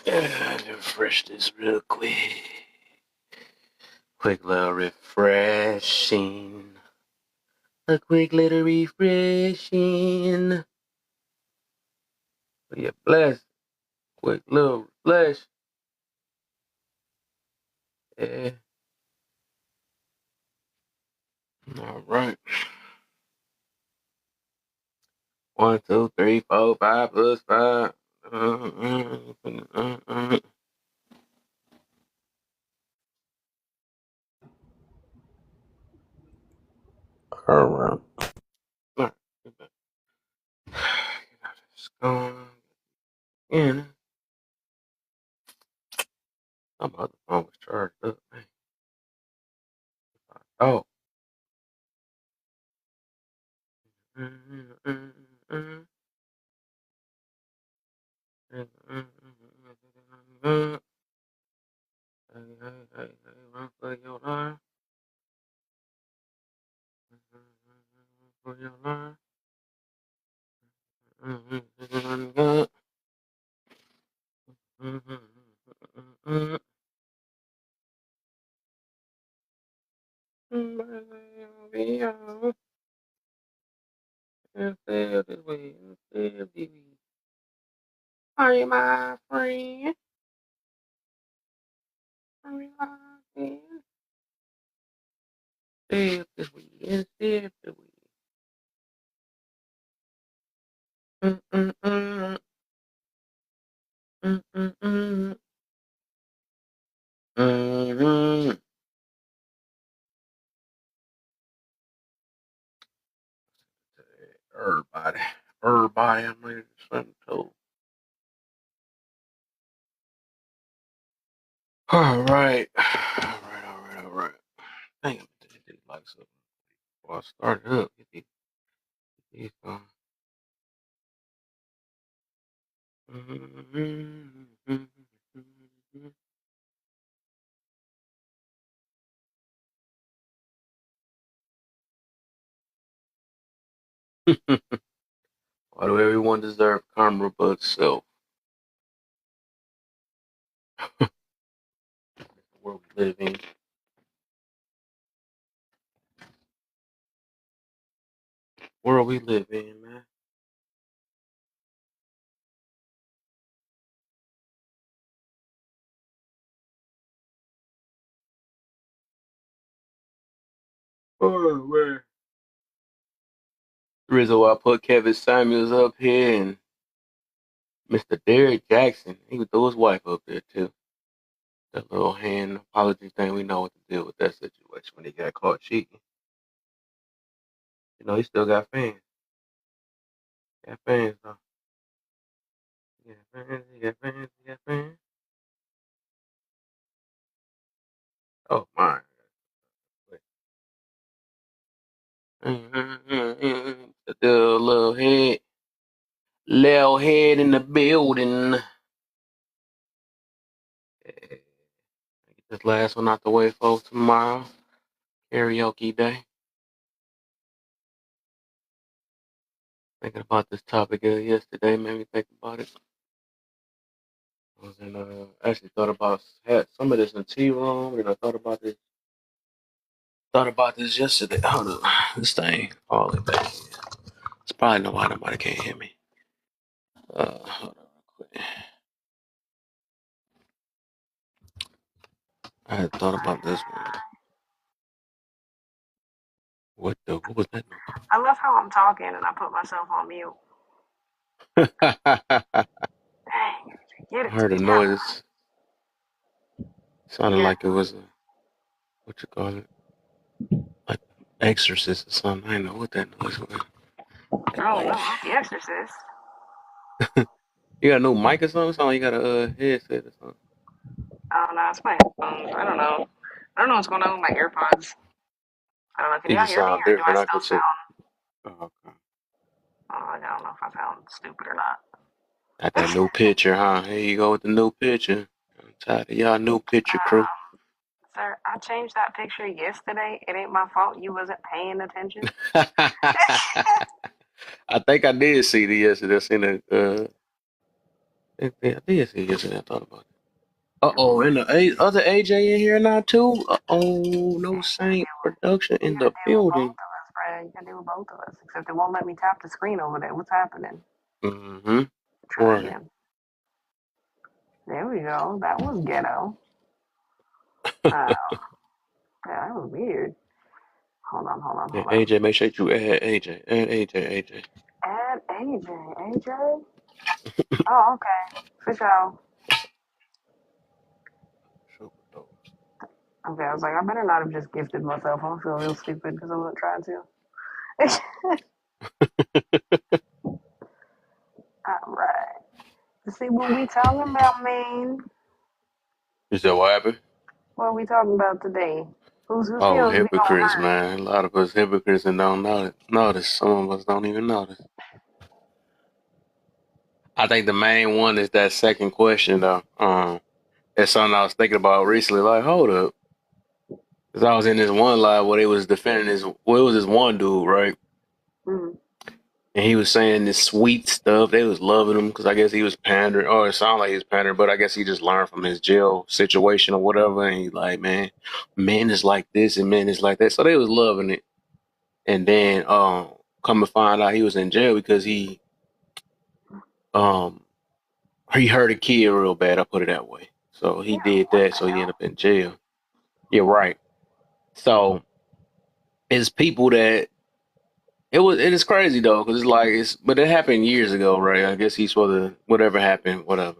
Refresh this real quick. Quick little refreshing. A quick little refreshing. Yeah, bless. Quick little flesh. Yeah. All right. 1, 2, 3, 4, 5 plus 5. All right. All right. It's going in. My other phone was charged up, man. Oh. Hey, run for your life. For your life. Are you my friend? Are you my friend? Stay up this way, and stay up this way. Everybody, I'm ready to send to. All right. Dang, I'm gonna take these lights up before I start it up. Get these Why do everyone deserve karma but self? Where we living? Where are we living, man? Oh, man. The reason why I put Kevin Samuels up here and Mr. Derrick Jackson, he would throw his wife up there too. That little hand apology thing, we know what to deal with that situation when he got caught cheating. You know, he still got fans. He got fans, though. He got fans, he got fans, he got fans. Oh, my. The little head in the building. Get this last one out the way, folks. Tomorrow, karaoke day. Thinking about this topic yesterday, made me think about it. I was in, actually thought about had some of this in tea room, and I thought about this. Thought about this yesterday. Hold on, this thing all the way back here. It's probably no why nobody can't hear me. Hold on, real quick. I had thought about this one. What was that? I love how I'm talking and I put myself on mute. Dang, get I it heard a together. noise. Sounded Yeah, like it was a what you call it, like exorcist or something. I didn't know what that noise was. I don't know. I'm the Exorcist. You got a new mic or something? Sound like you got a headset or something. I don't know. It's my headphones. I don't know. I don't know what's going on with my AirPods. I don't know. Can You y'all just hear me sound or do I different. I still could check. sound? Oh, okay. I don't know if I sound stupid or not. Got that new picture, huh? Here you go with the new picture. I'm tired of y'all new picture crew. Sir, I changed that picture yesterday. It ain't my fault you wasn't paying attention. I think I did see the yesterday. I seen it. I did see it yesterday. I thought about it. Uh-oh, and the other AJ in here now too. Uh-oh, no Saint production You in gotta the deal with both building. of us, Brad. You gotta deal with both of us. Except it won't let me tap the screen over there. What's happening? Mm-hmm. Try Right. again. There we go. That was ghetto. Uh, yeah, that was weird. Hold on, hold on, Yeah, hold on. AJ, make sure you add AJ. Add AJ, AJ. Add AJ. AJ? Oh, okay. For sure. Okay, I was like, I better not have just gifted myself. I feel real stupid because I wasn't trying to. All right. Let's see what we talking about, man. You said what happened? What are we talking about today? Whose Oh, feelings we gonna hypocrites, hurt? man. A lot of us hypocrites and don't notice. Some of us don't even notice. I think the main one is that second question though. That's something I was thinking about recently. Like, hold up. Because I was in this one live where they was defending this, well, it was this one dude, right? Mm-hmm. And he was saying this sweet stuff. They was loving him because I guess he was pandering, or it sounded like he was pandering, but I guess he just learned from his jail situation or whatever. And he's like, man, men is like this and men is like that. So they was loving it. And then come to find out he was in jail because um he hurt a kid real bad, I put it that way. So he Yeah, did what that, the so he hell? ended up in jail. Yeah, right. So it's people that it is crazy though, because it's like but it happened years ago, right? I guess he's for the whatever happened, whatever.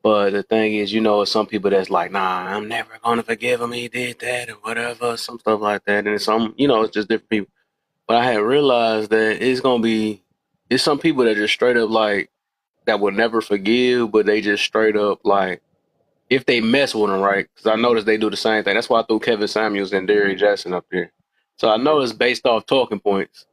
But the thing is, some people that's like, nah, I'm never gonna forgive him. He did that or whatever, some stuff like that. And some, it's just different people. But I had realized that it's some people that just straight up like that would never forgive, but they just straight up like if they mess with them, right? Because I noticed they do the same thing. That's why I threw Kevin Samuels and Derrick Jackson up there. So I know it's based off talking points.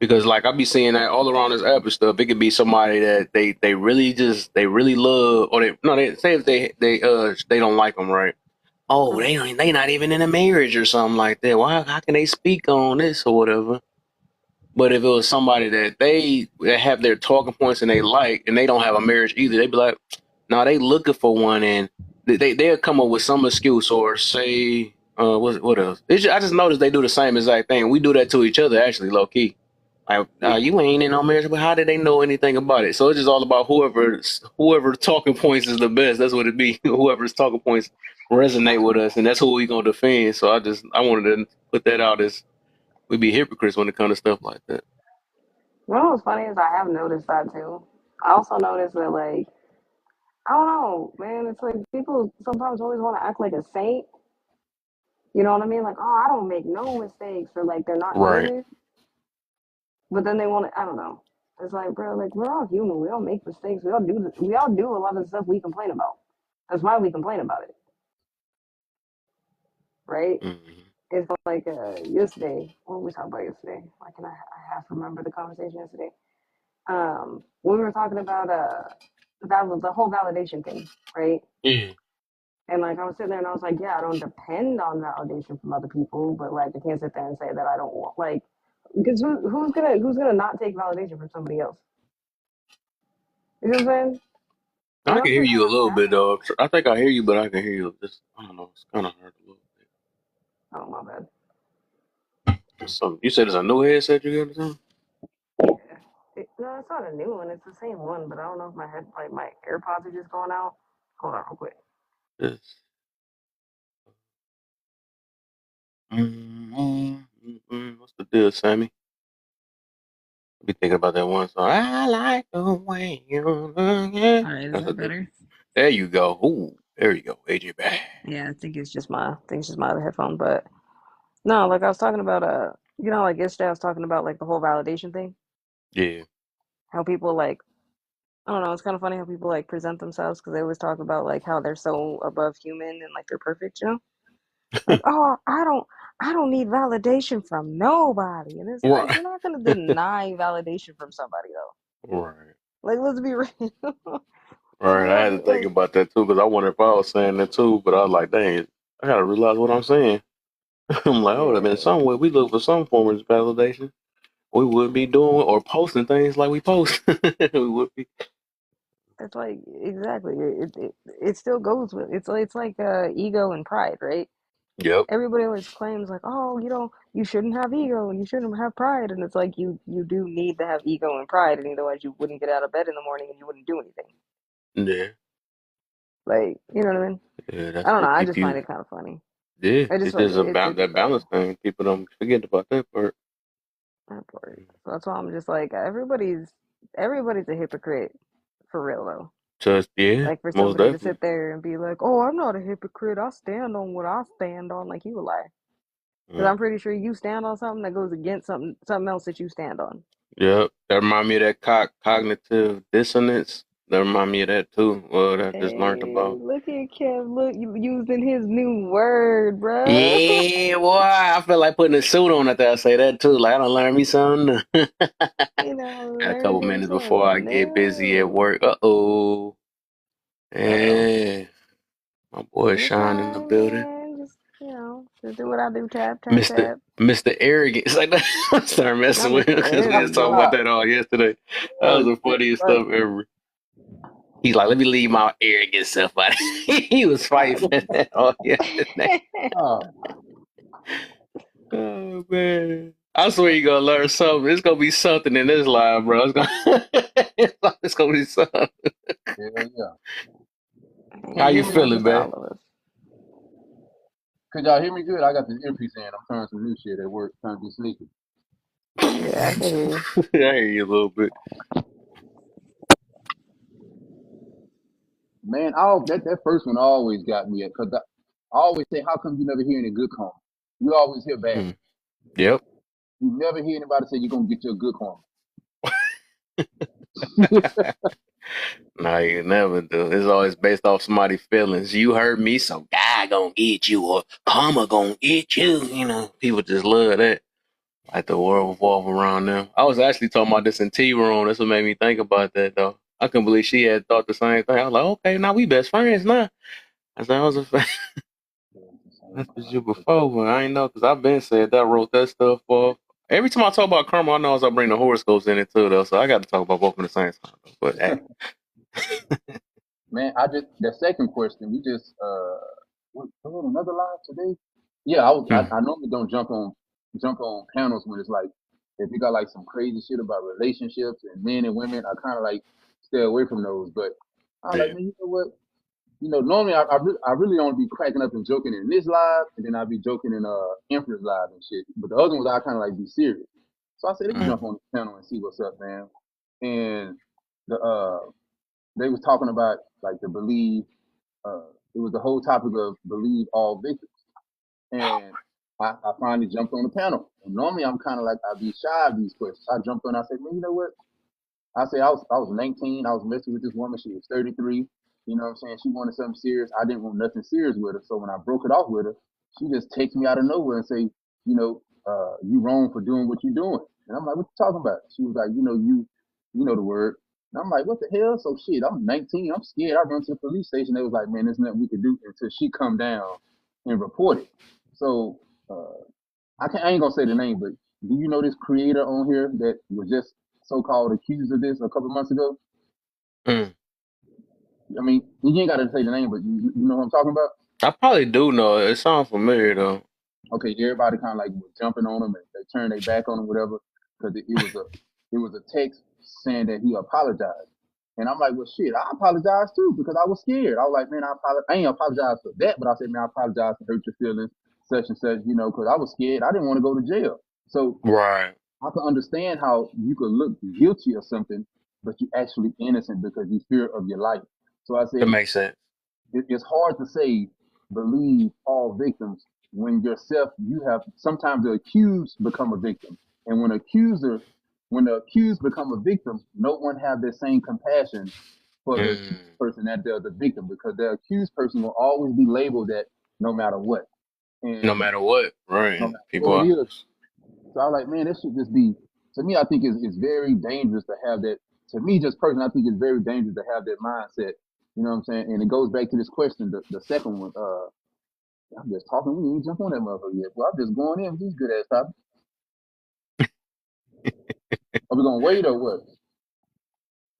Because like I be seeing that all around this app and stuff. It could be somebody that they really they really love, or they say if they don't like them, right? Oh, Mm-hmm. they not even in a marriage or something like that. Why? How can they speak on this or whatever? But if it was somebody that have their talking points and they like, and they don't have a marriage either, they'd be like, no, they looking for one, and they'll come up with some excuse or say, what else? I just noticed they do the same exact thing. We do that to each other, actually, low key. Like, Yeah. you ain't in no marriage, but how did they know anything about it? So it's just all about whoever talking points is the best. That's what it be. Whoever's talking points resonate with us, and that's who we gonna defend. So I wanted to put that out as we be hypocrites when it comes to stuff like that. You know what's funny is I have noticed that too. I also noticed that like I don't know, man. It's like people sometimes always want to act like a saint. You know what I mean? Like, oh, I don't make no mistakes, or like they're not Right. human. But then they want to. I don't know. It's like, bro, like we're all human. We all make mistakes. We all do a lot of the stuff we complain about. That's why we complain about it, right? Hmm. It's like yesterday. What were we talking about yesterday? Why can I half remember the conversation yesterday? We were talking about the whole validation thing, right? Yeah. And like I was sitting there and I was like, yeah, I don't depend on validation from other people, but like I can't sit there and say that I don't want like because who's gonna not take validation from somebody else? You know what I'm saying? Like I can most hear of the you a time little bit though. I think I hear you, but I can hear you. Just I don't know. It's kind of hard a little I don't know. Oh my bad. bit. You said it's a new headset you got or something? Yeah. No, it's not a new one. It's the same one, but I don't know if my AirPods are just going out. Hold on real quick. Yes. What's the deal, Sammy? I be thinking about that one song. I like the way you look. All right, is That's a that good. better? There you go. Ooh, there you go. AJ back. Yeah, I think it's just my other headphone, but no, like I was talking about like yesterday I was talking about like the whole validation thing. Yeah. How people like I don't know, it's kind of funny how people like present themselves because they always talk about like how they're so above human and like they're perfect, you know? Like, oh, I don't need validation from nobody. And it's like Right. you're not gonna deny validation from somebody though. Right. Like let's be real. Like Right. you I know had what I to mean? think Like about that too because I wonder if I was saying that too, but I was like, dang, I gotta realize what I'm saying. I'm like, hold up, in yeah. some way we look for some form of validation. We would be doing or posting things like we post. We would be. It's like exactly. It still goes with it's like ego and pride, right? Yep. Everybody always claims like, oh, you shouldn't have ego and you shouldn't have pride, and it's like you do need to have ego and pride, and otherwise you wouldn't get out of bed in the morning and you wouldn't do anything. Yeah. Like, you know what I mean? Yeah. I That's don't know. what I keep just find you. it kind of funny. Yeah. I just It's like just it's that balance thing. People don't forget about that part. that part. So that's why I'm just like everybody's a hypocrite for real though. Just yeah. Like for Most somebody to definitely. sit there and be like, "Oh, I'm not a hypocrite. I stand on what I stand on," like you a lie. Because Mm. I'm pretty sure you stand on something that goes against something else that you stand on. Yep. That remind me of that cognitive dissonance. That remind me of that too. Well, that I just learned Hey, about. look at Kev. Look, you using his new word, bruh. Yeah, boy, I feel like putting a suit on after I say that too. Like I don't learn me something. You know, Got a couple learn minutes before I something get busy at new. work. Uh-oh. Uh-oh. Yeah, my boy It's Sean in the fine, building. man. Just do what I do. Tap, tap, Mr. tap. Mr. Arrogance. Like that. I started Not messing with him Mr. because we was Arrogant, talking though. about that all yesterday. That was Oh, the shit, funniest right. stuff ever. He's like, let me leave my arrogant self out. He was fighting for that all yesterday. Oh, Oh man. I swear you're gonna learn something. It's gonna be something in this live, bro. It's gonna be something. hell yeah. How Can you you hear Man, me? not feeling, just man? all of us. Could y'all hear me good? I got this earpiece in. I'm trying some new shit at work, trying to be sneaky. Yeah, I can hear you. I hear you a little bit. Man, all that first one always got me because I always say, how come you never hear any good karma? You always hear bad. Mm. Yep. You never hear anybody say you're gonna get your good karma. No, you never do. It's always based off somebody's feelings. You hurt me, so God gonna get you, or karma gonna get you. You know, people just love that. Like the world revolve around them. I was actually talking about this in T room. That's what made me think about that, though. I couldn't believe she had thought the same thing. I was like, okay, now we best friends now. I said, I was a fan. That's what you before, but I ain't know because I've been said that, wrote that stuff off. Every time I talk about karma, I know I bring the horoscopes in it too, though. So I got to talk about both at the same time. But hey, Man, I just the second question. We just was it another live today? Yeah, mm, I normally don't jump on panels when it's like if you got like some crazy shit about relationships and men and women. I kind of like stay away from those. But I like, yeah, man, you know what? You know, normally I really only be cracking up and joking in this live, and then I'd be joking in Empress live and shit. But the other ones I kind of like be serious. So I said, let me mm, jump on the panel and see what's up, man. And the they was talking about like the believe. It was the whole topic of believe all victims, and I finally jumped on the panel. And normally I'm kind of like I'd be shy of these questions. I jumped on. I said, man, you know what? I say I was 19. I was messing with this woman. She was 33. You know what I'm saying? She wanted something serious. I didn't want nothing serious with her. So when I broke it off with her, she just takes me out of nowhere and say, you know, you wrong for doing what you're doing. And I'm like, what you talking about? She was like, you know the word. And I'm like, what the hell? So shit, I'm 19. I'm scared. I run to the police station. They was like, man, there's nothing we could do until she come down and report it. So I ain't gonna say the name, but do you know this creator on here that was just so-called accused of this a couple months ago? mm. I mean, you ain't got to say the name, but you know what I'm talking about? I probably do know it. It sounds familiar though. Okay, everybody kind of like was jumping on him and they turned their back on him, whatever, because it was a text saying that he apologized. And I'm like, well, shit, I apologize too because I was scared. I was like, man, I ain't apologize for that, but I said, man, I apologize to hurt your feelings, such and such, you know, because I was scared. I didn't want to go to jail. So Right. I can understand how you could look guilty of something, but you're actually innocent because you fear of your life. So I That said, makes sense. it's hard to say believe all victims when yourself you have sometimes the accused become a victim, and when the accused become a victim, no one have the same compassion for the accused Mm. person that they're the victim because the accused person will always be labeled that no matter what, No and matter what, no right? matter what People it are. is. So I was like, man, this should just be, to me, I think it's very dangerous to have that. To me, just personally, I think it's very dangerous to have that mindset. You know what I'm saying? And it goes back to this question, the second one. I'm just talking. We ain't jump on that motherfucker yet. Well, I'm just going in with these good ass topics. Are we gonna wait or what?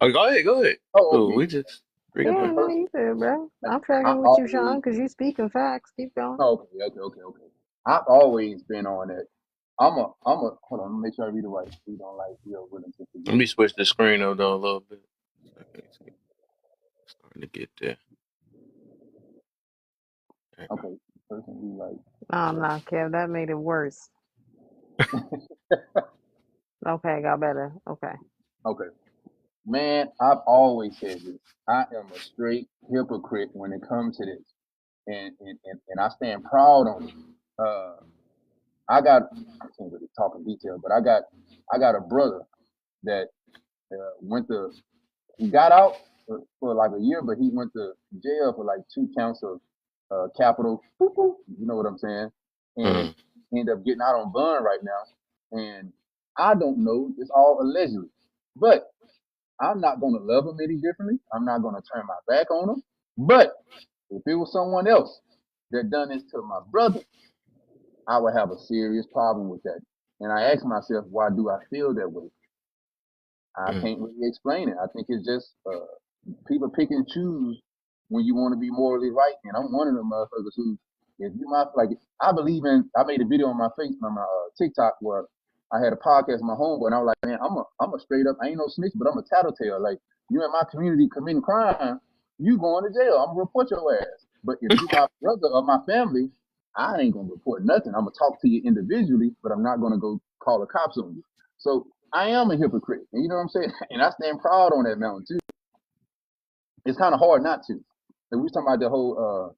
Oh, go ahead, go ahead. Oh, Dude, okay. we just The, freaking the Yeah, out. no, person you good, bro. that I'm I tracking with you, always. Sean, because you speaking facts. Keep going. Oh, okay. I've always been on it. Hold on, let me make sure I read it right. We don't like real willing to Let forget. me switch the screen up though a little bit. Okay, it's starting to get there. There you Okay, person we like. Oh, no, Kev, that made it worse. Okay, got better. Okay. Okay, man, I've always said this. I am a straight hypocrite when it comes to this, and I stand proud on it. Uh, I got I can't really talk in detail, but I got a brother that went to he got out for like a year, but he went to jail for like 2 counts of capital. You know what I'm saying? And go. ended up getting out on bond right now. And I don't know. It's all allegedly, but I'm not gonna love him any differently. I'm not gonna turn my back on him. But if it was someone else that done this to my brother, I would have a serious problem with that. And I ask myself, why do I feel that way? I Mm, can't really explain it. I think it's just people pick and choose when you want to be morally right, and I'm one of them motherfuckers who, if you my like, I believe in. I made a video on my face on my TikTok where I had a podcast with my homeboy, and I was like, man, I'm a straight up. I ain't no snitch, but I'm a tattletale. Like you in my community committing crime, you going to jail. I'm gonna report your ass. But if you my brother or my family, I ain't gonna report nothing. I'm gonna talk to you individually, but I'm not gonna go call the cops on you. So I am a hypocrite, and you know what I'm saying. And I stand proud on that mountain too. It's kind of hard not to. And we was talking about the whole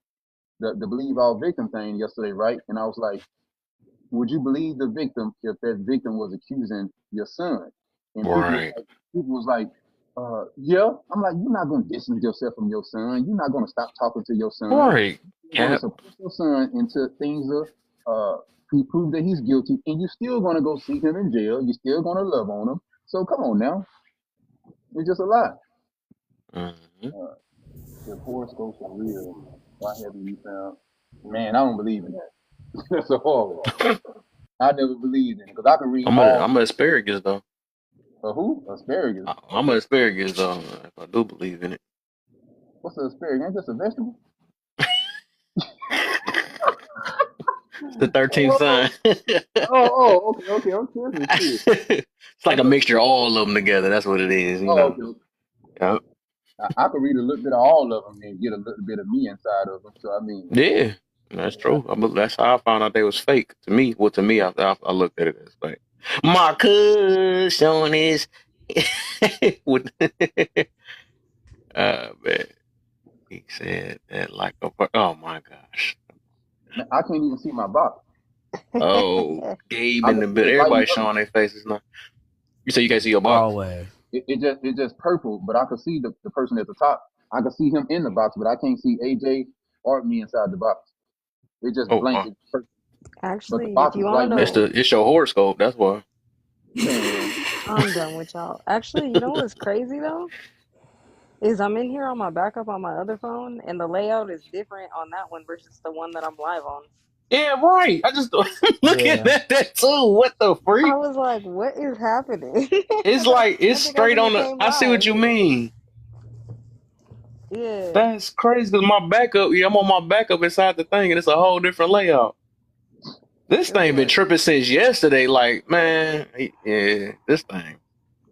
the believe all victim thing yesterday, right? And I was like, would you believe the victim if that victim was accusing your son? And right, people was like, yeah. I'm like, you're not gonna distance yourself from your son. You're not gonna stop talking to your son. right, You're gonna Cap. support your son until things are he prove that he's guilty, and you're still gonna go see him in jail. You're still gonna love on him. So come on now, it's just a lie. Mm-hmm. Uh, if horoscopes are real, why haven't you found? Man, I don't believe in that. That's a horrible. I never believed in it because I can read all. I'm a asparagus though. Who? Asparagus. I'm a Okay. asparagus though. If I do believe in it. What's the asparagus? Ain't this a vegetable? The 13th Oh, sign. okay. I'm curious. Serious. It's I like a thought. mixture of all of them together. That's what it is, you Oh, know. okay. Yeah, I could read a little bit of all of them and get a little bit of me inside of them. So I mean, yeah, that's true. That's how I found out they was fake. To me, well, to me, I looked at it as fake. Marcus showing his with man, he said that like a oh my gosh. man, I can't even see my box. Oh, Gabe I in can the see bit. it lighting Everybody up. showing their faces now. You say you can't see your box? Always. It just purple, but I can see the person at the top. I can see him in the box, but I can't see AJ or me inside the box. It's just Oh, blank. It's purple, but the Actually, if box you is want to lighting up. know, it's your horoscope. That's why. Man, I'm done with y'all. Actually, you know what's crazy though? Is I'm in here on my backup on my other phone, and the layout is different on that one versus the one that I'm live on. Yeah, right. I just looking Yeah. at that too. What the I freak? was like, what is happening? It's Because like I it's think I straight just on the. came I see what live. you mean. Yeah, That's crazy. Cause my backup, yeah, I'm on my backup inside the thing, and it's a whole different layout. This it's thing been like, tripping since yesterday. Like, man, yeah, this thing.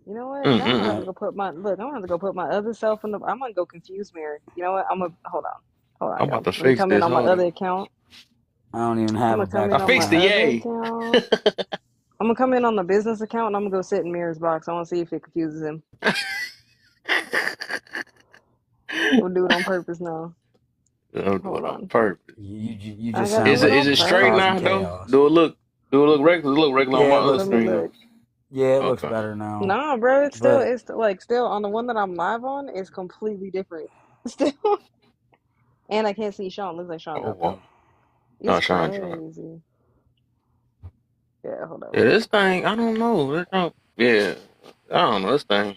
you know what? Now I'm gonna have to Mm-mm. go put my look. I'm gonna have to go put my other self in the. I'm gonna go confuse mirror. You know what? I'm gonna hold on, I'm about y'all. to Let me fix come in this. on my Hold other on. account. I don't even I'm have a gonna come I in backup on my fixed the now. other yay. account. I'm gonna come in on the business account and I'm gonna go sit in Mirror's box. I want to see if it confuses him. We'll do it on purpose now. I'm doing Hold it on on. purpose. You I just gotta sound do it like Is on you it just straight causing now purpose. though? chaos. Do it look regular? Look regular on Yeah, my it other looks. Let me screen look. though. Yeah, it looks Okay. better now. Nah, bro, But it's like still on the one that I'm live on. It's completely different. Still, and I can't see Sean. Looks like Sean Oh dropped wow. out. No, It's Sean drunk. crazy. Yeah, hold up. Yeah, this thing. I don't know. Yeah, I don't know this thing.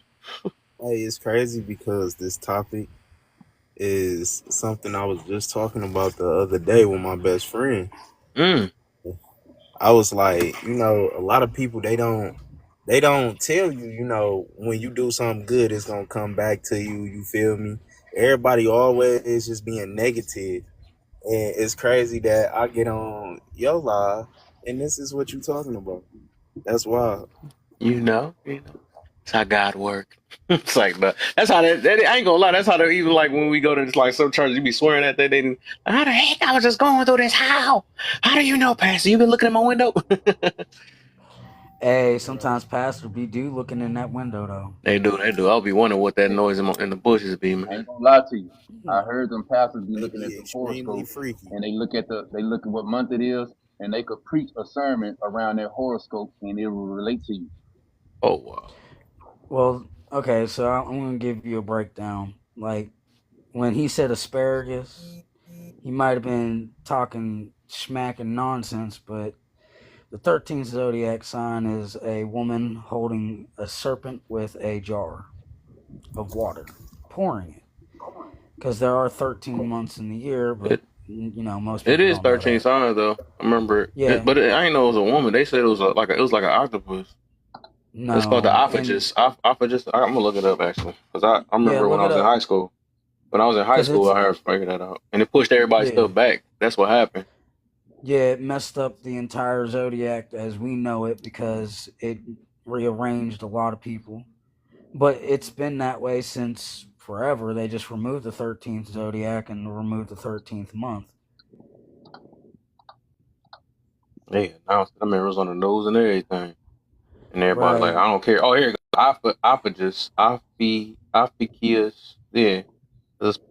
Hey, it's crazy because this topic is something I was just talking about the other day with my best friend. Mm. I was like, a lot of people they they don't tell you, you know, when you do something good, it's gonna come back to you. You feel me? Everybody always just being negative, and it's crazy that I get on your live, and this is what you talking about. That's wild. You know. That's how God works. It's like that's how that I ain't gonna lie. That's how they even like when we go to this, like some churches, you be swearing at that. They didn't. How the heck I was just going through this? How? How do you know, Pastor? You been looking at my window? Hey, Right. sometimes pastor be do looking in that window though. They do. They do. I'll be wondering what that Hey, noise in the bushes be, I man. ain't gonna lie to you. I Hmm. heard them pastors be They looking at be them extremely horoscopes, freaky. and they look at what month it is, and they could preach a sermon around their horoscope, and it will relate to you. Oh wow. Well, okay, so I'm gonna give you a breakdown. Like when he said asparagus, he might have been talking smack and nonsense, but the 13th zodiac sign is a woman holding a serpent with a jar of water, pouring it. Because there are 13 months in the year, but It most it people is don't know 13 that. signs though. I remember it, Yeah, but I didn't know it was a woman. They said it was it was like an octopus. It's called the no, and ophagus. Ophagus. I'm gonna look it up actually, because I yeah, remember when look I it was in up. high school. When I was in high Because school, it's, I heard figured that out, and it pushed everybody's yeah, stuff back. That's what happened. yeah, it messed up the entire zodiac as we know it because it rearranged a lot of people. But it's been that way since forever. They just removed the 13th zodiac and removed the 13th month. Yeah, announced it. I remember it was on the news and everything, and everybody was like, Right. "I don't care." Oh, here it goes. Ophagus, Ophikius. Yeah,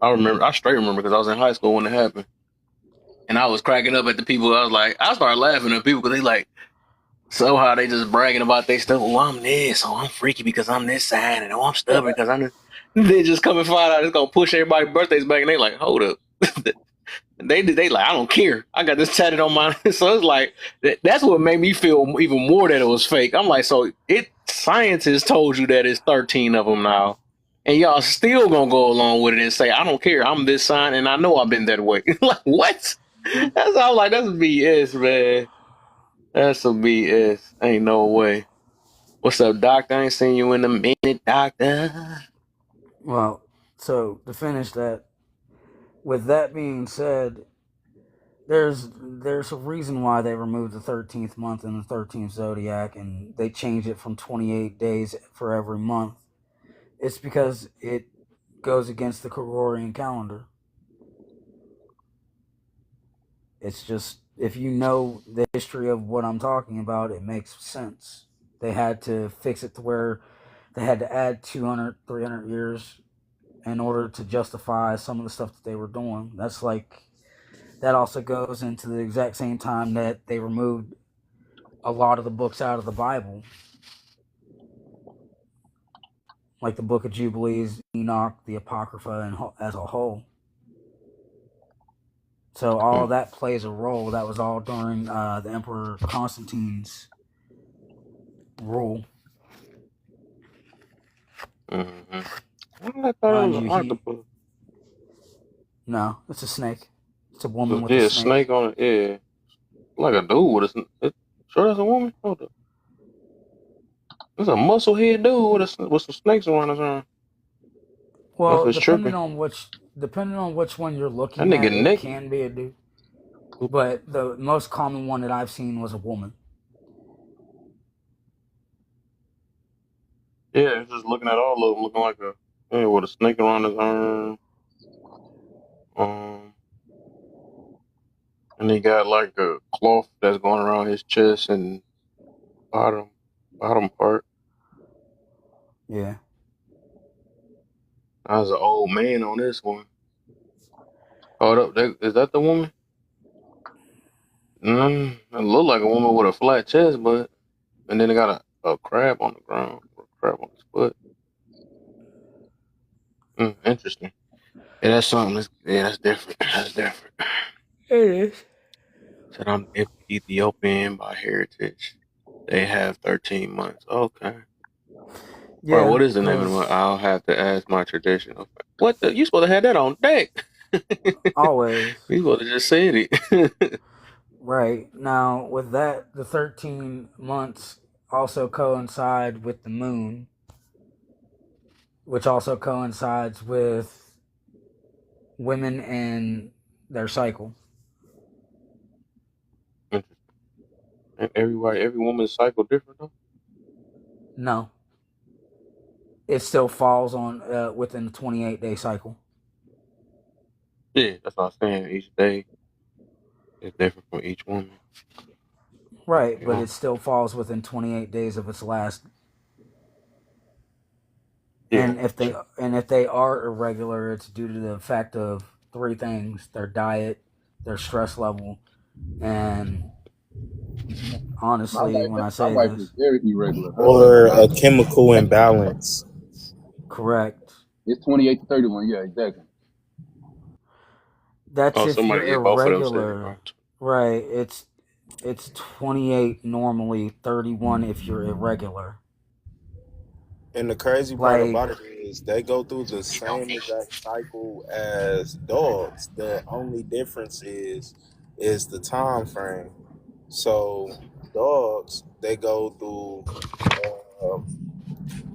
I remember. I straight remember because I was in high school when it happened, and I was cracking up at the people. I started laughing at people because they like somehow they just bragging about their stuff. Oh, I'm this. Oh, I'm freaky because I'm this side, and oh, I'm stubborn because I'm this. They just come and find out it's gonna push everybody's birthdays back, and they like, hold up. They like, I don't care. I got this tatted on my. So it's like that's what made me feel even more that it was fake. I'm like, so scientists told you that it's 13 of them now, and y'all still gonna go along with it and say, I don't care. I'm this sign, and I know I've been that way. Like what? That's all. Like that's BS, man. That's some BS. Ain't no way. What's up, doctor? I ain't seen you in a minute, doctor. Well, so to finish that, with that being said, there's a reason why they removed the 13th month in the 13th zodiac and they changed it from 28 days for every month. It's because it goes against the Gregorian calendar. It's just if you know the history of what I'm talking about, it makes sense. They had to fix it to where they had to add 200, 300 years in order to justify some of the stuff that they were doing. That's like that also goes into the exact same time that they removed a lot of the books out of the Bible, like the Book of Jubilees, Enoch, the Apocrypha, and as a whole. So all Mm, that plays a role. That was all during the Emperor Constantine's rule. mm-hmm. I thought it Mind was an you, he octopus. no, it's a snake. It's a woman So, with a yeah, snake. snake on it. Yeah, like a dude with sure that's a woman. Hold up, it's a muscle head dude with some snakes around his arm. If Well, it's tripping, depending on which one you're that looking nigga at, it naked. can be a dude. But the most common one that I've seen was a woman. Yeah, it's just looking at all of them, looking like a yeah with a snake around his arm. Um, and he got like a cloth that's going around his chest and bottom bottom part. Yeah. I was an old man on this one. Hold up, is that the woman? It look like a woman with a flat chest, but and then it got a crab on the ground, or a crab on his foot. Interesting. Yeah, that's something. Yeah, that's different. That's different. It is. Said I'm Ethiopian by heritage. They have 13 months. Okay. Or Yeah, what is the name of the month? because I'll have to ask my traditional. What the? You supposed to have that on deck. always. You supposed to just said it. Right. Now, with that, the 13 months also coincide with the moon, which also coincides with women and their cycle. Interesting. And every woman's cycle different though. No, it still falls on within the 28-day cycle. Yeah, that's what I'm saying. Each day is different for each woman. Right, You but know? it still falls within 28 days of its last. Yeah. And if they are irregular, it's due to the fact of three things: their diet, their stress level, and My honestly, when wife, I my say wife is this, very irregular. Her Or cycle a chemical imbalance. correct. is 28 to 31. Yeah, exactly. That's Oh, if somebody you're get both of them said irregular. right. Right. It's 28 normally, 31 if you're irregular. And the crazy part Like, about it is they go through the same exact cycle as dogs. The only difference is the time frame. So dogs they go through uh,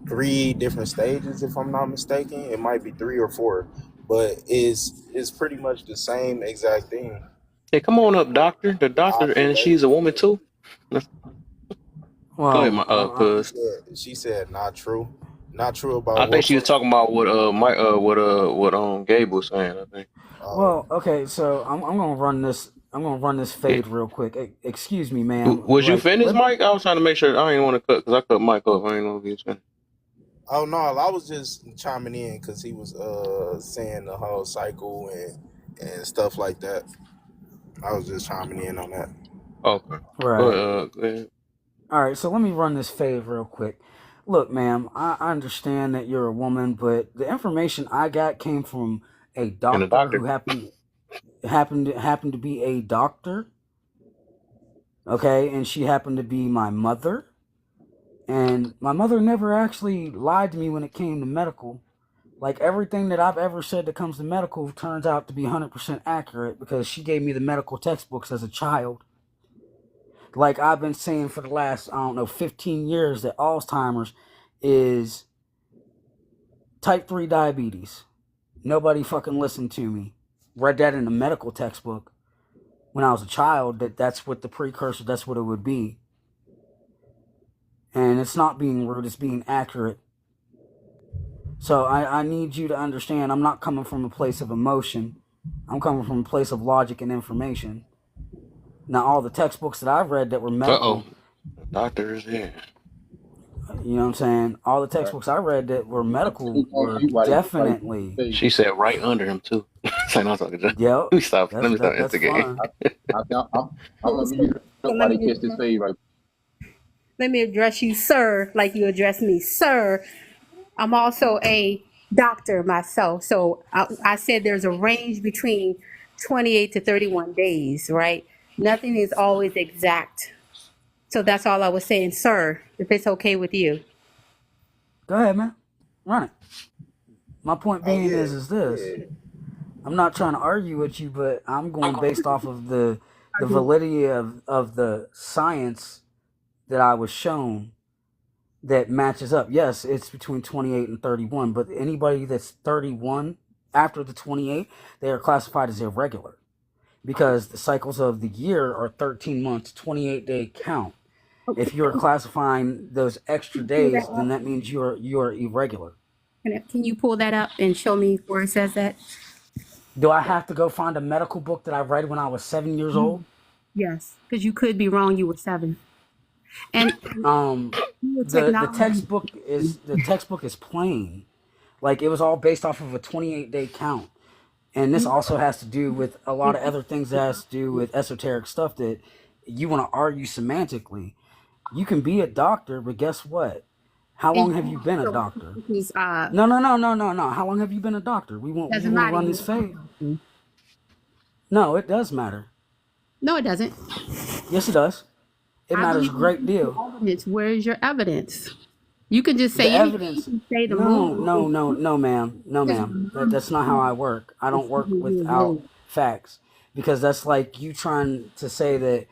three different stages, if I'm not mistaken. It might be three or four, but it's pretty much the same exact thing. Hey, come on up, doctor. The doctor, and she's a Ovulation. woman too. Let's go ahead, well, my She cuz. said not true. Not true about I think what she was part. talking about what what Gabe was saying. I think. Uh, okay. So I'm gonna run this. I'm gonna run this Yeah. fade real quick. Excuse me, ma'am. Was you Like, finished, Mike? I was trying to make sure. I didn't want to cut because I cut Mike off. I didn't know if he was finished. Oh no, I was just chiming in because he was saying the whole cycle and stuff like that. I was just chiming in on that. Okay. Go right. ahead. Go ahead. All right. So let me run this fade real quick. Look, ma'am. I understand that you're a woman, but the information I got came from a And the doctor who doctor. happened to be a doctor. Okay, and she happened to be my mother. And my mother never actually lied to me when it came to medical. Like, everything that I've ever said that comes to medical turns out to be 100% accurate because she gave me the medical textbooks as a child. Like, I've been saying for the last, I don't know, 15 years that Alzheimer's is type 3 diabetes. Nobody fucking listened to me. Read that in the medical textbook when I was a child, that's what the precursor, that's what it would be. And it's not being rude, it's being accurate. So I need you to understand I'm not coming from a place of emotion. I'm coming from a place of logic and information. Now, all the textbooks that I've read that were Uh oh. medical, The doctor is here. you know what I'm saying? All the Right. textbooks I read that were medical He's on were mute while he definitely, say, She said right under him too. Saying I was talking to. yep, Let me stop. Let me stop that's instigating. fine. I'm gonna So, mute so up while he catch this fade right. let me address you, sir, like you address me, sir. I'm also a doctor myself. So I said there's a range between 28 to 31 days, right? Nothing is always exact. So that's all I was saying, sir, if it's okay with you. Go ahead, man. Run it. My point Oh being yeah, is this. yeah. I'm not trying to argue with you, but I'm going based off of the validity of the science that I was shown that matches up. Yes, it's between 28 and 31, but anybody that's 31 after the 28, they are classified as irregular because the cycles of the year are 13 months, 28-day count. Okay. If you're classifying those extra Pull that days, then up. that means you're irregular. Can you pull that up and show me where it says that? Do I have to go find a medical book that I read when I was 7 years old? Yes, because you could be wrong. You were 7, and Um, new the technology. textbook is plain. Like, it was all based off of a 28-day count. And this also has to do with a lot of other things that has to do with esoteric stuff that you want to argue semantically. You can be a doctor, but guess what? How And long have you been a so doctor? this is No, no, no, no, no, no. How long have you been a doctor? We doesn't want to matter. run this fade. No, it does matter. No, it doesn't. Yes, it does. It I matters believe a in great deal. evidence. Where is your evidence? You can just The say anything. You evidence. can say the No, moon no, is no, no, ma'am. No, because ma'am. That's not how I work. I don't work without facts because that's like you trying to say that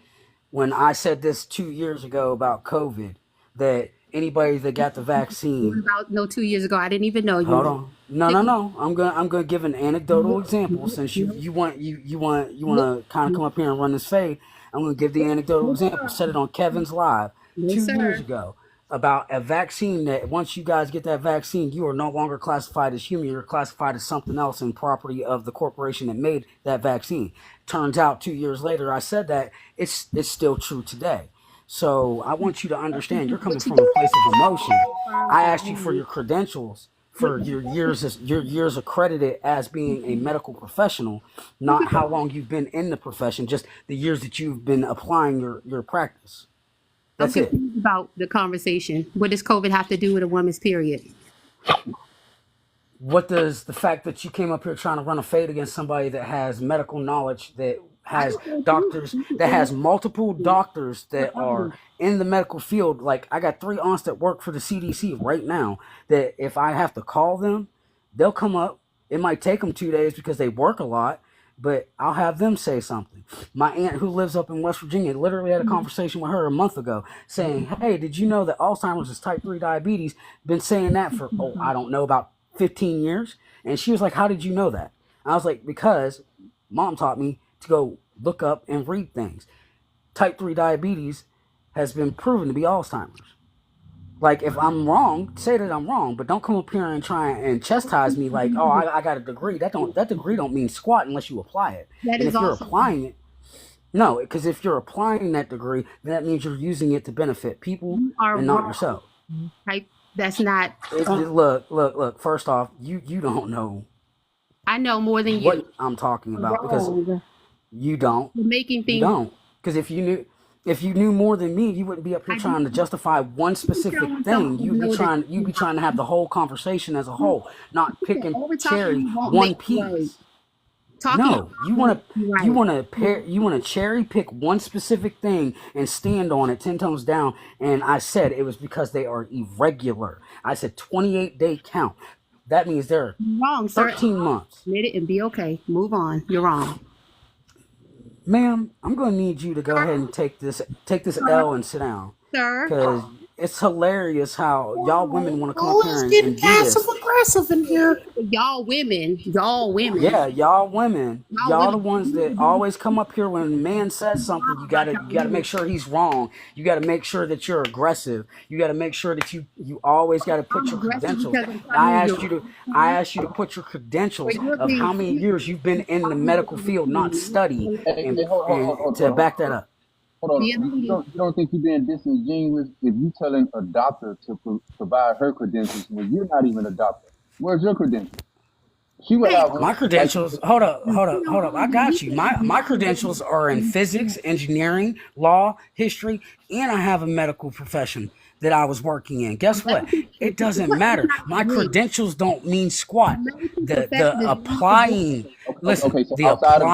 when I said this 2 years ago about COVID, that anybody that got the vaccine. About 2 years ago. I didn't even know Hold you. on. No, no, no. I'm gonna give an anecdotal example since you want to kind of come up here and run this fade. I'm gonna give the anecdotal example. Said it on Kevin's live No, 2 years sir. ago about a vaccine that once you guys get that vaccine, you are no longer classified as human. You're classified as something else and property of the corporation that made that vaccine. Turns out 2 years later, I said that it's still true today. So I want you to understand you're coming from a place of emotion. I asked you for your credentials for your years accredited as being a medical professional, not how long you've been in the profession, just the years that you've been applying your practice. I'm That's it. confused about the conversation. What does COVID have to do with a woman's period? What does the fact that you came up here trying to run a fade against somebody that has medical knowledge, that I has don't know doctors, that has multiple doctors that are in the medical field? Like, I got 3 aunts that work for the CDC right now that if I have to call them, they'll come up. It might take them 2 days because they work a lot, but I'll have them say something. My aunt who lives up in West Virginia literally had a conversation with her a month ago saying, hey, did you know that Alzheimer's is type 3 diabetes? Been saying that for, I don't know, about 15 years. And she was like, how did you know that? I was like, because mom taught me to go look up and read things. Type 3 diabetes has been proven to be Alzheimer's. Like, if I'm wrong, say that I'm wrong, but don't come up here and try and chastise me like, oh, I got a degree. That degree don't mean squat unless you apply it. that And is if you're also applying it, no, because if you're applying that degree, then that means you're using it to benefit people are and not wrong. yourself. Right? That's not. Look. First off, you don't know I know more than you. what I'm talking about because Wrong. you don't. You're making You things. don't. Because if you knew more than me, you wouldn't be up here I trying to do. justify one specific Telling thing. someone to know that. You'd be trying to have the whole conversation as a whole, not picking Over talking cherry you won't one make you right. piece. Talking No, you won't want make you to you right. want to you want to cherry pick one specific thing and stand on it 10 toes down. And I said it was because they are irregular. I said 28-day count. That means they're Wrong, sir. 13 months. Admit it and be okay. Move on. You're wrong. Ma'am, I'm gonna need you to go ahead and take this L and sit down. Sir. Because it's hilarious how y'all women want to come up Oh, here it's getting and do passive this. aggressive in here. Y'all women. Y'all women. Yeah, y'all women, Y'all y'all the women. ones that always come up here when a man says something. You gotta make sure he's wrong. You gotta make sure that you're aggressive. You gotta make sure that you always gotta put I'm your aggressive credentials. because I'm telling you. I asked you to put your credentials But you're of how being many years you've been in the medical field, not study, Hey, and hey, and to back that up. hold being on. You don't think you're being disingenuous if you telling a doctor to provide her credentials when you're not even a doctor? Where's your credentials? She would have one. My Like, credentials, hold up. I got you. My credentials are in physics, engineering, law, history, and I have a medical profession that I was working in. Guess what? It doesn't matter. My credentials don't mean squat. medical The profession is not the applying, listen, okay, so outside of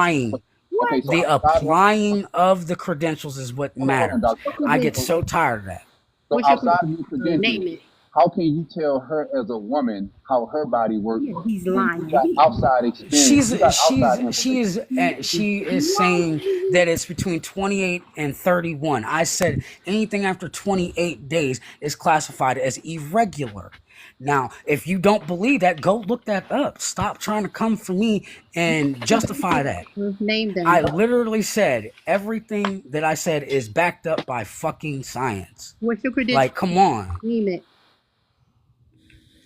okay, so the outside of applying of the credentials is what hold on, matters. doctor. I get So, so tired of that. so What's your outside of credential, your sir? Name credentials, it. how can you tell her as a woman how her body works Yeah, he's when you lying. got outside experience? You got outside information. She is saying that it's between 28 and 31. I said anything after 28 days is classified as irregular. Now, if you don't believe that, go look that up. Stop trying to come for me and justify that. Name I them. literally said everything that I said is backed up by fucking science. What's your credential? Like, come on. Name it.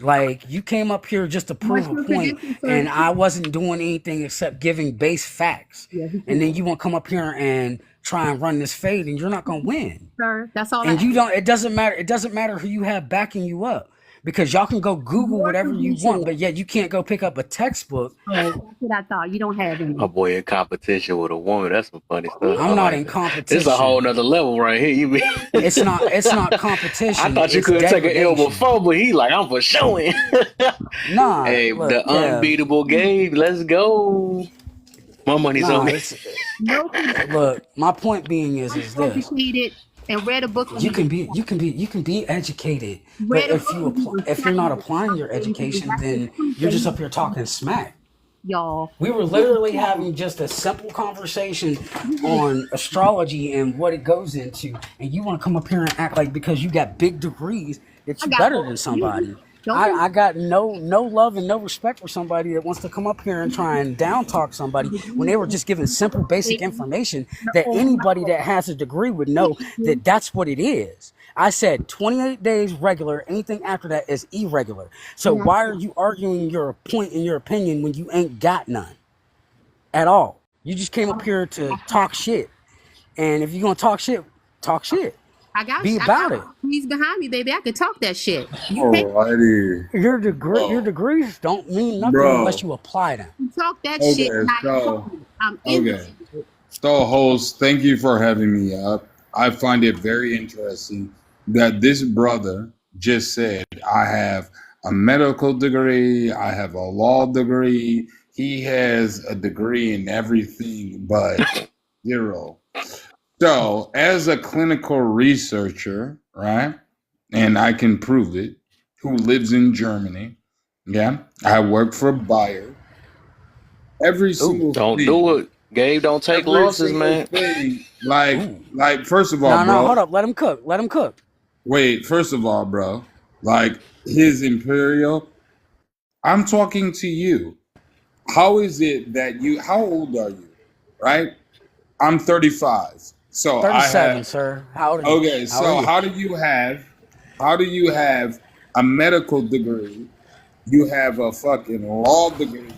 Like, you came up here just to prove What's a your point, credential, sir? and I wasn't doing anything except giving base facts. Yeah, And then you want to come up here and try and run this fade, and you're not going to win. sir. That's all And I you don't. It doesn't matter. It doesn't matter who you have backing you up, because y'all can go Google Your whatever you credential. want, but yet you can't go pick up a textbook. Oh, that's what I thought. You don't have any. My boy in competition with a woman. That's some funny stuff. I'm not in competition. It's a whole nother level right here. You mean It's not competition. I thought you It's couldn't take an L degradation. before, but he like, I'm for showing. Nah, Hey, look, the Kev, unbeatable Gabe. Let's go. My money's nah, on me. it's No, look. My point being is this: educated and read a book. you can be educated, but Read a book. if you're not applying your education, then you're just up here talking smack. y'all. We were literally having just a simple conversation on astrology and what it goes into, and you want to come up here and act like because you got big degrees that I you got better all than you. somebody. Don't be I got no love and no respect for somebody that wants to come up here and try and down talk somebody when they were just given simple basic information that anybody that has a degree would know that that's what it is. I said 28 days regular, anything after that is irregular. So why are you arguing your point and your opinion when you ain't got none at all? You just came up here to talk shit. And if you're going to talk shit, talk shit. Be I got about it. trees behind me, baby. I could talk that shit. You can't Alrighty. Your Oh, degrees don't mean nothing unless bro. you apply them. talk that shit, and Okay, I so own it. I'm in the okay. shit. So host, thank you for having me up. I find it very interesting that this brother just said, I have a medical degree, I have a law degree. He has a degree in everything but zero. So, as a clinical researcher, right, and I can prove it, who lives in Germany, yeah, I work for Bayer. Every Ooh. single Don't do thing, it. Gabe don't take every losses, single man. thing, Ooh. first of all, No, bro, hold up. Let him cook. Let him cook. wait, first of all, bro, like his imperial, I'm talking to you. How is it that how old are you, right? I'm 35. So I 37, have sir. How old are you? Okay, How are so you? how do you have a medical degree? You have a fucking law degree.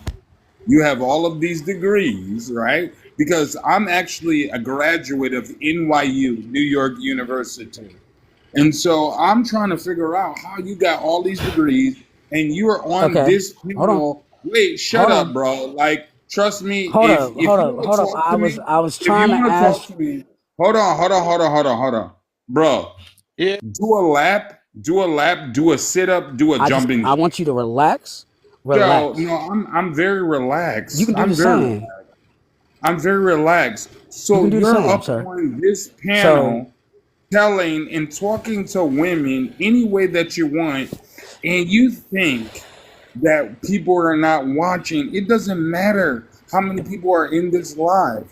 You have all of these degrees, right? Because I'm actually a graduate of NYU, New York University. And so I'm trying to figure out how you got all these degrees and you're on Okay. this Hold on. panel. Wait, shut Hold up, on. bro. Like, trust me, Hold if up. if Hold you up. want to Hold up. talk to me, I was if you trying to want to talk ask. to me, hold on. Bro, Yeah. do a sit up, do a jumping I jack. want you to relax. So Relax. no, I'm very You relaxed. can do the same. I'm very relaxed. You So can do the you're same, up sir. on this So panel telling and talking to women any way that you want, and you think that people are not watching. It doesn't matter how many people are in this live,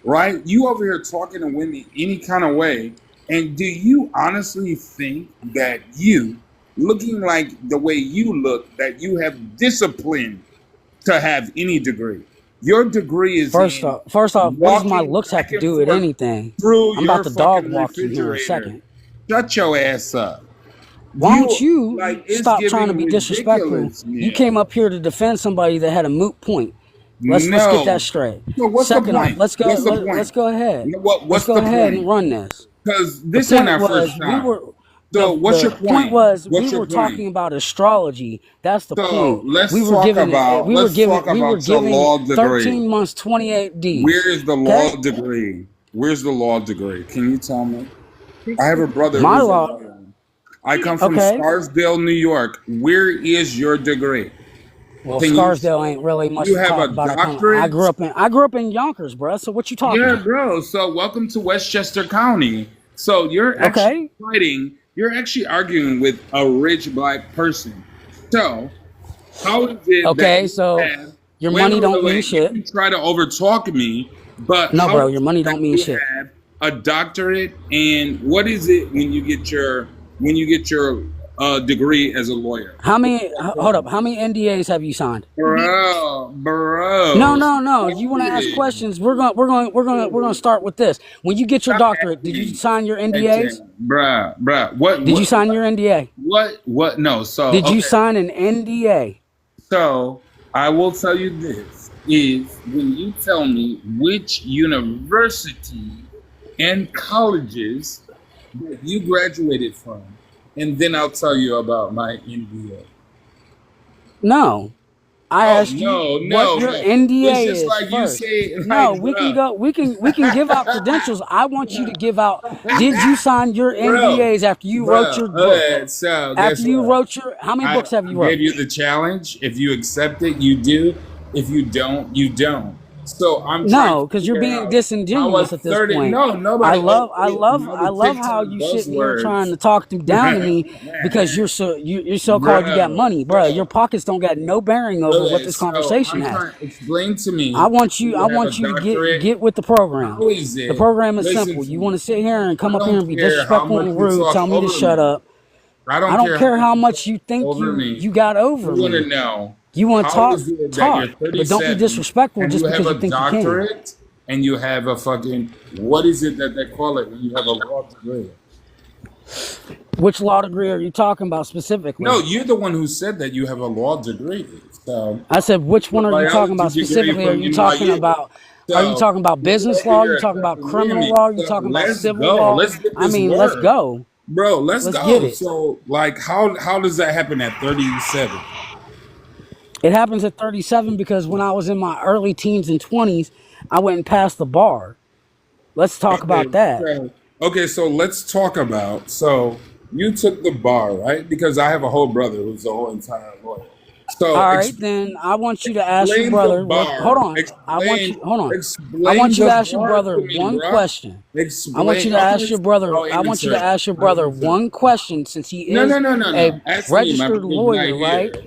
right? You over here talking to women any kind of way. And do you honestly think that you, looking like the way you look, that you have discipline to have any degree? Your degree is in first off, what does my walking looks have back to and do with forth anything? through I'm about your to dog fucking walk you here in a refrigerator. second. Shut your ass up. Why don't You, you like, it's stop trying to giving be disrespectful? You ridiculousness. came up here to defend somebody that had a moot point. Let's get that No. straight. So what's the Second off, point? What's the point? let's go ahead. Let's What's go the ahead point? and run this. Because The this ain't point our first was time. So what's your the point point? was we What's your were point? talking about astrology. That's the So point. let's talk We were about your giving law degree. 13 months 28 Where Ds. is the law Okay? degree? Where's the law degree? Can you tell me? I have a brother My who's a law. lawyer. I come from Okay. Scarsdale, New York. Where is your degree? Well, Can you Scarsdale ain't really much you to have a talk about. I doctorate? grew up in Yonkers, bro. So what you talking Yeah, about? bro. So welcome to Westchester County. So Okay. you're actually arguing with a rich black person. So how is it that Okay, you so have your wait, money wait, wait, don't mean wait. You shit. can try to overtalk me, but No, how bro, is your it money that don't mean you shit. have a doctorate and what is it when you get your degree as a lawyer? How What's many that hold up, called? how many NDAs have you signed? Bro, No. stop You want to ask it. questions? We're going to start with this. When you get your Stop doctorate, did you asking. sign your NDAs? Question, bruh. What, Did you what, sign your NDA? what? No. So, Did you okay. sign an NDA? So, I will tell you this is when you tell me which university and colleges that you graduated from, and then I'll tell you about my MBA. No. I Oh, asked you no, what no, your no. It's NDA just is like you first. say, No, like, we can bruh. go we can give out credentials. I want you to give out, did you sign your Bro, NDAs after you wrote bro. your book? Okay, so After guess you what? wrote your, how many books have I you gave wrote? you the challenge. If you accept it, you do. If you don't, you don't. So I'm trying to No, because you're figure being out how a disingenuous at this 30. point. No, nobody. I Nobody love picked how on you sitting here trying buzzwords. to talk down to me because you're so called you got Bro, money, bro. Your pockets don't got no bearing over what okay, this so conversation I'm has. trying to explain to me. I You have a want you to doctorate. get with the program. How is The it? program is Listen simple. to You want me. to sit here and come I up here don't and be care how disrespectful much and you rude, talk tell me to over shut me. up. I I don't don't care how care much how you much talk you think over me. you got I over want to me. know You want to how talk, is it that talk, you're but don't be 37 disrespectful and you just have because you a think you can. doctorate and you have a fucking, what is it that they call it when you have a law degree? Which law degree are you talking about No, specifically? you're the one who said that you have a law degree. So, I said, which one what are you talking biology about degree specifically? from NYU. Are you So, talking about you business over law? Are you here talking about assessing me and criminal me. law? Are you So, talking about let's civil go. law? Let's get I this mean, let's work. go. Bro, let's Let's get go. it. So, like, how does that happen at 37? It happens at 37 because when I was in my early teens and 20s, I went and passed the bar. Let's talk Okay, about that. okay, so let's talk about, so you took the bar, right? Because I have a whole brother who's a whole entire lawyer. So All right, then I want you to ask your explain the brother what. Hold bar. on. Hold on. I Explain want you the to ask your bar brother to me, one bruh. question. I want you Explain. to Okay, ask your brother. I'll I want you to answer it. ask your I'll brother answer it. one question since he No, no, is no, no, a no. Ask me. My registered brother's not lawyer, right? here.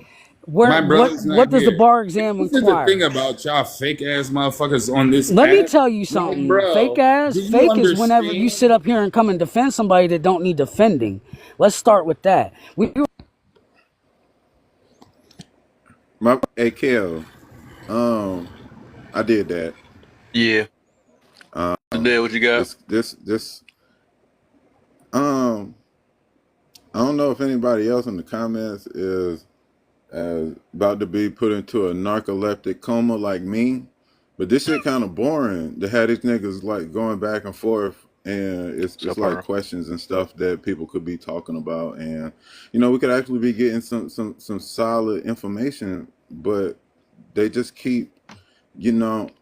My brother's not What does the here. bar exam This is the thing require? about y'all fake ass motherfuckers on this Let me app. tell you Like, something. bro, do you Fake is whenever you understand? sit up here and come and defend somebody that don't need defending. Let's start with that. Hey Kel, I did that. Yeah. Today, what you got? This um I don't know if anybody else in the comments is about to be put into a narcoleptic coma like me, but this shit kind of boring to have these niggas like going back and forth, and So it's like far. questions and stuff that people could be talking about, and we could actually be getting some solid information, but they just keep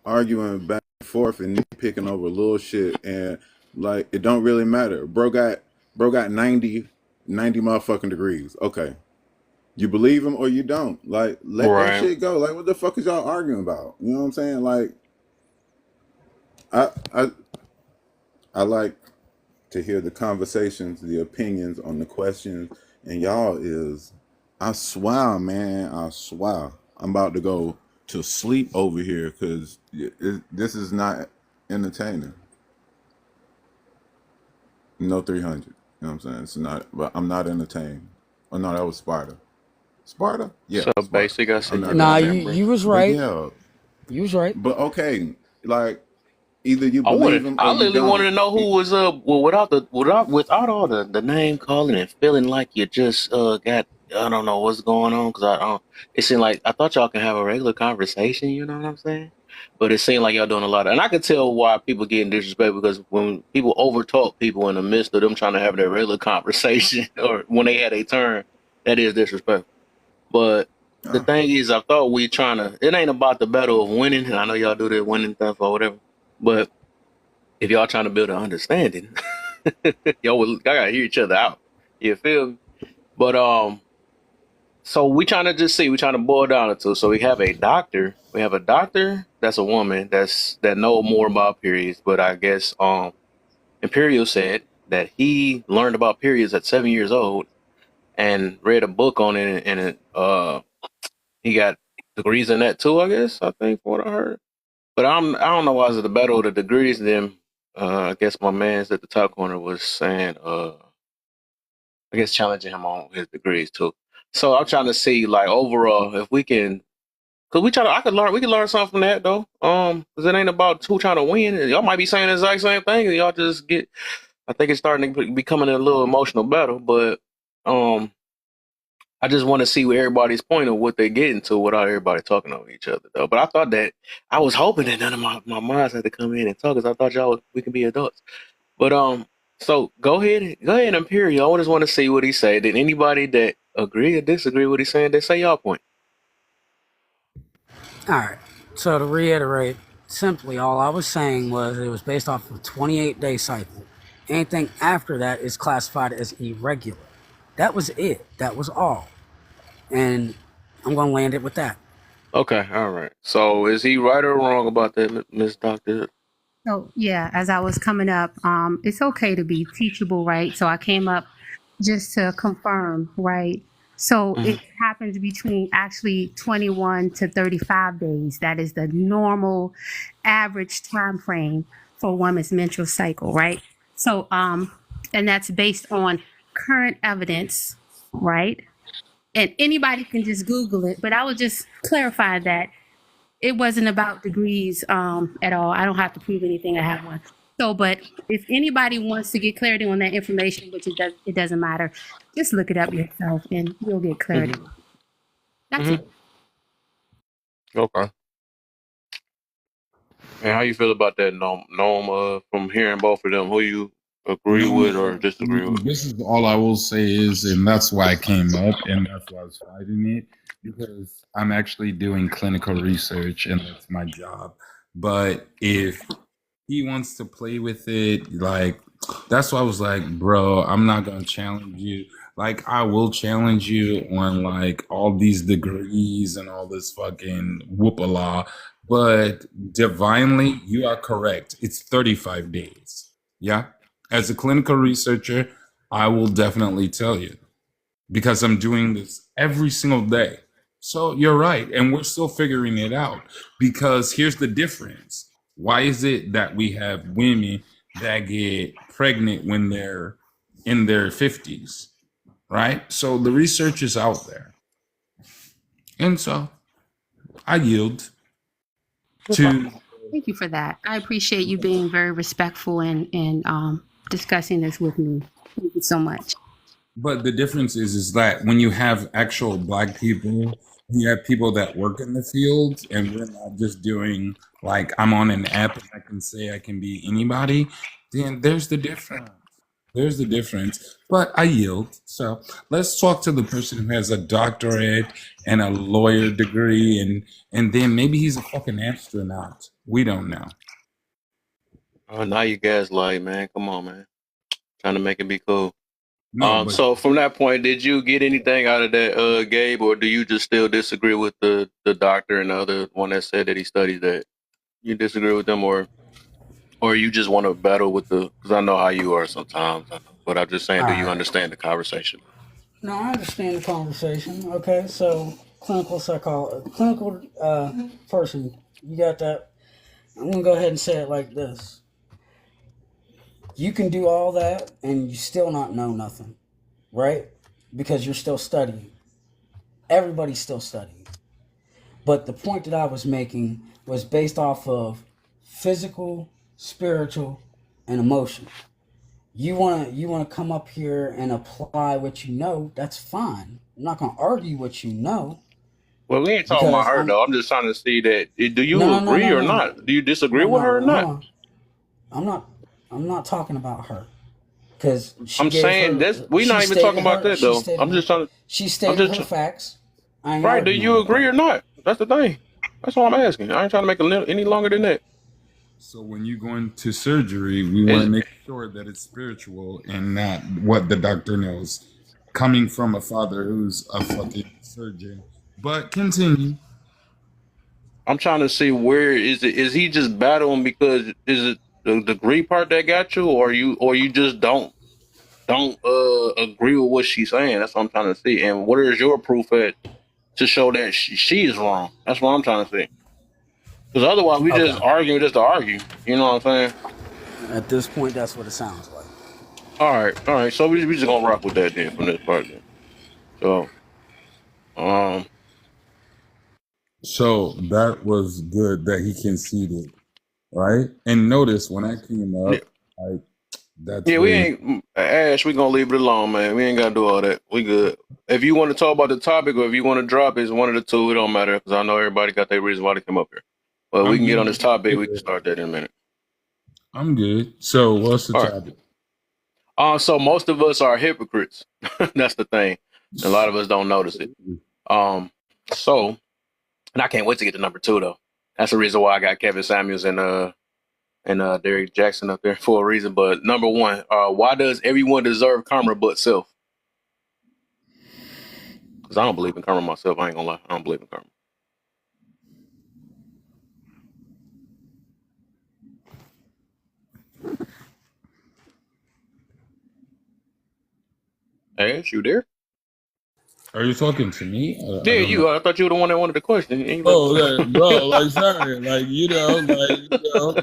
arguing back and forth and nitpicking over little shit, and like it don't really matter. Bro got 90 motherfucking degrees. Okay. You believe him or you don't. Like, let that Right. shit go. Like, what the fuck is y'all arguing about? You know what I'm saying? Like, I I I like to hear the conversations, the opinions on the questions, and y'all is, I swear, man, I swear, I'm about to go to sleep over here because this is not entertaining. No 300. You know what I'm saying? It's not, but I'm not entertained. Oh no, that was Sparta. Sparta? Yeah, So Sparta. basic, I I'm seen you not Nah, down there, entertained. bro. you was But right. yeah, You was right. but okay, like either you I believe wanted, him or I you literally wanted don't. to know who was well without all the name calling and feeling like you just got I don't know what's going on because I don't. It seemed like I thought y'all can have a regular conversation. You know what I'm saying? But it seemed like y'all doing a lot, and I could tell why people getting disrespect because when people overtalk people in the midst of them trying to have their regular conversation or when they had a turn, that is disrespectful. But the Ah, thing is, I thought we trying to. It ain't about the battle of winning, and I know y'all do the winning stuff or whatever. But if y'all trying to build an understanding, y'all gotta hear each other out. You feel me? But so we trying to just see. We trying to boil down into. So we have a doctor. We have a doctor that's a woman that know more about periods. But I guess Imperial said that he learned about periods at 7 years old and read a book on it, and he got degrees in that too. I guess I think from what I heard. But I don't know why is it the battle of the degrees. Then I guess my man's at the top corner was saying I guess challenging him on his degrees too. So I'm trying to see like overall if we can, cause we can learn something from that though. Cause it ain't about who trying to win. Y'all might be saying the exact same thing. And y'all just get. I think it's starting to becoming a little emotional battle, but um, I just want to see where everybody's point of what they're getting to without everybody talking over each other though. But I thought that I was hoping that none of my minds had to come in and talk, cause I thought we can be adults. But so go ahead, Imperial. I just want to see what he said. Did anybody that agree or disagree with what he's saying? They say y'all point. All right. So to reiterate, simply all I was saying was it was based off of a 28-day cycle. Anything after that is classified as irregular. That was it. That was all. And I'm going to land it with that. Okay, all right. So is he right or wrong about that, Miss Doctor? So yeah, as I was coming up, it's okay to be teachable, right? So I came up just to confirm, right? So Hmm. it happens between actually 21 to 35 days. That is the normal average time frame for a woman's menstrual cycle, right? So and that's based on current evidence, right? And anybody can just Google it, but I would just clarify that it wasn't about degrees at all. I don't have to prove anything. I have one. So, but if anybody wants to get clarity on that information, which it doesn't matter, just look it up yourself and you'll get clarity. Hmm. That's Hmm. it. Okay. And how you feel about that, Noam, from hearing both of them, who you agree with or disagree with? This is all I will say is, and that's why I came up, and that's why I was fighting it, because I'm actually doing clinical research, and that's my job. But if he wants to play with it, like that's why I was like, bro, I'm not gonna challenge you. Like I will challenge you on like all these degrees and all this fucking whoop-a-la, but divinely, you are correct. It's 35 days. Yeah. As a clinical researcher, I will definitely tell you because I'm doing this every single day. So you're right. And we're still figuring it out because here's the difference. Why is it that we have women that get pregnant when they're in their 50s? Right? So the research is out there. And so I yield Okay. to. Thank you for that. I appreciate you being very respectful and discussing this with me. Thank you so much. But the difference is that when you have actual black people, you have people that work in the field, and we're not just doing like I'm on an app and I can say I can be anybody. Then there's the difference. There's the difference. But I yield. So let's talk to the person who has a doctorate and a lawyer degree, and then maybe he's a fucking astronaut. We don't know. Now you gaslight, man. Come on, man. Trying to make it be cool. No, but So from that point, did you get anything out of that, Gabe, or do you just still disagree with the doctor and the other one that said that he studied that? You disagree with them, or you just want to battle with the? Because I know how you are sometimes. I know, but I'm just saying, All do you right. understand the conversation? No, I understand the conversation. Okay, so clinical psychology, clinical person, you got that? I'm gonna go ahead and say it like this: you can do all that and you still not know nothing, right? Because you're still studying. Everybody's still studying. But the point that I was making was based off of physical, spiritual, and emotional. You wanna come up here and apply what you know, that's fine. I'm not gonna argue what you know Well, we ain't talking about because her I'm though. I'm just trying to see that. Do no you no no agree no or no not? Do you disagree no with her or no hold not? on. I'm not I'm not talking about her because I'm saying this. We not even talking about that though. I'm just trying to. she I'm stated just her facts. I ain't right. Do arguing you with agree that. or not? That's the thing. That's all I'm asking. I ain't trying to make it any longer than that. so when you go into surgery, we want to Is make sure that it's spiritual and not what the doctor knows. Coming from a father who's a fucking surgeon. But continue. I'm trying to see where is it? Is he just battling because is it the degree part that got you, or you just don't agree with what she's saying? That's what I'm trying to see. And what is your proof at to show that she is wrong? That's what I'm trying to see. Because otherwise, we Okay. just arguing just to argue. You know what I'm saying? At this point, that's what it sounds like. All right. So we just gonna rock with that then from this part then. So um, So that was good that he conceded, right? And notice when I came yeah, up, like that's yeah, we very ain't Ash. We gonna leave it alone, man. We ain't gotta do all that. We good. If you want to talk about the topic or if you want to drop it, it's one of the two. It don't matter because I know everybody got their reason why they come up here. But we I'm can get on this topic. We can good. start that in a minute. I'm good. So what's the All right. topic? So most of us are hypocrites. That's the thing. A lot of us don't notice it. Um. So, and I can't wait to get to number two though. That's the reason why I got Kevin Samuels and Derrick Jackson up there for a reason. But number one, why does everyone deserve karma but self? Because I don't believe in karma myself. I ain't gonna lie. I don't believe in karma. Ash, you there? Are you talking to me? I Yeah, don't know. you. I thought you were the one that wanted the question. Oh, like, bro, like, sorry, like,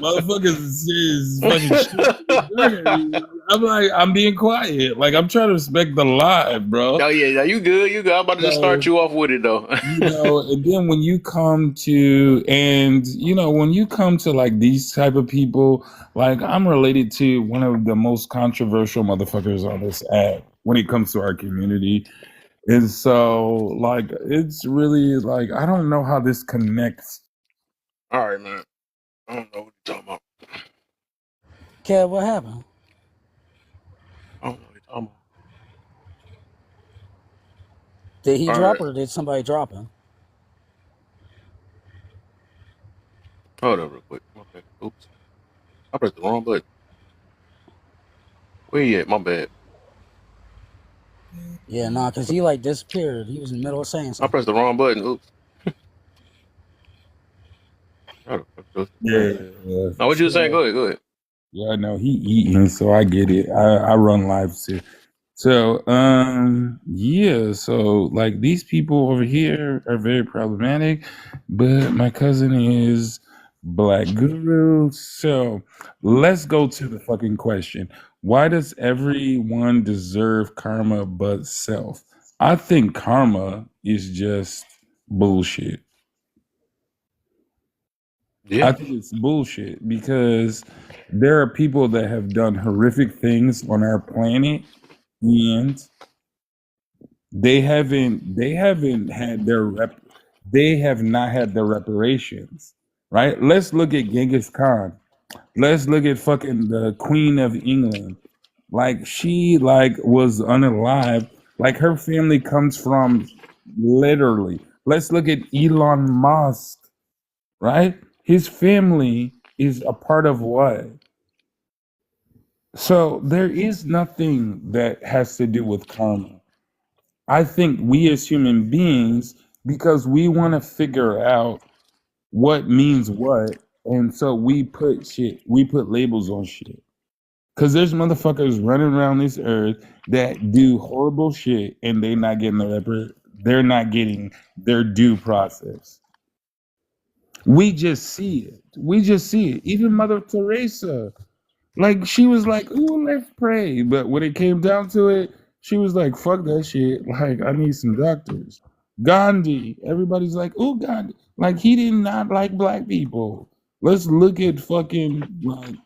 motherfuckers is fucking shit. I'm like, I'm being quiet. Like, I'm trying to respect the live, bro. Oh yeah, you good. You good. I'm about to just start So, you off with it though. and then when you come to, when you come to like these type of people, like, I'm related to one of the most controversial motherfuckers on this app when it comes to our community. And so, like, it's really like, I don't know how this connects. All right, man. I don't know what you're talking about. Kev, what happened? I don't know what you're talking Did he about. All drop right. or did somebody drop him? Hold up real quick. My bad. Oops. I pressed the wrong button. Where you at? My bad. Yeah, nah, because he like disappeared. He was in the middle of saying I something. pressed the wrong button. Oops. How the fuck goes the thing? Yeah. Now what you was saying? So, Go ahead. Go ahead. yeah, I know he eating, so I get it. I run live too. So, yeah, so like these people over here are very problematic, but my cousin is Black Guru. So let's go to the fucking question. Why does everyone deserve karma but self? I think karma is just bullshit. Yeah. I think it's bullshit because there are people that have done horrific things on our planet and they haven't had they have not had their reparations, right? Let's look at Genghis Khan. Let's look at fucking the Queen of England. Like she like was unalive. Like her family comes from literally. Let's look at Elon Musk, right? His family is a part of what? So there is nothing that has to do with karma. I think we as human beings, because we want to figure out what means what, and so we put labels on shit. Because there's motherfuckers running around this earth that do horrible shit, and they're not getting their due process. We just see it. We just see it. Even Mother Teresa. Like she was like, "Ooh, let's pray," but when it came down to it, she was like, "Fuck that shit." Like, I need some doctors. Gandhi, everybody's like, "Ooh, Gandhi." Like he did not like black people. Let's look at fucking like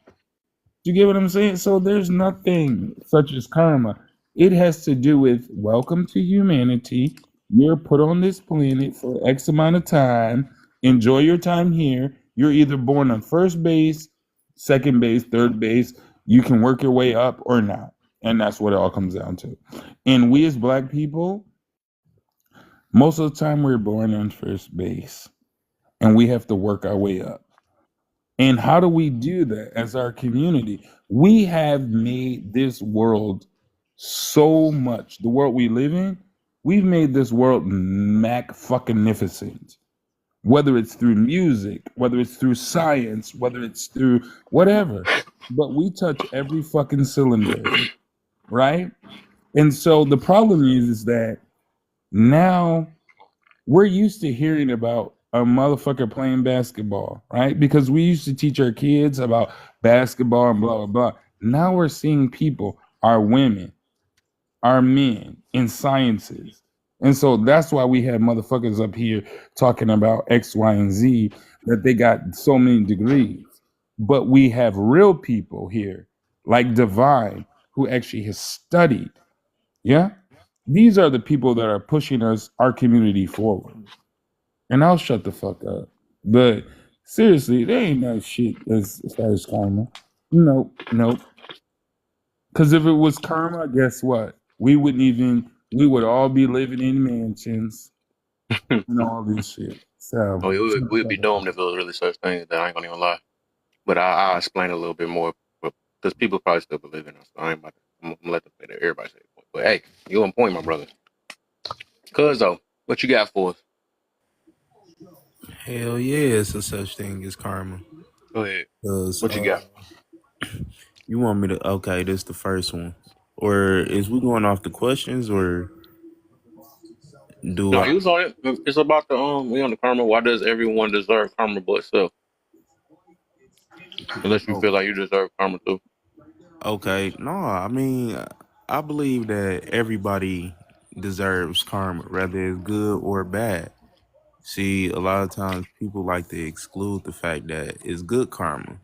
you get what I'm saying? So there's nothing such as karma. It has to do with welcome to humanity. You're put on this planet for X amount of time. Enjoy your time here. You're either born on first base, second base, third base. You can work your way up or not. And that's what it all comes down to. And we as black people, most of the time we're born on first base and we have to work our way up. And how do we do that as our community? We have made this world so much, the world we live in, we've made this world mac fucking magnificent. Whether it's through music, whether it's through science, whether it's through whatever. But we touch every fucking cylinder, right? And so the problem is that now we're used to hearing about a motherfucker playing basketball, right? Because we used to teach our kids about basketball and blah, blah, blah. Now we're seeing people, our women, our men in sciences. And so that's why we have motherfuckers up here talking about X, Y, and Z, that they got so many degrees. But we have real people here, like Divine, who actually has studied. Yeah? These are the people that are pushing our community forward. And I'll shut the fuck up. But seriously, there ain't no shit as far as karma. Nope, nope. Because if it was karma, guess what? We would all be living in mansions and all this shit. So, Oh, yeah, shut the we'd be fuck up. doomed if it was really such things. That I ain't gonna even lie. But I'll explain a little bit more because people probably still believe in us. So I ain't about to. I'm gonna let them say that. Everybody say it. But hey, you on point, my brother. Cuz though, what you got for us? Hell yeah, it's a such thing as karma. Go ahead. Cause What you got? you want me to? Okay, this the first one. Or is we going off the questions, or do No, I? he was on it. It's about the we on the karma. Why does everyone deserve karma but self? Unless you Oh, feel like you deserve karma too. okay. No, I mean, I believe that everybody deserves karma, whether it's good or bad. See, a lot of times people like to exclude the fact that it's good karma,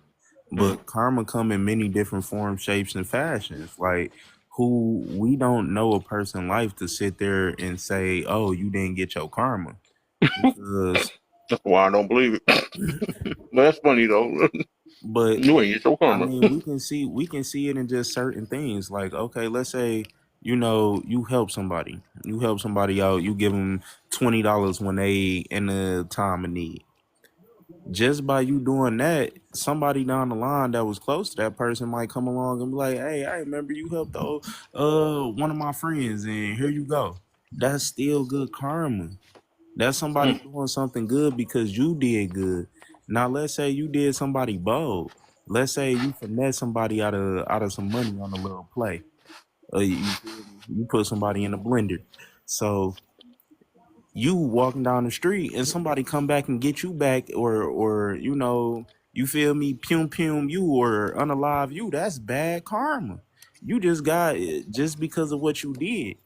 Mm. but karma come in many different forms, shapes, and fashions. Like, who we don't know a person life to sit there and say, "Oh, you didn't get your karma," because, That's why I don't believe it. But that's funny though. but You ain't get your I karma. mean, we can see it in just certain things. Like, okay, let's say you help somebody out, you give them $20 when they in a time of need. Just by you doing that, somebody down the line that was close to that person might come along and be like, "Hey, I remember you helped one of my friends, and here you go." That's still good karma. That's somebody Mm. doing something good because you did good. Now let's say you did somebody bold. Let's say you finesse somebody out of some money on a little play. You feel me? You put somebody in a blender. So you walking down the street and somebody come back and get you back, or you feel me, pum you or unalive you. That's bad karma. You just got it just because of what you did.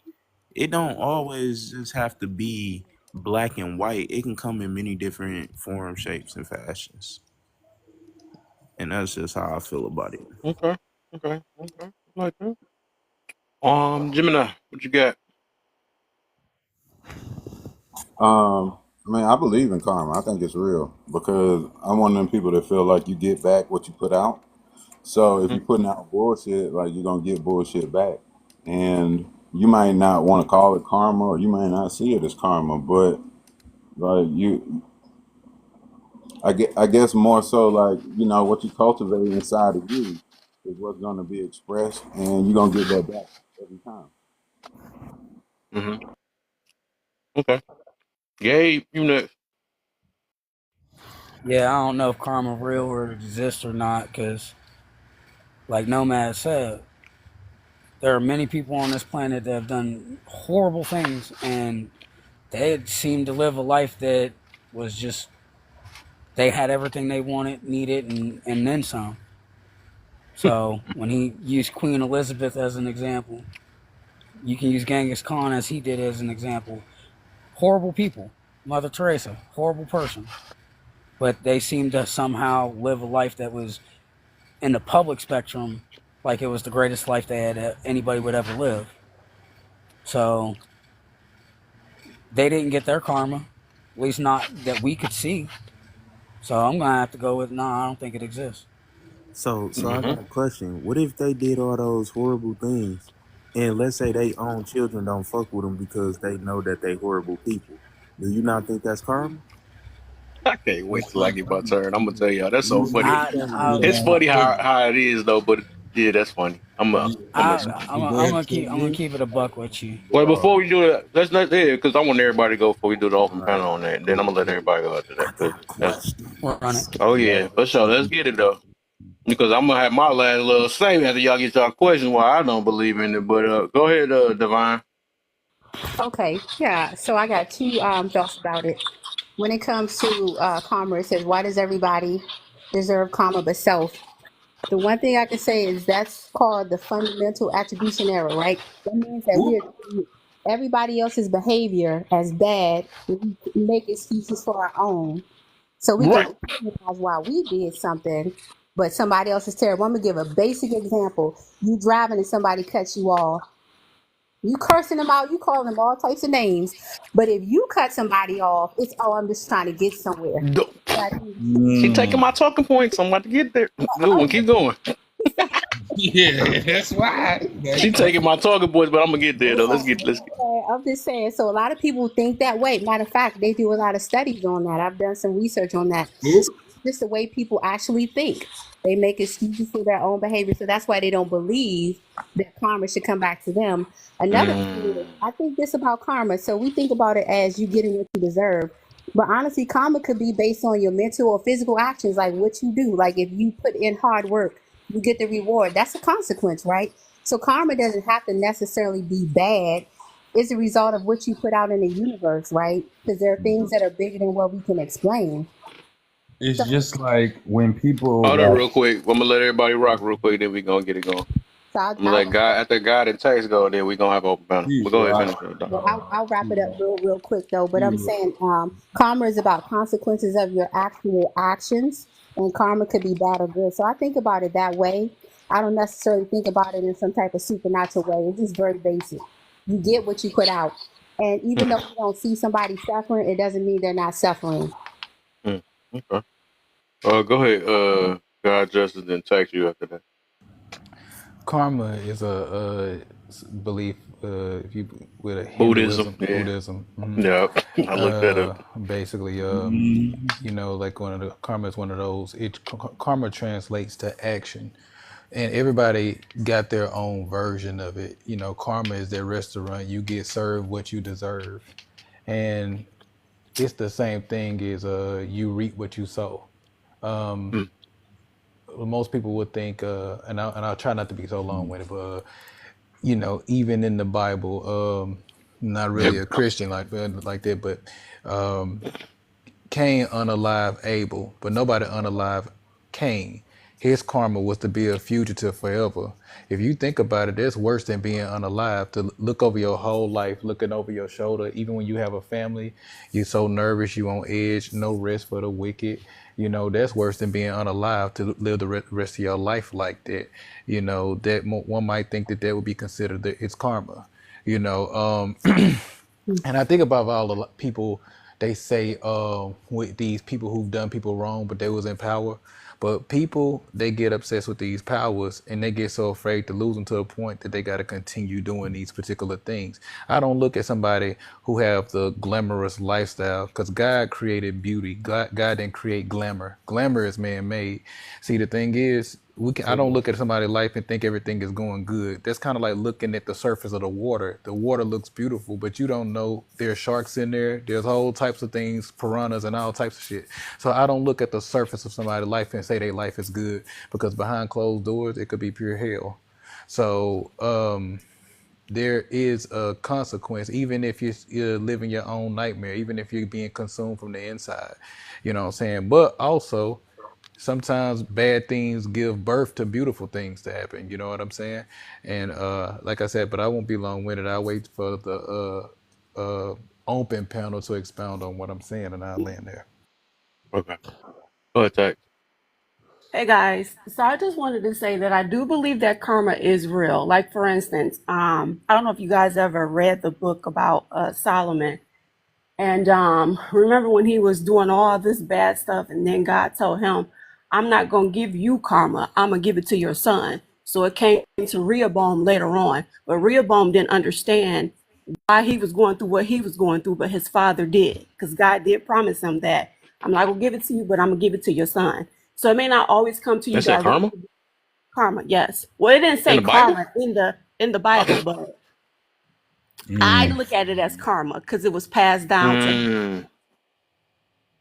It don't always just have to be black and white. It can come in many different forms, shapes, and fashions. And that's just how I feel about it. Okay. Okay. Okay. I like that. Gemini, what you got? I mean, I believe in karma. I think it's real because I'm one of them people that feel like you get back what you put out. So if Hmm. you're putting out bullshit, like you're gonna get bullshit back, and you might not want to call it karma, or you might not see it as karma, but like I guess more so like what you cultivate inside of you is what's gonna be expressed, and you're gonna get that back every time. Hmm. Okay. Gabe, you next. Yeah, I don't know if karma real or exists or not, because like Nomad said, there are many people on this planet that have done horrible things, and they seem to live a life that was just they had everything they wanted, needed, and then some. So when he used Queen Elizabeth as an example, you can use Genghis Khan as he did as an example. Horrible people. Mother Teresa, horrible person. But they seem to somehow live a life that was in the public spectrum like it was the greatest life they had anybody would ever live. So they didn't get their karma, at least not that we could see. So I'm gonna have to go with no. I don't think it exists. So I Hmm. got a question. What if they did all those horrible things, and let's say they own children don't fuck with them because they know that they horrible people? Do you not think that's karma? I can't wait till I get my turn. I'm gonna tell y'all that's so You funny. you I, saying I, that It's they funny how shouldn't? how it is though, but yeah, that's funny. I'm gonna. I'm But gonna to I'm gonna me, keep it a buck with you. Well, before oh, we do that, let's not there because I want everybody to go before we do the all open right, panel on that. Then I'm cool, gonna let cool. everybody go after that I because got a that's. question. Run it. Oh yeah, for sure. Let's get it though. Because I'm gonna have my last little say after y'all get y'all questions why I don't believe in it. But go ahead, Divine. Okay, yeah. So I got two thoughts about it. When it comes to karma, it says, "Why does everybody deserve karma but self?" The one thing I can say is that's called the fundamental attribution error, right? That means that we attribute everybody else's behavior as bad when we make excuses for our own. So we can Right. rationalize why we did something, but somebody else is terrible. I'm gonna give a basic example. You driving and somebody cuts you off. You cursing them out, you calling them all types of names. But if you cut somebody off, it's oh, I'm just trying to get somewhere. Do- I think She taking Mm. my talking points. I'm about to get there. Good one. Keep going. Yeah, that's why. She taking my talking points, but I'm gonna get there though. Let's get. I'm just saying. So a lot of people think that way. Matter of fact, they do a lot of studies on that. I've done some research on that. Oop. So it's just the way people actually think. They make excuses for their own behavior, so that's why they don't believe that karma should come back to them. Another thing is, Mm, I think this about karma. So we think about it as you getting what you deserve, but honestly, karma could be based on your mental or physical actions, like what you do. Like if you put in hard work, you get the reward. That's a consequence, right? So karma doesn't have to necessarily be bad. It's a result of what you put out in the universe, right? Because there are things that are bigger than what we can explain. It's So, just like when people Hold up like real quick. I'm gonna let everybody rock real quick, then we gonna get it going. so I'm gonna let God after God and text go, then we gonna have open panel. But He's go ahead, right. finish it. well, I'll wrap it up real quick though. But He I'm was- saying karma is about consequences of your actual actions, and karma could be bad or good. So I think about it that way. I don't necessarily think about it in some type of supernatural way. It's just very basic. You get what you put out, and even though you don't see somebody suffering, it doesn't mean they're not suffering. Mm, okay. Go ahead. God justice then text you after that. Karma is a belief, if you with a Buddhism. Hinduism, Yeah. Buddhism. Yeah. I looked that up. Basically, Mhm. like one of the karma is one of those. Karma translates to action, and everybody got their own version of it. Karma is their restaurant. You get served what you deserve, and it's the same thing as you reap what you sow. Mm. Most people would think, and I'll try not to be so long winded, but even in the Bible, not really a Christian like that, but Cain unalive Abel, but nobody unalive Cain. His karma was to be a fugitive forever. If you think about it, that's worse than being unalive. To look over your whole life, looking over your shoulder, even when you have a family, you're so nervous, you on edge, no rest for the wicked. That's worse than being unalive to live the rest of your life like that. That one might think that would be considered its karma. You know, and I think about all the people they say with these people who've done people wrong, but they was in power. But people they get obsessed with these powers and they get so afraid to lose them to a point that they got to continue doing these particular things. I don't look at somebody who have the glamorous lifestyle because God created beauty. God didn't create glamour. Glamour is man-made. See, the thing is, I don't look at somebody's life and think everything is going good. That's kind of like looking at the surface of the water. The water looks beautiful, but you don't know there's sharks in there. There's whole types of things, piranhas and all types of shit. So I don't look at the surface of somebody's life and say their life is good because behind closed doors, it could be pure hell. So there is a consequence, even if you're living your own nightmare, even if you're being consumed from the inside. You know what I'm saying? But also, sometimes bad things give birth to beautiful things to happen. You know what I'm saying? And like I said, but I won't be long winded. I'll wait for the open panel to expound on what I'm saying, and I'll land there. Okay. Go ahead, text. Hey guys, so I just wanted to say that I do believe that karma is real. Like for instance, I don't know if you guys ever read the book about Solomon. And remember when he was doing all this bad stuff, and then God told him, I'm not going to give you karma. I'm going to give it to your son. So it came to Rehoboam later on. But Rehoboam didn't understand why he was going through what he was going through, but his father did. Because God did promise him that I'm not going to give it to you, but I'm going to give it to your son. So it may not always come to you That said karma directly. Karma, yes. Well, it didn't in say the Bible. karma in the Bible, but I look at it as karma because it was passed down to him. Mm.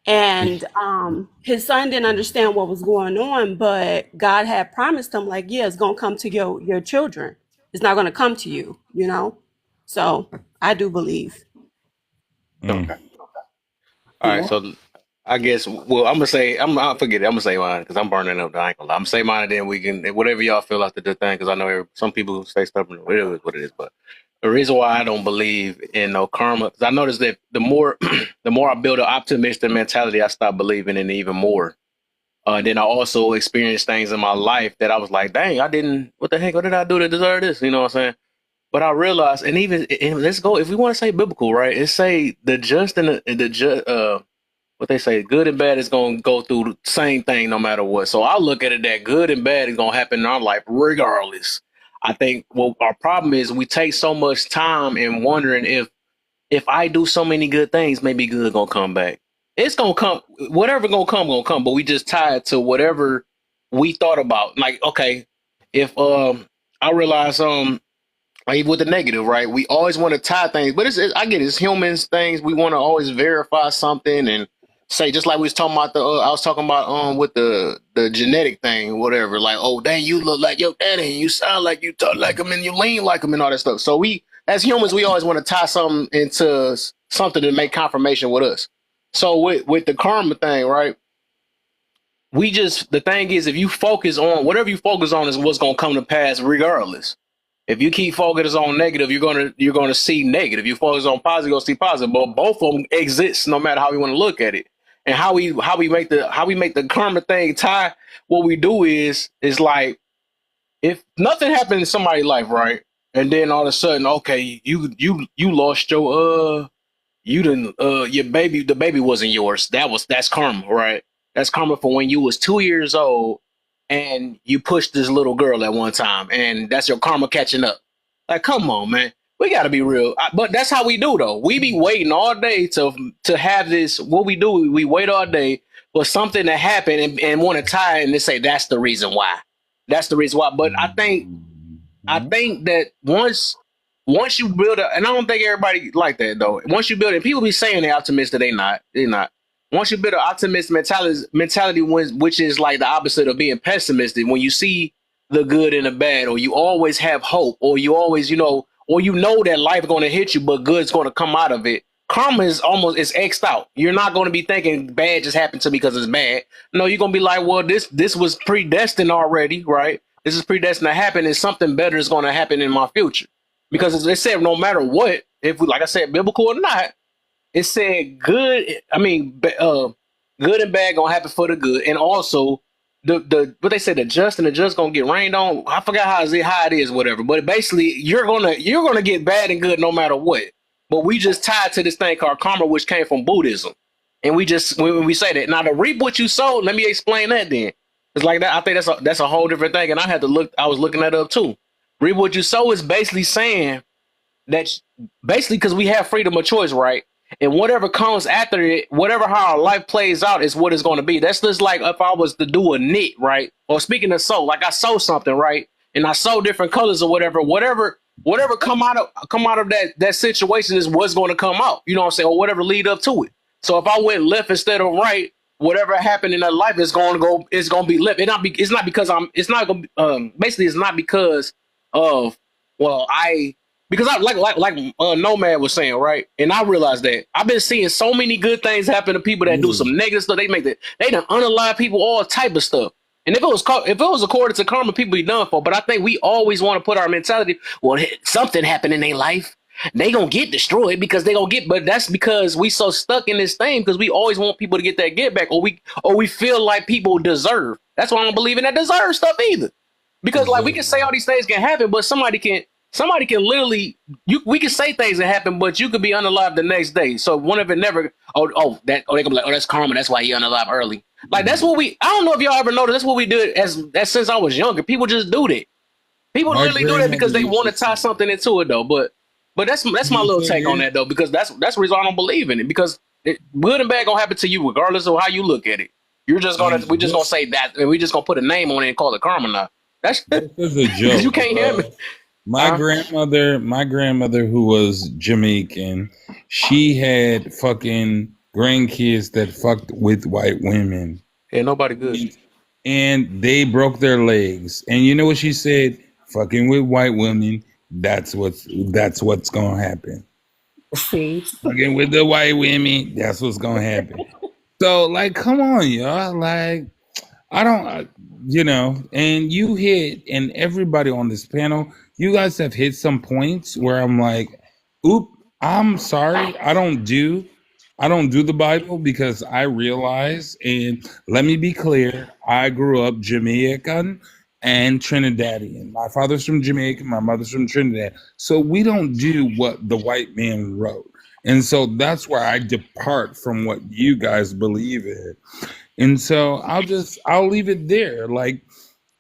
And his son didn't understand what was going on, but God had promised him, like, yeah, it's gonna come to your children. It's not gonna come to you, you know. So I do believe. Okay. All right. Yeah. So I guess I'm gonna say I'll forget it. I'm gonna say mine because I'm burning up. I ain't gonna lie. I'm gonna say mine and then we can whatever y'all feel after the thing because I know some people stay stubborn. It is what it is. But the reason why I don't believe in no karma because I noticed that the more the more I build an optimistic mentality, I stop believing in it even more. Then I also experienced things in my life that I was like, dang, I didn't. What the heck? What did I do to deserve this? You know what I'm saying? But I realized, and let's go if we want to say biblical, right? It say the just and the just. What they say, good and bad is going to go through the same thing no matter what. So I look at it that good and bad is going to happen in our life regardless. I think what our problem is we take so much time in wondering if I do so many good things, maybe good going to come back. It's going to come, whatever going to come, but we just tie it to whatever we thought about. Like, okay, if I realize like with the negative, right? We always want to tie things, but I get it, it's humans things. We want to always verify something and say just like we was talking about I was talking about with the genetic thing, whatever. Like, oh dang, you look like your daddy, and you sound like you talk like him, and you lean like him, and all that stuff. So we, as humans, we always want to tie something into something to make confirmation with us. So with the karma thing, right? We just the thing is, if you focus on whatever you focus on is what's gonna come to pass, regardless. If you keep focusing on negative, you're gonna see negative. You focus on positive, you're gonna see positive. But both of them exist no matter how we want to look at it. And how we make the karma thing tie. What we do is like if nothing happened in somebody's life, right? And then all of a sudden, okay, you lost you didn't the baby wasn't yours. That's karma, right? That's karma for when you was 2 years old and you pushed this little girl at one time, and that's your karma catching up. Like, come on, man. We gotta be real. But that's how we do though. We be waiting all day to have this. What we do, we wait all day for something to happen and want to tie it and to say that's the reason why. That's the reason why. But I think that once you build a, and I don't think everybody like that though. Once you build it, people be saying they're optimistic, they're not. Once you build an optimist mentality, which is like the opposite of being pessimistic, when you see the good and the bad, or you always have hope, or you always, or that life is going to hit you, but good's going to come out of it. Karma is xed out. You're not going to be thinking bad just happened to me because it's bad. No, you're going to be like, well, this was predestined already, right? This is predestined to happen, and something better is going to happen in my future. Because as they said, no matter what, if we, like I said, biblical or not, it said good. I mean, good and bad gonna happen for the good, and also the what they say, the just and the just gonna get rained on. I forgot how it is, whatever. But basically, you're gonna get bad and good no matter what. But we just tied to this thing called karma, which came from Buddhism, and we just when we say that now to reap what you sow. Let me explain that then. It's like that. I think that's a whole different thing, and I had to look. I was looking that up too. Reap what you sow is basically saying that's basically because we have freedom of choice, right? And whatever comes after it, whatever how our life plays out is what it's going to be. That's just like if I was to do a knit, right? Or speaking of sew, like I sew something, right? And I sew different colors or whatever come out of that situation is what's going to come out. You know what I'm saying? Or whatever lead up to it. So if I went left instead of right, whatever happened in that life is going to go. It's going to be left. It's not because I'm. It's not going. Basically, it's not because of well, because I like Nomad was saying, right? And I realized that I've been seeing so many good things happen to people that do some negative stuff. They done unalive people, all type of stuff. And if it was according to karma, people be done for. But I think we always want to put our mentality, well, something happened in their life. They gonna get destroyed because they gonna get, but that's because we so stuck in this thing because we always want people to get that get back, or we feel like people deserve. That's why I don't believe in that deserve stuff either. Because like we can say all these things can happen, but somebody can literally we can say things that happen, but you could be unalive the next day. So one of it never they can be like, oh, that's karma, that's why he unalive early. Like that's what I don't know if y'all ever noticed, that's what we did as since I was younger. People just do that. People really do that because they want to tie something into it though. But that's my little take on that though, because that's the reason I don't believe in it. Because good and bad gonna happen to you regardless of how you look at it. We're just gonna say that, and we just gonna put a name on it and call it karma now. That's a joke. You can't hear me. My grandmother, who was Jamaican, she had fucking grandkids that fucked with white women. Yeah, nobody good. And they broke their legs. And you know what she said? Fucking with white women, that's what's gonna happen. See? Fucking with the white women, that's what's gonna happen. So, like, come on, y'all. Like, I don't, and you hit, and everybody on this panel, you guys have hit some points where I'm like, oop, I'm sorry. I don't do the Bible because I realize, and let me be clear, I grew up Jamaican and Trinidadian. My father's from Jamaica, my mother's from Trinidad. So we don't do what the white man wrote. And so that's where I depart from what you guys believe in. And so I'll leave it there. Like,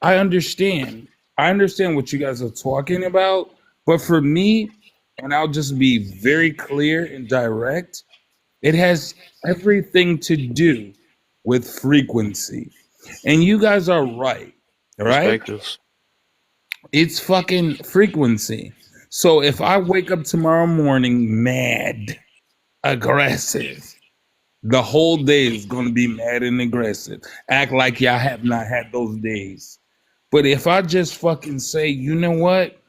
I understand what you guys are talking about, but for me, and I'll just be very clear and direct, it has everything to do with frequency. And you guys are right, right? It's fucking frequency. So if I wake up tomorrow morning mad, aggressive, The whole day is going to be mad and aggressive. Act like y'all have not had those days. But if I just fucking say, you know what?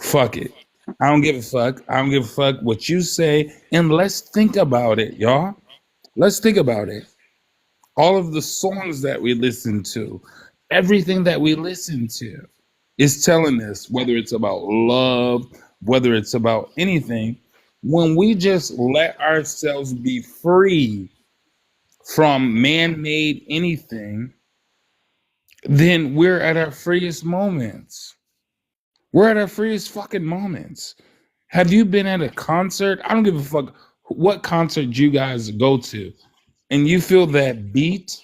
Fuck it. I don't give a fuck. I don't give a fuck what you say. And let's think about it, y'all. Let's think about it. All of the songs that we listen to, everything that we listen to is telling us whether it's about love, whether it's about anything. When we just let ourselves be free from man made anything, then we're at our freest moments. We're at our freest fucking moments. Have you been at a concert? I don't give a fuck what concert you guys go to, and you feel that beat.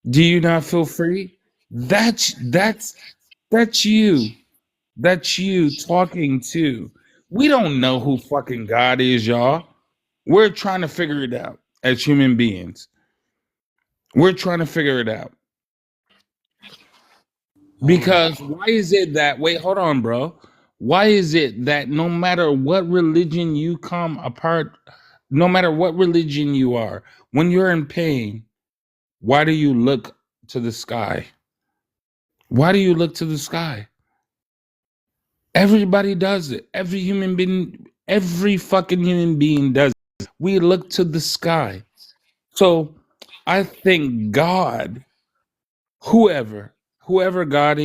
Do you not feel free? That's you. That's you talking to. We don't know who fucking God is, y'all. We're trying to figure it out as human beings. We're trying to figure it out. Um, Because why is it that, wait, hold on, bro. Why is it that no matter what religion you come apart, no matter what religion you are, when you're in pain, why do you look to the sky? Why do you look to the sky? Everybody does it. Every fucking human being does it. We look to the sky. So I think God, whoever God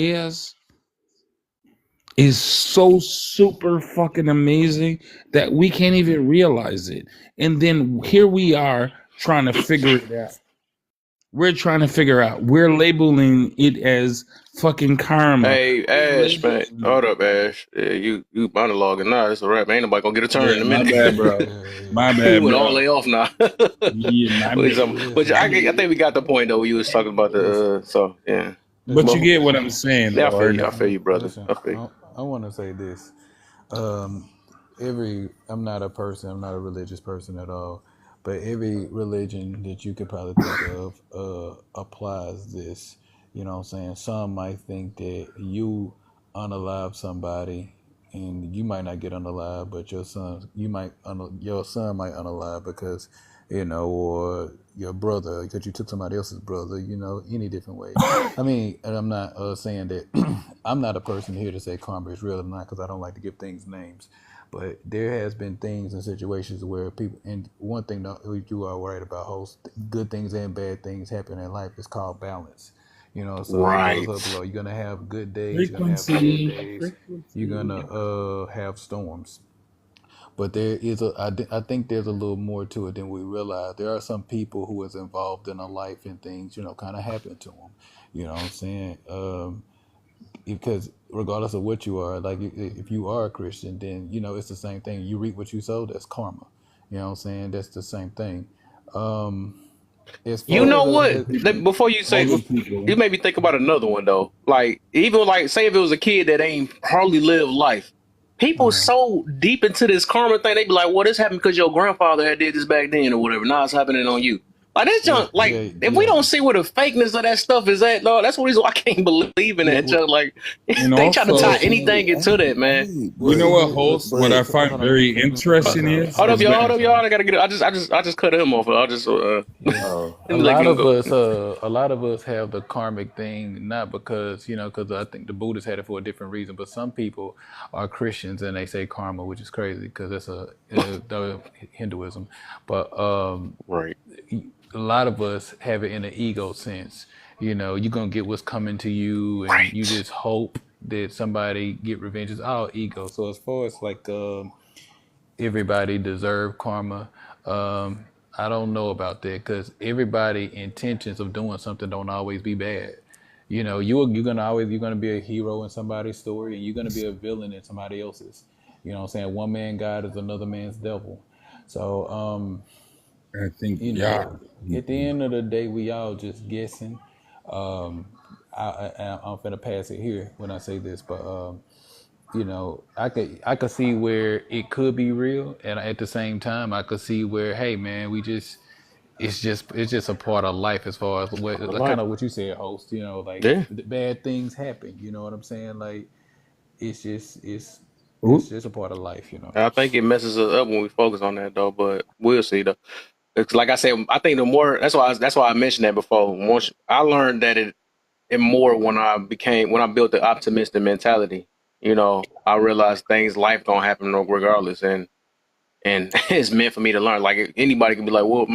is so super fucking amazing that we can't even realize it. And then here we are trying to figure it out. We're trying to figure out. We're labeling it as fucking karma. Hey, We're Ash, man. labeling Hold up, Ash. Yeah, you monologuing now. It's a wrap. Ain't nobody gonna get a turn in Yeah, a my minute. bad, bro. My We bad, went all the bro. way off now. Yeah, But listen, I think we got the point though. You was talking about listen, the so yeah. but listen, you Motherfucker. get what I'm saying, Yeah, I though, feel or you. I no? feel you, brother. listen. I feel you. I want to say this. I'm not a person, I'm not a religious person at all, but every religion that you could probably think of applies this. You know what I'm saying? Some might think that you unalive somebody and you might not get unalive, but your son might unalive because, or your brother, because you took somebody else's brother, any different way. I mean, and I'm not saying that I'm not a person here to say karma is real or not, because I don't like to give things names. But there has been things and situations where people, and one thing that you are right about, host, good things and bad things happen in life. It's called balance. So it goes Right. up below. You're gonna have good days. You're gonna have bad Frequency, days. You're frequency. gonna have storms. But I think there's a little more to it than we realize. There are some people who is involved in a life and things, kind of happen to them. You know what I'm saying? Because regardless of what you are, like if you are a Christian, then it's the same thing. You reap what you sow. That's karma. You know what I'm saying? That's the same thing. As You far know as what? Before you say, All the people. you made me think about another one though. Like even like say if it was a kid that ain't hardly lived life, people so deep into this karma thing, they be like, "Well, this happened because your grandfather had did this back then or whatever. Now it's happening on you." Like that's yeah, junk. Like yeah, if we yeah. don't see where the fakeness of that stuff is at, no, that's the reason why I can't believe in Yeah, that junk. Like And they try to yeah. tie also, anything into that, man. you Well, know see what, here, host? What I but find hold on. Let me very let me cut interesting this off. Hold up, is y'all. that Hold up, Finish y'all. on. I gotta get. I just cut him off. I just Yeah, let me let him go. a lot of us have the karmic thing, not because because I think the Buddhists had it for a different reason, but some people are Christians and they say karma, which is crazy because that's the Hinduism. But Right. a lot of us have it in an ego sense. You're gonna get what's coming to you, and you Right. just hope that somebody get revenge. It's all ego. So as far as like everybody deserve karma. I don't know about that because everybody intentions of doing something don't always be bad. You're gonna be a hero in somebody's story, and you're gonna be a villain in somebody else's. You know what I'm saying? One man God is another man's devil. So I think, you yeah. know, at the end of the day, we all just guessing. Um, I'm finna pass it here when I say this, but I could see where it could be real, and at the same time, I could see where, hey man, it's just a part of life as far as what Part of like, kind life. of what you said, host. Like Yeah. bad things happen. You know what I'm saying? Like it's just it's Ooh, just a part of life. I think it messes us up when we focus on that though, but we'll see though. it's like I said, I think the more that's why I mentioned that before. Once I learned that it more when I built the optimistic mentality. I realized life gonna happen regardless, and it's meant for me to learn. Like anybody can be like, well,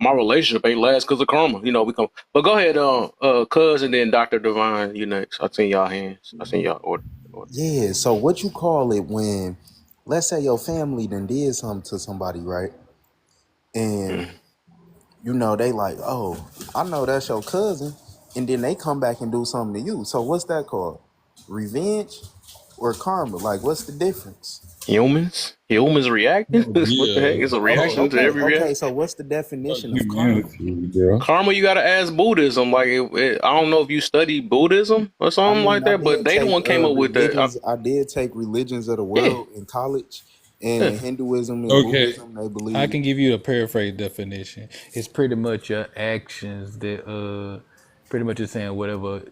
my relationship ain't last because of karma. We come. But go ahead, Cuz, and then Dr. Divine, you next. I seen y'all hands. I seen y'all order. Yeah. So what you call it when, let's say your family done did something to somebody, right? And Mm. they like, oh, I know that's your cousin, and then they come back and do something to you. So what's that called? Revenge or karma? Like, what's the difference? Humans reacting. Oh, What the heck? yeah. It's a Okay, reaction to okay, every okay. reaction. So what's the Like definition of karma? humanity, bro. Karma, you gotta ask Buddhism. Like, I don't know if you study Buddhism or I something mean, like I that, but did they the take one came up with that. religions. I did take religions of the Yeah, world in college, and yeah. in Hinduism and Okay. Buddhism, they I believe. can give you a paraphrase definition. It's pretty much your actions that pretty much is saying whatever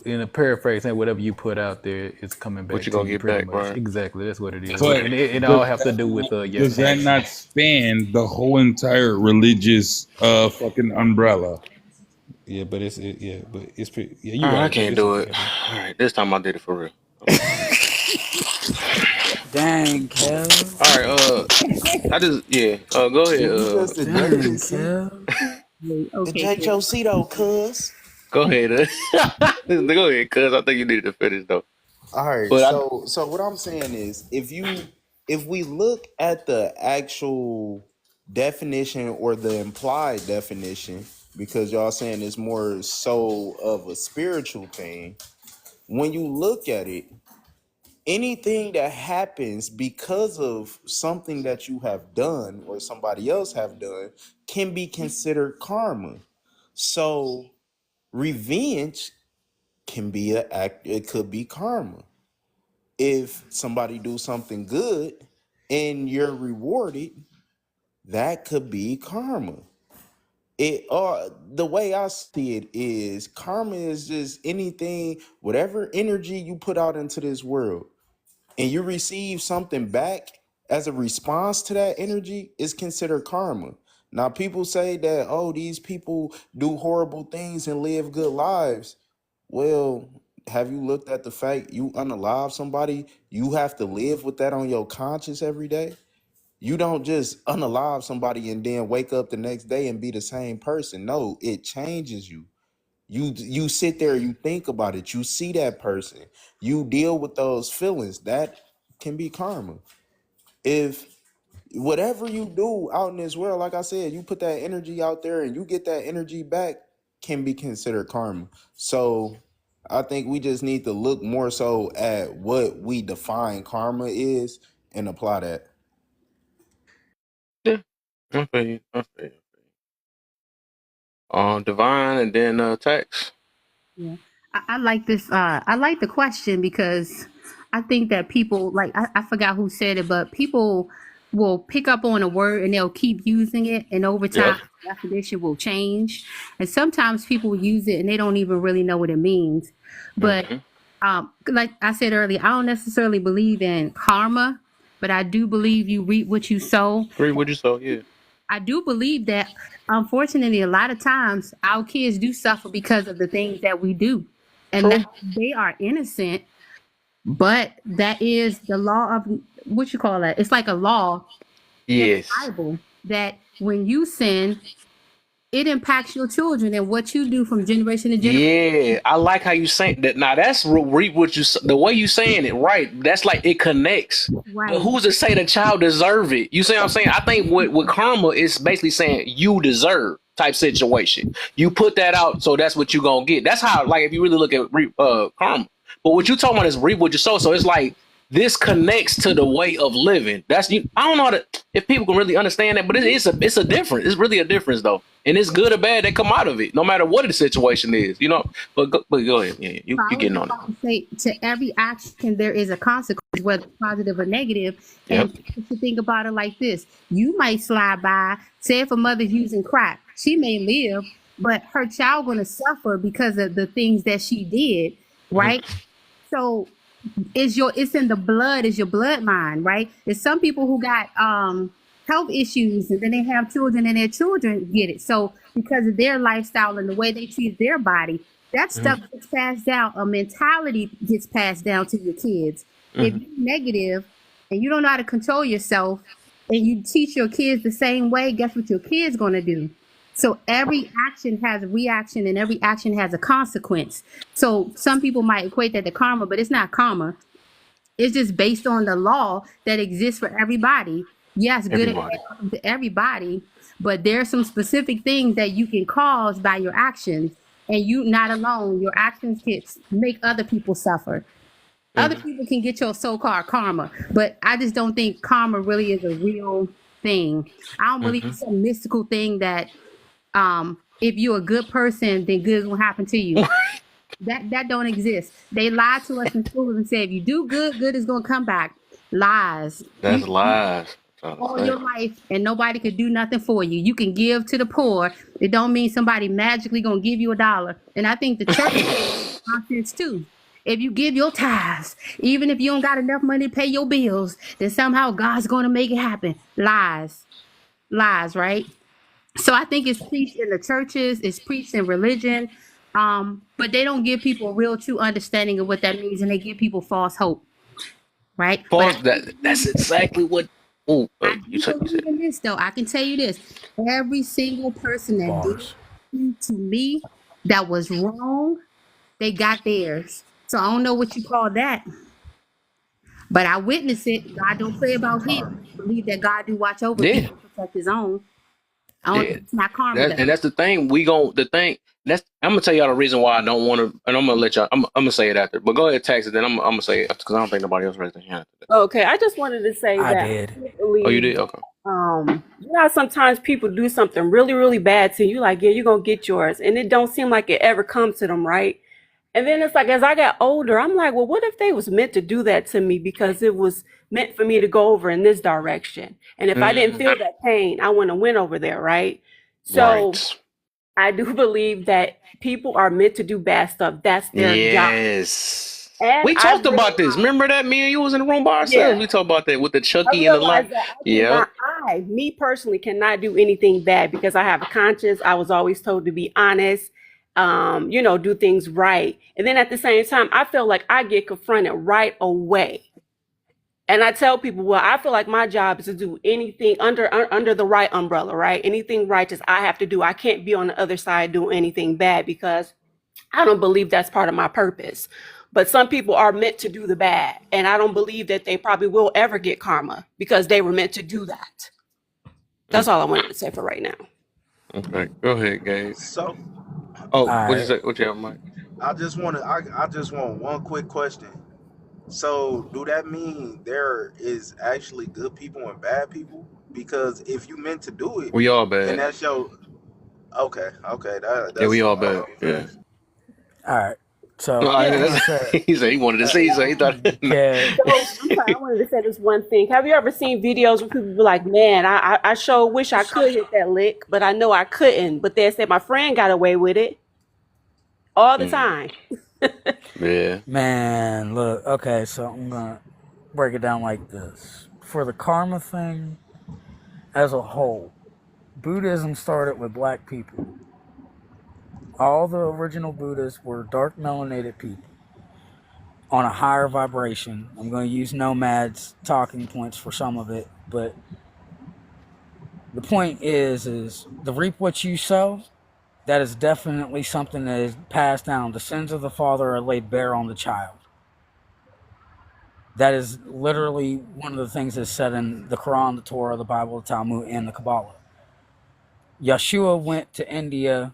in a paraphrase saying whatever you put out there is coming What back you to gonna you get pretty back, much. right? Exactly. That's what it is. That's what But it And is. it all does have to that do with not, your does that actions. not span the whole entire religious fucking umbrella? Yeah, but yeah, but it's pretty yeah, All you're right, I right, but can't it's do okay it. though. All right, this time I did it for real. Dang, Kev. All right, I just yeah. Go Did ahead. you just eject your Dang, seat? Kev. Okay, Eject Chris. your seat, oh, cuz. Go ahead. Go ahead, cuz I think you needed to finish though. All right. But I So what I'm saying is, if we look at the actual definition or the implied definition, because y'all saying it's more so of a spiritual thing, when you look at it, anything that happens because of something that you have done or somebody else have done can be considered karma. So revenge can be an act, it could be karma. If somebody do something good and you're rewarded, that could be karma. It the way I see it is karma is just anything, whatever energy you put out into this world and you receive something back as a response to that energy is considered karma. Now people say that, oh, these people do horrible things and live good lives. Well, have you looked at the fact you unalive somebody? You have to live with that on your conscience every day. You don't just unalive somebody and then wake up the next day and be the same person. No, it changes you. You sit there, you think about it, you see that person, you deal with those feelings. That can be karma. If whatever you do out in this world, like I said, you put that energy out there and you get that energy back, can be considered karma. So I think we just need to look more so at what we define karma is and apply that. yeah, I feel you. I feel you. Divine and then Tax. Yeah, I like this. I like the question because I think that people like I forgot who said it, but people will pick up on a word and they'll keep using it, and over Yep. time, the definition will change. And sometimes people use it and they don't even really know what it means. But Mm-hmm. like I said earlier, I don't necessarily believe in karma, but I do believe you reap what you sow. Agree with you, so yeah. I do believe that unfortunately a lot of times our kids do suffer because of the things that we do. And that True. they are innocent, but that is the law of what you call that? It's like a law in the Yes. Bible that when you sin, it impacts your children and what you do from generation to generation. Yeah, I like how you saying that. Now that's reap what the way you saying it, right? That's like it connects. But Right. who's to say the child deserve it? You see what I'm saying? I think with karma, it's basically saying you deserve type situation. You put that out, so that's what you gonna get. That's how, like, if you really look at karma. But what you talking about is reap what you sow. So it's like this connects to the way of living. That's you. I don't know if people can really understand that, but it's a difference. It's really a difference though, and it's good or bad that come out of it, no matter what the situation is. But go ahead. Yeah, So I you was getting just on it. about to say, to every action, there is a consequence, whether positive or negative. Yep. And people should think about it like this: you might slide by. Say if a mother's using crack, she may live, but her child going to suffer because of the things that she did, right? Mm-hmm. So it's in the blood, is your bloodline, right? There's some people who got health issues, and then they have children and their children get it. So because of their lifestyle and the way they treat their body, that stuff gets passed down. A mentality gets passed down to your kids. If Mm-hmm. you're negative and you don't know how to control yourself, and you teach your kids the same way, guess what your kids gonna do? So every action has a reaction, and every action has a consequence. So some people might equate that to karma, but it's not karma. It's just based on the law that exists for everybody. Yes, good and Everybody. bad happen to everybody, but there's some specific things that you can cause by your actions, and you not alone. Your actions can make other people suffer. Other Mm-hmm. people can get your so-called karma, but I just don't think karma really is a real thing. I don't believe Mm-hmm. it's some mystical thing that if you're a good person, then good will happen to you. That don't exist. They lied to us in school and said if you do good, good is gonna come back. Lies. That's lies. I'm trying to All say. your life and nobody could do nothing for you. You can give to the poor. It don't mean somebody magically gonna give you $1. And I think the church nonsense too. If you give your tithes, even if you don't got enough money to pay your bills, then somehow God's gonna make it happen. Lies. Lies, right? So I think it's preached in the churches, it's preached in religion, but they don't give people a real true understanding of what that means, and they give people false hope, right? But False. That's exactly what. Oh, I you do said. believe in this, though. I can tell you this: every single person that did Bars. something to me that was wrong, they got theirs. So I don't know what you call that, but I witnessed it. God don't play about him. I believe that God do watch over Yeah. people and protect His own. I don't. Yeah. It's not karma though. And that's the thing. The thing. That's. I'm gonna tell y'all the reason why I don't want to, and I'm gonna let y'all. I'm gonna say it after. But go ahead, text it. Then I'm gonna say it because I don't think nobody else raised their hand. After that. Okay, I just wanted to say I that did. I Oh, you believe did. that Okay. you know how sometimes people do something really, really bad to you, like, yeah, you're gonna get yours, and it don't seem like it ever comes to them, right? And then it's like as I got older, I'm like, well, what if they was meant to do that to me because it was meant for me to go over in this direction? And if I didn't feel that pain, I wouldn't have went over there, right? So Right. I do believe that people are meant to do bad stuff. That's their job. Yes. And We I talked realized, about this. Remember that me and you was in the room by ourselves. yeah, We talked about that with the I Chucky and the light. realized that I Yep. cannot, me personally, cannot do anything bad because I have a conscience. I was always told to be honest, do things right. And then at the same time, I feel like I get confronted right away. And I tell people, well, I feel like my job is to do anything under the right umbrella, right? Anything righteous I have to do. I can't be on the other side doing anything bad because I don't believe that's part of my purpose. But some people are meant to do the bad, and I don't believe that they probably will ever get karma because they were meant to do that. That's Mm, all I wanted to say for right now. okay. Go ahead, Gabe. So Oh, All what you right. say? What you have, Mike? I just want one quick question. So do that mean there is actually good people and bad people? Because if you meant to do it, We all then bad. that's your okay. Yeah, we That's all all bad. right. Yeah. Thanks. All right. So I'm Yeah. gonna say, He said he wanted to see, so he thought. yeah, So I'm sorry, I wanted to say this one thing. Have you ever seen videos where people be like, "Man, I sure wish I could hit that lick, but I know I couldn't." But they said my friend got away with it all the Mm, time. yeah. man, look, okay, so I'm gonna break it down like this. For the karma thing as a whole, Buddhism started with black people. All the original Buddhists were dark melanated people on a higher vibration. I'm going to use Nomad's talking points for some of it, but the point is the reap what you sow. That is definitely something that is passed down. The sins of the father are laid bare on the child. That is literally one of the things that's said in the Quran, the Torah, the Bible, the Talmud, and the Kabbalah. Yeshua went to India,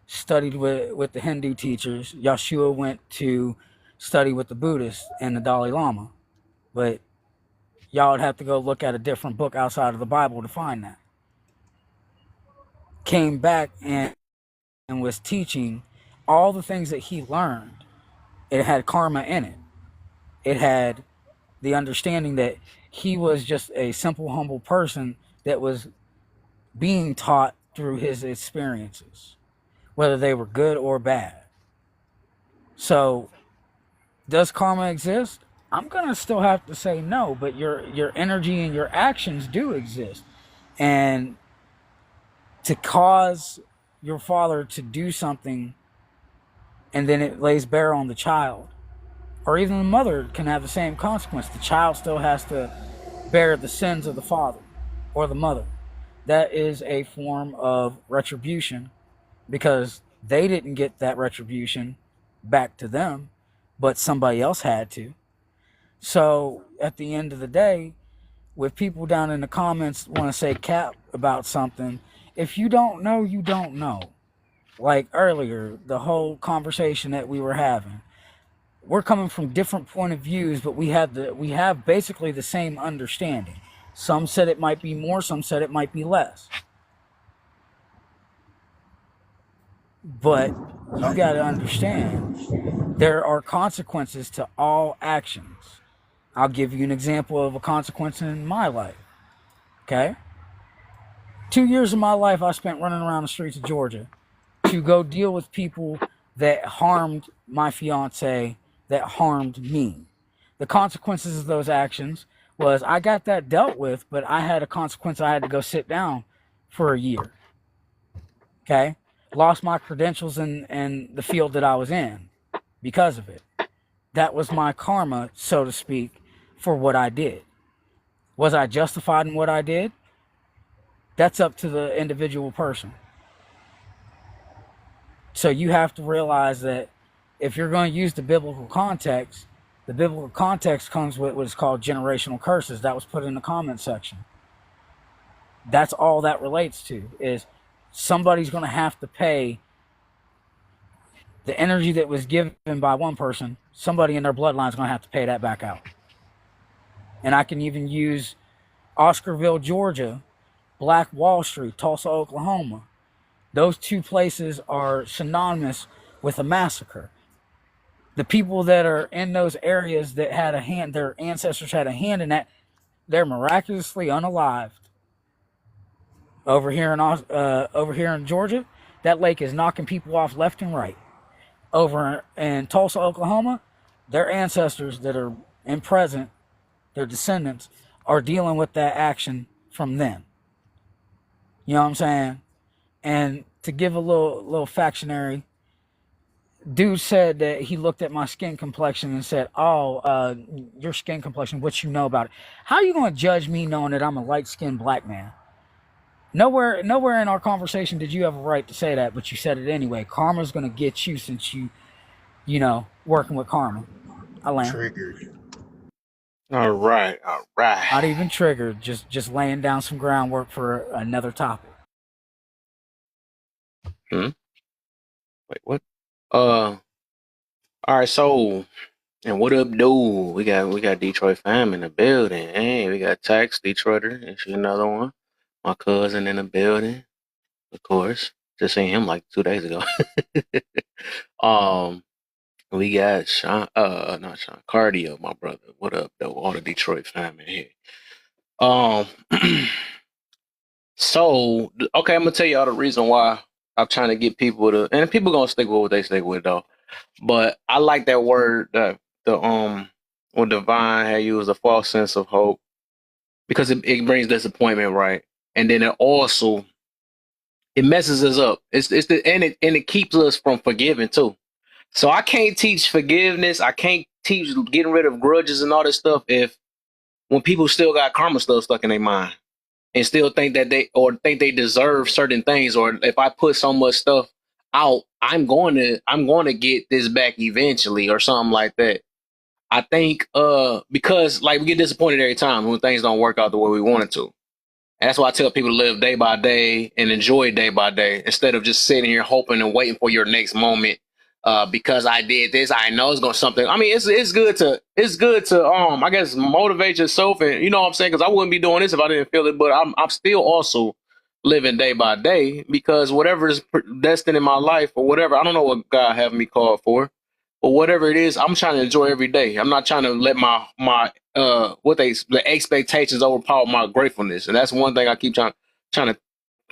studied with the Hindu teachers. Yeshua went to study with the Buddhists and the Dalai Lama. But y'all would have to go look at a different book outside of the Bible to find that. Came back and was teaching all the things that he learned. It had karma in it. It had the understanding that he was just a simple, humble person that was being taught through his experiences, whether they were good or bad. So, does karma exist? I'm gonna still have to say no, but your energy and your actions do exist. And to cause your father to do something and then it lays bare on the child, or even the mother can have the same consequence. The child still has to bear the sins of the father or the mother. That is a form of retribution because they didn't get that retribution back to them, but somebody else had to. So at the end of the day, with people down in the comments want to say cap about something, if you don't know, you don't know. Like earlier, the whole conversation that we were having, we're coming from different point of views, but we have basically the same understanding. Some said it might be more, some said it might be less. But you got to understand, there are consequences to all actions. I'll give you an example of a consequence in my life. Okay? 2 years of my life I spent running around the streets of Georgia to go deal with people that harmed my fiance, that harmed me. The consequences of those actions was I got that dealt with, but I had a consequence. I had to go sit down for a year. Okay? Lost my credentials in the field that I was in because of it. That was my karma, so to speak, for what I did. Was I justified in what I did? That's up to the individual person. So you have to realize that if you're going to use the biblical context comes with what is called generational curses. That was put in the comment section. That's all that relates to, is somebody's going to have to pay the energy that was given by one person. Somebody in their bloodline is going to have to pay that back out. And I can even use Oscarville, Georgia, Black Wall Street, Tulsa, Oklahoma. Those two places are synonymous with a massacre. The people that are in those areas that had a hand, their ancestors had a hand in that, they're miraculously unalived. Over here in Georgia, that lake is knocking people off left and right. Over in Tulsa, Oklahoma, their ancestors that are in present, their descendants, are dealing with that action from then. You know what I'm saying? And to give a little factionary, dude said that he looked at my skin complexion and said, "Oh, your skin complexion, what you know about it? How are you going to judge me knowing that I'm a light-skinned black man?" Nowhere in our conversation did you have a right to say that, but you said it anyway. Karma's going to get you since you working with karma. I land. Triggered. All right, all right. Not even triggered, just laying down some groundwork for another topic. Wait, what? All right. So, and what up, dude? We got Detroit fam in the building. Hey, we got Tax Detroiter. And she's another one. My cousin in the building, of course. Just seen him like 2 days ago. We got Sean. Not Sean. Cardio, my brother. What up, though? All the Detroit fam in here. Um. So, okay, I'm gonna tell y'all the reason why I'm trying to get people to, and people gonna stick with what they stick with though. But I like that word that when Divine had used, a false sense of hope, because it brings disappointment, right? And then it messes us up. It keeps us from forgiving too. So I can't teach forgiveness. I can't teach getting rid of grudges and all this stuff if when people still got karma stuff stuck in their mind and still think that they deserve certain things, or if I put so much stuff out, I'm going to get this back eventually or something like that. I think because like we get disappointed every time when things don't work out the way we want it to. And that's why I tell people to live day by day and enjoy day by day instead of just sitting here hoping and waiting for your next moment. Because I did this, I know it's going to something. I mean, it's good to I guess motivate yourself, and you know what I'm saying, because I wouldn't be doing this if I didn't feel it. But I'm still also living day by day because whatever is destined in my life or whatever, I don't know what God have me called for, but whatever it is, I'm trying to enjoy every day. I'm not trying to let my the expectations overpower my gratefulness, and that's one thing I keep trying to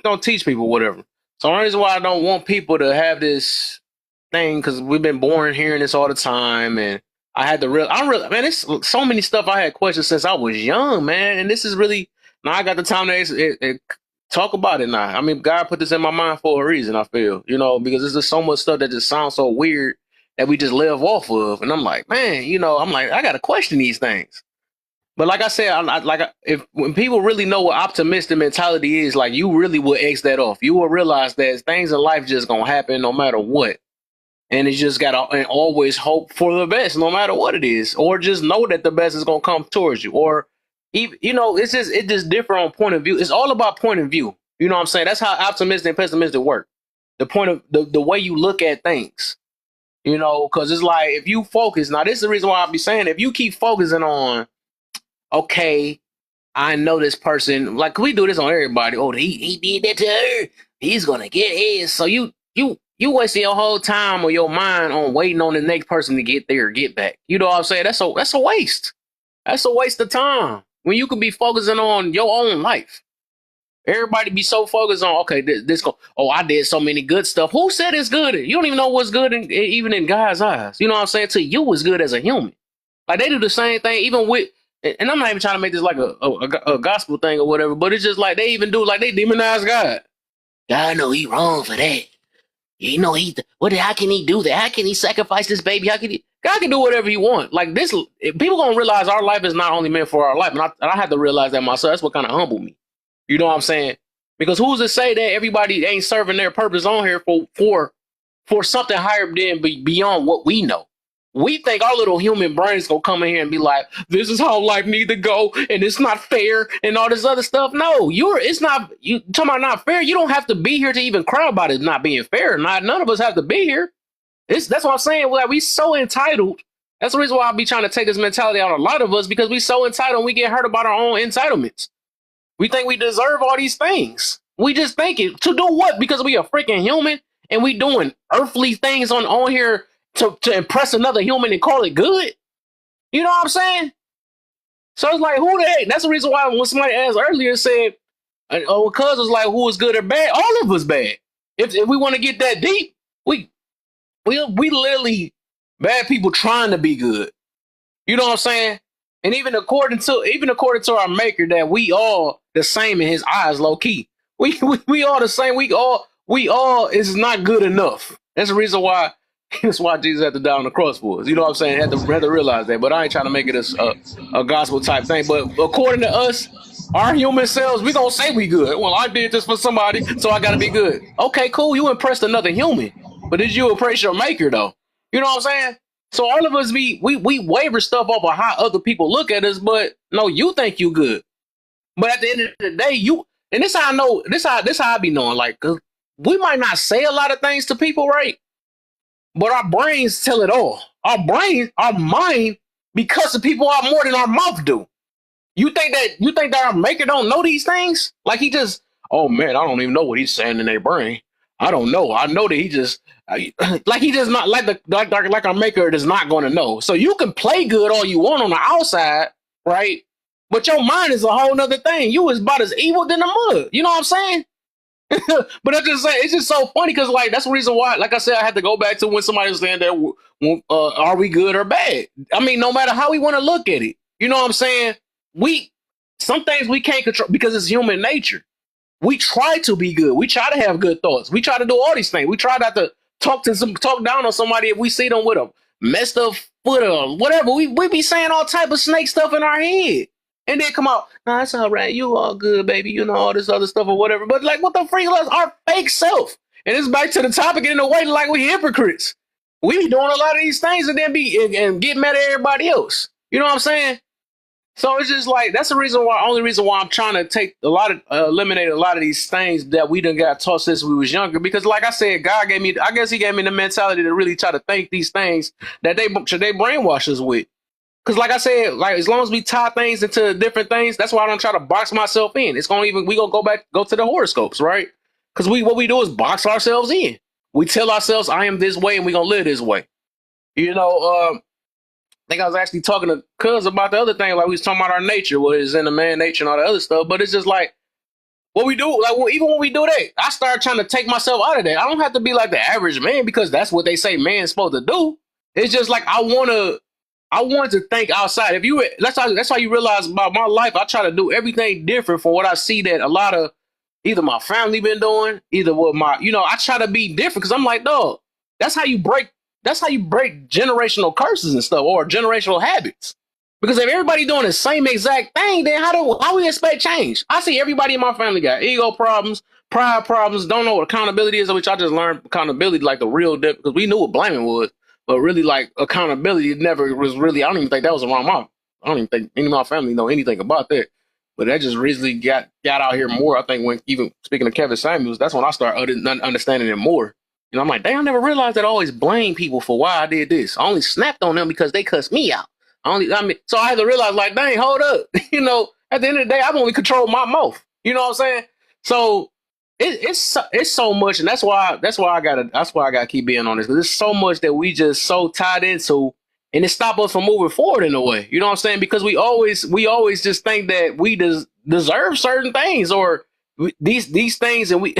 don't teach people whatever. So the reason why I don't want people to have this thing, because we've been born hearing this all the time, and I had to man, it's so many stuff I had questions since I was young, man, and this is really Now I got the time to talk about it now. I mean, God put this in my mind for a reason, I feel, because there's just so much stuff that just sounds so weird that we just live off of. And I'm like, man, I'm like, I got to question these things. But like I said, if when people really know what optimistic mentality is, like you really will X that off. You will realize that things in life just going to happen no matter what. And it's just got to always hope for the best, no matter what it is, or just know that the best is going to come towards you. Or, even, it's just different on point of view. It's all about point of view. You know what I'm saying? That's how optimistic and pessimistic work. The point of the way you look at things, because it's like if you focus, now this is the reason why I'll be saying, if you keep focusing on, okay, I know this person, like we do this on everybody. Oh, he did that to her. He's going to get his. So you wasting your whole time or your mind on waiting on the next person to get there or get back. You know what I'm saying? That's a waste. That's a waste of time when you could be focusing on your own life. Everybody be so focused on, okay, I did so many good stuff. Who said it's good? You don't even know what's good even in God's eyes. You know what I'm saying? To you, it's good as a human. Like they do the same thing, even with, and I'm not even trying to make this like a gospel thing or whatever, but it's just like they even do, like they demonize God. God know he wrong for that. How can he do that? How can he sacrifice this baby? God can do whatever he wants. Like this, people gonna realize our life is not only meant for our life, and I had to realize that myself. That's what kind of humbled me. You know what I'm saying? Because who's to say that everybody ain't serving their purpose on here for something higher than beyond what we know? We think our little human brains gonna come in here and be like, this is how life need to go, and it's not fair, and all this other stuff. No, it's not. You talking about not fair? You don't have to be here to even cry about it not being fair. None of us have to be here. That's what I'm saying. Like we so entitled. That's the reason why I be trying to take this mentality out of a lot of us, because we so entitled and we get hurt about our own entitlements. We think we deserve all these things. We just think it. To do what? Because we a freaking human and we doing earthly things on here to impress another human and call it good. You know what I'm saying? So it's like, who the heck? That's the reason why when somebody asked earlier said, cuz was like, who is good or bad? All of us bad. If we want to get that deep, we literally bad people trying to be good. You know what I'm saying? And even according to our maker, that we all the same in his eyes, low key. We all the same. We all is not good enough. That's the reason why. That's why Jesus had to die on the cross for us. You know what I'm saying? Had to realize that. But I ain't trying to make it a gospel type thing. But according to us, our human selves, we gonna say we good. Well, I did this for somebody, so I gotta be good. Okay, cool. You impressed another human, but did you impress your maker though? You know what I'm saying? So all of us we waver stuff off of how other people look at us, but no, you think you good. But at the end of the day, and this how I know, this how I be knowing, like, 'cause we might not say a lot of things to people, right? But our brains tell it all. Our mind, because the people are more than our mouth do. You think that our maker don't know these things? Like he just, oh man, I don't even know what he's saying in their brain. I don't know. I know that he just like he does not like our maker is not going to know. So you can play good all you want on the outside, right? But your mind is a whole nother thing. You is about as evil than the mud. You know what I'm saying? But I'm just saying, it's just so funny because, like, that's the reason why, like I said, I had to go back to when somebody was saying that, are we good or bad? I mean, no matter how we want to look at it, you know what I'm saying? Some things we can't control because it's human nature. We try to be good. We try to have good thoughts. We try to do all these things. We try not to talk down on somebody if we see them with a messed up foot or whatever. We be saying all type of snake stuff in our head. And then come out, nah, that's all right. You all good, baby. You know, all this other stuff or whatever. But like, what the freak is our fake self? And it's back to the topic in a way like we hypocrites. We be doing a lot of these things and then and get mad at everybody else. You know what I'm saying? So it's just like, that's only reason why I'm trying to eliminate a lot of these things that we done got taught since we was younger. Because like I said, God gave me, I guess he gave me the mentality to really try to think these things that they brainwash us with. Because like I said, like as long as we tie things into different things, that's why I don't try to box myself in. We gonna go to the horoscopes, right? Because what we do is box ourselves in. We tell ourselves, I am this way and we gonna live this way. You know, I think I was actually talking to Cuz about the other thing, like we was talking about our nature, what is in the man nature and all the other stuff. But it's just like what we do, like even when we do that, I start trying to take myself out of that. I don't have to be like the average man because that's what they say man's supposed to do. It's just like I wanna I wanted to think outside. If you, that's how you realize about my life. I try to do everything different from what I see that a lot of either my family been doing, either what my, I try to be different because I'm like, dog, that's how you break. That's how you break generational curses and stuff or generational habits. Because if everybody doing the same exact thing, then how we expect change? I see everybody in my family got ego problems, pride problems, don't know what accountability is, which I just learned accountability like the real dip because we knew what blaming was, but really like accountability never was really. I don't even think that was around my. I don't even think any of my family know anything about that. But that just recently got out here more. I think when even speaking of Kevin Samuels, that's when I started understanding it more. I'm like, dang, I never realized that I always blame people for why I did this. I only snapped on them because they cussed me out. So I had to realize, like, dang, hold up. At the end of the day, I've only controlled my mouth. You know what I'm saying? So it's so much, and that's why I gotta keep being on this. Because there's so much that we just so tied into, and it stop us from moving forward in a way. You know what I'm saying? Because we always just think that we deserve certain things or these things, and we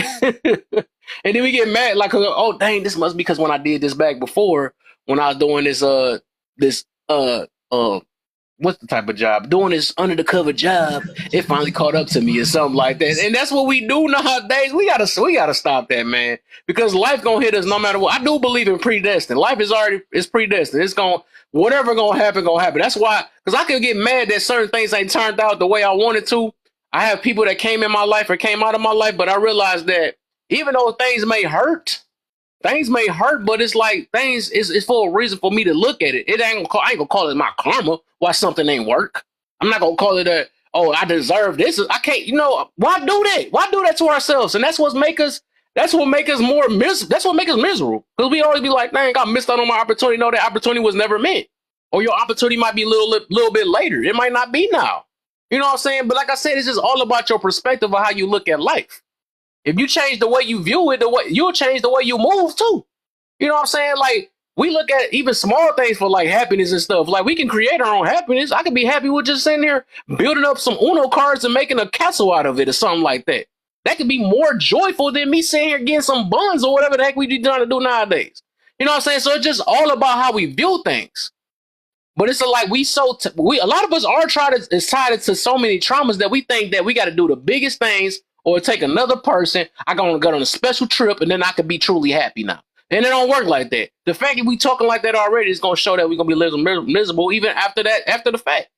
and then we get mad like, oh dang, this must be because when I did this back before when I was doing this what's the type of job? Doing this under the cover job, it finally caught up to me or something like that. And that's what we do nowadays. We gotta stop that, man. Because life gonna hit us no matter what. I do believe in predestined. Life is predestined. It's whatever gonna happen, gonna happen. That's why, because I could get mad that certain things ain't turned out the way I wanted to. I have people that came in my life or came out of my life, but I realized that even though things may hurt, but it's like things is for a reason for me to look at it. I ain't gonna call it my karma why something ain't work. I'm not gonna call it I deserve this. I can't, why do that? Why do that to ourselves? And that's what make us more miserable. That's what make us miserable. Because we always be like, dang, I missed out on my opportunity. No, that opportunity was never meant. Or your opportunity might be a little bit later. It might not be now. You know what I'm saying? But like I said, it's just all about your perspective of how you look at life. If you change the way you view it, you'll change the way you move too. You know what I'm saying? Like, we look at even small things for like happiness and stuff. Like, we can create our own happiness. I could be happy with just sitting here building up some Uno cards and making a castle out of it or something like that. That could be more joyful than me sitting here getting some buns or whatever the heck we be trying to do nowadays. You know what I'm saying? So it's just all about how we view things. But it's like a lot of us are tied into so many traumas that we think that we got to do the biggest things or take another person. I gonna go on a special trip and then I could be truly happy now. And it don't work like that. The fact that we talking like that already is gonna show that we're gonna be miserable even after the fact.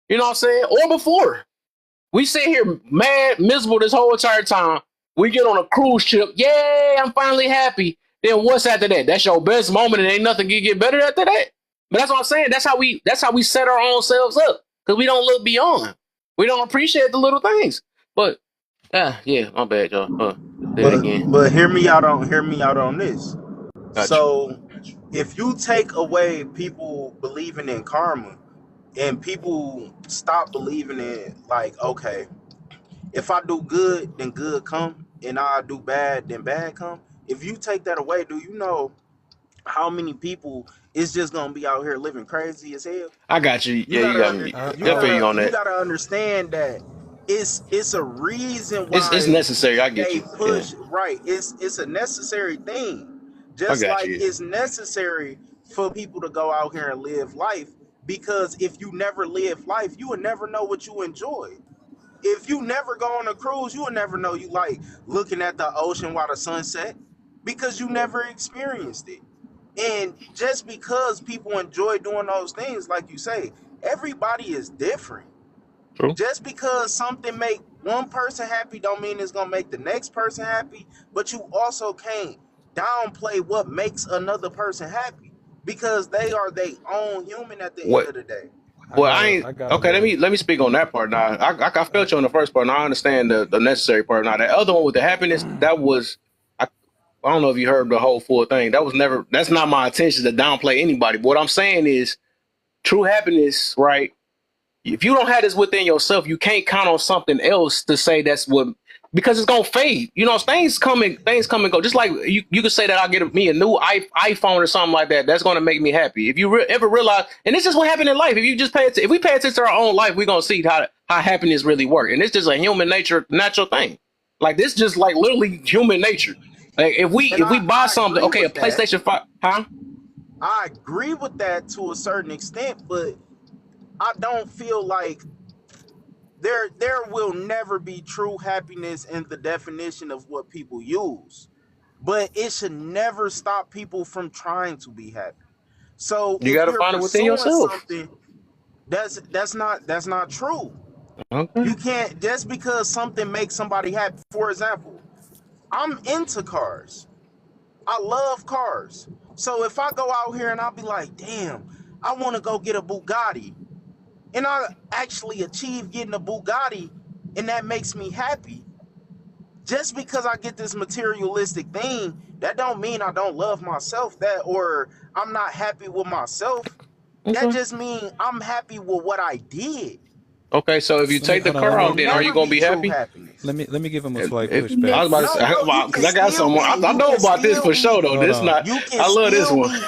You know what I'm saying? Or before. We sit here mad, miserable this whole entire time. We get on a cruise ship. Yay, I'm finally happy. Then what's after that? That's your best moment and ain't nothing can get better after that. But that's what I'm saying. That's how we set our own selves up. Because we don't look beyond. We don't appreciate the little things. But yeah, my bad, y'all. Say it again. But hear me out on this. Got you. So if you take away people believing in karma and people stop believing in, like, okay, if I do good, then good come, and I do bad, then bad come. If you take that away, do you know how many people is just gonna be out here living crazy as hell? I got you. You Yeah, you gotta got under, me. you I feel you gotta on you that. gotta understand that it's a reason It's why necessary. I get they you. Yeah, push, right. It's a necessary thing. I Just got like you. it's necessary for people to go out here and live life, because if you never live life, you will never know what you enjoy. If you never go on a cruise, you will never know you like looking at the ocean while the sun set, because you never experienced it. And just because people enjoy doing those things, like you say, everybody is different. True. Just because something make one person happy don't mean it's gonna make the next person happy. But you also can't downplay what makes another person happy, because they are their own human at the end What? of the day. Well, I ain't I got a okay. Let little. me speak on that part now. I felt you on the first part. Now I understand the necessary part. Now that other one with the happiness, that was I don't know if you heard the whole full thing. That was never. That's not my intention to downplay anybody. But what I'm saying is true happiness, right? If you don't have this within yourself, you can't count on something else to say that's what, because it's gonna fade. Things come and go. Just like you could say that I'll get me a new iPhone or something like that. That's gonna make me happy. If you ever realize, and this is what happened in life. If you just if we pay attention to our own life, we're gonna see how happiness really work. And it's just a human nature, natural thing. Like this, just like literally human nature. Like if And we buy I something, agree okay, a with that. PlayStation 5, huh? I agree with that to a certain extent, but I don't feel like there will never be true happiness in the definition of what people use. But it should never stop people from trying to be happy. So You if gotta you're find it within pursuing yourself. something, that's not true. Okay. You can't just because something makes somebody happy. For example, I'm into cars. I love cars. So if I go out here and I'll be like, damn, I want to go get a Bugatti, and I actually achieve getting a Bugatti, and that makes me happy. Just because I get this materialistic thing, that don't mean I don't love myself, that or I'm not happy with myself. That Okay. just means I'm happy with what I did. Okay. So if you Let me take the hold on. It car will out, then are you never gonna be be true happy? happiness. Let me give him a slight If He I was pushback. about to missed. say, No, bro, you can because I got still someone. I, be, I you know can about this still for sure be, though. Hold This on. not. you can I love this still one. be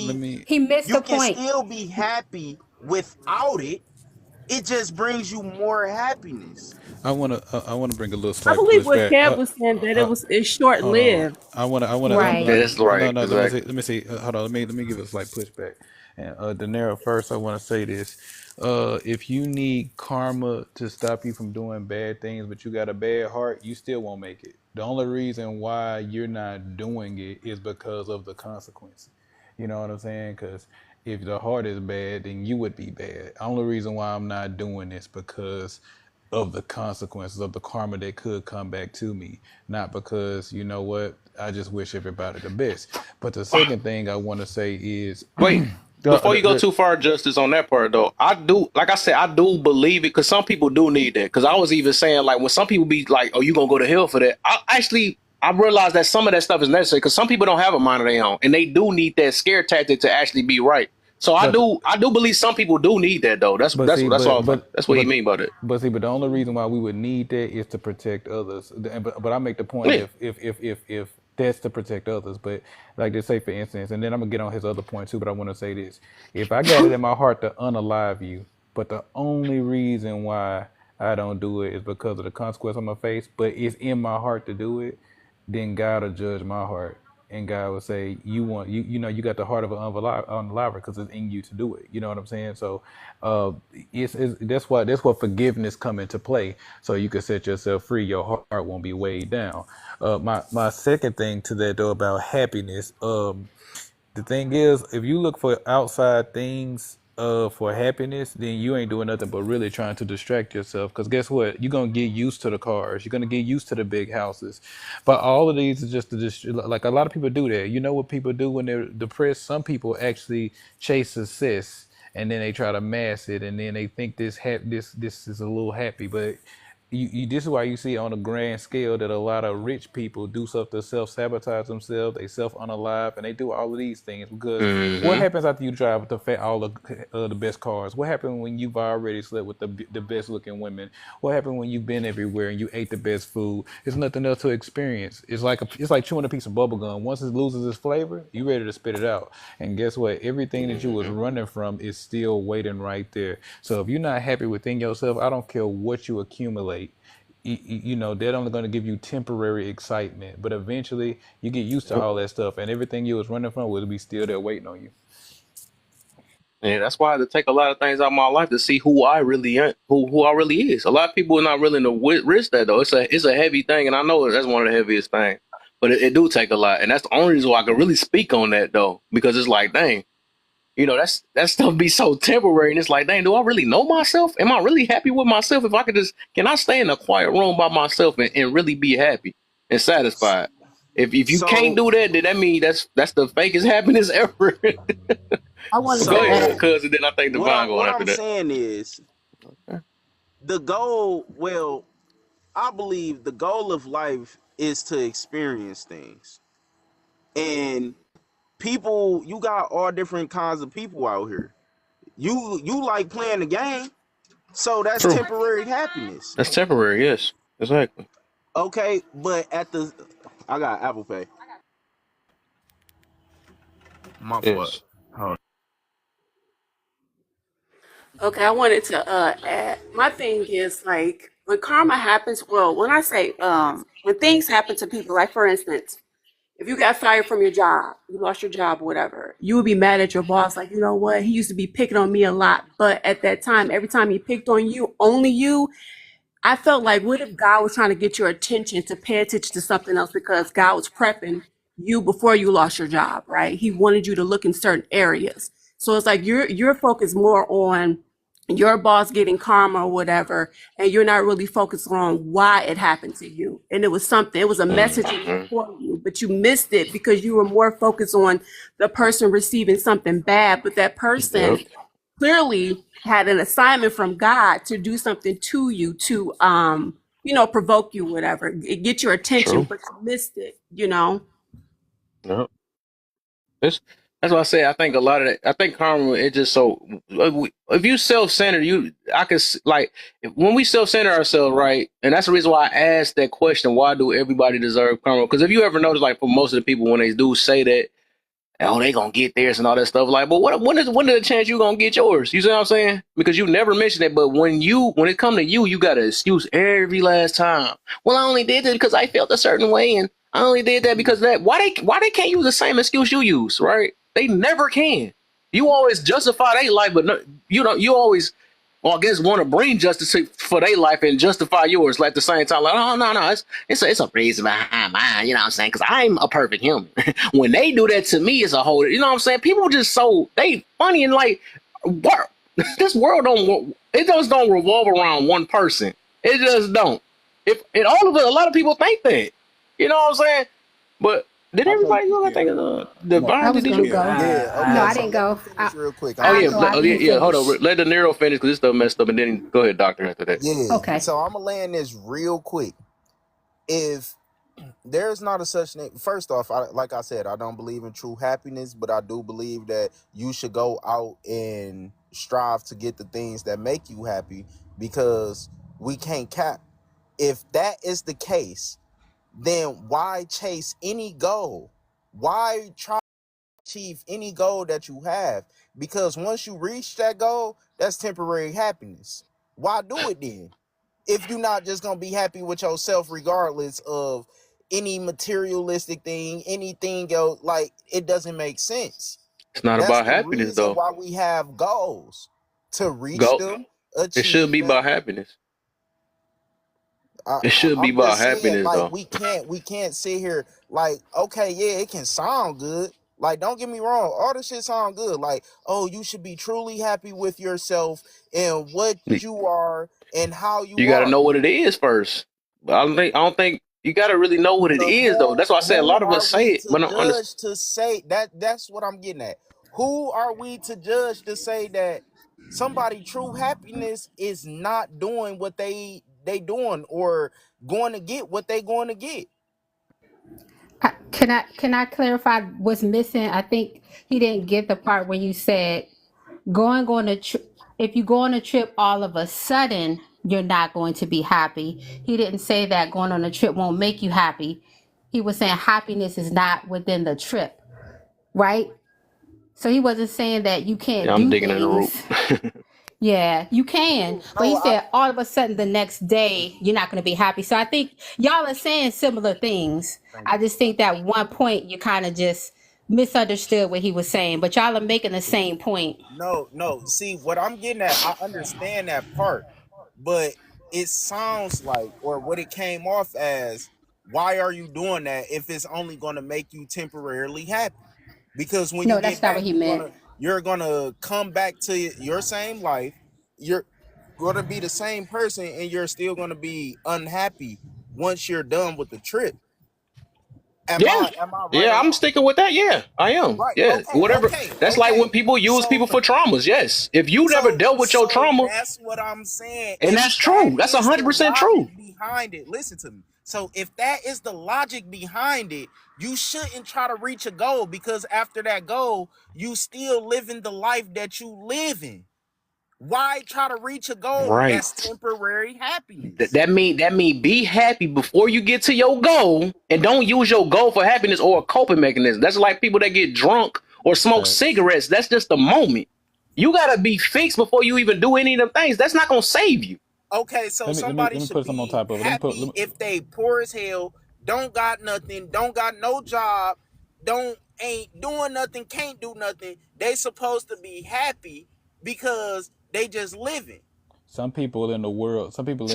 Let happy. me. He missed You the can point. still be happy without it. It just brings you more happiness. I wanna bring a little I slight believe what pushback. Kev was saying that it's short Hold on. lived. I Right. That's right. no. Exactly. Let me see. Hold on. Let me give it a slight pushback. And Daenerys, first, I want to say this. If you need karma to stop you from doing bad things, but you got a bad heart, you still won't make it. The only reason why you're not doing it is because of the consequence. You know what I'm saying? Because if the heart is bad, then you would be bad. The only reason why I'm not doing this because of the consequences of the karma that could come back to me, not because you know what, I just wish everybody the best. But the second thing I want to say is Wait, before you go the, too far, Justice, on that part though, I do, like I said, I do believe it because some people do need that. Because I was even saying, like, when some people be like, "Oh, you gonna go to hell for that?" I realize that some of that stuff is necessary because some people don't have a mind of their own, and they do need that scare tactic to actually be right. So but I do believe some people do need that though. but see That's all. That's what he but mean by that. but the only reason why we would need that is to protect others. But I make the point, Yeah. if that's to protect others. But like just say for instance, and then I'm gonna get on his other point too, but I want to say this: if I got it in my heart to unalive you, but the only reason why I don't do it is because of the consequence on my face, but it's in my heart to do it, then God will judge my heart. And God will say, you got the heart of an unbeliever because it's in you to do it. You know what I'm saying? So, it's that's what forgiveness come into play. So you can set yourself free. Your heart won't be weighed down. My second thing to that though about happiness. The thing is, if you look for outside things for happiness, then you ain't doing nothing but really trying to distract yourself. Because guess what? You're gonna get used to the cars. You're gonna get used to the big houses. But all of these is just to like a lot of people do that. You know what people do when they're depressed? Some people actually chase success and then they try to mask it and then they think this is a little happy, but this is why you see on a grand scale that a lot of rich people do stuff to self-sabotage themselves, they self-unalive, and they do all of these things because what Hmm. happens after you drive with all the best cars? What happens when you've already slept with the best looking women? What happens when you've been everywhere and you ate the best food? It's nothing else to experience. It's like chewing a piece of bubble gum. Once it loses its flavor, you're ready to spit it out. And guess what? Everything that you was Hmm. running from is still waiting right there. So if you're not happy within yourself, I don't care what you accumulate. They're only going to give you temporary excitement, but eventually you get used to Yep. all that stuff, and everything you was running from will be still there waiting on you. Yeah, that's why I had to take a lot of things out of my life to see who I really am, who I really is. A lot of people are not willing to risk that though. It's a heavy thing, and I know that's one of the heaviest things. But it do take a lot, and that's the only reason why I can really speak on that though, because it's like, dang, that stuff be so temporary, and it's like, dang, do I really know myself? Am I really happy with myself? If I could can I stay in a quiet room by myself and really be happy and satisfied? If you can't So do that, then that means that's the fakest happiness ever. I wanted Go to ahead, add. so cuz, and then I think Divine what going after I'm that. saying is the goal, well, I believe the goal of life is to experience things. And people, you got all different kinds of people out here. You like playing the game, so that's True. temporary happiness. That's temporary, yes. Exactly. Okay, but at the I got Apple Pay. My fault. Yes. Hold Okay, I wanted to add. My thing is like when karma happens. Well, when I say when things happen to people, like for instance, If you got fired from your job, you lost your job or whatever, you would be mad at your boss, like, you know what? He used to be picking on me a lot. But at that time, every time he picked on you, only you, I felt like, what if God was trying to get your attention to pay attention to something else because God was prepping you before you lost your job, right? He wanted you to look in certain areas. So it's like you're focused more on your boss getting karma or whatever, and you're not really focused on why it happened to you. And it was a message in there Hmm. for you, but you missed it because you were more focused on the person receiving something bad. But that person Yep. clearly had an assignment from God to do something to you to provoke you, whatever, get your attention, True. but you missed it. Yep. It's, that's why I say I think a lot of that. I think karma. It just so if you self-centered, I could like when we self-center ourselves, right? And that's the reason why I asked that question: why do everybody deserve karma? Because if you ever notice, like for most of the people, when they do say that, oh, they gonna get theirs and all that stuff. Like, but when is the chance you gonna get yours? You see what I'm saying? Because you never mentioned it. But when it come to you, you got an excuse every last time. Well, I only did it because I felt a certain way, and I only did that because of that. Why they can't use the same excuse you use, right? They never can. You always justify their life, but no, you always, well, I guess want to bring justice for their life and justify yours. Like at the same time, like, oh no, it's a reason behind mine. You know what I'm saying? Because I'm a perfect human. When they do that to me, it's a whole. You know what I'm saying? People just so they funny and like, what? This world it just don't revolve around one person. It just don't. If and all of it, a lot of people think that. You know what I'm saying? But did I think everybody you go? I can. think No, I Divine. was Did gonna you? go. yeah, No, okay. I So didn't let me go. finish real quick. Oh I'm I'll yeah, gonna go land after you yeah. Hold finish. on. Let the Nero finish because this stuff messed up, and then go ahead, Doctor. After that. yeah. Okay. So I'm gonna land this real quick. If there's not a such thing, first off, like I said, I don't believe in true happiness, but I do believe that you should go out and strive to get the things that make you happy, because we can't cap. If that is the case, then why chase any goal? Why try to achieve any goal that you have? Because once you reach that goal, that's temporary happiness. Why do it then? If you're not just gonna be happy with yourself regardless of any materialistic thing, anything else, like it doesn't make sense. It's not That's about the happiness reason though. why we have goals, to reach Go. them, It should achieve be them. about happiness. I, It should be I'm about just saying, happiness like though. we can't sit here like, okay, yeah, it can sound good. Like, don't get me wrong, all this shit sound good. Like, oh, you should be truly happy with yourself and what you are and how You you got to are. know what it is first. I don't think you got to really know what it But is though. That's why I say a who lot of are us say we it, to but don't understand. judge to say that? That's what I'm getting at. Who are we to judge to say that somebody true happiness is not doing what they doing, or going to get what they going to get? Can I clarify what's missing? I think he didn't get the part where you said going on a trip. If you go on a trip all of a sudden, you're not going to be happy. He didn't say that going on a trip won't make you happy. He was saying happiness is not within the trip, right? So he wasn't saying that you Yeah, can't I'm do digging in the root. things. Yeah, you can. But he No, said all of a sudden the next day you're not going to be happy. So I think y'all are saying similar things. thank I you. just think that one point you kind of just misunderstood what he was saying, but y'all are making the same point. No. See, what I'm getting at, I understand that part, but it sounds like, or what it came off as, why are you doing that if it's only going to make you temporarily happy? Because when you No, that's get not back, what he meant. you're gonna come back to your same life. You're gonna be the same person, and you're still gonna be unhappy once you're done with the trip. Yeah, Am I right yeah, or I'm wrong? sticking with that. Yeah, I am. Right. Yeah, Okay. whatever. Okay. That's like when Okay. people use So people for traumas. Yes, if you never so dealt with your so trauma, that's what I'm saying. and If that's that true. That's is the 100% logic true. behind it, listen to me. So if that is the logic behind it, you shouldn't try to reach a goal, because after that goal, you still living the life that you live in. Why try to reach a goal that's Right. temporary That, happiness? that mean that mean be happy before you get to your goal, and don't use your goal for happiness or a coping mechanism. That's like people that get drunk or smoke Facts. cigarettes. That's just the moment. You gotta be fixed before you even do any of them things. That's not gonna save you. Okay, so Let me somebody let me should put some on be top of it. Let me put. Let happy me, if they poor as hell, don't got nothing, don't got no job, don't ain't doing nothing, can't do nothing. They supposed to be happy because they just living. Some people in the world, some people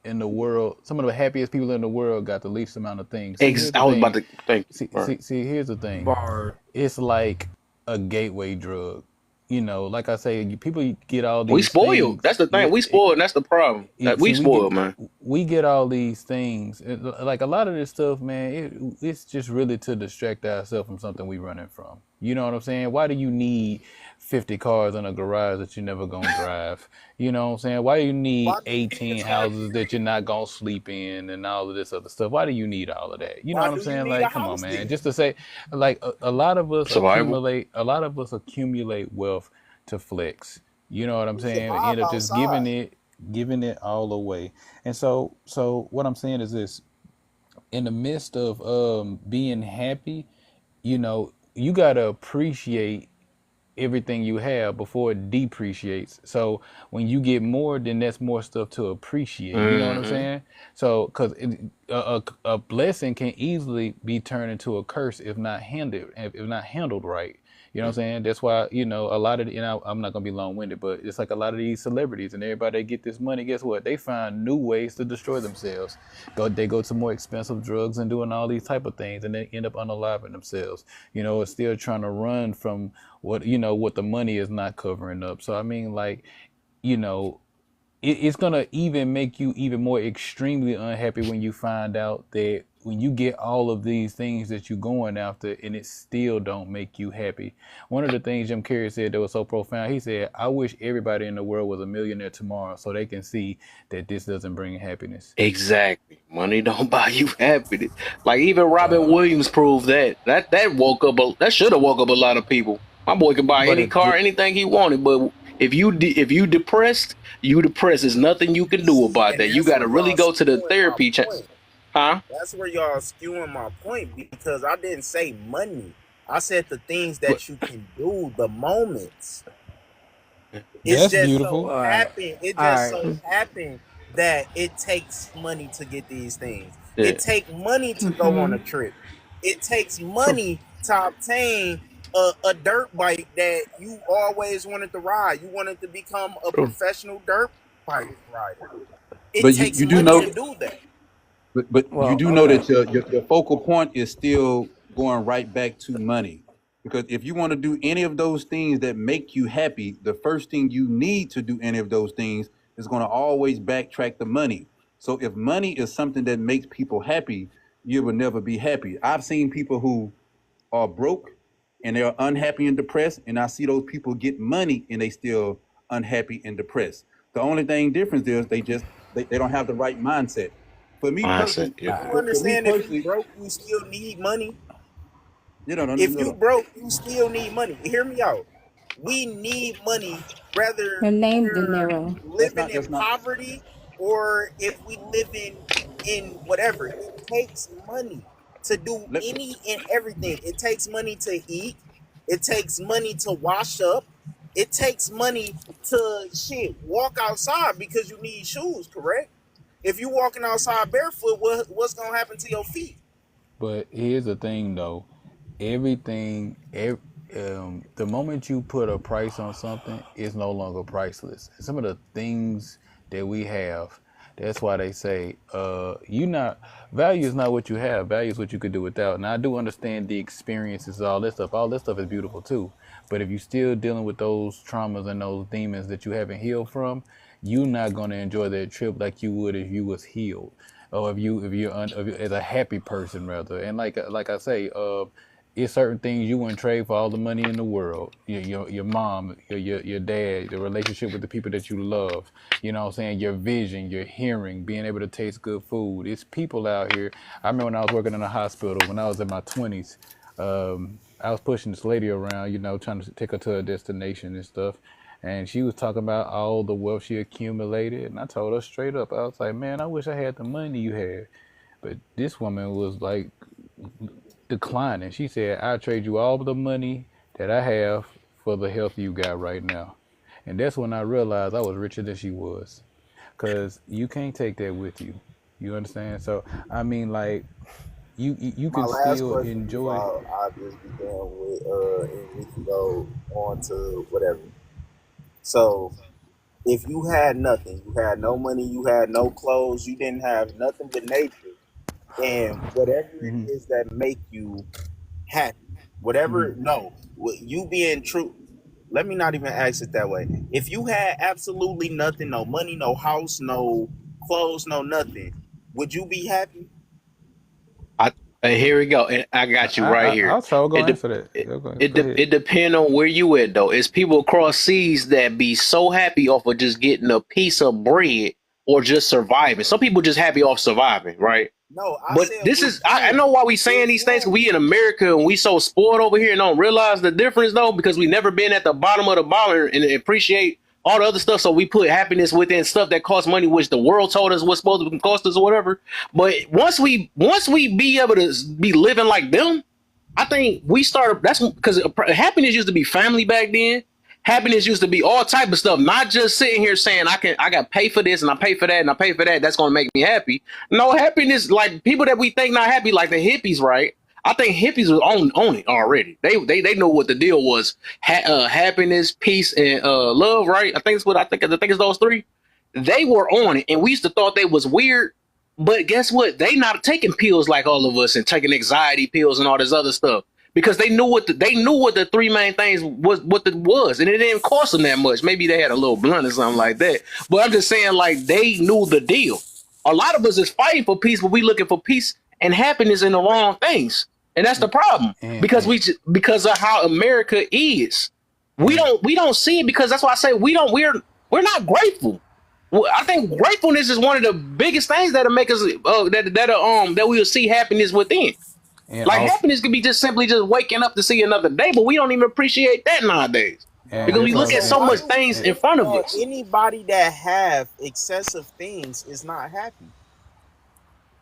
in the world, some of the happiest people in the world got the least amount of things. See, here's the I was about thing. to thank you. See, here's the thing. Bar. It's like a gateway drug. Like I say, people get all We these spoiled. things. That's the thing. Yeah, We spoiled, and that's the problem. That we see, spoiled, man. we get all these things. Like a lot of this stuff, man. It's just really to distract ourselves from something we running from. You know what I'm saying? Why do you need 50 cars in a garage that you're never gonna drive? You know what I'm saying? Why do you need Why do you need a 18 car? houses that you're not gonna sleep in and all of this other stuff? Why do you need all of that? You know Why what I'm do you saying? need a Like, come on, house man. then? Just to say, like a lot of us Survival. accumulate wealth to flex. You know what I'm We saying? survive End up just outside. giving it all away. And so what I'm saying is this: in the midst of being happy, you gotta appreciate everything you have before it depreciates. So when you get more, then that's more stuff to appreciate. You know what I'm Mm-hmm. saying? So because a blessing can easily be turned into a curse if not handled right. You know what I'm saying? That's why, a lot of, I'm not going to be long winded, but it's like a lot of these celebrities and everybody that get this money, guess what? They find new ways to destroy themselves. They go to more expensive drugs and doing all these type of things and they end up unaliving themselves. It's still trying to run from what the money is not covering up. So, I mean, like, you know, it's gonna even make you even more extremely unhappy when you find out that when you get all of these things that you're going after and it still don't make you happy. One of the things Jim Carrey said that was so profound, he said, I wish everybody in the world was a millionaire tomorrow so they can see that this doesn't bring happiness. Exactly. Money don't buy you happiness. Like even Robin Uh, Williams proved that. That should have woke up a lot of people. My boy can buy but any it car, just, anything he wanted. But if you depressed, you depressed. There's nothing you can do See, about and that. You that's got to where really y'all go to the skewing my therapy. point. Huh? That's where y'all skewing my point because I didn't say money. I said the things but that you can do, the moments. It's that's just so beautiful. All right. happened. It All just right. so happened that it takes money to get these things. Yeah. It takes money to go on Hmm. a trip. It takes True. money to obtain a dirt bike that you always wanted to ride. You wanted to become a True. professional dirt bike rider. It But takes you do money know, to do that. but you Well, do know okay. that your focal point is still going right back to money. Because if you want to do any of those things that make you happy, the first thing you need to do any of those things is going to always backtrack the money. So if money is something that makes people happy, you will never be happy. I've seen people who are broke and they're unhappy and depressed, and I see those people get money and they still unhappy and depressed. The only thing difference is they don't have the right mindset. For me Mindset. personally, Yeah. All You right. for me understand if you personally, broke, you still need money? you know, no, no, If no, you no. broke, you still need money. Hear me out. We need money whether Her name De we're Niro. living in That's not. poverty or if we live in whatever. It takes money to do Let, any and everything. It takes money to eat. It takes money to wash up. It takes money to walk outside because you need shoes, correct? If you walking outside barefoot, what's gonna happen to your feet? But here's the thing, though. Everything, the moment you put a price on something, it's no longer priceless. Some of the things that we have, that's why they say, you not value is not what you have. Value is what you could do without. And I do understand the experiences, all this stuff. All this stuff is beautiful too. But if you're still dealing with those traumas and those demons that you haven't healed from, you're not gonna enjoy that trip like you would if you was healed or if you as a happy person rather. And like I say, it's certain things you wouldn't trade for all the money in the world. Your mom, your dad, the relationship with the people that you love. You know what I'm saying? Your vision, your hearing, being able to taste good food. It's people out here. I remember when I was working in a hospital when I was in my 20s. I was pushing this lady around, trying to take her to a destination and stuff. And she was talking about all the wealth she accumulated. And I told her straight up, I was like, man, I wish I had the money you had. But this woman was like declining. She said, I trade you all the money that I have for the health you got right now. And that's when I realized I was richer than she was. Because you can't take that with you. You understand? So I mean, like you My can last still question before enjoy. I'll just be done with, and we can go on to whatever. So, if you had nothing, you had no money, you had no clothes, you didn't have nothing but nature, and whatever it is that make you happy, whatever, no, you being true. Let me not even ask it that way. If you had absolutely nothing, no money, no house, no clothes, no nothing, would you be happy? I and here we go. And I got you right here. I'll so go It de- answer that. it Go ahead. it depend on where you at though. It's people across seas that be so happy off of just getting a piece of bread or just surviving. Some people just happy off surviving, right? No, I But said, this would is I you? know why we Would saying these things. 'Cause you? we in America and we so spoiled over here and don't realize the difference though because we never been at the bottom of the bottom and appreciate all the other stuff. So we put happiness within stuff that costs money, which the world told us was supposed to cost us or whatever. But once we be able to be living like them, I think we started. That's because happiness used to be family back then. Happiness used to be all type of stuff, not just sitting here saying I got to pay for this and I pay for that and I pay for that. That's gonna make me happy. No, happiness like people that we think not happy, like the hippies, right? I think hippies was on it already. They know what the deal was. Happiness, peace, and love, right? I think it's those three. They were on it, and we used to thought they was weird. But guess what? They not taking pills like all of us and taking anxiety pills and all this other stuff because they knew what the three main things was, and it didn't cost them that much. Maybe they had a little blunt or something like that. But I'm just saying, like they knew the deal. A lot of us is fighting for peace, but we looking for peace and happiness in the wrong things, and that's the problem And because because of how America is. We and don't see it because that's why I say we're not grateful. Well, I think gratefulness is one of the biggest things that'll make us that we'll see happiness within. and Like also happiness could be just simply just waking up to see another day, but we don't even appreciate that nowadays and because No. we this look also at So so why much do we things in think front of that us. anybody that have excessive things is not happy?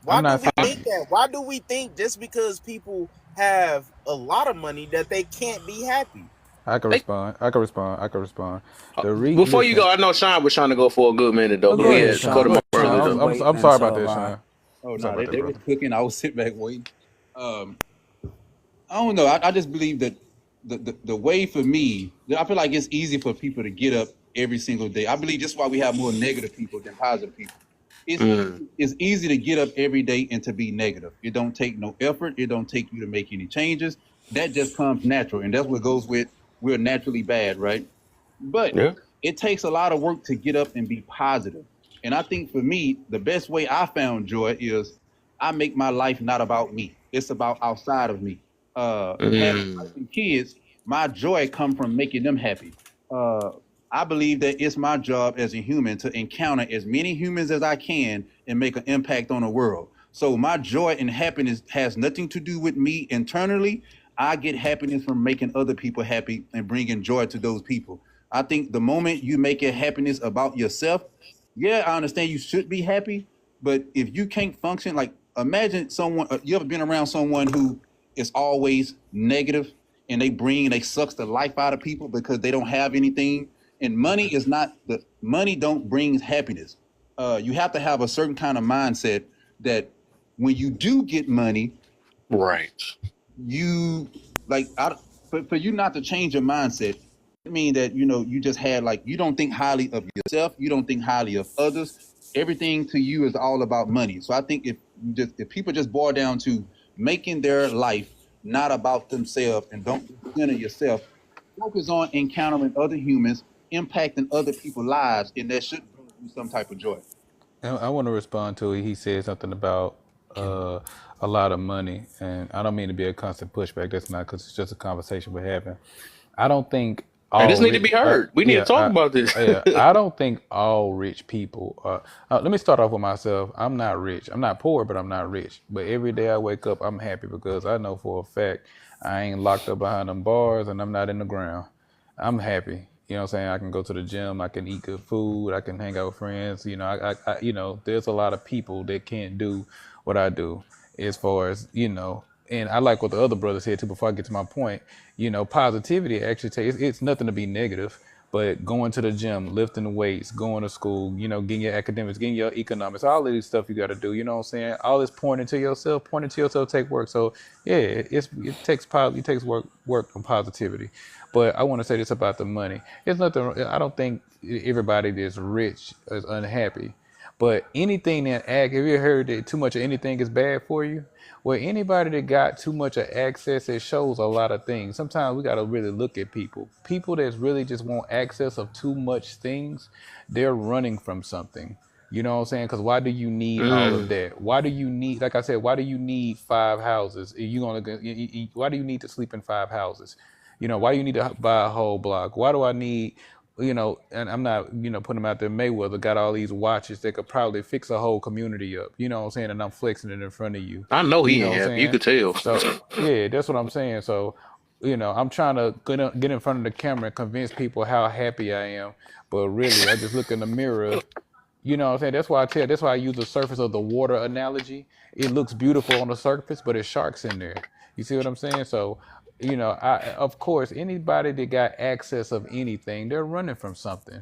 Why I'm do not we saying think that? Why do we think just because people have a lot of money that they can't be happy? I can They, respond. I can respond. before you go, Listen. I know Sean was trying to go for a good minute though. Oh, But go Yeah, ahead, we Sean. cut Go him Sean. ahead, off Sean. early Sean was though. I'm waiting sorry about that, until Sean. Oh I'm sorry no, about that, they were brother. cooking. I was sitting back waiting. I don't know. I just believe that the way for me, I feel like it's easy for people to get up every single day. I believe that's why we have more negative people than positive people. It's Mm, it's easy to get up every day and to be negative. It don't take no effort. It don't take you to make any changes. That just comes natural, and that's what goes with we're naturally bad, right? But yeah. it takes a lot of work to get up and be positive. And I think for me, the best way I found joy is I make my life not about me. It's about outside of me. Having wife Mm, and kids, my joy come from making them happy. Uh, I believe that it's my job as a human to encounter as many humans as I can and make an impact on the world. So my joy and happiness has nothing to do with me internally. I get happiness from making other people happy and bringing joy to those people. I think the moment you make your happiness about yourself, yeah, I understand you should be happy, but if you can't function, like imagine someone, you ever been around someone who is always negative and they sucks the life out of people because they don't have anything. And money is not the money don't bring happiness. You have to have a certain kind of mindset that when you do get money, right. you like for you not to change your mindset. It mean that you just had like you don't think highly of yourself, you don't think highly of others. Everything to you is all about money. So I think if people just boil down to making their life not about themselves and don't center yourself, focus on encountering other humans, impacting other people's lives, and that should bring you some type of joy. I want to respond to it. He said something about a lot of money, and I don't mean to be a constant pushback. That's not because it's just a conversation we're having. I don't think Hey, all this need to rich. be heard. We need to talk about this. Yeah, I don't think all rich people. Let me start off with myself. I'm not rich. I'm not poor, but I'm not rich. But every day I wake up, I'm happy because I know for a fact I ain't locked up behind them bars and I'm not in the ground. I'm happy. You know what I'm saying? I can go to the gym, I can eat good food, I can hang out with friends. There's a lot of people that can't do what I do as far as, and I like what the other brother said too before I get to my point. Positivity actually takes it's nothing to be negative. But going to the gym, lifting weights, going to school, getting your academics, getting your economics, all of these stuff you got to do. You know what I'm saying? All this pointing to yourself, take work. So yeah, it takes it takes work and positivity. But I want to say this about the money. It's nothing. I don't think everybody that's rich is unhappy. But anything have you ever heard that too much of anything is bad for you? Well, anybody that got too much of access, it shows a lot of things. Sometimes we got to really look at people. People that really just want access of too much things, they're running from something. You know what I'm saying? Because why do you need all of Mm. that? Why do you need, like I said, why do you need 5 houses? Why do you need to sleep in 5 houses? Why do you need to buy a whole block? Why do I need, and I'm not, putting them out there. Mayweather got all these watches that could probably fix a whole community up. You know what I'm saying? And I'm flexing it in front of you. I know You he know ain't what I'm happy. You saying? could tell. So yeah, that's what I'm saying. So, I'm trying to get in front of the camera and convince people how happy I am. But really, I just look in the mirror. You know what I'm saying? That's why I use the surface of the water analogy. It looks beautiful on the surface, but there's sharks in there. You see what I'm saying? So, of course, anybody that got access of anything, they're running from something.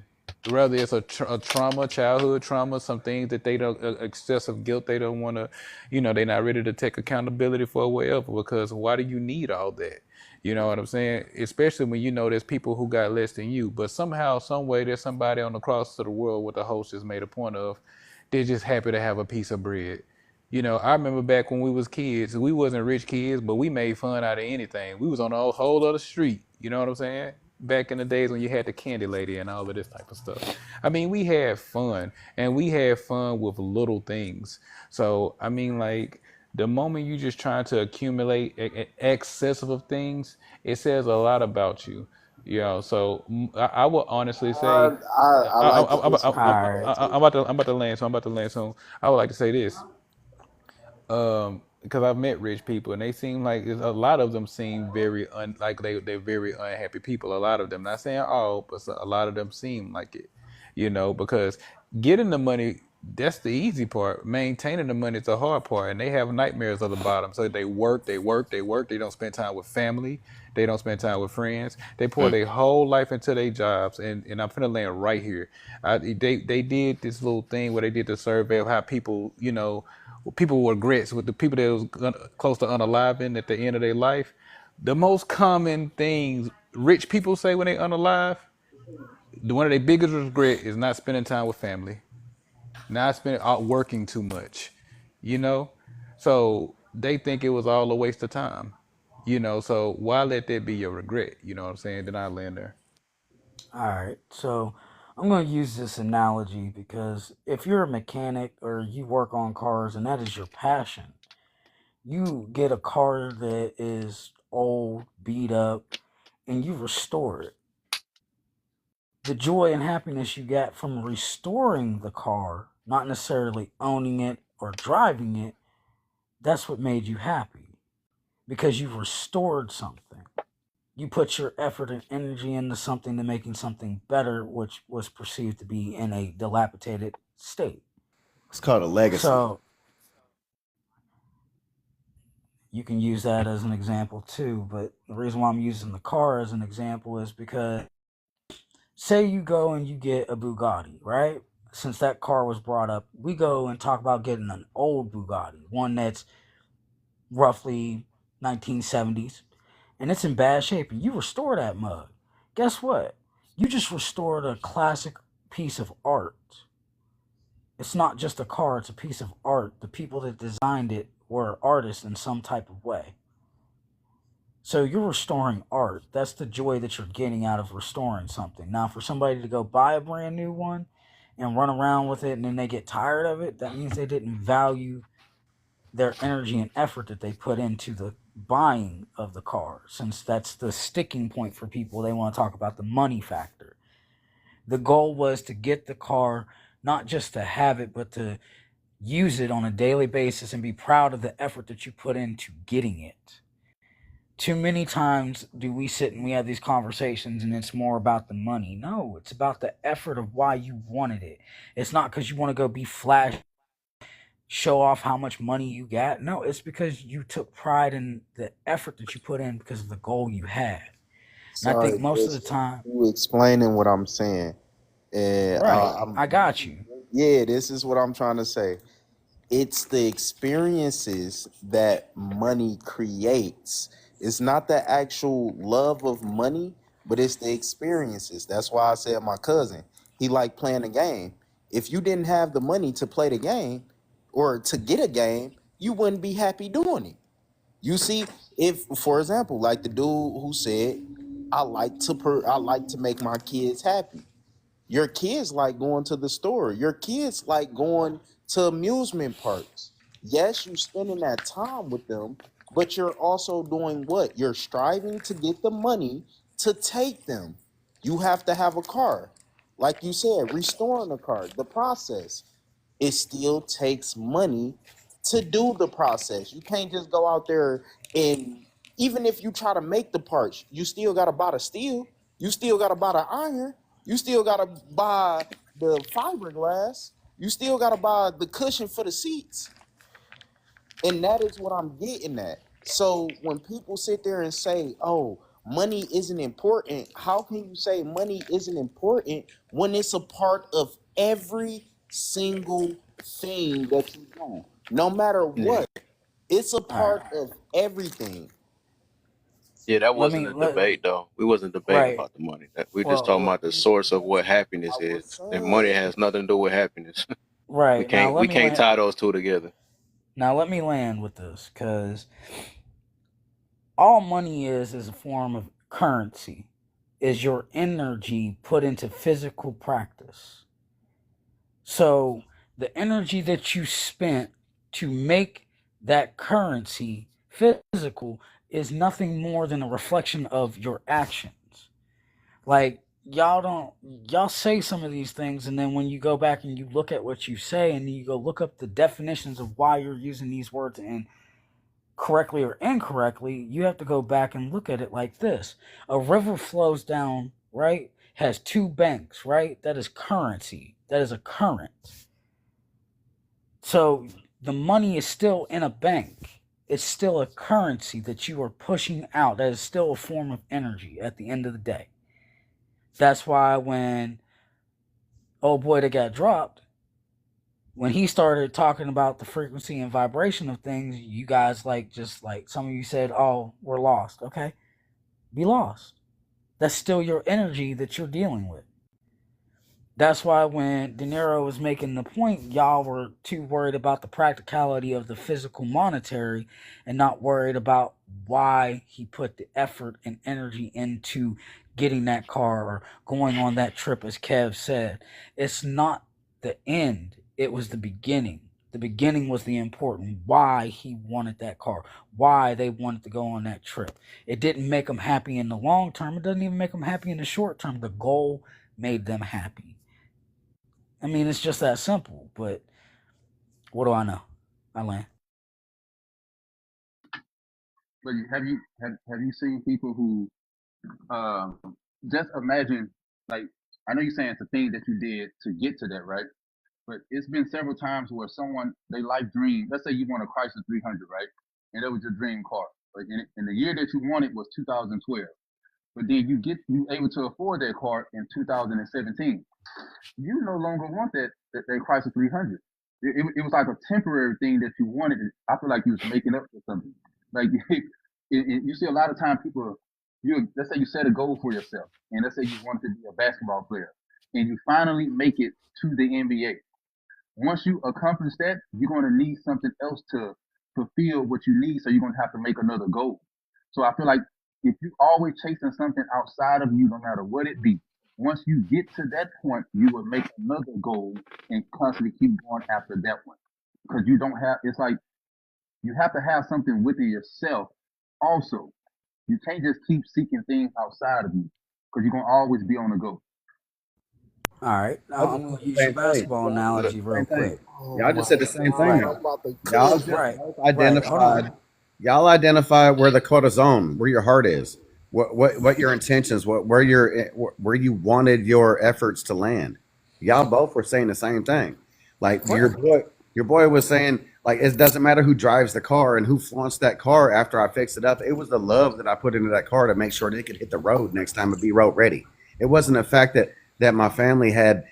Whether it's a trauma, childhood trauma, some things that they don't, excessive guilt, they don't want to, they're not ready to take accountability for, whatever, because why do you need all that? You know what I'm saying? Especially when there's people who got less than you, but somehow, some way, there's somebody on the cross of the world, what the host has made a point of. They're just happy to have a piece of bread. I remember back when we was kids, we wasn't rich kids, but we made fun out of anything. We was on a whole other street. You know what I'm saying? Back in the days when you had the candy lady and all of this type of stuff. I mean, we had fun, and we had fun with little things. So, I mean, like, the moment you just trying to accumulate excessive of things, it says a lot about you. So I would honestly say, I like to All disagree with right. that too. I'm about to land. So I'm about to land soon. I would like to say this, because I've met rich people and they seem like a lot of them seem like they're very unhappy people. A lot of them, not saying all, but a lot of them seem like it. Because getting the money, that's the easy part. Maintaining the money is the hard part, and they have nightmares of the bottom. So they work, they work, they work. They don't spend time with family. They don't spend time with friends. They pour Mm. their whole life into their jobs, and I'm finna land right here. They did this little thing where they did the survey of how people, people with regrets, with the people that was close to unaliving at the end of their life. The most common things rich people say when they unalive, one of their biggest regret is not spending time with family, not spending out working too much, you know. So they think it was all a waste of time, So why let that be your regret? You know what I'm saying? Then I land there. All right. So I'm going to use this analogy because if you're a mechanic or you work on cars and that is your passion, you get a car that is old, beat up, and you restore it. The joy and happiness you get from restoring the car, not necessarily owning it or driving it, that's what made you happy because you restored something. You put your effort and energy into something to making something better, which was perceived to be in a dilapidated state. It's called a legacy. So you can use that as an example too. But the reason why I'm using the car as an example is because say you go and you get a Bugatti, right? Since that car was brought up, we go and talk about getting an old Bugatti, one that's roughly 1970s, and it's in bad shape, and you restore that mug. Guess what? You just restored a classic piece of art. It's not just a car, it's a piece of art. The people that designed it were artists in some type of way. So you're restoring art. That's the joy that you're getting out of restoring something. Now, for somebody to go buy a brand new one and run around with it and then they get tired of it, that means they didn't value their energy and effort that they put into the buying of the car, since that's the sticking point for people. They want to talk about the money factor. The goal was to get the car, not just to have it, but to use it on a daily basis and be proud of the effort that you put into getting it. Too many times do we sit and we have these conversations and it's more about the money. No, it's about the effort of why you wanted it. It's not because you want to go be flash, show off how much money you got. No, it's because you took pride in the effort that you put in because of the goal you had. And I think Sorry, most of the just time, you explaining what I'm saying. And right, I'm I got you. yeah, this is what I'm trying to say. It's the experiences that money creates. It's not the actual love of money, but it's the experiences. That's why I said my cousin, he liked playing the game. If you didn't have the money to play the game or to get a game, you wouldn't be happy doing it. You see, if for example, like the dude who said, I like to make my kids happy. Your kids like going to the store. Your kids like going to amusement parks. Yes, you spending that time with them, but you're also doing what? You're striving to get the money to take them. You have to have a car. Like you said, restoring a car, the process. It still takes money to do the process. You can't just go out there and even if you try to make the parts, you still gotta buy the steel. You still gotta buy the iron. You still gotta buy the fiberglass. You still gotta buy the cushion for the seats. And that is what I'm getting at. So when people sit there and say, oh, money isn't important, how can you say money isn't important when it's a part of every single thing that you do? No matter Yeah. what, it's a All right, part of everything. Yeah, that let wasn't me a let debate though. We wasn't debating right. about the money. That we just talking Well, about the source of what happiness I was is. And money saying, has nothing to do with happiness. we right now can't let we me can't land. tie those two together. Now let me land with this because all money is a form of currency. Is your energy put into physical practice? So the energy that you spent to make that currency physical is nothing more than a reflection of your actions. Like y'all say some of these things and then when you go back and you look at what you say and you go look up the definitions of why you're using these words and correctly or incorrectly, you have to go back and look at it like this. A river flows down, right? Has two banks, right? That is currency. That is a current. So the money is still in a bank. It's still a currency that you are pushing out. That is still a form of energy at the end of the day. That's why when old boy that got dropped, when he started talking about the frequency and vibration of things, you guys like just like some of you said, "Oh, we're lost." Okay, be lost. That's still your energy that you're dealing with. That's why when De Niro was making the point, y'all were too worried about the practicality of the physical monetary and not worried about why he put the effort and energy into getting that car or going on that trip, as Kev said. It's not the end, it was the beginning. The beginning was the important why he wanted that car, why they wanted to go on that trip. It didn't make them happy in the long term. It doesn't even make them happy in the short term. The goal made them happy. I mean, it's just that simple. But what do I know? I land. But have you seen people who um, just imagine, like, I know you're saying it's a thing that you did to get to that, right? But it's been several times where someone, they life dream, let's say you want a Chrysler 300, right? And that was your dream car. But in the year that you wanted was 2012. But then you able to afford that car in 2017. You no longer want that Chrysler 300. It was like a temporary thing that you wanted. I feel like you was making up for something. Like you see a lot of time people, let's say you set a goal for yourself, and let's say you wanted to be a basketball player, and you finally make it to the NBA. Once you accomplish that, you're going to need something else to fulfill what you need. So you're going to have to make another goal. So I feel like if you always chasing something outside of you, no matter what it be, once you get to that point, you will make another goal and constantly keep going after that one. Because you don't have, it's like you have to have something within yourself also. You can't just keep seeking things outside of you because you're going to always be on the go. All right. I Now just I'm said going to the use your same thing. basketball That's good. analogy real Same thing. quick. oh Y'all just my said the same thing. Right. God, I'm about to Y'all cook. just Right. both Right. Hold on. identified. Y'all identified where the cortisone, where your heart is, what your intentions, where you wanted your efforts to land. Y'all both were saying the same thing. Like Correct. your boy was saying, Like it doesn't matter who drives the car and who flaunts that car after I fix it up. It was the love that I put into that car to make sure that it could hit the road next time and be road ready. It wasn't the fact that my family had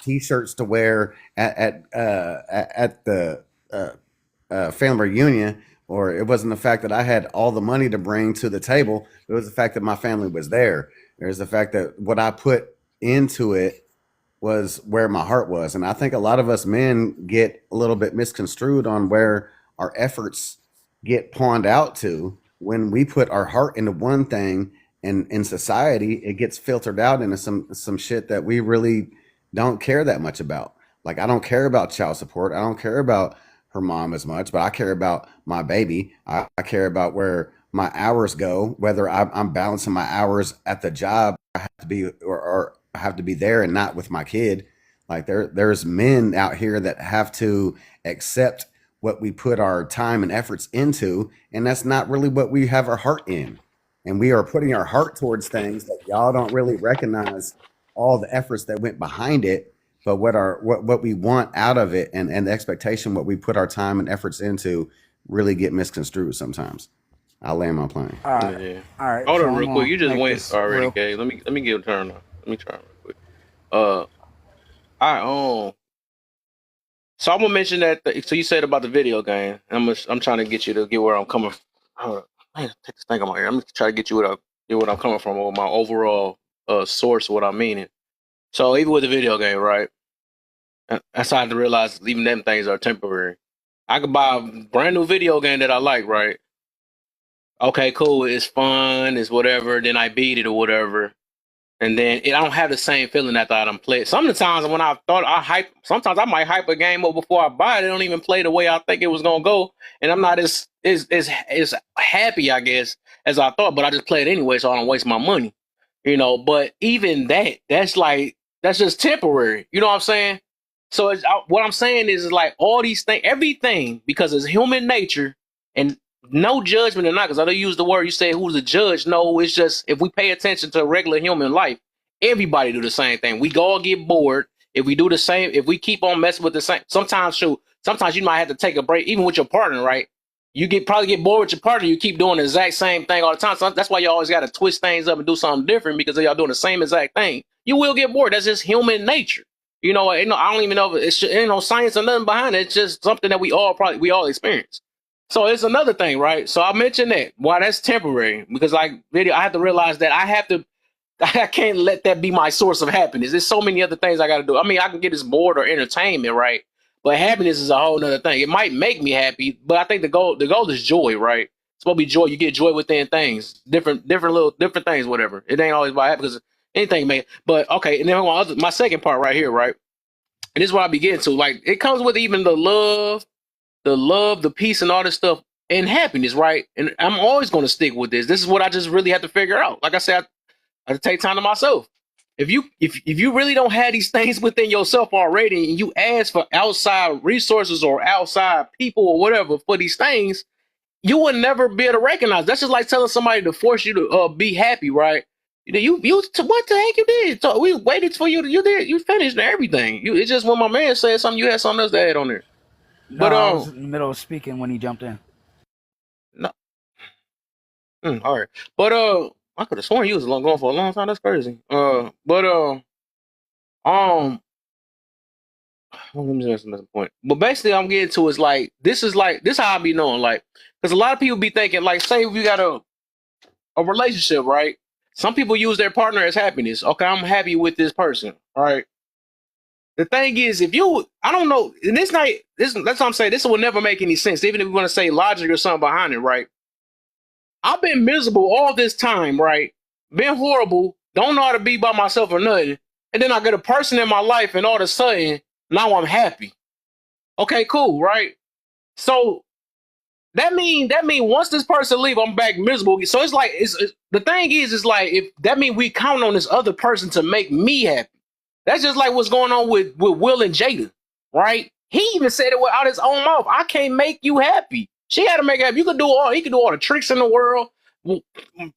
t-shirts to wear at the family reunion, or it wasn't the fact that I had all the money to bring to the table. It was the fact that my family was there. There's the fact that what I put into it was where my heart was. And I think a lot of us men get a little bit misconstrued on where our efforts get pawned out to. When we put our heart into one thing, and in society it gets filtered out into some shit that we really don't care that much about. Like I don't care about child support. I don't care about her mom as much, but I care about my baby. I care about where my hours go, whether I'm balancing my hours at the job. I have to be, or I have to be there and not with my kid. Like there's men out here that have to accept what we put our time and efforts into, and that's not really what we have our heart in. And we are putting our heart towards things that y'all don't really recognize all the efforts that went behind it, but what we want out of it, and the expectation what we put our time and efforts into really get misconstrued sometimes. I'll land my plane. All right, Yeah. all right. Hold So on, I'm real quick. gonna You just make went this already, real. Gay. Let me give a turn on. Let me try real quick. Uh, I So I'm gonna mention that. So you said about the video game. I'm trying to get you to get where I'm coming. Hold on. Man, take this thing on my ear. I'm gonna try to get what I'm coming from, or my overall source of what I'm meaning. So even with the video game, right? I started to realize even them things are temporary. I could buy a brand new video game that I like, right? Okay, cool. It's fun. It's whatever. Then I beat it or whatever. And then I don't have the same feeling after I done played. Some of the times when I thought sometimes I might hype a game up before I buy it. It don't even play the way I think it was gonna go, and I'm not as happy, I guess, as I thought. But I just play it anyway, so I don't waste my money, But even that's just temporary. You know what I'm saying? So what I'm saying is like all these things, everything, because it's human nature, and no judgment or not, because I don't use the word, you say who's the judge. No, it's just if we pay attention to regular human life, everybody do the same thing. We all get bored. If we do the same, if we keep on messing with the same, sometimes you might have to take a break, even with your partner, right? You probably get bored with your partner. You keep doing the exact same thing all the time. So that's why you always got to twist things up and do something different, because if y'all doing the same exact thing, you will get bored. That's just human nature. I don't even know if it's science or nothing behind it. It's just something that we all experience. So it's another thing, right? So I mentioned that. Why that's temporary, because like video, I have to realize that I can't let that be my source of happiness. There's so many other things I got to do. I mean, I can get this bored or entertainment, right? But happiness is a whole nother thing. It might make me happy, but I think the goal is joy, right? It's supposed to be joy. You get joy within things, different things, whatever. It ain't always about happy, because anything may. But okay, and then my second part right here, right? And this is what I be getting to. Like it comes with even the love, the peace, and all this stuff, and happiness, right? And I'm always going to stick with this. This is what I just really have to figure out. Like I said, I have to take time to myself. If you really don't have these things within yourself already, and you ask for outside resources or outside people or whatever for these things, you will never be able to recognize. That's just like telling somebody to force you to be happy, right? What the heck you did? So we waited for you. You finished everything. It's just when my man said something, you had something else to add on there. No, But I was in the middle of speaking when he jumped in. no, all right. But I could have sworn you was going for a long time. That's crazy. But let me just another point. But basically, I'm getting to is this how I be knowing, like, because a lot of people be thinking, like, say if you got a relationship, right? Some people use their partner as happiness. Okay, I'm happy with this person. All right. The thing is, I don't know, and that's what I'm saying. This will never make any sense, even if we want to say logic or something behind it, right? I've been miserable all this time, right? Been horrible, don't know how to be by myself or nothing. And then I get a person in my life, and all of a sudden, now I'm happy. Okay, cool, right? So that mean once this person leave, I'm back miserable. So it's like the thing is like if that mean we count on this other person to make me happy. That's just like what's going on with Will and Jada, right? He even said it out his own mouth. I can't make you happy. She had to make it happy. He could do all the tricks in the world,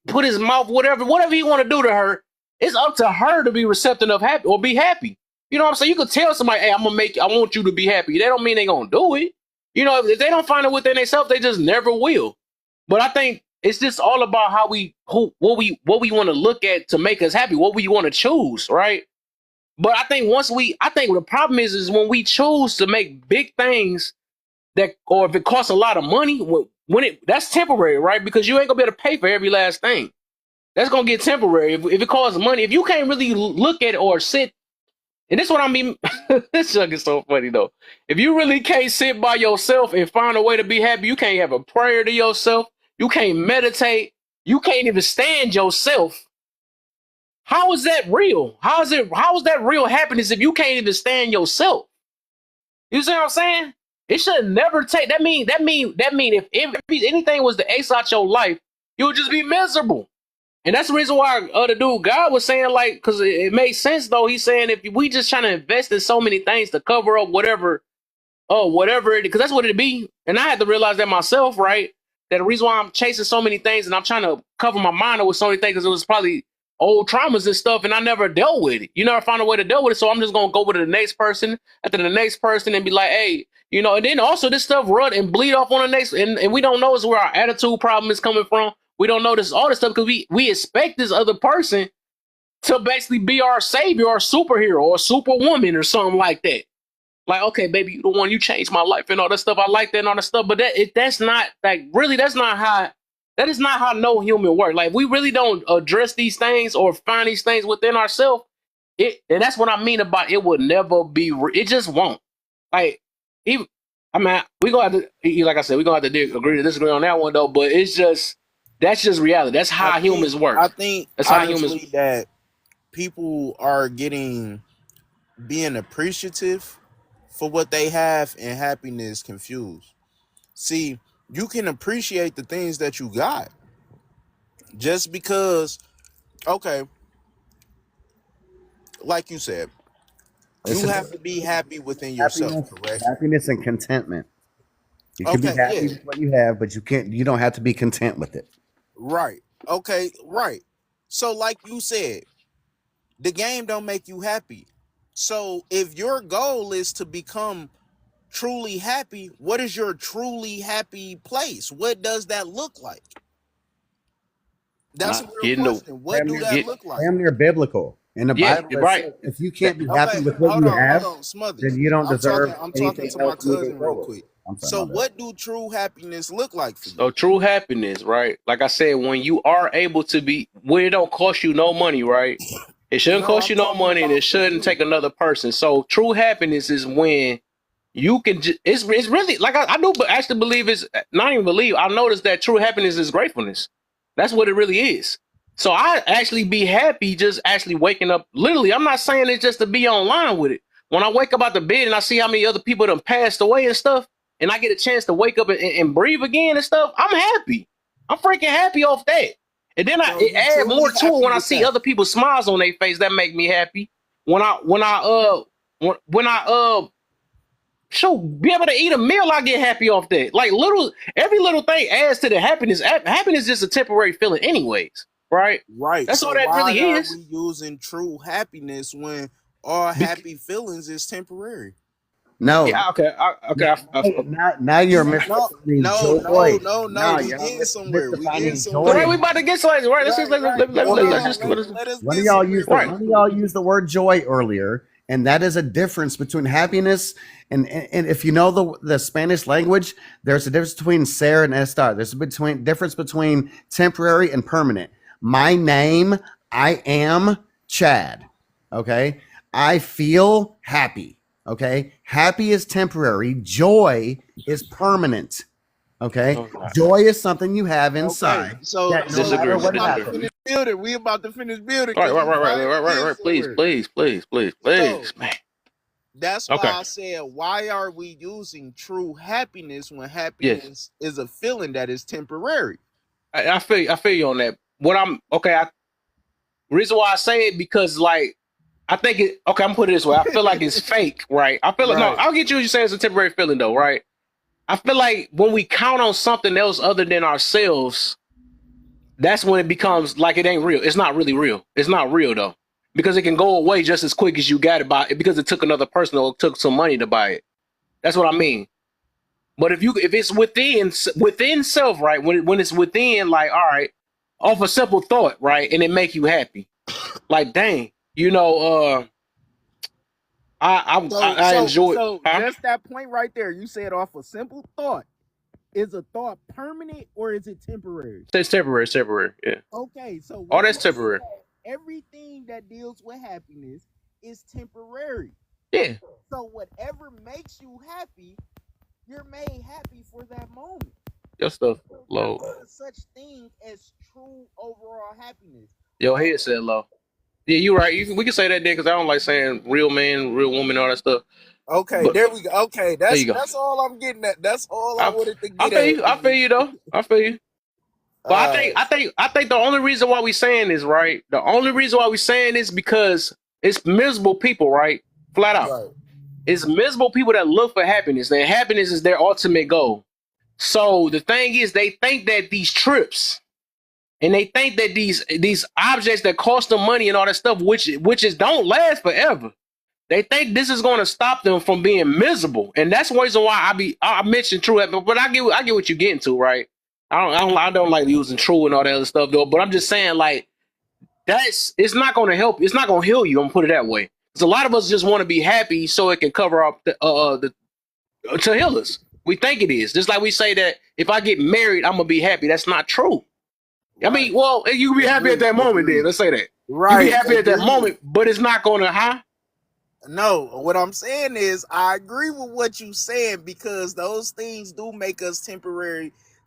put his mouth, whatever he want to do to her. It's up to her to be receptive of happy or be happy. You know what I'm saying? You could tell somebody, hey, I want you to be happy. That don't mean they gonna do it. You know, if they don't find it within themselves, they just never will. But I think it's just all about what we want to look at to make us happy, what we want to choose, right? But I think I think the problem is when we choose to make big things or if it costs a lot of money, that's temporary, right? Because you ain't gonna be able to pay for every last thing. That's gonna get temporary. If it costs money, if you can't really look at it or sit, and this is what I mean. This junk is so funny though. If you really can't sit by yourself and find a way to be happy, you can't have a prayer to yourself. You can't meditate. You can't even stand yourself. How is that real? How is that real happiness if you can't even stand yourself? You see what I'm saying? It should never take. That mean if anything was to ace out your life, you would just be miserable. And that's the reason why the dude God was saying, like, because it makes sense though. He's saying if we just trying to invest in so many things to cover up whatever it, because that's what it'd be. And I had to realize that myself, right? That the reason why I'm chasing so many things and I'm trying to cover my mind with so many things because it was probably old traumas and stuff, and I never dealt with it. You never found a way to deal with it, so I'm just gonna go with the next person after the next person and be like, hey, you know. And then also this stuff run and bleed off on the next, and we don't know is where our attitude problem is coming from. We don't know this all this stuff because we expect this other person to basically be our savior or superhero or superwoman or something like that. Like, okay, baby, you the one, you changed my life and all that stuff. I like that and all that stuff. But that's not like really, that is not how no human works. Like, we really don't address these things or find these things within ourselves. And that's what I mean about it would never be. It just won't. Like, even I mean, we gonna have to, like I said, we gonna have to agree to disagree on that one though. But that's just reality. That's how humans work. I think That's how honestly humans. that people are being appreciative for what they have and happiness confused. See, you can appreciate the things that you got just because, okay, like you said, It's you a have to difference be between happy within yourself, correct? happiness and contentment. You can be Okay, happy yeah, with what you have, but you don't have to be content with it. right. Okay, right. So, like you said, the game don't make you happy. So, if your goal is to become truly happy, what is your truly happy place? What does that look like? That's a real Getting the question. What Damn do near, that get look like? damn near biblical. In the yeah, Bible, you're it right. says if you That, can't be happy Okay, with what you hold have, on, then Smothers. you don't deserve I'm talking anything to my else moving cousin real forward. quick. I'm sorry, So, my bad. what do true happiness look like for you? so true happiness, right? Like I said, when you are able to be, when it don't cost you no money, right? It shouldn't No, cost I'm you no talking money, and it about for shouldn't you. take another person. So true happiness is when you can. It's really like I do, but actually believe it's not even believe. I noticed that true happiness is gratefulness. That's what it really is. So I actually be happy just actually waking up. Literally, I'm not saying it just to be online with it. When I wake up out the bed and I see how many other people have passed away and stuff, and I get a chance to wake up and breathe again and stuff, I'm happy. I'm freaking happy off that. And then So, it you add more truly to it happy when I with see that? other people's smiles on their face. That make me happy. When I show be able to eat a meal, I get happy off that. Like every little thing adds to the happiness. Happiness is just a temporary feeling, anyways, right? Right. That's So, all that why really are is. we using true happiness when all Bec- happy feelings is temporary? No, yeah, okay, now you're No, misdefining no, no, joy. no, no. No, We you're getting somewhere. We getting misdefining right. joy. We somewhere. about to get something, right? Right, right. Hold Let's on. just Let us One of get y'all somewhere used the real right. one of quick. y'all used the word joy earlier, and that is a difference between happiness and if you know the Spanish language, there's a difference between ser and estar. There's a difference between temporary and permanent. My name, I am Chad. Okay, I feel happy. Okay, happy is temporary. Joy is permanent. Okay, No, it's not. joy is something you have Okay. inside So, that no so matter Disagree. we what about to Disagree. happens. finish building. We about to finish building Right, because right, we right, right, finally right, right, getting right. Please, somewhere. please, please, please, please, So, man. that's why Okay. I said, why are we using true happiness when Yes. happiness is a feeling that is temporary? I feel you on that. What I'm okay. Reason why I say it because like I think it. Okay, I'm gonna put it this way. I feel like it's fake, right? I feel like no. Right. I'll get you. What you saying it's a temporary feeling though, right? I feel like when we count on something else other than ourselves, that's when it becomes like it ain't real. It's not really real. It's not real though, because it can go away just as quick as you got it by because it took another person or took some money to buy it. That's what I mean. But if it's within self, right? When it's within, like, all right, off a simple thought, right, and it make you happy, like, dang, I enjoy, So huh? just that point right there, you said off a simple thought. Is a thought permanent or is it temporary? It's temporary, yeah. Okay, so All what that's we saying temporary, that everything that deals with happiness is temporary. yeah. So whatever makes you happy, you're made happy for that moment. Your stuff So there's low. not such thing as true overall happiness. Your Uh, head said low. Yeah, you right. We can say that then because I don't like saying real man, real woman, all that stuff. okay, But there we go. Okay, there you go. that's all I'm getting at. That's all I I wanted to I get feel at. you. I feel you though. I feel you. But Uh, I think the only reason why we saying this, right? The only reason why we saying this because it's miserable people, right? Flat out. right, It's miserable people that look for happiness. Their happiness is their ultimate goal. So the thing is, they think that these trips and they think that these objects that cost them money and all that stuff, which is don't last forever. They think this is going to stop them from being miserable, and that's the reason why I mentioned true happiness. But I get what you're getting to, right? I don't like using true and all that other stuff though. But I'm just saying, like, it's not going to help. It's not going to heal you. I'm gonna put it that way. Because a lot of us just want to be happy so it can cover up the to heal us. We think it is. Just like we say that if I get married, I'm gonna be happy. That's not true. I right. mean, well, you can be happy at that moment. Then Agreed. let's say that you be Right, happy at that agreed. moment, but it's not going to, huh? No, what I'm saying is I agree with what you saying because those things do make us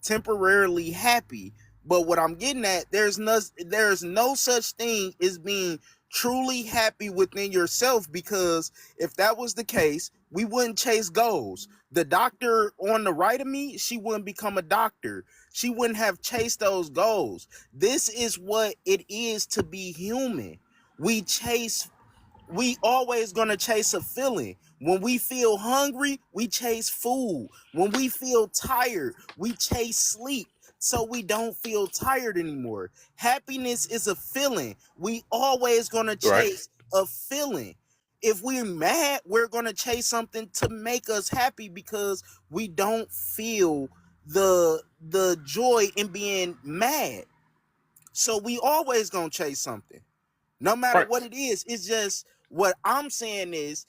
temporarily happy. But what I'm getting at, there's no such thing as being truly happy within yourself because if that was the case, we wouldn't chase goals. The doctor on the right of me, she wouldn't become a doctor. She wouldn't have chased those goals. This is what it is to be human. We chase we always gonna chase a feeling. When we feel hungry, we chase food. When we feel tired, we chase sleep so we don't feel tired anymore. Happiness is a feeling. We always gonna Right. chase a feeling. If we're mad, we're gonna chase something to make us happy because we don't feel the joy in being mad. So we always gonna chase something no matter Right. what it is. It's just what I'm saying is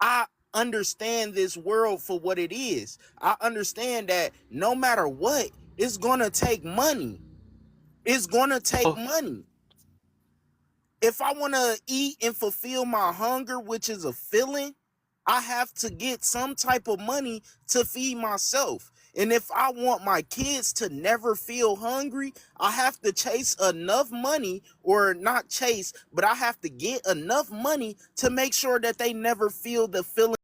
I understand this world for what it is. I understand that no matter what, it's gonna take money. It's gonna take Oh, money. If I want to eat and fulfill my hunger, which is a feeling, I have to get some type of money to feed myself. And if I want my kids to never feel hungry, I have to chase enough money, or not chase, but I have to get enough money to make sure that they never feel the feeling.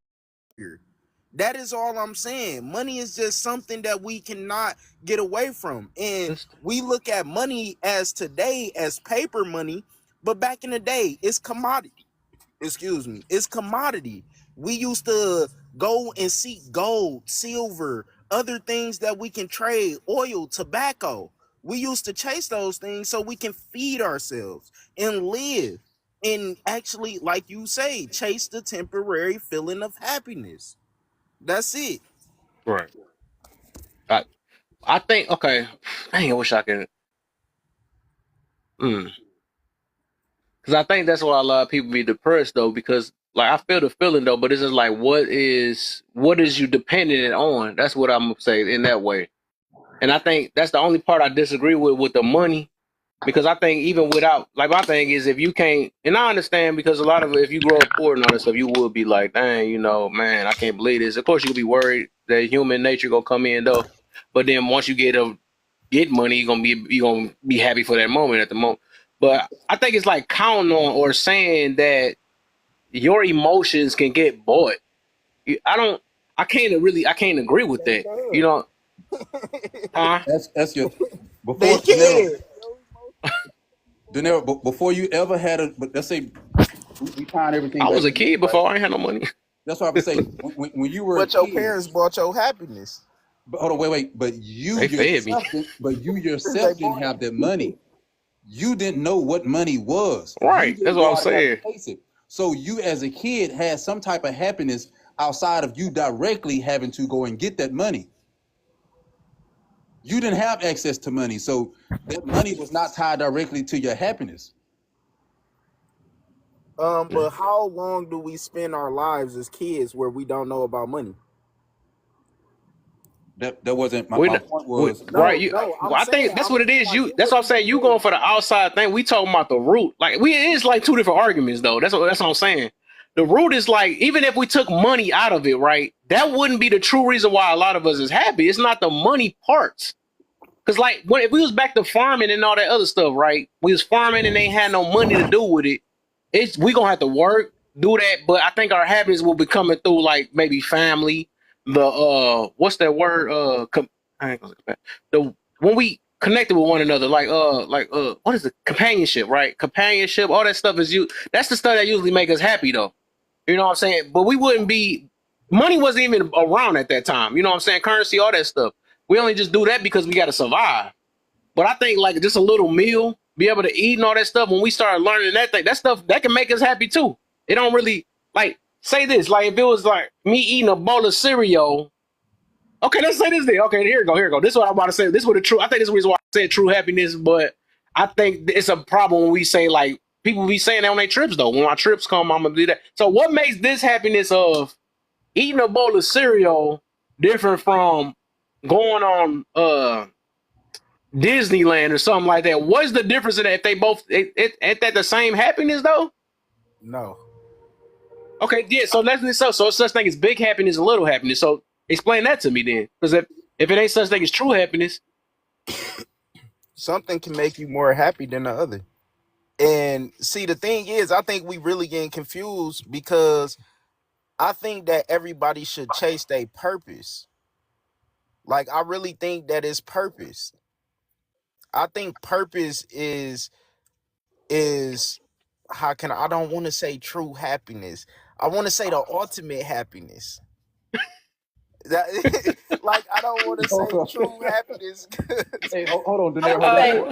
That is all I'm saying. Money is just something that we cannot get away from. And this, we look at money as today as paper money, but back in the day, it's commodity. Excuse me, it's commodity. We used to go and seek gold, silver, other things that we can trade, oil, tobacco. We used to chase those things so we can feed ourselves and live. And actually, like you say, chase the temporary feeling of happiness. That's it. right. I I think okay. Dang, I wish I could. Because I think that's why a lot of people be depressed though. Because like I feel the feeling though, but it's just like what is you dependent on? That's what I'm gonna say in that way. And I think that's the only part I disagree with the money. Because I think even without, like, my thing is if you can't, and I understand because a lot of it, if you grow up poor and all that stuff, you would be like, dang, man, I can't believe this. Of course, you could be worried that human nature gonna come in though, but then once you get money, you gonna be happy for that moment at the moment. But I think it's like counting on or saying that your emotions can get bought. I don't, I can't agree with They that. You can. know, huh? That's your They before Danilo. can. Before you ever had a. But let's say we find everything I was back a to you, kid right? before I ain't had no money. That's what I would say. When you were a But your kid, parents bought your happiness. but hold on, wait. They fed me. But you They yourself didn't bought have that money. You didn't know what money was. You Right. That's didn't what go I'm out and have saying. to chase it. So you, as a kid, had some type of happiness outside of you directly having to go and get that money. You didn't have access to money, so that money was not tied directly to your happiness. But how long do we spend our lives as kids where we don't know about money? That wasn't my, We, my point we was right. No, You, no, I'm I saying, think that's I'm what it is. like You. in That's what what I'm you saying. You said. going for the outside thing. We talking about the root. Like it's like two different arguments though. That's what I'm saying. The root is like even if we took money out of it, right? That wouldn't be the true reason why a lot of us is happy. It's not the money parts. Cause like if we was back to farming and all that other stuff, right? We was farming and they had no money to do with it. We gonna have to work, do that. But I think our happiness will be coming through like maybe family. The what's that word? I ain't gonna the when we connected with one another, what is it? Companionship, right? Companionship, all that stuff is you. That's the stuff that usually make us happy, though. You know what I'm saying? But we wouldn't be. Money wasn't even around at that time. You know what I'm saying? Currency, all that stuff. We only just do that because we got to survive. But I think like just a little meal, be able to eat and all that stuff. When we start learning that thing, that stuff that can make us happy too. It don't really like say this. Like if it was like me eating a bowl of cereal. Okay, let's say this thing. Okay, here we go. Here we go. This is what I'm about to say. This is what the true. I think this is the reason why I said true happiness. But I think it's a problem when we say like people be saying that on their trips though. When my trips come, I'm gonna do that. So what makes this happiness of eating a bowl of cereal different from going on Disneyland or something like that? What's the difference in that if they both ain't that the same happiness though? No. Okay, yeah, so that's so such thing as big happiness and little happiness. So explain that to me then. Because if it ain't such thing as true happiness, Something can make you more happy than the other. And see, the thing is, I think we really getting confused because I think that everybody should chase their purpose. Like, I really think that it's purpose. I think purpose is how can I don't want to say true happiness. I want to say the ultimate happiness. That like I don't want to Hold say on. true happiness. Hey, hold on, I Danae, would hold on. say uh,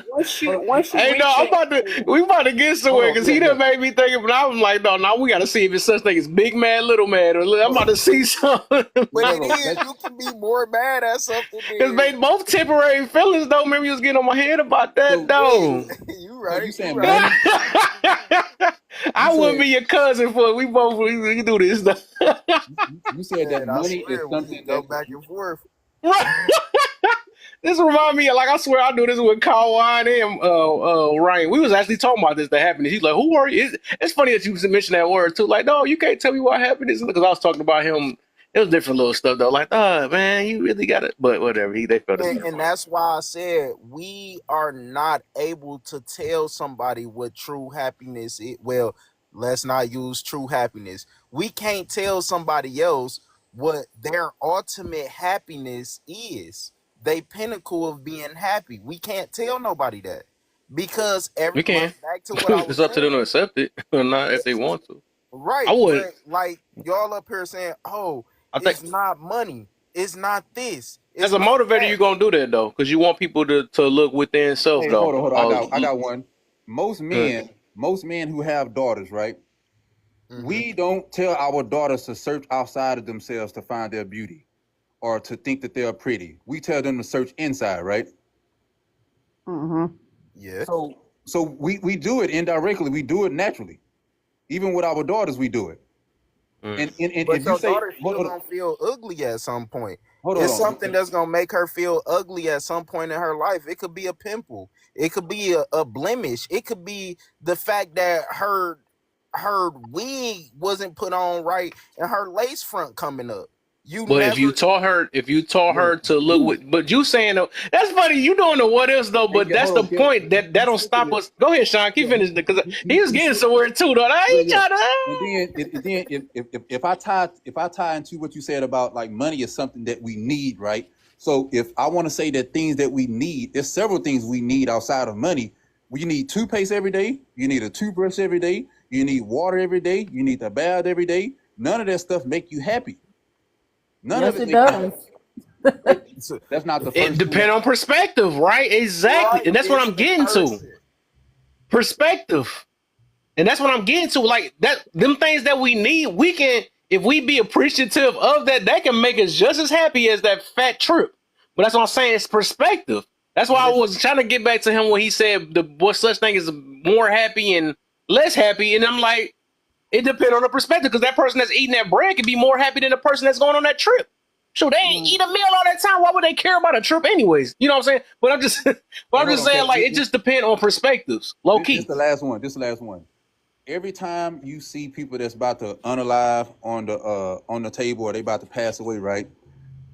Hold on. once you hey, no, reach I'm that about to. point, We about to get Hold somewhere on. because Yeah, he yeah. done made me think. But I was like, no, now we got to see if it's such thing as big mad, little mad. Or I'm Hold about to see something But it Nero, is, you can be more mad at something because than they both temporary feelings. Though, remember you was getting on my head about that, so yeah, though. you so right, you you saying right. money? You I wouldn't said be your cousin for we both we do this stuff. you said that Man, I money is swear we something can go that back and forth. This remind me of, like I swear I do this with Kawhi and Ryan. We was actually talking about this, the happiness. He's like, "Who are you?" It's funny that you mentioned that word too. Like, no, you can't tell me what happiness is because I was talking about him. It was different little stuff though. Like, oh man, you really got it. But whatever, they felt the same And way. that's why I said we are not able to tell somebody what true happiness is. Well, let's not use true happiness. We can't tell somebody else what their ultimate happiness is. They pinnacle of being happy. We can't tell nobody that because We can. like back to what I It's was up to them saying. to accept it or not if they want to. I Right, wouldn't. but like y'all up here saying, "Oh, I think it's not money. It's not this. as It's a not motivator, that." you're gonna do that though because you want people to look within self hey, though. hold on. I got one. Most Good. men, most men who have daughters, right? Hmm. We don't tell our daughters to search outside of themselves to find their beauty or to think that they're pretty. We tell them to search inside, right? Mm-hmm. Yeah. So we do it indirectly. We do it naturally. Even with our daughters, we do it. Mm. And But if you your say, daughter still gonna feel ugly at some point. hold It's on. something that's gonna make her feel ugly at some point in her life. It could be a pimple. It could be a blemish. It could be the fact that her wig wasn't put on right and her lace front coming up. You But never. if you taught Wait, her to look with, but you saying though, that's funny. You doing the what else though? hey, But yeah, that's hold the on. Can, point that he's don't switching stop it. us. Go ahead, Sean. Keep Yeah, finishing because he was he's getting switching. somewhere too. Though I Yeah, ain't yeah. trying to. And then if I tie into what you said about like money is something that we need, right? So if I want to say that things that we need, there's several things we need outside of money. You need toothpaste every day. You need a toothbrush every day. You need water every day. You need a bath every day. None of that stuff make you happy. None of Yes, it it make you does. happy. It, So, that's not the It first thing. depend on perspective, right? Exactly, right, and that's what it's I'm the getting to. person. Perspective, and that's what I'm getting to. Like that, them things that we need, we can if we be appreciative of that, that can make us just as happy as that fat trip. But that's what I'm saying. It's perspective. That's why I was trying to get back to him when he said what such thing is more happy and less happy, and I'm like, it depends on the perspective because that person that's eating that bread can be more happy than the person that's going on that trip. So they ain't Mm. eat a meal all that time. Why would they care about a trip anyways? You know what I'm saying? But I'm just, but I'm Hold just on, saying Kevin. like it just depends on perspectives, low This key. the last one. This is the last one. Every time you see people that's about to unalive on the table or they about to pass away, right?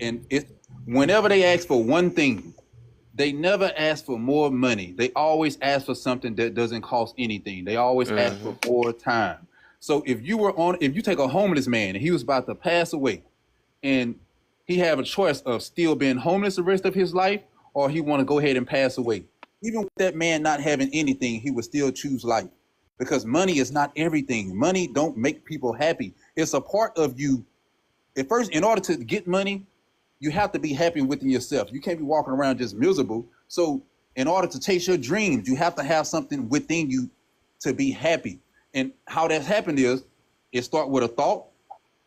And it whenever they ask for one thing, they never ask for more money. They always ask for something that doesn't cost anything. They always ask Mm-hmm. for more time. So if you take a homeless man and he was about to pass away, and he have a choice of still being homeless the rest of his life, or he want to go ahead and pass away. Even with that man not having anything, he would still choose life because money is not everything. Money don't make people happy. It's a part of you. At first, in order to get money, you have to be happy within yourself. You can't be walking around just miserable. So, in order to chase your dreams, you have to have something within you to be happy. And how that's happened is it start with a thought,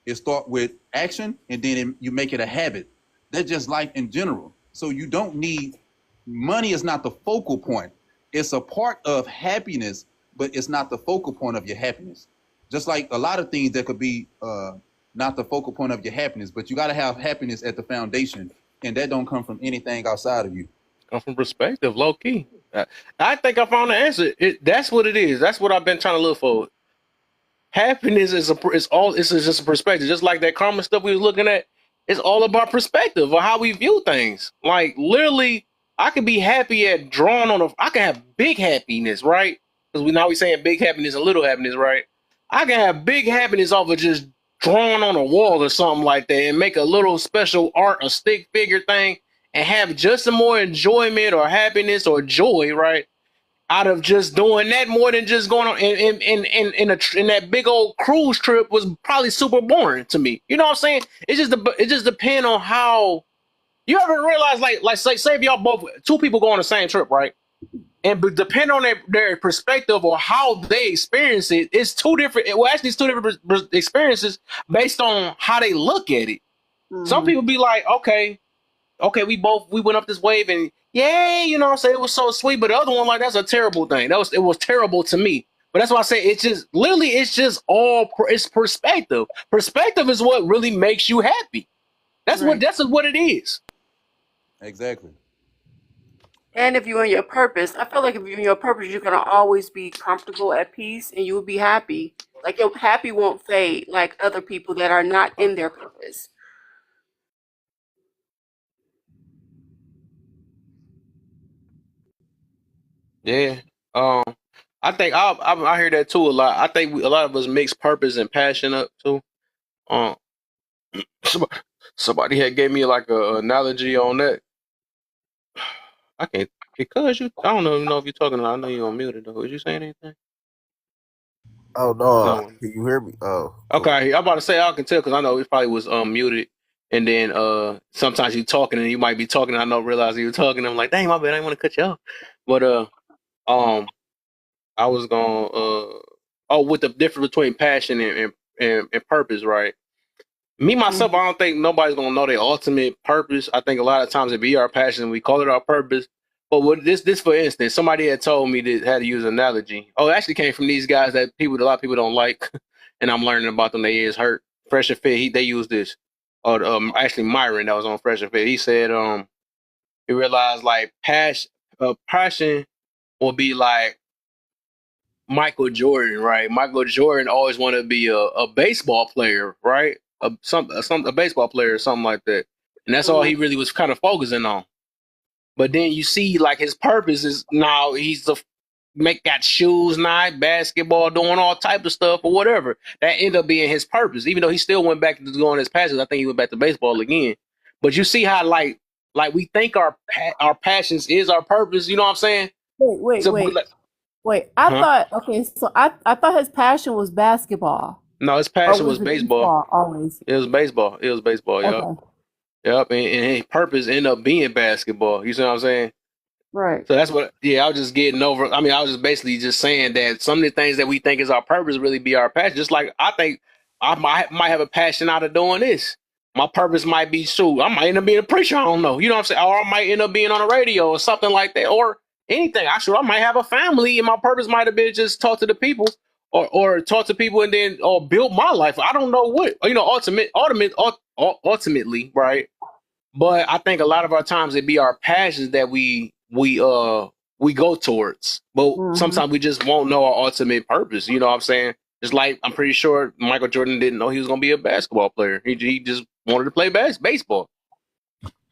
it start with action, and then you make it a habit. That's just life in general. So you don't need money is not the focal point. It's a part of happiness, but it's not the focal point of your happiness. Just like a lot of things that could be not the focal point of your happiness, but you got to have happiness at the foundation, and that don't come from anything outside of you. Come from perspective, low key. I think I found the answer. That's what it is. That's what I've been trying to look for. Happiness is just a perspective, just like that karma stuff we was looking at. It's all about perspective or how we view things. Like literally, I can be happy at drawing on I can have big happiness, right? Because we saying big happiness and little happiness, right? I can have big happiness off of just drawing on a wall or something like that and make a little special art, a stick figure thing, and have just some more enjoyment or happiness or joy, right? Out of just doing that more than just going on in that big old cruise trip was probably super boring to me. You know what I'm saying? It just depends on how you ever realize like say if y'all both two people go on the same trip, right? And depending on their perspective or how they experience it, it's two different. Well, actually, it's two different experiences based on how they look at it. Some Mm-hmm. people be like, okay, we went up this wave and yay, you know what I'm saying? It was so sweet. But the other one, like, that's a terrible thing. It was terrible to me. But that's why I say it's just literally it's just it's perspective. Perspective is what really makes you happy. Right. That's what it is. Exactly. And if you're in your purpose, I feel like if you're in your purpose, you're gonna always be comfortable at peace and you will be happy. Like your happy won't fade like other people that are not in their purpose. Yeah. Um I think I hear that too a lot. I think a lot of us mix purpose and passion up too. Um somebody, somebody had gave me like a analogy on that. I can't because you I don't know if you're talking. I know you're on mute though. Was you saying anything? Oh no, No. can you hear me? Oh, cool. Okay, I'm about to say I can tell because I know it probably was muted, and then sometimes you talking and you might be talking and I don't realize you were talking. I'm like, dang, my bad, I didn't want to cut you off. But um, I was going with the difference between passion and purpose, right? Me myself, Mm-hmm. I don't think nobody's gonna know their ultimate purpose. I think a lot of times it be our passion, we call it our purpose. But with this for instance, somebody had told me that had to use an analogy. Oh, it actually came from these guys that a lot of people don't like, and I'm learning about them. Their ears hurt. Fresh and Fit, they use this. Or actually Myron that was on Fresh and Fit. He said he realized like passion will be like Michael Jordan, right? Michael Jordan always wanted to be a baseball player, right? A baseball player or something like that. And that's all he really was kind of focusing on. But then you see like his purpose is now he's the got shoes now, basketball, doing all type of stuff or whatever. That ended up being his purpose. Even though he still went back to going his passions, I think he went back to baseball again. But you see how like we think our passions is our purpose. You know what I'm saying? Wait, wait, So wait, like, wait. huh? I thought his passion was basketball, No, his or passion was was it baseball. baseball always? It was baseball. It was baseball. Yep. Okay, Yep. And his purpose ended up being basketball. You see what I'm saying? right. So that's what. Yeah, I was just getting over. I mean, I was just basically just saying that some of the things that we think is our purpose really be our passion. Just like I think I might have a passion out of doing this. my purpose might be, shoot, I might end up being a preacher. I don't know. You know what I'm saying? Or I might end up being on the radio or something like that. Or anything. I might have a family and my purpose might have been just talk to the people or talk to people and then or build my life. I don't know what, ultimately, right? But I think a lot of our times it be our passions that we go towards. But sometimes we just won't know our ultimate purpose. You know what I'm saying? Just like I'm pretty sure Michael Jordan didn't know he was going to be a basketball player. He just wanted to play baseball.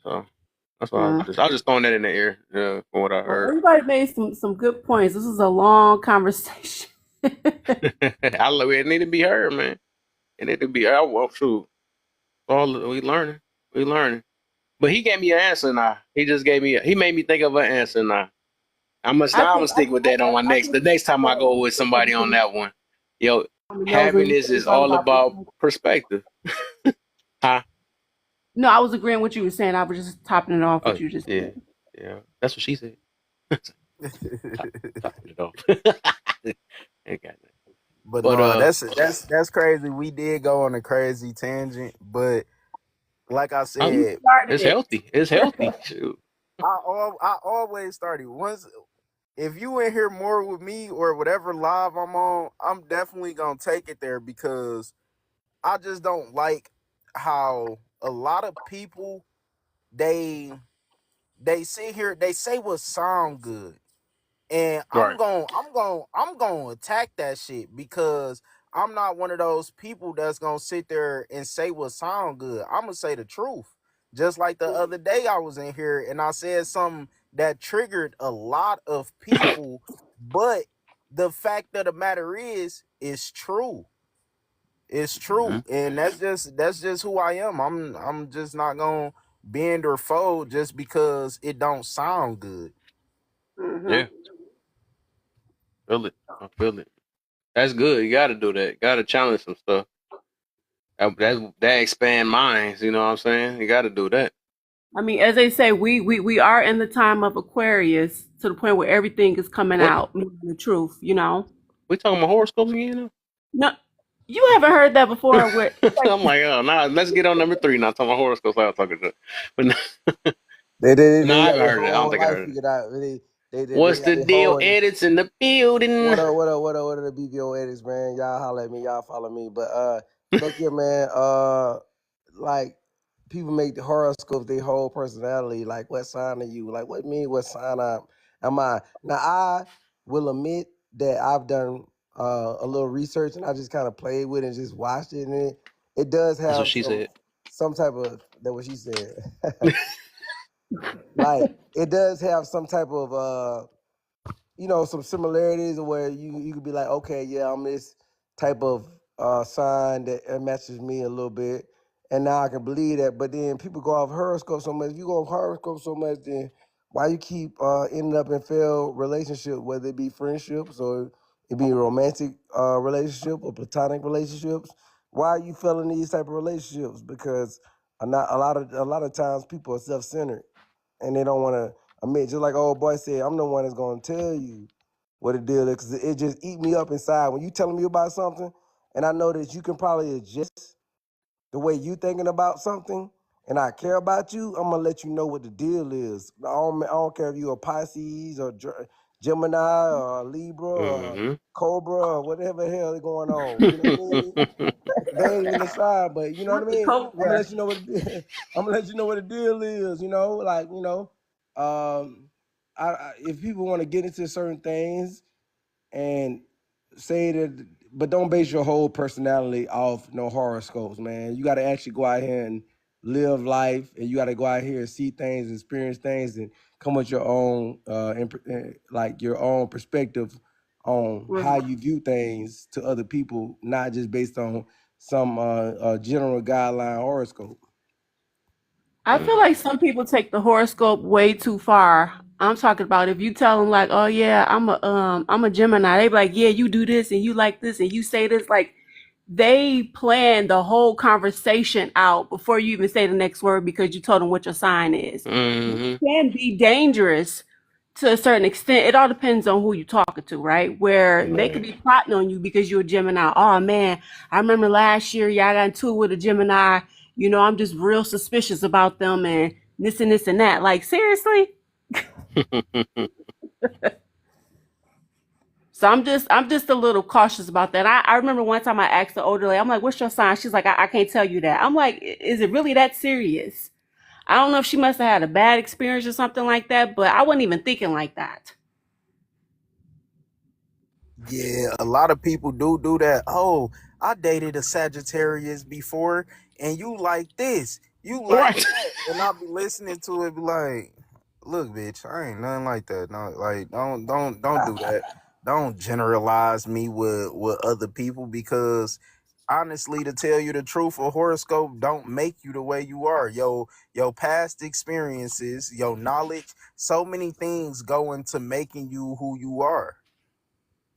So that's why I was just throwing that in the air from what I heard. Everybody made some good points. This is a long conversation. It need to be heard, man. It need to be. Well, shoot, we learning. But he gave me an answer now. He just gave me. He made me think of an answer now. I'm gonna stick with that on my the next time I go with somebody on that one. Yo, happiness is all about perspective. Huh? No, I was agreeing with what you were saying. I was just topping it off what you just said. Yeah, that's what she said. Topping it off. But no, that's crazy. We did go on a crazy tangent, but like I said, it's healthy. It's healthy. I always started once. If you in here more with me or whatever live I'm on, I'm definitely gonna take it there because I just don't like how a lot of people they sit here, they say what sound good. And I'm gonna attack that shit because I'm not one of those people that's gonna sit there and say what sound good. I'm gonna say the truth. Just like the other day I was in here and I said something that triggered a lot of people, but the fact of the matter is, it's true. It's true. And that's just who I am. I'm just not gonna bend or fold just because it don't sound good. Yeah. I feel it. That's good. You got to do that. Got to challenge some stuff. That expand minds. You know what I'm saying? You got to do that. I mean, as they say, we are in the time of Aquarius to the point where everything is coming out, the truth. You know. We talking about horoscopes again? No, you haven't heard that before. Where I'm like, oh, nah. Let's get on number 3. Not talking about horoscopes. I was talking to, but no, I haven't heard it. I don't think I heard it. What's the deal? Edits in the building. What up, the BBO edits, man? Y'all holler at me, y'all follow me. But look here, man. Like people make the horoscope their whole personality. Like, what sign are you? Like, what sign am I? Now, I will admit that I've done a little research and I just kind of played with it and just watched it, and it does have That's what she said. Some type of that what she said. Like, it does have some type of some similarities where you could be like, okay, yeah, I'm this type of sign that matches me a little bit, and now I can believe that. But then people go off horoscope so much. If you go off horoscope so much, then why you keep ending up in failed relationships, whether it be friendships or it be romantic relationship or platonic relationships? Why are you failing these type of relationships? Because a lot of times people are self-centered and they don't want to admit. Just like old boy said, I'm the one that's gonna tell you what the deal is, because it just eat me up inside when you telling me about something, and I know that you can probably adjust the way you thinking about something, and I care about you. I'm gonna let you know what the deal is. I don't care if you're a Pisces or Gemini or Libra or Cobra or whatever the hell is going on. You know what I mean? They ain't even a sign, but you know what I mean? I'm gonna let you know what the deal is, if people want to get into certain things and say that, but don't base your whole personality off no horoscopes, man. You got to actually go out here and live life, and you got to go out here and see things, experience things, and come with your own, your own perspective on how you view things to other people, not just based on some general guideline horoscope. I feel like some people take the horoscope way too far. I'm talking about if you tell them like, oh yeah, I'm a Gemini. They be like, yeah, you do this and you like this and you say this. Like, they plan the whole conversation out before you even say the next word because you told them what your sign is. It can be dangerous to a certain extent. It all depends on who you're talking to, right? Where they could be plotting on you because you're a Gemini. Oh man, I remember last year y'all got into it with a Gemini I'm just real suspicious about them and this and that. Like, seriously? So I'm just a little cautious about that. I remember one time I asked the older lady, I'm like, what's your sign? She's like, I can't tell you that. I'm like, is it really that serious? I don't know if she must have had a bad experience or something like that, but I wasn't even thinking like that. Yeah, a lot of people do that. Oh, I dated a Sagittarius before, and you like this, you like Right. that, and I'll be listening to it, be like, "Look, bitch, I ain't nothing like that. No, like, don't do that. Don't generalize me with other people because." Honestly, to tell you the truth, a horoscope don't make you the way you are. Your past experiences, your knowledge, so many things go into making you who you are.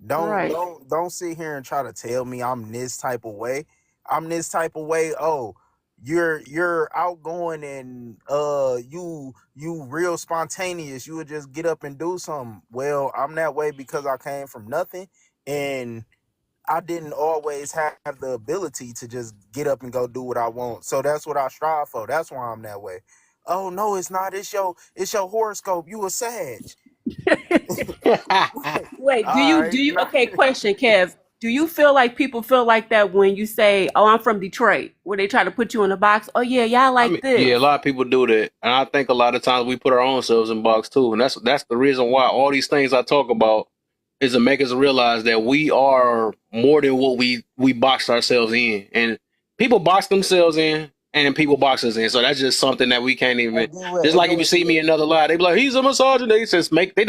Don't Right. don't sit here and try to tell me I'm this type of way. I'm this type of way. Oh, you're outgoing and you real spontaneous. You would just get up and do something. Well, I'm that way because I came from nothing and I didn't always have the ability to just get up and go do what I want. So that's what I strive for. That's why I'm that way. Oh no, it's not. It's your horoscope. You a Sag. Wait, do All you right. do you okay, question, Kev. Do you feel like people feel like that when you say, "Oh, I'm from Detroit," where they try to put you in a box? Oh yeah, y'all I like mean, yeah, this. a lot of people do that, and I think a lot of times we put our own selves in box too, and that's the reason why all these things I talk about is to make us realize that we are more than what we boxed ourselves in, and people box themselves in, and then people box us in. So that's just something that we can't Hey, even. get what? Just Hey, like get if you what, see me Kev? in another lie, they be like, "He's a misogynist." They just they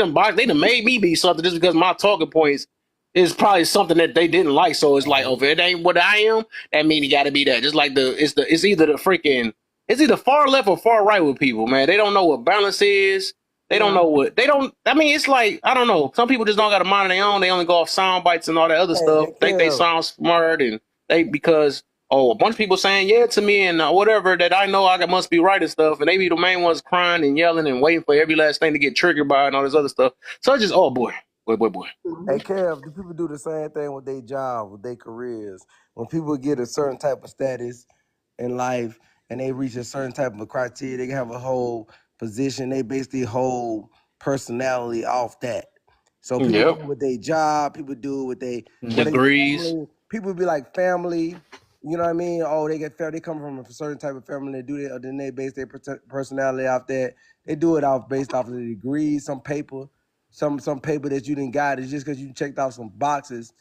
done made me be something just because my talking points is probably something that they didn't like. So it's like, oh, if it ain't what I am, that mean he got to be that. Just like it's either the freaking it's either far left or far right with people, man. They don't know what balance is. They don't Yeah. know what they don't. I mean, it's like I don't know. Some people just don't got a mind of their own. They only go off sound bites and all that other Hey, stuff. hey, Think they Kev. sound smart and they because a bunch of people saying yeah to me and whatever that I know must be right and stuff, and they be the main ones crying and yelling and waiting for every last thing to get triggered by and all this other stuff. So it's just oh boy, boy. Hey, Mhm. Kev, do people do the same thing with their job, with their careers? When people get a certain type of status in life and they reach a certain type of criteria, they can have a whole position. They basically hold personality off that. So people do Yep, it with their job, people do it with their degrees. family. People be like family. You know what I mean? Oh, they get they come from a certain type of family. They do that, or then they base their personality off that. They do it off based off of the degrees, some paper that you didn't got. It's just because you checked off some boxes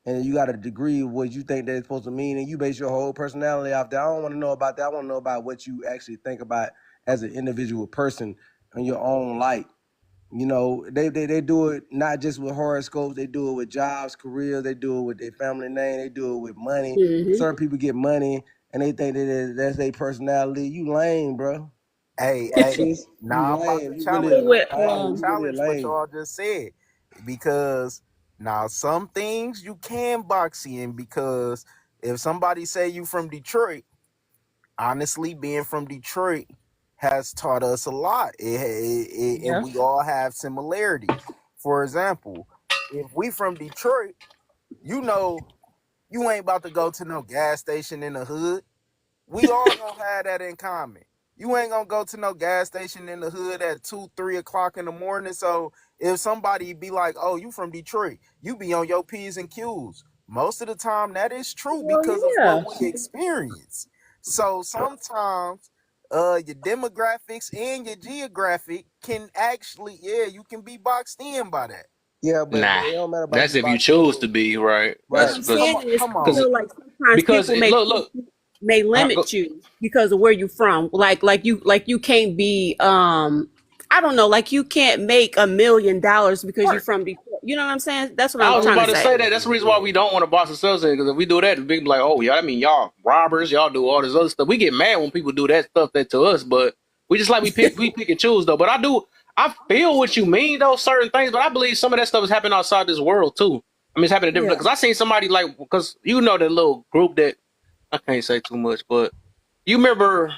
and you got a degree of what you think that's supposed to mean, and you base your whole personality off that. I don't want to know about that. I want to know about what you actually think about as an individual person in your own light. They do it not just with horoscopes. They do it with jobs, careers. They do it with their family name. They do it with money. Mhm. Certain people get money and they think that's their personality. You lame, bro. Hey, Sis, you now I'm about lame. to You challenge. really Even with I'm about to you really a challenge what lame. y'all just said because now some things you can box in because if somebody say you from Detroit, honestly, being from Detroit has taught us a lot. And yeah. we all have similarities. For example, if we from Detroit, you know, you ain't about to go to no gas station in the hood. We all gonna have that in common. You ain't gonna go to no gas station in the hood at 2, 3 o'clock in the morning. So if somebody be like, "Oh, you from Detroit," you be on your p's and q's. Most of the time, that is true Well, because of yeah. what we experience. So sometimes, your demographics and your geographic can actually, yeah, you can be boxed in by that. Yeah, but Nah, it don't matter about that's you if you boxed choose in. to be right. What Right. That's I'm because saying Come on, is, come I on. feel like sometimes because people it, look. may Go, limit you because of where you're from. Like you can't be I don't know, like you can't make $1 million because you're right. from Detroit. You know what I'm saying? That's what I'm I was Oh trying to about to say. say yeah, that. That's the yeah, reason why yeah. we don't want to box ourselves in. Because if we do that, the people be like, "Oh, y'all, I mean, y'all robbers, y'all do all this other stuff." We get mad when people do that stuff that to us, but we just like we pick and choose though. But I feel what you mean though, certain things. But I believe some of that stuff is happening outside this world too. I mean, it's happening different. Yeah. Because I seen somebody like because you know that little group that I can't say too much, but you remember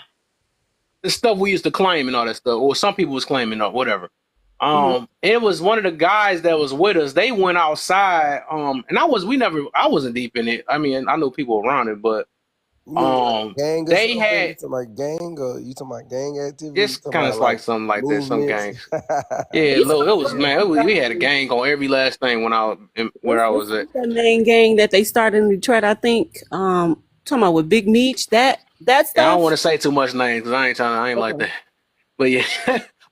the stuff we used to claim and all that stuff, or some people was claiming or whatever. Mhm. It was one of the guys that was with us. They went outside, and I wasn't deep in it. I mean, I know people around it, but You mean like gang or They something? You had talking about gang or you talking about gang activity? You it's talking kind about of like like something like that. Some movements? gangs. Yeah, It's look, it was Yeah. man. We had a gang on every last thing when I was where I what's was at. the main gang that they started in Detroit? I think. Talking about with Big Meech, that And I don't want stuff. to say too much names because I ain't like Okay. that. But yeah,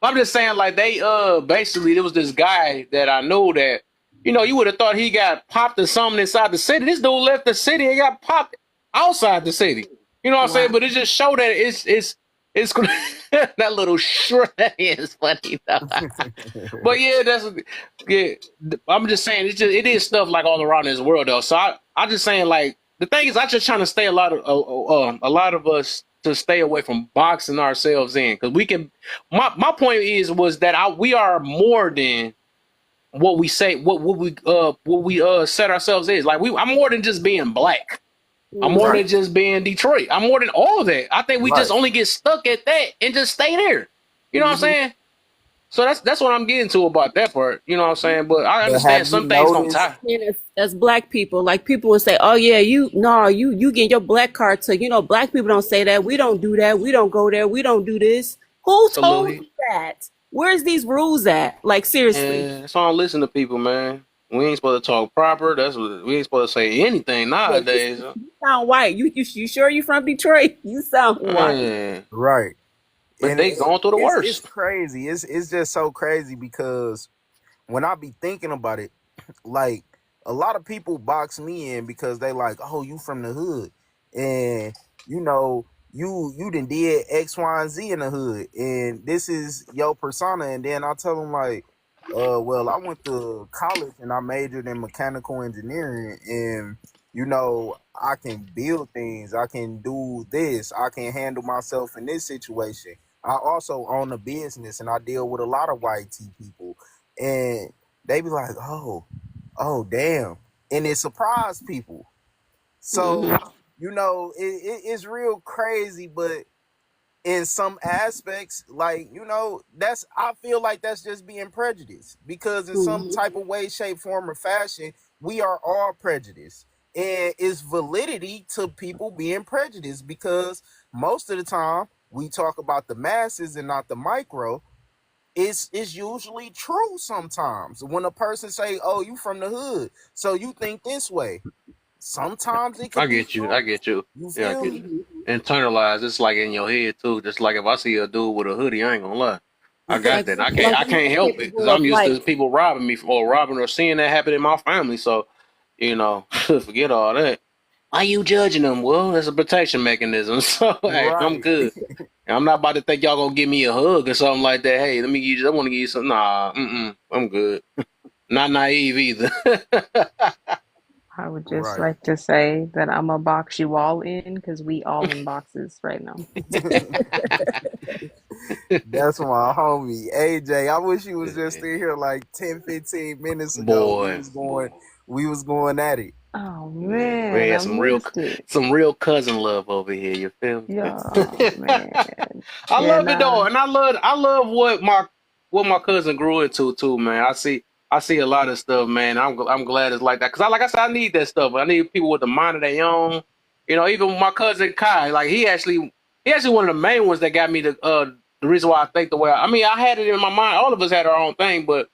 I'm just saying like they basically there was this guy that I knew that you would have thought he got popped or something inside the city. This dude left the city and got popped outside the city. You know what I'm Wow. saying? But it just showed that it's that little short is funny though. But yeah, yeah. I'm just saying it is stuff like all around this world though. So I just saying like the thing is I just trying to stay a lot of us to stay away from boxing ourselves in because we can. My point was that we are more than what we say what we set ourselves is like I'm more than just being black. I'm more Hmm. than just being Detroit. I'm more than all of that. I think we just Right. only get stuck at that and just stay there. You know what I'm Hmm. saying? So that's what I'm getting to about that part. You know what I'm saying? But I But have understand you some things gonna noticed? tie. And as black people, like people would say, "Oh yeah, you get your black card took." Black people don't say that. We don't do that. We don't go there. We don't do this. Who told Salute. you that? Where's these rules at? Like seriously. And that's why I don't listen to people, man. We ain't supposed to talk proper. That's what we ain't supposed to say anything Yeah, nowadays. you sound white. You sure you from Detroit? You sound white. Man, Right. but And they going through the it's worst. crazy. It's just so crazy because when I be thinking about it, like a lot of people box me in because they like, oh, you from the hood, and you know, you done did X, Y, and Z in the hood, and this is your persona. And then I tell them like, well, I went to college and I majored in mechanical engineering, and I can build things, I can do this, I can handle myself in this situation. I also own a business and I deal with a lot of white tea people, and they be like, oh, damn, and it surprised people. Hmm. So it's real crazy, but in some aspects, like that's I feel like that's just being prejudiced because in some Hmm. type of way, shape, form, or fashion, we are all prejudiced, and it's validity to people being prejudiced because most of the time we talk about the masses and not the micro. It's usually true sometimes when a person say, oh, you from the hood, so you think this way. Sometimes it I could be get you. I true. get you. You Yeah, I feel get you. me? Hmm. Internalized. It's like in your head too. Just like if I see a dude with a hoodie, I ain't gonna lie. I got Like that. I can't. like I we can't help it because capable of I'm used like to people robbing me or robbing or seeing that happen in my family. So, forget all that. Why you judging them? Well, it's a protection mechanism. So, hey, I'm Right. good. I'm not about to think y'all gonna give me a hug or something like that. Hey, let me give you. I want to give you something. Nah, I'm good. Not naive either. I would just Right. like to say that I'm gonna box you all in because we all in boxes right now. That's my homie AJ. I wish he was just in here like 10, 15 minutes ago. We Boy, was going at it. Oh man, we man, had I missed it. some real cousin love over here. You feel me? Yeah, man. I Yeah, love it nah. though, and I love what my cousin grew into too, man. I see a lot of stuff, man. I'm glad it's like that because like I said, I need that stuff. I need people with the mind of their own. Even my cousin Kai, like he actually one of the main ones that got me the reason why I think the way I mean I had it in my mind. All of us had our own thing, but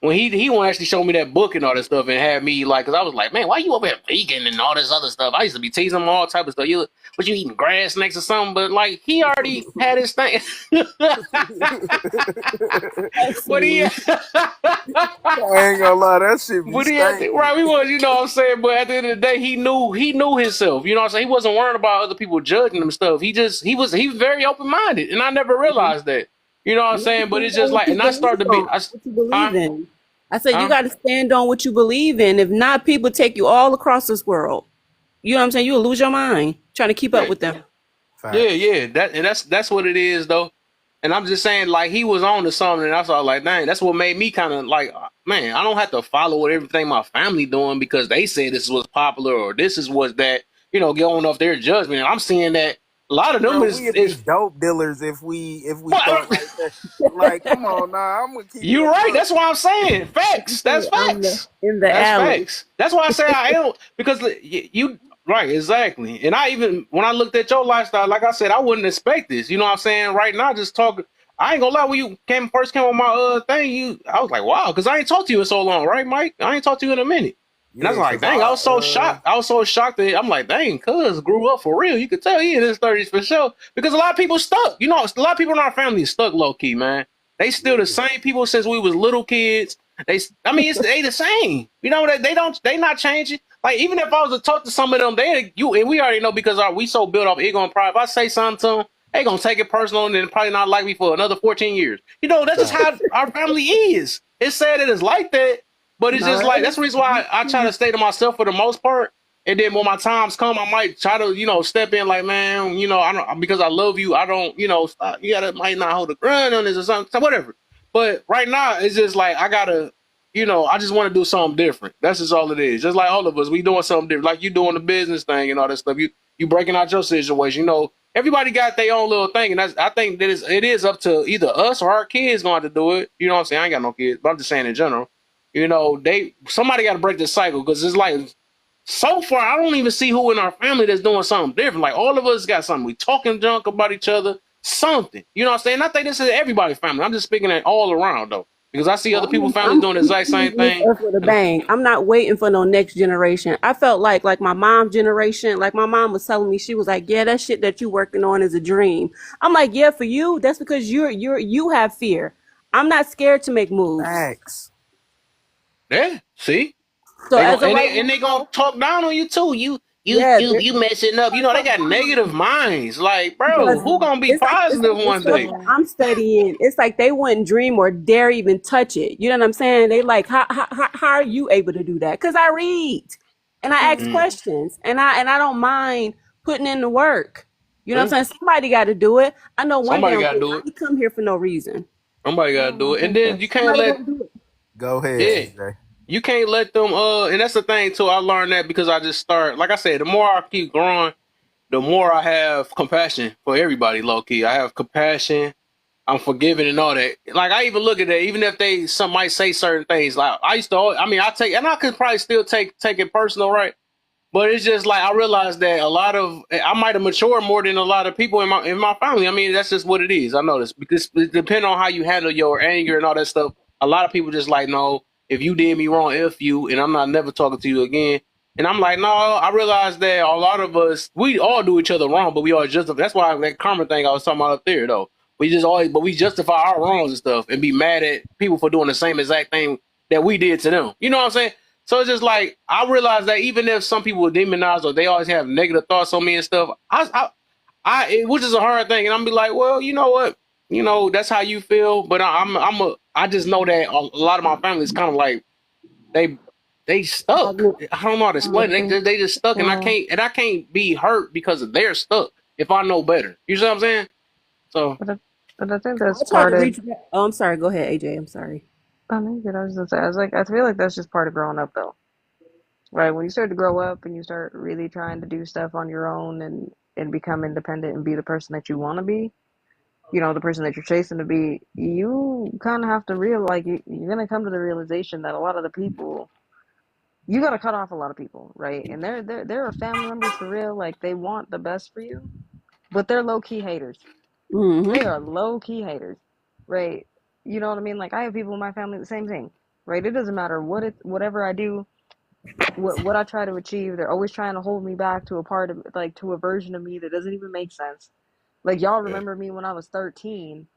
when he won't actually show me that book and all that stuff and had me like, cause I was like, man, why you over here vegan and all this other stuff? I used to be teasing him all type of stuff. But you eating grass next or something? But like he already had his thing. that's but he, me. I ain't gonna lie, that shit be but he had stank. right. We was, what I'm saying. But at the end of the day, he knew himself. You know what I'm saying? He wasn't worried about other people judging him and stuff. He was very open minded, and I never Mhm. realized that. You know what I'm You gotta saying? But stand it's on just what like, you and I believe started to be, on, what you believe huh, in. I said you huh. got to stand on what you believe in. If not, people take you all across this world. You know what I'm saying? You'll lose your mind trying to keep up Yeah, with them. yeah, Facts. yeah. That's what it is though. And I'm just saying, like he was on to something, and I was like, dang, that's what made me kind of like, man, I don't have to follow what everything my family doing because they say this is what's popular or this is what's that, going off their judgment. And I'm seeing that a lot of them Bro, we'd be is dope dealers if we thought well, like that. Like, come on, nah, I'm gonna keep it you're a right. buck. That's why I'm saying facts. That's I'm facts. in the That's alley. facts. That's why I say I am because you Right, exactly. And I even when I looked at your lifestyle, like I said, I wouldn't expect this. You know what I'm saying? Right now, just talking. I ain't gonna lie. When you first came on my thing, I was like, wow, because I ain't talked to you in so long, right, Mike? I ain't talked to you in a minute. And I was Yeah, like, cause dang, I was so shocked. I was so shocked that I'm like, dang, cuz grew up for real. You could tell he in his 30s for sure. Because a lot of people stuck. You know, a lot of people in our family is stuck low key, man. They still the same people since we was little kids. I mean, they the same. You know, they not changing. Like even if I was to talk to some of them, and we already know because we so built up ego and pride. If I say something to them, they gonna take it personal and then probably not like me for another 14 years. You know, that's just how facts. our family is. It's sad that it's like that, but it's All just right. like that's the reason why I try to stay to myself for the most part. And then when my times come, I might try to, step in like, man, I don't because I love you. I don't, you gotta might not hold a gun on this or something, so whatever. But right now, it's just like I gotta, I just want to do something different. That's just all it is. Just like all of us, we doing something different. Like you doing the business thing and all that stuff. You breaking out your situation. Everybody got their own little thing, and I think that it is up to either us or our kids going to do it. You know what I'm saying? I ain't got no kids, but I'm just saying in general. Somebody got to break this cycle because it's like so far I don't even see who in our family that's doing something different. Like all of us got something. We talking junk about each other. Something. You know what I'm saying? I think this is everybody's family. I'm just speaking at all around though. Because I see other people's families I'm doing the exact same this thing. earth with a bang. I'm not waiting for no next generation. I felt like my mom's generation, like my mom was telling me, she was like, yeah, that shit that you working on is a dream. I'm like, yeah, for you, that's because you have fear. I'm not scared to make moves. Facts. Yeah, see, So they as gonna of and right they and they gonna now, talk down on you too. yeah, You messing up. They got negative minds. Like, bro, because who gonna be it's positive like the one stuff day? that I'm studying. It's like they wouldn't dream or dare even touch it. You know what I'm saying? They like, how are you able to do that? Because I read and I ask Mm, questions, and I don't mind putting in the work. You know what yeah, I'm saying? Somebody got to do it. I know one somebody damn gotta thing. do I it. didn't come here for no reason. Somebody gotta Well, do I it. And think then you that's can't Somebody let gonna do it. Go ahead, yeah, AJ. you can't let them. And that's the thing too. I learned that because I just start. Like I said, the more I keep growing, the more I have compassion for everybody. Low key, I have compassion. I'm forgiving and all that. Like I even look at that, even if some might say certain things. Like I used to, I mean, I take, and I could probably still take it personal, right? But it's just like I realized that I might have matured more than a lot of people in my family. I mean, that's just what it is. I know this because it depends on how you handle your anger and all that stuff. A lot of people just like, no, if you did me wrong, if you, and I'm not never talking to you again. And I'm like, no, I realized that a lot of us, we all do each other wrong, but we all justify. That's why that karma thing I was talking about up there, though. But we justify our wrongs and stuff and be mad at people for doing the same exact thing that we did to them. You know what I'm saying? So it's just like I realize that even if some people demonize or they always have negative thoughts on me and stuff, which is a hard thing, and I'm be like, well, you know what, that's how you feel, but I just know that a lot of my family is kind of like they they stuck. I don't know how to I explain it. think. They just stuck, and Yeah, I can't be hurt because they're stuck. If I know better, you see what I'm saying? So but I think that's I try part to of. reach. Oh, I'm sorry. Go ahead, AJ. I'm sorry. I think I was just say, I was like, I feel like that's just part of growing up, though. Right? When you start to grow up and you start really trying to do stuff on your own and become independent and be the person that you want to be, the person that you're chasing to be, you kind of have to like you're gonna come to the realization that a lot of the people you gotta cut off a lot of people, right? And they're family members for real. Like they want the best for you, but they're low key haters. They Mm-hmm. are low key haters, right? You know what I mean? Like I have people in my family the same thing, right? It doesn't matter whatever I do, what I try to achieve. They're always trying to hold me back to a part of like to a version of me that doesn't even make sense. Like y'all yeah. remember me when I was 13.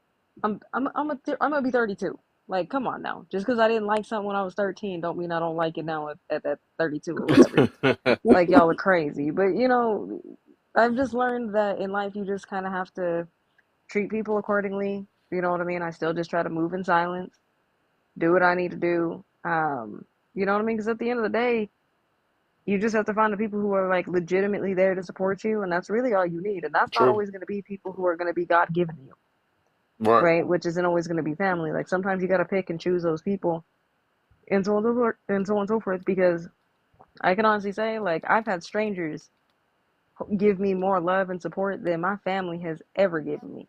I'm gonna be 32. Like, come on now. Just because I didn't like something when I was 13, don't mean I don't like it now at 32 or whatever. Like y'all are crazy. But I've just learned that in life you just kind of have to treat people accordingly. You know what I mean? I still just try to move in silence, do what I need to do. You know what I mean? Because at the end of the day, you just have to find the people who are like legitimately there to support you, and that's really all you need. And that's not True. always going to be people who are going to be God given to you, Right. right? Which isn't always going to be family. Like sometimes you got to pick and choose those people, and so on and so forth, and so on and so forth. Because I can honestly say, like, I've had strangers give me more love and support than my family has ever given me,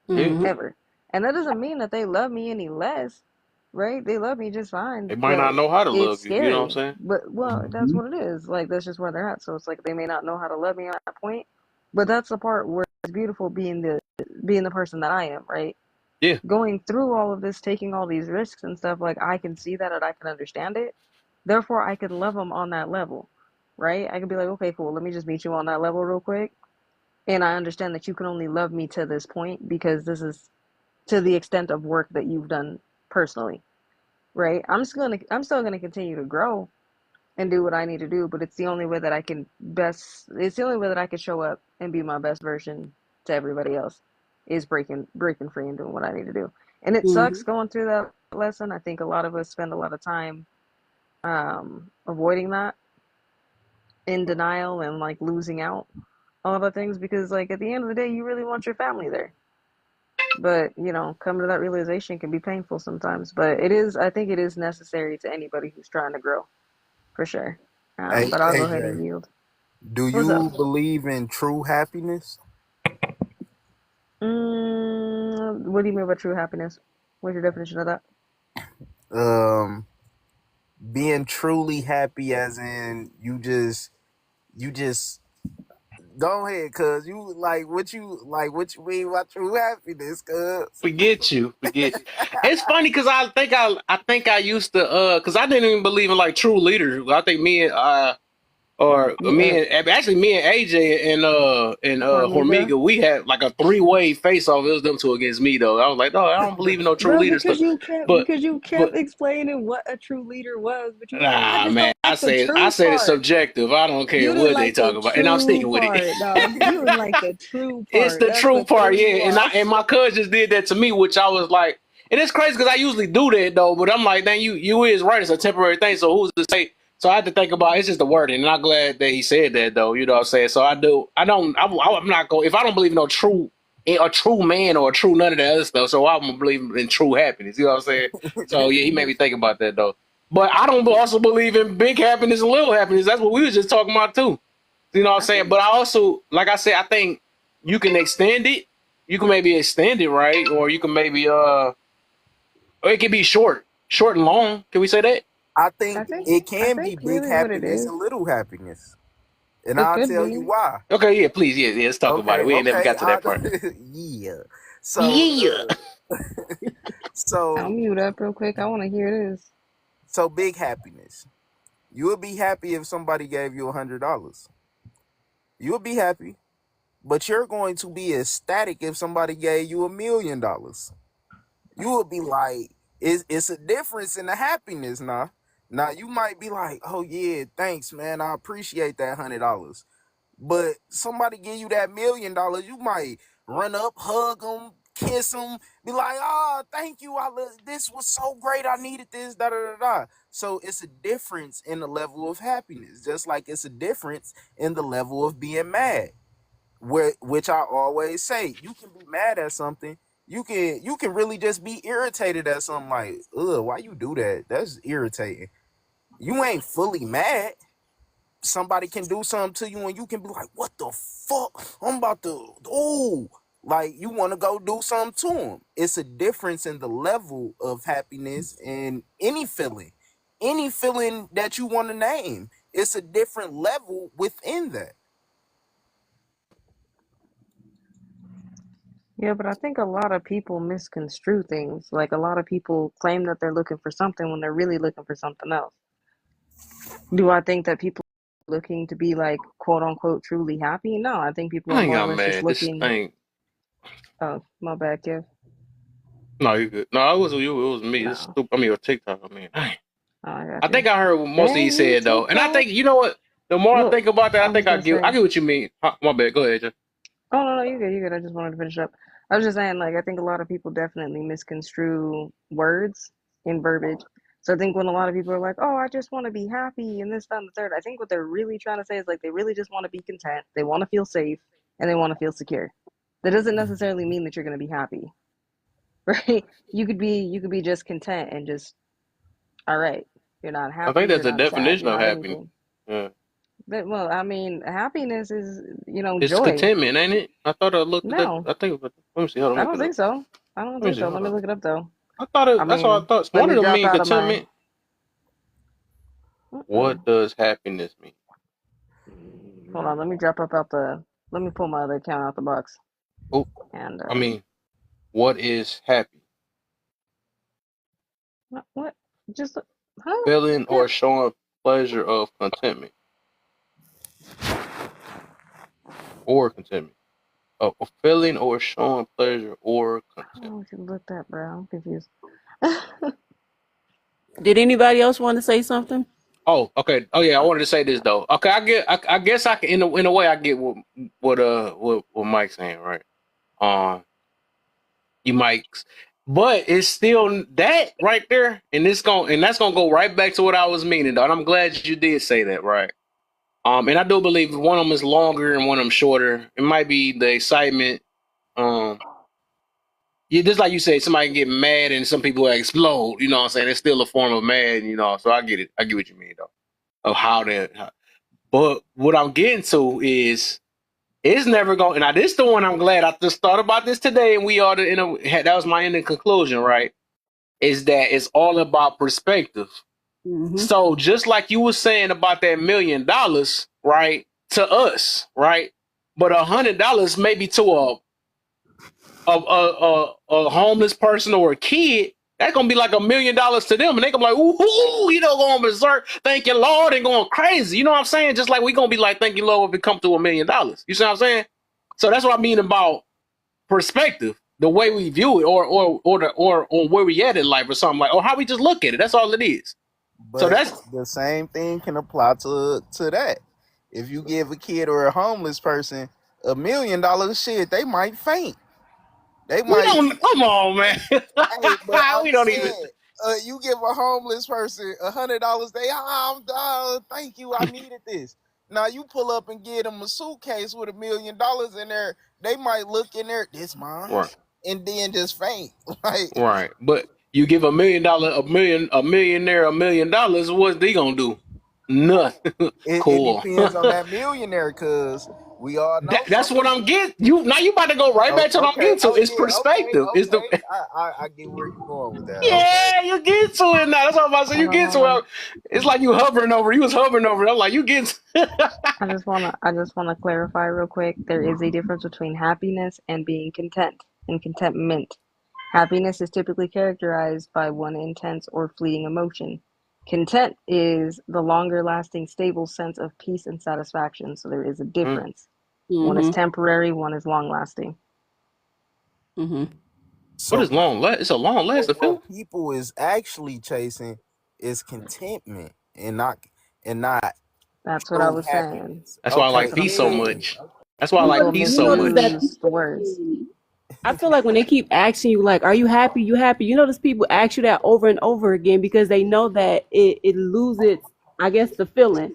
Yeah. Mm-hmm. ever. And that doesn't mean that they love me any less. right? They love me just fine, They might not but know how to it's love you. You know what I'm scary. saying? But well, that's Mm-hmm. what it is. Like that's just where they're at. So it's like they may not know how to love me at that point. But that's the part where it's beautiful being the person that I am, right? Yeah. Going through all of this, taking all these risks and stuff, like I can see that and I can understand it. Therefore, I can love them on that level, right? I could be like, okay, cool, let me just meet you on that level real quick. And I understand that you can only love me to this point because this is to the extent of work that you've done personally, right? I'm still gonna continue to grow and do what I need to do, but it's the only way that it's the only way that I can show up and be my best version to everybody else is breaking free and doing what I need to do. And it sucks Mhm. going through that lesson. I think a lot of us spend a lot of time avoiding that, in denial and like losing out on other things because like at the end of the day you really want your family there. But coming to that realization can be painful sometimes. But I think it is necessary to anybody who's trying to grow, for sure. Hey, But I'll go ahead AJ, and yield. do What's up? you believe in true happiness? What do you mean by true happiness? What's your definition of that? Um, Being truly happy, as in you just go ahead, cuz you like what you mean by true happiness, cuz. Forget you. It's funny because I think I used to because I didn't even believe in like true leaders. I think Yeah, me and AJ and Hormiga. Hormiga, we had like a three-way face off. It was them two against me though. I was like, no, I don't believe in no true Bro, leader stuff. But because you kept but explaining what a true leader was, but you were like, I nah, just man, don't I like the say I true said it's part. subjective. I don't care You didn't what they like talk the about, and I'm true sticking with it. part, dog. You didn't like the true It's part. the That's true what part, threw yeah. you And off. my cousin did that to me, which I was like, and it's crazy because I usually do that though. But I'm like, dang, you is right. It's a temporary thing. So who's to say? So I had to think about it's just the wording, and I'm glad that he said that though. You know what I'm saying? So I do. I don't. I'm not going. If I don't believe in no true, a true man or a true none of that other stuff, so I'm gonna believe in true happiness. You know what I'm saying? So yeah, he made me think about that though. But I don't also believe in big happiness and little happiness. That's what we was just talking about too. You know what I'm I saying? think But I also, like I said, I think you can extend it. You can maybe extend it, right? Or you can maybe or it can be short and long. Can we say that? I I think think it I can be think big really what it happiness is, and little happiness. And it I'll could tell you be. why. Okay, yeah, please, yeah, let's talk about it. Okay, We ain't never okay. got to that part. Yeah. So Yeah. I'll so mute up real quick. I want to hear this. so big happiness. You would be happy if somebody gave you $100. You would be happy, but you're going to be ecstatic if somebody gave you $1 million. You would be like, it's a difference in the happiness now. Now you might be like, oh yeah, thanks, man. I appreciate that $100. But somebody give you that $1 million, you might run up, hug them, kiss them, be like, "Oh, thank you. This was so great. I needed this." Da da da da. So it's a difference in the level of happiness, just like it's a difference in the level of being mad. Which I always say, you can be mad at something. You can really just be irritated at something like, ugh, why you do that? That's irritating. You ain't fully mad. Somebody can do something to you and you can be like, what the fuck? I'm about to, oh, like you want to go do something to them. It's a difference in the level of happiness and any feeling that you want to name. It's a different level within that. Yeah, but I think a lot of people misconstrue things. Like a lot of people claim that they're looking for something when they're really looking for something else. Do I think that people are looking to be like quote unquote truly happy? No, I think people are I ain't more or got less just mad. This looking. thing. Oh, my bad, Kev. No, you good. No, it was you. It was me. This No, stupid. I mean, your TikTok. I mean, dang. oh, I got I you. think I heard what most of he Dang you, said though, and I TikTok. think you know what. The more I Look, think about that, I I was think gonna I say. get what you mean. My bad. Go ahead, Jeff. Oh no, no, you good, you good. I just wanted to finish up. I was just saying, like, I think a lot of people definitely misconstrue words in verbiage. So I think when a lot of people are like, "Oh, I just want to be happy," and this, that, and the third, I think what they're really trying to say is like they really just want to be content. They want to feel safe and they want to feel secure. That doesn't necessarily mean that you're going to be happy, right? You could be just content and just all right. You're not I think happy. that's You're the not sad. definition You're of not happiness. anything. Yeah. But well, I mean, happiness is It's joy. contentment, ain't it? I thought I looked at that. No, I think. Let me see. Hold on. I Let me don't look it think up. so. I don't Let me think see. so. Let Hold me on. look it up though. I thought I that's what I mean, thought. let One of me them drop mean out of my. contentment. What Mm-mm. does happiness mean? Hold on, let me drop up out the. Let me pull my other account out the box. Oh, And I mean, what is happy? what? Just huh? Feeling Yeah. or showing pleasure of contentment or contentment. Oh, feeling or showing pleasure or How contentment. would you look that, bro? I'm confused. Did anybody else want to say something? Oh, okay. Oh yeah, I wanted to say this though. Okay, I guess I can in a way I get what Mike's saying, right? Um, you Mike's, but it's still that right there, and that's gonna go right back to what I was meaning, though. And I'm glad you did say that, right? And I do believe one of them is longer and one of them shorter. It might be the excitement. Um, yeah, just like you said, somebody can get mad and some people explode. You know what I'm saying? It's still a form of mad, you know. So I get it. I get what you mean, though. Of how that. But what I'm getting to is it's never going. Now this the one I'm glad I just thought about this today, and we all that was my ending conclusion, right? Is that it's all about perspective. Mm-hmm. So just like you were saying about that $1,000,000, right? To us, right? But $100 maybe to a homeless person or a kid, that's gonna be like $1,000,000 to them, and they gonna be like, ooh, you know, going berserk, thank you, Lord, and going crazy. You know what I'm saying? Just like we gonna be like, thank you, Lord, if it come to $1,000,000. You see what I'm saying? So that's what I mean about perspective, the way we view it, or where we at in life, or something like, or how we just look at it. That's all it is. So But that's the same thing can apply to that. If you give a kid or a homeless person $1,000,000, shit, they might faint. They we might. don't come on, man. Hey, but I'm We don't even saying, you give a homeless person $100, they thank you, I needed this. Now you pull up and give them a suitcase with $1,000,000 in there, they might look in there, this right. mine's, and then just faint. Like Right. But you give a millionaire $1,000,000, what's they gonna do? Nothing. it Cool. depends on that millionaire, cause we all know That's some what people. I'm getting. You now you about to go right Oh, back to what I'm okay. getting to. Oh It's yeah. Okay. perspective. It's the Okay. I get where you're going with that. Okay. yeah, you get to it now. That's what I'm about to say. You Hold on, get hold to on. it. It's like you hovering over. You was hovering over it. I'm like, you get I just wanna clarify real quick. There is a difference between happiness and being content and contentment. Happiness is typically characterized by one intense or fleeting emotion. Content is the longer lasting, stable sense of peace and satisfaction. So there is a Mm. difference. One is Mm-hmm. temporary, one is long lasting. Mm-hmm. What So is long last? It's a long lasting feeling. what people is actually chasing is contentment and not That's what I true was saying. happiness. That's why I That's like Okay. what I'm peace so Yeah. saying. much. That's why I like People peace You so notice that much. misuse the people, words. I feel like when they keep asking you, like, "Are you happy? You happy?" You notice people ask you that over and over again because they know that it loses, I guess, the feeling.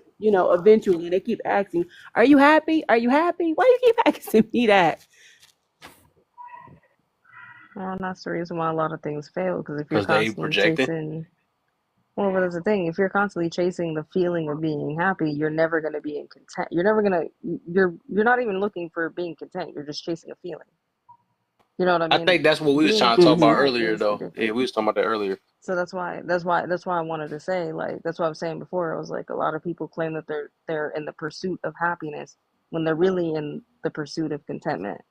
Eventually they keep asking, "Are you happy? Are you happy?" Why you keep asking me that? Well, and that's the reason why a lot of things fail. Because if you're Because they constantly projecting. chasing, well, but that's the thing. If you're constantly chasing the feeling of being happy, you're never going to be in content. You're never gonna. You're not even looking for being content. You're just chasing a feeling. You know what I I mean? think that's what we was Being trying to talk about Mm-hmm. content earlier, is though. Yeah, different. we was talking about that earlier. So that's why I wanted to say, like, that's what I was saying before. I was like, a lot of people claim that they're in the pursuit of happiness when they're really in the pursuit of contentment.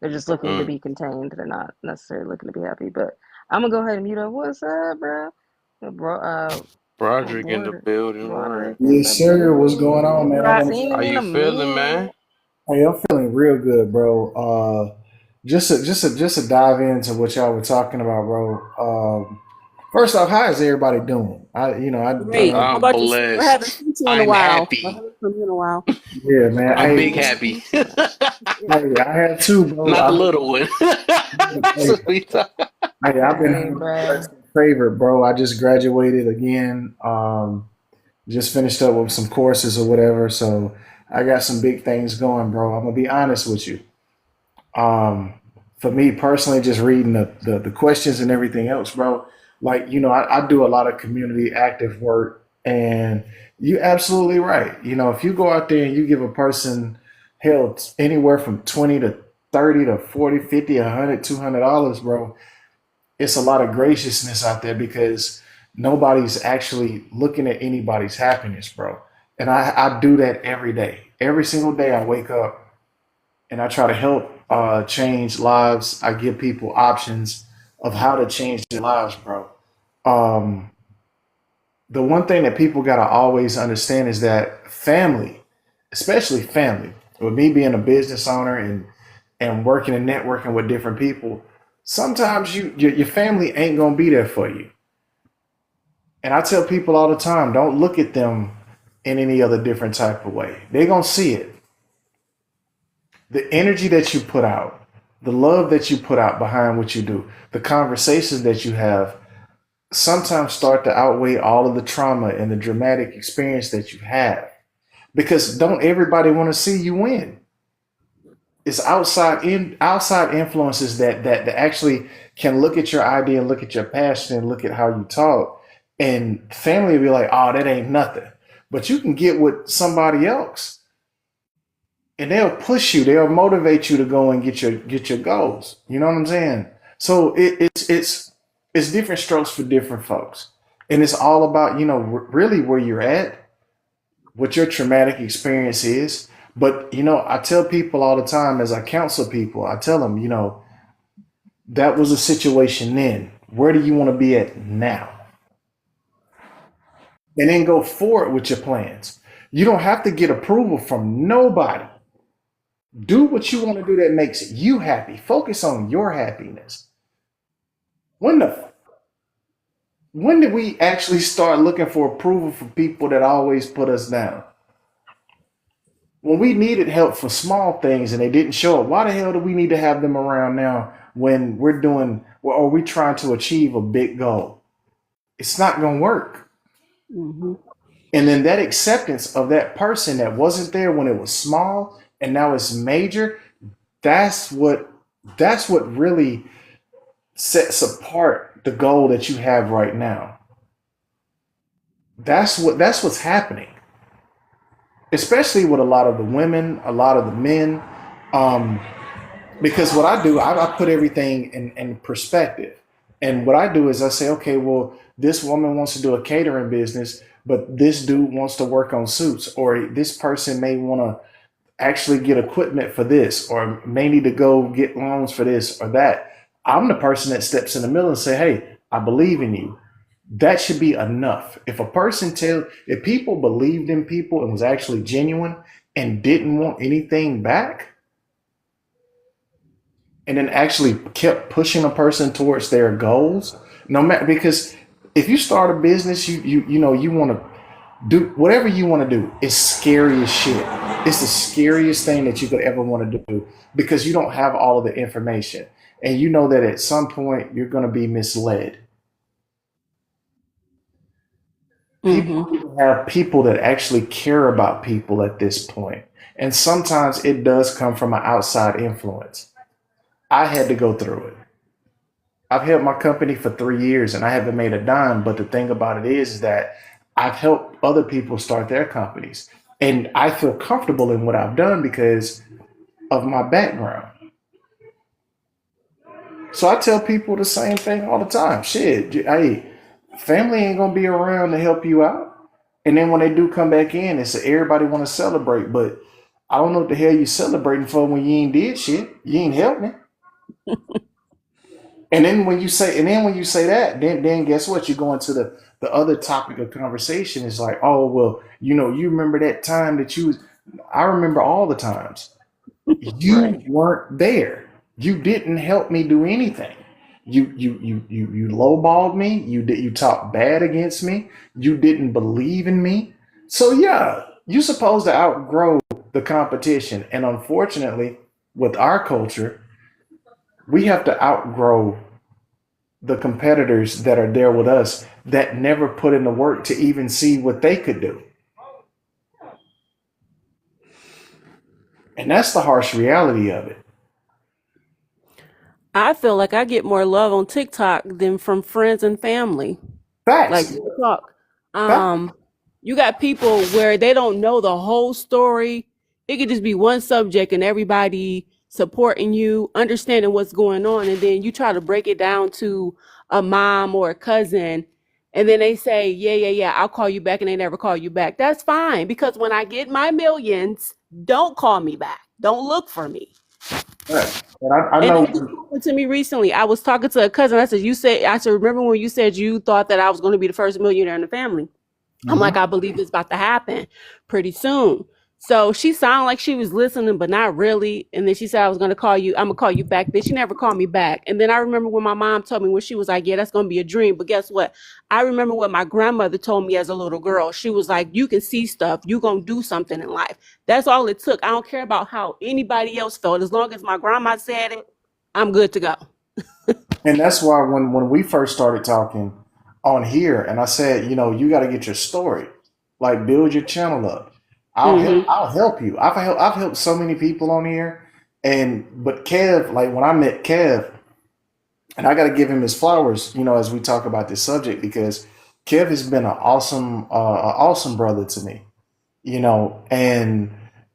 They're just looking to Mm. be contained. They're not necessarily looking to be happy. But I'm gonna go ahead and mute up. What's up, bro? Bro, my Broderick in the board, building, right? Broderick in the Yes, sir. What's going on, building. man? I Haven't want to. seen How him in you a feeling, man? minute. Hey, I'm feeling real good, bro. Just to dive into what y'all were talking about, bro. First off, how is everybody doing? I Great. know. How I'm about you? I haven't blessed. seen you in a I'm while. I happy. haven't seen you in a while. Yeah, man. I'm big Hey, happy. hey, I have two, bro. Not the little one. Hey, Sweet. I've been Hey, having a bro. blessed favorite, bro. I just graduated again. Just finished up with some courses or whatever, so I got some big things going, bro. I'm gonna be honest with you. Um, for me personally, just reading the questions and everything else, bro. Like, I do a lot of community active work, and you're absolutely right. If you go out there and you give a person hell anywhere from 20 to 30 to 40, 50, 100, $200, bro, it's a lot of graciousness out there because nobody's actually looking at anybody's happiness, bro. And I do that every day. Every single day I wake up and I try to help change lives. I give people options of how to change their lives, bro. Um, the one thing that people got to always understand is that family, especially family, with me being a business owner and working and networking with different people, sometimes your family ain't gonna be there for you. And I tell people all the time, don't look at them in any other different type of way. They're gonna see it. The energy that you put out, the love that you put out behind what you do, the conversations that you have sometimes start to outweigh all of the trauma and the dramatic experience that you have. Because don't everybody want to see you win? It's outside influences that actually can look at your idea and look at your passion and look at how you talk, and family will be like, oh, that ain't nothing. But you can get with somebody else and they'll push you, they'll motivate you to go and get your goals. You know what I'm saying? So it's different strokes for different folks, and it's all about really where you're at, what your traumatic experience is. But I tell people all the time as I counsel people, I tell them, that was a situation then. Where do you want to be at now? And then go forward with your plans. You don't have to get approval from nobody. Do what you want to do that makes you happy. Focus on your happiness. When the when did we actually start looking for approval from people that always put us down? When we needed help for small things and they didn't show up, why the hell do we need to have them around now when we're doing or we trying to achieve a big goal? It's not going to work. Mm-hmm. And then that acceptance of that person that wasn't there when it was small and now it's major, that's what really sets apart the goal that you have right now. That's what's happening, especially with a lot of the women, a lot of the men. Um, because what I do, I put everything in perspective. And what I do is I say, okay, well, this woman wants to do a catering business, but this dude wants to work on suits, or this person may want to actually get equipment for this, or may need to go get loans for this or that. I'm the person that steps in the middle and say, hey, I believe in you. That should be enough. If people believed in people and was actually genuine and didn't want anything back, and then actually kept pushing a person towards their goals, no matter, because if you start a business, you want to do whatever you want to do. It's scary as shit. It's the scariest thing that you could ever want to do because you don't have all of the information, and you know that at some point you're going to be misled. Mm-hmm. People have people that actually care about people at this point, and sometimes it does come from an outside influence. I had to go through it. I've held my company for 3 years and I haven't made a dime. But the thing about it is that I've helped other people start their companies. And I feel comfortable in what I've done because of my background. So I tell people the same thing all the time. Shit, hey, family ain't gonna be around to help you out. And then when they do come back in, it's everybody want to celebrate. But I don't know what the hell you celebrating for when you ain't did shit. You ain't helped me. And then when you say that, then guess what? You go into the other topic of conversation is like, oh well, you remember that time that you was. I remember all the times. You Right. weren't there. You didn't help me do anything. You lowballed me. You talked bad against me. You didn't believe in me. So yeah, you're supposed to outgrow the competition. And unfortunately, with our culture, we have to outgrow the competitors that are there with us that never put in the work to even see what they could do. And that's the harsh reality of it. I feel like I get more love on TikTok than from friends and family. Like Facts. real talk. Facts. Um, you got people where they don't know the whole story. It could just be one subject and everybody supporting you, understanding what's going on, and then you try to break it down to a mom or a cousin, and then they say, yeah, yeah, yeah, I'll call you back, and they never call you back. That's fine, because when I get my millions, don't call me back. Don't look for me. Right. And I And know. that just happened to me recently. I was talking to a cousin. I said, remember when you said you thought that I was going to be the first millionaire in the family? I'm like, Mhm. I believe it's about to happen pretty soon. So she sounded like she was listening, but not really. And then she said, I was going to call you. I'm going to call you back. Then she never called me back. And then I remember when my mom told me, when she was like, yeah, that's going to be a dream. But guess what? I remember what my grandmother told me as a little girl. She was like, you can see stuff. You're going to do something in life. That's all it took. I don't care about how anybody else felt. As long as my grandma said it, I'm good to go. And that's why when we first started talking on here, and I said, you got to get your story, like build your channel up. Mm-hmm. I'll help you. I've helped so many people on here, but Kev, like when I met Kev, and I got to give him his flowers, as we talk about this subject, because Kev has been an awesome brother to me, and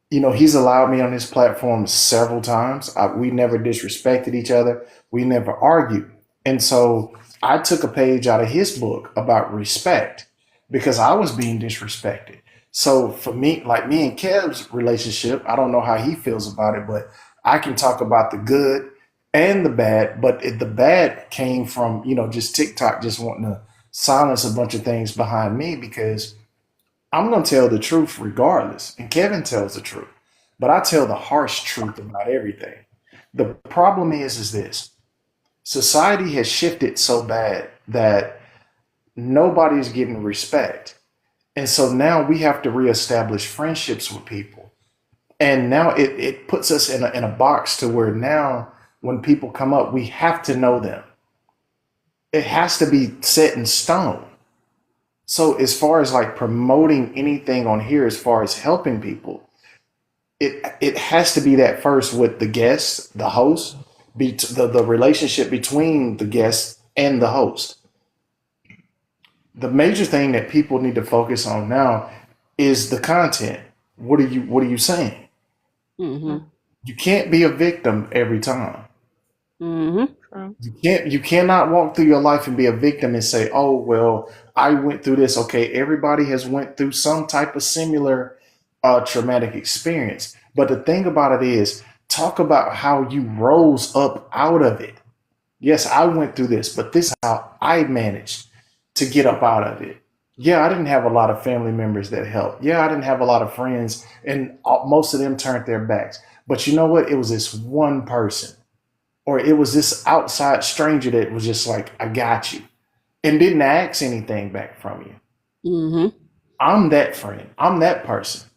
he's allowed me on his platform several times. We never disrespected each other. We never argued. And so I took a page out of his book about respect because I was being disrespected. So for me, like me and Kev's relationship, I don't know how he feels about it, but I can talk about the good and the bad. But the bad came from, just TikTok just wanting to silence a bunch of things behind me because I'm going to tell the truth regardless. And Kevin tells the truth. But I tell the harsh truth about everything. The problem is this. Society has shifted so bad that nobody's getting respect. And so now we have to reestablish friendships with people. And now it puts us in a box to where now when people come up, we have to know them. It has to be set in stone. So as far as like promoting anything on here, as far as helping people, it has to be that first with the guest, the host, the relationship between the guest and the host. The major thing that people need to focus on now is the content. What are you saying? Mm-hmm. You can't be a victim every time. Mm-hmm. True. You cannot walk through your life and be a victim and say, "Oh, well, I went through this." Okay, everybody has went through some type of similar traumatic experience. But the thing about it is, talk about how you rose up out of it. Yes, I went through this, but this is how I managed to get up out of it. Yeah, I didn't have a lot of family members that helped. Yeah, I didn't have a lot of friends, and most of them turned their backs. But you know what? It was this one person, or it was this outside stranger that was just like, I got you, and didn't ask anything back from you. Mm-hmm. I'm that friend. I'm that person.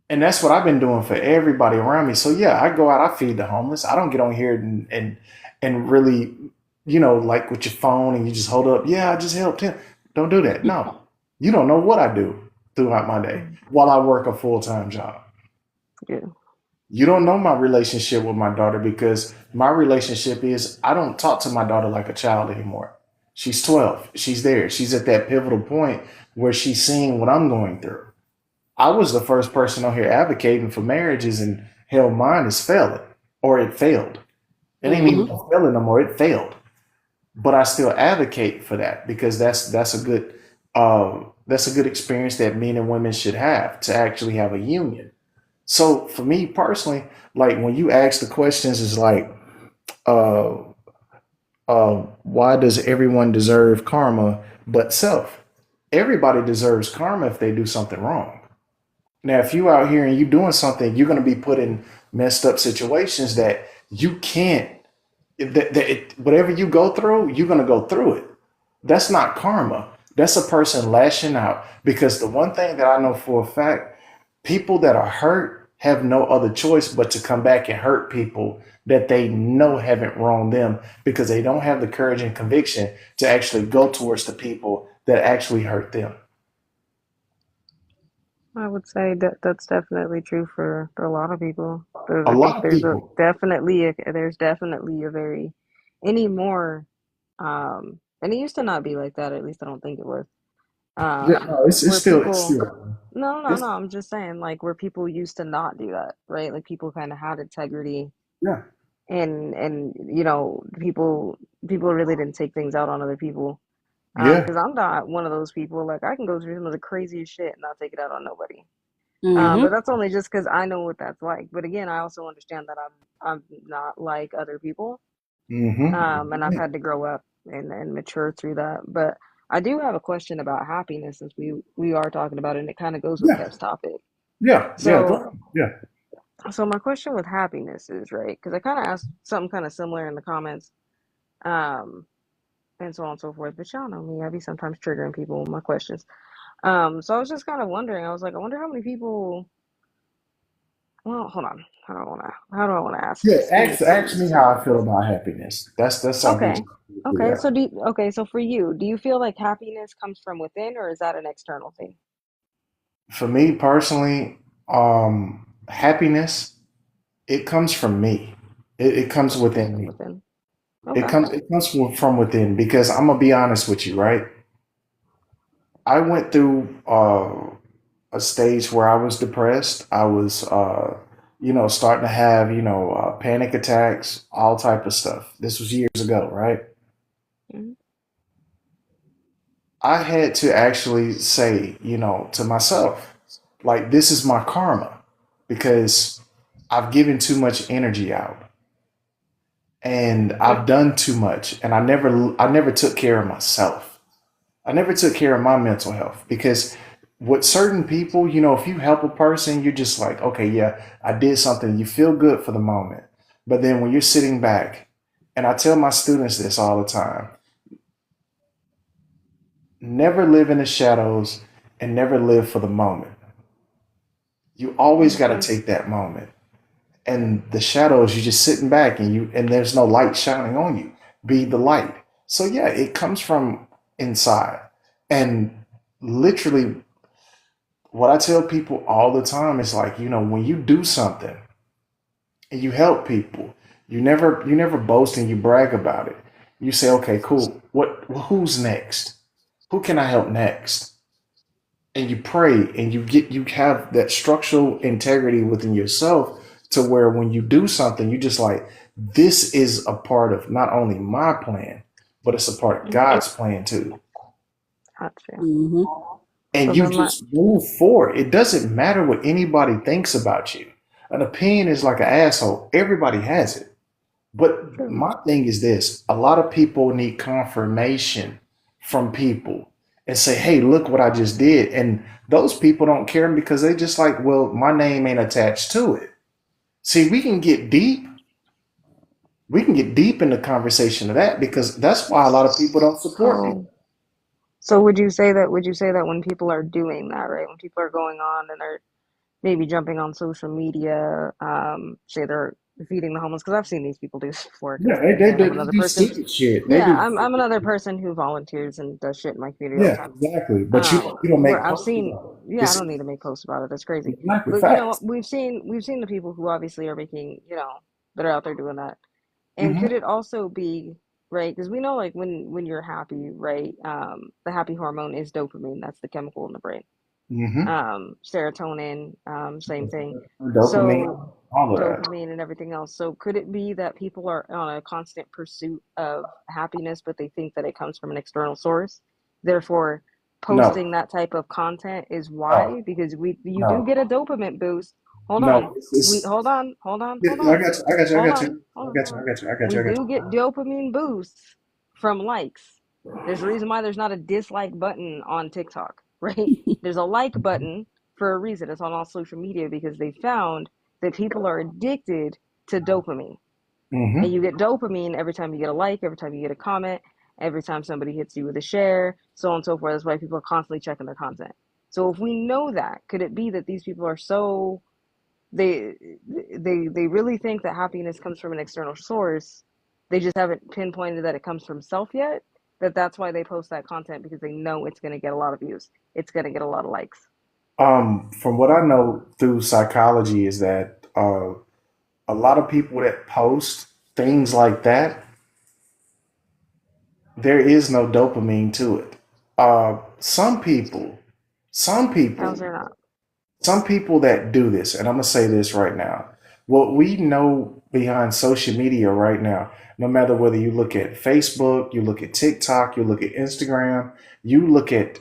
And that's what I've been doing for everybody around me. So yeah, I go out, I feed the homeless. I don't get on here and really, like with your phone and you just hold up, yeah, I just helped him. Don't do that. No. You don't know what I do throughout my day Mm. while I work a full-time job. Yeah. You don't know my relationship with my daughter because my relationship is I don't talk to my daughter like a child anymore. She's 12. She's there. She's at that pivotal point where she's seeing what I'm going through. I was the first person on here advocating for marriages, and hell, mine is failing, or it failed. It ain't even Mm-hmm. failing no more. It failed, but I still advocate for that because that's a good experience that men and women should have to actually have a union. So for me personally, like when you ask the questions, is like, uh, why does everyone deserve karma but self? Everybody deserves karma if they do something wrong. Now, if you out here and you doing something, you're going to be put in messed up situations that you can't. Whatever you go through, you're going to go through it. That's not karma. That's a person lashing out. Because the one thing that I know for a fact, people that are hurt have no other choice but to come back and hurt people that they know haven't wronged them because they don't have the courage and conviction to actually go towards the people that actually hurt them. I would say that that's definitely true for a lot of people. A I think lot of people. there's definitely a very anymore, and it used to not be like that. At least I don't think it was. Yeah, no, it's Where still people, it's I'm just saying, like, where people used to not do that, right? Like, people kind of had integrity, yeah, and people really didn't take things out on other people. yeah. Because I'm not one of those people. Like, I can go through some of the craziest shit and not take it out on nobody. But Mm-hmm. that's only just because I know what that's like. But again, I also understand that I'm not like other people. And I've Mm-hmm. had to grow up and mature through that. But I do have a question about happiness, since we are talking about it, and it kind of goes with Yeah, Kev's topic. yeah. Go So ahead. Yeah, my question with happiness is, right, because I kind of asked something kind of similar in the comments, um, and so on and so forth. But y'all know me, I be sometimes triggering people with my questions. So I was just kind of wondering. I was like, I wonder how many people. Well, hold on. How do I want to ask yeah. this? Give me two Ask me how I feel seconds. about happiness. That's something. Okay. To Okay. So for you, do you feel like happiness comes from within, or is that an external thing? For me personally, happiness it comes from me. It comes Comes within from me. within. It Okay. comes from within because I'm gonna be honest with you, right? I went through a stage where I was depressed. I was, starting to have, panic attacks, all type of stuff. This was years ago, right? Hmm. I had to actually say, to myself, like, this is my karma because I've given too much energy out and I've done too much and I never took care of myself. I never took care of my mental health because with certain people, if you help a person, you're just like, okay, yeah, I did something. You feel good for the moment. But then when you're sitting back, and I tell my students this all the time, never live in the shadows and never live for the moment. You always got to Okay. take that moment. And the shadows, you're just sitting back and there's no light shining on you. Be the light. So yeah, it comes from inside. And literally what I tell people all the time is like, when you do something and you help people, you never boast and you brag about it. You say, okay, cool. Who's next? Who can I help next? And you pray and you have that structural integrity within yourself to where when you do something, you just like, this is a part of not only my plan, but it's a part of Mm, God's plan too. gotcha. Mm-hmm. So And you then my just move forward. It doesn't matter what anybody thinks about you. An opinion is like an asshole. Everybody has it. But true. my thing is this: a lot of people need confirmation from people and say, hey, look what I just did. And those people don't care because they just like, well, my name ain't attached to it. See, we can get deep. We can get deep in the conversation of that because that's why a lot of people don't support me. So would you say that when people are doing that, right? When people are going on and they're maybe jumping on social media, say they're feeding the homeless, because I've seen these people do this before. Yeah, Because they, they, again, they I'm they another do person. stupid shit. They Yeah, do. I'm another person who volunteers and does shit in my community all the Yeah, time. exactly. But you don't Where make I've posts seen, about it. yeah, I It's don't need to make posts about it. That's crazy. exactly But facts. we've seen the people who obviously are making, that are out there doing that. And Mm-hmm. could it also be, right? Because we know, like, when you're happy, right? The happy hormone is dopamine. That's the chemical in the brain. Mm-hmm. Serotonin, same thing. So Dopamine, all of that. dopamine and everything else. So could it be that people are on a constant pursuit of happiness, but they think that it comes from an external source? Therefore, No, posting that type of content is no, why, because you do no, get a dopamine boost. Hold on. no. We It's hold on, hold on, hold I on. got you. I got you. I Hold got on, you. hold I on, got hold you. I on. got you. I got you. We I got do get you. dopamine boosts from likes. There's a reason why there's not a dislike button on TikTok, right? There's a like button for a reason. It's on all social media because they found that people are addicted to dopamine. And Mm-hmm. you get dopamine every time you get a like, every time you get a comment, every time somebody hits you with a share, so on and so forth. That's why people are constantly checking their content. So if we know that, could it be that these people are so they they really think that happiness comes from an external source? They just haven't pinpointed that it comes from self yet. That's why they post that content, because they know it's going to get a lot of views. It's going to get a lot of likes. From what I know through psychology is that a lot of people that post things like that, there is no dopamine to it. Some people, some How's people, there not? some people that do this, and I'm gonna say this right now. What we know behind social media right now, no matter whether you look at Facebook, you look at TikTok, you look at Instagram, you look at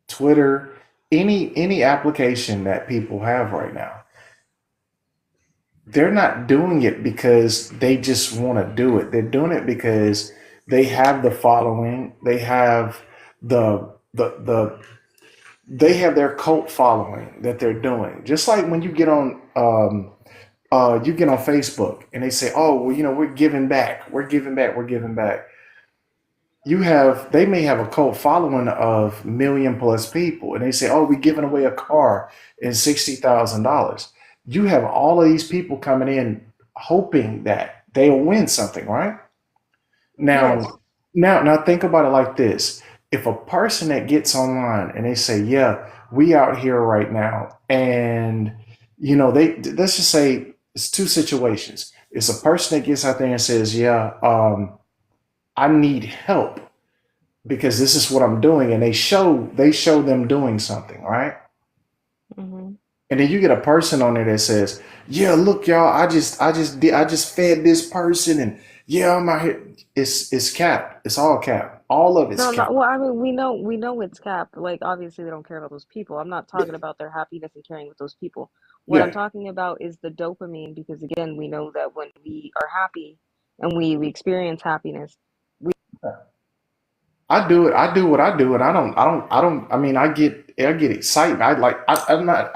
Twitter, any application that people have right now, they're not doing it because they just want to do it. They're doing it because they have the following, they have the they have their cult following that they're doing. Just like when you get on Facebook and they say, "Oh, well, we're giving back, we're giving back, we're giving back." They may have a cult following of million plus people, and they say, "Oh, we're giving away a car and $60,000." You have all of these people coming in hoping that they'll win something, right? Yes. Now, now think about it like this. If a person that gets online and they say, "Yeah, we out here right now," and they let's just say it's two situations. It's a person that gets out there and says, "Yeah, I need help because this is what I'm doing," and they show them doing something, right? Hmm. And then you get a person on there that says, "Yeah, look, y'all, I just fed this person, and yeah, I'm out here." It's cap. It's all cap. All of it's No, no. cap. Well, I mean, we know it's cap. Like, obviously, they don't care about those people. I'm not talking about their happiness and caring with those people. What I'm Yeah. talking about is the dopamine, because again, we know that when we are happy and we experience happiness, we I do it. I do what I do, and I mean, I get excited.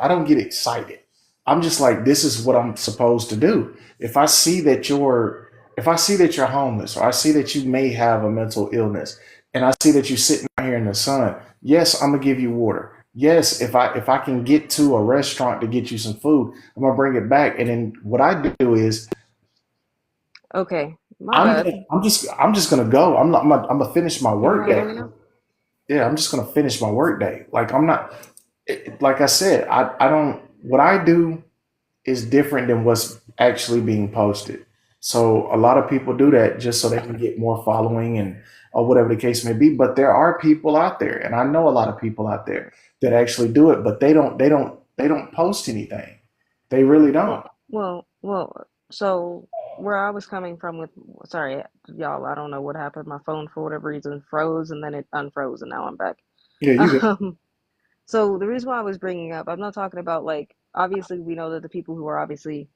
I don't get excited. I'm just like, this is what I'm supposed to do. If I see that you're homeless, or I see that you may have a mental illness, and I see that you're sitting out here in the sun, yes, I'm gonna give you water. Yes, if I can get to a restaurant to get you some food, I'm gonna bring it back. And then what I do is okay, my bad. I'm just gonna go. I'm gonna finish my Can you work not hear day. me now? Yeah, I'm just gonna finish my work day. Like I'm not, like I said, I don't. What I do is different than what's actually being posted. So a lot of people do that just so they can get more following and or whatever the case may be. But there are people out there, and I know a lot of people out there that actually do it, but they don't post anything. They really don't. Well. So where I was coming from with, sorry, y'all, I don't know what happened. My phone, for whatever reason, froze and then it unfroze, and now I'm back. Yeah, you good. Um, so the reason why I was bringing up, I'm not talking about, like, obviously we know that the people who are obviously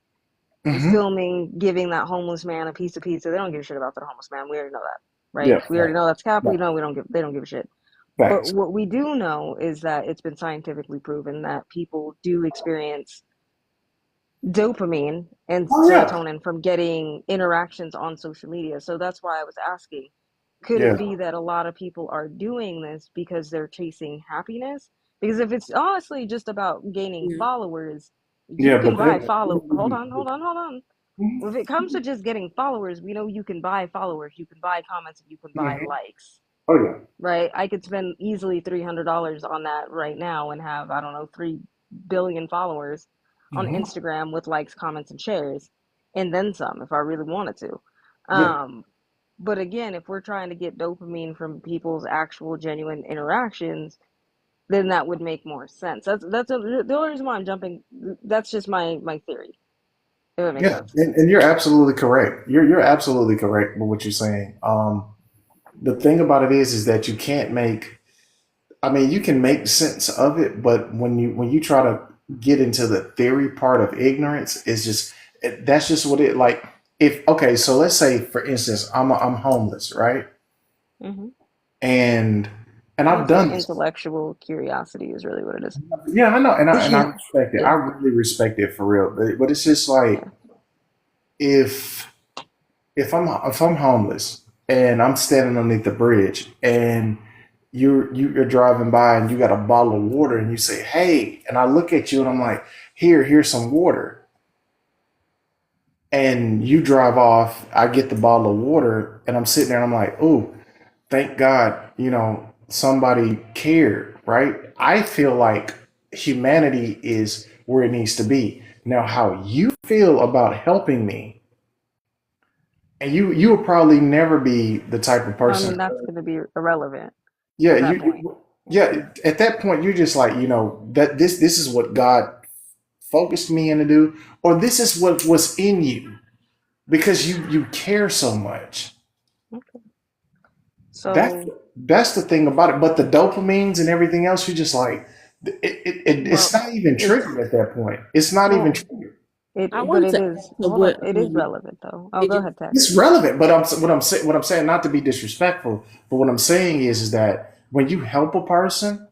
Hmm. filming, giving that homeless man a piece of pizza, they don't give a shit about that homeless man. We already know that, right? Yeah, We already know that's cap. We facts. know they don't give a shit. But Facts. what we do know is that it's been scientifically proven that people do experience dopamine and Oh yeah, serotonin from getting interactions on social media. So that's why I was asking, could it yeah, be that a lot of people are doing this because they're chasing happiness? Because if it's honestly just about gaining followers, you yeah. can But buy then, follow. Hold on. If it comes to just getting followers, we know you can buy followers, you can buy comments, and you can buy mhm. likes, Oh yeah. right? I could spend easily $300 on that right now and have, I don't know, 3 billion followers on Hmm. Instagram with likes, comments, and shares, and then some if I really wanted to. Yeah, Um, but again, if we're trying to get dopamine from people's actual genuine interactions, then that would make more sense. The only reason why I'm jumping. That's just my theory. If it makes yeah, sense. and you're absolutely correct. You're absolutely correct with what you're saying. The thing about it is that you can't make. I mean, you can make sense of it, but when you try to get into the theory part of ignorance, it's just that's just what it like. If okay, so let's say for instance, I'm homeless, right? Hmm. And and Well, I've it's just done this. intellectual curiosity is really what it is. Yeah, I know, and I respect it. I Yeah, really respect it for real. But it's just like yeah. if if I'm homeless and I'm standing underneath the bridge and you're driving by and you got a bottle of water and you say, "Hey," and I look at you and I'm like, here's some water." And you drive off, I get the bottle of water and I'm sitting there and I'm like, "Oh, thank God, somebody cared," right? I feel like humanity is where it needs to be. Now, how you feel about helping me, and you will probably never be the type of Well, I person. mean, that's going to be irrelevant. Yeah, at that point. yeah. At that point, you're just like, that this is what God focused me in to do, or this is what was in you because you care so much. Okay. That's So, that's the thing about it. But the dopamines and everything else, you're just like, it's well, not even it's triggered at that point. It's not even well, triggered. I but wanted it to is. add to Hold on, what it is relevant though. Oh, it go just, ahead, Tex. It's relevant, but what I'm saying, not to be disrespectful, but what I'm saying is that when you help a person,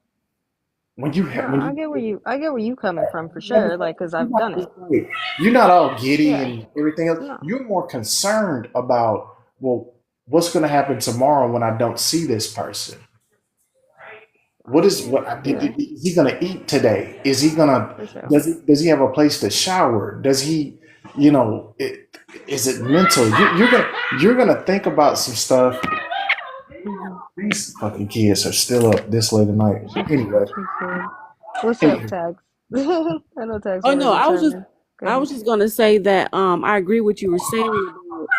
when you No, when you I get where you coming from for sure. Like, cause you're I've not done just it. like, you're not all giddy Yeah. and everything else. No, You're more concerned about, well, what's going to happen tomorrow when I don't see this person. yeah, yeah, Is he going to eat today? Is he going to for sure. does he have a place to shower? Does he, is it mental? You're gonna think about some stuff. Hmm. These fucking kids are still up this late at night. Anyway, She said, "What's up, anyway, Tags?" I know Tags oh wanted no, to chime in. Go I ahead. was just gonna say that I agree with you were saying about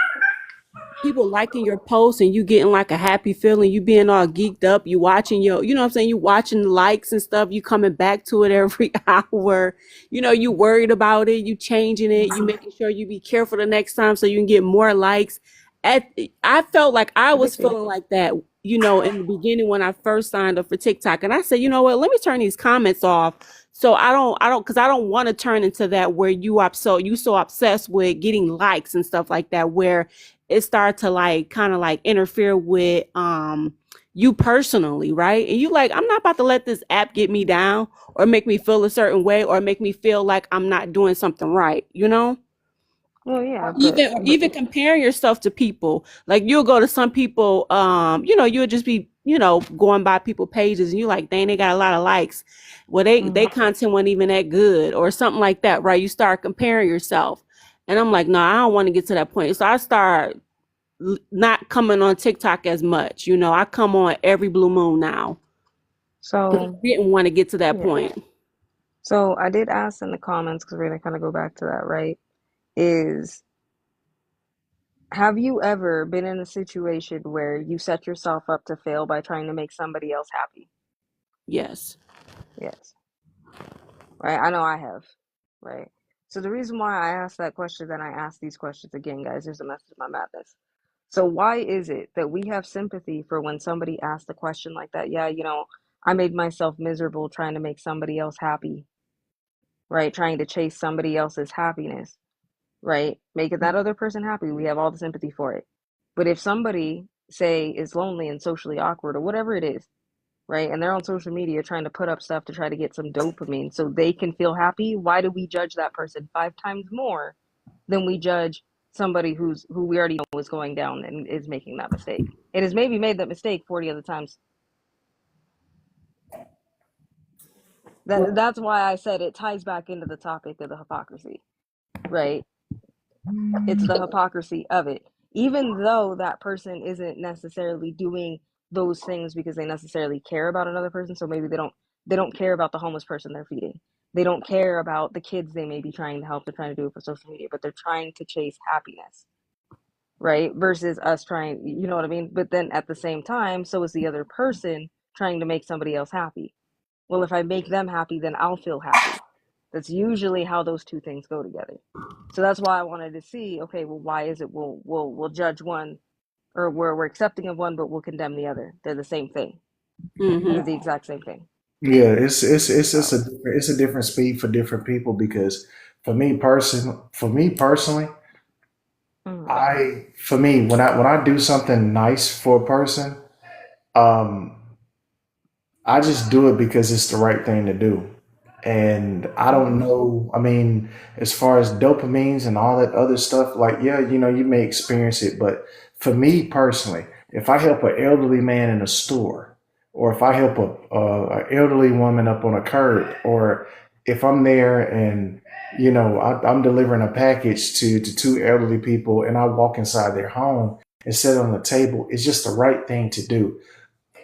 people liking your posts and you getting like a happy feeling, you being all geeked up, you watching you know what I'm saying, you watching the likes and stuff, you coming back to it every hour, you worried about it, you changing it, you making sure you be careful the next time so you can get more likes. At I felt like I was Addicted. feeling like that, in the beginning when I first signed up for TikTok. And I said, you know what, let me turn these comments off. So I don't because I don't want to turn into that where you so obsessed with getting likes and stuff like that where it started to like kind of like interfere with you personally, right? And you like, I'm not about to let this app get me down or make me feel a certain way or make me feel like I'm not doing something right? Well, yeah, Even comparing yourself to people. Like you'll go to some people, you'll just be, going by people pages and you like, dang, they got a lot of likes. Well, they mhm. content wasn't even that good or something like that, right? You start comparing yourself. And I'm like, no, I don't want to get to that point. So I start not coming on TikTok as much. I come on every blue moon now. So Didn't want to get to that yeah. point. So I did ask in the comments because we're gonna kind of go back to that, right? Is have you ever been in a situation where you set yourself up to fail by trying to make somebody else happy? Yes. Yes. Right? I know I have. Right? So the reason why I asked that question, then I ask these questions again, guys, there's a message in my madness. So why is it that we have sympathy for when somebody asks a question like that? Yeah, I made myself miserable trying to make somebody else happy, right? Trying to chase somebody else's happiness, right? Making that other person happy. We have all the sympathy for it. But if somebody, say, is lonely and socially awkward or whatever it is, right? And they're on social media trying to put up stuff to try to get some dopamine so they can feel happy. Why do we judge that person 5 times more than we judge somebody who we already know is going down and is making that mistake? It has maybe made that mistake 40 other times. That's why I said it ties back into the topic of the hypocrisy, right? It's the hypocrisy of it. Even though that person isn't necessarily doing those things because they necessarily care about another person, so maybe they don't care about the homeless person they're feeding. They don't care about the kids they may be trying to help. They're trying to do it for social media, but they're trying to chase happiness, right? Versus us trying, you know what I mean? But then at the same time, so is the other person trying to make somebody else happy. Well, if I make them happy, then I'll feel happy. That's usually how those two things go together. So that's why I wanted to see, okay, well, why is it we'll judge one, or we're accepting of one, but we'll condemn the other. They're the same thing. Hmm. They're the exact same thing. yeah, it's So, a different speed for different people because for me personally, mm, when I do something nice for a person, um, I just do it because it's the right thing to do. And I don't mm, know, I mean, as far as dopamines and all that other stuff, like, yeah, you may experience it. But for me personally, if I help an elderly man in a store, or if I help a elderly woman up on a curb, or if I'm there and, I'm delivering a package to two elderly people and I walk inside their home and sit on the table, it's just the right thing to do.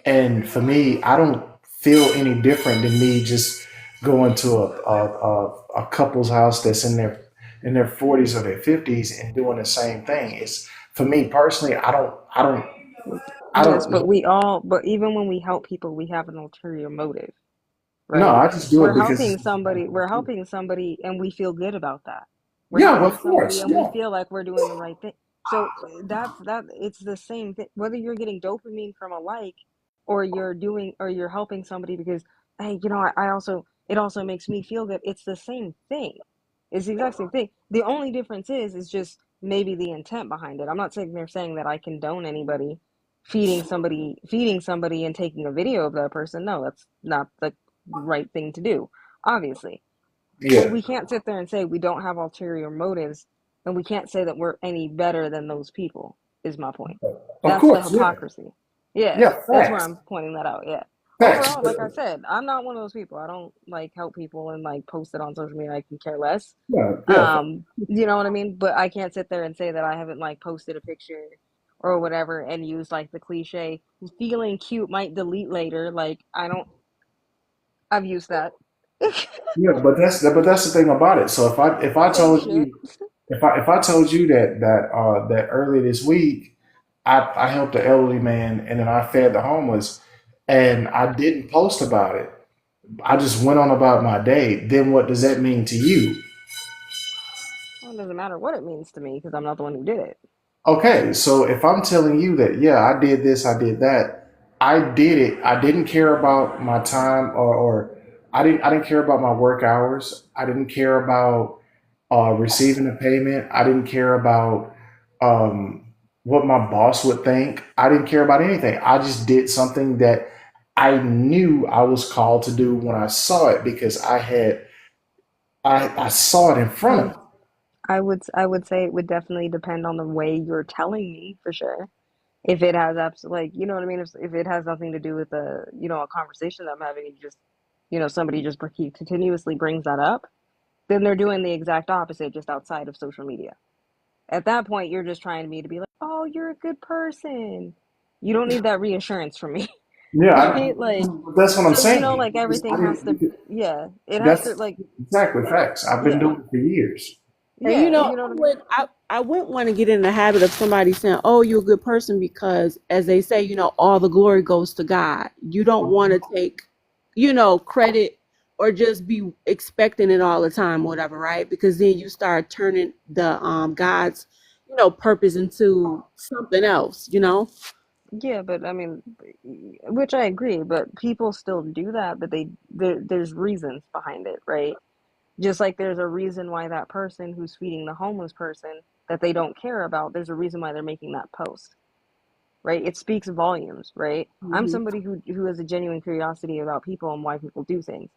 And for me, I don't feel any different than me just going to a couple's house that's in their 40s or their 50s and doing the same thing. It's for me personally, I don't. I Yes, don't. but but even when we help people, we have an ulterior motive, No, right? I just do it because. We're helping somebody and we feel good about that. We're Yeah, well, helping of somebody course. and we Yeah. feel like we're doing the right thing. So it's the same thing. Whether you're getting dopamine from a like or you're helping somebody because, hey, I also, it also makes me feel good. It's the same thing. It's the exact same thing. The only difference is just maybe the intent behind it. I'm not sitting there saying that I condone anybody feeding somebody and taking a video of that person. No, that's not the right thing to do, obviously. But Yeah. we can't sit there and say we don't have ulterior motives, and we can't say that we're any better than those people, is my point. Of That's the course. Yeah. hypocrisy. Yeah, Yeah. that's where Facts. I'm pointing that out. Yeah. Facts. Overall, like I said, I'm not one of those people. I don't like help people and like post it on social media. I can care less. Yeah. Yeah. You know what I mean? But I can't sit there and say that I haven't like posted a picture or whatever and used like the cliche feeling cute might delete later. Like I've used that. Yeah. But that's the thing about it. So if I Same told shit. you if I told you that earlier this week I helped the elderly man and then I fed the homeless and I didn't post about it. I just went on about my day. Then what does that mean to you? Well, it doesn't matter what it means to me because I'm not the one who did it. Okay, so if I'm telling you that, yeah, I did this, I did that, I did it. I didn't care about my time or I didn't care about my work hours. I didn't care about receiving a payment. I didn't care about um, what my boss would think. I didn't care about anything. I just did something that I knew I was called to do when I saw it because I saw it in front of me. I would say it would definitely depend on the way you're telling me for sure. If it has like you know what I mean. If it has nothing to do with a conversation that I'm having, and just somebody just continuously brings that up, then they're doing the exact opposite, just outside of social media. At that point, you're just trying me to be like, oh, you're a good person. You don't need that reassurance from me, Yeah, right? Like, that's what I'm so saying. like everything has to, yeah, it has to That's like, exactly facts. I've been yeah, doing it for years. And yeah, you know what I mean? I wouldn't want to get in the habit of somebody saying, "Oh, you're a good person," because, as they say, all the glory goes to God. You don't want to take, credit or just be expecting it all the time, whatever, right? Because then you start turning the God's, purpose into something else. Yeah, but I mean, which I agree, but people still do that, but there's reasons behind it, right? Just like there's a reason why that person who's feeding the homeless person that they don't care about, there's a reason why they're making that post, right? It speaks volumes, right? I'm Hmm. somebody who has a genuine curiosity about people and why people do things,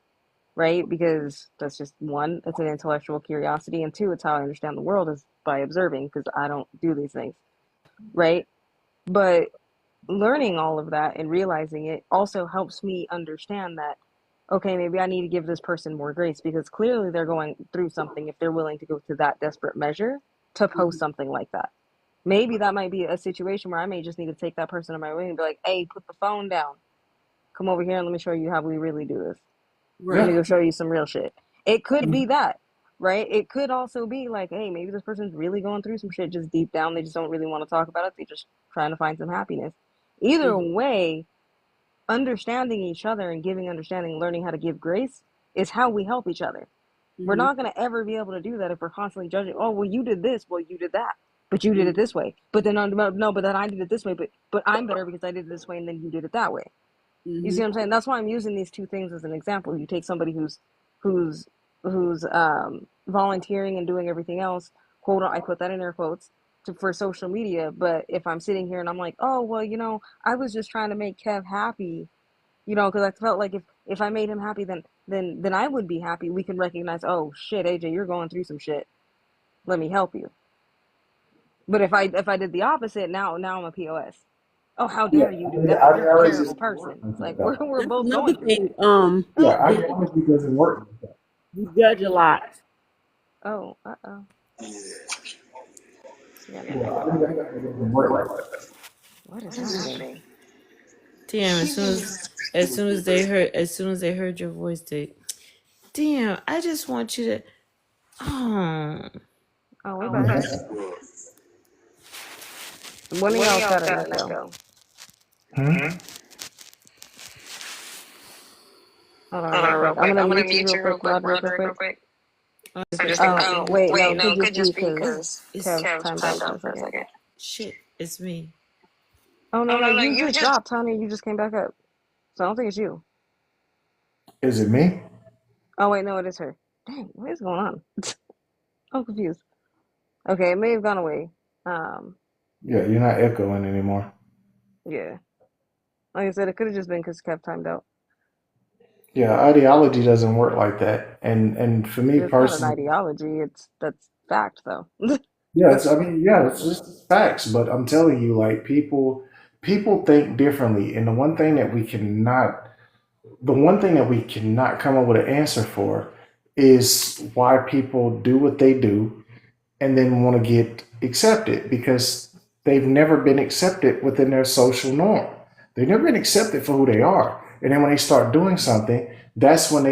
right? Because that's just one, it's an intellectual curiosity, and two, it's how I understand the world is by observing because I don't do these things, right? But learning all of that and realizing it also helps me understand that okay, maybe I need to give this person more grace because clearly they're going through something if they're willing to go to that desperate measure to post something like that. Maybe that might be a situation where I may just need to take that person in my way and be like, hey, put the phone down, come over here and let me show you how we really do this. Let me Right. Yeah, go show you some real shit. It could be that, right? It could also be like, hey, maybe this person's really going through some shit just deep down. They just don't really want to talk about it. They're just trying to find some happiness. Either Hmm. way, understanding each other and giving understanding, learning how to give grace is how we help each other. We're Hmm. not going to ever be able to do that if we're constantly judging. Oh, well, you did this. Well, you did that. But you did it this way. But then, no, but then I did it this way. But I'm better because I did it this way and then you did it that way. You see Hmm. what I'm saying? That's why I'm using these two things as an example. You take somebody who's volunteering and doing everything else. Quote, I put that in air quotes for social media. But if I'm sitting here and I'm like, oh well, I was just trying to make Kev happy, because I felt like if I made him happy, then I would be happy. We can recognize, oh shit, AJ, you're going through some shit. Let me help you. But if I did the opposite, now I'm a POS. Oh, how yeah. dare you do The that? You're a ideology terrible doesn't person. work like It's like that, we're though. we're That's both another going through thing. it. Yeah, The ideology doesn't work like that. we judge a lot. Oh, we got an Yeah, echo. ideology doesn't work like that. What is happening? Damn, as soon as they heard your voice, damn, I just want you to oh Oh, we back. One of y'all's got an echo. Hmm? Hold on, real quick. I'm gonna mute you real quick, Roderick, real quick. I was gonna say, Oh, oh wait, no, it wait, could just be it's because Kev Kev timed timed out for out a for a second. second. Shit, it's me. Oh no, Oh no, no, you you just just dropped, honey. You just came back up, so I don't think it's you. Is it me? Oh wait, no, it is her. Dang, what is going on? I'm confused. Okay, it may have gone away. Um, Yeah, you're not echoing anymore. yeah, like I said, it could have just been because Kev timed out. Yeah, ideology doesn't work like that. And for me It's not an personally, ideology. That's fact, though. yeah, it's just facts. But I'm telling you, like people think differently, and the one thing that we cannot come up with an answer for is why people do what they do and then want to get accepted because they've never been accepted within their social norm. They've never been accepted for who they are. And then when they start doing something, that's when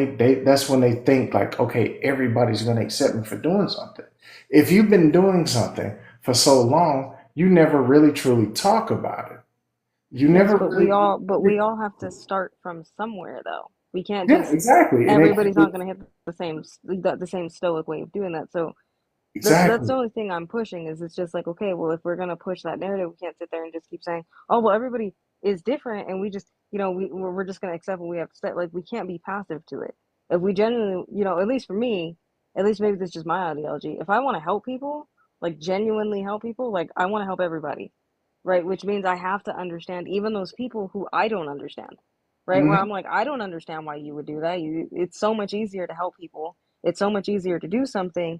that's when they think like, okay, everybody's going to accept me for doing something. If you've been doing something for so long, you never really truly talk about it. You Yes, never but really, we all have to start from somewhere, though. We can't yeah, just exactly. And everybody's not going to hit the same stoic way of doing that. So that's exactly. the only thing I'm pushing is it's just like, okay, well, if we're gonna push that narrative, we can't sit there and just keep saying, oh, well, everybody is different, and we just, we're just gonna accept what we have to say. Like, we can't be passive to it. If we genuinely, at least for me, at least maybe this is just my ideology. If I want to help people, like genuinely help people, like I want to help everybody, right? Which means I have to understand even those people who I don't understand, right? Where Hmm. I'm like, I don't understand why you would do that. It's so much easier to help people. It's so much easier to do something.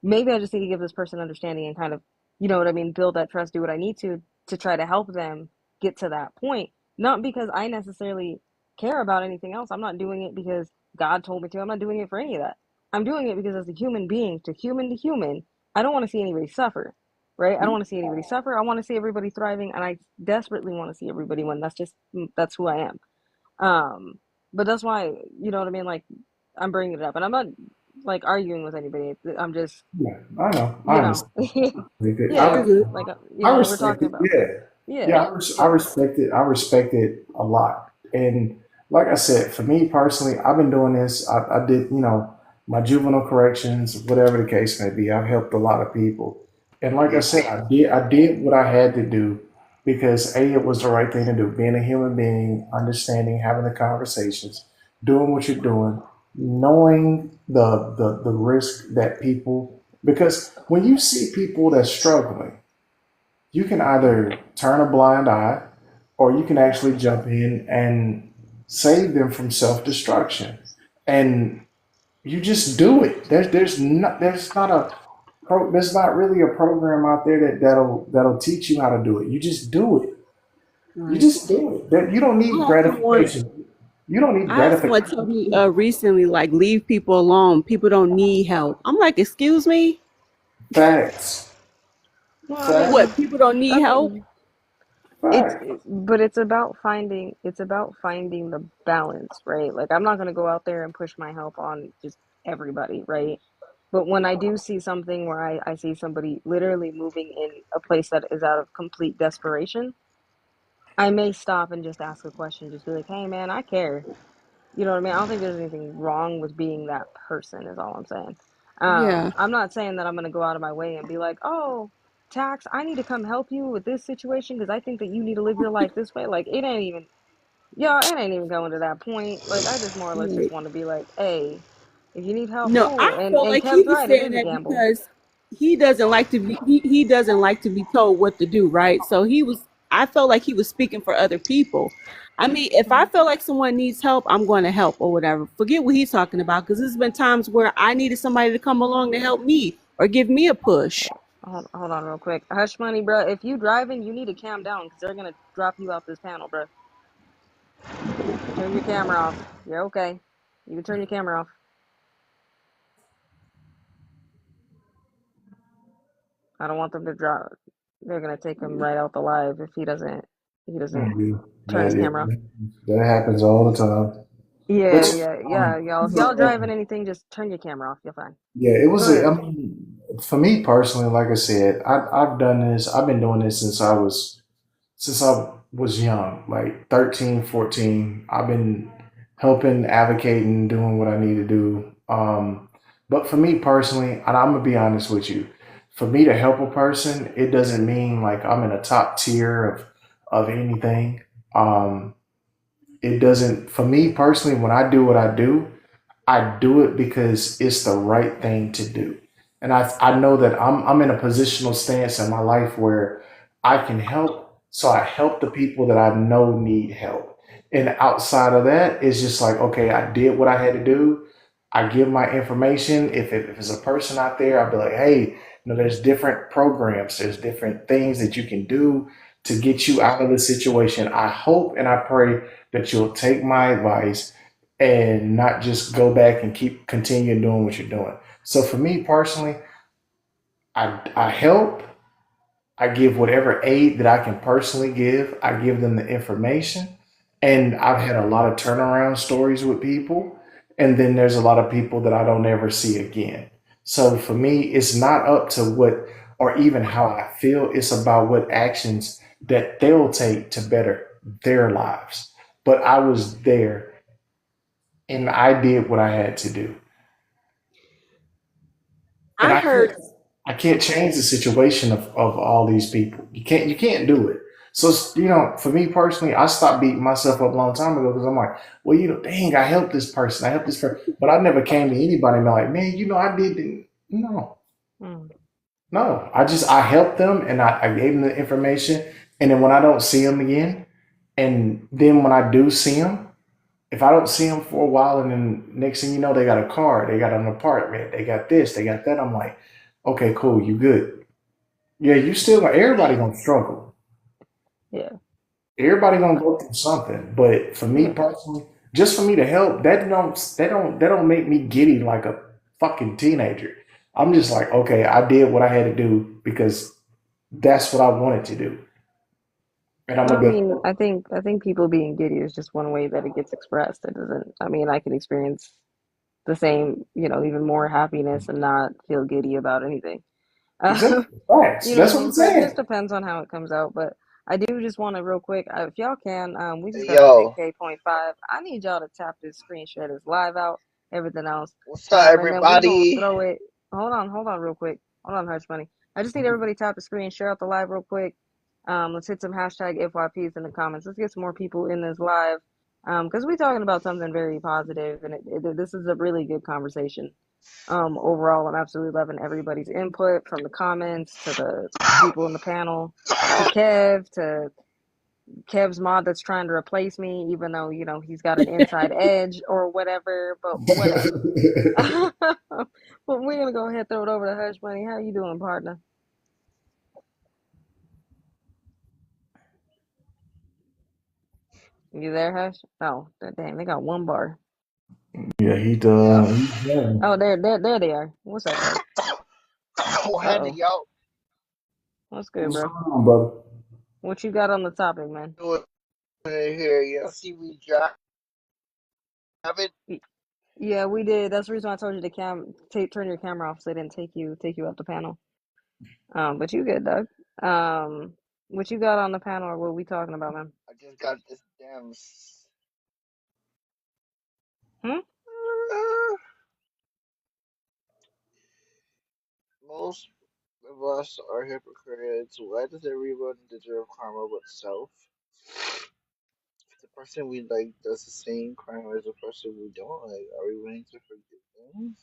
Maybe I just need to give this person understanding and kind of, you know what I mean, build that trust, do what I need to try to help them get to that point. Not because I necessarily care about anything else. I'm not doing it because God told me to. I'm not doing it for any of that. I'm doing it because as a human being, to human, I don't want to see anybody suffer, right? I don't want to see anybody suffer. I want to see everybody thriving, and I desperately want to see everybody win. That's who I am. Um, but that's why, you know what I mean? Like, I'm bringing it up, and I'm not like arguing with anybody. I'm just, Yeah, I know. I you know, understand. yeah, Mhm. like, I we're respect talking it. about, Yeah, yeah, I yeah, respect it. I respect it a lot. And like I said, for me personally, I've been doing this. I did, my juvenile corrections, whatever the case may be. I've helped a lot of people. And like I said, I did what I had to do because A, it was the right thing to do. Being a human being, understanding, having the conversations, doing what you're doing, knowing the risk that people, because when you see people that's struggling, you can either turn a blind eye or you can actually jump in and save them from self-destruction. And you just do it. There's not really a program out there that'll teach you how to do it. You just do it. You Right. just do it. That you don't I need had someone gratification. You don't need I had someone tell gratification. me recently, like, leave people alone. People don't need help. I'm like, excuse me? Facts. well, What? Facts. People don't need I help? mean, Facts. but it's about finding the balance, right? Like, I'm not gonna go out there and push my help on just everybody, right? But when I do see something where I see somebody literally moving in a place that is out of complete desperation, I may stop and just ask a question, just be like, hey man, I care. You know what I mean? I don't think there's anything wrong with being that person, is all I'm saying. Yeah. I'm not saying that I'm going to go out of my way and be like, oh, Tax, I need to come help you with this situation because I think that you need to live your life this way. Like, it ain't even going to that point. Like, I just more or less just Right. want to be like, hey, if you need help, No, cool. I feel And like he Kev's was right, it saying is a that gamble. because he doesn't like to be told what to do, right? So I felt like he was speaking for other people. I mean, if I Mhm. feel like someone needs help, I'm going to help or whatever. Forget what he's talking about because there's been times where I needed somebody to come along to help me or give me a push. Hold on real quick. Hush money, bro. If you driving, you need to calm down because they're going to drop you out this panel, bro. Turn your camera off. You're okay. You can turn your camera off. I don't want them to drop. They're gonna take him right out the live if he doesn't Mhm. turn his Yeah, camera off. that happens all the time. Yeah, Which, yeah, yeah, y'all. If y'all driving anything, just turn your camera off. You're fine. yeah, it Go was. ahead. I mean, for me personally, like I said, I've done this. I've been doing this since I was was young, like 13, 14. I've been helping, advocating, doing what I need to do. But for me personally, and I'm gonna be honest with you, for me to help a person, it doesn't mean like I'm in a top tier of anything. Um, it doesn't for me personally when I do what I do it because it's the right thing to do. And I know that I'm in a positional stance in my life where I can help. So I help the people that I know need help. And outside of that, it's just like, okay, I did what I had to do. I give my information. If it's a person out there, I'll be like, hey, there's different programs, there's different things that you can do to get you out of the situation. I hope and I pray that you'll take my advice and not just go back and keep continue doing what you're doing. So for me personally, I help. I give whatever aid that I can personally give. I give them the information. And I've had a lot of turnaround stories with people. And then there's a lot of people that I don't ever see again. So for me, it's not up to what or even how I feel. It's about what actions that they'll take to better their lives. But I was there and I did what I had to do. And I heard. I can't change the situation of all these people. You can't do it. So for me personally, I stopped beating myself up a long time ago because I'm like, well, dang, I helped this person, I helped this person, but I never came to anybody and be like, man, I did. No, Mm. no, I helped them and I gave them the information, and then when I don't see them again, and then when I do see them, if I don't see them for a while, and then next thing you know, they got a car, they got an apartment, they got this, they got that. I'm like, okay, cool, you good. Yeah, you still everybody gonna struggle. Yeah. Everybody gonna go through something. But for me Yeah. personally, just for me to help, that don't make me giddy like a fucking teenager. I'm just like, okay, I did what I had to do because that's what I wanted to do. And I'm Well, I gonna mean, be I think people being giddy is just one way that it gets expressed. It doesn't. I mean, I can experience the same, even more happiness and not feel giddy about anything. Uh, exactly facts. You know what That's I what I'm mean? So it saying. just depends on how it comes out. But I do just want to real quick, if y'all can, we just Hey, got our yo, 10K.5. I need y'all to tap this screen share this live out, everything else. what's up, And then we gonna everybody? throw it. Hold on, real quick. Hold on, Hush Money. I just need everybody to tap the screen, share out the live real quick. Let's hit some hashtag FYPs in the comments. Let's get some more people in this live. Because we're talking about something very positive, and this is a really good conversation. Overall, I'm absolutely loving everybody's input from the comments to the people in the panel to Kev's mod that's trying to replace me, even though he's got an inside edge or whatever. But whatever. But we're gonna go ahead and throw it over to Hush Money. How you doing, partner? You there, Hush? Oh, dang, they got one bar. Yeah, Yeah. he's done. Oh, there they are. What's up, Hush? What's Uh happening, oh, yo? what's good, What's bro? going on, brother? What you got on the topic, man? Doing it here? You see we driving? Yeah, we did. That's the reason I told you to turn your camera off so they didn't take you off the panel. But you good, Doug. What you got on the panel or what we talking about, man? I just got this damn. Hmm? Most of us are hypocrites. Why does everyone deserve karma but self? If the person we like does the same crime as the person we don't like, are we willing to forgive them?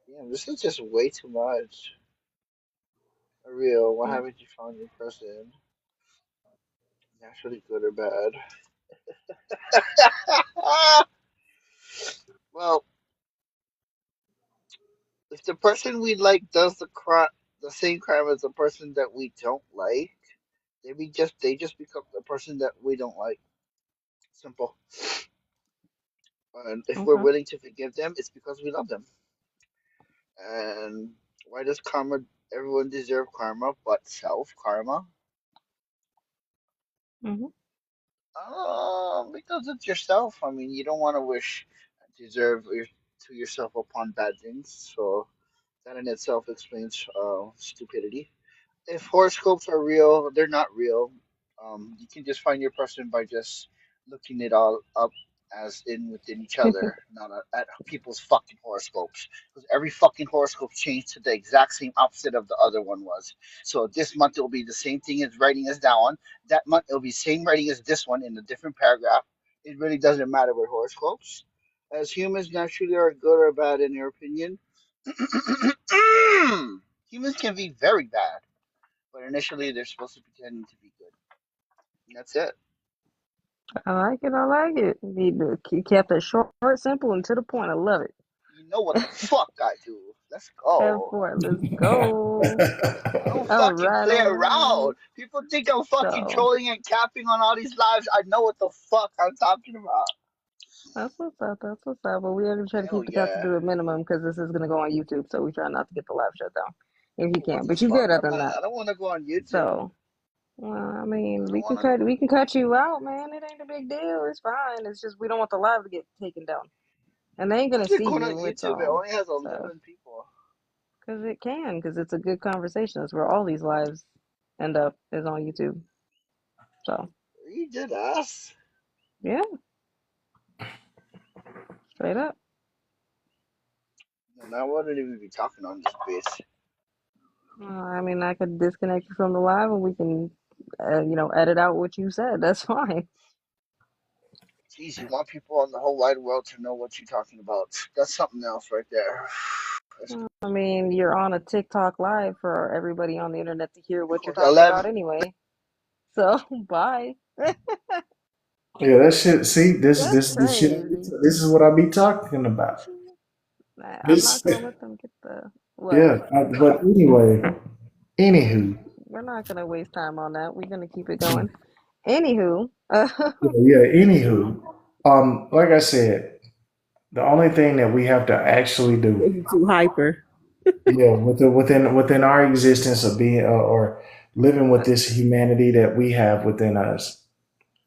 Damn, this is just way too much. For real, why Hmm. haven't you found your person? Naturally good or bad? Well, if the person we like does the same crime as the person that we don't like, they just become the person that we don't like. Simple. And if we're Okay. willing to forgive them, it's because we love them. And why does karma? Everyone deserve karma, but self karma? Mhm. Because it's yourself. I mean, you don't want to wish to yourself upon bad things. So that in itself explains stupidity. If horoscopes are real, they're not real. You can just find your person by just looking it all up as in within each other, not at people's fucking horoscopes. Because every fucking horoscope changed to the exact same opposite of the other one was. So this month it'll be the same thing as writing as that one. That month it'll be same writing as this one in a different paragraph. It really doesn't matter with horoscopes. As humans naturally are good or bad in your opinion. Humans can be very bad, but initially they're supposed to pretend to be good. And that's it. I like it. I like it. He kept it short, simple, and to the point. I love it. You know what the fuck I do. Let's Ten go. four. Let's go. I don't All fucking right. play All right. around. People think I'm fucking So trolling and capping on all these lives. I know what the fuck I'm talking about. that's what's up. That's what's up. But we are gonna try to Hell keep the cats yeah. to a minimum because this is gonna go on YouTube. So we try not to get the live shut down if you What can. the But you fuck? good other than that. I don't want to go on YouTube. So well, I I mean, don't want to go. we can cut you out, man. It ain't a big deal. It's fine. It's just we don't want the live to get taken down, and they ain't Why gonna is it see going on you. It's YouTube? It all only has so 11 people. because it can because it's a good conversation. That's where all these lives end up is on YouTube. So You did ass. yeah, straight up. And I wouldn't even be talking on this bitch. I mean, I could disconnect you from the live, and we can, edit out what you said. That's fine. Jeez, you want people on the whole wide world to know what you're talking about. That's something else right there. That's I mean, you're on a TikTok live for everybody on the internet to hear what you're cool. talking about anyway. So bye. Yeah, that shit. See, That's this shit. crazy. This is what I be talking about. I'm This, not gonna let them get the what? yeah. But anyway, anywho, We're not gonna waste time on that. We're gonna keep it going. Anywho, yeah. Anywho, like I said, the only thing that we have to actually do, You too hyper. yeah, within our existence of being or living with this humanity that we have within us,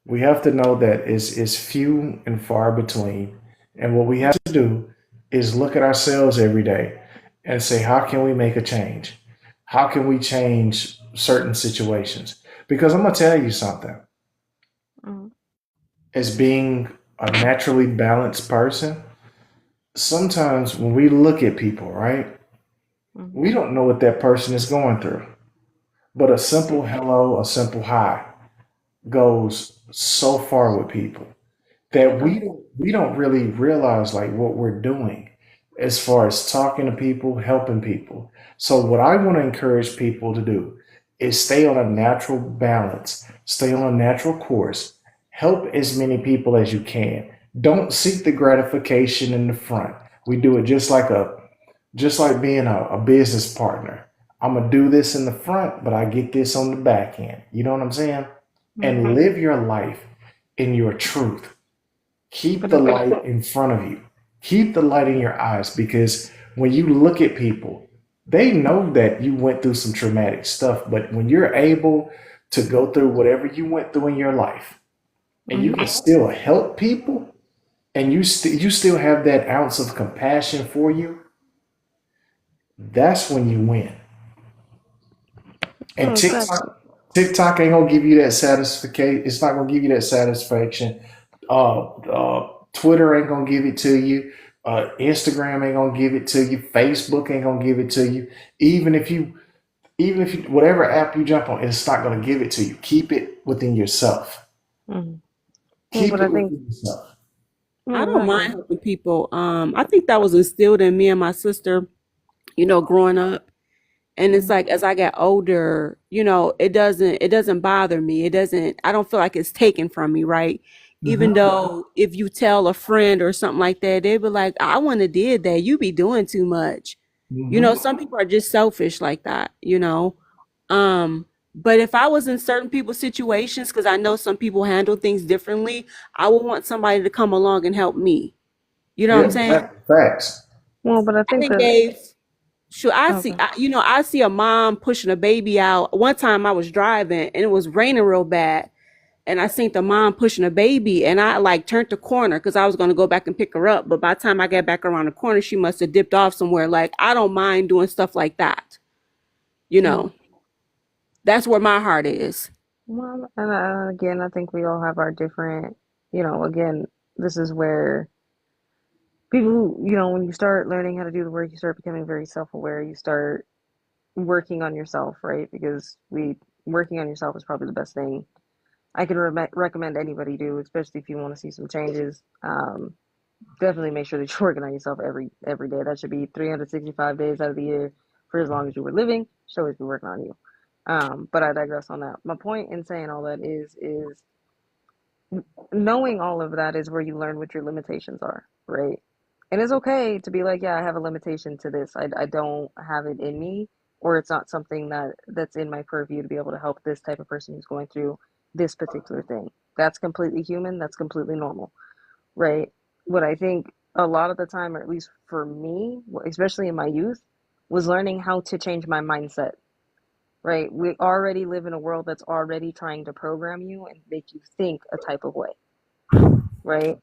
we have to know that it's few and far between. And what we have to do is look at ourselves every day and say, how can we make a change? How can we change certain situations? Because I'm going to tell you something. Mhm, As being a naturally balanced person, sometimes when we look at people, right, mhm, we don't know what that person is going through. But a simple hello, a simple hi goes so far with people it that does. we don't really realize like what we're doing as far as talking to people, helping people. So what I want to encourage people to do is stay on a natural balance, stay on a natural course, help as many people as you can. Don't seek the gratification in the front. We do it just like being a business partner. I'm gonna do this in the front, but I get this on the back end. You know what I'm saying? And Mhm. live your life in your truth. Keep But the it's light in front of you. Keep the light in your eyes because when you look at people, they know that you went through some traumatic stuff. But when you're able to go through whatever you went through in your life and you mhm. can still help people and you still have that ounce of compassion for you, that's when you win. And No, exactly. TikTok ain't gonna give you that satisfaction. It's not gonna give you that satisfaction. Twitter ain't gonna give it to you. Instagram ain't gonna give it to you. Facebook ain't gonna give it to you. Even if you, whatever app you jump on, it's not gonna give it to you. Keep it within yourself. Mhm. Well, Keep but I it think within yourself. no, I don't mind exactly. helping people. I think that was instilled in me and my sister, growing up. And it's Mhm, like as I got older, it doesn't bother me. I don't feel like it's taken from me, right? Even Hmm. though if you tell a friend or something like that, they be like, I wouldn't have did that. You be doing too much. Hmm. Some people are just selfish like that. But if I was in certain people's situations, because I know some people handle things differently, I would want somebody to come along and help me. You know what I'm Yeah, saying? facts. well, but I I think didn't that gave Sure, okay. I see a mom pushing a baby out. One time I was driving and it was raining real bad, and I seen the mom pushing a baby, and I like turned the corner because I was going to go back and pick her up. But by the time I got back around the corner, she must have dipped off somewhere. Like I don't mind doing stuff like that. You Mhm, know, that's where my heart is. Well, and again, I think we all have our different, again, this is where people who, when you start learning how to do the work, you start becoming very self-aware. You start working on yourself, right? Because working on yourself is probably the best thing I could recommend anybody do, especially if you want to see some changes. Definitely make sure that you're working on yourself every day. That should be 365 days out of the year for as long as you were living. Should always be working on you. But I digress on that. My point in saying all that is knowing all of that is where you learn what your limitations are, right? And it's okay to be like, yeah, I have a limitation to this. I don't have it in me, or it's not something that's in my purview to be able to help this type of person who's going through this particular thing. That's completely human. That's completely normal, right? What I think a lot of the time, or at least for me, especially in my youth, was learning how to change my mindset, right? We already live in a world that's already trying to program you and make you think a type of way, right?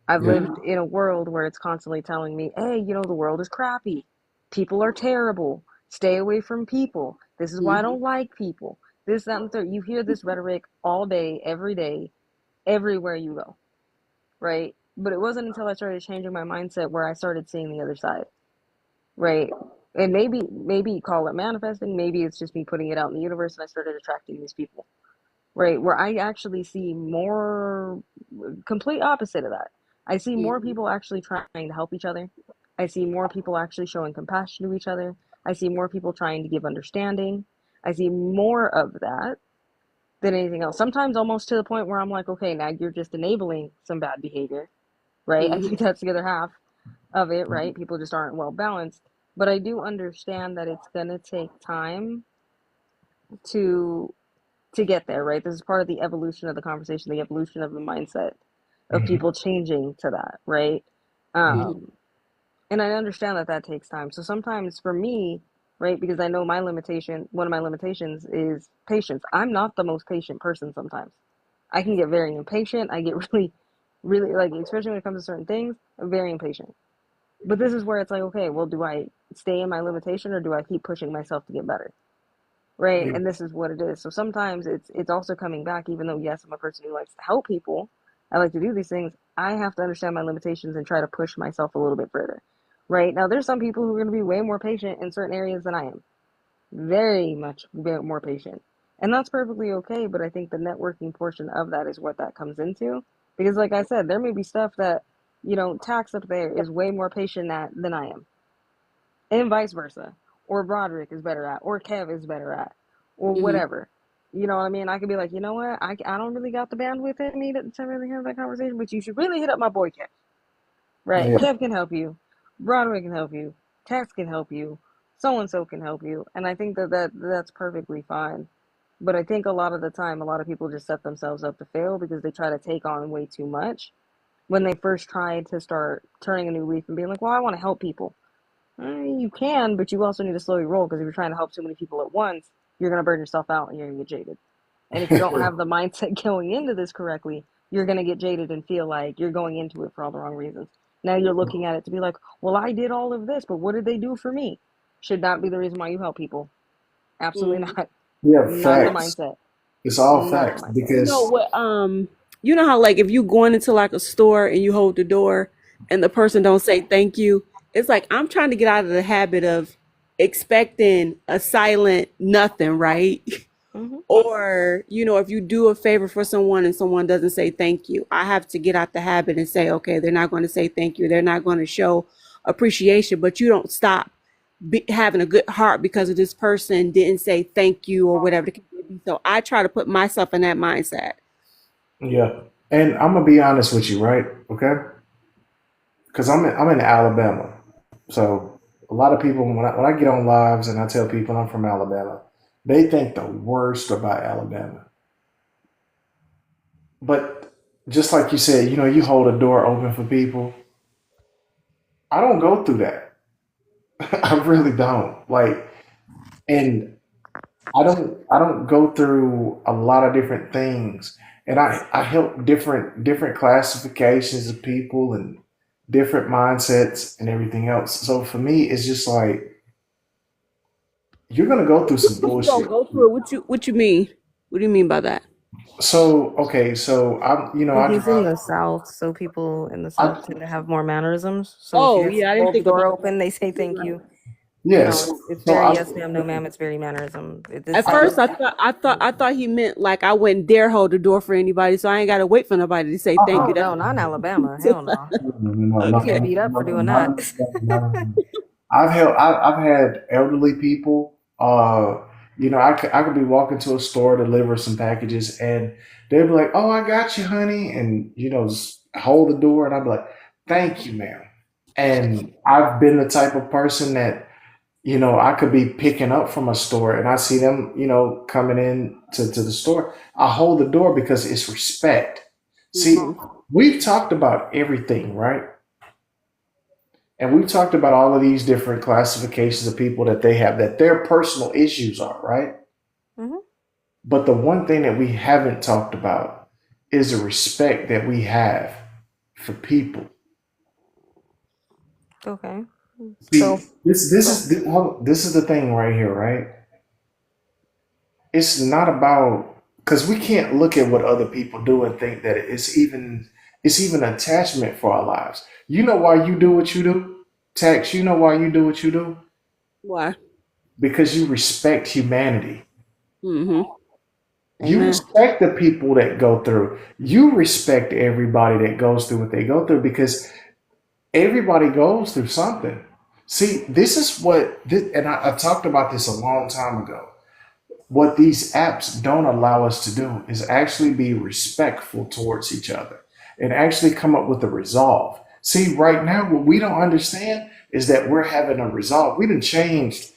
I've Yeah. lived in a world where it's constantly telling me, hey, the world is crappy. People are terrible. Stay away from people. This is why I don't like people. This, that, and the third. You hear this rhetoric all day, everywhere you go, right? But it wasn't until I started changing my mindset where I started seeing the other side, right? And maybe call it manifesting. Maybe it's just me putting it out in the universe and I started attracting these people, right? Where I actually see more complete opposite of that. I see more people actually trying to help each other. I see more people actually showing compassion to each other. I see more people trying to give understanding. I see more of that than anything else. Sometimes almost to the point where I'm like, okay, now you're just enabling some bad behavior, right? I think that's the other half of it, right? People just aren't well balanced. But I do understand that it's going to take time to get there, right? This is part of the evolution of the conversation, the evolution of the mindset of Mhm. people changing to that, right? Mhm. Um, and I understand that that takes time. So sometimes for me, right, because I know one of my limitations is patience. I'm not the most patient person sometimes. I can get very impatient. I get really, really, like, especially when it comes to certain things, I'm very impatient. But this is where it's like, okay, well, do I stay in my limitation or do I keep pushing myself to get better? Right? Yeah. And this is what it is. So sometimes it's also coming back, even though yes, I'm a person who likes to help people. I like to do these things. I have to understand my limitations and try to push myself a little bit further. Right? Now there's some people who are going to be way more patient in certain areas than I am. Very much more patient. And that's perfectly okay, but I think the networking portion of that is what that comes into. Because like I said, there may be stuff that, Tax up there is way more patient at than I am, and vice versa. Or Broderick is better at, or Kev is better at, or whatever. You know what I mean? I could be like, you know what? I don't really got the bandwidth in me to really have that conversation, but you should really hit up my boy Kev. Right? Yeah. Kev can help you. Broderick can help you. Tex can help you. So and so can help you. And I think that's perfectly fine. But I think a lot of the time, a lot of people just set themselves up to fail because they try to take on way too much when they first try to start turning a new leaf and being like, well, I want to help people. You can, but you also need to slow your roll because if you're trying to help too many people at once, you're going to burn yourself out and you're going to get jaded. And if you don't have the mindset going into this correctly, you're going to get jaded and feel like you're going into it for all the wrong reasons. Now you're looking at it to be like, well, I did all of this, but what did they do for me? Should not be the reason why you help people. Absolutely not. Yeah. Not the Facts. mindset. It's all Not the facts mindset. You know because what? You know how like if you going into like a store and you hold the door and the person don't say thank you, it's like I'm trying to get out of the habit of expecting a silent nothing, right? Hmm. Or, if you do a favor for someone and someone doesn't say thank you, I have to get out the habit and say, okay, they're not going to say thank you. They're not going to show appreciation, but you don't stop having a good heart because of this person didn't say thank you or whatever the case may be. So I try to put myself in that mindset. yeah. And I'm gonna be honest with you, right? Okay. Because I'm in Alabama, so a lot of people when I get on lives and I tell people I'm from Alabama, they think the worst about Alabama. But just like you said, you hold a door open for people. I don't go through that. I really don't. Like, and I don't go through a lot of different things, and I help different classifications of people and different mindsets and everything else. So for me, it's just like you're gonna go through some You don't bullshit. go through it. What you mean? What do you mean by that? So okay, so Well, I he's in drive. the South, so people in the South I tend to have more mannerisms. So if Oh you yeah, I didn't hold the think about door open, they say you're thank right. you. You know, yes. it's So very I yes ma'am, no ma'am. It's very mannerism. It's At not first really. I thought he meant like I wouldn't dare hold the door for anybody, so I ain't gotta wait for nobody to say thank Oh you. no, not in Alabama. Hell no. You Okay. get beat up for doing not that. I've had elderly people. I could be walking to a store, deliver some packages, and they'd be like, "Oh, I got you, honey," and just hold the door, and I'd be like, "Thank you, ma'am." And I've been the type of person that I could be picking up from a store, and I see them, coming in to the store. I hold the door because it's respect. See, Hmm. we've talked about everything, right? And we've talked about all of these different classifications of people that they have, that their personal issues are, right? Hmm. But the one thing that we haven't talked about is the respect that we have for people. Okay. See, So, this is the thing right here, right? It's not about, because we can't look at what other people do and think that it's even attachment for our lives. You know why you do what you do? Tax, you know why you do what you do? Why? Because you respect humanity. Hmm. You Amen. respect the people that go through. You respect everybody that goes through what they go through because everybody goes through something. See, this is and I talked about this a long time ago. What these apps don't allow us to do is actually be respectful towards each other and actually come up with a resolve. See, right now, what we don't understand is that we're having a resolve. We done changed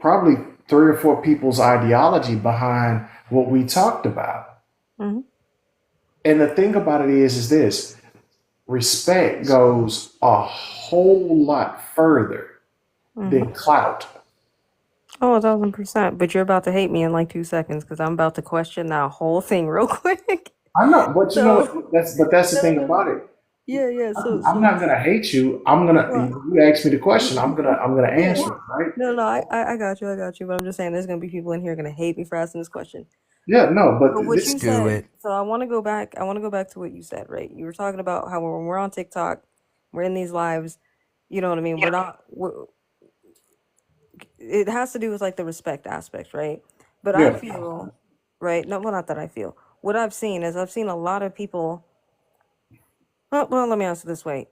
probably three or four people's ideology behind what we talked about. hmm And the thing about it is this: respect goes a whole lot further hmm than clout. oh, 1,000%. But you're about to hate me in like 2 seconds because I'm about to question that whole thing real quick. I know, but So, that's the no, no, thing no, no. about it. Yeah, yeah. So, I'm so, not gonna hate you. I'm gonna. well, You ask me the question. I'm gonna yeah. answer it, right? No, no, I got you. I got you. But I'm just saying there's going to be people in here going to hate me for asking this question. Yeah, no, but But what this. you Do said, it. so I want to go back. I want to go back to what you said, right? You were talking about how when we're on TikTok, we're in these lives. You know what I mean? We're not. It has to do with like the respect aspect, right? But I Yeah, feel, right? No, well, not that I feel. What I've seen is I've seen a lot of people. Well, let me answer this way: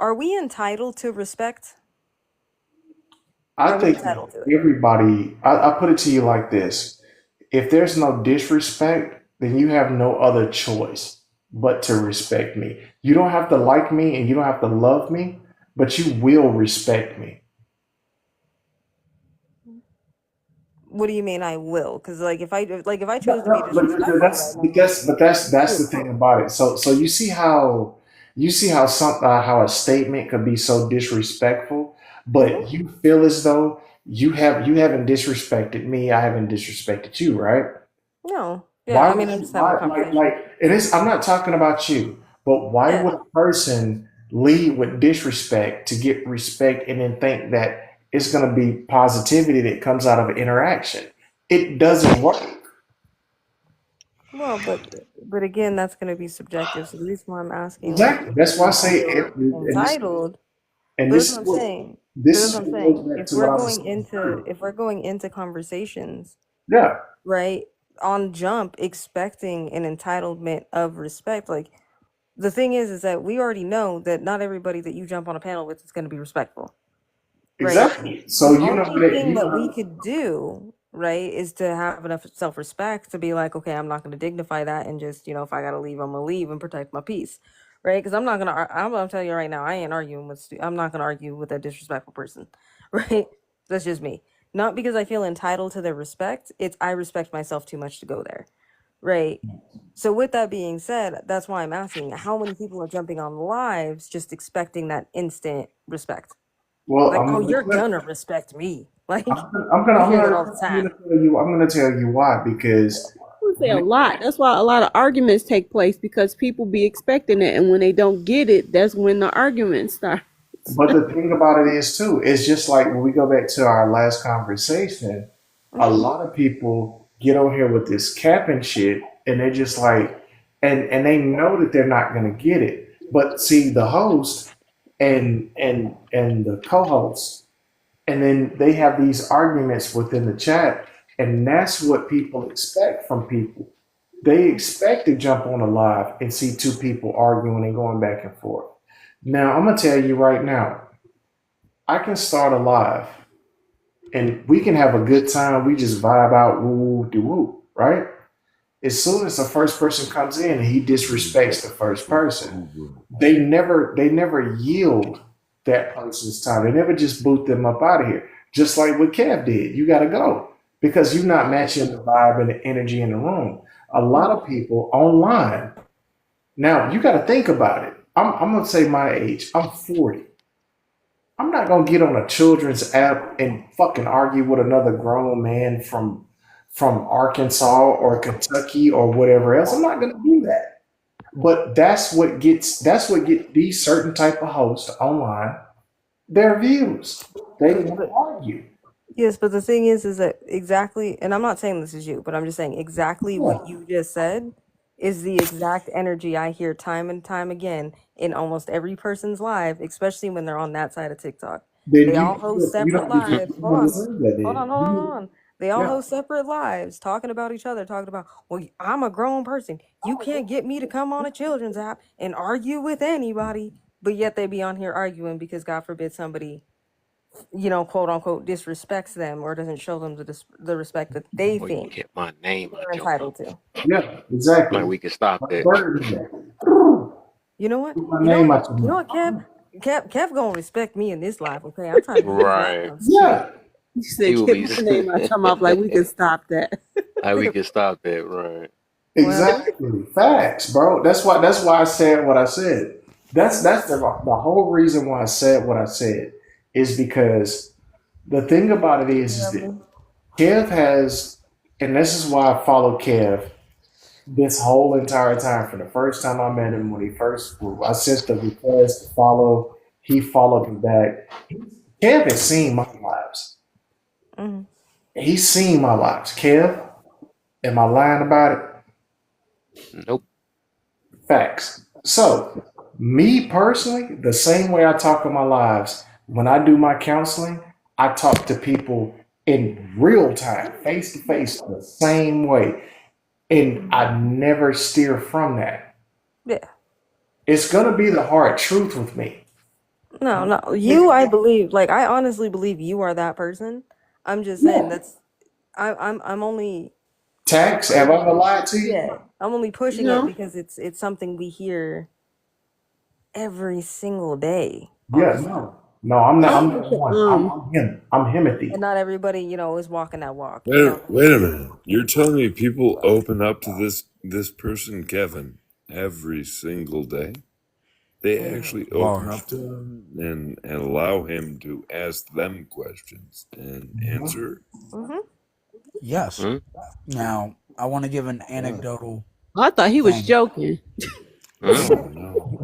are we entitled to respect? I Are we think entitled to it? everybody. I put it to you like this: if there's no disrespect, then you have no other choice but to respect me. You don't have to like me and you don't have to love me, but you will respect me. What do you mean? I will? Because if I No, choose to be no, disrespectful right now, that's yeah, the thing about it. So you see how how a statement could be so disrespectful, hmm but you feel as though you haven't disrespected me, I haven't disrespected you, right? no, yeah. Why I would mean, I'm you, just having a why conversation. it is, I'm not talking about you, but why Yeah. would a person lead with disrespect to get respect and then think that it's going to be positivity that comes out of interaction? It doesn't work. Well, but again, that's going to be subjective. So the reason why I'm asking, like, Exactly. That's do why I you say feel it, and this entitled? and But that's this what is I'm what saying. But this that's is what I'm what saying. goes back to what I was saying earlier. If we're going into conversations, Yeah, right, on jump, expecting an entitlement of respect, like the thing is that we already know that not everybody that you jump on a panel with is going to be respectful, right? exactly. So The you know only that thing that we could do, right, is to have enough self-respect to be like, okay, I'm not going to dignify that and just, if I got to leave, I'm going to leave and protect my peace, right? Because I'm going to tell you right now, I ain't arguing with, I'm not going to argue with a disrespectful person, right? That's just me. Not because I feel entitled to their respect. It's I respect myself too much to go there, right? So with that being said, that's why I'm asking how many people are jumping on lives just expecting that instant respect. well, Like, oh, you're gonna respect me. Like, I hear that all the time. I'm gonna tell you why, because I would say a when lot. That's why a lot of arguments take place because people be expecting it, and when they don't get it, that's when the arguments start. but the thing about it is too, it's just like when we go back to our last conversation, a Hmm. lot of people get on here with this capping shit, and they're just like, and they know that they're not gonna get it. But see, the host and the co-host, and then they have these arguments within the chat, and that's what people expect from people. They expect to jump on a live and see two people arguing and going back and forth. Now, I'm gonna tell you right now, I can start a live and we can have a good time. We just vibe out, woo de woo, right? As soon as the first person comes in and he disrespects the first person, they never yield that person's time. They never just boot them up out of here. Just like what Kev did. You gotta go. Because you're not matching the vibe and the energy in the room. A lot of people online, now you gotta think about it. I'm gonna say my age. I'm 40. I'm not gonna get on a children's app and fucking argue with another grown man from Arkansas or Kentucky or whatever else. I'm not gonna do that. But that's what get these certain type of hosts online their views. They want to But argue. yes, but the thing is that exactly, and I'm not saying this is you, but I'm just saying exactly Yeah. what you just said is the exact energy I hear time and time again in almost every person's live, especially when they're on that side of TikTok. Then They all you host you separate don't you lives. don't Hold on. deserve that Hold on, then. hold on, hold on. They all Yeah. host separate lives, talking about each other, talking about, well, I'm a grown person. You can't get me to come on a children's app and argue with anybody. But yet they be on here arguing because God forbid somebody, quote unquote, disrespects them or doesn't show them the respect that they Or you think kept my name they're out your mouth. entitled to. Yeah, Like exactly. we can stop Like that. Birdman. You know what? Put my You know name what? out your You know mouth. what, Kev? Kev gonna respect me in this life, okay? I'm trying to get this life Right. done straight. Yeah, You He said, will "Get be my name out your mouth," like we can stop that. like we can stop that, right. What happened? exactly. Facts, bro. That's why I said what I said. That's the whole reason why I said what I said is because the thing about it is that Lovely. Kev has, and this is why I follow Kev this whole entire time. From the first time I met him, when he first, I sent the request to follow, he followed me back. Kev has seen my lives. Hmm. He's seen my lives. Kev, am I lying about it? Nope. Facts. So, me personally, the same way I talk in my lives, when I do my counseling, I talk to people in real time, face to face, the same way. And I never steer from that. Yeah. It's going to be the hard truth with me. No, no. You, I believe, like, I honestly believe you are that person. I'm just saying Yeah. that's, I'm only Tax, have I pushing ever it. lied to you? Yeah. I'm only pushing it No, because it's something we hear every single day on Yeah, this app. no. No, I'm not, I I'm want not to. one. I'm him. I'm And Himothy. not everybody, is walking that walk, Wait a minute. You're telling me people open up to this person, Kevin, every single day? They actually open Bars. up to him and allow him to ask them questions and answer? Mm-hmm. Yes. Hmm? Now, I want to give an anecdotal I thought he was thing. joking. Hmm? No, no.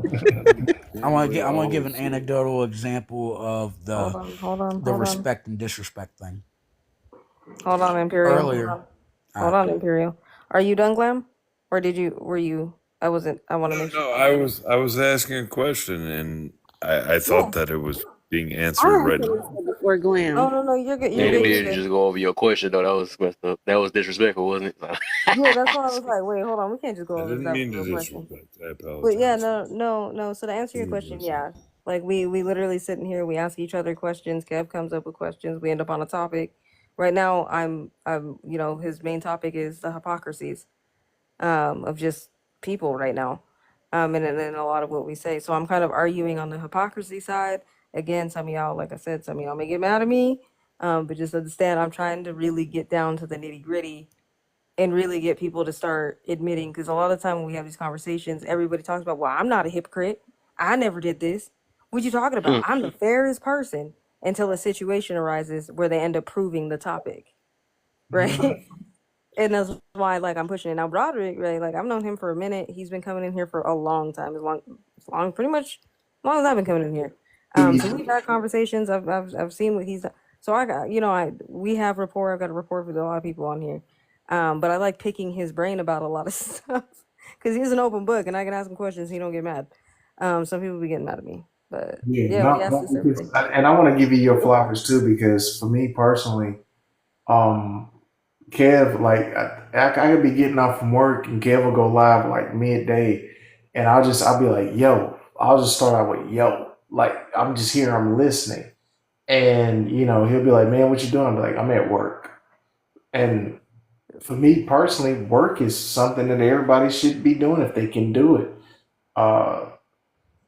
They I want to give an always do. anecdotal example of Hold on, hold on, the hold on. respect and disrespect thing. Hold on, Imperial. Hold Earlier, on. Hold I on, Imperial. Are you done, Glam? Or were you, I wasn't, I want to No, make sure. no. I was asking a question, and I thought Yeah. that it was being I answered have right to now. answer before Oh, Glam. no, you're good, You you're didn't good, you're mean to good. just go over your question though. That was messed up. That was disrespectful, wasn't it? Yeah, that's why I was like, wait, hold on, we can't just go I over didn't that mean to real question. disrespect. I But yeah, apologize. no. So to answer your question, yeah, like we literally sit in here, we ask each other questions. Kev comes up with questions. We end up on a topic. Right now, his main topic is the hypocrisies of just people right now, and a lot of what we say. So I'm kind of arguing on the hypocrisy side. Again, some of y'all, like I said, some of y'all may get mad at me, but just understand I'm trying to really get down to the nitty gritty and really get people to start admitting, because a lot of the time when we have these conversations, everybody talks about, well, I'm not a hypocrite, I never did this. What you talking about? Hmm. I'm the fairest person, until a situation arises where they end up proving the topic, right? And that's why, like, I'm pushing it now. Broderick, right? Like, I've known him for a minute. He's been coming in here for a long time, pretty much as long as I've been coming in here. So we've had conversations. I've seen what he's done. So I got, we have rapport. I've got a rapport with a lot of people on here. But I like picking his brain about a lot of stuff because he's an open book, and I can ask him questions. He don't get mad. Some people be getting mad at me, but Yeah, yeah, we no, ask no, this because, everything. and I want to give you your flowers too, because for me personally, um, Kev, like I could be getting off from work and Kev will go live like midday, and I'll be like, yo, I'll just start out with yo, like I'm just here, I'm listening, and he'll be like, man, what you doing? I'm like, I'm at work, and for me personally, work is something that everybody should be doing if they can do it. Uh,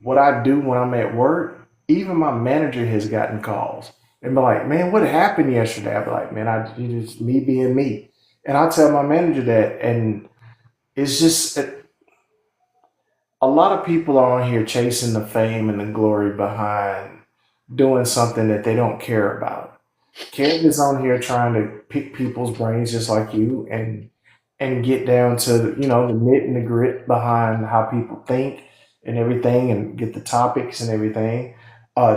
what I do when I'm at work, even my manager has gotten calls and be like, man, what happened yesterday? I'll be like, man, you just me being me. And I tell my manager that, and it's just a lot of people are on here chasing the fame and the glory behind doing something that they don't care about. Kev is on here trying to pick people's brains just like you and get down to the nit and the grit behind how people think and everything and get the topics and everything.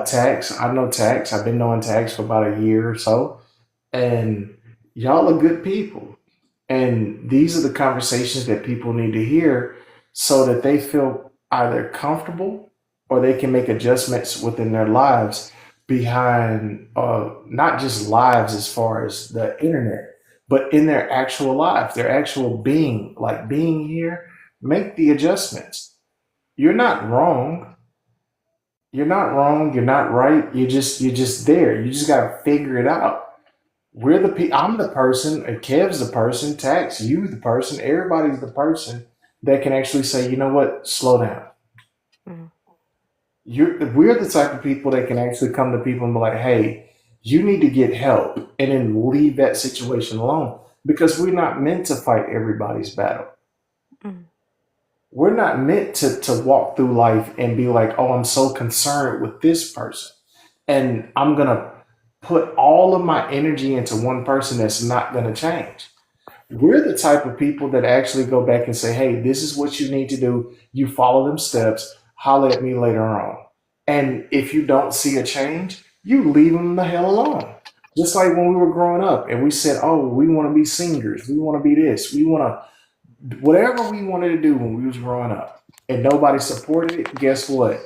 Tax, I know Tax. I've been knowing Tax for about a year or so, and y'all are good people. And these are the conversations that people need to hear so that they feel either comfortable or they can make adjustments within their lives behind not just lives as far as the internet, but in their actual life, their actual being, like being here, make the adjustments. You're not wrong. You're not wrong. You're not right. You're just there. You just got to figure it out. I'm the person, and Kev's the person, Tax, you the person, everybody's the person that can actually say, you know what, slow down. Mhm. We're the type of people that can actually come to people and be like, hey, you need to get help, and then leave that situation alone because we're not meant to fight everybody's battle. Mhm. We're not meant to walk through life and be like, oh, I'm so concerned with this person. And I'm going to put all of my energy into one person that's not going to change. We're the type of people that actually go back and say, hey, this is what you need to do. You follow them steps, holler at me later on. And if you don't see a change, you leave them the hell alone. Just like when we were growing up and we said, oh, we want to be singers. We want to be this. We want to, whatever we wanted to do when we was growing up and nobody supported it, guess what?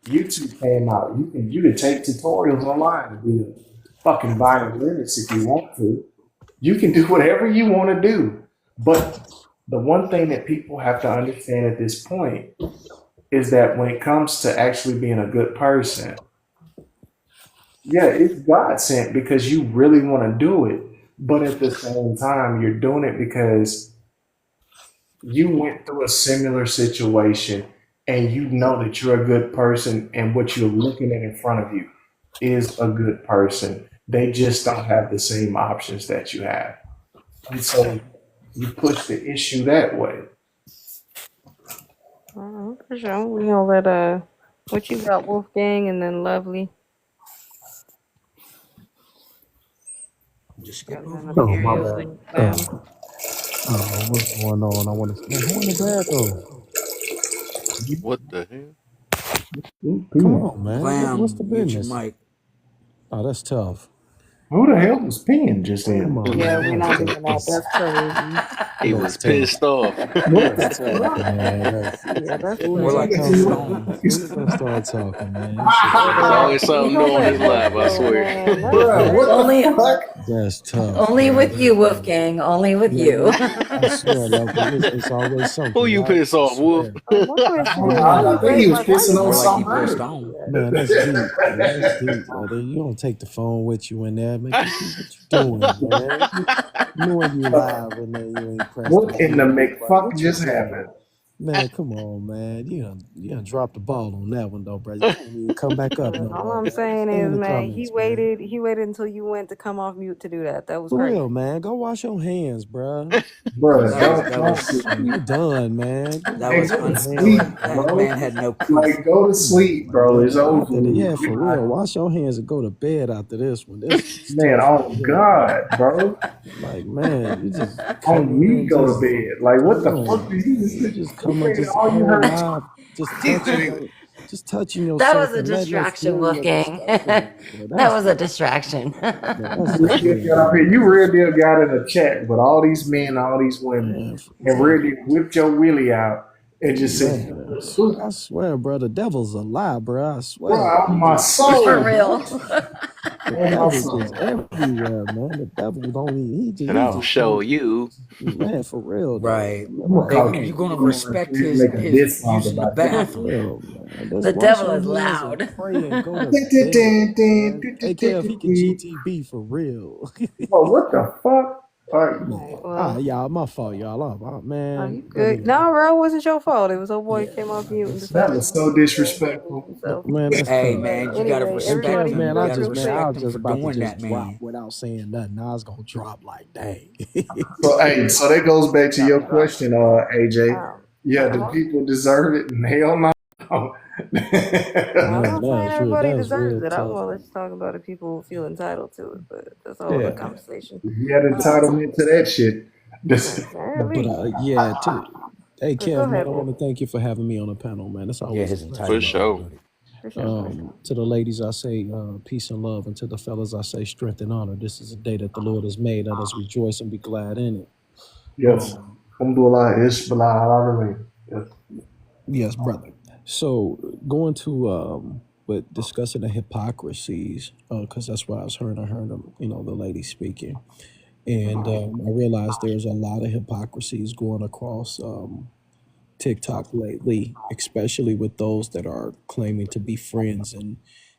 YouTube came out. You can take tutorials online to be a fucking violinist if you want to. You can do whatever you want to do. But the one thing that people have to understand at this point is that when it comes to actually being a good person, yeah, it's God sent because you really want to do it. But at the same time, you're doing it because you went through a similar situation and you know that you're a good person and what you're looking at in front of you is a good person. They just don't have the same options that you have. And so you push the issue that way. For sure. We gonna let what you got, Wolfgang, and then Lovely, Just skip and then over me. Oh, my Imperial bad. and Bam. What's going on? I want to. Man, who in the bathroom? What the hell? Who's Come peeing? on, man. What's Vam, the mute your business? mic. Oh, that's tough. Who the hell was peeing just Come then? on, Yeah, man. we That's not tough. doing that. That's crazy. He That's was tough. pissed off. What That's the tough, fuck? man. That's Yeah, that's More who like ain't pissed coming. on. Who ain't gonna start talking, man? This shit crazy. It's crazy. always We something new gonna on let this Wolf live, I go, swear. man. That's Bruh, what crazy. the Only, fuck? That's tough, only man. with you, Wolfgang. Only with Man, you. I swear, lovely. It's always Who something. you piss I off, Wolf? swear. My I, question don't know. is, who I you think he pay? was Like, why pissing you on More paying like he somebody. pissed attention to on. that? Man, that's deep. That's deep, brother. You don't take the phone with you in there, man. What you doing, man? Knowing you live and then you ain't pressed the What in the mute button. McFuck What you just happened? doing? Man, come on, man. You done dropped the ball on that one, though, brother. You can't even come back up no All more, I'm man. saying Stay in is, the man, comments, man. he waited until you went to come off mute to do that. That was For real, crazy. man. Go wash your hands, bruh. Bruh, That was don't that don't was do You done, man. Go that Hey, was wash go your to hands, sleep, unfeeling. That man. man bro. had no Like, proof. go to Come on, sleep, bro. It's man. over After the, with. yeah, for real. Wash your hands and go to bed after this one. This Man, tough right on here. God, bro. Like, man, you just come On in me, and go to just bed. Like, what come the fuck on. did you just You say? just You come and made just all you all heard. live, just He touching said, your just touching That yourself was a and letting us distraction, feel your Wolfgang. discomfort. That That's was a distraction. that's Real just deal real got up deal, here. You man. real deal got in a chat with all these men, all these women, Man, and real deal whipped your willy out and just said, man, I swear, bro, the devil's a lie, bro. I bro, swear, on my For soul, real. bro. the On my devil just soul. everywhere, man. The devil don't even, And he I'll just show don't, you. man, for real though. Right. I'm gonna They call you're King gonna Diamond on respect and his make a his diss song using the about that. For bathroom. real, man. Just The wash devil your is hands and loud. pray and go to bed, man. Hey, Kev, he can GTB for real. Bro, what the fuck? Man. Alright, Ah, well, y'all, my fault, y'all. oh, Man, you but good? No, bro, it wasn't your fault. It was old boy yeah, came off man, mute and that's that decided was to so introduce disrespectful. himself. man, that's Hey crazy. But man, you gotta anyway, And respect Kev, everybody him. mute man, You I up gotta just, real man, quick. I respect was him just for about to doing just that, drop man. without saying nothing. I was gonna drop like, dang. So, hey, so that goes back to your Drop. question, AJ. Yeah, do Uh-huh. people deserve it? Hell no. I'm Man, not saying everybody that's deserves real it. I'm tough, gonna let man. you talk about it. People feel entitled to it, but that's a whole other Yeah. conversation. If you had entitlement to that shit, Not this, But necessarily. yeah, hey But go Kev, man, ahead, I Wolf. want to thank you for having me on the panel, man. It's Yeah, always a his pleasure, For entitlement man. was sure. loaded. For sure, for sure. To the ladies, I say peace and love, and to the fellas, I say strength and honor. This is a day that the Lord has made. Let us rejoice and be glad in it. yes. Alhamdulillah, ish, billah, yes. Yes, brother. So going to but discussing the hypocrisies, because that's what I heard them, the lady speaking, and I realized there's a lot of hypocrisies going across TikTok lately, especially with those that are claiming to be friends and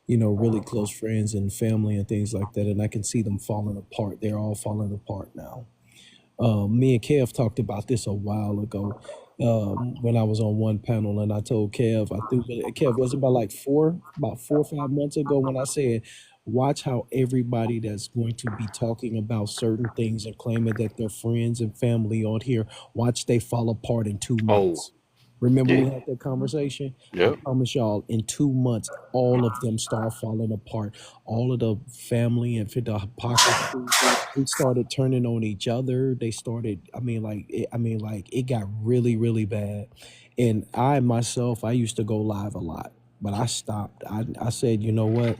really close friends and family and things like that, and I can see them falling apart. They're all falling apart now. Me and Kev talked about this a while ago when I was on one panel, and I told Kev, I think Kev was about like about 4 or 5 months ago when I said, watch how everybody that's going to be talking about certain things and claiming that they're friends and family on here, watch they fall apart in two Oh, months. Remember we yeah. had that conversation? I Yep. promise y'all, in 2 months, all of them start falling apart. All of the family and for the hypocrisy, they started turning on each other. They started, like it got really, really bad. And I myself, I used to go live a lot, but I stopped. I said, you know what?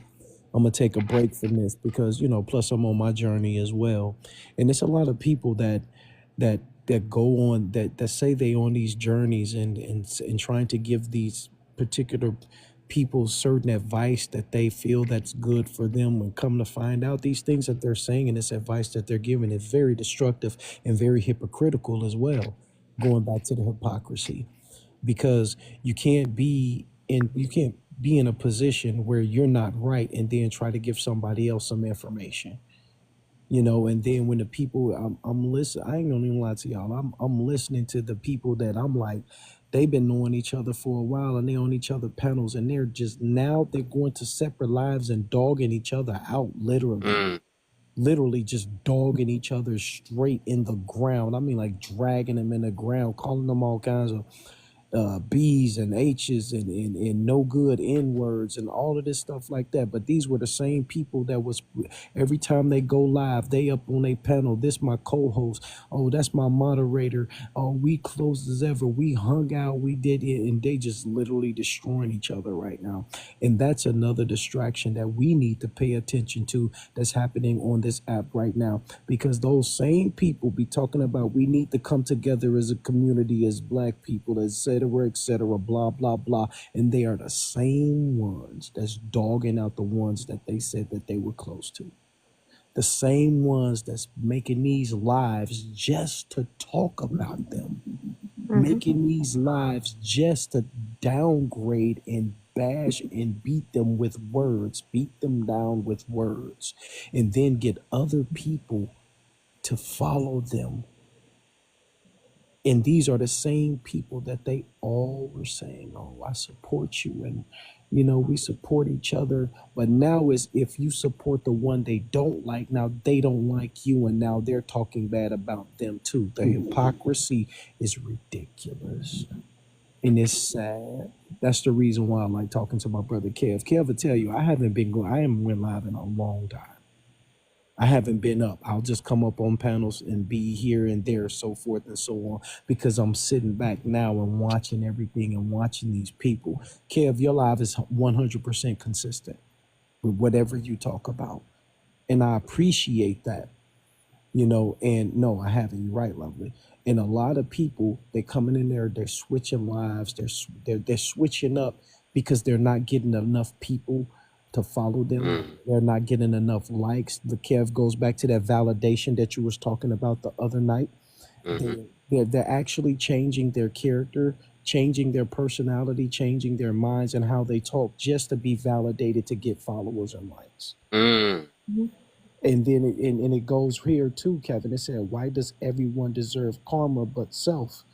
I'm gonna take a break from this because plus I'm on my journey as well. And it's a lot of people that that go on that say they on these journeys and trying to give these particular people certain advice that they feel that's good for them, and come to find out these things that they're saying and this advice that they're giving is very destructive and very hypocritical as well, going back to the hypocrisy, because you can't be in a position where you're not right and then try to give somebody else some information, and then when the people I'm listening, I ain't gonna even lie to y'all, I'm listening to the people that I'm like, they've been knowing each other for a while and they're on each other panels, and they're just now they're going to separate lives and dogging each other out, Mm. literally just dogging each other straight in the ground. I mean, like dragging them in the ground, calling them all kinds of B's and H's and no good N words and all of this stuff like that. But these were the same people that was every time they go live, they up on a panel. This my co-host. Oh, that's my moderator. Oh, we close as ever. We hung out. We did it, and they just literally destroying each other right now. And that's another distraction that we need to pay attention to that's happening on this app right now, because those same people be talking about we need to come together as a community, as black people, et cetera, blah, blah, blah. And they are the same ones that's dogging out the ones that they said that they were close to. The same ones that's making these lives just to talk about them, Mm-hmm. making these lives just to downgrade and bash and beat them with words, beat them down with words, and then get other people to follow them. And these are the same people that they all were saying, oh, I support you. And, we support each other. But now is if you support the one they don't like, now they don't like you. And now they're talking bad about them too. The hypocrisy is ridiculous. And it's sad. That's the reason why I like talking to my brother Kev. Kev will tell you I haven't went live in a long time. I haven't been up. I'll just come up on panels and be here and there, so forth and so on, because I'm sitting back now and watching everything and watching these people. Kev, your life is 100% consistent with whatever you talk about. And I appreciate that, and no, I haven't. You're right, lovely. And a lot of people, they're coming in there, they're switching lives, they're switching up because they're not getting enough people to follow them. Mm. They're not getting enough likes. The Kev goes back to that validation that you was talking about the other night. Mm-hmm. They're actually changing their character, changing their personality, changing their minds and how they talk just to be validated to get followers and likes. Mm. And then and it goes here too, Kevin. It said, why does everyone deserve karma but self?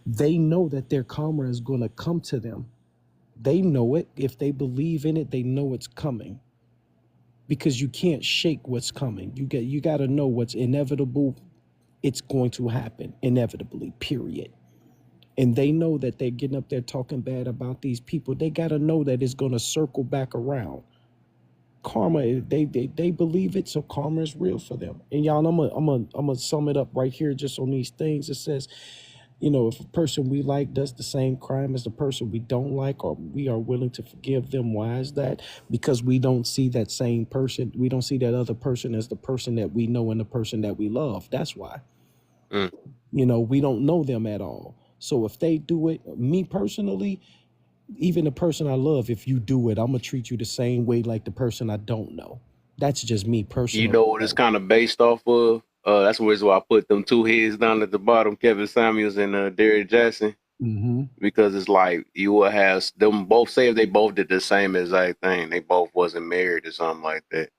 They know that their karma is going to come to them. They know it. If they believe in it, they know it's coming, because you can't shake what's coming. You got to know what's inevitable. It's going to happen inevitably, period. And they know that they're getting up there talking bad about these people. They got to know that it's going to circle back around. Karma, they believe it, so karma is real for them. And y'all, I'm gonna sum it up right here just on these things. It says, if a person we like does the same crime as the person we don't like, or we are willing to forgive them. Why is that? Because we don't see that same person, we don't see that other person as the person that we know and the person that we love. That's why. Mm. We don't know them at all. So if they do it, me personally, even the person I love, if you do it, I'm gonna treat you the same way like the person I don't know. That's just me You personally, know what it's though. kind of based off of? That's the reason why I put them two heads down at the bottom, Kevin Samuels and Derrick Jackson, Mm-hmm. because it's like you will have them both say if they both did the same exact thing, they both wasn't married or something like that.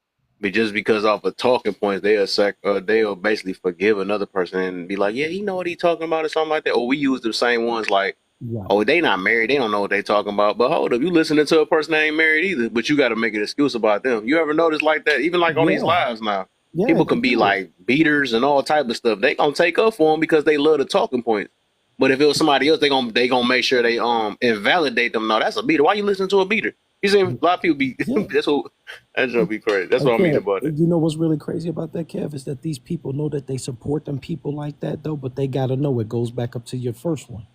But just because off of talking points, they'll basically forgive another person and be like, yeah, you know what he talking about or something like that. Or we use the same ones like, Right. oh, they not married, they don't know what they talking about. But hold up, you listening to a person that ain't married either, but you got to make an excuse about them. You ever notice like that? Even like on these Yeah. lives now, Yeah, people they can be do. like beaters and all type of stuff. They gonna take up for them because they love the talking points. But if it was somebody else, they gonna make sure they invalidate them. No, that's a beater. Why you listening to a beater? You see, a lot of people be Yeah. that's gonna be crazy. That's what I mean Kev, about it. you know what's really crazy about that, Kev, is that these people know that they support them people like that, though, but they gotta know it goes back up to your first one.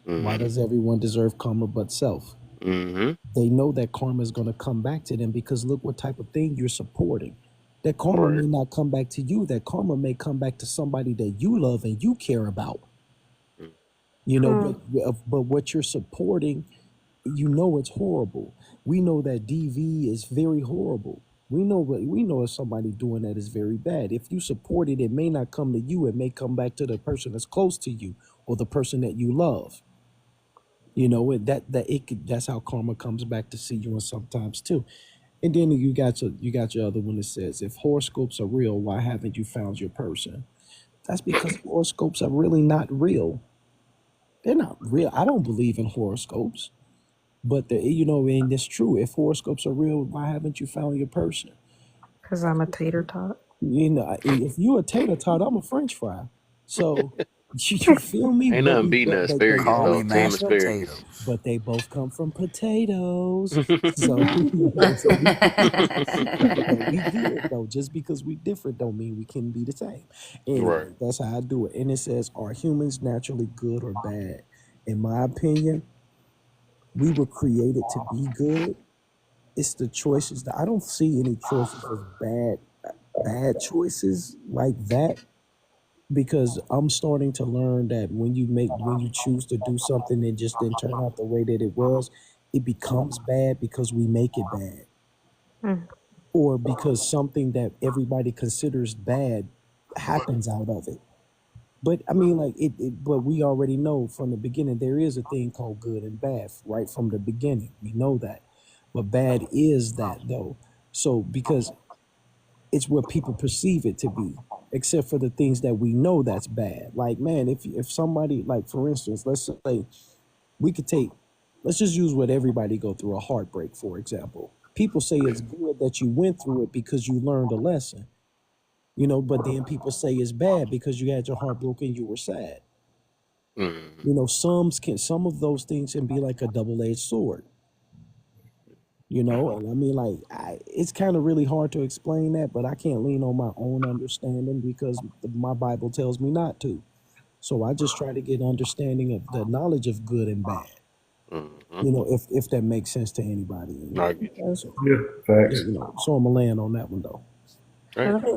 Why Mm-hmm. does everyone deserve karma but self? Mm-hmm. They know that karma is going to come back to them, because look what type of thing you're supporting. That karma Right. may not come back to you. That karma may come back to somebody that you love and you care about. Mm. But what you're supporting, it's horrible. We know that DV is very horrible. We know if somebody doing that is very bad. If you support it, it may not come to you. It may come back to the person that's close to you or the person that you love. That's how karma comes back to see you, and sometimes too. And then you got your other one that says, if horoscopes are real, why haven't you found your person? That's because horoscopes are really not real. They're not real. I don't believe in horoscopes, but and it's true. If horoscopes are real, why haven't you found your person? Because I'm a tater tot. If you a tater tot, I'm a French fry. So you feel me? Ain't But nothing beating the asparagus Call though. me Team mashed asparagus. potatoes. but they both come from potatoes. So so we but we good though. Just because we different don't mean we can be the same. Right. Anyway, that's how I do it. And it says, are humans naturally good or bad? In my opinion, we were created to be good. It's the choices that I don't see any choices as bad choices like that, because I'm starting to learn that when you choose to do something and just didn't turn out the way that it was, it becomes bad because we make it bad, Mm. or because something that everybody considers bad happens out of it. But I mean, like but we already know from the beginning there is a thing called good and bad right from the beginning. We know that. But bad is that though. So because it's what people perceive it to be, except for the things that we know that's bad. Like, man, if somebody, like, for instance, let's say we could take, let's just use what everybody go through, a heartbreak, for example. People say it's good that you went through it because you learned a lesson, but then people say it's bad because you had your heart broken, you were sad. Mm-hmm. Some of those things can be like a double-edged sword. You know, and I mean, like, it's kind of really hard to explain that, but I can't lean on my own understanding because my Bible tells me not to. So I just try to get understanding of the knowledge of good and bad. Mm-hmm. You know, if that makes sense to anybody. And I get you. so, Yeah, yeah, facts. you know, so I'm gonna land on that one though. Hey, okay.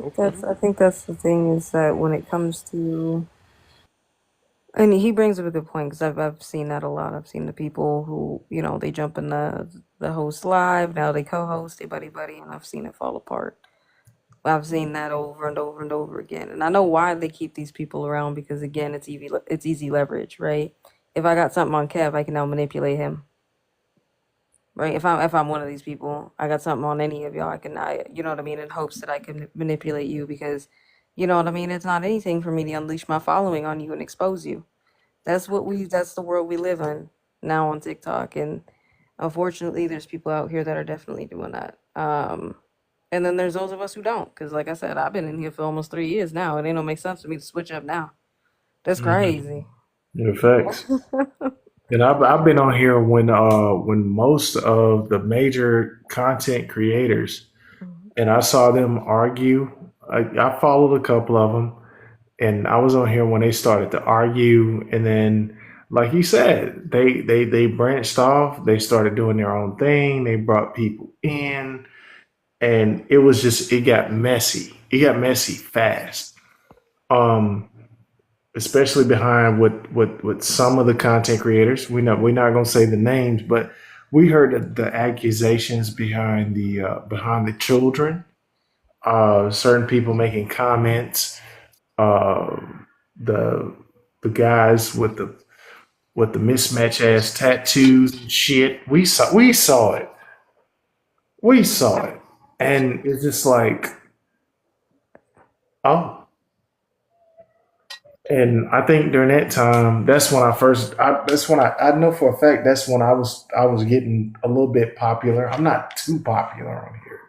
I think that's the thing is that when it comes to, and he brings up a good point because I've seen that a lot. I've seen the people who they jump in the host live, now they co-host, they buddy, and I've seen it fall apart. I've seen that over and over and over again, and I know why they keep these people around because again, it's easy leverage, right? If I got something on Kev, I can now manipulate him, right? If I'm one of these people, I got something on any of y'all, you know what I mean, in hopes that I can manipulate you because, you know what I mean. It's not anything for me to unleash my following on you and expose you. That's the world we live in now on TikTok, and unfortunately, there's people out here that are definitely doing that. And then there's those of us who don't, because like I said, I've been in here for almost 3 years now. It ain't no make sense for me to switch up now. That's crazy. Yeah, facts. And I've been on here when most of the major content creators, and I saw them argue. I followed a couple of them, and I was on here when they started to argue, and then like you said, they branched off. They started doing their own thing. They brought people in, and it got messy. It got messy fast. Um, Especially behind what some of the content creators. We're not gonna say the names, but we heard the accusations behind the children. Certain people making comments. Uh, the the guys with the mismatch ass tattoos and shit. We saw it. We saw it, and it's just like, oh. And I think during that time, that's when I know for a fact that's when I was getting a little bit popular. I'm not too popular on here,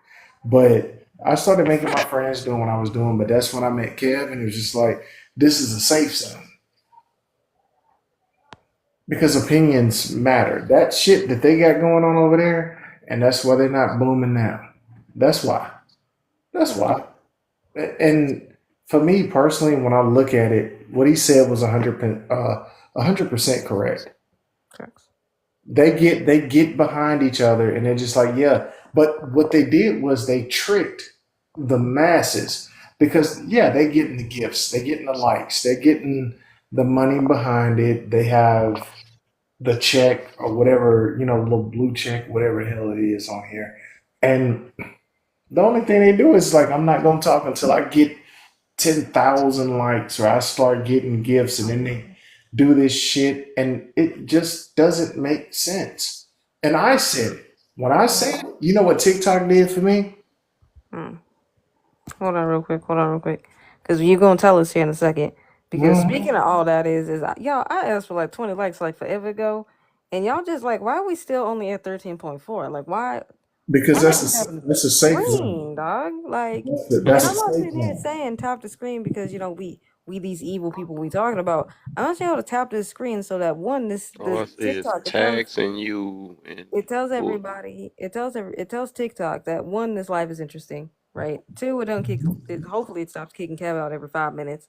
but I started making my friends doing what I was doing. But that's when I met Kev, and it was just like, this is a safe zone because opinions matter. That shit that they got going on over there, and that's why they're not booming now. That's why. That's why. And for me personally, when I look at it, what he said was 100% correct. Correct. They get behind each other, and they're just like, yeah. But what they did was they tricked the masses because yeah, they getting the gifts, they getting the likes, they're getting the money behind it. They have the check or whatever, little blue check, whatever the hell it is on here. And the only thing they do is like, I'm not gonna talk until I get 10,000 likes or I start getting gifts, and then they do this shit and it just doesn't make sense. And I said it. When I said it, you know what TikTok did for me? Mm. Hold on real quick. Because you're going to tell us here in a second. Because speaking of all that y'all, I asked for like 20 likes like forever ago. And y'all just like, why are we still only at 13.4? Like, Because why not just having that's a the safe zone. screen, dog? Like, and That's a I'm not safe sitting here zone. saying tap the screen because, we these evil people we talking about. I'm not saying how to tap this screen so that one, All the I see is TikTok, tags and you and it tells bull. everybody, it tells TikTok that one, this life is interesting, right? Two, hopefully it stops kicking Kev out every 5 minutes.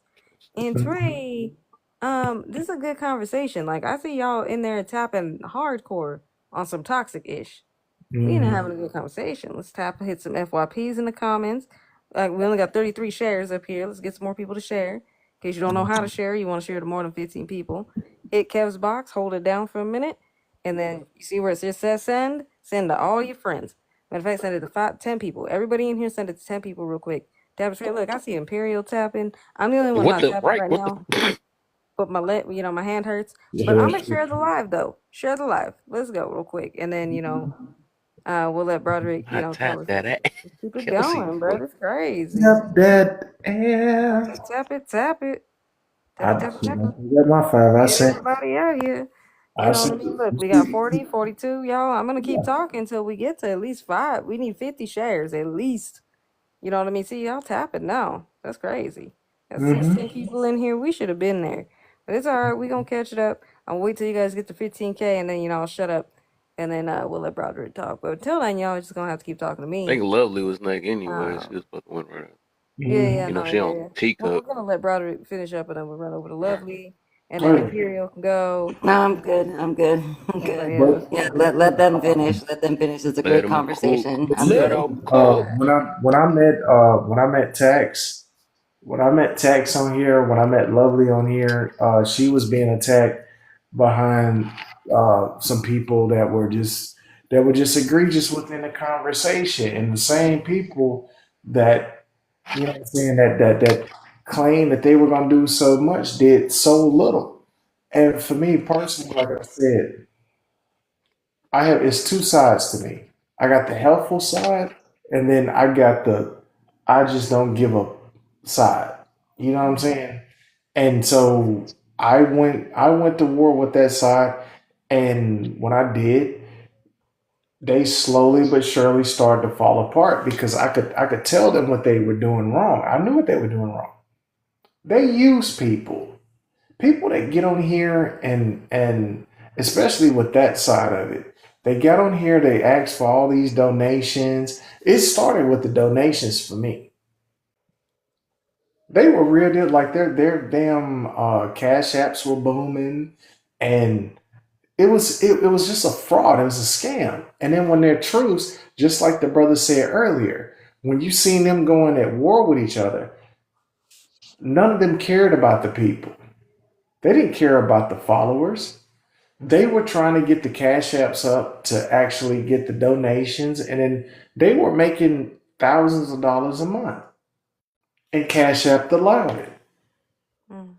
And three, this is a good conversation. Like I see y'all in there tapping hardcore on some toxic ish. We ain't Mhm. having a good conversation. Let's hit some FYPs in the comments. Like we only got 33 shares up here. Let's get some more people to share. In case you don't know how to share, you want to share to more than 15 people. Hit Kev's box, hold it down for a minute, and then you see where it says send. Send to all your friends. Matter of fact, send it to 10 people. Everybody in here, send it to 10 people real quick. Tap the screen. Look, I see Imperial tapping. I'm the only one What not the tapping right? right What the? now, but my hand hurts. But I'm Yeah. gonna share the live though. Share the live. Let's go real quick, and then we'll let Broderick, I tell tapped us. that at Let's keep it Kelsey going, bro. foot. That's crazy. Tap that ass. Tap it, tap it. Tap I it, tap it, tap it. got my five. Get everybody out here. You I know what I sent mean? Look, we got 40, 42, y'all. I'm gonna keep talking until we get to at least 5. We need 50 shares at least. You know what I mean? See, y'all tapping now. That's crazy. That's 16 people in here. We should have been there. But it's all right. We gonna catch it up. I'll wait till you guys get to 15K and then, I'll shut up. and then we'll let Broderick talk. But until then, y'all just gonna have to keep talking to I me. think Lovely was next anyway. She Um, was supposed to win right. yeah, You know, no, she yeah, on yeah. Well, we're teacup. gonna let Broderick finish up, and then we'll run over to All right. Lovely, and then Right. Imperial can go. No, I'm good. I'm good. I'm But good. yeah, But Yeah, let them finish. Let them finish. It's a Let great them cook. conversation. I'm Let good. them cook. when I met Tex, on here, when I met Lovely on here, she was being attacked behind some people that were just egregious within the conversation, and the same people that you know what I'm saying that claim that they were going to do so much did so little. And for me personally, like I said, I have it's two sides to me. I got the helpful side, and then I got the I just don't give a side. You know what I'm mm, saying? And so I went to war with that side, and when I did, they slowly but surely started to fall apart because I could tell them what they were doing wrong. I knew what they were doing wrong. They use people. People that get on here and especially with that side of it, they got on here, they asked for all these donations. It started with the donations for me. They were real deal, like their damn cash apps were booming, and it was just a fraud. It was a scam. And then when they're truths, just like the brother said earlier, when you seen them going at war with each other, none of them cared about the people. They didn't care about the followers. They were trying to get the cash apps up to actually get the donations, and then they were making thousands of dollars a month, and cash app allowed it. mm,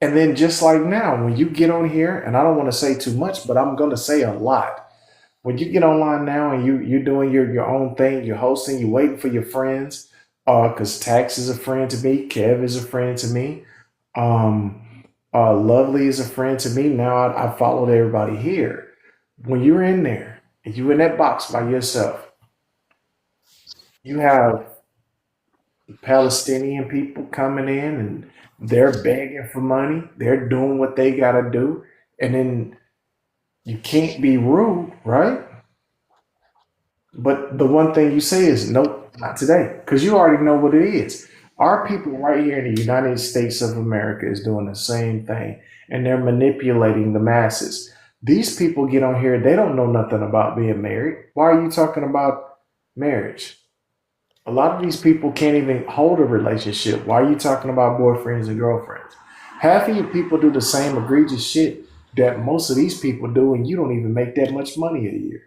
And then just like now, when you get on here, and I don't want to say too much, but I'm going to say a lot. When you get online now and you're doing your own thing, you're hosting, you're waiting for your friends, because Tax is a friend to me, Kev is a friend to me, um, Lovely is a friend to me. Now I followed everybody here. When you're in there and you're in that box by yourself, you have Palestinian people coming in and they're begging for money. They're doing what they got to do. And then you can't be rude, right? But the one thing you say is, nope, not today, because you already know what it is. Our people right here in the United States of America is doing the same thing, and they're manipulating the masses. These people get on here, they don't know nothing about being married. Why are you talking about marriage? A lot of these people can't even hold a relationship. Why are you talking about boyfriends and girlfriends? Half of you people do the same egregious shit that most of these people do, and you don't even make that much money a year.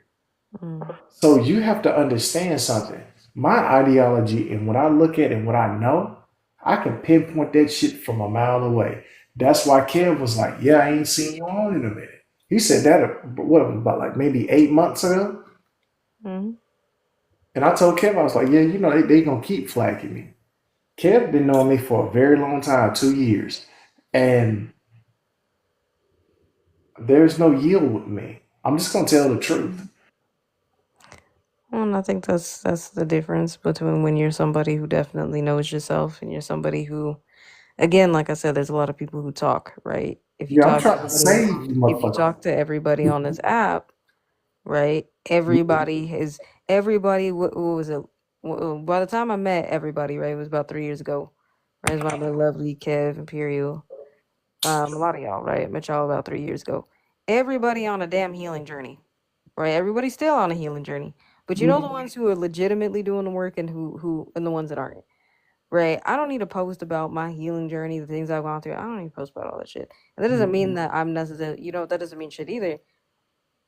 mm. So you have to understand something. My ideology and what I look at and what I know, I can pinpoint that shit from a mile away. That's why Kev was like, "Yeah, I ain't seen you on in a minute." He said that what about like maybe 8 months ago, Mm. and I told Kev I was like, "Yeah, you know they gonna keep flagging me." Kev been knowing me for a very long time, 2 years, and there's no yield with me. I'm just gonna tell the truth. Well, and I think that's the difference between when you're somebody who definitely knows yourself and you're somebody who, again, like I said, there's a lot of people who talk, right? Yeah, I'm trying to save you, If you motherfucker. talk to everybody on this app, right? Everybody. What was it? By the time I met everybody, right, it was about 3 years ago. Right, it was my lovely Kev Imperial. A lot of y'all, right? Met y'all about 3 years ago. Everybody on a damn healing journey, right? Everybody's still on a healing journey. But you know the ones who are legitimately doing the work and who and the ones that aren't. Right. I don't need to post about my healing journey, the things I've gone through. I don't need to post about all that shit. And that doesn't mean that I'm necessarily, that doesn't mean shit either.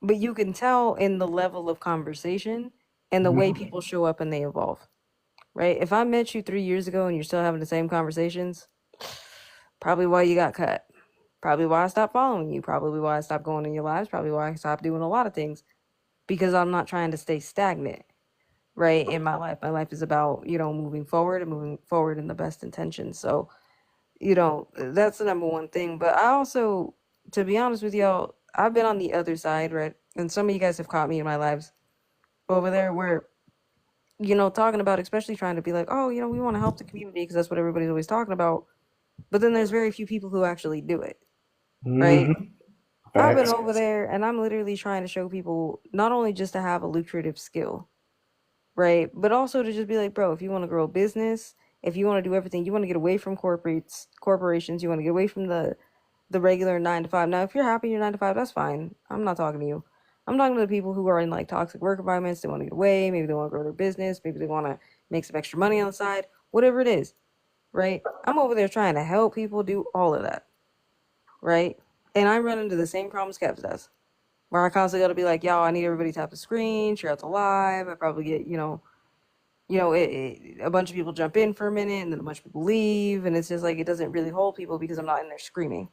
But you can tell in the level of conversation and the way people show up and they evolve. Right. If I met you 3 years ago and you're still having the same conversations, probably why you got cut. Probably why I stopped following you. Probably why I stopped going in your lives. Probably why I stopped doing a lot of things because I'm not trying to stay stagnant. Right. In my life, my life is about, moving forward and moving forward in the best intentions. So, that's the number one thing. But I also, to be honest with y'all, I've been on the other side, right? And some of you guys have caught me in my lives over there where, talking about, especially trying to be like, oh, we want to help the community because that's what everybody's always talking about. But then there's very few people who actually do it, right? Mm-hmm. I've been Facts. over there and I'm literally trying to show people not only just to have a lucrative skill, right? But also to just be like, bro, if you want to grow a business, if you want to do everything, you want to get away from corporations, you want to get away from the regular 9 to 5. Now, if you're happy in your 9 to 5, that's fine. I'm not talking to you. I'm talking to the people who are in like toxic work environments. They want to get away. Maybe they want to grow their business. Maybe they want to make some extra money on the side. Whatever it is, right? I'm over there trying to help people do all of that, right? And I run into the same problems Kevs does, where I constantly got to be like, yo, I need everybody to tap the screen, share out the live. I probably get, a bunch of people jump in for a minute and then a bunch of people leave. And it's just like, it doesn't really hold people because I'm not in there screaming.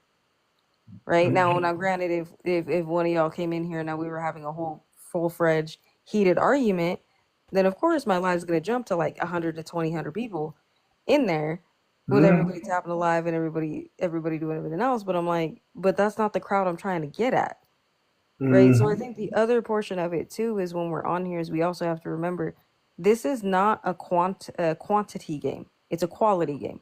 Right now, granted, if one of y'all came in here and now we were having a whole full-fledged heated argument, then of course my live's gonna jump to like 100 to 200 people in there with everybody tapping the live and everybody doing everything else. But I'm like, but that's not the crowd I'm trying to get at, right? So I think the other portion of it too is when we're on here is we also have to remember this is not a quantity game; it's a quality game.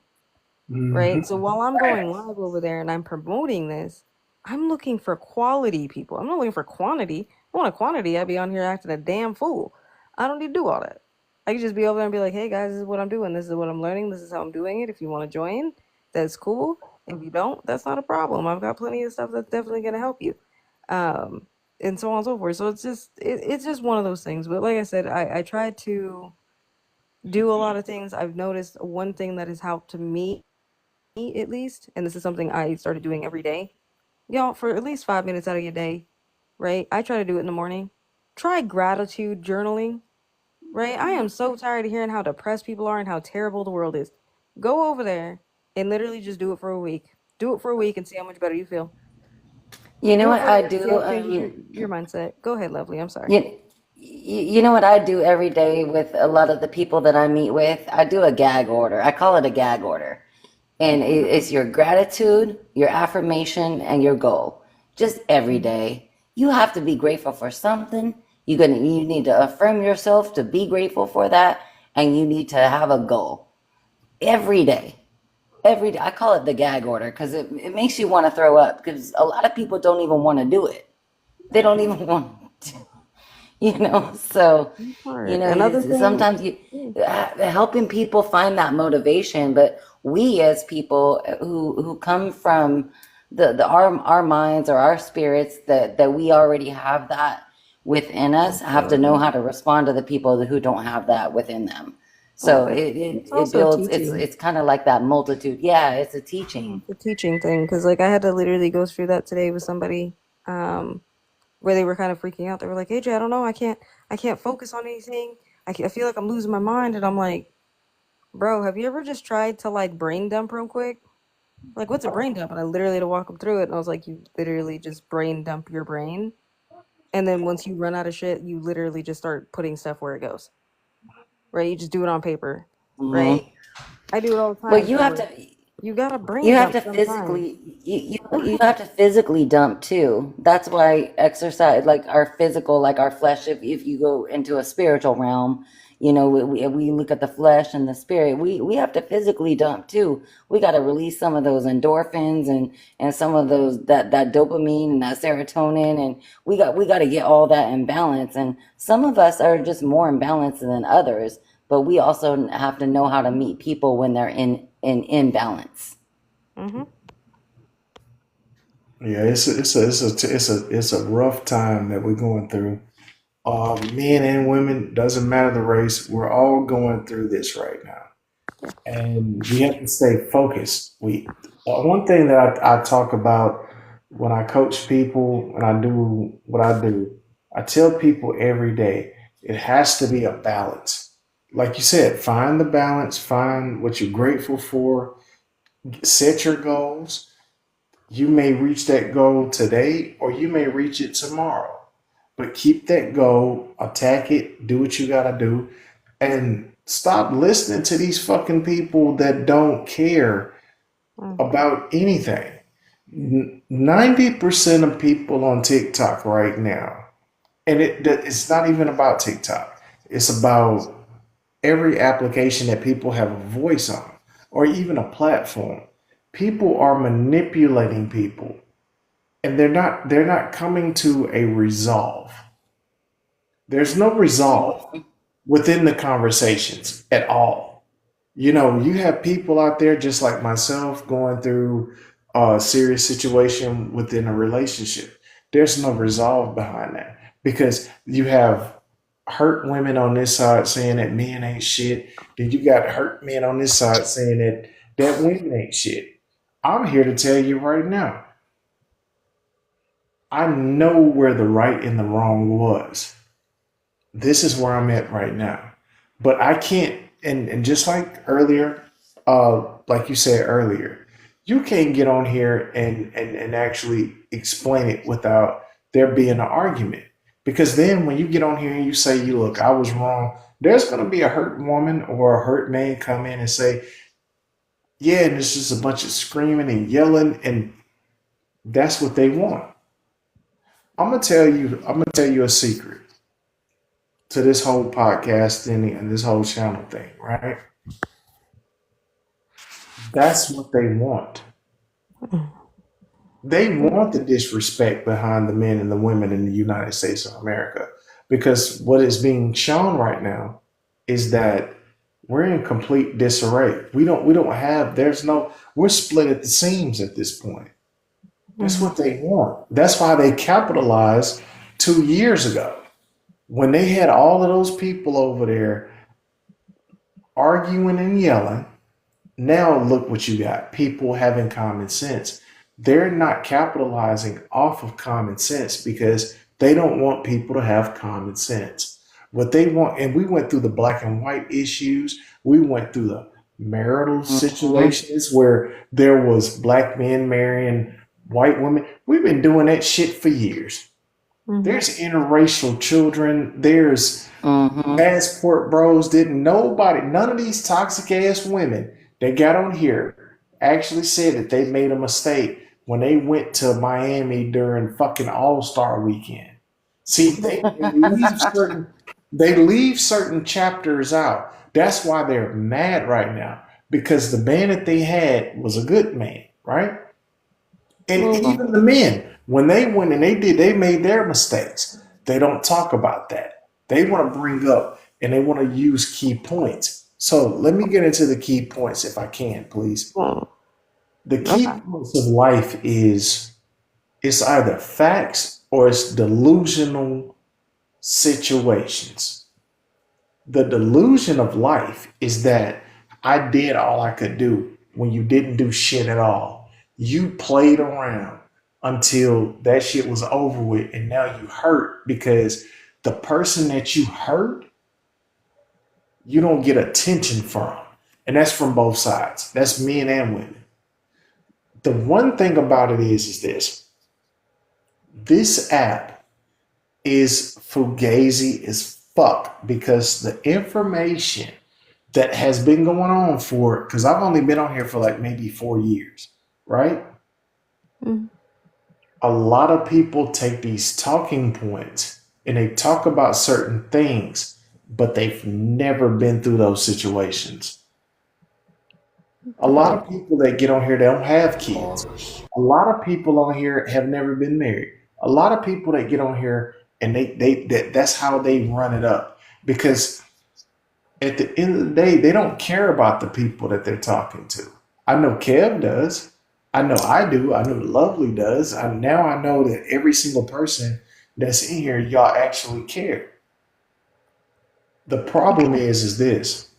Right? So while I'm going live over there and I'm promoting this, I'm looking for quality people. I'm not looking for quantity. If I want a quantity, I'd be on here acting a damn fool. I don't need to do all that. I can just be over there and be like, hey guys, this is what I'm doing. This is what I'm learning. This is how I'm doing it. If you want to join, that's cool. If you don't, that's not a problem. I've got plenty of stuff that's definitely going to help you. Um, and so on and so forth. So it's just one of those things. But like I said, I try to do a lot of things. I've noticed one thing that has helped me at least, and this is something I started doing every day, y'all, for at least 5 minutes out of your day, right? I try to do it in the morning. Try gratitude journaling, right? I am so tired of hearing how depressed people are and how terrible the world is. Go over there and literally just do it for a week. Do it for a week and see how much better you feel. You know Do it what for a I week and see how do? it changes your mindset. Go ahead, Lovely. I'm sorry. You know what I do every day with a lot of the people that I meet with? I do a gag order. I call it a gag order. And it's your gratitude, your affirmation, and your goal. Just every day. You have to be grateful for something. You need to affirm yourself to be grateful for that, and you need to have a goal. Every day. Every day. I call it the gag order because it makes you want to throw up because a lot of people don't even want to do it. They don't even want to. So Another thing, sometimes helping people find that motivation, but we as people who come from our minds or our spirits that we already have that within us have to know how to respond to the people who don't have that within them. So it's it also builds, teaching. it's kind of like that multitude. Yeah, it's a teaching. It's a teaching thing because like I had to literally go through that today with somebody. Where they were kind of freaking out. They were like, AJ, I don't know. I can't focus on anything. I feel like I'm losing my mind. And I'm like, bro, have you ever just tried to like brain dump real quick? Like, what's a brain dump? And I literally had to walk them through it. And I was like, you literally just brain dump your brain. And then once you run out of shit, you literally just start putting stuff where it goes. Right? You just do it on paper. Right? Hmm. I do it all the Well, time. So you gotta you brain have dump to sometimes. you have to physically dump too. That's why exercise, like our physical, like our flesh, if you go into a spiritual realm, we look at the flesh and the spirit, we have to physically dump too. We got to release some of those endorphins and some of those that dopamine and that serotonin, and we got to get all that in balance. And some of us are just more imbalanced than others, but we also have to know how to meet people when they're in imbalance. Mm-hmm. Yeah, it's a rough time that we're going through. Men and women, doesn't matter the race, we're all going through this right now, and we have to stay focused. One thing that I talk about when I coach people, when I do what I do, I tell people every day it has to be a balance. Like you said, find the balance, find what you're grateful for, set your goals. You may reach that goal today or you may reach it tomorrow. But keep that goal, attack it, do what you gotta do, and stop listening to these fucking people that don't care about anything. 90% of people on TikTok right now, and it's not even about TikTok, it's about every application that people have a voice on or even a platform. People are manipulating people. and they're not coming to a resolve. There's no resolve within the conversations at all. You know, you have people out there just like myself going through a serious situation within a relationship. There's no resolve behind that because you have hurt women on this side saying that men ain't shit. Then you got hurt men on this side saying that women ain't shit. I'm here to tell you right now, I know where the right and the wrong was. This is where I'm at right now. But I can't, and just like earlier, like you said earlier, you can't get on here and actually explain it without there being an argument. Because then when you get on here and you say, you look, I was wrong, there's going to be a hurt woman or a hurt man come in and say, yeah, and it's just a bunch of screaming and yelling, and that's what they want. I'm gonna tell you a secret to this whole podcast and this whole channel thing, right? That's what they want. They want the disrespect behind the men and the women in the United States of America because what is being shown right now is that we're in complete disarray. We don't have there's no we're split at the seams at this point. That's what they want. That's why they capitalized 2 years ago when they had all of those people over there arguing and yelling. Now look what you got. People having common sense. They're not capitalizing off of common sense because they don't want people to have common sense. What they want, and we went through the black and white issues. We went through the marital situations where there was black men marrying white women. We've been doing that shit for years. There's interracial children. There's passport bros. Didn't nobody, none of these toxic ass women that got on here actually said that they made a mistake when they went to Miami during fucking All Star Weekend. See, they leave certain chapters out. That's why they're mad right now because the man that they had was a good man, right? And even the men, when they went and they made their mistakes. They don't talk about that. They want to bring up and they want to use key points. So let me get into the key points if I can, please. The key points of life is it's either facts or it's delusional situations. The delusion of life is that I did all I could do when you didn't do shit at all. You played around until that shit was over with, and now you hurt because the person that you hurt, you don't get attention from. And that's from both sides. That's men and women. The one thing about it is this app is fugazi as fuck because the information that has been going on for because I've only been on here for like maybe 4 years, right? A lot of people take these talking points and they talk about certain things, but they've never been through those situations. A lot of people that get on here, they don't have kids. A lot of people on here have never been married. A lot of people that get on here and that's how they run it up because at the end of the day, they don't care about the people that they're talking to. I know Kev does. I know I do. I know Lovely does. Now I know that every single person that's in here, y'all actually care. The problem is this.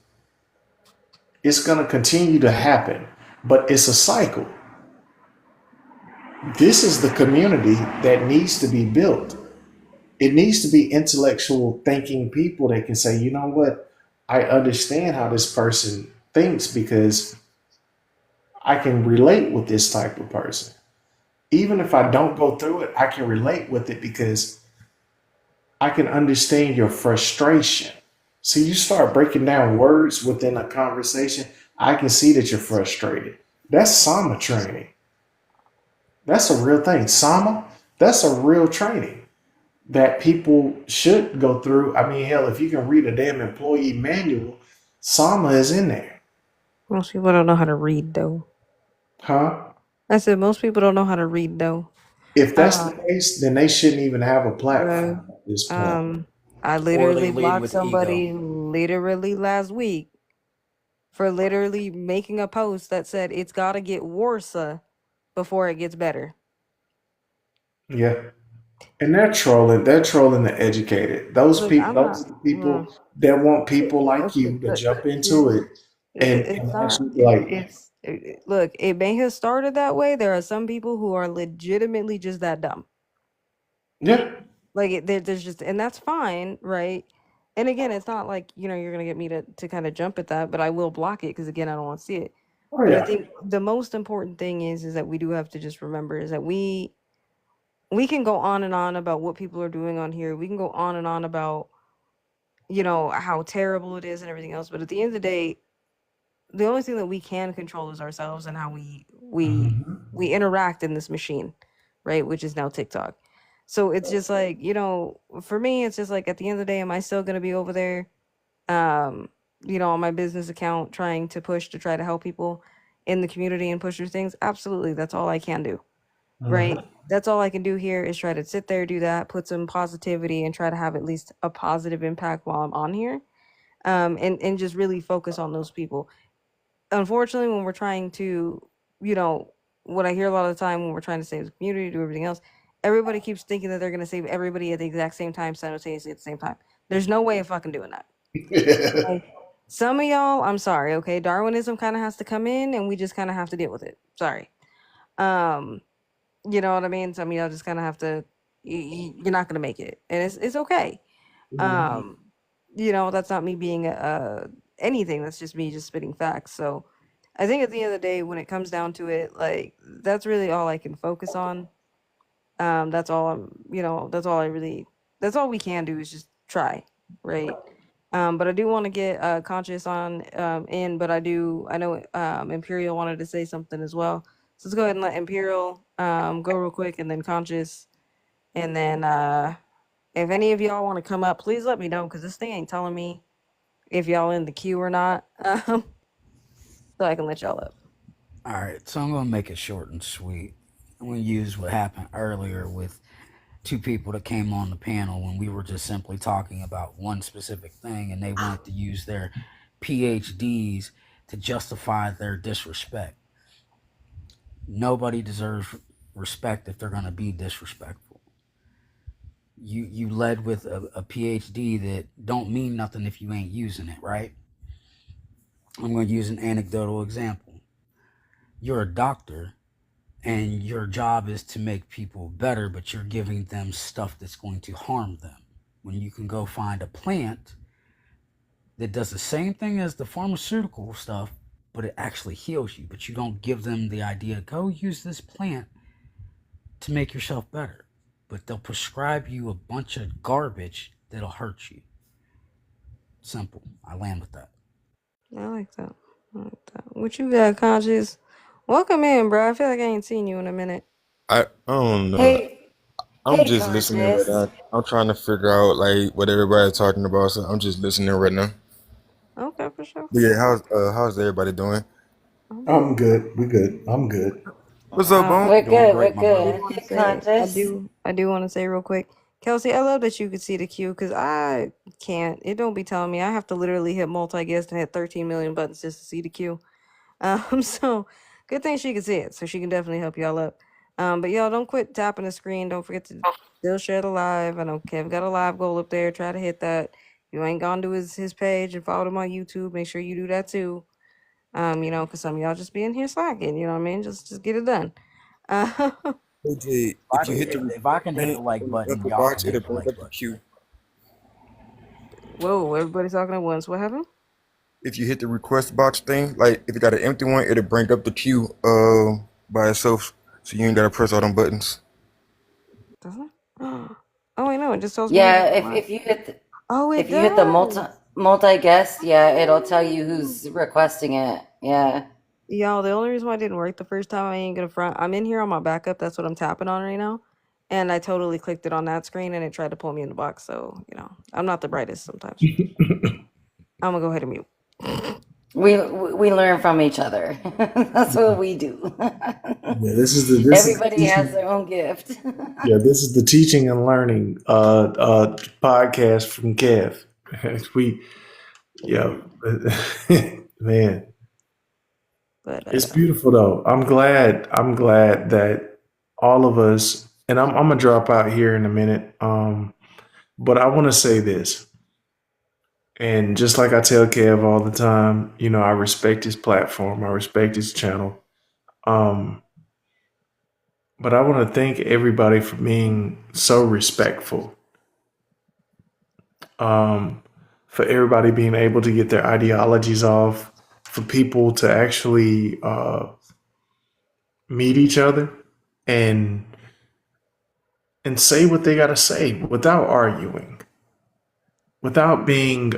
It's going to continue to happen, but it's a cycle. This is the community that needs to be built. It needs to be intellectual thinking people that can say, you know what? I understand how this person thinks because I can relate with this type of person. Even if I don't go through it, I can relate with it because I can understand your frustration. So you start breaking down words within a conversation, I can see that you're frustrated. That's Sama training. That's a real thing. Sama, that's a real training that people should go through. I mean, hell, if you can read a damn employee manual, Sama is in there. Most people don't know how to read though. Huh? I said most people don't know how to read though. If that's the Um, case, then they shouldn't even have a bro, platform at this point. I Or they literally lead blocked with ego. somebody literally last week for literally making a post that said it's got to get worse before it gets better. Yeah. And they're trolling. They're trolling the educated. Those Look, people. I'm Those not. are the people that want people like you to jump into it It's and not. actually like, Look, it may have started that way. There are some people who are legitimately just that dumb. yeah, Like there's just, and that's fine, right? And again, it's not like you're gonna get me to kind of jump at that, but I will block it because again, I don't want to see it. oh But I yeah. think the most important thing is that we do have to just remember is that we can go on and on about what people are doing on here. We can go on and on about how terrible it is and everything else. But at the end of the day, the only thing that we can control is ourselves and how we interact in this machine, right? Which is now TikTok. So it's just like, for me, it's just like at the end of the day, am I still gonna be over there, um, on my business account trying to push to try to help people in the community and push through things? Absolutely. That's all I can do. Right. Mhm. That's all I can do here is try to sit there, do that, put some positivity and try to have at least a positive impact while I'm on here. And just really focus on those people. Unfortunately, when we're trying to, you know, what I hear a lot of the time when we're trying to save the community, do everything else, everybody keeps thinking that they're going to save everybody at the exact same time, simultaneously at the same time. There's no way of fucking doing that. Okay? Some of y'all, I'm sorry, okay? Darwinism kind of has to come in and we just kind of have to deal with it. Sorry. Um, you know what I mean? Some of y'all just kind of have to, you're not going to make it. And it's okay. Mhm. Um, that's not me being anything. That's just me just spitting facts. So I think at the end of the day, when it comes down to it, like that's really all I can focus on. That's all that's all that's all we can do is just try, right? But I do want to get conscious on in, but I know Imperial wanted to say something as well. So let's go ahead and let Imperial go real quick and then conscious and then if any of y'all want to come up, please let me know because this thing ain't telling me if y'all in the queue or not. So I can let y'all up. All right, so I'm gonna make it short and sweet. I'm gonna use what happened earlier with two people that came on the panel when we were just simply talking about one specific thing, and they wanted to use their PhDs to justify their disrespect. Nobody deserves respect if they're gonna be disrespectful. You led with a PhD that don't mean nothing if you ain't using it, right? I'm going to use an anecdotal example. You're a doctor and your job is to make people better, but you're giving them stuff that's going to harm them. When you can go find a plant that does the same thing as the pharmaceutical stuff, but it actually heals you, but you don't give them the idea, go use this plant to make yourself better. But they'll prescribe you a bunch of garbage that'll hurt you. Simple. I land with that. I like that. I like that. What you got, conscious? Welcome in, bro. I feel like I ain't seen you in a minute. I don't know. Hey, I'm hey, just listening right conscious. now. I'm trying to figure out like what everybody's talking about, so I'm just listening right now. Okay, for sure, But for yeah, sure. how's everybody doing? I'm I'm doing good. good. We good. I'm good. What's up, Bone? We're Doing good. great, We're my I do brother. good. want to Hey, say, conscious. I do want to say real quick, Kelsey. I love that you could see the queue because I can't. It don't be telling me. I have to literally hit multi-guest and hit 13 million buttons just to see the queue. So good thing she can see it, so she can definitely help y'all up. But y'all don't quit tapping the screen. Don't forget to still share the live. I know Kev got a live goal up there. Try to hit that. If you ain't gone to his page and followed him on YouTube, make sure you do that too. Because some of y'all just be in here slacking. You know what I mean? Just get it done. Uh, AJ, if you hit the If I request can hit thing the like in the button, upper y'all can box, it'll hit the bring like up the button. queue. whoa, everybody's talking at once. What happened? If you hit the request box thing, like if you got an empty one, it'll bring up the queue by itself, so you ain't gotta press all them buttons. Does it? Oh wait, no, it just tells me who's Yeah, on the if live. if you hit the, Oh, if it you hit the does. multi guest, yeah, it'll tell you who's requesting it. Yeah. Y'all, the only reason why it didn't work the first time, I ain't gonna front. I'm in here on my backup. That's what I'm tapping on right now. And I totally clicked it on that screen and it tried to pull me in the box. So, I'm not the brightest sometimes. I'm gonna go ahead and mute. We learn from each other. That's what we do. Yeah, this is the Everybody has teaching. their own gift. Yeah, this is the teaching and learning podcast from Kev. we yeah, man, But it's beautiful though. I'm glad that all of us, and I'm gonna drop out here in a minute. But I want to say this, and just like I tell Kev all the time, you know, I respect his platform, I respect his channel. Um, but I want to thank everybody for being so respectful. Um, for everybody being able to get their ideologies off, for people to actually meet each other and say what they got to say without arguing, without being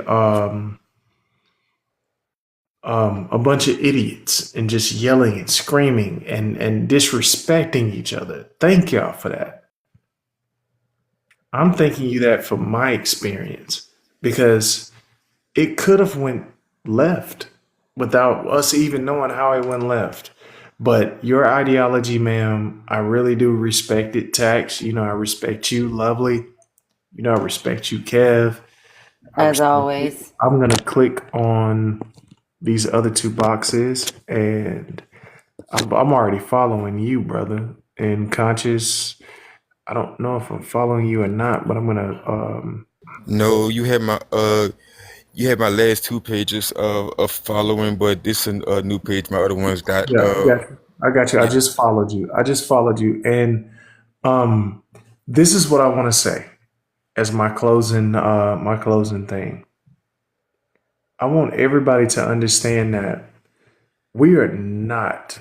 a bunch of idiots and just yelling and screaming and disrespecting each other. Thank y'all for that. I'm thanking you that from my experience because it could have went left without us even knowing how it went left. But your ideology, ma'am, I really do respect it. Tax, you know, I respect you, lovely. You know, I respect you, Kev. I As respect it. always. I'm gonna click on these other two boxes, and I'm already following you, brother. And conscious, I don't know if I'm following you or not, but I'm gonna. No, you had my last two pages of following, but this is a new page. My other ones got Yeah, I got you. I got you. I yeah. just followed you. I just followed you, and um, this is what I want to say as my closing thing. I want everybody to understand that we are not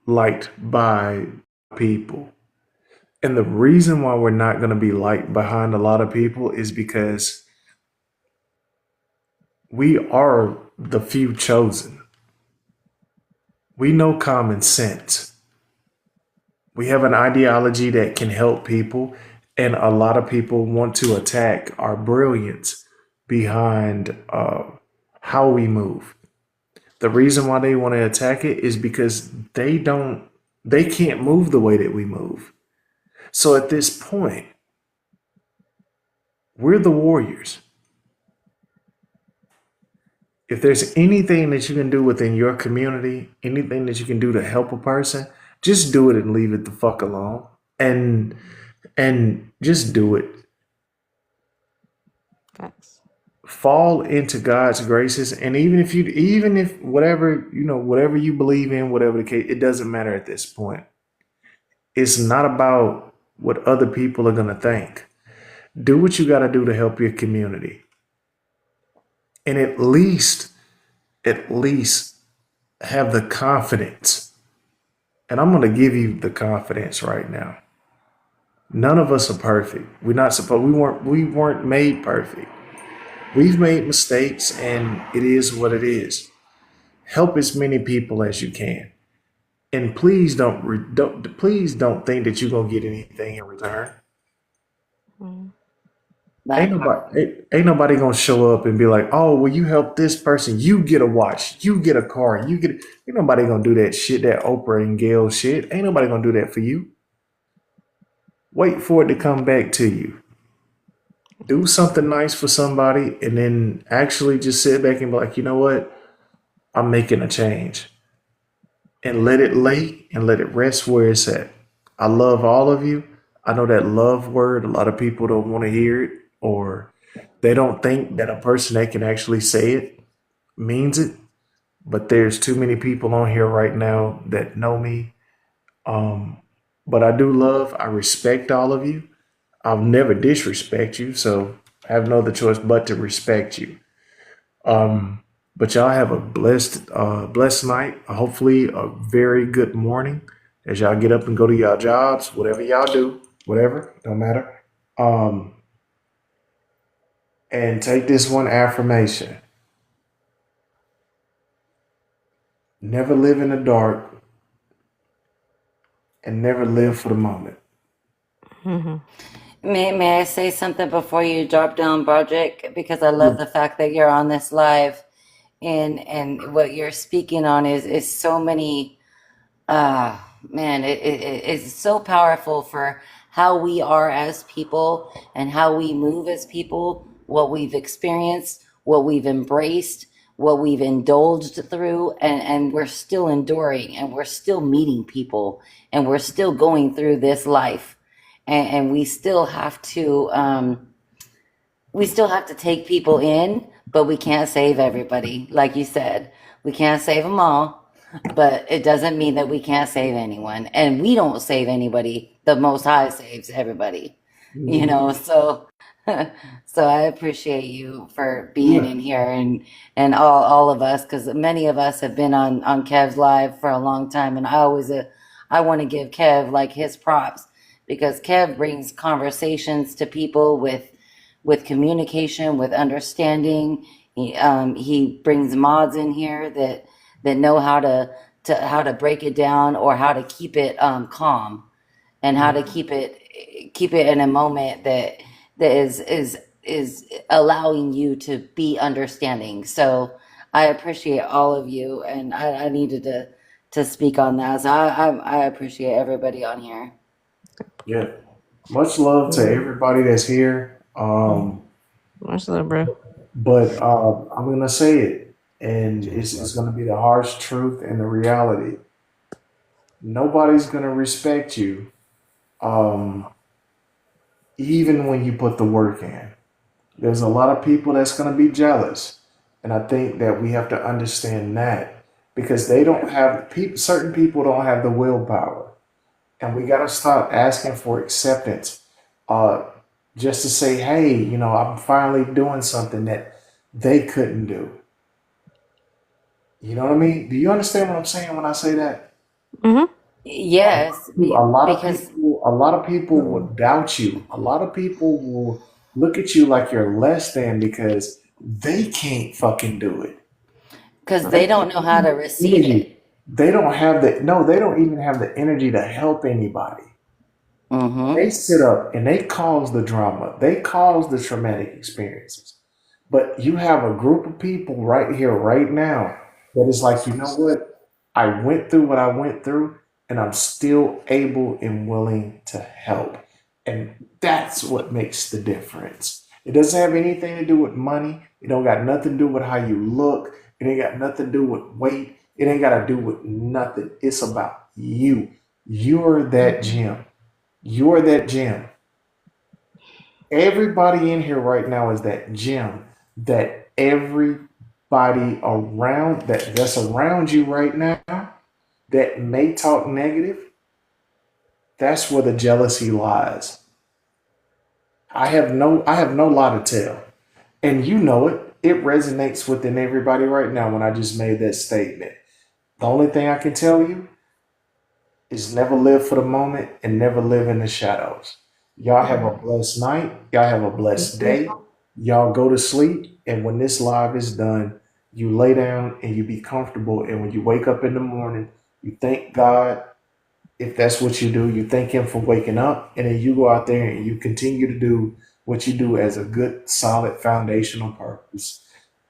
liked by people. And the reason why we're not going to be liked behind a lot of people is because we are the few chosen. We know common sense. We have an ideology that can help people, and a lot of people want to attack our brilliance behind how we move. The reason why they want to attack it is because they can't move the way that we move. So at this point, we're the warriors. If there's anything that you can do within your community, anything that you can do to help a person, just do it and leave it the fuck alone. And just do it. facts. Fall into God's graces. And even if whatever, you know, whatever you believe in, whatever the case, it doesn't matter at this point. It's not about what other people are gonna think. Do what you gotta do to help your community. And at least have the confidence. And I'm going to give you the confidence right now. None of us are perfect. We weren't made perfect. We've made mistakes and it is what it is. Help as many people as you can. And please don't think that you're going to get anything in return. Mm. That part. Ain't nobody gonna show up and be like, oh, well, you help this person, you get a watch, you get a car, ain't nobody gonna do that shit, that Oprah and Gail shit. Ain't nobody gonna do that for you. Wait for it to come back to you. Do something nice for somebody and then actually just sit back and be like, you know what? I'm making a change. And let it lay and let it rest where it's at. I love all of you. I know that love word, a lot of people don't want to hear it, or they don't think that a person that can actually say it means it. But there's too many people on here right now that know me. But I respect all of you. I'll never disrespect you, so I have no other choice but to respect you. But y'all have a blessed night. Hopefully, a very good morning as y'all get up and go to y'all jobs, whatever y'all do, whatever, don't matter. Um, and take this one affirmation: never live in the dark and never live for the moment. Mhm. May I say something before you drop down, Broderick? Because I love the fact that you're on this live. and what you're speaking on is so many. Man, it's so powerful for how we are as people and how we move as people, what we've experienced, what we've embraced, what we've indulged through, and we're still enduring and we're still meeting people and we're still going through this life. And we still have to take people in, but we can't save everybody. Like you said, we can't save them all, but it doesn't mean that we can't save anyone. And we don't save anybody. The Most High saves everybody, you know? So, so I appreciate you for being Yeah. in here and all of us, because many of us have been on Kev's live for a long time. And I want to give Kev like his props because Kev brings conversations to people with communication, with understanding. He brings mods in here that know how to break it down or how to keep it calm and how to keep it in a moment that is allowing you to be understanding. So I appreciate all of you, and I needed to speak on that. So I appreciate everybody on here. Yeah. Much love to everybody that's here. Much love, bro. But I'm gonna say it, and it's gonna be the harsh truth and the reality. Nobody's gonna respect you, um, even when you put the work in. There's a lot of people that's gonna be jealous, and I think that we have to understand that because they don't have certain people don't have the willpower, and we gotta stop asking for acceptance, uh, just to say, hey, I'm finally doing something that they couldn't do. You know what I mean? Do you understand what I'm saying when I say that? Mm-hmm. Yes, because A lot of people will doubt you. A lot of people will look at you like you're less than because they can't fucking do it. they They don't can't know how even to have the receive it. energy. They don't have the no. They don't even have the energy to help anybody. Mm-hmm. They sit up and they cause the drama. They cause the traumatic experiences. But you have a group of people right here, right now, that is like, you know what? I went through what I went through, and I'm still able and willing to help. And that's what makes the difference. It doesn't have anything to do with money. It don't got nothing to do with how you look. It ain't got nothing to do with weight. It ain't got to do with nothing. It's about you. You're that gem. You're that gem. Everybody in here right now is that gem that everybody around that's around you right now that may talk negative. That's where the jealousy lies. I have no lie to tell. And you know it. It resonates within everybody right now when I just made that statement. The only thing I can tell you is never live for the moment and never live in the shadows. Y'all have a blessed night. Y'all have a blessed day. Y'all go to sleep. And when this live is done, you lay down and you be comfortable. And when you wake up in the morning, you thank God. If that's what you do, you thank Him for waking up. And then you go out there and you continue to do what you do as a good, solid, foundational purpose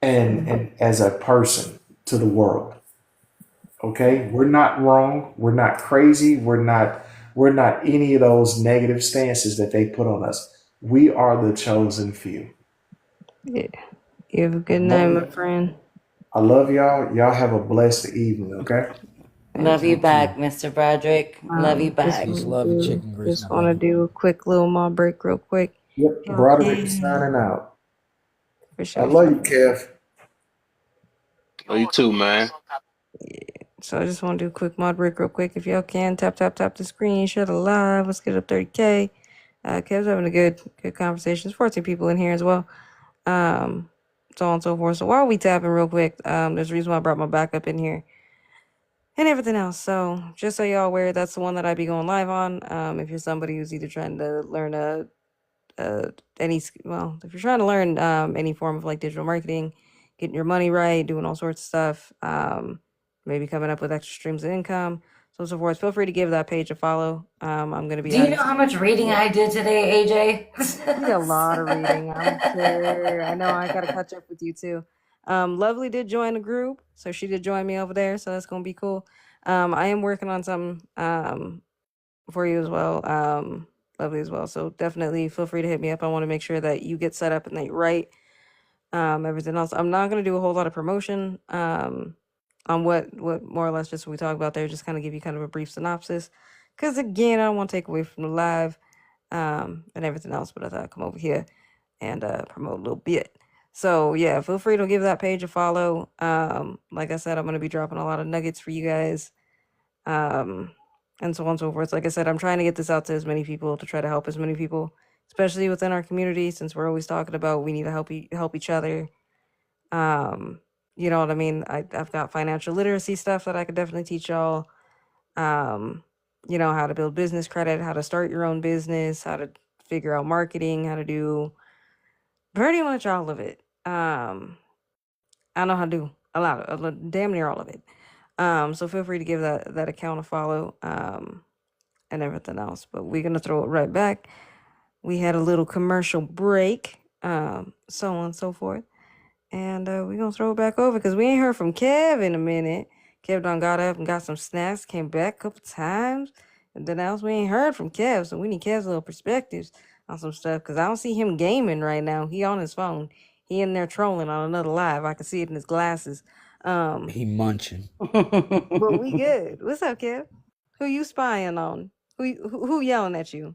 and as a person to the world. Okay, we're not wrong. We're not crazy. We're not any of those negative stances that they put on us. We are the chosen few. Yeah. You have a I good night, love my you. friend. I love y'all. Y'all have a blessed evening. Okay. Love Thanks. you You too. back, Mr. Broderick. Love you Just back. Peace, want to love, and do chicken grease, just my want to brother. do a quick little mod break, real quick. Yep. Y'all Broderick can signing out. for I sure. love you, Kev. Oh, you too, man. So I just want to do a quick mod break, real quick. If y'all can tap the screen, share the live. Let's get up 30K. Kev's having a good conversation. There's 14 people in here as well. So on and so forth. So while we tapping real quick, there's a reason why I brought my backup in here and everything else. So just so y'all aware, that's the one that I be going live on. If you're somebody who's either trying to learn if you're trying to learn any form of like digital marketing, getting your money right, doing all sorts of stuff, maybe coming up with extra streams of income, so on and so forth, feel free to give that page a follow. I'm gonna be Do you know honest. how much reading I did today, You did a AJ? lot of reading, I'm sure. I know I gotta catch up with you too. Lovely did join the group, so she did join me over there, so that's gonna be cool. I am working on some for you as well, Lovely as well. So definitely feel free to hit me up. I want to make sure that you get set up and that you're right. Everything else, I'm not gonna do a whole lot of promotion. On what more or less just what we talked about there, just kind of give you kind of a brief synopsis. Because again, I don't want to take away from the live and everything else, but I thought I'd come over here and promote a little bit. So yeah, feel free to give that page a follow. Like I said, I'm gonna be dropping a lot of nuggets for you guys, and so on and so forth. Like I said, I'm trying to get this out to as many people to try to help as many people, especially within our community, since we're always talking about we need to help each other. Um, you know what I mean? I've got financial literacy stuff that I could definitely teach y'all. Um, you know, how to build business credit, how to start your own business, how to figure out marketing, how to do pretty much all of it. I know how to do a lot of damn near all of it. So feel free to give that account a follow, and everything else. But we're gonna throw it right back. We had a little commercial break, so on and so forth. And we're gonna throw it back over because we ain't heard from Kev in a minute. Kev done got up and got some snacks, came back a couple times, and then else we ain't heard from Kev. So we need Kev's little perspectives on some stuff because I don't see him gaming right now. He on his phone. He in there trolling on another live. I can see it in his glasses. He munching. But we good. What's up, Kev? Who you spying on? Who yelling at you?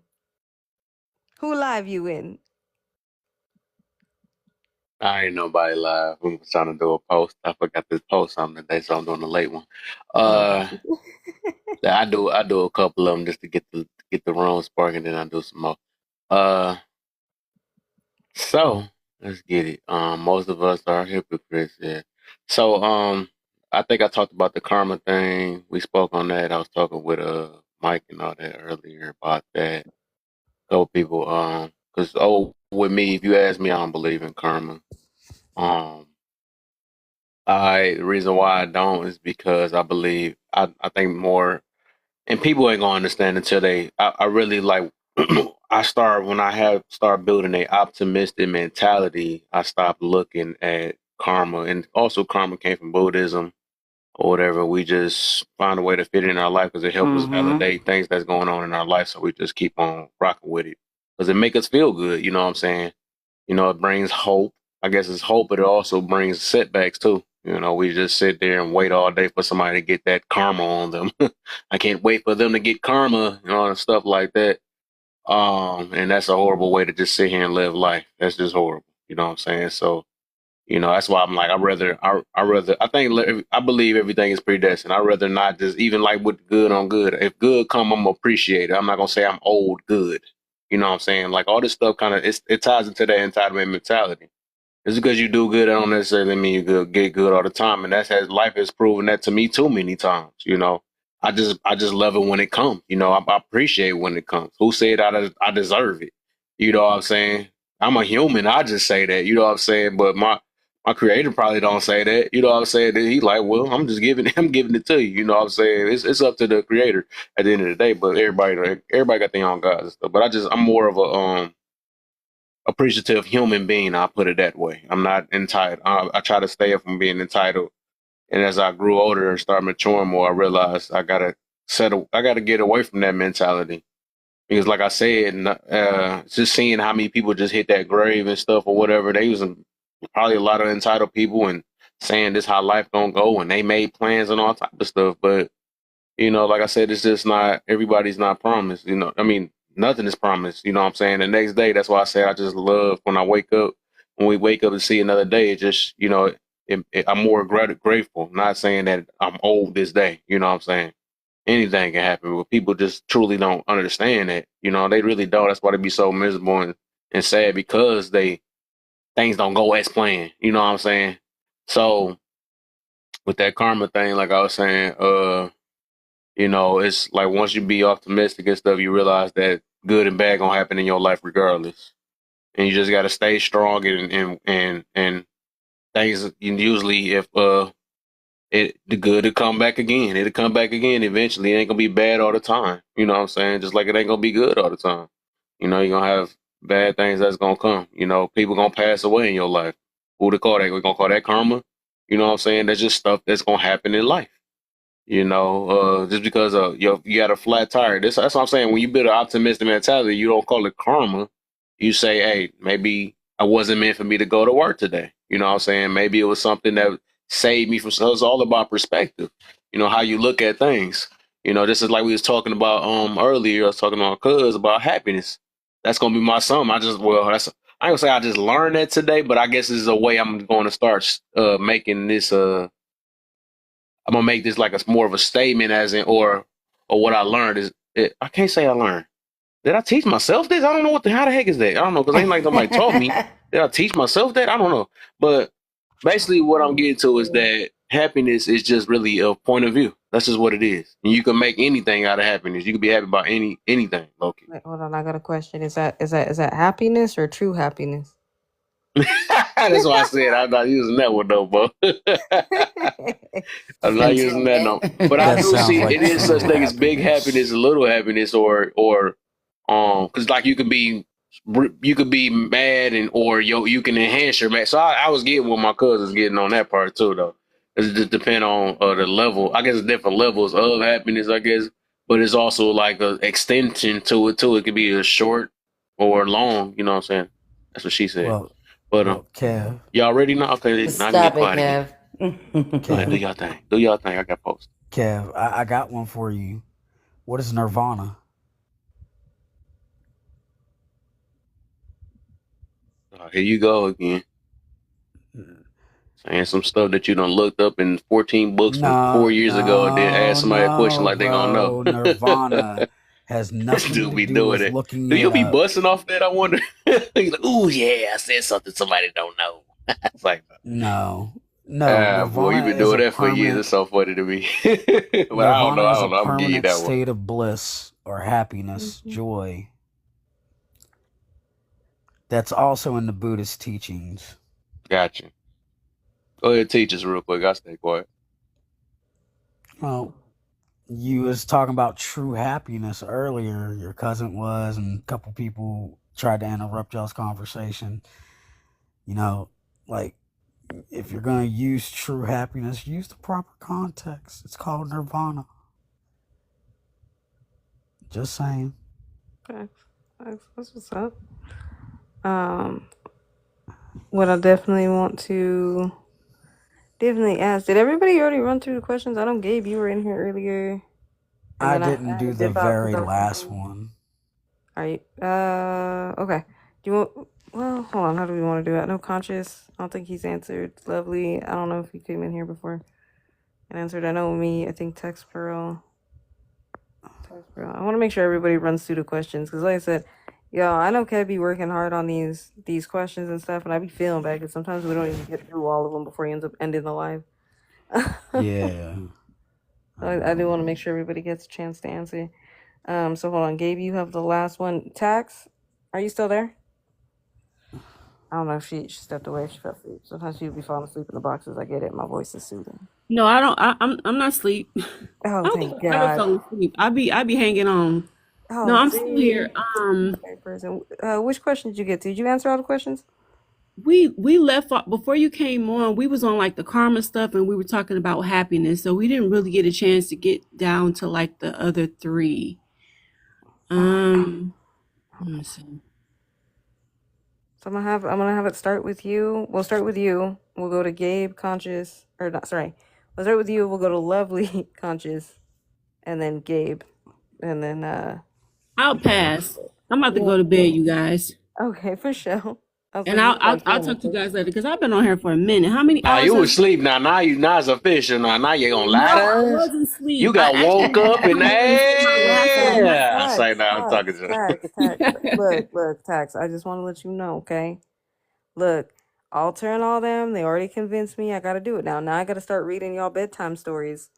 Who live you in? I ain't nobody live. We was trying to do a post. I forgot this post on today, so I'm doing a late one. Oh. Yeah, I do a couple of them just to get the room sparking, then I do some more. Uh, so let's get it. Most of us are hypocrites. Yeah. So I think I talked about the karma thing. We spoke on that. I was talking with Mike and all that earlier about that. Couple people because with me, if you ask me, I don't believe in karma. Um, the reason why I don't is because I think more, and people ain't gonna understand until I really like. I start when I have start building a optimistic mentality. I stop looking at karma, and also karma came from Buddhism or whatever. We just find a way to fit it in our life because it helps us validate things that's going on in our life. So we just keep on rocking with it because it make us feel good. You know what I'm saying? It brings hope. I guess it's hope, but it also brings setbacks too. We just sit there and wait all day for somebody to get that karma on them. I can't wait for them to get karma, and stuff like that. And that's a horrible way to just sit here and live life. That's just horrible. You know what I'm saying? So, that's why I'm like, I believe everything is predestined. I'd rather not just even like with good on good. If good come, I'm gonna appreciate it. I'm not gonna say I'm old good. You know what I'm saying? Like all this stuff kind of it ties into that entitlement mentality. Just because you do good, I don't necessarily mean get good all the time, and life has proven that to me too many times. I just love it when it comes. I appreciate when it comes. Who said I deserve it? You know what I'm saying? I'm a human. I just say that. You know what I'm saying? But my creator probably don't say that. You know what I'm saying? He like, well, I'm just giving I'm giving it to you. You know what I'm saying? It's up to the creator at the end of the day. But everybody got their own gods and stuff. But I'm more of a appreciative human being. I'll put it that way. I'm not entitled. I try to stay up from being entitled. And as I grew older and started maturing more, I realized I gotta I gotta get away from that mentality because, like I said, just seeing how many people just hit that grave and stuff or whatever, they was probably a lot of entitled people and saying this how life gonna go, and they made plans and all type of stuff, but like I said, it's just not everybody's not promised. I mean, nothing is promised. You know what I'm saying? The next day, that's why I say I just love when I wake up. When we wake up and see another day, it just I'm more grateful. Not saying that I'm old this day. You know what I'm saying? Anything can happen, but people just truly don't understand that. They really don't. That's why they be so miserable and sad because things don't go as planned. You know what I'm saying? So with that karma thing, like I was saying, it's like once you be optimistic and stuff, you realize that good and bad gonna happen in your life regardless, and you just gotta stay strong and things. Usually, if the good will come back again, it'll come back again eventually. It ain't gonna be bad all the time. You know what I'm saying? Just like it ain't gonna be good all the time. You're gonna have bad things that's gonna come. People gonna pass away in your life. What they call that? We're gonna call that karma. You know what I'm saying? That's just stuff that's gonna happen in life. Just because you got a flat tire. That's what I'm saying. When you build an optimistic mentality, you don't call it karma. You say, hey, maybe I wasn't meant for me to go to work today. You know what I'm saying? Maybe it was something that saved me from. So it's all about perspective. How you look at things. This is like we was talking about earlier. I was talking to my cuz about happiness. That's gonna be my sum. I ain't gonna say I just learned that today, but I guess this is a way I'm going to start making this. I'm gonna make this like a more of a statement, as in, or what I learned is. I can't say I learned. Did I teach myself this? I don't know how the heck is that? I don't know because ain't like somebody taught me. Did I teach myself that? I don't know. But basically, what I'm getting to is that happiness is just really a point of view. That's just what it is. And you can make anything out of happiness. You can be happy about anything, Loki. Wait, hold on, I got a question. Is that happiness or true happiness? That's why I said I'm not using that one though, bro. I'm not using that no. But I That do sounds see like it is true such thing as big happiness happiness. and little happiness, or because like you could be mad or you can enhance your mad. So I was getting what my cousin's getting on that part too, though. It just depend on the level. I guess it's different levels of happiness, I guess, but it's also like a extension to it too. It could be a short or long. You know what I'm saying? That's what she said. Well, But Kev, y'all ready now? Okay, now I can get Stop it, quiet again. Kev. Go ahead, do Kev, y'all thing. Do y'all thing. I got post. Kev, I got one for you. What is nirvana? Here you go again. Saying some stuff that you done looked up in 14 books from 4 years ago and then ask somebody a question No, like they gonna know. bro. Nirvana has This nothing dude to be do doing with it. looking Do you it be up. busting off that? I wonder. He's like, ooh, yeah, I said something somebody don't know. It's like, No, boy, you Nirvana been is doing a that for years. It's permanent. so funny to me. But I don't know. Nirvana I is a don't know. I'm gonna give you permanent that one. state of bliss or happiness, Mhm. joy. That's also in the Buddhist teachings. Gotcha. Go ahead, teach us real quick. I'll stay quiet. Well, you was talking about true happiness earlier. Your cousin was, and a couple people tried to interrupt y'all's conversation. You know, like if you're gonna use true happiness, use the proper context. It's called nirvana. Just saying. Okay, that's what's up. Um, what I definitely want to definitely ask. Did everybody already run through the questions? I know Gabe, you were in here earlier, and I then I didn't had to do the dip out because very I was last sleeping. one. All right. Okay. Do you want? Well, hold on. How do we want to do that? No conscious. I don't think he's answered. Lovely. I don't know if he came in here before and answered. I know me. I think Text Pearl. I want to make sure everybody runs through the questions because, like I said, yo, I know Kev be working hard on these questions and stuff, and I be feeling bad because sometimes we don't even get through all of them before he ends up ending the live. Yeah. I do want to make sure everybody gets a chance to answer. So hold on, Gabe, you have the last one. Tax, are you still there? I don't know if she stepped away. She fell asleep. Sometimes she'll be falling asleep in the boxes. I get it. My voice is soothing. No, I don't. I'm not asleep. I Oh, don't think thank I ever God. fell asleep. I be hanging on. No, Oh, I'm still see. here. Okay, person. Which question did you get to? Did you answer all the questions? We left off before you came on. We was on like the karma stuff, and we were talking about happiness. So we didn't really get a chance to get down to like the other three. Let me see. So I'm gonna have it start with you. We'll start with you. We'll go to Gabe, conscious, or not. Sorry, we'll start with you. We'll go to Lovely, conscious, and then Gabe, and then I'll pass. I'm about to yeah. go to bed, you guys, Okay, for sure. I was and like, you like I'll doing talk to you this. guys later because I've been on here for a minute. How many Now hours you has? was asleep. Now it's official. Now you gonna lie No, I to us? wasn't asleep. You I got actually woke had to up and come here and sit my last Tax, night. yeah. I say tax, now I'm talking tax, to. tax, tax. Look, tax. I just want to let you know, okay? Look, Alter and all them, they already convinced me I gotta do it now. Now I gotta start reading y'all bedtime stories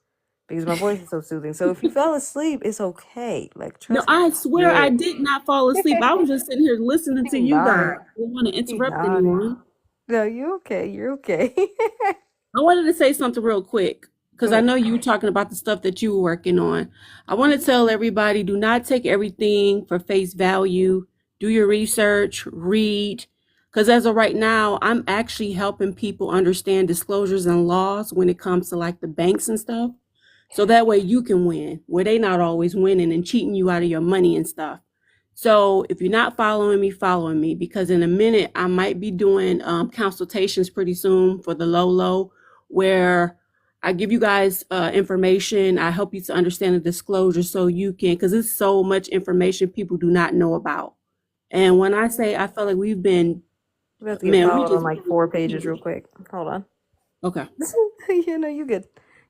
because my voice is so soothing. So if you fell asleep, it's okay. Like, No, trust me, I I swear I get did not fall asleep. I was just sitting here listening it. to He you guys. nodded. I didn't want to He interrupt nodded. anyone. No, you okay. You're okay. I wanted to say something real quick because Go I ahead. know you were talking about the stuff that you were working on. I want to tell everybody do not take everything for face value. Do your research, read. Because as of right now, I'm actually helping people understand disclosures and laws when it comes to like the banks and stuff. So that way you can win, where they not always winning and cheating you out of your money and stuff. So if you're not following me, because in a minute I might be doing consultations pretty soon for the low, where I give you guys information. I help you to understand the disclosure so you can, because it's so much information people do not know about. And when I say I feel like we've been, I'm about to get man, we followed on just like 4 pages real quick. Hold on. okay. You know, you good.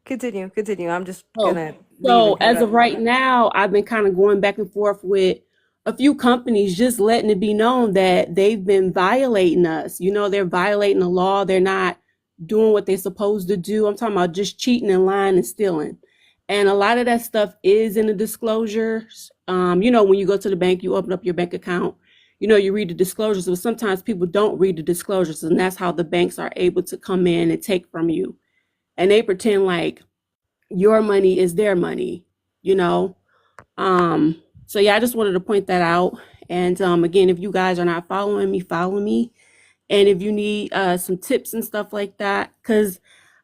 Continue. I'm just Oh, gonna leave so and come as of back. right now, I've been kind of going back and forth with a few companies, just letting it be known that they've been violating us. You know, they're violating the law. They're not doing what they're supposed to do. I'm talking about just cheating and lying and stealing. And a lot of that stuff is in the disclosures. You know, when you go to the bank, you open up your bank account, you know, you read the disclosures, but sometimes people don't read the disclosures, and that's how the banks are able to come in and take from you. And they pretend like your money is their money, you know. So yeah, I just wanted to point that out. And again, if you guys are not following me, follow me. And if you need some tips and stuff like that, because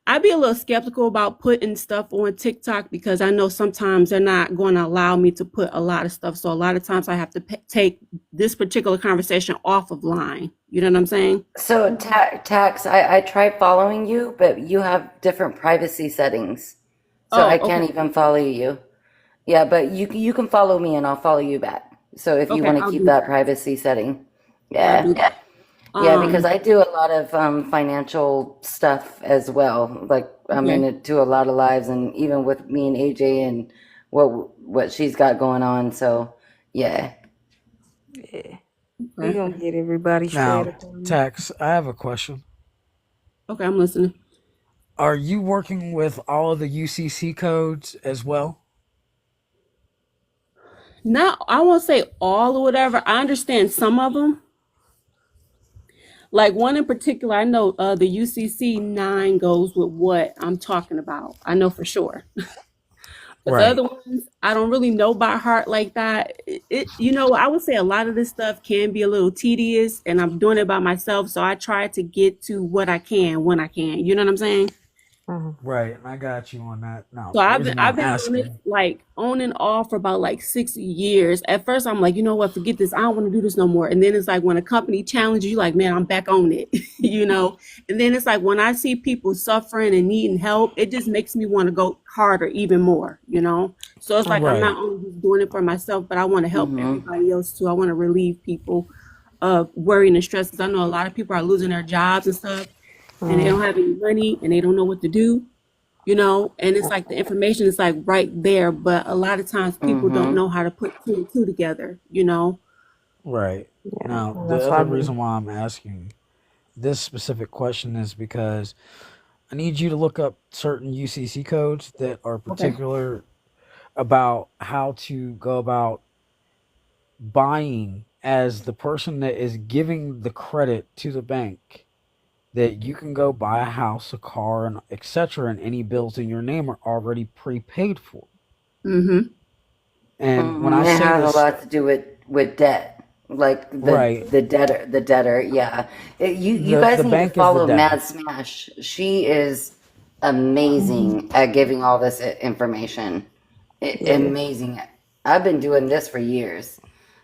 I'd be a little skeptical about putting stuff on TikTok, because I know sometimes they're not going to allow me to put a lot of stuff. So a lot of times I have to take this particular conversation off of line. You know what I'm saying? So tax, I tried following you, but you have different privacy settings, so Oh, I okay. can't even follow you. Yeah, but you can follow me and I'll follow you back. So if you Okay, want to I'll keep do that that. privacy setting, I'll do yeah, that. yeah, because Um, I do a lot of financial stuff as well. Like I'm okay. into a lot of lives, and even with me and AJ and what she's got going on. So yeah. Yeah, we Okay. gonna get everybody straight Now, up on you. Tax, I have a question. Okay, I'm listening. Are you working with all of the UCC codes as well? Not, I won't say all or whatever. I understand some of them. Like one in particular, I know the UCC 9 goes with what I'm talking about. I know for sure. But the Right. other ones, I don't really know by heart like that. You know, I would say a lot of this stuff can be a little tedious, and I'm doing it by myself. So I try to get to what I can when I can. You know what I'm saying? Mhm. Right, and I got you on that. Now, So the I've been reason why I've I'm been on it asking, like on and off for about like 6 years. At first, I'm like, you know what, forget this. I don't want to do this no more. And then it's like when a company challenges you, like, man, I'm back on it, you know. And then it's like when I see people suffering and needing help, it just makes me want to go harder, even more, you know. So it's like Mhm. I'm not right, only just doing it for myself, but I want to help Mm-hmm. everybody else too. I want to relieve people of worry and stress, because I know a lot of people are losing their jobs and stuff, and they don't have any money and they don't know what to do, you know. And it's like the information is like right there, but a lot of times people don't Mm-hmm. know how to put two and two together, you know. right. Yeah, Now, and the that's why other I've been. reason why I'm asking this specific question is because I need you to look up certain UCC codes that are Okay. particular about how to go about buying as the person that is giving the credit to the bank, that you can go buy a house, a car, and etc., and any bills in your name are already prepaid for. Mm-hmm. And when Mm-hmm. I It say has a this, lot to do with debt, like right, the debtor. Yeah, you guys the need to bank is the follow debtor. Mad Smash. She is amazing at giving all this information. Yeah. Amazing. I've been doing this for years,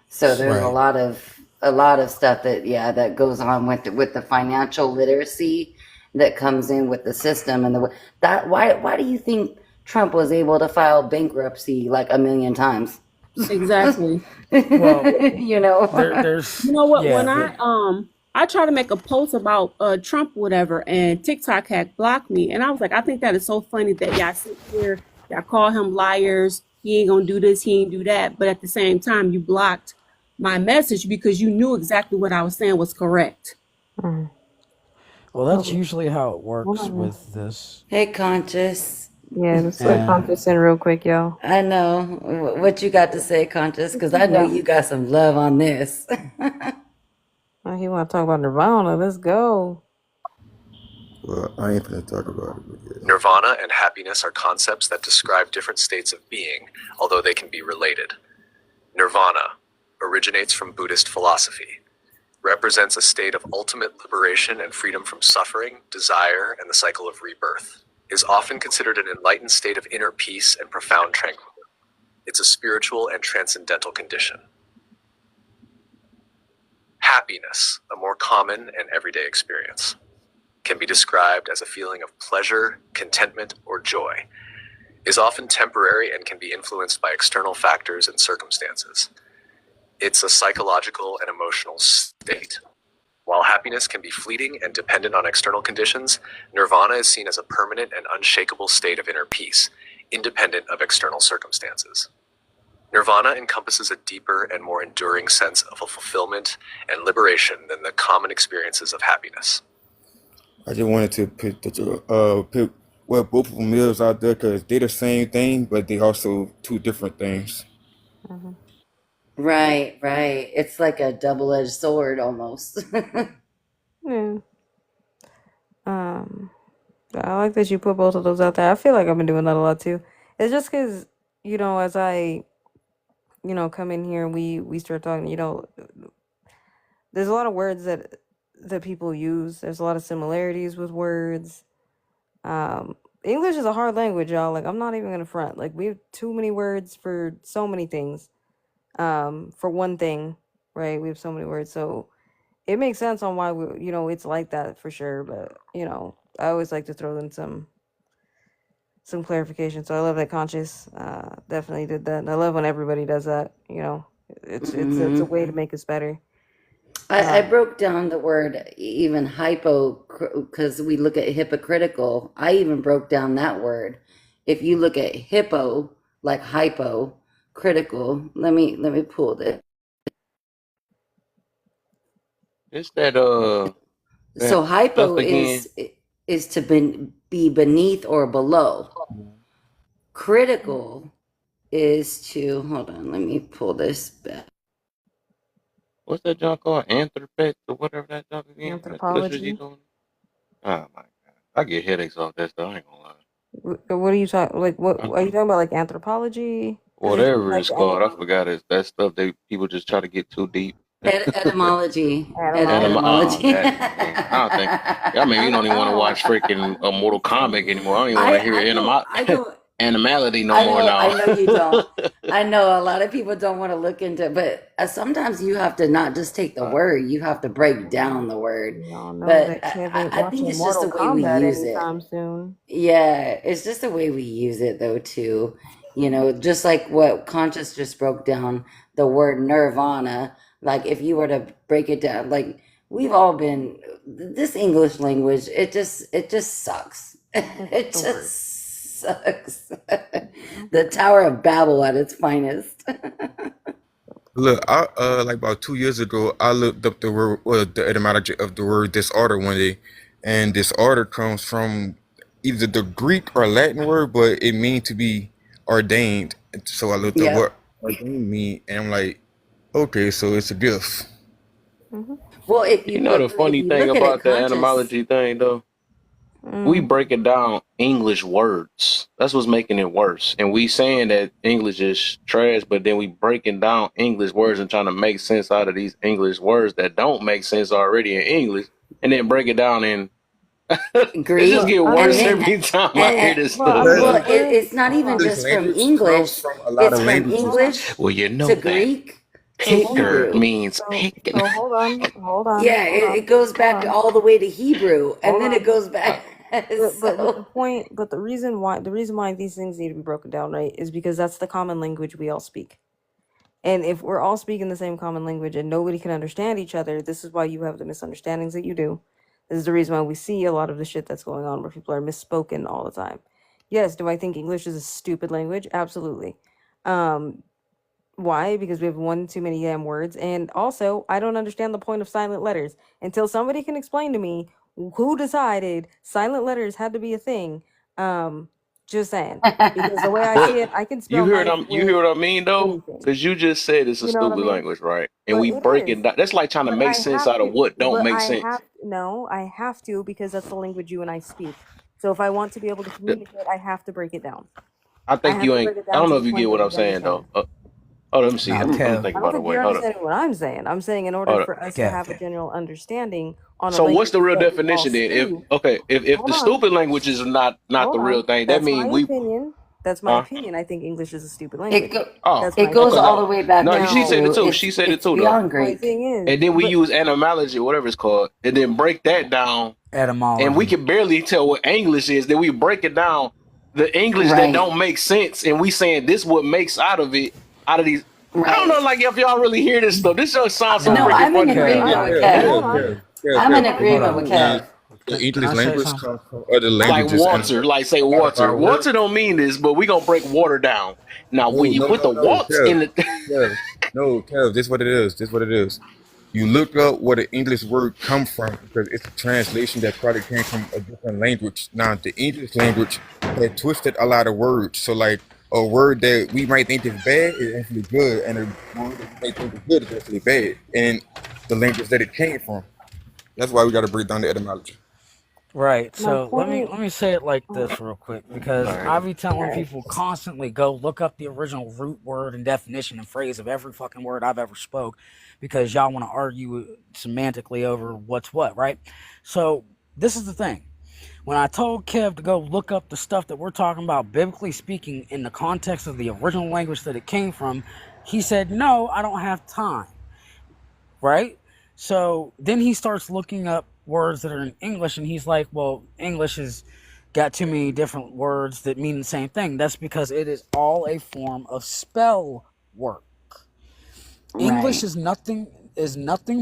so there's Right. a lot of stuff that that goes on with the financial literacy that comes in with the system and the that why do you think Trump was able to file bankruptcy like a million times? Exactly. Well, You know. You there's know what? yeah, When I try to make a post about Trump, whatever, and TikTok had blocked me, and I was like, I think that is so funny that y'all sit here, y'all call him liars. He ain't gonna do this. He ain't do that. But at the same time, you blocked my message because you knew exactly what I was saying was correct. Mhm. well, that's Oh, usually how it hold works on. with this. Hey, Conscious. Yeah, let's let And Conscious in real quick, y'all. I know what you got to say, Conscious, because I know Yeah. you got some love on this. Oh, he want to talk about Nirvana. Let's go. Well, I ain't gonna talk about it, but yeah. Nirvana and happiness are concepts that describe different states of being, although they can be related. Nirvana originates from Buddhist philosophy. represents a state of ultimate liberation and freedom from suffering, desire, and the cycle of rebirth. It is often considered an enlightened state of inner peace and profound tranquility. It's a spiritual and transcendental condition. Happiness, a more common and everyday experience, can be described as a feeling of pleasure, contentment, or joy, is often temporary and can be influenced by external factors and circumstances. It's a psychological and emotional state. While happiness can be fleeting and dependent on external conditions, nirvana is seen as a permanent and unshakable state of inner peace, independent of external circumstances. Nirvana encompasses a deeper and more enduring sense of fulfillment and liberation than the common experiences of happiness. I just wanted to put both of them is out there because they're the same thing, but they also two different things. Mhm. Right, right. It's like a double-edged sword almost. Yeah. I like that you put both of those out there. I feel like I've been doing that a lot too. It's just because, as I, come in here and we start talking, there's a lot of words that people use. There's a lot of similarities with words. English is a hard language, y'all. Like, I'm not even gonna front. Like, we have too many words for so many things. For one thing, right? We have so many words, so it makes sense on why it's like that for sure. But I always like to throw in some clarification. So I love that Conscious definitely did that, and I love when everybody does that. It's a way to make us better. I broke down the word even hypo because we look at hypocritical. I even broke down that word. If you look at hippo like hypo critical, let me pull this. It's that So stuff hypo again. is to be beneath or below. Critical is to hold on. Let me pull this back. What's that junk called? Anthropics or whatever that junk again? That literature Anthropology. doing. Oh my god, I get headaches off that stuff. I ain't gonna lie. What are you talking? Like, what I, are you talking about? Like anthropology? Because it's whatever like it's called, I forgot it. That stuff they people just try to get too deep. Etymology. Oh, Etymology. that man. I don't think. I mean, you don't even want to watch freaking a Mortal Kombat anymore. I don't even want to hear I don't. animality no more now. I know you don't. I know a lot of people don't want to look into it, but sometimes you have to not just take the word, you have to break down the word. Y'all know But that Kev ain't I think watching it's just the Mortal way we Kombat use it. anytime soon. Yeah, it's just the way we use it though too. Just like what Conscious just broke down the word nirvana. Like if you were to break it down, like we've all been this English language, it just sucks. It just sucks. The Tower of Babel at its finest. Look, I like about 2 years ago, I looked up the word, the etymology of the word disorder one day, and disorder comes from either the Greek or Latin word, but it means to be ordained. So I looked up what Yep. ordained mean, and I'm like, okay, so it's a gift. Well, if You know the funny you thing look at it about the conscious, etymology thing though? We breaking down English words. That's what's making it worse. And we saying that English is trash, but then we breaking down English words and trying to make sense out of these English words that don't make sense already in English, and then break it down in. It just Greek, get and worse then every time I hear this stuff. well, it's not hold even on. English just from language comes English. from a lot It's of from languages. English Well, you to know that Greek to So hold on. picker Hebrew. means picking. So hold Yeah, on. it goes back all the way to Hebrew, and Hold then it on. goes back. But the So point, but the reason why these things need to be broken down, right, is because that's the common language we all speak. And if we're all speaking the same common language and nobody can understand each other, this is why you have the misunderstandings that you do. This is the reason why we see a lot of the shit that's going on where people are misspoken all the time. Yes, do I think English is a stupid language? Absolutely. Why? Because we have one too many damn words. And also, I don't understand the point of silent letters. Until somebody can explain to me who decided silent letters had to be a thing. Just saying. Because the way I see But it, I can spell knife you with hear what I mean though? anything. Because you just said it's a You know what I stupid mean? language, right? And But we it break is. it down. That's like trying to But make I sense have out of to. what don't But make I sense. have no. I have to because that's the language you and I speak. So if I want to be able to communicate, I have to break it down. I I think have you to ain't. break it I down don't to know the if you point get that what I'm we saying though. understand. Oh, let me see. Now, I'm Kev, thinking I don't about a think way. you're Hold up. understanding what I'm saying. I'm saying in order Hold up. for us to Kev, have a general understanding on a So what's language the real that we all definition then? If speak. okay, if Hold the on, stupid languages are not hold the real on. thing, that That's my means we opinion. That's my huh? opinion. I think English is a stupid It language. go, Oh, That's it my goes okay. opinion. all No, the way back no, she said Now, it to too. She said it it's too though. beyond my Greek. thing is, And then we but use etymology, whatever it's called, and then break that down. And we etymology. can barely tell what English is. Then we break it down, the English that Right, don't make sense, and we saying this what makes out of it, out of these. I don't know, right. like if y'all really hear this stuff. This just sounds so No, Nah, freaking I'm in funny to me. agreement Kev, all with right, like, but Kev. hold on, I'm in hold agreement with up. Kev. The Can English I say language something? comes from other Like languages, and water, like say a lot of water. our words. Water don't mean this, but we gonna break water down. Now when No, you no, put the no, no, waltz in Kev, the Kev, no, Kev. This what it is. This what it is. You look up where the English word come from because it's a translation that probably came from a different language. Now the English language had twisted a lot of words. So like a word that we might think is bad is actually good, and a word that we might think is good is actually bad. And the language that it came from. That's why we got to break down the etymology. Right. my So point. let me say it like All this real quick because all I right. be telling right, people constantly go look up the original root word and definition and phrase of every fucking word I've ever spoke because y'all want to argue semantically over what's what, right? So this is the thing. When I told Kev to go look up the stuff that we're talking about, biblically speaking, in the context of the original language that it came from, he said, "No, I don't have time." Right? So then he starts looking up words that are in English and he's like, well, English has got too many different words that mean the same thing. That's because it is all a form of spell work. English Right. is nothing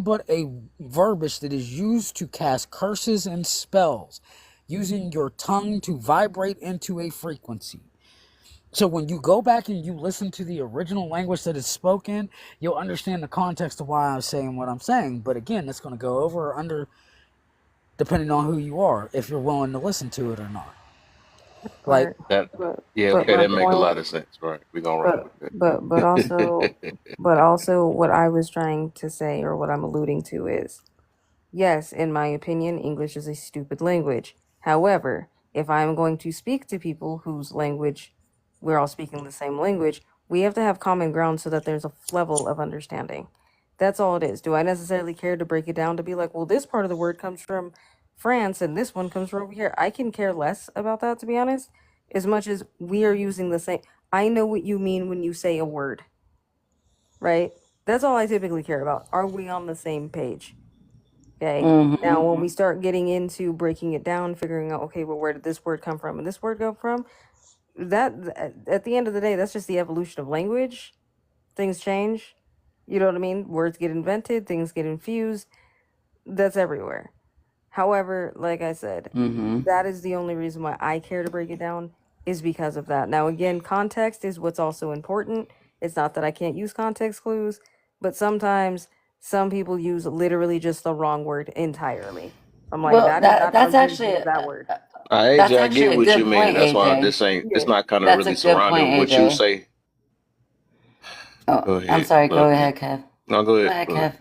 but a verbiage that is used to cast curses and spells, using your tongue to vibrate into a frequency. So when you go back and you listen to the original language that is spoken, you'll understand the context of why I'm saying what I'm saying. But again, it's going to go over or under depending on who you are, if you're willing to listen to it or not. Like, part. That But yeah, but okay, my that make a point. lot of sense. Right. We're gonna rock But with that. but also what I was trying to say or what I'm alluding to is yes, in my opinion, English is a stupid language. However, if I'm going to speak to people whose language we're all speaking the same language, we have to have common ground so that there's a level of understanding. That's all it is. Do I necessarily care to break it down to be like, well, this part of the word comes from France and this one comes from over here? I can care less about that, to be honest, as much as we are using the same. I know what you mean when you say a word, right? That's all I typically care about. Are we on the same page? Okay. Mm-hmm. Now, when we start getting into breaking it down, figuring out, okay, well, where did this word come from and this word go from? That, at the end of the day, that's just the evolution of language. Things change. You know what I mean? Words get invented, things get infused. That's everywhere. However, like I said, Mm-hmm. that is the only reason why I care to break it down is because of that. Now, again, context is what's also important. It's not that I can't use context clues, but sometimes some people use literally just the wrong word entirely. I'm like, Well, that is not how that's you actually use that word. AJ, that's I get actually a what you good mean. point, That's why AJ. this Yeah. not kind of That's a really good point, surrounding what you AJ. say. Oh, Go I'm ahead. sorry. Go Look. ahead, Kev. No, go Go ahead. ahead, Go ahead. Kev.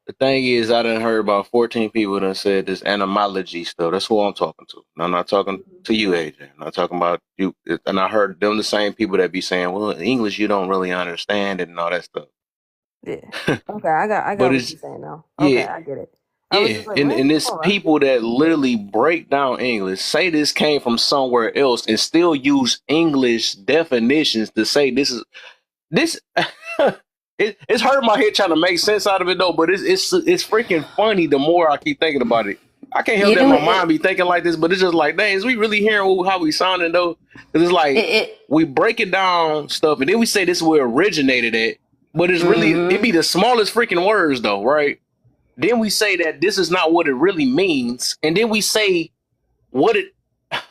The thing is, I done heard about 14 people that said this etymology stuff. That's who I'm talking to. And I'm not talking to you, AJ. I'm not talking about you. And I heard them the same people that be saying, well, in English, you don't really understand it and all that stuff. Yeah. Okay, I But got what it's, you're saying now. Okay, yeah, I get it. I was yeah. just like, And what? it's Hold on. people that literally break down English, say this came from somewhere else, and still use English definitions to say this. It's hurt my head trying to make sense out of it though, but it's freaking funny the more I keep thinking about it. I can't help You that know my it. mind be thinking like this, but it's just like, dang, is we really hearing how we sounding though? Because it's It. like it we break it down stuff, and then we say this is where it originated at, but it's really it mm-hmm. be the smallest freaking words though, right? Then we say that this is not what it really means, and then we say what it.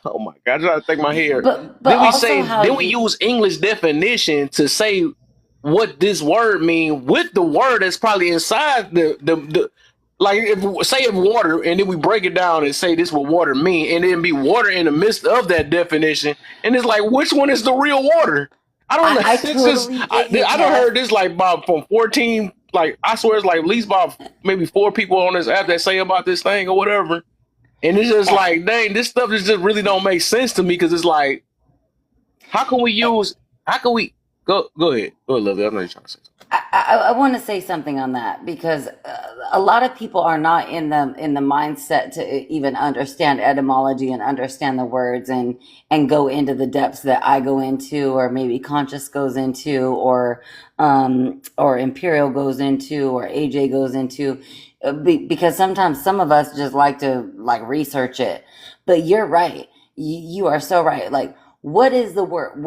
Oh my god, I try to think my hair. But Then we also say, how then we you. use English definition to say what this word mean with the word that's probably inside the like if say if water and then we break it down and say this what water mean and then be water in the midst of that definition and it's like which one is the real water? I don't know. I It's just totally get you, I don't Kev. heard this like about from 14 like I swear it's like at least about maybe 4 people on this app that say about this thing or whatever. And it's just Eh, like, dang, this stuff just really don't make sense to me because it's like How can we use? How can we go ahead? Go ahead, Lovely. I know you're trying to say something. I want to say something on that because a lot of people are not in the mindset to even understand etymology and understand the words and go into the depths that I go into, or maybe Conscious goes into, or Imperial goes into, or AJ goes into, because sometimes some of us just like to like research it. But you're right. You are so right. Like, what is the word?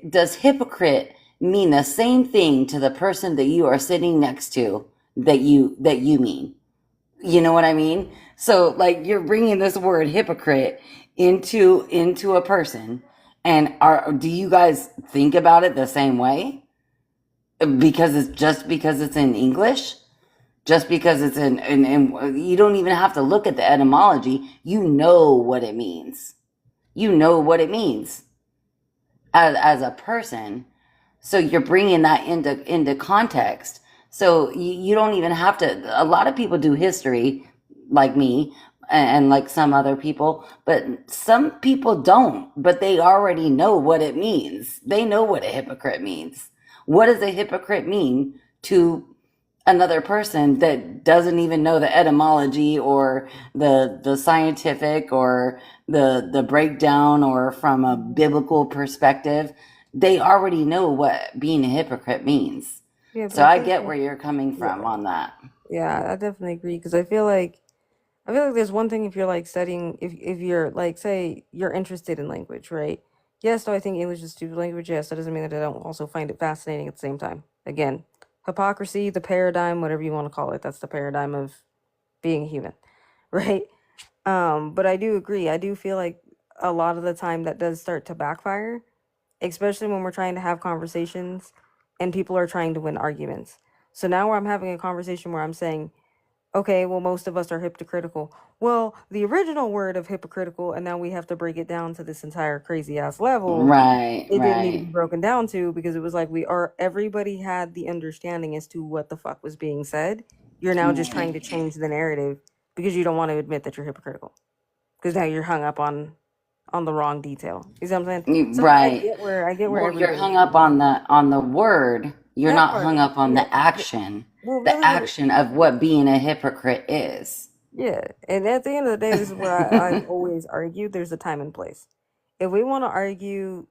Does hypocrite mean the same thing to the person that you are sitting next to that you mean? You know what I mean? So like you're bringing this word hypocrite into a person, and do you guys think about it the same way? Because it's in English, just because it's in you don't even have to look at the etymology. You know what it means. You know what it means as a person. So you're bringing that into context. So you don't even have to. A lot of people do history, like me, and like some other people, but some people don't. But they already know what it means. They know what a hypocrite means. What does a hypocrite mean to another person that doesn't even know the etymology or the scientific or the breakdown, or from a biblical perspective? They already know what being a hypocrite means. Yeah, but So I I think get where you're coming yeah, from on that. yeah, I definitely agree because I feel like there's one thing if you're like studying, if you're like, say you're interested in language, right? Yes, do I think English is a stupid language? Yes, that doesn't mean that I don't also find it fascinating at the same time. Again, hypocrisy, the paradigm, whatever you want to call it, that's the paradigm of being a human, right? But I do agree. I do feel like a lot of the time that does start to backfire, especially when we're trying to have conversations and people are trying to win arguments. So now where I'm having a conversation where I'm saying, okay, well, most of us are hypocritical. Well, the original word of hypocritical, and now we have to break it down to this entire crazy ass level. Right, It didn't need to be right. broken down to because it was like everybody had the understanding as to what the fuck was being said. You're now just trying Right. to change the narrative because you don't want to admit that you're hypocritical because now you're hung up on the wrong detail. You see what I'm saying? So I Right. get where Well, you're everybody's hung up coming on from. the word. You're That not part, hung up on yeah. the action. Well, The really, what action of what being a hypocrite is. yeah, and at the end of the day, this is where I've always argued there's a time and place. If we want to argue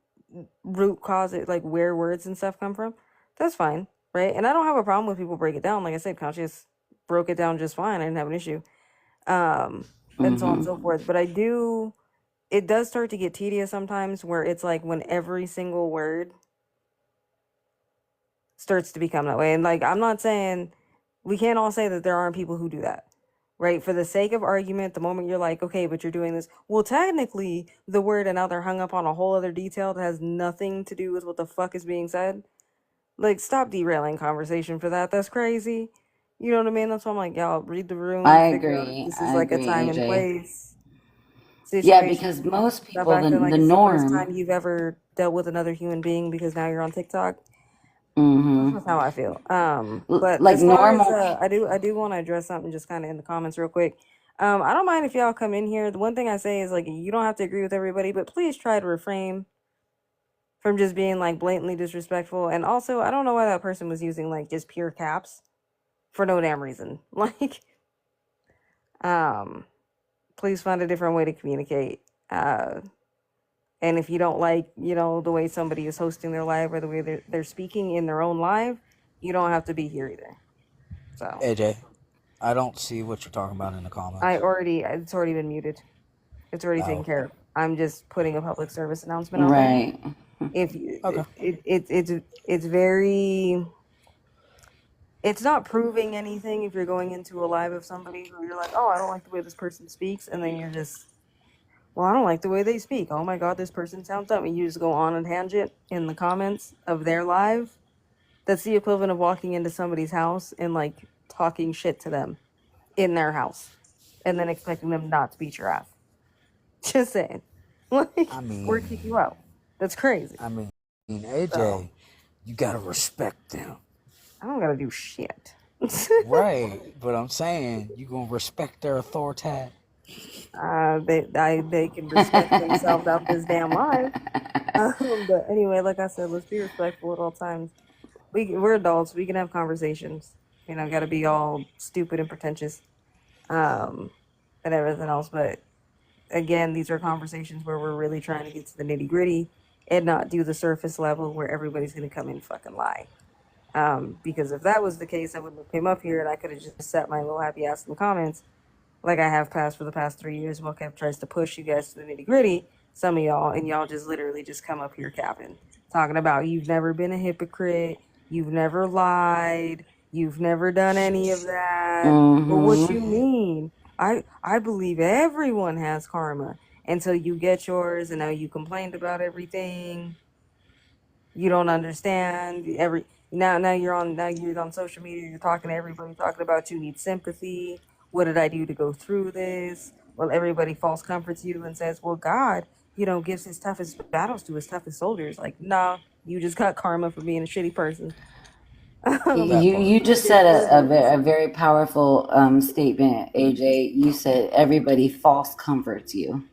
root cause, it like where words and stuff come from, that's fine, right? And I don't have a problem with people break it down. Like I said, Conscious broke it down just fine. I didn't have an issue, um, and so on and Hmm. so forth. But it does start to get tedious sometimes, where it's like when every single word starts to become that way. And like, I'm not saying we can't all say that there aren't people who do that, right? For the sake of argument, the moment you're like, okay, but you're doing this, well, technically, the word, and now they're hung up on a whole other detail that has nothing to do with what the fuck is being said. Like, stop derailing conversation for that. That's crazy. You know what I mean? That's why I'm like, y'all read the room, I figure out if agree. this is I like a agree, time and AJ. place Yeah, situation. because most Stop people, acting like the it's the first norm. time you've ever dealt with another human being because now you're on TikTok. That's Hmm. just how I feel. But Like as far as normal. I do want to address something just kind of in the comments real quick. I don't mind if y'all come in here. The one thing I say is like you don't have to agree with everybody, but please try to refrain from just being like blatantly disrespectful. And also, I don't know why that person was using like just pure caps for no damn reason. Like, um, please find a different way to communicate. And if you don't like, the way somebody is hosting their live or the way they're speaking in their own live, you don't have to be here either. So. AJ, I don't see what you're talking about in the comments. It's already been muted. It's already taken Oh, care of. I'm just putting a public service announcement out there. Right. If you, okay. it's very, it's not proving anything if you're going into a live of somebody who you're like, oh, I don't like the way this person speaks, and then you're just, well, I don't like the way they speak. Oh my god, this person sounds dumb, and you just go on a tangent in the comments of their live. That's the equivalent of walking into somebody's house and like talking shit to them in their house, and then expecting them not to beat your ass. Just saying. Like, I or kick you mean, out. That's crazy. I mean, So, AJ, you gotta respect them, I don't gotta do shit. right? But I'm saying you gonna respect their authority. They can respect themselves out this damn life. But anyway, like I said, let's be respectful at all times. We're adults. We can have conversations. Got to be all stupid and pretentious, um, and everything else. But again, these are conversations where we're really trying to get to the nitty gritty and not do the surface level where everybody's gonna come in and fucking lie. Because if that was the case, I wouldn't have came up here and I could have just sat my little happy ass in the comments like I have passed for the past 3 years. While Kev tries to push you guys to the nitty gritty, some of y'all, and y'all just literally just come up here capping, talking about you've never been a hypocrite, you've never lied, you've never done any of that. But what you Mm-hmm. mean? I believe everyone has karma until you get yours, and now you complained about everything. You don't understand now you're on social media, you're talking to everybody, talking about you need sympathy. What did I do to go through this? Well, everybody false comforts you and says, well, God, gives his toughest battles to his toughest soldiers. Like, nah, you just got karma for being a shitty person. That You part. just It is said what it is. a very powerful statement, AJ. You said everybody false comforts you.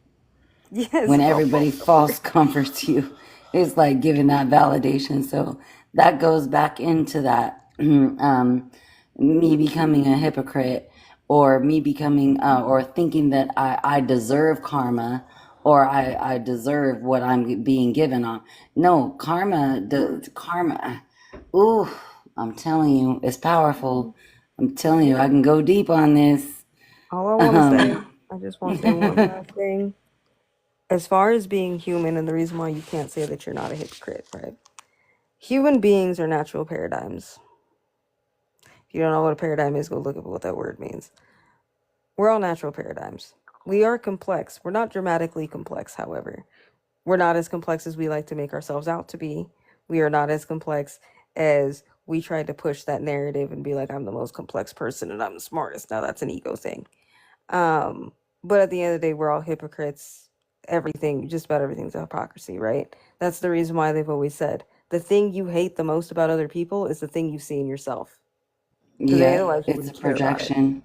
Yes, When it's all everybody false comfort. false comforts you, it's like giving that validation. So that goes back into that me becoming a hypocrite, or me becoming or thinking that I deserve karma, or I deserve what I'm being given on. No, karma. Ooh, I'm telling you, it's powerful. I'm telling you, I can go deep on this. All I want to say, Um, I just want to say one last thing. As far as being human, and the reason why you can't say that you're not a hypocrite, right? Human beings are natural paradigms. If you don't know what a paradigm is, go look up what that word means. We're all natural paradigms. We are complex. We're not dramatically complex, however. We're not as complex as we like to make ourselves out to be. We are not as complex as we try to push that narrative and be like, I'm the most complex person and I'm the smartest. Now that's an ego thing. Um, but at the end of the day, we're all hypocrites. Everything, just about everything's a hypocrisy, right? That's the reason why they've always said the thing you hate the most about other people is the thing you see in yourself. Because yeah, otherwise you it's a wouldn't care about it. projection.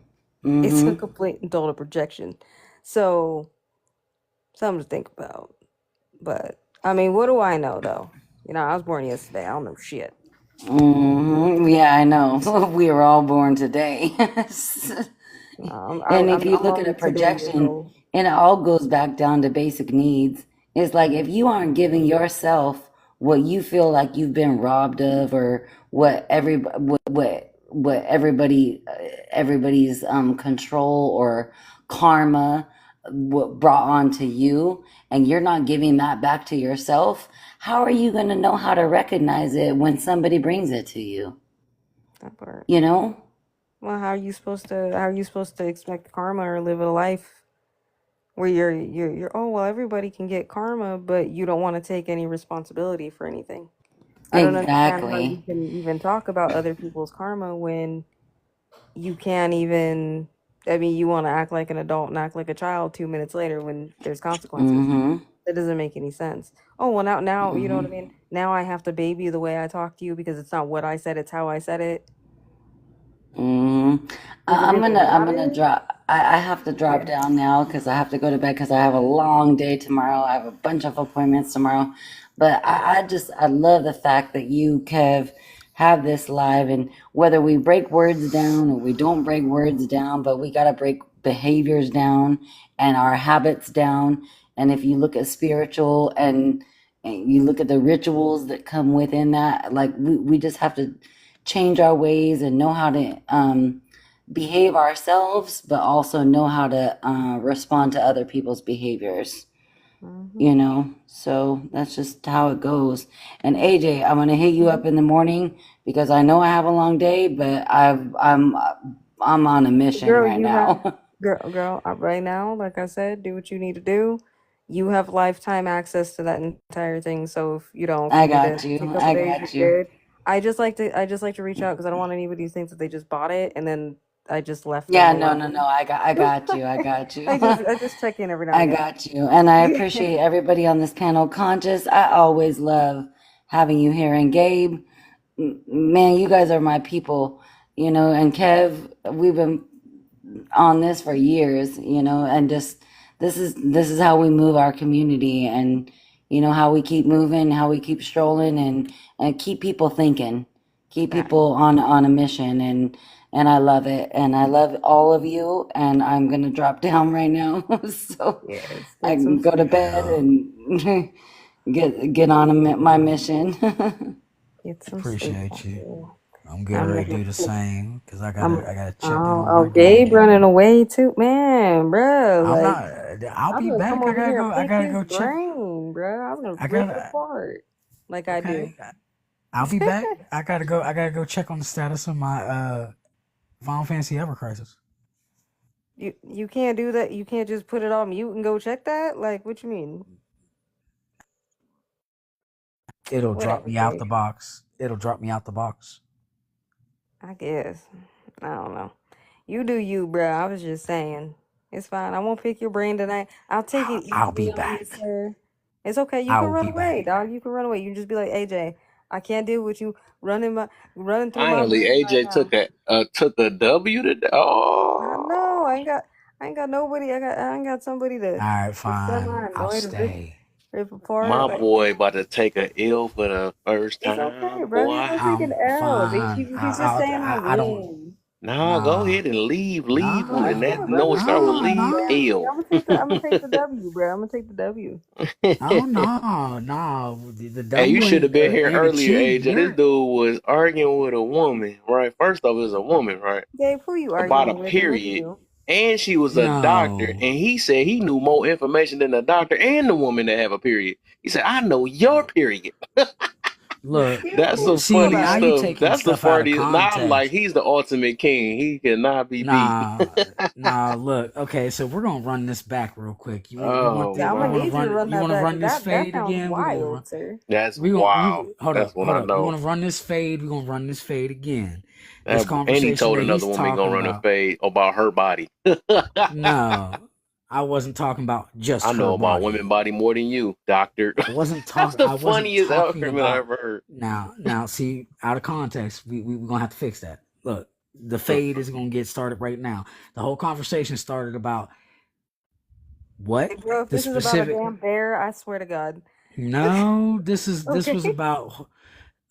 It's a Mm-hmm. complete and total projection. So, something to think about. But, I mean, what do I know, though? I was born yesterday. I don't know shit. Mm-hmm. Yeah, I know. We were all born today. And if you I'm look at a only today years projection, old. and it all goes back down to basic needs. It's like if you aren't giving yourself what you feel like you've been robbed of, or what everybody's control or karma what brought onto you, and you're not giving that back to yourself, how are you going to know how to recognize it when somebody brings it to you? That part. You know? Well, how are you supposed to expect karma or live a life where you're oh well everybody can get karma but you don't want to take any responsibility for anything. I don't understand how you Exactly. can even talk about other people's karma when you can't even. I mean, you want to act like an adult and act like a child 2 minutes later when there's consequences. Mm-hmm. That doesn't make any sense. Oh well, now you know what I Mm-hmm. mean. Now I have to baby the way I talk to you because it's not what I said, it's how I said it. Mm-hmm. Does it really I'm gonna matter? drop. I have to drop Okay. down now because I have to go to bed because I have a long day tomorrow. I have a bunch of appointments tomorrow, but I love the fact that you, Kev, have this live, and whether we break words down or we don't break words down, but we gotta break behaviors down and our habits down. And if you look at spiritual and you look at the rituals that come within that, like we just have to change our ways and know how to behave ourselves, but also know how to respond to other people's behaviors. Hmm. You know, so that's just how it goes. And AJ, I'm gonna hit you up in the morning because I know I have a long day, but I'm on a mission Girl, right you have now. girl, right now, like I said, do what you need to do. You have lifetime access to that entire thing. So if I you need to got you. take a couple I days, you're got you. good. I just like to reach out because I don't want anybody to think that they just bought it and then I just left them Yeah, no, no, alone. no. I got you. I got you. I just check in every now I and again. got you. And I appreciate everybody on this panel. Conscious, I always love having you here. And Gabe, man, you guys are my people, and Kev, we've been on this for years, you know, and just this is how we move our community, and you know how we keep moving, how we keep strolling, and keep people thinking, keep Fact. people on a mission, and I love it, and I love all of you, and I'm gonna drop down right now so Yes, I get some can go to sleep. bed Yeah, and get on my mission. Get some sleep. appreciate you. I'm getting I'm ready to gonna. do the same because I'm. I gotta check in Oh, on oh, my Gabe granddaddy. running away too, man, bro. I'm Like not. I'll I'm be gonna come back. over here and I pick gotta his go check. brain, bro. I'm gonna I rip it gotta. apart, like I do. Okay, I'll be back. I gotta go check on the status of my Final Fantasy Ever Crisis. You can't do that. You can't just put it on mute and go check that. Like, what you mean? It'll drop Whatever, me out Gabe. the box. It'll drop me out the box. I guess. I don't know. You do you, bro. I was just saying. It's fine. I won't pick your brain tonight. I'll take it I'll easy be on you, back. sir. It's okay. You I can will run be away, back. dog. You can run away. You just be like, AJ, I can't deal with you running through my Finally, brain right AJ now. took a W today. I Oh, know. I ain't got nobody. I ain't got somebody to All right, set fine. my I'll annoy to stay. rip apart. my Like, boy about to take a L for the first it's okay, time, bro. He's boy. not taking I'm L's. fine. He's just saying I I don't. win. Nah, go Nah. ahead and leave. Leave No, with it's and that cool, bro. no, it Leave start it with on Nah. me, leave bro. Nah. L. I'm gonna take the W, bro. I'm gonna take the W. Oh no, no. The Hey, you W should have been here ain't earlier, achieved AJ. This yet. dude was arguing with a woman, right? First off, it was a woman, right? Gabe, who you About a arguing with, and what you period. do? And she was a doctor, No. and he said he knew more information than the doctor and the woman that have a period. He said, I know your period. Look. That's some Hold See, funny now on. you stuff. taking That's the stuff out of funny. Now I'm like, context. he's the ultimate king. He cannot be beat. Nah. Nah. Look. Okay. So we're gonna run this back real quick. Oh Yeah, I'm gonna need you to wow, run You that want to back, run cause this that fade sounds again? We're gonna run. wild, sir. that's wild. Hold That's up, when hold I up. We know. want to run this fade. We're gonna run this fade again. This And he conversation told that another he's woman he gonna talking run a about. fade about her body. No, I wasn't talking about just I her know about body. women body more than you, doctor. That's the I wasn't funniest talking argument I about. ever heard. Now, see, out of context, we're gonna have to fix that. Look, the fade is gonna get started right now. The whole conversation started about Hey, what bro, if the this is about a specific. damn bear, I swear to God. No, this Okay. was about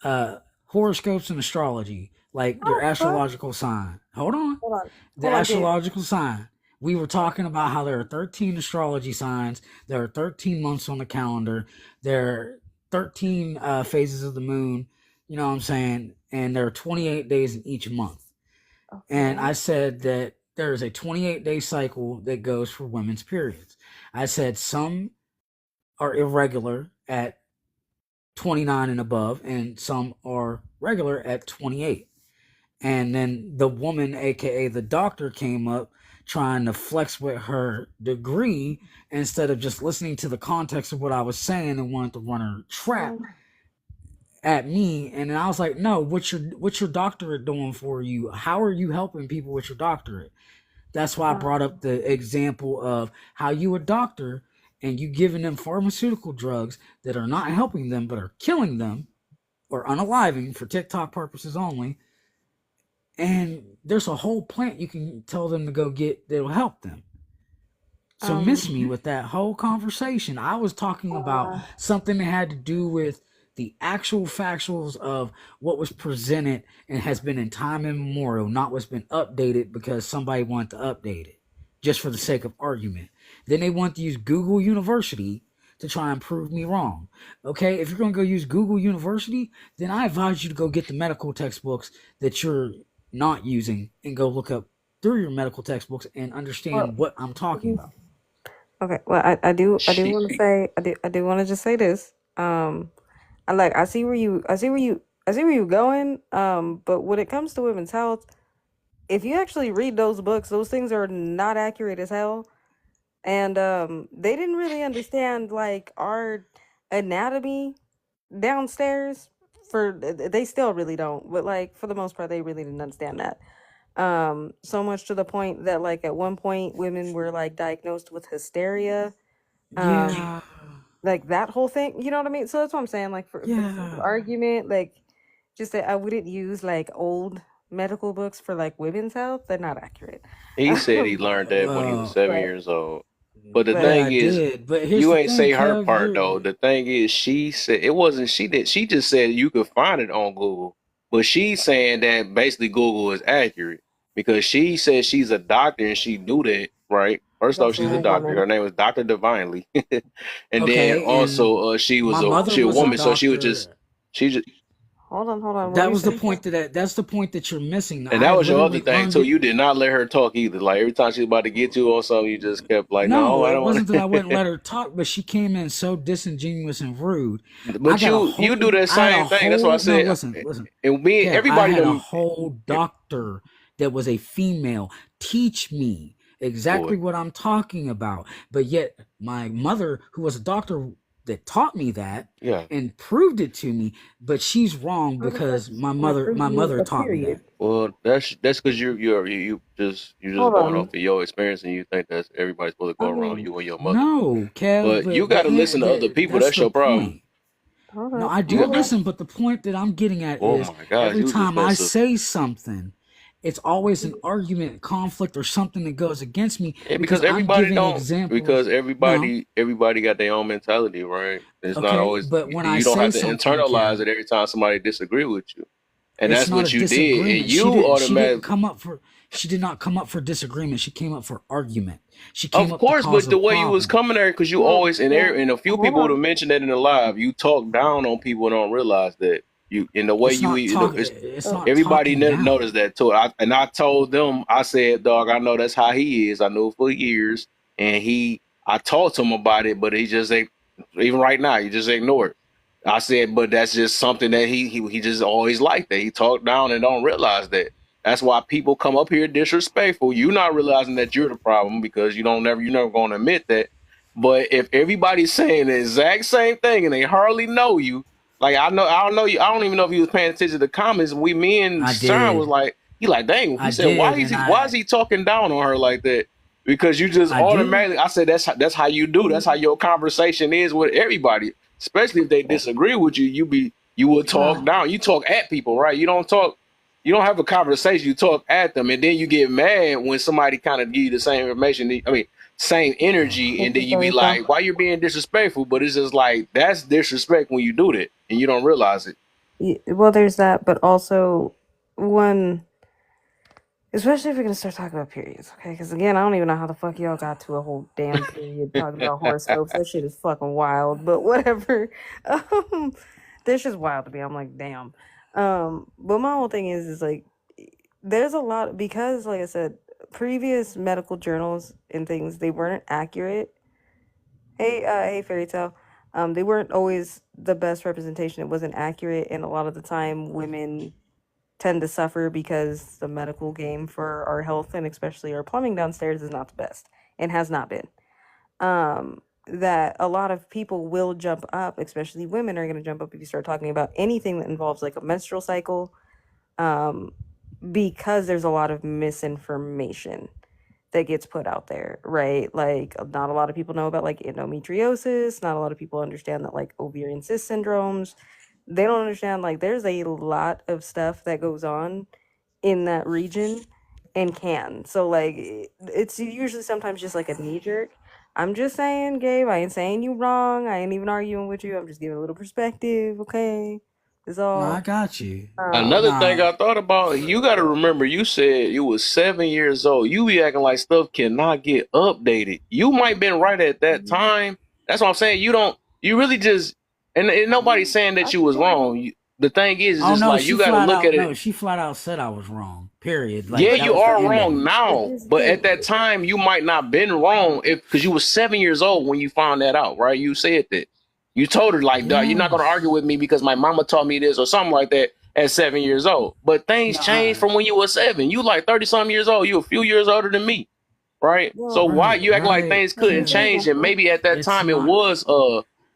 uh horoscopes and astrology, like your Oh, fuck. astrological sign. Hold on. Hold on. The Hold on, Gabe. astrological sign. We were talking about how there are 13 astrology signs. There are 13 months on the calendar. There are 13 phases of the moon. You know what I'm saying? And there are 28 days in each month. And Okay. I said that there is a 28-day cycle that goes for women's periods. I said some are irregular at 29 and above, and some are regular at 28. And then the woman, aka the doctor, came up trying to flex with her degree instead of just listening to the context of what I was saying and wanted to run her trap Um, at me. And I was like, no, what's your doctorate doing for you? How are you helping people with your doctorate? That's why I brought um, up the example of how you a doctor and you giving them pharmaceutical drugs that are not helping them but are killing them or unaliving for TikTok purposes only. And there's a whole plant you can tell them to go get that'll help them. So um, miss me with that whole conversation. I was talking about uh, something that had to do with the actual factuals of what was presented and has been in time immemorial, not what's been updated because somebody wanted to update it just for the sake of argument. Then they want to use Google University to try and prove me wrong. Okay, if you're going to go use Google University, then I advise you to go get the medical textbooks that you're not using and go look up through your medical textbooks and well, understand what I'm talking about. okay. Well, I do want to She say, I do want to just say this. I see where I see where you going. But when it comes to women's health, if you actually read those books, those things are not accurate as hell. And they didn't really understand like our anatomy downstairs. They still really don't, but like for the most part, they really didn't understand that. So much to the point that like at one point women were like diagnosed with hysteria. Um, Yeah, like that whole thing, you know what I mean? So that's what I'm saying. Like for the sake of yeah, argument, like just that I wouldn't use like old medical books for like women's health, they're not accurate. He said he learned that when he was Well, 7 years old. But the yeah, but thing I is, did. But here's you the ain't thing, say her Kev. part though. The thing is, she said it wasn't she did. She just said you could find it on Google, but she's saying that basically Google is accurate because she said she's a doctor and she knew that, right? First off, that's a she's a doctor. woman. Her name was Doctor Divinely, and then Okay, and also she was my a mother she a was a woman, so she was just doctor. she just Hold on. What were That you was the saying, Kev? point that's the point that you're missing. and I that was your other literally thing learned too. it. You did not let her talk either. Like every time she was about to get you on something, you just kept like, no, No, I it don't want wasn't that I to. wouldn't let her talk, but she came in so disingenuous and rude. I But got a you do whole, that I had a same thing. That's why I whole, no, said, listen, and me, Kev, I everybody had a them, whole doctor that was a female teach me exactly boy, what I'm talking about. But yet my mother, who was a doctor that taught me that yeah. and proved it to me, but she's wrong How the fuck because is she gonna prove my you mother a taught me period? that. Well, that's because you just Hold going off on. of your experience and you think that's everybody's supposed to go I around mean, you and your mother. No, Kev, But you but got to listen to other people. that's That's the your problem. point. No, I You do got, hold listen, but the point that I'm getting at oh is my gosh, every you time I defensive. say something, it's always an argument, conflict, or something that goes against me Yeah, because because I'm everybody giving don't. examples. Because No, everybody got their own mentality, right? It's not okay, always but when I you don't say have to something, internalize Kev, it every time somebody disagree with you, and it's that's not a what you did, and disagreement. you She didn't automatically. come up for she did not come up for disagreement. She came up for argument. She came Of up to course, cause but a the way you was problem. coming there, because you on. always and a few Hold people to on. mention that in the live, you talk down on people and don't realize that you in the way it's It's So, not everybody talking noticed down. that too. I told them, I said, dog, I know that's how he is. I know for years, and I talked to him about it, but he just ain't even right now. He just ignored. I said, but that's just something that he just always like that. He talked down and don't realize that. That's why people come up here disrespectful. You not realizing that you're the problem because you're never going to admit that. But if everybody's saying the exact same thing and they hardly know you, like I don't know you. I don't even know if he was paying attention to the comments. Me and I Sean was did. like, he like, dang. He I said, did, and why is he talking down on her like that? Because you just I did. automatically. I said that's how you do. That's how your conversation is with everybody, especially if they disagree with you. You would talk no. down. You talk at people, right? You don't talk. You don't have a conversation. You talk at them, and then you get mad when somebody kind of give you the same information. I mean, same energy, This and then is you be very so. like, "Why you're being disrespectful?" But it's just like that's disrespect when you do that, and you don't realize it. Well, there's that, but also one, especially if we're gonna start talking about periods, okay? Because again, I don't even know how the fuck y'all got to a whole damn period talking about horoscopes. That shit is fucking wild. But whatever. Um, that's just wild to me. I'm like, damn. But my whole thing is like, there's a lot because, like I said, previous medical journals and things they weren't accurate. Hey, fairy tale. They weren't always the best representation. It wasn't accurate, and a lot of the time, women tend to suffer because the medical game for our health and especially our plumbing downstairs is not the best and has not been. That a lot of people will jump up, especially women are going to jump up if you start talking about anything that involves like a menstrual cycle, um, because there's a lot of misinformation that gets put out there, right? Like, not a lot of people know about like endometriosis. Not a lot of people understand that like ovarian cyst syndromes. They don't understand like there's a lot of stuff that goes on in that region and can. So like it's usually sometimes just like a knee jerk. I'm just saying, Gabe, I ain't saying you wrong. I ain't even arguing with you. I'm just giving a little perspective, okay? Is No, I all. got you. Another thing Nah, I thought about, you got to remember, you said you was 7 years old. You be acting like stuff cannot get updated. You might been right at that time. That's what I'm saying. You really just, and nobody's saying I that you can was tell wrong. you. The thing is, it's oh just no, like you got to look at it. she flat out said I was wrong. Period. Yeah, Like that you was the are end of wrong it. But now, here's the but at thing. that time you might not been wrong if because you was 7 years old when you found that out, right? You said that. You told her like, "Duh, you're not gonna argue Yes. with me because my mama taught me this or something like that at 7 years old." But things No, changed from when you were seven. You like 30 some years old. You a few years older than me, right? So Well, why right, you acting like right, things here's couldn't the thing. change? Kev. And maybe at that It's time it not. was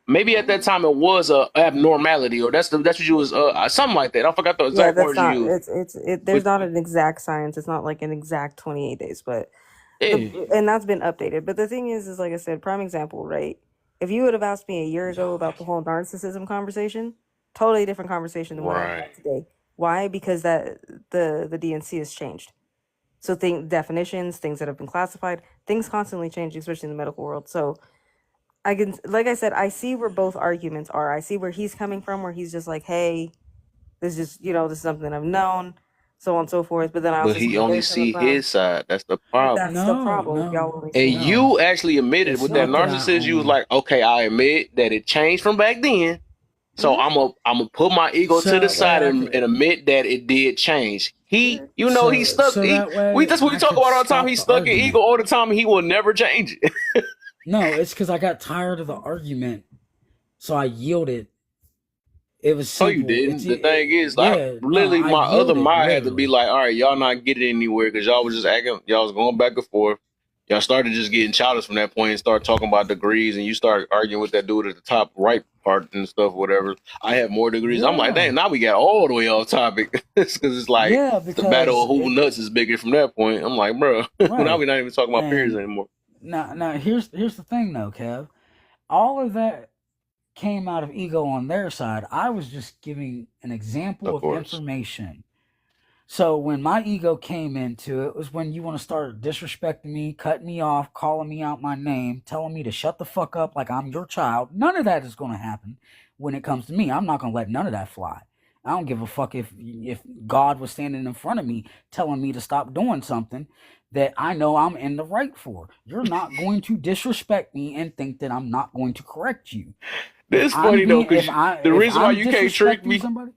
maybe at that time it was a abnormality or that's what you was something like that. I forgot the Yeah, exact that's words you not. used. There's But not an exact science. It's not like an exact 28 days, but yeah, and that's been updated. But the thing is like I said, prime example, right? If you would have asked me a year ago about the whole narcissism conversation, totally different conversation than what I right. have today. Why? Because that the DNC has changed. So definitions, things that have been classified, things constantly change, especially in the medical world. So I can, like I said, I see where both arguments are. I see where he's coming from, where he's just like, hey, this is this is something I've known, so on and so forth. But then I But also see he where only they're coming see from. his side. That's the problem. That's the No, problem. no, Y'all only And see. no. you actually admitted It's with that not that I narcissist, you was only. like, okay, I admit that it changed from back then. So I'm gonna put my ego So to the that way side I and could. admit that it did change. He, he stuck. So that We way that's what we I talk could about all the time. stop He's the stuck in ego argument. all the time, and he will never change it. No, it's because I got tired of the argument, so I yielded. It was No, you simple. didn't. The thing is, I Yeah, no, literally I my other yielded mind had to be literally. like, all right, y'all not getting anywhere because y'all was just acting. Y'all was going back and forth. Y'all started just getting childish from that point and start talking about degrees, and you start arguing with that dude at the top right part and stuff, whatever. I have more degrees. I'm like, Yeah, dang, now we got all the way off topic because it's like yeah, the battle because of who it nuts is bigger from that point. I'm like, bro, now right. we're not even talking about periods And anymore. now here's the thing though, Kev. All of that came out of ego on their side. I was just giving an example Of of course, information. So when my ego came into it was when you want to start disrespecting me, cutting me off, calling me out my name, telling me to shut the fuck up like I'm your child. None of that is going to happen when it comes to me. I'm not going to let none of that fly. I don't give a fuck if God was standing in front of me telling me to stop doing something that I know I'm in the right for. You're not going to disrespect me and think that I'm not going to correct you. it's funny though because the If reason why I'm you can't trick disrespecting me. somebody,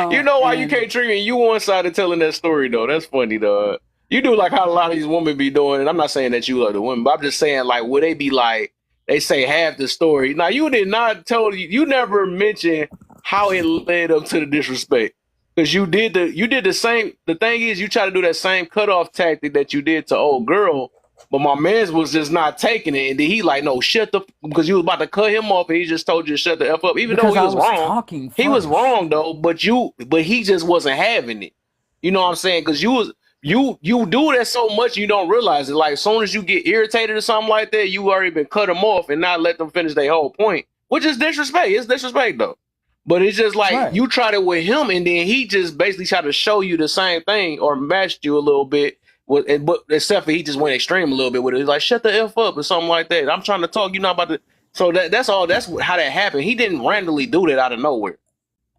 You know why you and can't treat me? You one sided telling that story though. That's funny though. You do like how a lot of these women be doing, and I'm not saying that you love the women, but I'm just saying like would they be like they say half the story. Now you did not tell you never mentioned how it led up to the disrespect. Because you did the same. The thing is, you try to do that same cutoff tactic that you did to old girl, but my man's was just not taking it, and then he like, no, shut the, because you was about to cut him off, and he just told you to shut the f up, even though because he I was was wrong. talking He was first. wrong though, but he just wasn't having it. You know what I'm saying? Because you do that so much you don't realize it. Like as soon as you get irritated or something like that, you already been cut them off and not let them finish their whole point, which is disrespect. It's disrespect though. But it's just like Right. you tried it with him, and then he just basically tried to show you the same thing or matched you a little bit. But except for he just went extreme a little bit with it. He's like, "Shut the f up" or something like that. I'm trying to talk. You're not about to. So that's all. That's how that happened. He didn't randomly do that out of nowhere.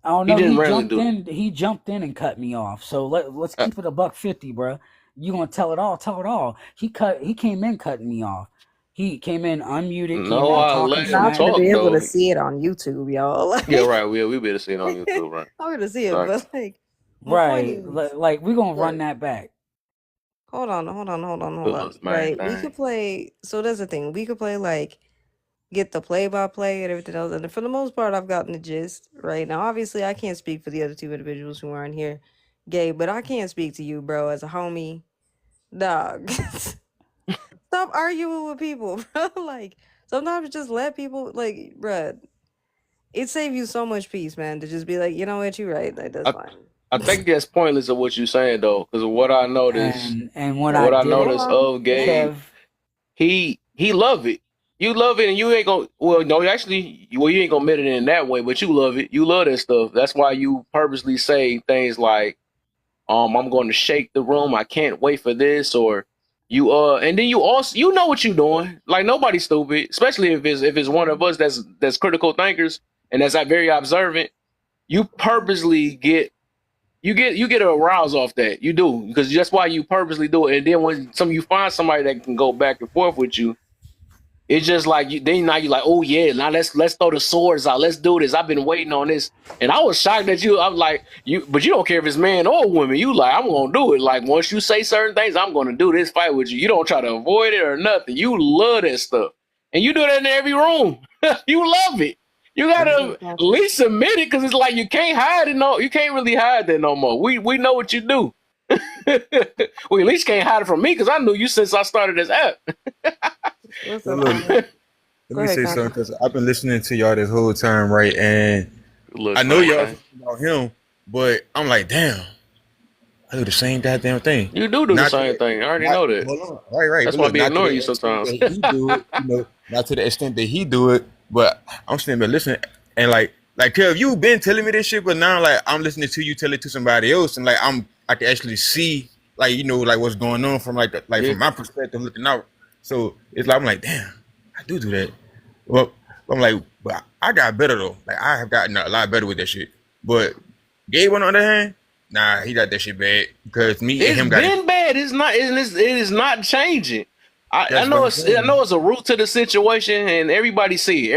Oh He no, didn't randomly do that. He jumped in and cut me off. So let's Uh, keep it $150, bro. You gonna tell it all? Tell it all. He came in cutting me off. He came in unmuted, came no, in I talking let him Not to smack. be talk able to though. see it on YouTube, y'all. Yeah, Like, right. We better see it on YouTube, right? I'm gonna see it, Exactly. but like, my point Right. is, Like we gonna run look, that back. hold Good on. looks, man. Right? We could play. So that's the thing. We could play like get the play by play and everything else. And for the most part, I've gotten the gist. Right now, obviously, I can't speak for the other two individuals who aren't here, Gabe, but I can't speak to you, bro, as a homie. Dog, stop arguing with people, bro. Like sometimes just let people like, bruh. It saves you so much peace, man, to just be like, you know what, you're right. Like that's I fine. I think that's pointless of what you're saying though, because And what I what I Hold did, noticed on. of Hold on. Gabe, Kev. he love it. You love it, and you ain't gonna. Well, no, actually, well, you ain't gonna admit it in that way, but you love it. You love that stuff. That's why you purposely say things like, I'm going to shake the room. I can't wait for this, or and then you also you know what you're doing. Like nobody's stupid, especially if it's one of us that's critical thinkers and that's like very observant. You purposely get a arouse off that. You do because that's why you purposely do it. And then when you find somebody that can go back and forth with you, it's just like then now you're like, oh yeah, now let's throw the swords out. Let's do this. I've been waiting on this, and I was shocked that you. I'm like you, but you don't care if it's man or woman. You like I'm gonna do it. Like once you say certain things, I'm gonna do this fight with you. You don't try to avoid it or nothing. You love that stuff, and you do that in every room. You love it. You Okay, gotta at Cassius. least admit it because it's like you can't hide it. No, you can't really hide that no more. We know what you do. We at least can't hide it from me because I knew you since I started this app. What's So up, look, homie? let Go me ahead, say something Cassius. because I've been listening to y'all this whole time, right? And Looks I know man, y'all man. talking about him, but I'm like, damn, I do the same goddamn thing. You do the Not to same the, thing. I already not know that. hold on, right, right. That's But why I look, be not to ignoring you the extent sometimes. that he do it, not to the extent that he do it. But I'm sitting there listening, and like Like, Kev, you been telling me this shit, but now like I'm listening to you tell it to somebody else, and like I can actually see like like what's going on from Yeah. from my perspective looking out. So it's like I'm like, damn, I do that. Well, I'm like, but I got better though. Like I have gotten a lot better with that shit. But Gabe, on the other hand, nah, he got that shit bad because me and It's him got it. been bad. It's not. It is not changing. I That's what know I'm it's. I saying. know it's a root to the situation, and everybody see it.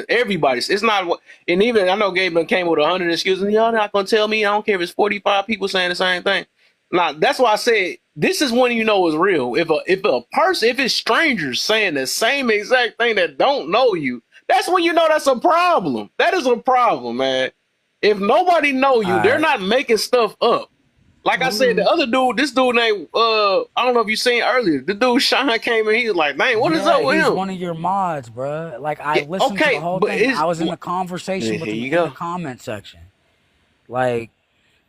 Everybody's. It's not. And even I know Gabe done came with 100 excuses. Y'all not gonna tell me. I don't care if it's 45 people saying the same thing. Now that's why I said this is when you know it's real. If it's strangers saying the same exact thing that don't know you, that's when you know that's a problem. That is a problem, man. If nobody know you, they're Alright. not making stuff up. Like I said, the Mm. other dude, this dude named I don't know if you seen earlier. The dude Sean came in, he was like, "Man, what is Yeah, up with he's him?" one of your mods, bruh. Like I Yeah, listened to the okay, whole but thing. it's I was in the conversation with here him you in the go. comment section. Like,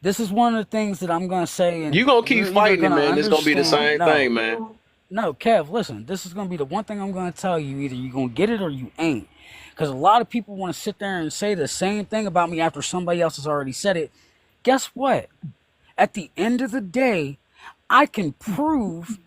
this is one of the things that I'm gonna say, and You gonna keep you're either fighting it, gonna man. It's gonna be the understand. same thing, man. No, Kev, listen. This is gonna be the one thing I'm gonna tell you. Either you're gonna get it or you ain't. Because a lot of people want to sit there and say the same thing about me after somebody else has already said it. Guess what? At the end of the day, I can prove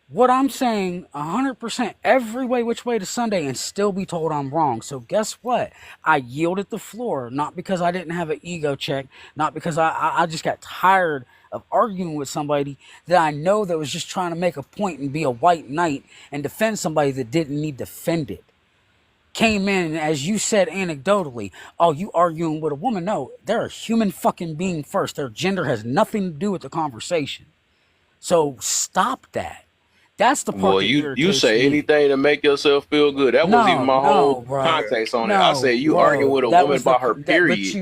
what I'm saying 100% every way, which way to Sunday, and still be told I'm wrong. So guess what? I yielded the floor, not because I didn't have an ego check, not because I just got tired of arguing with somebody that I know that was just trying to make a point and be a white knight and defend somebody that didn't need defended. Came in, and as you said anecdotally, oh, you arguing with a woman. No, they're a human fucking being first. Their gender has nothing to do with the conversation. So stop that. That's the part Well, that you irritates say me. anything to make yourself feel good. That wasn't even No, my whole no, bro. context on it. I No, said you arguing bro. with a That woman was the about her that. period.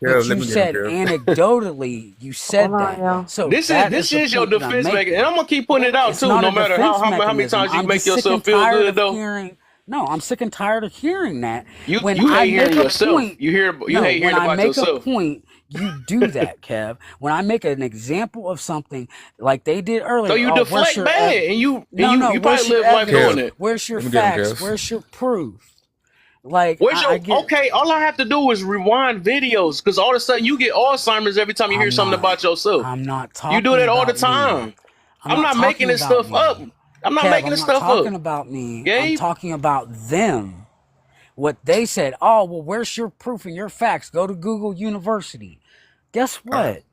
But Kev, let you me get him, said Kev. anecdotally. You Hold said on, that. y'all. So that is This the is your point that I'm defense making, and making. I'm gonna keep putting it out It's too. not No a matter defense how many mechanism. times you I'm make just sick yourself and feel tired good, of though. hearing. No, I'm sick and tired of hearing that. You When you I hate hearing make a yourself. point, You no, hate when hearing I about make a yourself. point, you do that, Kev. When I make an example of something like they did So earlier, you oh, where's deflect your bad, and no, no, you probably where's your live life doing evidence? Kev, it. Where's your let me get him, facts? Kev. Where's your proof? Like Where's I your get, okay? All I have to do is rewind videos, because all of a sudden you get Alzheimer's every time you hear I'm something not, about yourself. I'm not You do talking that all the about me. time. I'm I'm not not making talking this about stuff up. me. I'm not Kev, making I'm this not stuff up, talking about me. I'm Gabe. talking about them. What they said. Oh, well, where's your proof and your facts? Go to Google University. Guess All right, what?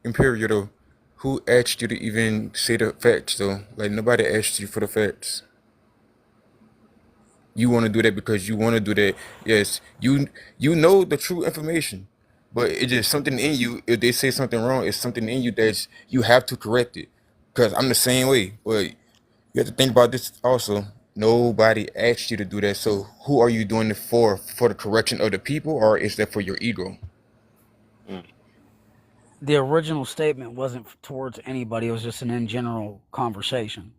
Imperial though. Who asked you to even say the facts though? Like nobody asked you for the facts. You want to do that because you want to do that. Yes, you know the true information, but it's just something in you. If they say something wrong, it's something in you that you have to correct it. Because I'm the same way. But you have to think about this also. Nobody asked you to do that. So who are you doing it for? For the correction of the people, or is that for your ego? Mm. The original statement wasn't towards anybody. It was just an in general conversation.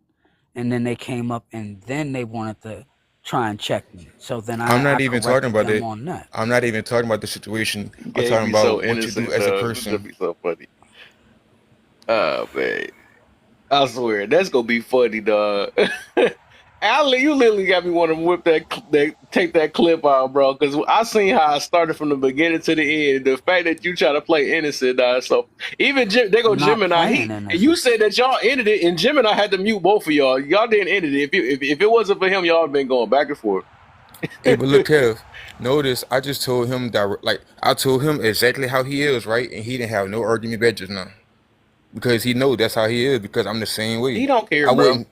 And then they came up and then they wanted to try and check me. So then I'm I not even talking corrected about them that. on that. I'm not even talking about the situation. I'm Gabe talking be so about what you do innocent, as a dog. That'd person. be so funny. Oh man, I swear that's gonna be funny, dog. Allen, you literally got me want to take that clip out, bro. Because I seen how I started from the beginning to the end. The fact that you try to play innocent, dog. So even they go I'm not Gemini. playing And you innocent. said that y'all ended it, and Gemini had to mute both of y'all. Y'all didn't end it. If it wasn't for him, y'all been going back and forth. Hey, but look, Kev, notice I just told him that, like, I told him exactly how he is, right? And he didn't have no argument back just now because he know that's how he is. Because I'm the same He way. don't care, I bro. wouldn't,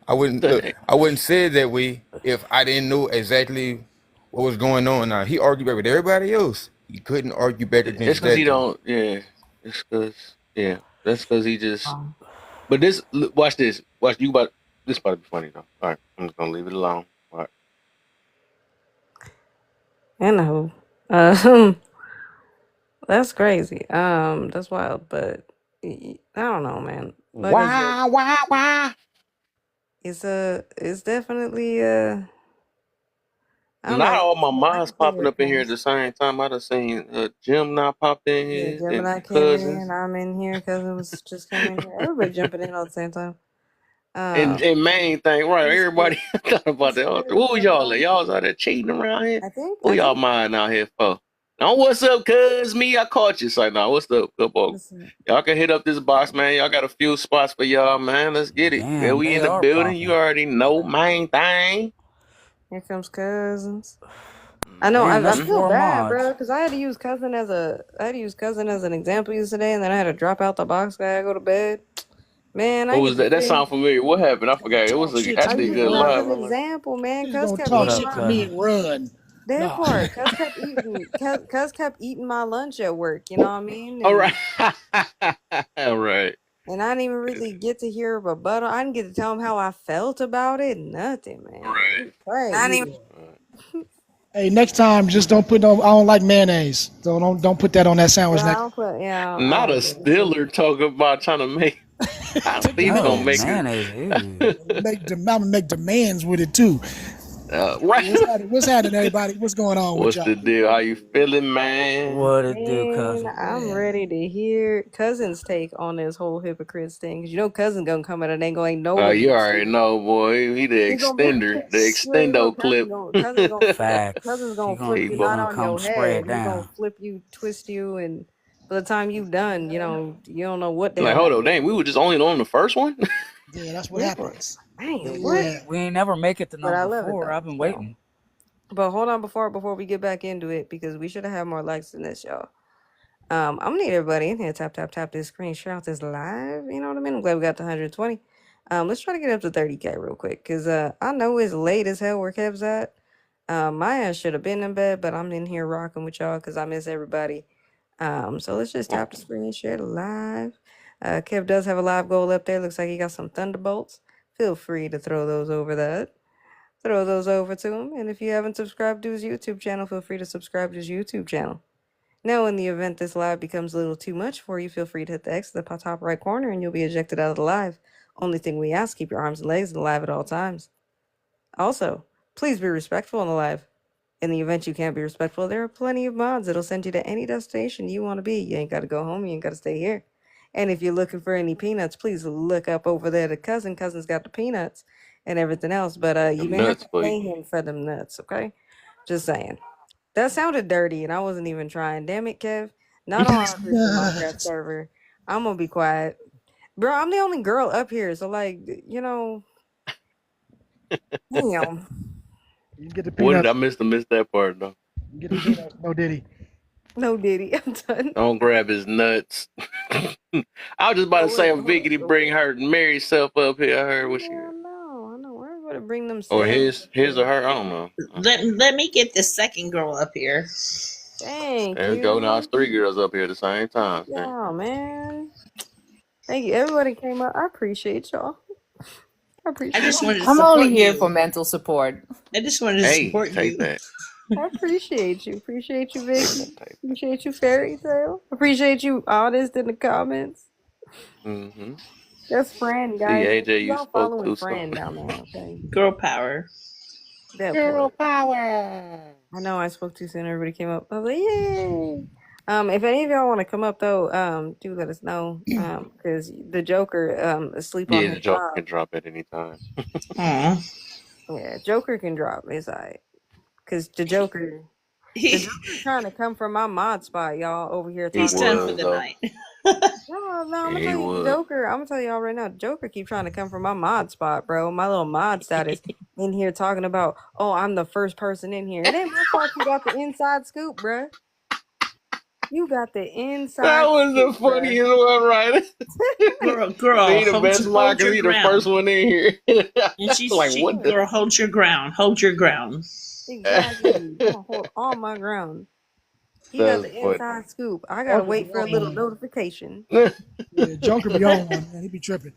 I wouldn't look. I wouldn't say it that way if I didn't know exactly what was going on. Now he argued back with everybody else. He couldn't argue back It's against because he that though. don't. Yeah, it's because yeah. That's because he just. Um, But watch this. Watch you about. This about to be funny though. All right, I'm just gonna leave it alone. All right. Anywho, that's crazy. That's wild, but I don't know, man. Like I said, Why? it's definitely I don't know. Not all my I moms can see popping where it up in here at comes. the same time. I done seen Jim not popped in Yeah, here and Gemini came in. cousins I'm in here. Cousin was just came in here. Everybody jumping in all at the same time. and main thing, right? It's Everybody good. thought about It's that. good. Who was y'all at? Y'all was out there cheating around here? I think. Who I y'all think. mind out here for? Oh, what's up, cuz? Me, I caught you. It's like, nah, what's up? Come on. Listen, Y'all can hit up this box, man. Y'all got a few spots for y'all, man. Let's get it. Yeah, Damn, we they in the are building. You popping. already know, main thing. here comes cousins. I know. Damn, I that's Mm-hmm. feel 4 bad, mods. bro, because I had to use cousin as an example yesterday, and then I had to drop out the box. I had to go to bed. Man, I What get was to that? That sit. sound familiar. What happened? I Gonna forgot. It was talk shit to I actually a me used good it as and live. an I'm like, example, man. he's Cuz gonna kept What talk eating up, shit my to me cousin? and run. that No. part. Cuz kept eating my lunch at work. You know what I mean? all right. And All right. I didn't even really get to hear a rebuttal. I didn't get to tell him how I felt about it. Nothing, All man. right. It's crazy. Hey, next time just don't put no. I don't like mayonnaise. So don't put that on that sandwich Yeah, I next. don't put. Yeah, I Not a don't put it. Stiller talking about trying to make. I don't Take think the he's gonna No, make mayonnaise. it. mayonnaise. Ew. I'm gonna make demands with it too. Right. What's happening, everybody? What's going on with What's y'all? the deal? How you feeling, man? What it do, Man, cousin? I'm Man, ready to hear Cousin's take on this whole hypocrites thing. 'Cause you know Cousin gonna come out and ain't going know what You he's already saying. know, boy. He the He gonna be extender, the yeah, you know extendo clip. Cousin's Facts. gonna flip He you bu- not Gonna on come your spray head. it He gonna down. flip you, twist you, and by the time you done, you don't know what the like, hell hold on, happened. dang, we were just only on the first one. yeah, that's what That part. happens. Man, what? Yeah, We ain't never make it to But I number love it 4. though. I've been So, waiting. but hold on before we get back into it because we should have had more likes than this, y'all. I'm gonna need everybody in here. Tap this screen. Share out this live. You know what I mean? I'm glad we got to 120. Let's try to get up to 30K real quick. Cause I know it's late as hell where Kev's at. My ass should have been in bed, but I'm in here rocking with y'all because I miss everybody. So let's just tap the screen, share the live. Kev does have a live goal up there. Looks like he got some thunderbolts. Feel free to throw those over that. Throw those over to him. And if you haven't subscribed to his YouTube channel, feel free to subscribe to his YouTube channel. Now, in the event this live becomes a little too much for you, feel free to hit the X in the top right corner and you'll be ejected out of the live. Only thing we ask, keep your arms and legs in the live at all times. Also, please be respectful in the live. In the event you can't be respectful, there are plenty of mods that'll send you to any destination you want to be. You ain't got to go home, you ain't got to stay here. And if you're looking for any peanuts, please look up over there to Cousin. Cousin's got the peanuts and everything else, but you're Them going to have nuts to for you. pay him for them nuts, okay? Just saying. That sounded dirty, and I wasn't even trying. Damn it, Kev. Not on these our Christian Minecraft nuts. server. I'm gonna be quiet. Bro, I'm the only girl up here, so like, damn. You can get the What did I peanuts. miss that part though? You can get the peanuts. No Diddy. No Diddy, I'm done. Don't grab his nuts. I was just about to Oh say, wait, if Vicky to bring her married self up here, I heard what she yeah, heard. I know. We're gonna bring Or themselves his or here. her, I don't know. Let me get the second girl up here. Thank There we go. Now it's you. three girls up here at the same time. See? Yeah, man. Thank you. Everybody came up. I appreciate y'all. I I appreciate just wanted to I'm only support here for you. mental support. I just wanted to Hey, support take you. that. I appreciate you. Appreciate you, Vicky. Take that. Appreciate you, Fairy Tale. Appreciate you, Honest, in the comments. Mm-hmm. That's Fran, See, guys. Make AJ, sure you y'all spoke following to some. Fran down there, okay? Girl power. That Girl part. power. I know I spoke too soon. Everybody came up. I was like, yay! If any of y'all want to come up though, do let us know. Because the Joker, is asleep on Yeah, his the Joker job. can drop at any time. Aw. Yeah, Joker can drop. It's alright. Because the He, Joker trying to come from my mod spot, y'all over here He he's talking done about. for was the though. night. No, I'm Yeah, gonna he tell you, was. Joker. I'm gonna tell y'all right now, Joker keep trying to come from my mod spot, bro. My little mod status in here talking about, oh, I'm the first person in here. It ain't my fault you got the inside scoop, bruh. You got the That inside was the scoop, bruh. funniest one, right? Girl, He the best lie hold because your he the first ground. one in here. And Like, what the? girl, hold your ground. Hold your ground. Exactly. I'm gonna hold all my ground. He got That's the funny. inside scoop. I gotta Joker be wait for a on little one. notification. Yeah, Joker be on one, man. He be tripping.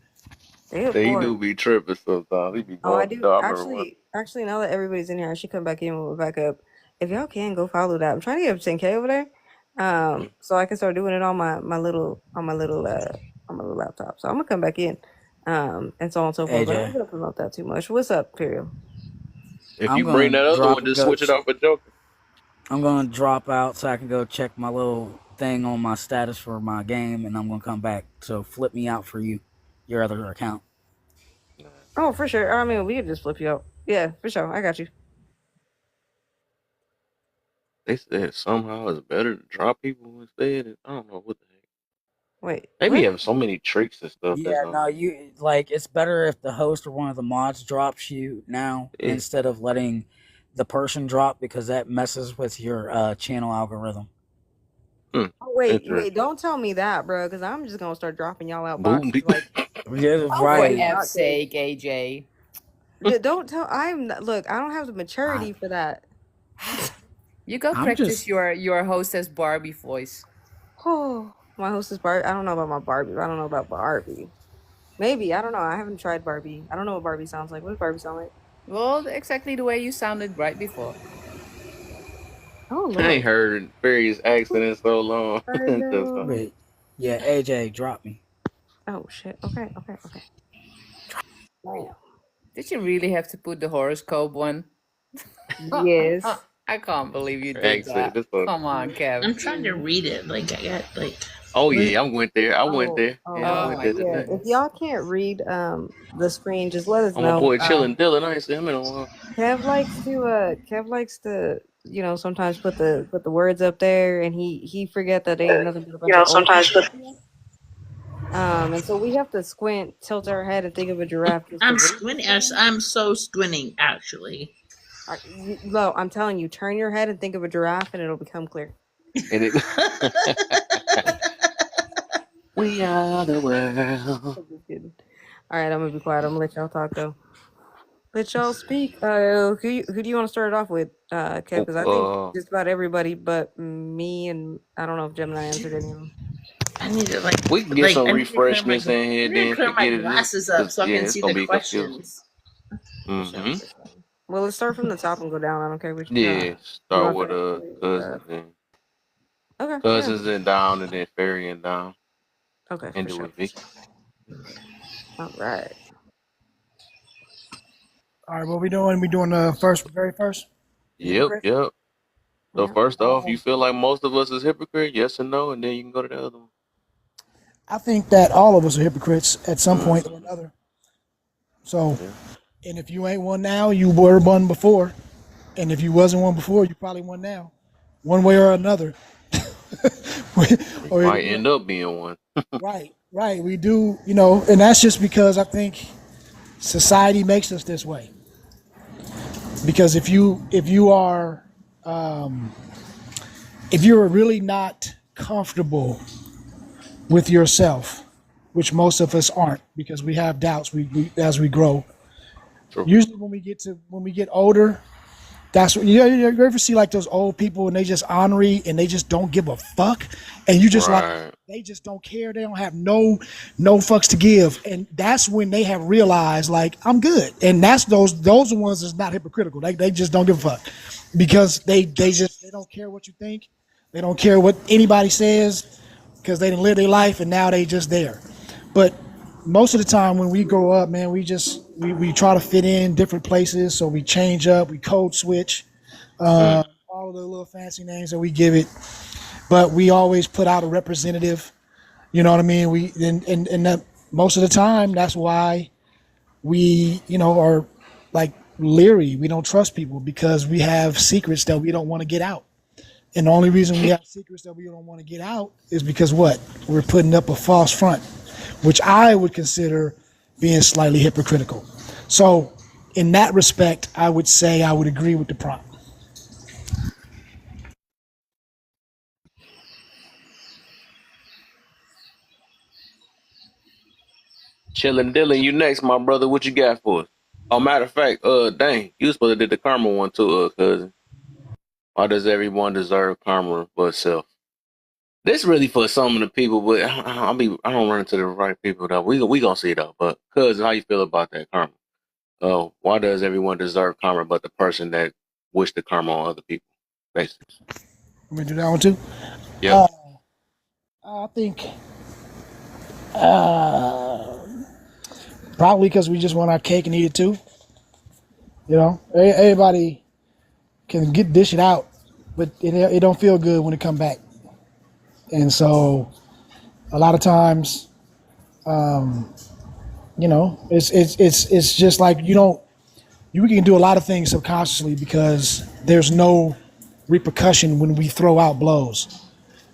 That He boy. do be tripping sometimes. He be Oh, I going. do. No, I remember one. Actually, now that everybody's in here, I should come back in when we're back up. If y'all can go follow that, I'm trying to get up to 10K over there, so I can start doing it on my little laptop. So I'm gonna come back in, and so on and so forth. But I'm AJ, not gonna promote that too much. What's up, Period? If I'm you bring gonna that other drop one, and just go. switch it off for Joker. I'm gonna drop out so I can go check my little thing on my status for my game, and I'm gonna come back. So flip me out for you, your other account. Nah, Oh, for sure. I mean, we could just flip you out. Yeah, for sure. I got you. They said somehow it's better to drop people instead. I don't know what the heck. Wait, They be what? having so many tricks and stuff. That's Yeah, all. no, you like it's better if the host or one of the mods drops you now Yeah. instead of letting the person drop because that messes with your channel algorithm. Hmm. Oh, wait, Interesting. don't tell me that, bro, because I'm just gonna start dropping y'all out Boom. boxes like Yeah, Oh, for like right. F's hotcakes. sake, AJ. Don't tell. Look. I don't have the I, maturity for that. You go I'm practice just your hostess Barbie voice. Oh, my host is Barbie. I don't know about my Barbie. I don't know about Barbie. Maybe I don't know. I haven't tried Barbie. I don't know what Barbie sounds like. What does Barbie sound like? Well, exactly the way you sounded right before. Oh I ain't Lord. heard Fairy's accent in so long. I That's all. know. wait. Yeah, AJ, drop me. Oh shit. Okay. Okay. Okay. Damn. Did you really have to put the horoscope one? Yes. I can't believe you Her did accent. that. That's all. Come on, Kev. I'm trying to read it. Like I got like. Oh What? yeah, I went there. I went Oh. there. Oh Yeah, I Oh went my God. there Yeah. today. If goodness. y'all can't read the screen, just let us Oh my know. boy chilling Dylan. I ain't seen him in a while. Kev likes to sometimes put the words up there, and he forget that they ain't nothing but a bunch of old Sometimes people. with And so we have to squint, tilt our head, and think of a giraffe just to I'm read the squinting. screen. I'm so squinting actually. No, I'm telling you, turn your head and think of a giraffe, and it'll become clear. and it. We are the world. I'm just kidding. All right, I'm gonna be quiet. I'm gonna let y'all talk though. Let y'all speak. Who do you want to start it off with, Kev? Because I think Uh, just about everybody but me, and I don't know if Gemini answered any of them. I need to like we can get some I need to clear refreshness in I here need to then clear to my get it in. glasses up Cause so I yeah, can it's see gonna the be confusing. questions. For sure, Mm-hmm. for sure. Well, let's start from the top and go down. I don't care which. Yeah, You start want with to start with? cousins and Okay, yeah. cousins and down and then fairy and down. Okay, And for do sure, with for Vicky. sure. All right. All right, what we doing? We doing the very first Yep, hypocrite. yep. So Yeah. first off, you Um, feel like most of us is hypocrite, yes or no, and then you can go to the other one. I think that all of us are hypocrites at some point or Mm-hmm. another. So, Yeah. and if you ain't one now, you were one before, and if you wasn't one before, you probably one now, one way or another. You or might end up being one. right, right. We do, and that's just because I think society makes us this way. Because if you are if you're really not comfortable with yourself, which most of us aren't, because we have doubts we as we grow. True. Usually, when we get older, that's what you ever see like those old people and they just ornery and they just don't give a fuck, and you just like Right. they just don't care. They don't have no fucks to give, and that's when they have realized like I'm good, and that's those are ones that's not hypocritical. They just don't give a fuck because they don't care what you think. They don't care what anybody says because they didn't live their life and now they just there. But most of the time when we grow up, man, we try to fit in different places. So we change up, we code switch, Mm. all of the little fancy names that we give it. But we always put out a representative. You know what I mean? And that most of the time that's why we, are like leery. We don't trust people because we have secrets that we don't want to get out. And the only reason we have secrets that we don't want to get out is because what? We're putting up a false front, which I would consider being slightly hypocritical. So, in that respect, I would say I would agree with the prompt. Chillin' Dylan, you next, my brother. What you got for us? Oh, matter of fact, dang, you was supposed to did the karma one too, cousin. Why does everyone deserve karma but self? This really for some of the people, but I don't run into the right people though. We gonna see though. But cousin, how you feel about that karma? Why does everyone deserve karma but the person that wish the karma on other people? Basically. Let me do that one too. Yep. Uh, I think uh, probably because we just want our cake and eat it too. Everybody can dish it out, but it don't feel good when it come back. And so a lot of times, it's just like you can do a lot of things subconsciously because there's no repercussion when we throw out blows.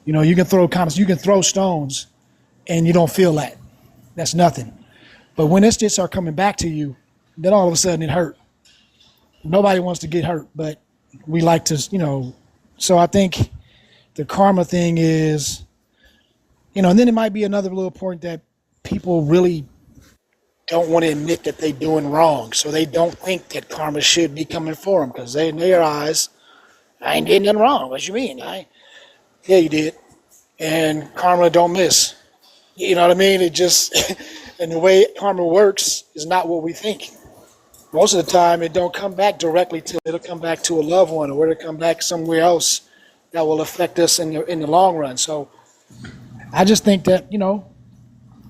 You know, you can throw comments, you can throw stones, and you don't feel that. That's nothing. But when it's just are coming back to you, then all of a sudden it hurt. Nobody wants to get hurt, but we like to, you know. So I think the karma thing is, you know, and then it might be another little point that people really don't want to admit that they're doing wrong. So they don't think that karma should be coming for them because they, in their eyes, I ain't did nothing wrong. What you mean? Yeah, you did. And karma don't miss. You know what I mean? It just, and the way karma works is not what we think. Most of the time, it don't come back directly to, it'll come back to a loved one or it'll come back somewhere else that will affect us in the long run. So I just think that, you know,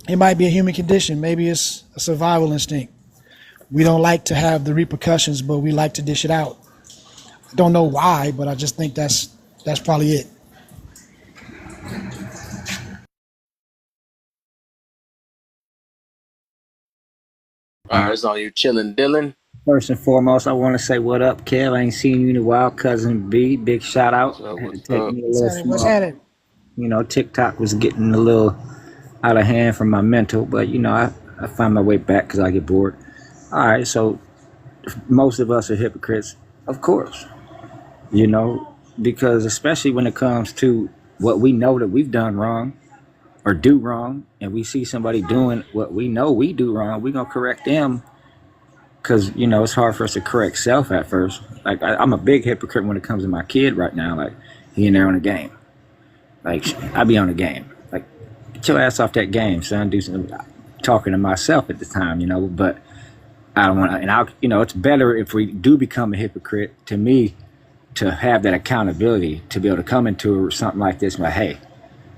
it might be a human condition. Maybe it's a survival instinct. We don't like to have the repercussions, but we like to dish it out. I don't know why, but I just think that's probably it. All right, it's on you chilling, Dylan. First and foremost, I want to say what up, Kev. I ain't seen you in a while, cousin B. Big shout out. What's up? Had to What's take up? me a What's little happening? What's small. happening? You know, TikTok was getting a little out of hand from my mental, but you know, I find my way back because I get bored. All right, so most of us are hypocrites, of course. You know, because especially when it comes to what we know that we've done wrong or do wrong, and we see somebody doing what we know we do wrong, we gonna correct them because you know it's hard for us to correct self at first. Like I'm a big hypocrite when it comes to my kid right now. Like he in there on the game. Like I be on the game. Like get your ass off that game, son. Do some talking to myself at the time, you know. But I don't want to. And I, you know, it's better if we do become a hypocrite. To me, to have that accountability to be able to come into something like this, like, hey,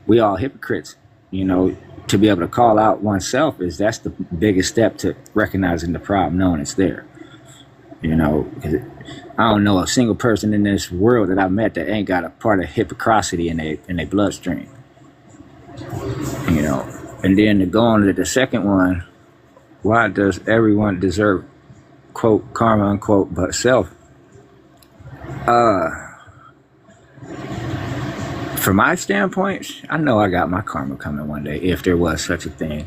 we all hypocrites. You know, to be able to call out oneself that's the biggest step to recognizing the problem, knowing it's there. You know, 'cause I don't know a single person in this world that I've met that ain't got a part of hypocrisy in their bloodstream. You know, and then to go on to the second one, why does everyone deserve quote karma unquote but self? From my standpoint, I know I got my karma coming one day if there was such a thing.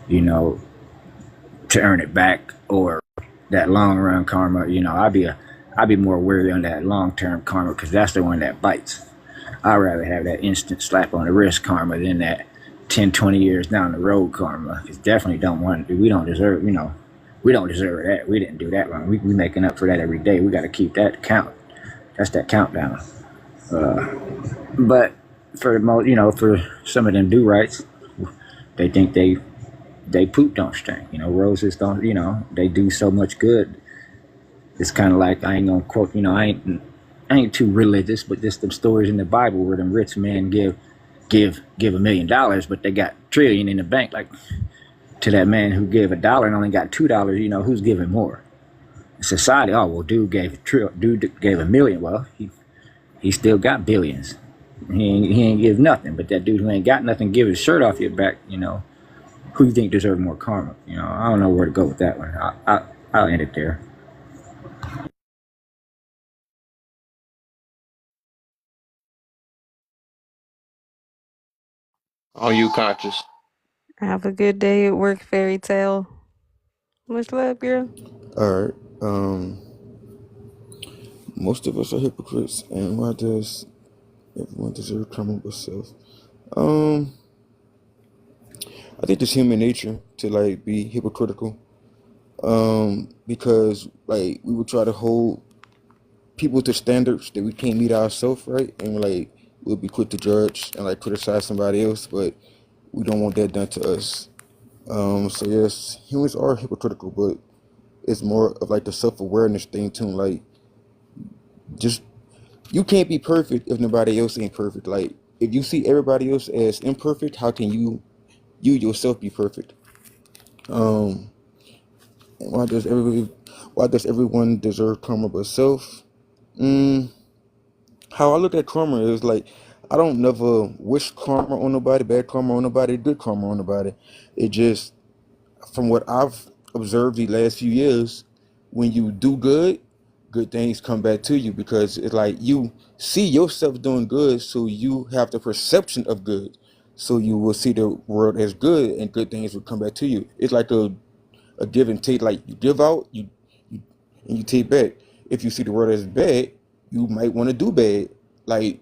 You know, to earn it back or that long run karma. You know, I'd be more wary on that long term karma because that's the one that bites. I'd rather have that instant slap on the wrist karma than that 10, 20 years down the road karma. Because definitely we don't deserve, you know, we don't deserve that. We didn't do that wrong. We making up for that every day. We got to keep that count. That's that countdown. But for most, you know, for some of them do rights, they think they poop don't stink. You know, roses don't. You know, they do so much good. It's kind of like I ain't gonna quote. You know, I ain't too religious, but just them stories in the Bible where them rich men give $1 million, but they got $1 trillion in the bank. Like to that man who gave $1 and only got $2. You know, who's giving more? Society. Oh well, dude gave $1 million. Well, he still got billions. He ain't give nothing, but that dude who ain't got nothing give his shirt off your back. You know, who you think deserves more karma? You know, I don't know where to go with that one. I'll end it there. On you, conscious. Have a good day at work, fairy tale. Much love, girl. All right. Most of us are hypocrites, and why does everyone deserve karma but self? Um, I think it's human nature to like be hypocritical. Because like we would try to hold people to standards that we can't meet ourselves, right? And like we'll be quick to judge and like criticize somebody else, but we don't want that done to us. So yes, humans are hypocritical, but it's more of like the self-awareness thing too. Like just you can't be perfect if nobody else ain't perfect. Like if you see everybody else as imperfect, how can you yourself be perfect? Um, and why does everyone deserve karma but self? Mm, how I look at karma is like I don't never wish karma on nobody, bad karma on nobody, good karma on nobody. It just from what I've observed the last few years, when you do good, good things come back to you, because it's like you see yourself doing good, so you have the perception of good, so you will see the world as good, and good things will come back to you. It's like a give and take. Like you give out, you and you take back. If you see the world as bad, you might want to do bad. Like,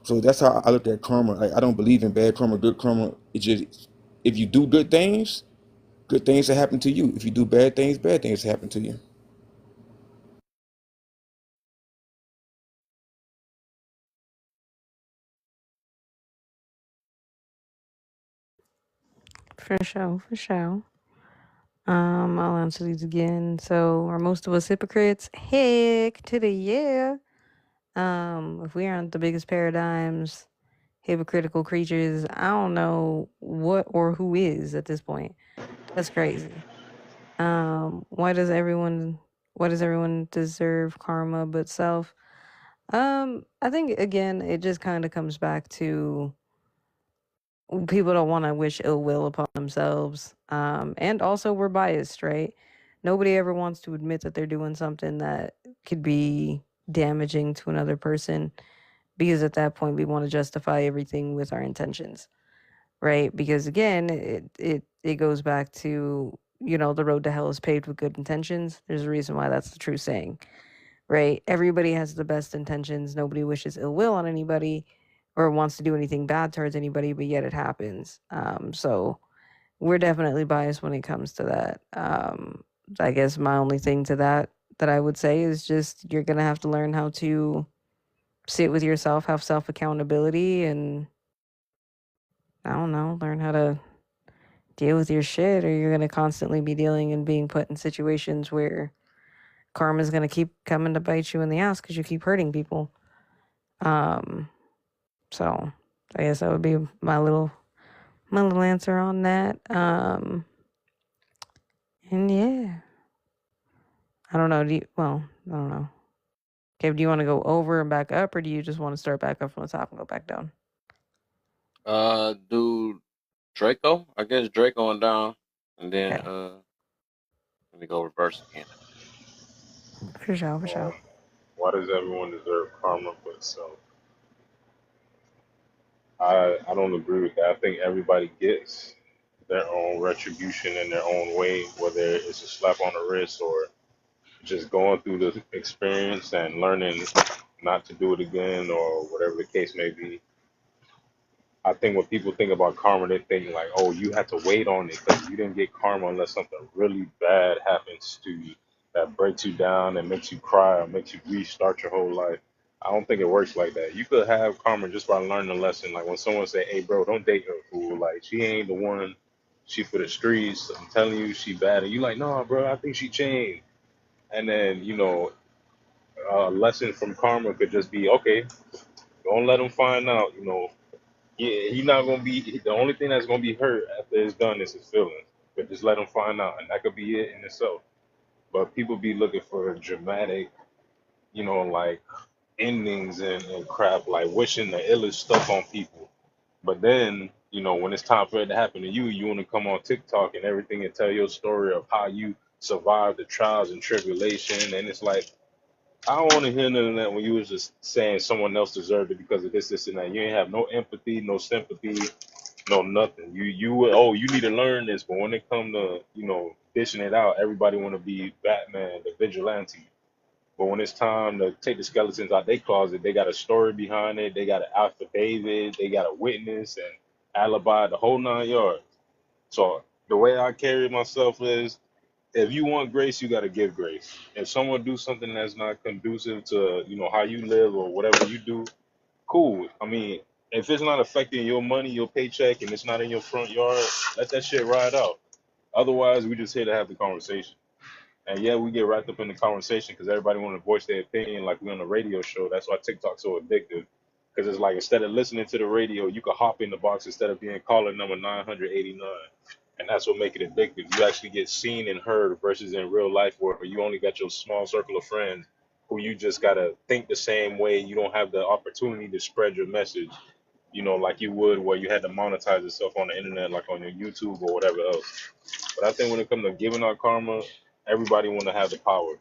so that's how I look at karma. Like, I don't believe in bad karma, good karma. It's just, if you do good things will happen to you. If you do bad things happen to you. For sure, for sure. I'll answer these again. So, are most of us hypocrites? Heck to the yeah. If we aren't the biggest paradigms, hypocritical creatures, I don't know what or who is at this point. That's crazy. Why does everyone deserve karma but self? I think again it just kind of comes back to people don't want to wish ill will upon themselves. And also we're biased, right? Nobody ever wants to admit that they're doing something that could be damaging to another person, because at that point we want to justify everything with our intentions, right? Because again, it goes back to, the road to hell is paved with good intentions. There's a reason why that's the true saying, right? Everybody has the best intentions. Nobody wishes ill will on anybody or wants to do anything bad towards anybody, but yet it happens. So we're definitely biased when it comes to that. I guess my only thing to that I would say is just you're gonna have to learn how to sit with yourself, have self accountability, and I don't know, learn how to deal with your shit, or you're gonna constantly be dealing and being put in situations where karma's gonna keep coming to bite you in the ass because you keep hurting people. Um, so I guess that would be my little answer on that. And yeah, I don't know. I don't know. Okay, do you want to go over and back up, or do you just want to start back up from the top and go back down? Do Draco. I guess Draco and down, and then Okay, let me go reverse again. for sure, for sure. Why does everyone deserve karma but self? I don't agree with that. I think everybody gets their own retribution in their own way, whether it's a slap on the wrist or just going through the experience and learning not to do it again or whatever the case may be. I think when people think about karma, they think like, oh, you have to wait on it because you didn't get karma unless something really bad happens to you that breaks you down and makes you cry or makes you restart your whole life. I don't think it works like that. You could have karma just by learning a lesson. Like when someone say, hey, bro, don't date her fool. Like she ain't the one. She for the streets. I'm telling you, she bad. And you like, no, bro, I think she changed. And then, a lesson from karma could just be, okay, don't let them find out, yeah, he not gonna be the only thing that's gonna be hurt after it's done is his feelings. But just let him find out, and that could be it in itself. But people be looking for dramatic, like endings and crap, like wishing the illest stuff on people. But then, when it's time for it to happen to you, you want to come on TikTok and everything and tell your story of how you survived the trials and tribulation. And it's like, I don't want to hear none of that when you was just saying someone else deserved it because of this, and that. You ain't have no empathy, no sympathy, no nothing. You need to learn this, but when it come to dishing it out, everybody want to be Batman, the vigilante. But when it's time to take the skeletons out their closet, they got a story behind it. They got an affidavit. They got a witness and alibi, the whole 9 yards. So the way I carry myself is, if you want grace, you got to give grace. If someone do something that's not conducive to how you live or whatever you do, cool. I mean, if it's not affecting your money, your paycheck, and it's not in your front yard, let that shit ride out. Otherwise, we just here to have the conversation. And yeah, we get wrapped up in the conversation because everybody want to voice their opinion like we're on a radio show. That's why TikTok's so addictive. Because it's like instead of listening to the radio, you could hop in the box instead of being caller number 989. And that's what make it addictive. You actually get seen and heard versus in real life where you only got your small circle of friends who you just got to think the same way. You don't have the opportunity to spread your message, like you would where you had to monetize yourself on the internet, like on your YouTube or whatever else. But I think when it comes to giving out karma, everybody want to have the power.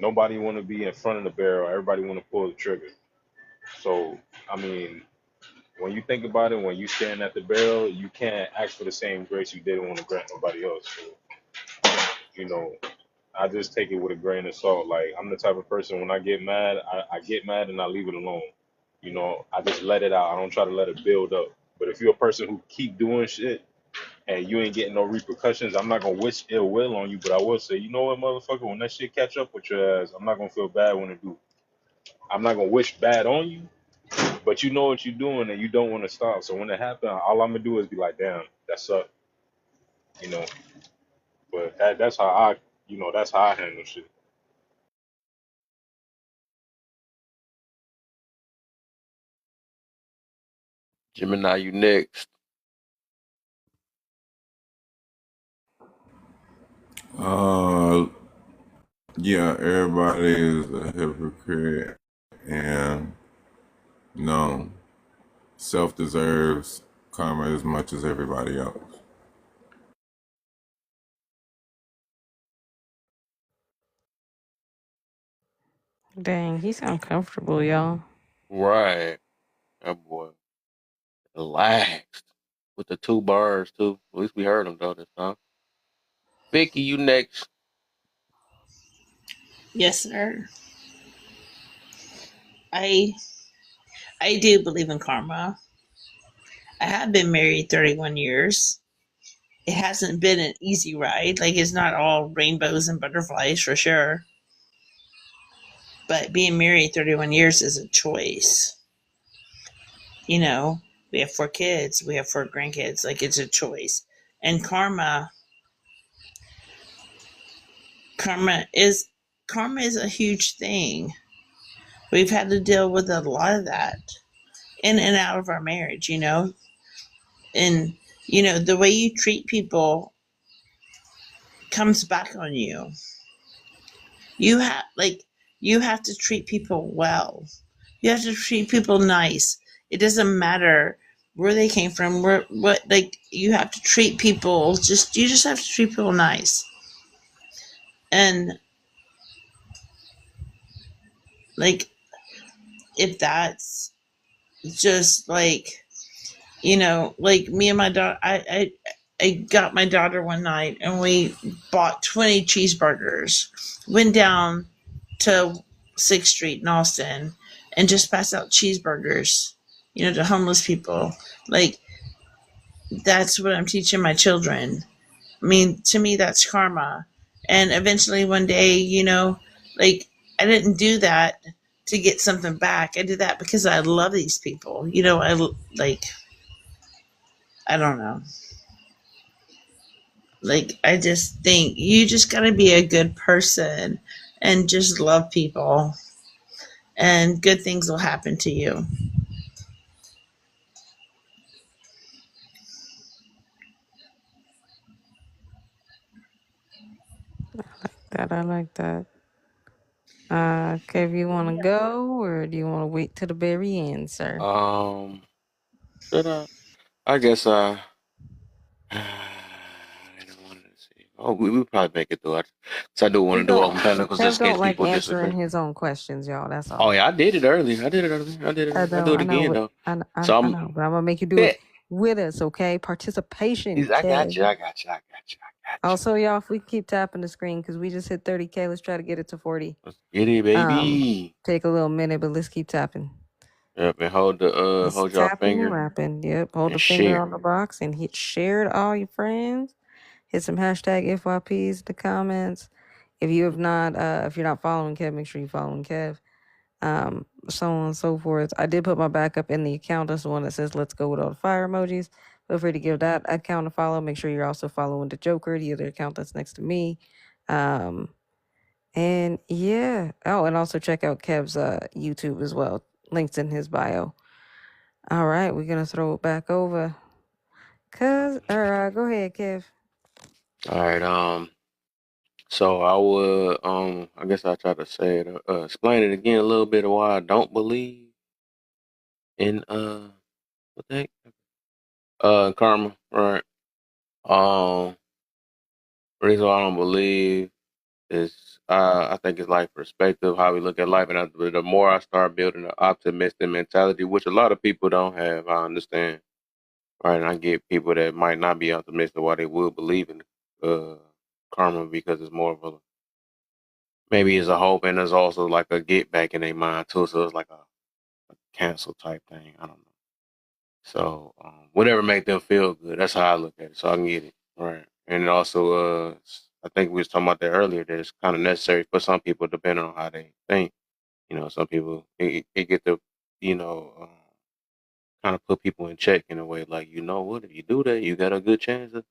Nobody want to be in front of the barrel. Everybody want to pull the trigger. So, I mean, when you think about it, when you stand at the barrel, you can't ask for the same grace you didn't want to grant nobody else. So, you know, I just take it with a grain of salt. Like, I'm the type of person, when I get mad, I get mad and I leave it alone. You know, I just let it out. I don't try to let it build up. But if you're a person who keep doing shit and you ain't getting no repercussions, I'm not gonna wish ill will on you, but I will say, you know what, motherfucker, when that shit catch up with your ass, I'm not gonna feel bad when it do. I'm not gonna wish bad on you, but you know what you're doing and you don't want to stop. So when it happens, all I'm gonna do is be like, damn, that sucked, you know. But that's how that's how I handle shit. Gemini, you next. Uh, yeah, everybody is a hypocrite, and no, self deserves karma as much as everybody else. Dang, he's uncomfortable, y'all. Right. That boy relaxed with the 2 bars too. At least we heard him though this time. Vicky, you next. Yes, sir. I I do believe in karma. I have been married 31 years. It hasn't been an easy ride. Like, it's not all rainbows and butterflies for sure. But being married 31 years is a choice. You know, we have 4 kids, we have 4 grandkids. Like, it's a choice. And karma is karma is a huge thing. We've had to deal with a lot of that in and out of our marriage, you know. And the way you treat people comes back on you. You have to treat people well. You have to treat people nice. It doesn't matter where they came from, you have to treat people you just have to treat people nice. And like, if that's just like me and my daughter, I got my daughter one night and we bought 20 cheeseburgers, went down to 6th Street in Austin and just passed out cheeseburgers, to homeless people. Like, that's what I'm teaching my children. I mean, to me, that's karma. And eventually one day, like, I didn't do that to get something back. I did that because I love these people. I don't know. Like, I just think you just got to be a good person and just love people, and good things will happen to you. I like that. Kev, you want to go or do you want to wait till the very end, sir? Should I guess I didn't want to see. Oh, we probably make it through. So I do want He to do don't. open panels Kev just in don't case like people answering disagree. his own questions, y'all. That's Oh all. yeah, I did it earlier. I did it earlier. I did it I earlier. I know, do it I know, again but though. I, So I I'm. know, but I'm gonna make you do it Bet. with us, okay? Participation, I got Kev. you. I got you. I got you. I got you. Also, y'all, if we keep tapping the screen because we just hit 30K, let's try to get it to 40. Let's get it, baby. Take a little minute, but let's keep tapping. Yep, and Let's hold your tapping and finger rapping. Yep, hold and the finger share. on the box and hit share to all your friends. Hit some hashtag FYPs in the comments. If you have not, if you're not following Kev, make sure you're following Kev. So on and so forth. I did put my backup in the account. That's the one that says "Let's go" with all the fire emojis. Feel free to give that account a follow. Make sure you're also following the Joker, the other account that's next to me. And yeah. Oh, and also check out Kev's YouTube as well. Links in his bio. All right, we're gonna throw it back over. Go ahead, Kev. All right. So I would I guess I try to say it explain it again a little bit of why I don't believe in what the heck? Karma, right? Um reason why I don't believe It's I think it's like perspective, how we look at life, and the more I start building an optimistic mentality, which a lot of people don't have, I understand. Right, and I get people that might not be optimistic why they will believe in karma because it's more of a maybe it's a hope and there's also like a get back in their mind too. So it's like a cancel type thing. I don't know. So whatever make them feel good, that's how I look at it. So I can get it right. And also, I think we was talking about that earlier. That it's kind of necessary for some people, depending on how they think. You know, some people it get to, you know, kind of put people in check in a way. Like, you know what, if you do that, you got a good chance of,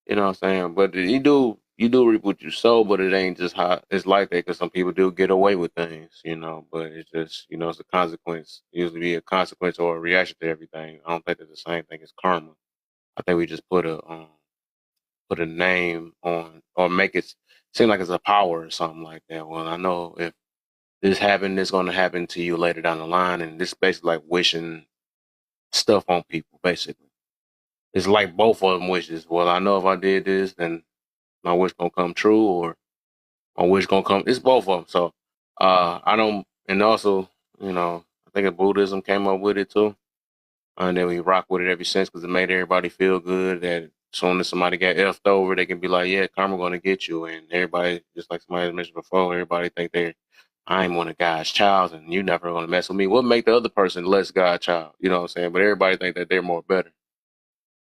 you know what I'm saying. But you do reap what you sow, but it ain't just how it's like that because some people do get away with things, you know. But it's just, you know, it's a consequence. Usually be a consequence or a reaction to everything. I don't think it's the same thing as karma. I think we just put a name on or make it seem like it's a power or something like that. Well, I know if this happened, it's going to happen to you later down the line, and this is basically like wishing stuff on people. Basically, it's like both of them wishes. Well, I know if I did this, then my wish gonna come true, or my wish gonna come. It's both of them. So, I don't. And also, you know, I think Buddhism came up with it too. And then we rock with it ever since because it made everybody feel good that as soon as somebody got effed over, they can be like, yeah, karma gonna get you. And everybody, just like somebody mentioned before, everybody think I'm one of God's child and you never gonna mess with me. What make the other person less God's child? You know what I'm saying? But everybody think that they're more better.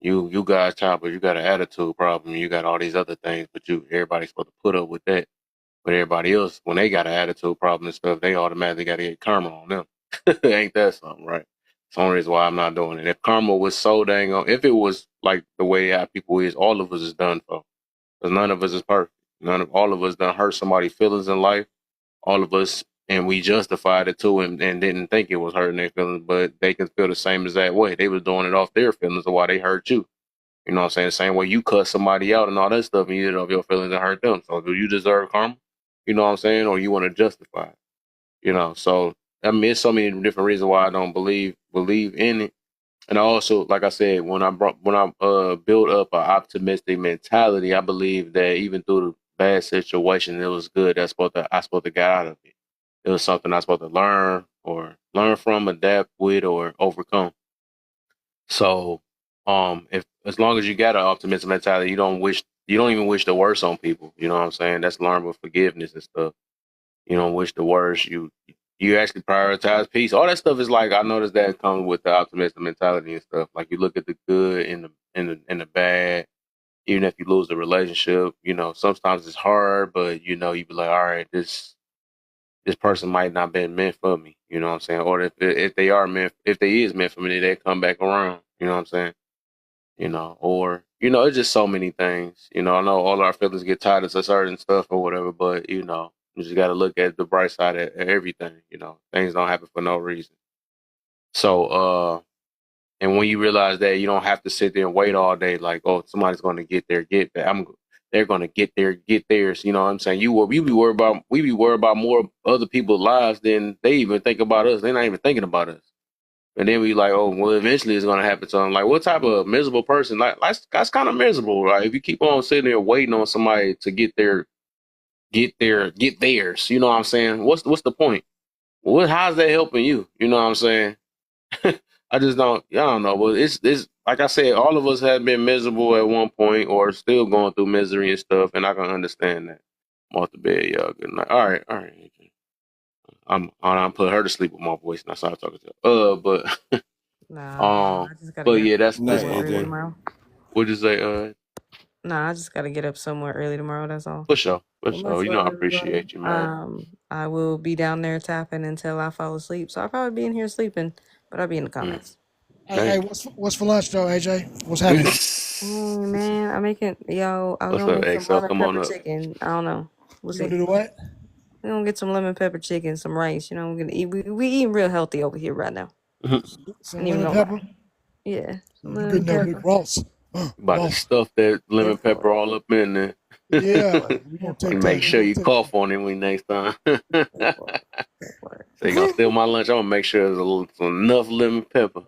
You God's child, but you got an attitude problem. You got all these other things, but everybody's supposed to put up with that. But everybody else, when they got an attitude problem and stuff, they automatically got to get karma on them. Ain't that something, right? It's the only reason why I'm not doing it. If karma was so dang on, if it was like the way how people is, all of us is done for. Because none of us is perfect. All of us done hurt somebody's feelings in life. All of us, and we justified it too, and didn't think it was hurting their feelings, but they can feel the same exact way. They was doing it off their feelings of why they hurt you. You know what I'm saying? The same way you cut somebody out and all that stuff, and you did it off your feelings and hurt them. So do you deserve karma? You know what I'm saying? Or you want to justify it? You know, so I mean, it's so many different reasons why I don't believe in it. And I also, like I said, when I built up an optimistic mentality, I believe that even through the bad situation, it was good. I supposed to get out of it. It was something I supposed to learn from, adapt with, or overcome. So, if as long as you got an optimistic mentality, you don't even wish the worst on people. You know what I'm saying? That's learned with forgiveness and stuff. You don't wish the worst. You actually prioritize peace. All that stuff is like I noticed that comes with the optimistic mentality and stuff. Like you look at the good and the bad. Even if you lose the relationship, you know sometimes it's hard, but you know you be like, all right, this person might not been meant for me. You know what I'm saying? Or if they is meant for me, they come back around. You know what I'm saying? You know, or it's just so many things. You know, I know all our feelings get tied to certain stuff or whatever, but you just got to look at the bright side of everything. You know, things don't happen for no reason. So, and when you realize that you don't have to sit there and wait all day, like, oh, somebody's going to get that. They're going to get theirs. You know what I'm saying? We be worried about more other people's lives than they even think about us. They're not even thinking about us. And then we like, oh, well, eventually it's gonna happen to them. Like, what type of miserable person? Like, that's kind of miserable, right? If you keep on sitting there waiting on somebody to get theirs, you know what I'm saying? What's the point? How's that helping you? You know what I'm saying? I don't know. But it's like I said, all of us have been miserable at one point or still going through misery and stuff, and I can understand that. I'm off the bed, y'all. Good night. All right. I'm put her to sleep with my voice, and I started talking to her. But Nah, I just gotta but get up yeah, that's Night, somewhere my early point. AJ. tomorrow. What'd you say? Nah, I just gotta get up somewhere early tomorrow. That's all. For sure, for Well, sure. much You know, love, I everybody. appreciate you, man. I will be down there tapping until I fall asleep. So I'll probably be in here sleeping, but I'll be in the Mm. comments. Hey, Dang. what's for lunch though, AJ? What's happening? Man, I was What's gonna up, make some XL? lemon Come on pepper up. chicken. I don't know. We'll You gonna see. do the what? We're gonna get some lemon pepper chicken, some rice. You know, we're gonna eat. We eating real healthy over here right now. Some Ain't even lemon gonna lie. pepper. Yeah, some You lemon been there, Rick pepper. Ross. About to Ross. stuff that lemon Yes, pepper Lord. all up in there. Yes, Yeah, Lord. we gonna Yes, take And Lord. make that. We sure gonna you take that. cough on it when next time. Yes, Lord. Yes, So you gonna steal my lunch? I'm gonna make sure there's enough lemon pepper.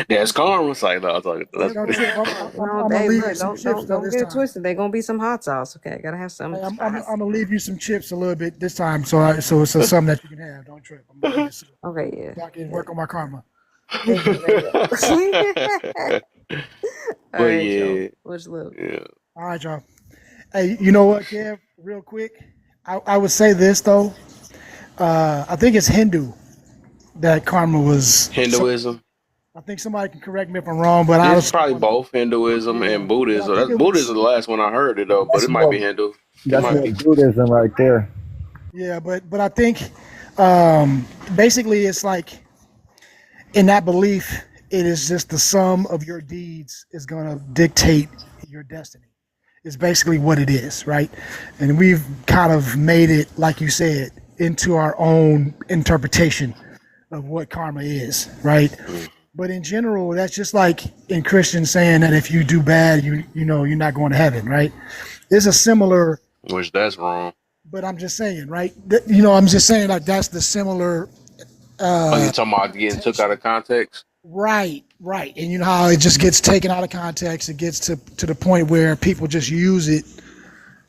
That's karma. It's like, no, it's like, Hey, that's don't trip. You know, I'm gonna hey, leave you look, some don't chips don't though don't this get it time. twisted. They gonna be some hot sauce. Okay, gotta have some Hey, I'm spice. gonna leave you some chips a little bit this time, so it's something that you can have. Don't trip. I'm gonna leave it Okay, yeah, so I can yeah. work on my karma. There you go. There you go. All but right, Joe. yeah, Much love. yeah. All right, y'all. Hey, you know what, Kev? Real quick, I would say this though. I think it's Hindu that karma was. So Hinduism. I think somebody can correct me if I'm wrong, but I It's was probably on. both Hinduism Yeah, and but I Buddhism. think That's it Buddhism was. the last one I heard it though, but That's it might be more. Hindu. It That's might more be. Buddhism right there. Yeah, but I think basically it's like in that belief, it is just the sum of your deeds is going to dictate your destiny. Is basically what it is, right? And we've kind of made it, like you said, into our own interpretation of what karma is, right? Mm. But in general, that's just like in Christians saying that if you do bad, you know you're not going to heaven, right? There's a similar, Which that's wrong. but I'm just saying, right? You know, I'm just saying like that's the similar Oh, you talking about getting took out interpretation. of context? Right, right. And you know how it just gets taken out of context. It gets to the point where people just use it,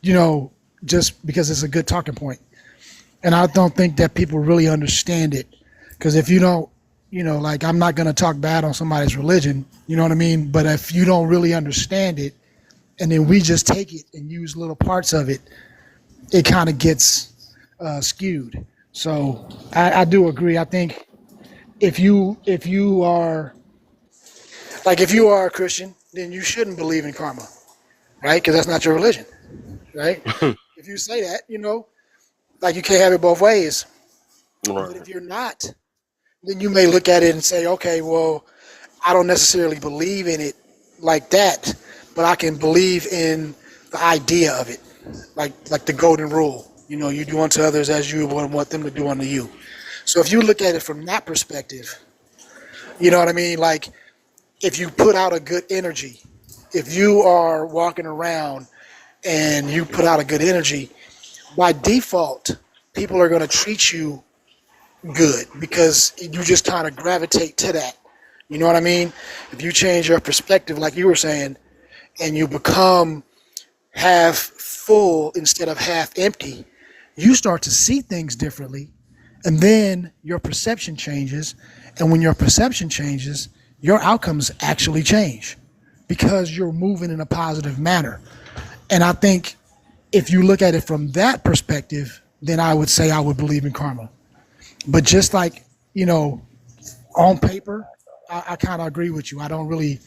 you know, just because it's a good talking point. And I don't think that people really understand it. Because if you don't, you know, like I'm not going to talk bad on somebody's religion, you know what I mean? But if you don't really understand it, and then we just take it and use little parts of it, it kind of gets skewed. So I do agree. I think if you are like if you are a Christian, then you shouldn't believe in karma, right? Because that's not your religion, right? If you say that, you know, like you can't have it both ways. But Right. if you're not, then you may look at it and say, okay, well, I don't necessarily believe in it like that, but I can believe in the idea of it, like the golden rule. You know, you do unto others as you would want them to do unto you. So if you look at it from that perspective, you know what I mean? Like if you put out a good energy, if you are walking around and you put out a good energy, by default, people are going to treat you good because you just kind of gravitate to that. You know what I mean? If you change your perspective, like you were saying, and you become half full instead of half empty, you start to see things differently. And then your perception changes. And when your perception changes, your outcomes actually change because you're moving in a positive manner. And I think if you look at it from that perspective, then I would say I would believe in karma. But just like, you know, on paper, I kind of agree with you. I don't really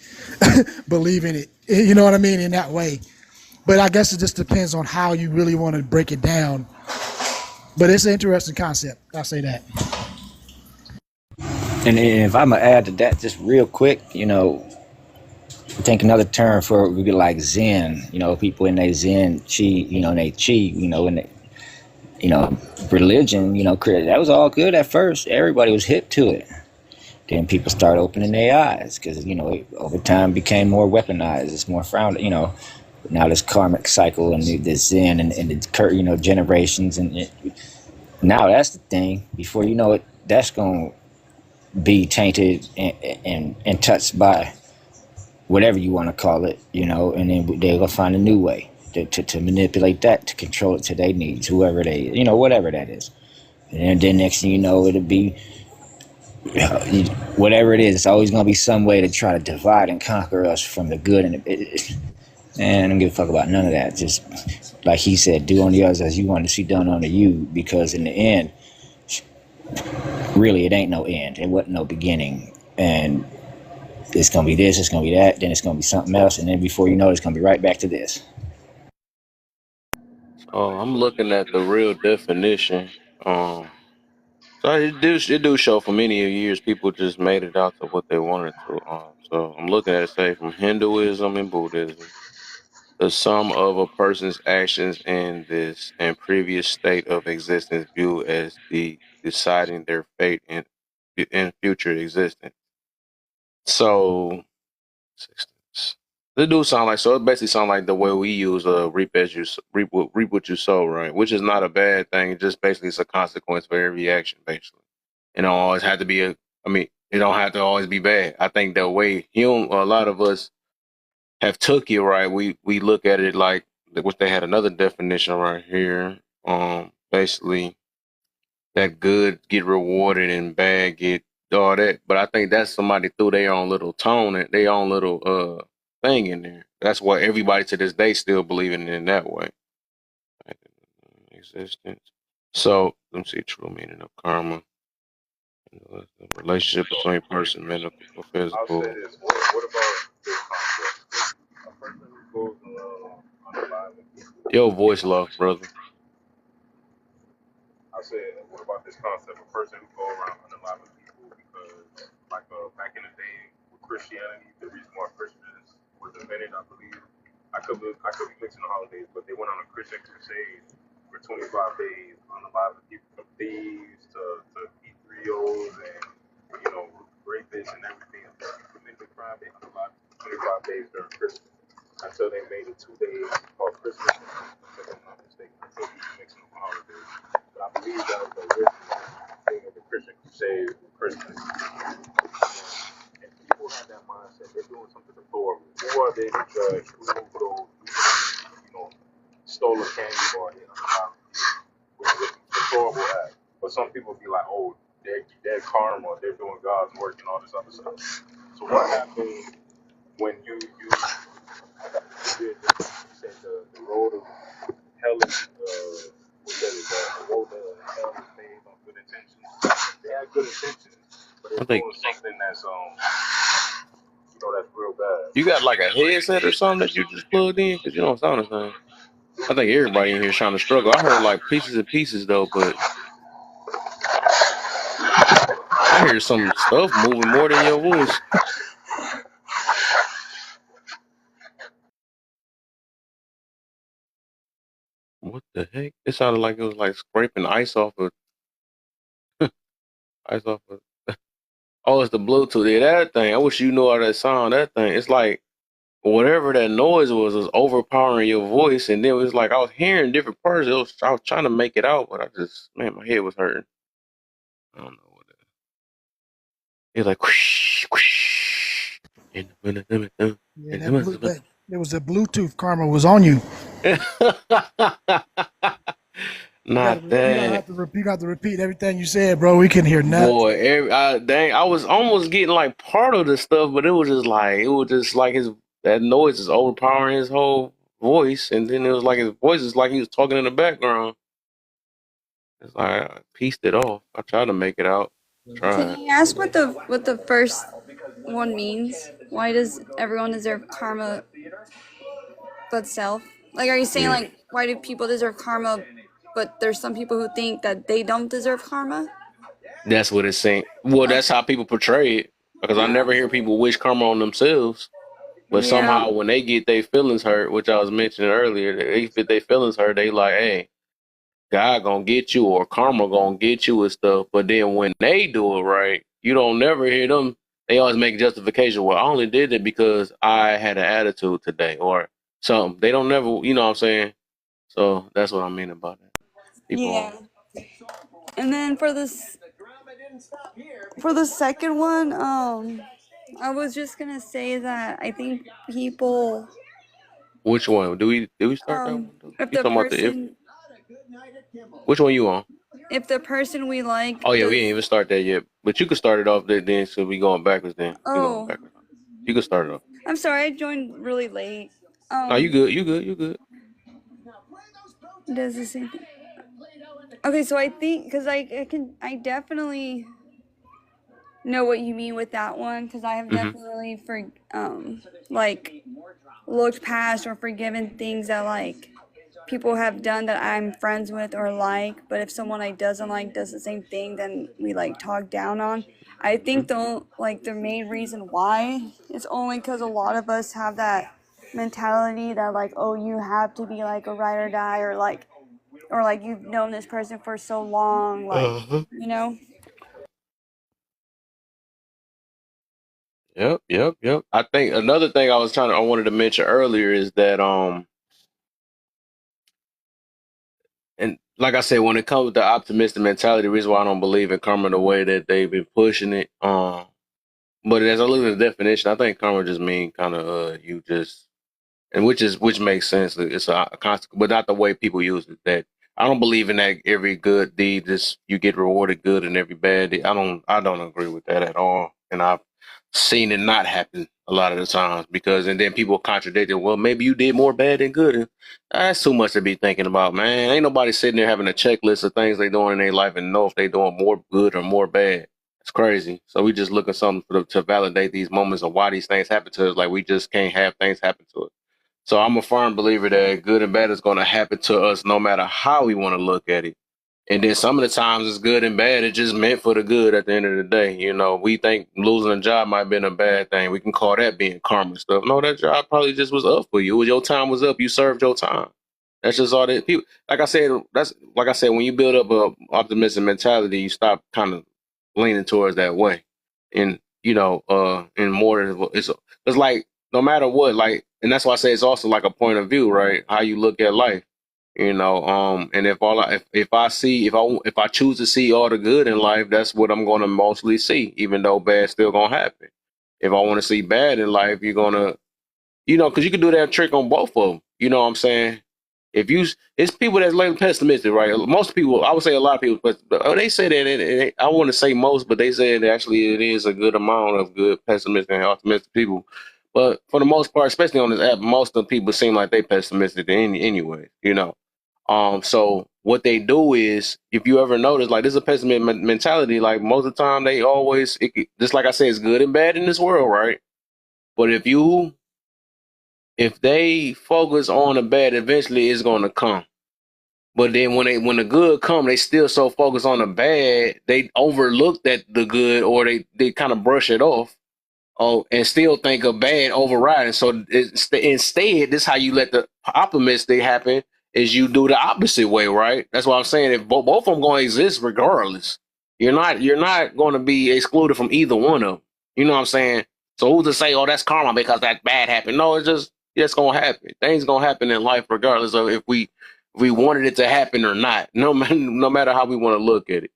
believe in it, you know what I mean, in that way. But I guess it just depends on how you really want to break it down. But it's an interesting concept. I'll say that. And if I'm gonna add to that, just real quick, I think another term for it would be like Zen. People in their Zen chi, and they chi, and they, you know, religion, that was all good at first. Everybody was hip to it. Then people start opening their eyes because over time became more weaponized. It's more frowned. Now this karmic cycle and the Zen and the generations now that's the thing. Before you know it, that's gonna be tainted and touched by whatever you want to call it, and then they're gonna find a new way to manipulate that to control it to their needs, whoever they, whatever that is. And then next thing you know, it'll be whatever it is. It's always gonna be some way to try to divide and conquer us from the good and and I don't give a fuck about none of that. Just like he said, do on the others as you want to see done unto you, because in the end, really, it ain't no end. It wasn't no beginning, and it's gonna be this, it's gonna be that, then it's gonna be something else, and then before you know it, it's gonna be right back to this. Oh, I'm looking at the real definition. So it do show for many years people just made it out to what they wanted to. So I'm looking at it say from Hinduism and Buddhism, the sum of a person's actions in this and previous state of existence viewed as the deciding their fate in future existence. So existence. They do sound like, so it basically sound like the way we use reap as you reap what you sow, right? Which is not a bad thing. It just basically it's a consequence for every action, basically. It don't always have to be a. I mean, It don't have to always be bad. I think the way a lot of us have took it right. We look at it like which they had another definition right here. Basically that good get rewarded and bad get all that. But I think that's somebody threw their own little tone and their own little thing in there. That's why everybody to this day still believing in that way. Existence. So let me see true meaning of karma. The relationship between person, mental or I'll say physical. this. What about this concept? A person who goes around unaliving people. Your voice low, brother. I said, what about this concept? A person who go around unaliving people because, like, back in the day with Christianity, the reason why Christmas was invented, I believe, I could be mixing the holidays, but they went on a Christian crusade for 25 days, unaliving people from thieves to P3Os and rapists and everything. And if you committed a crime, they unalived 25 days during Christmas until they made it 2 days called Christmas, if I'm not mistaken. I could be mixing the holidays. But I believe that was the original thing of the Christian crusade with Christmas. And people have that mindset. They're doing something authoritative. Who are they to judge who those stole a candy bar? Which is a horrible act. But some people be like, oh, they're karma, they're doing God's work and all this other stuff. So what happens when you said the road of hell is the road to hell is paved on good intentions. They have good intentions, but I they're think doing something that's that's real bad. you got like a headset or something that you just plugged in because you don't sound the same. I think everybody in here is trying to struggle. I heard like pieces and pieces though, but I hear some stuff moving more than your voice. What the heck? It sounded like it was like scraping ice off of. Oh, it's the Bluetooth. Yeah, that thing. I wish you knew how that sound. That thing. It's like whatever that noise was overpowering your voice, and then it was like I was hearing different parts. I was trying to make it out, but my head was hurting. I don't know what it. It's like whoosh, whoosh. Yeah, that there was a Bluetooth karma was on you. Not You gotta that. have to repeat. You got to repeat everything you said, bro. We can hear nothing. Boy, dang, I was almost getting like part of the stuff, but it was just like his that noise is overpowering his whole voice, and then it was like his voice is like he was talking in the background. It's like I pieced it off. I tried to make it out. Can Tried. you ask what the first one means? Why does everyone deserve karma but self? Like, are you saying Yeah, like why do people deserve karma, but there's some people who think that they don't deserve karma? that's what it's saying. Well, that's Okay. how people portray it because I never hear people wish karma on themselves. But Yeah. somehow when they get their feelings hurt, which I was mentioning earlier, they get their feelings hurt. They like, hey, God gonna get you or karma gonna get you and stuff. But then when they do it right, you don't never hear them. They always make justification. Well, I only did it because I had an attitude today or something. They don't never, you know what I'm saying? So that's what I mean about that. Yeah. People, And then for the second one, I was just gonna say that I think people, which one? Do we start that one? Though? if You the talking about the if? person, Which one you on? if the person we Oh like yeah, we does, ain't even start that yet. But you could start it off there then. So we going backwards then. We going oh, backwards. You can start it off. I'm sorry, I joined really late. No, you Um, good. You good. You good. does the same thing. Okay, so I think because I definitely know what you mean with that one because I have Mm-hmm. definitely like looked past or forgiven things that like people have done that I'm friends with or like, but if someone I doesn't like does the same thing, then we like talk down on. I Mm-hmm. think the main reason why is only because a lot of us have that mentality that like, oh, you have to be like a ride or die or like you've known this person for so long, like, Uh-huh. you know. Yep, yep, yep. I think another thing I wanted to mention earlier is that and like I said, when it comes to optimistic mentality, the reason why I don't believe in karma the way that they've been pushing it, But as I look at the definition, I think karma just mean kind of you just and which makes sense. It's a consequence, but not the way people use it. That I don't believe in that every good deed just you get rewarded good and every bad deed. I don't agree with that at all. And I've seen it not happen a lot of the times because and then people contradict it. Well, maybe you did more bad than good. And that's too much to be thinking about, man. Ain't nobody sitting there having a checklist of things they doing in their life and know if they doing more good or more bad. It's crazy. So we just looking something to validate these moments of why these things happen to us. Like we just can't have things happen to us. So I'm a firm believer that good and bad is going to happen to us no matter how we want to look at it. And then some of the times it's good and bad. It's just meant for the good at the end of the day. You know, we think losing a job might have been a bad thing. We can call that being karma and stuff. No, that job probably just was up for you. It was your time was up. You served your time. That's just all that people, like I said, when you build up a optimistic mentality, you stop kind of leaning towards that way. And, and more, it's like, no matter what, like, and that's why I say it's also like a point of view, right? How you look at life, and if I choose to see all the good in life, that's what I'm going to mostly see, even though bad still going to happen. If I want to see bad in life, you're going to, because you can do that trick on both of them. You know what I'm saying? It's people that's like pessimistic, right? Most people, I would say a lot of people, but they say that I want to say most, but they say that actually it is a good amount of good pessimistic and optimistic people. But for the most part, especially on this app, most of the people seem like they pessimistic anyway. So what they do is, if you ever notice, like this is a pessimistic mentality. Like most of the time, just like I said, it's good and bad in this world, right? But if they focus on the bad, eventually it's going to come. But then when the good come, they still so focused on the bad, they overlook that the good, or they kind of brush it off. Oh, and still think of bad overriding. So instead, this is how you let the optimistic happen is you do the opposite way, right? That's what I'm saying. If both of them going to exist regardless, you're not going to be excluded from either one of them. You know what I'm saying? So who's to say, oh, that's karma because that bad happened? No, it's going to happen. Things going to happen in life regardless of if we wanted it to happen or not. No matter how we want to look at it.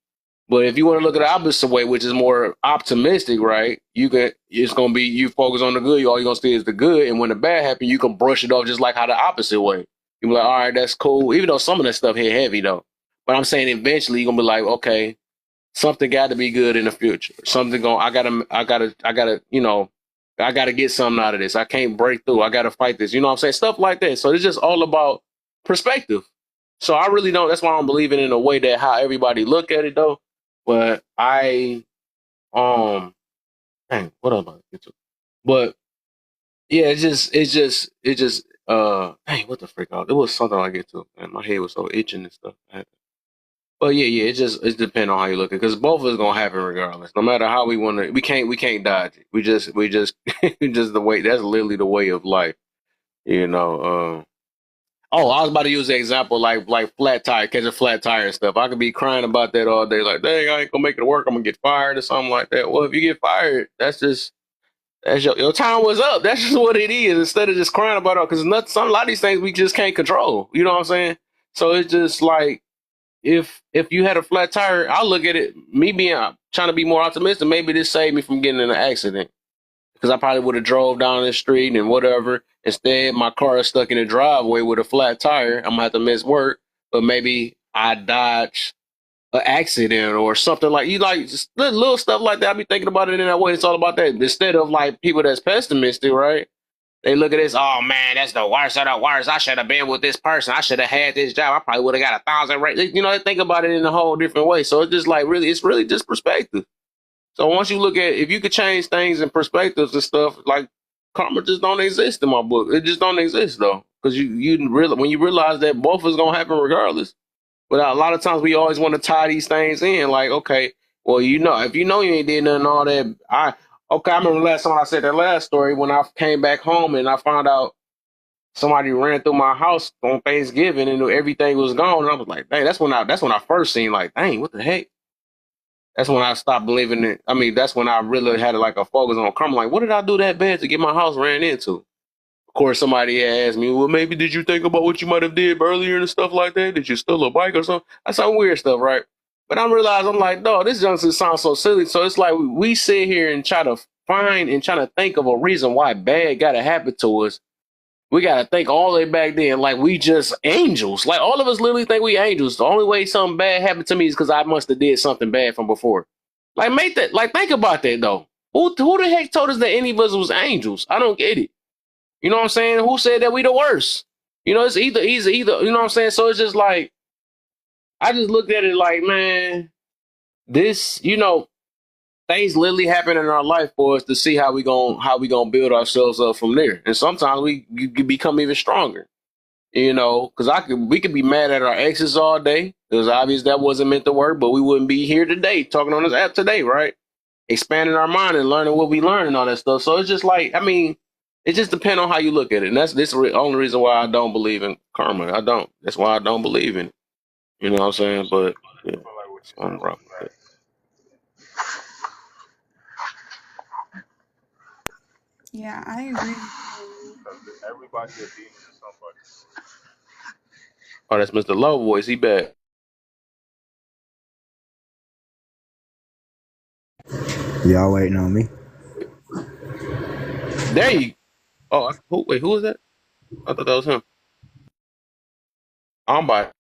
But if you want to look at the opposite way, which is more optimistic, right? It's gonna be you focus on the good. All you're gonna see is the good, and when the bad happens, you can brush it off just like how the opposite way. You be like, all right, that's cool. Even though some of that stuff hit heavy though, but I'm saying eventually you're gonna be like, okay, something got to be good in the future. I gotta get something out of this. I can't break through. I gotta fight this. You know what I'm saying? Stuff like that. So it's just all about perspective. So I really don't. That's why I'm believing in a way that how everybody look at it though. But dang, what else am I get to? But yeah, dang, what the freak out? It was something I get to, and my head was so itching and stuff. But yeah, it depends on how you look at it, because both of us gonna happen regardless. No matter how we want to, we can't dodge it. We just just the way. That's literally the way of life, you know. Oh, I was about to use the example like flat tire, catch a flat tire and stuff. I could be crying about that all day, like, dang, I ain't gonna make it to work. I'm gonna get fired or something like that. Well, if you get fired, that's your time was up. That's just what it is. Instead of just crying about it, because a lot of these things we just can't control. You know what I'm saying? So it's just like if you had a flat tire, I look at it. Me being trying to be more optimistic, maybe this saved me from getting in an accident, because I probably would have drove down the street and whatever. Instead, my car is stuck in the driveway with a flat tire. I'm gonna have to miss work, but maybe I dodge an accident or something like you like just little stuff like that. I be thinking about it in that way. It's all about that instead of like people that's pessimistic, right? They look at this. Oh man, that's the worst of the worst. I should have been with this person. I should have had this job. I probably would have got 1,000 raises. They think about it in a whole different way. So it's just like it's really just perspective. So once you look at if you could change things and perspectives and stuff, like karma just don't exist in my book. It just don't exist though, because when you realize that both is gonna happen regardless. But a lot of times we always want to tie these things in, like, okay, well, if you know you ain't did nothing, all that. I remember last time I said that last story when I came back home and I found out somebody ran through my house on Thanksgiving and everything was gone. And I was like, dang, that's when I first seen like, dang, what the heck? That's when I stopped believing it. I mean, that's when I really had like a focus on karma. Like, what did I do that bad to get my house ran into? Of course, somebody had asked me, well, maybe did you think about what you might have did earlier and stuff like that? Did you steal a bike or something? That's some weird stuff, right? But I'm realizing, I'm like, no, this youngster sounds so silly. So it's like we sit here and try to find and try to think of a reason why bad got to happen to us. We got to think all the way back then, like we just angels. Like all of us literally think we angels. The only way something bad happened to me is because I must have did something bad from before. Like make that, like think about that though. Who the heck told us that any of us was angels? I don't get it. You know what I'm saying? Who said that we the worst? You know, it's either, you know what I'm saying? So it's just like, I just looked at it like, man, this, you know, things literally happen in our life for us to see how we gonna build ourselves up from there. And sometimes we become even stronger. You know, because we could be mad at our exes all day. It was obvious that wasn't meant to work, but we wouldn't be here today talking on this app today, right? Expanding our mind and learning what we learn and all that stuff. So it's just like, I mean, it just depends on how you look at it. And that's this only reason why I don't believe in karma. I don't. That's why I don't believe in it. You know what I'm saying? But yeah, I feel like what I'm you're saying rock is with it. facts. Yeah, I agree with you. Because everybody a demon to somebody. Oh, that's Mr. Low Voice. He back. Y'all waiting on me? There you. Oh, wait, who was that? I thought that was him. I'm by.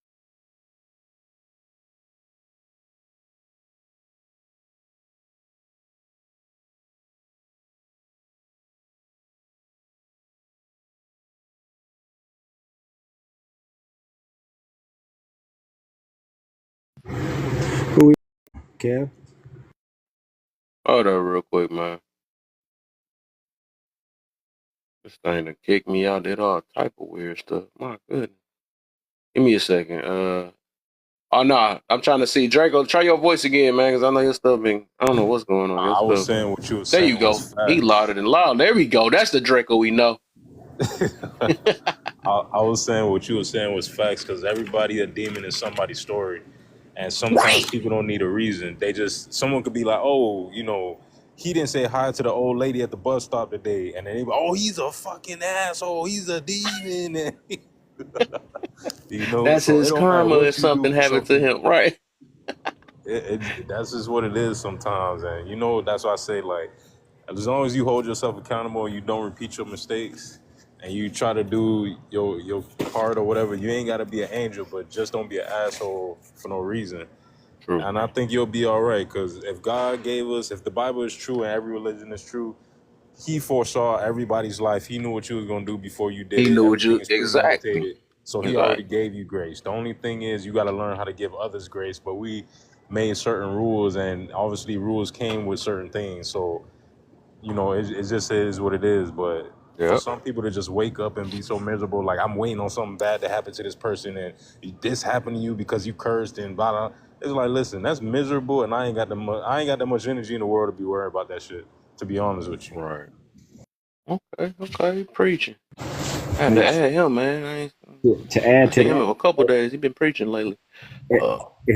Who? Kev? Hold up, real quick, man. This thing to kick me out. Did all type of weird stuff. My goodness. Give me a second. Oh no, I'm trying to see Draco. Try your voice again, man, because I know your stuff been. I don't know what's going on. Your I was stuff. saying what you were There you saying was go. He facts. louder than loud. There we go. That's the Draco we know. I was saying what you were saying was facts because everybody a demon in somebody's story, and sometimes Right. people don't need a reason. They just someone could be like, oh, you know, he didn't say hi to the old lady at the bus stop today, and then they, oh, he's a fucking asshole. He's a demon. You know, That's so it his don't matter karma if what you do something for happened some to him. people. Right. That's just what it is sometimes, and you know that's why I say like, as long as you hold yourself accountable, you don't repeat your mistakes, and you try to do your part or whatever. You ain't got to be an angel, but just don't be an asshole for no reason. True. And I think you'll be all right because if God gave us, if the Bible is true and every religion is true, He foresaw everybody's life. He knew what you was gonna do before you did He it. knew what Everything you is exactly. premeditated. So he already Exactly. gave you grace. The only thing is you got to learn how to give others grace. But we made certain rules, and obviously rules came with certain things. So you know, it just is what it is. But for Yep. some people to just wake up and be so miserable, like I'm waiting on something bad to happen to this person, and this happened to you because you cursed and blah blah. It's like, listen, that's miserable, and I ain't got I ain't got that much energy in the world to be worried about that shit. To be honest with you. Right. Okay. Okay. Preaching. I had to Yes. add him, man. To I add to seen him that, in a couple days. He been preaching lately. if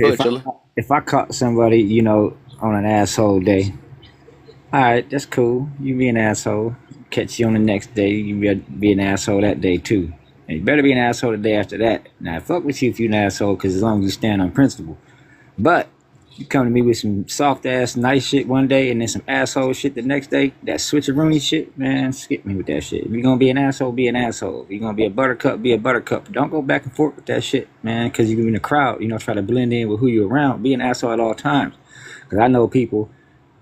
Go ahead, if I chillin'. if I caught somebody, on an asshole day, all right, that's cool. You be an asshole. Catch you on the next day. You be an asshole that day too. And you better be an asshole the day after that. Now, I fuck with you if you're an asshole, because as long as you stand on principle. But you come to me with some soft ass nice shit one day and then some asshole shit the next day, that switcheroony shit, man, skip me with that shit. If you're gonna be an asshole, be an asshole. If you're gonna be a buttercup, be a buttercup. Don't go back and forth with that shit, man, because you're in the crowd, try to blend in with who you're around. Be an asshole at all times. Because I know people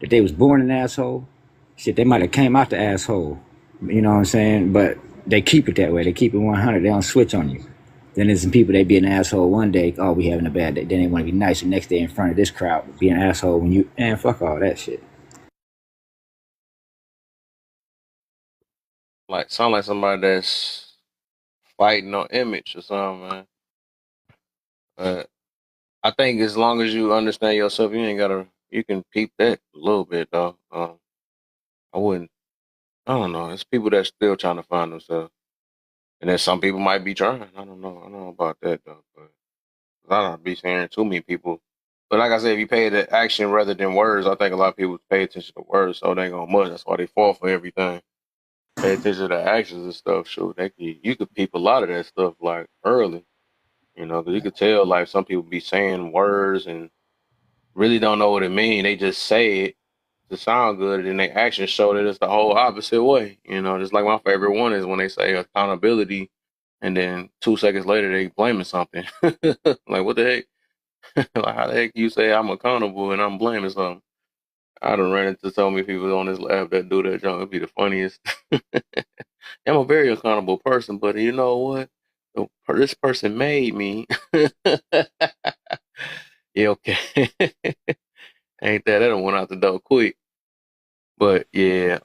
that they was born an asshole, shit, they might have came out the asshole. You know what I'm saying? But they keep it that way. They keep it 100. They don't switch on you. Then there's some people, they be an asshole one day, oh, we having a bad day. Then they want to be nice the next day in front of this crowd, be an asshole when you, and fuck all that shit. Like sound like somebody that's fighting on image or something, man. I think as long as you understand yourself, you ain't gotta. You can peep that a little bit, though. I wouldn't. I don't know. It's people that still trying to find themselves, and then some people might be trying. I don't know. I don't know about that though. But I don't be hearing too many people. But like I said, if you pay the action rather than words, I think a lot of people pay attention to words, so they ain't gonna much. That's why they fall for everything. Pay attention to the actions and stuff. Shoot, you could peep a lot of that stuff like early. Because you could tell like some people be saying words and really don't know what it means. They just say it to sound good, and then their actions show that it's the whole opposite way. Just like my favorite one is when they say accountability, and then 2 seconds later they blaming something. Like what the heck? Like how the heck you say I'm accountable and I'm blaming something? I done ran into so many people on this app that do that junk. It'd be the funniest. I'm a very accountable person, but you know what? This person made me. Yeah, okay. Ain't that? That done went out the door quick. But yeah,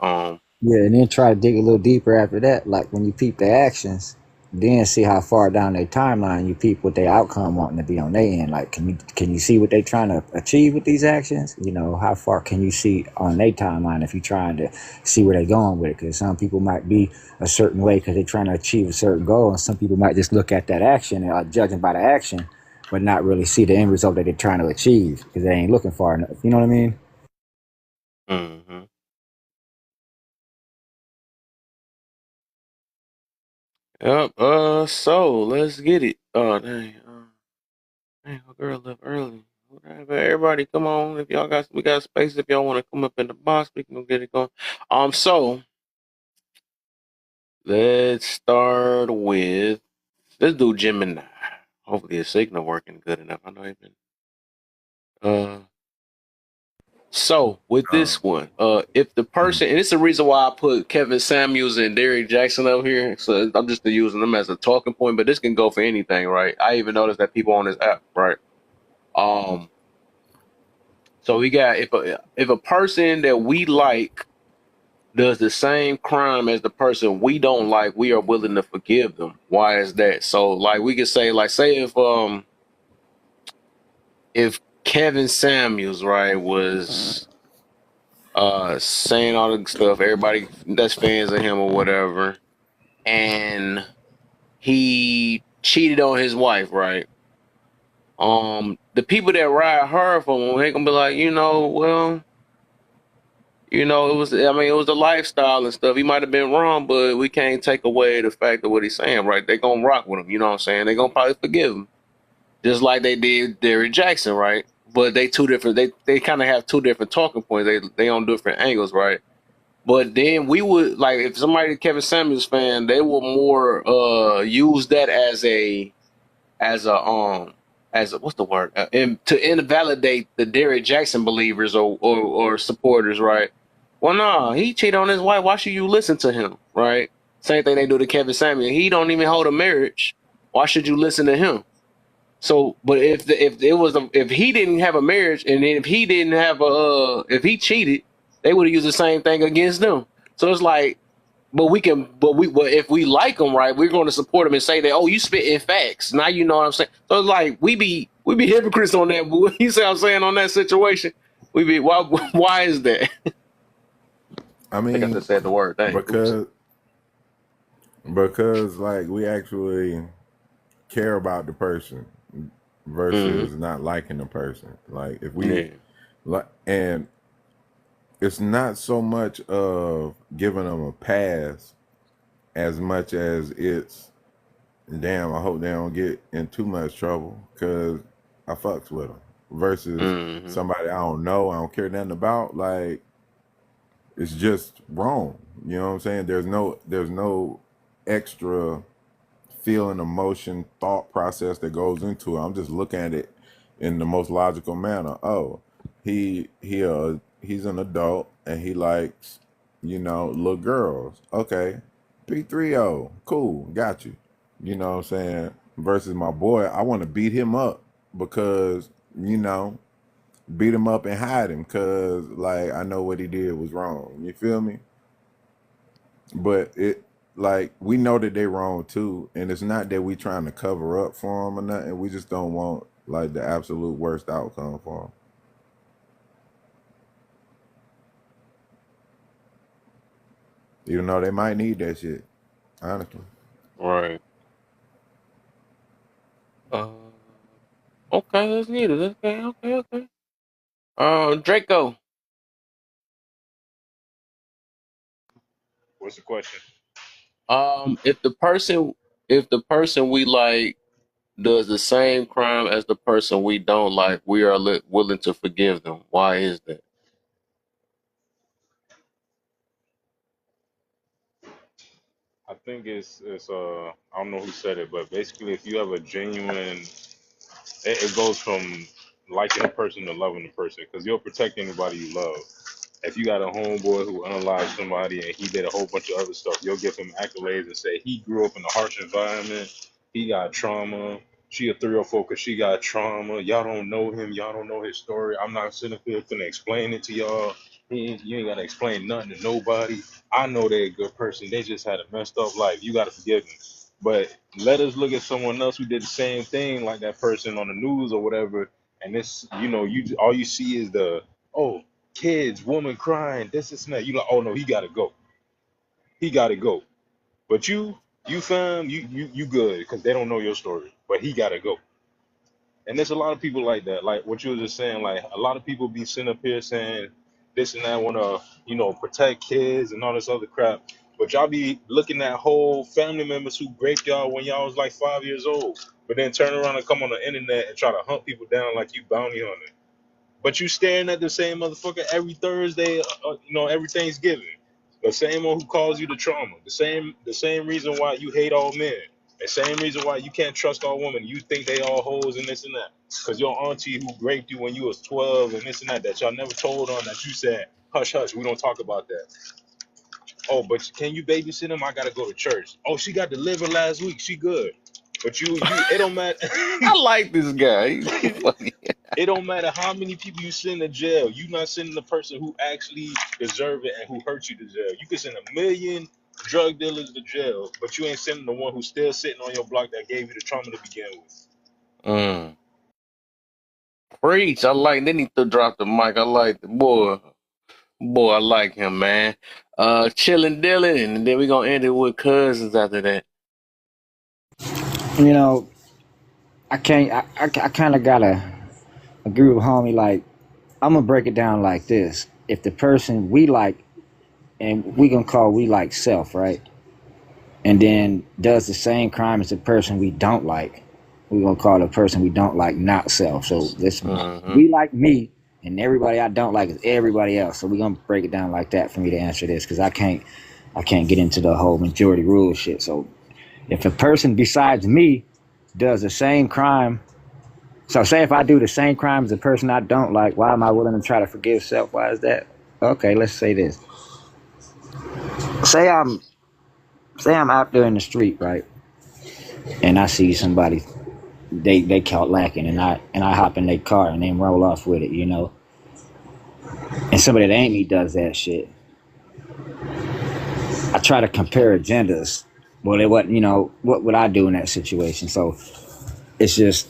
Yeah, and then try to dig a little deeper after that. Like when you peep their actions, then see how far down their timeline you peep what their outcome wanting to be on their end. Like, can you see what they trying to achieve with these actions? How far can you see on their timeline if you trying to see where they going with it? Because some people might be a certain way because they're trying to achieve a certain goal, and some people might just look at that action and are judging by the action, but not really see the end result that they're trying to achieve because they ain't looking far enough. You know what I mean? hmm yep. So let's get it. Oh dang. Dang, my girl left early. Whatever. Everybody, come on. If we got space. If y'all want to come up in the box, we can get it going. So let's start with let's do Gemini. Hopefully, his signal working good enough. I know he's been. So with this one, if the person, and it's the reason why I put Kevin Samuels and Derrick Jackson up here. So I'm just using them as a talking point, but this can go for anything, right? I even noticed that people on this app, right? Um, so we got if a person that we like does the same crime as the person we don't like, we are willing to forgive them. Why is that? So like we could say, like say if Kevin Samuels, right, was saying all the stuff, everybody that's fans of him or whatever, and he cheated on his wife, right? The people that ride her from him, they gonna be like, well, it was, I mean, it was the lifestyle and stuff. He might have been wrong, but we can't take away the fact of what he's saying, right? They gonna rock with him, you know what I'm saying? They gonna probably forgive him, just like they did Derrick Jackson, right? But they two different. They kind of have two different talking points. They on different angles, right? But then we would like if somebody Kevin Samuels fan, they will more use that as a as a what's the word? To invalidate the Derrick Jackson believers or supporters, right? Well, no, he cheated on his wife. Why should you listen to him, right? Same thing they do to Kevin Samuels. He don't even hold a marriage. Why should you listen to him? So, but if he didn't have a marriage, and then if he didn't have if he cheated, they would have used the same thing against them. So it's like, but if we like him, right, we're going to support him and say that, oh, you spit in facts. Now you know what I'm saying. So it's like we be hypocrites on that. But you see what I'm saying on that situation. We be why is that? I I think I mean, just said the word. Dang, oops. because like we actually care about the person versus Mm-hmm. not liking the person. Like if we Yeah. like, and it's not so much of giving them a pass as much as it's damn. I hope they don't get in too much trouble because I fucks with them versus Mm-hmm. somebody I don't know, I don't care nothing about. Like it's just wrong. You know what I'm saying? There's no extra feeling, emotion, thought process that goes into it. I'm just looking at it in the most logical manner. Oh, he's an adult and he likes, little girls. Okay. P30, cool, got you. You know what I'm saying? Versus my boy, I want to beat him up because, beat him up and hide him because like I know what he did was wrong. You feel me? But it like we know that they wrong too, and it's not that we trying to cover up for them or nothing. We just don't want like the absolute worst outcome for them, even though they might need that shit. Honestly, Right. Uh. Okay, let's get it. Okay. Okay. Okay. Draco. What's the question? If the person we like does the same crime as the person we don't like, we are willing to forgive them. Why is that? I think I don't know who said it, but basically, if you have a genuine, it goes from liking a person to loving the person, because you'll protect anybody you love. If you got a homeboy who unalived somebody and he did a whole bunch of other stuff, you'll give him accolades and say he grew up in a harsh environment, he got trauma. She a 304 because she got trauma. Y'all don't know him. Y'all don't know his story. I'm not sitting up here finna explain it to y'all. You ain't got to explain nothing to nobody. I know they're a good person. They just had a messed up life. You got to forgive them. But let us look at someone else who did the same thing like that person on the news or whatever. And this, you all you see is oh, kids, woman crying, this and that. You like, oh no, he gotta go. He gotta go. But you fam, you good because they don't know your story. But he gotta go. And there's a lot of people like that. Like what you were just saying, like a lot of people be sitting up here saying this and that, wanna, protect kids and all this other crap. But y'all be looking at whole family members who raped y'all when y'all was like 5 years old. But then turn around and come on the internet and try to hunt people down like you bounty hunter. But you staring at the same motherfucker every Thursday, every Thanksgiving. The same one who caused you the trauma. The same reason why you hate all men. The same reason why you can't trust all women. You think they all hoes and this and that. Because your auntie who raped you when you was 12 and this and that y'all never told on, that you said, hush, hush, we don't talk about that. Oh, but can you babysit him? I gotta go to church. Oh, she got delivered last week. She good. But it don't matter. I like this guy. He's funny. It don't matter how many people you send to jail. You not sending the person who actually deserve it and who hurt you to jail. You can send a million drug dealers to jail, but you ain't sending the one who's still sitting on your block that gave you the trauma to begin with. Mm. Preach. I like. They need to drop the mic. I like the boy. Boy, I like him, man. Chilling Dylan, and then we gonna end it with cousins after that. You know, I can't. I kind of gotta agree with homie. Like, I'm gonna break it down like this: if the person we like, and we gonna call we like self, right? And then does the same crime as the person we don't like, we gonna call the person we don't like not self. So this Mm-hmm. we like me, and everybody I don't like is everybody else. So we gonna break it down like that for me to answer this, because I can't get into the whole majority rule shit. So if a person besides me does the same crime, so say if I do the same crime as the person I don't like, why am I willing to try to forgive self? Why is that? Okay, let's say this. Say I'm out there in the street, right? And I see somebody they caught lacking, and I hop in their car and then roll off with it, And somebody that ain't me does that shit. I try to compare agendas. Well, it wasn't, what would I do in that situation? So it's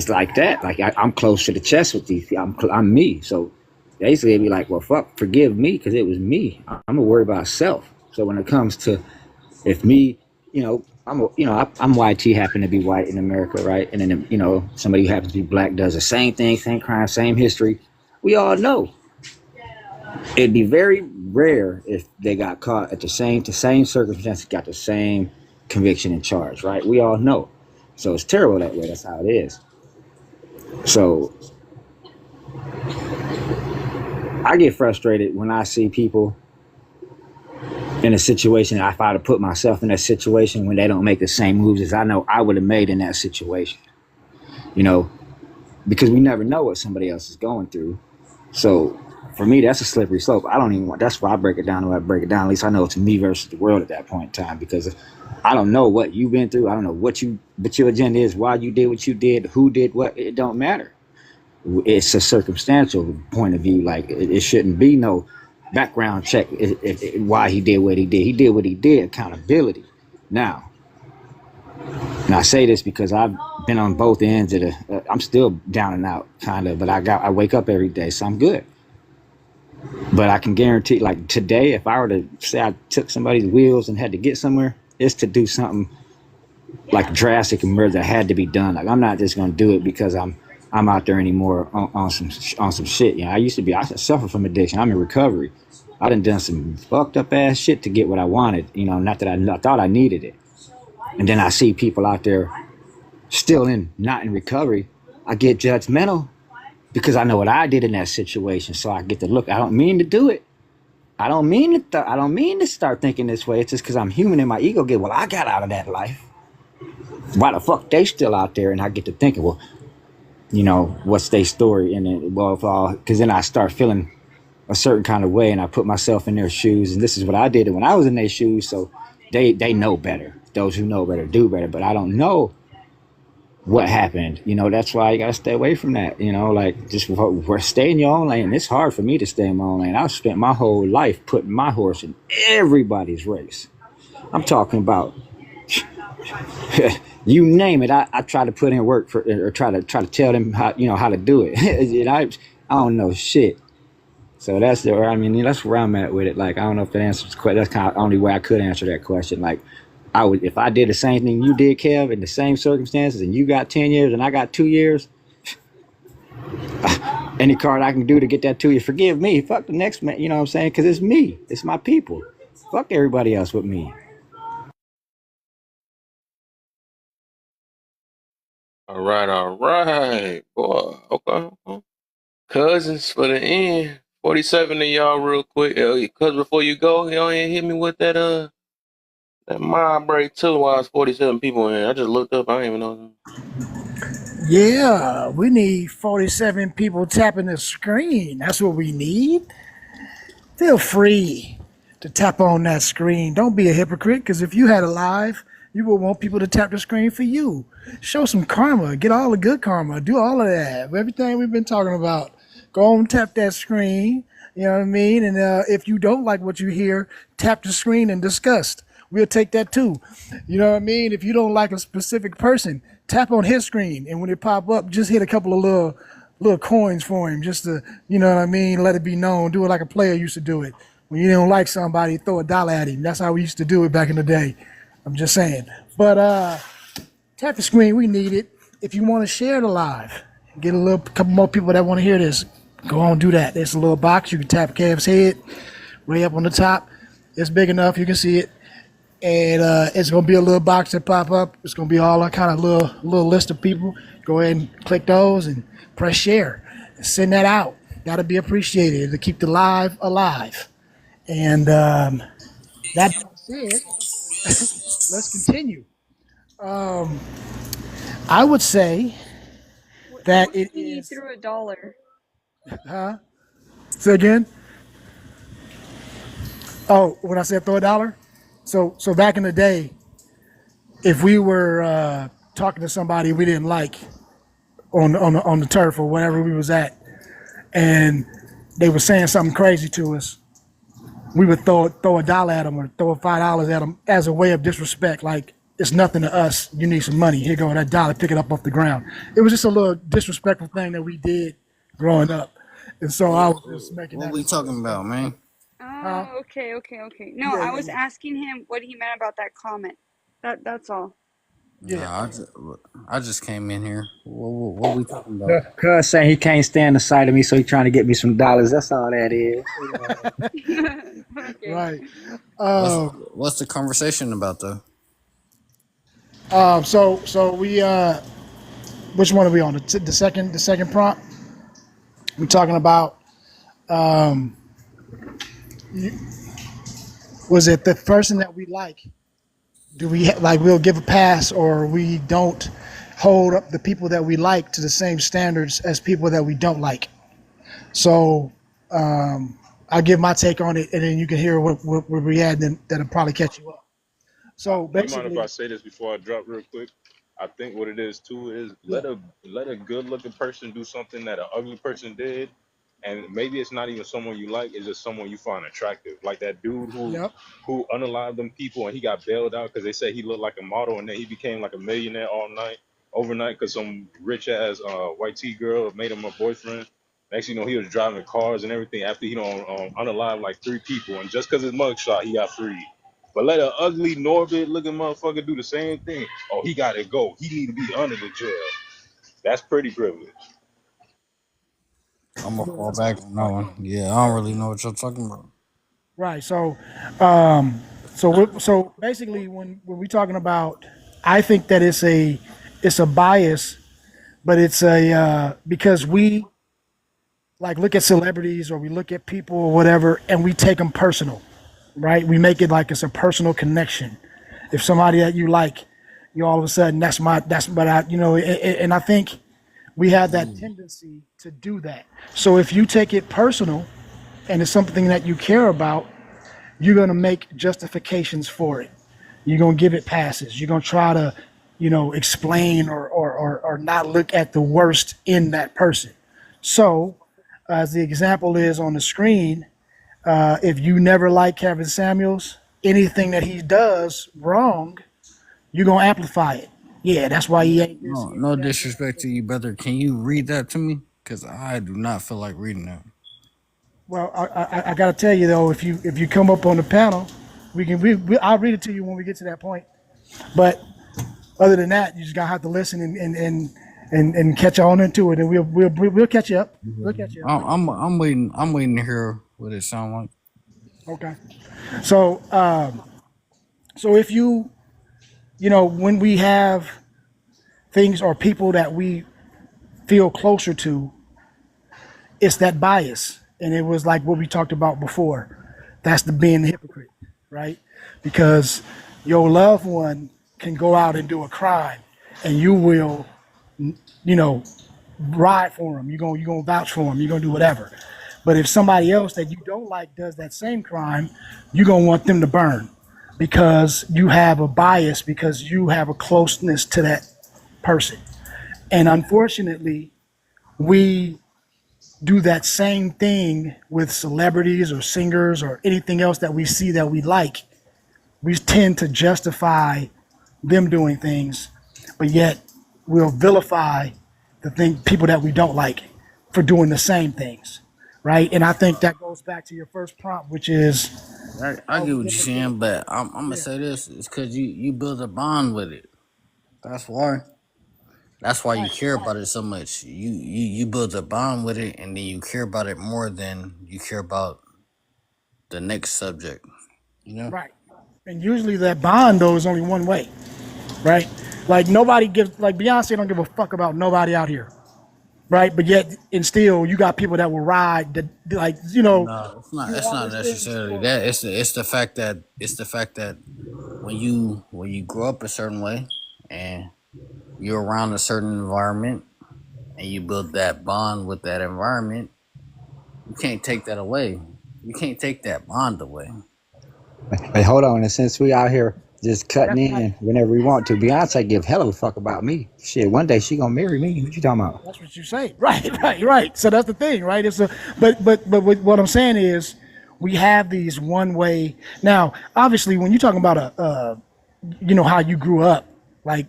like that. Like I'm close to the chest with these people. I'm me. So basically, it'd be like, well, fuck, forgive me because it was me. I'm gonna worry about self. So when it comes to if me, I'm white. He happen to be white in America, right? And then somebody who happens to be black does the same thing, same crime, same history. We all know it'd be very rare if they got caught at the same circumstances, got the same conviction and charge, right? We all know. So it's terrible that way. That's how it is. So I get frustrated when I see people in a situation. If I had to put myself in that situation when they don't make the same moves as I know I would have made in that situation, because we never know what somebody else is going through. So for me, that's a slippery slope. I don't even want. That's why I break it down the way I break it down. At least I know it's me versus the world at that point in time, because I don't know what you've been through. I don't know what your agenda is, why you did what you did, who did what. It don't matter. It's a circumstantial point of view. Like it shouldn't be no background check why he did what he did. He did what he did. Accountability. Now, and I say this because I've been on both ends of the. I'm still down and out, kind of, but I wake up every day, so I'm good. But I can guarantee, like today, if I were to say I took somebody's wheels and had to get somewhere, it's to do something like drastic and murder that had to be done. Like I'm not just gonna do it because I'm out there anymore on some shit. I suffer from addiction. I'm in recovery. I done some fucked up ass shit to get what I wanted. Not that I thought I needed it. And then I see people out there still not in recovery, I get judgmental because I know what I did in that situation. So I get to look. I don't mean to do it. I don't mean to start thinking this way. It's just because I'm human and my ego get. Well, I got out of that life. Why the fuck they still out there? And I get to thinking, well, what's their story? And then, well, because then I start feeling a certain kind of way, and I put myself in their shoes. And this is what I did when I was in their shoes. So they know better. Those who know better do better. But I don't know what happened. That's why you gotta stay away from that. Like just stay in your own lane. It's hard for me to stay in my own lane. I've spent my whole life putting my horse in everybody's race. I'm talking about you name it. I try to put in work for, or try to tell them how to do it. I don't know shit. So that's where I'm at with it. Like I don't know if that answers the question. That's kind of the only way I could answer that question. Like I would, if I did the same thing you did, Kev, in the same circumstances, and you got 10 years and I got 2 years, any card I can do to get that 2 years, forgive me. Fuck the next man. You know what I'm saying? Because it's me. It's my people. Fuck everybody else with me. All right, boy. Okay. Cousins for the end. 47 of y'all real quick. Cuz before you go, y'all ain't hit me with that mob break too while it's 47 people in here. I just looked up, I ain't even know. Yeah, we need 47 people tapping the screen. That's what we need. Feel free to tap on that screen. Don't be a hypocrite, because if you had a live, you would want people to tap the screen for you. Show some karma. Get all the good karma. Do all of that. Everything we've been talking about. Go on, tap that screen. You know what I mean? And if you don't like what you hear, tap the screen and discuss. We'll take that too. You know what I mean? If you don't like a specific person, tap on his screen, and when it pop up, just hit a couple of little coins for him, just to, you know what I mean, let it be known. Do it like a player used to do it. When you don't like somebody, throw $1 at him. That's how we used to do it back in the day. I'm just saying. But tap the screen. We need it. If you want to share the live, get a couple more people that want to hear this, go on, do that. There's a little box. You can tap Kev's head way up on the top. It's big enough. You can see it. And it's going to be a little box that pop up. It's going to be all a kind of little list of people. Go ahead and click those and press share. Send that out. Got to be appreciated to keep the live alive. And that being said, let's continue. I would say that What do it you mean you is. threw $1? Huh? Say again. Oh, when I said throw $1. So back in the day, if we were talking to somebody we didn't like on the turf or wherever we was at, and they were saying something crazy to us, we would throw $1 at them or throw $5 at them as a way of disrespect. Like, it's nothing to us. You need some money. Here go that dollar. Pick it up off the ground. It was just a little disrespectful thing that we did growing up, and so I was just making What that we as fun. talking about, man? Huh? Oh, okay. No, Yeah, I yeah, was yeah, asking him what he meant about that comment. That's all. yeah. Nah, I just came in here. What we talking about? Cuz saying he can't stand the sight of me, so he trying to get me some dollars. That's all that is. Okay. Right. What's Um, what's the conversation about though? so we which one are we on? The second prompt. We're talking about was it the person that we like? Do we like we'll give a pass, or we don't hold up the people that we like to the same standards as people that we don't like? So I'll give my take on it, and then you can hear what we had, and that'll probably catch you up. So You mind if I basically, say this before I drop real quick? I think what it is too is yeah, let a good looking person do something that an ugly person did, and maybe it's not even someone you like, it's just someone you find attractive. Like that dude yep, who unalived them people and he got bailed out because they said he looked like a model, and then he became like a millionaire overnight because some rich ass white T girl made him a boyfriend. Next you know he was driving cars and everything after he unalived like 3 people, and just because his mugshot he got free. But let an ugly Norbit looking motherfucker do the same thing. Oh, he gotta go. He need to be under the jail. That's pretty privilege. I'm gonna yeah, fall that's a back good on that point. one. Yeah, I don't really know what you're talking about. Right. So basically, when we're talking about, I think that it's it's a bias, but it's a because we like look at celebrities or we look at people or whatever, and we take them personal, right? We make it like it's a personal connection. If somebody that you like, you all of a sudden that's what I and I think we have that tendency to do that. So if you take it personal and it's something that you care about, you're gonna make justifications for it. You're gonna give it passes. You're gonna try to, explain or not look at the worst in that person. So, as the example is on the screen, if you never like Kevin Samuels, anything that he does wrong, you're gonna amplify it. Yeah, that's why he ain't this, No, he no ain't that. disrespect to you, brother. Can you read that to me? Because I do not feel like reading that. Well, I gotta tell you though, if you come up on the panel, I'll read it to you when we get to that point. But other than that, you just gotta have to listen and catch on into it, and we'll catch you up. We'll catch you up. I'm waiting. I'm waiting to hear what it sound like. Okay. So so if when we have things or people that we feel closer to, it's that bias, and it was like what we talked about before. That's the being a hypocrite, right? Because your loved one can go out and do a crime, and you will, you know, ride for them. You're gonna vouch for them. You're gonna do whatever. But if somebody else that you don't like does that same crime, you're gonna want them to burn because you have a bias, because you have a closeness to that person. And unfortunately, we do that same thing with celebrities or singers or anything else that we see that we like. We tend to justify them doing things, but yet we'll vilify people that we don't like for doing the same things, right? And I think that goes back to your first prompt, which is, I are get we what you're hypocritical? saying, but I'm gonna Yeah, say this: it's because you build a bond with it. That's why. That's why you right, care right, about it so much. You build a bond with it, and then you care about it more than you care about the next subject. You know. right. And usually that bond though is only one way, right? Like nobody gives, like Beyonce don't give a fuck about nobody out here, right? But yet, and still, you got people that will ride, that like No, it's not. do It's all not these things necessarily for. that. It's the fact that when you grow up a certain way and you're around a certain environment and you build that bond with that environment, you can't take that away. You can't take that bond away. Hey, hold on. And since we out here just cutting That's right. in whenever we want to, Beyonce give hell of a fuck about me. Shit, one day she gonna marry me. What you talking about? That's what you say. Right, right, right. So that's the thing, right? It's a but what I'm saying is we have these one way. Now, obviously, when you're talking about how you grew up, like,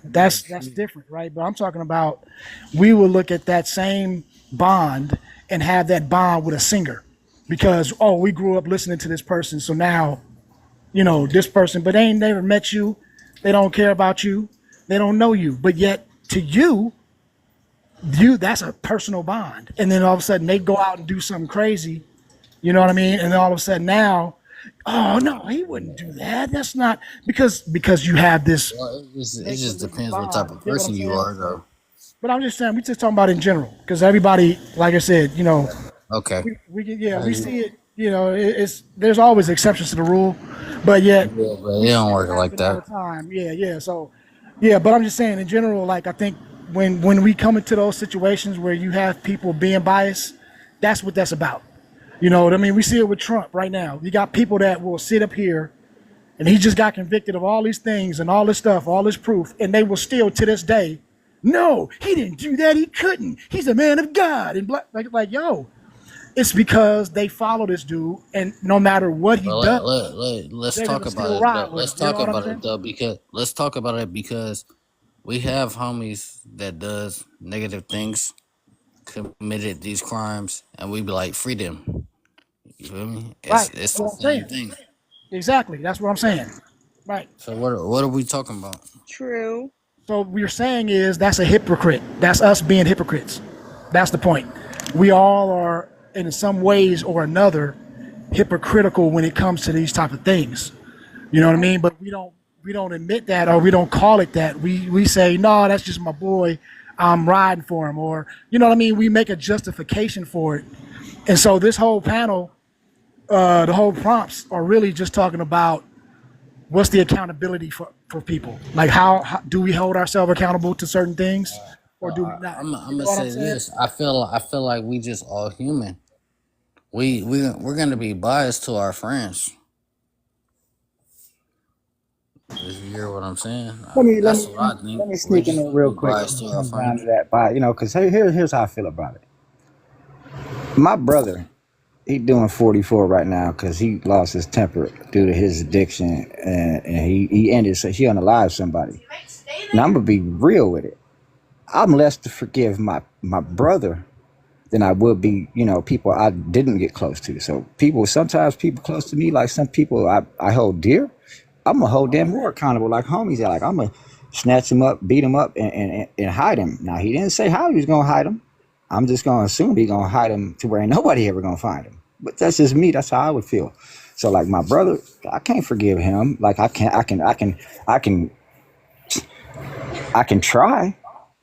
that's different, right? But I'm talking about we will look at that same bond and have that bond with a singer because we grew up listening to this person, so now this person, but they ain't never met you, they don't care about you, they don't know you, but yet to you that's a personal bond, and then all of a sudden they go out and do something crazy, you know what I mean, and then all of a sudden now, oh no, he wouldn't do that, that's not because you have this Well, it make just believe depends what type bond. of You get what I'm person you saying? are, though. But I'm just saying, we just talking about in general because everybody, like I said, Okay. we see it, it's there's always exceptions to the rule, but yet Yeah, but we it see don't it work like happen all that. the time. Yeah, yeah. So yeah, but I'm just saying in general, like I think when we come into those situations where you have people being biased, that's what that's about. You know what I mean? We see it with Trump right now. You got people that will sit up here and he just got convicted of all these things and all this stuff, all this proof, and they will still to this day, no, he didn't do that. He couldn't. He's a man of God. And like yo, it's because they follow this dude, and no matter what he But does, let's they're talk gonna about still it. ride with Let's him. You know talk what I'm about it saying? though, because let's talk about it because we have homies that does negative things, committed these crimes, and we be like, free them. You feel me? Right. It's That's the what I'm same saying. thing. Exactly. That's what I'm saying. Right. So what are we talking about? True. So what you're saying is that's a hypocrite. That's us being hypocrites. That's the point. We all are, in some ways or another, hypocritical when it comes to these type of things. You know what I mean? But we don't admit that or we don't call it that. We say, no, that's just my boy. I'm riding for him, or you know what I mean. We make a justification for it, and so this whole panel, the whole prompts are really just talking about what's the accountability for people. Like how do we hold ourselves accountable to certain things, So or do we not? I'm You gonna know what I'm say saying? this. I feel like we just all human. We're gonna be biased to our friends. If you hear what I'm saying, Let me let that's me what let me, I think. let me We're sneak in just there gonna real be quick biased when to it our comes down friends. to that. But because here's how I feel about it. My brother, he doing 44 right now because he lost his temper due to his addiction, and he ended. So he unalived somebody. Now I'm gonna be real with it. I'm less to forgive my brother than I would be, people I didn't get close to. So sometimes people close to me, like some people I hold dear, I'm gonna hold them more accountable, like homies. Like I'm gonna snatch him up, beat him up, and hide him. Now he didn't say how he was gonna hide him. I'm just gonna assume he gonna hide him to where ain't nobody ever gonna find him. But that's just me. That's how I would feel. So like my brother, I can't forgive him. Like I can try.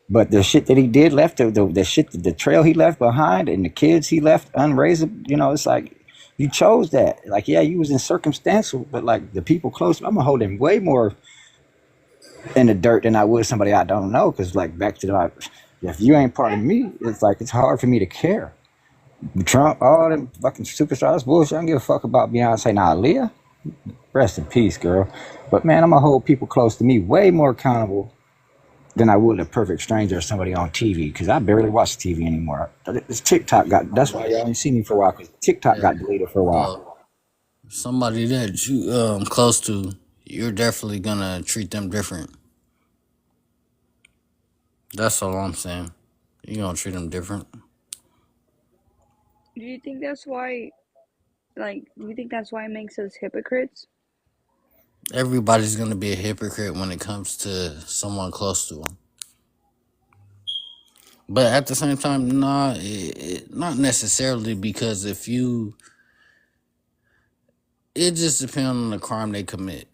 But the shit that he did left, the shit, the trail he left behind, and the kids he left unraised, it's like you chose that. Like, yeah, you was in circumstantial, but like the people close, I'm gonna hold him way more in the dirt than I would somebody I don't know. Because like back to the, if you ain't part of me, it's like it's hard for me to care. Trump, all them fucking superstars, bullshit. I don't give a fuck about Beyonce. Now, Aaliyah, rest in peace, girl. But man, I'm gonna hold people close to me way more accountable than I would a perfect stranger or somebody on TV because I barely watch TV anymore. This TikTok that's why y'all ain't see me for a while because TikTok Yeah. got deleted for a while. So somebody that you close to, you're definitely gonna treat them different. That's all I'm saying. You gonna treat them different. Do you think that's why? Like, do you think that's why it makes us hypocrites? Everybody's gonna be a hypocrite when it comes to someone close to them. But at the same time, nah, not necessarily because it just depends on the crime they commit.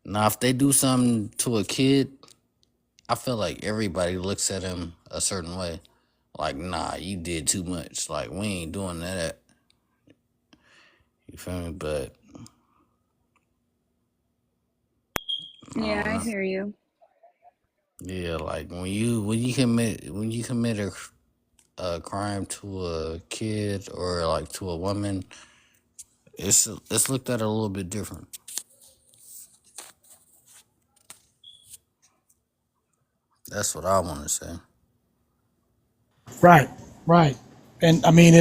Now, if they do something to a kid, I feel like everybody looks at him a certain way. Like, nah, you did too much. Like, we ain't doing that. You feel me? But I Yeah, don't I know. hear you. Yeah, like when you commit a crime to a kid or like to a woman, it's looked at a little bit different. That's what I want to say. Right, right. And I mean,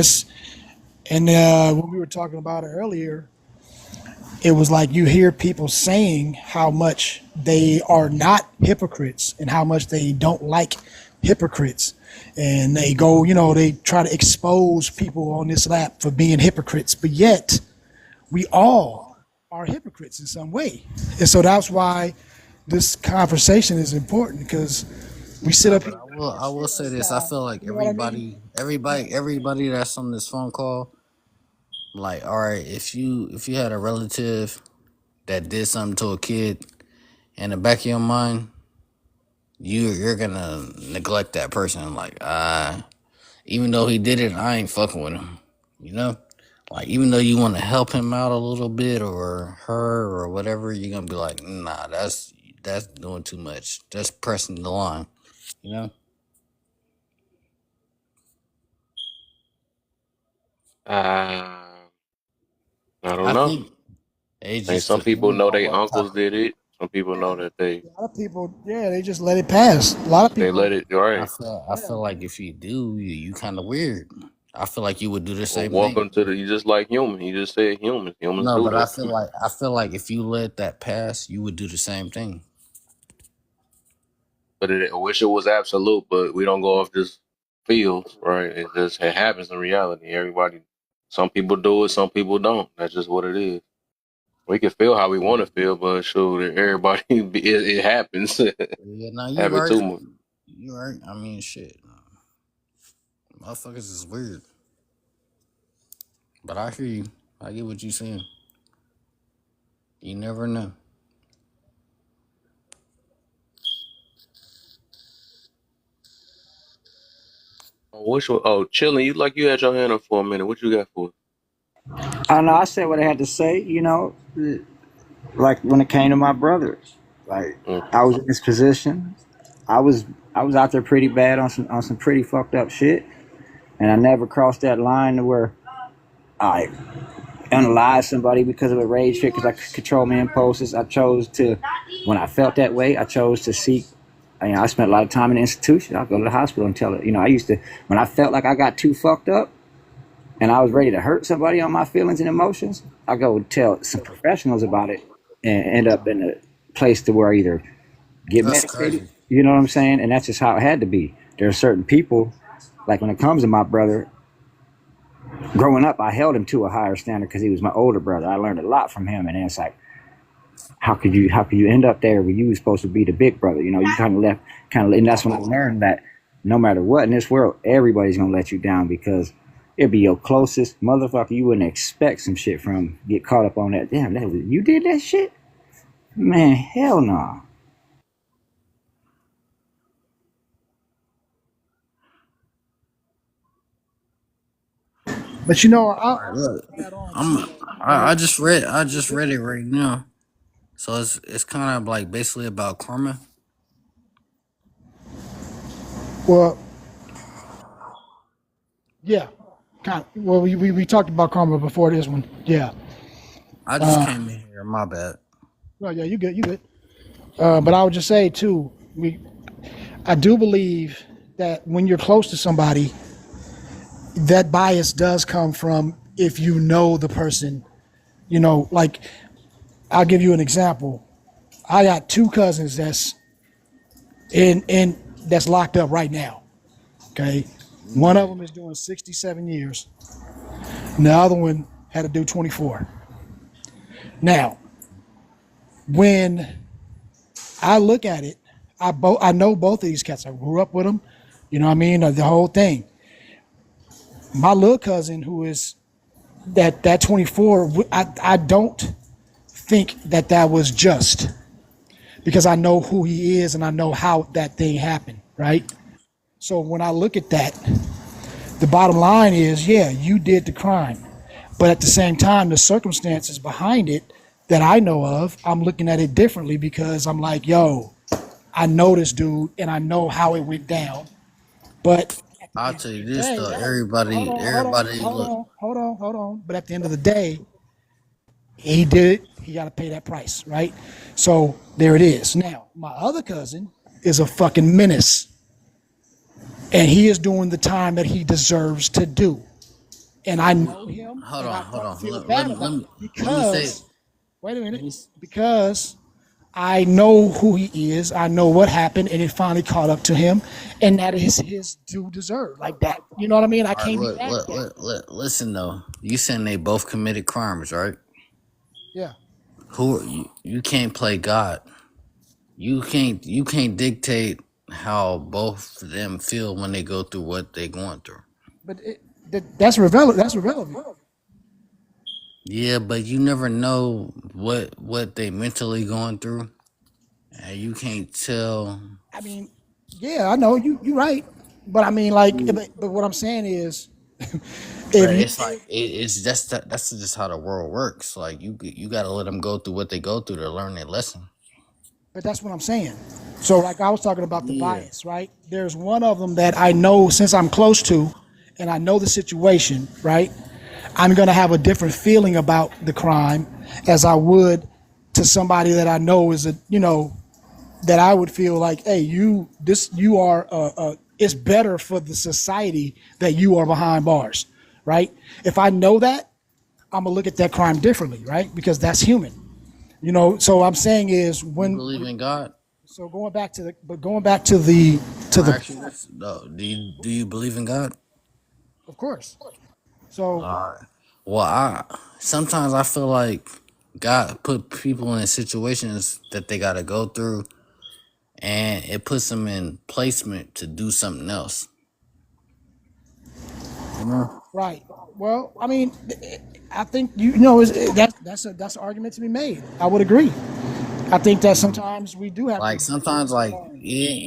and when we were talking about it earlier, it was like you hear people saying how much they are not hypocrites and how much they don't like hypocrites. And they go, they try to expose people on this lap for being hypocrites, but yet we all are hypocrites in some way. And so that's why this conversation is important because we sit Nah, up but here I will say this. I feel like you know what I mean? everybody that's on this phone call, like, all right, if you had a relative that did something to a kid, in the back of your mind, you're gonna neglect that person. Like, even though he did it, I ain't fucking with him. You know, like even though you want to help him out a little bit or her or whatever, you're gonna be like, nah, that's doing too much. That's pressing the line. You know, Uh, I don't I know. think it I think just some people depends know on their what type uncles of. did it. Some people know that A lot of people, yeah, they just let it pass. A lot of they people, let it. All right. I feel like if you do, you kind of weird. I feel like you would do the Well, same thing. welcome to the. You just like human. You just said humans. Humans No, do but that. I feel like if you let that pass, you would do the same thing. But I wish it was absolute. But we don't go off just feels, right? It happens in reality. Everybody. Some people do it. Some people don't. That's just what it is. We can feel how we want to feel, but sure, everybody it happens. Yeah, now you Happen right. too much. You right. I mean, shit, motherfuckers is weird. But I hear you. I get what you saying. You never know. Oh, which one? Oh, chilling. You like you had your hand up for a minute. What you got for? I don't know. I said what I had to say. You know, like when it came to my brothers, like Mm. I was in this position. I was I was out there pretty bad on some pretty fucked up shit, and I never crossed that line to where I unalive somebody because of a rage fit because I could control my impulses. I chose to, when I felt that way, I chose to seek. I spent a lot of time in the institution. I'll go to the hospital and tell it. I used to, when I felt like I got too fucked up and I was ready to hurt somebody on my feelings and emotions, I go tell some professionals about it and end up in a place to where I either get That's medicated, crazy. you know what I'm saying? And that's just how it had to be. There are certain people, like when it comes to my brother, growing up, I held him to a higher standard because he was my older brother. I learned a lot from him, and it's like, how could you end up there when you were supposed to be the big brother? You kind of left, and that's when I learned that no matter what in this world, everybody's gonna let you down because it'd be your closest motherfucker you wouldn't expect some shit from. Get caught up on that. Damn, you did that shit, man. Hell no. But you know, All right, look. I'll add on I'm. too. Though. Go ahead. I just read it right now. So it's kind of like basically about karma. Well, yeah, kind. Of, well, we talked about karma before this one. Yeah. I just came in here. My bad. Well, yeah, you good, you good. But I would just say too, I do believe that when you're close to somebody, that bias does come from if you know the person. Like I'll give you an example. I got two cousins that's in that's locked up right now. Okay, one of them is doing 67 years, and the other one had to do 24. Now, when I look at it, I know both of these cats. I grew up with them. You know what I mean? The whole thing. My little cousin, who is that 24, I don't think that was just because I know who he is and I know how that thing happened, right? So when I look at that, the bottom line is, yeah, you did the crime, but at the same time, the circumstances behind it that I know of, I'm looking at it differently because I'm like, yo, I know this dude and I know how it went down. But at the I'll end tell of you the this day, though. hold Everybody, on, hold on, everybody, hold look. on, hold on, hold on. But at the end of the day, he did it. He got to pay that price, right? So there it is. Now, my other cousin is a fucking menace, and he is doing the time that he deserves to do. And I know him, and I Hold don't on. feel bad about it Let me say. because, wait a Let minute, me. because I know who he is. I know what happened, and it finally caught up to him, and that is his due deserve. Like that, you know what I mean? I All right, can't be mad at that. listen though. You saying they both committed crimes, right? Yeah, Who you can't play God. You can't dictate how both of them feel when they go through what they going through. but that's irrelevant. That's irrelevant. Yeah, but you never know what they mentally going through, and you can't tell. I mean, yeah, I know you're right, but I mean, like, but what I'm saying is, if But you, it's like it's just that's just how the world works. Like you got to let them go through what they go through to learn their lesson. but that's what I'm saying. So, like, I was talking about the Yeah. bias, right? There's one of them that I know since I'm close to, and I know the situation, right? I'm gonna have a different feeling about the crime as I would to somebody that I know is that I would feel like, hey, you are it's better for the society that you are behind bars, right? If I know that, I'm gonna look at that crime differently, right? Because that's human, So I'm saying is You believe in God? so going back to the Can to I the ask you this? No. Do you believe in God? of course. So Well, I sometimes I feel like God put people in situations that they got to go through, and it puts them in placement to do something else. You know? right, Well, I mean, I think that's an argument to be made. I would agree. I think that sometimes we do have to Like sometimes, like learn.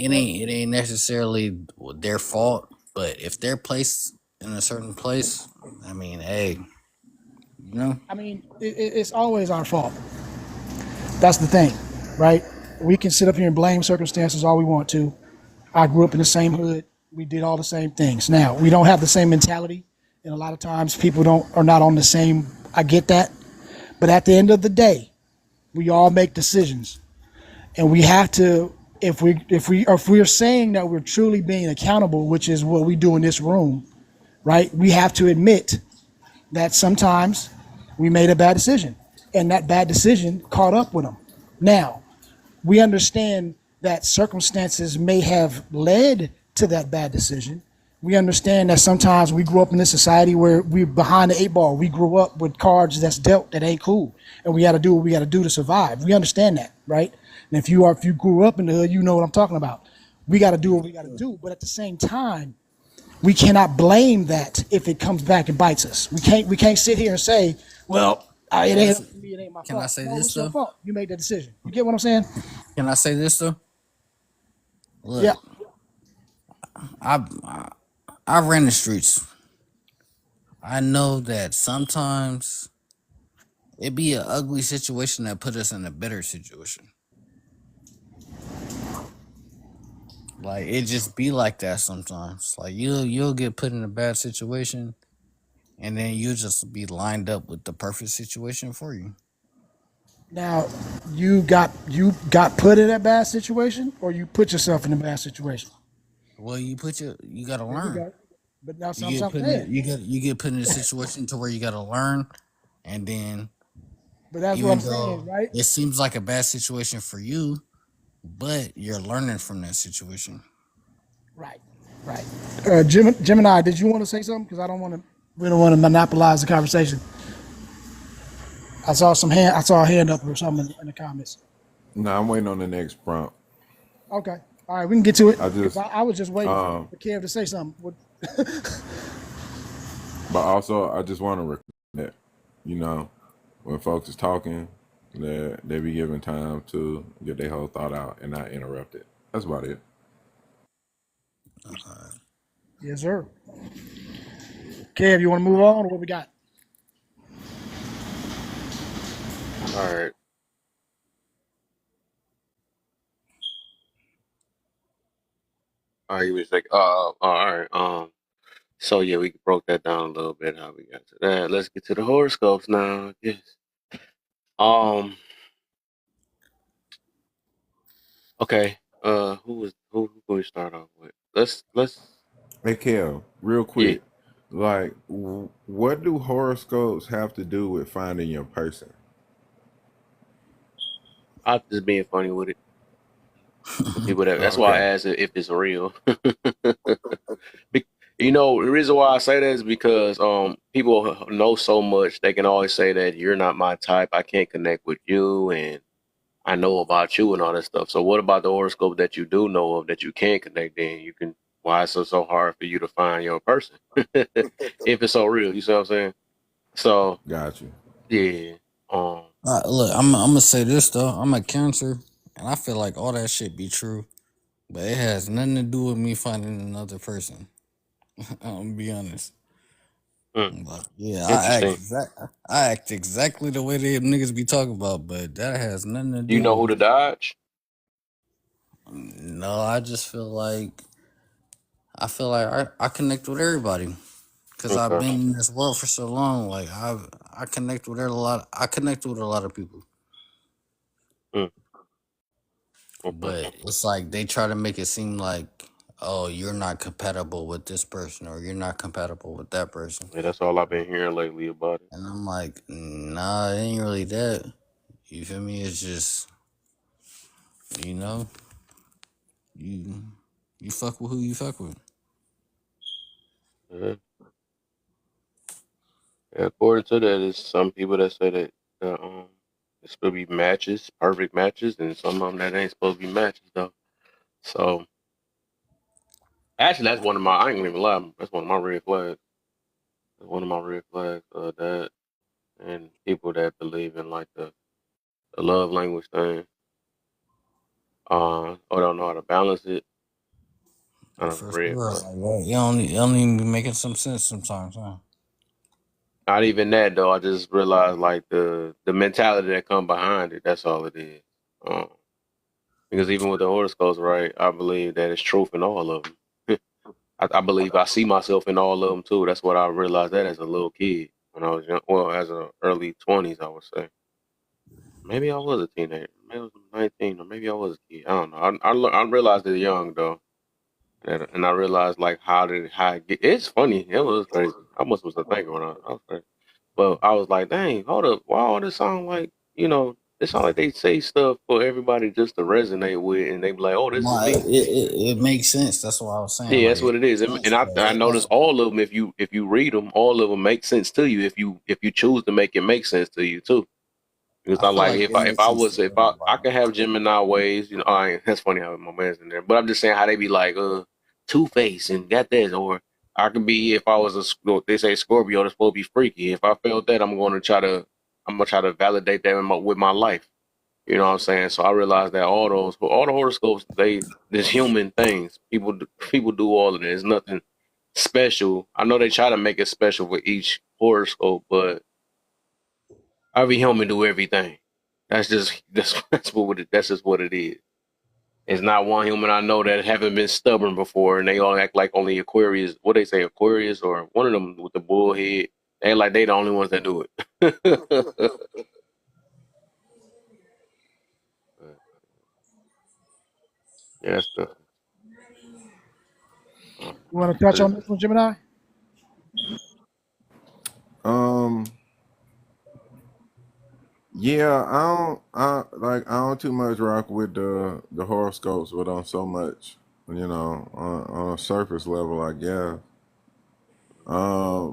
But it ain't necessarily their fault, but if they're placed in a certain place, I mean, hey, you know, I mean, it's always our fault. That's the thing, right? We can sit up here and blame circumstances all we want to. I grew up in the same hood. We did all the same things. Now we don't have the same mentality, and a lot of times people don't are not on the same. I get that, but at the end of the day, we all make decisions, and we have to. If we are saying that we're truly being accountable, which is what we do in this room, right? We have to admit that sometimes we made a bad decision, and that bad decision caught up with them. Now, we understand that circumstances may have led to that bad decision. We understand that sometimes we grew up in this society where we're behind the eight ball. We grew up with cards that's dealt that ain't cool, and we got to do what we got to do to survive. We understand that, right? And if you grew up in the hood, you know what I'm talking about. We got to do what we got to do, but at the same time, we cannot blame that if it comes back and bites us. We can't sit here and say, well, it can I ain't say, up to me, it ain't my can I fault. say No, this it's your though? fault. You made that decision. You get what I'm saying? Can I say this though? Yeah. Look, I I ran the streets. I know that sometimes it be an ugly situation that put us in a better situation. Like it just be like that sometimes. Like you'll get put in a bad situation, and then you just be lined up with the perfect situation for you. Now, you got put in a bad situation, or you put yourself in a bad situation. Well, you gotta There we learn. go. But that's You what get I'm put in saying. you get put in a situation to where you gotta learn, and then But that's what I'm even saying, though right? it seems like a bad situation for you, but you're learning from that situation. Right. Right. Gemini, did you want to say something? Because I don't want to. We don't want to monopolize the conversation. I saw a hand up or something in the comments. No, I'm waiting on the next prompt. Okay. All right, we can get to it. I Because just I was just waiting um for Kev to say something. but also I just want to record that, you know, when folks is talking, they be given time to get their whole thought out and not interrupt it. That's about it. Uh, Yes, sir. Kev, you want to move on or what we got? All right. All right. You was like, all right. So yeah, we broke that down a little bit. How we got to that? Let's get to the horoscopes now. Yes. Um. Okay. Who can we start off with? Let's. Hey, Kel, real Yeah. quick, like, what do horoscopes have to do with finding your person? I'm just being funny with it. For people that Oh, that's why I okay, asked if it's real. You know, the reason why I say that is because people know so much. They can always say that you're not my type. I can't connect with you, and I know about you and all that stuff. So what about the horoscope that you do know of that you can connect in? You can why is it so hard for you to find your person if it's so real? You see what I'm saying? So got you. yeah, look, I'm gonna say this though. I'm a Cancer, and I feel like all that shit be true, but it has nothing to do with me finding another person. I'm gonna be honest. mm, But yeah, interesting. I act exactly the way them niggas be talking about, but that has nothing to Do you do know with who to me. dodge? No, I just feel like I connect with everybody because I've Okay, been in this world for so long. Like I connect with a lot. I connect with a lot of people, mm, okay. but it's like they try to make it seem like, oh, you're not compatible with this person or you're not compatible with that person, Yeah, that's all I've been hearing lately about it. and I'm like, nah, it ain't really that. You feel me? It's just you know you you fuck with who you fuck with. Yeah. Yeah, according to that, there's some people that say that it's supposed to be matches, perfect matches, and some of them that ain't supposed to be matches though. So actually, that's one of my. I ain't gonna even lie. That's one of my red flags. One of my red flags, that and people that believe in like the love language thing, or don't know how to balance it, kind of a For red sure. flag. Like, well, you don't even be making some sense sometimes, huh? Not even that though. I just realized like the mentality that come behind it. That's all it is. Um, because even with the horoscopes, right? I believe that it's truth in all of them. I believe I see myself in all of them too. That's what I realized that as a little kid when I was young. Well, as a early 20s, I would say. Maybe I was a teenager. Maybe I was 19, or maybe I was a kid. I don't know. I realized it young though, and I realized like how it get. It's funny. It was crazy. I must was a thinker when I was crazy. But I was like, dang, hold up. Why all this sound like it sound like they say stuff for everybody just to resonate with, and they be like, oh, this is Well, me. it makes sense. That's what I was saying. Yeah, Like, that's it what it is. makes And sense, but I it notice don't. all of them. If you read them, all of them make sense to you if you choose to make it make sense to you too. Because I I feel like like it if makes I sense was to if I everybody. could have Gemini ways, that's funny how my man's in there. But I'm just saying how they be like Two Face and got this, or I could be if I was they say Scorpio, that's supposed to be freaky. If I felt that, I'm gonna try to validate that with my life. You know what I'm saying? So I realized that all the horoscopes, there's human things. People do all of it. There's nothing special. I know they try to make it special for each horoscope, but every human do everything. That's just what it is. It's not one human I know that haven't been stubborn before, and they all act like only Aquarius. What they say, Aquarius, or one of them with the bull head. They act like they the only ones that do it. Yeah, that's the. You want to touch Uh, on this one, Gemini? Um, yeah, I don't too much rock with the horoscopes, but on so much, on a surface level, I guess.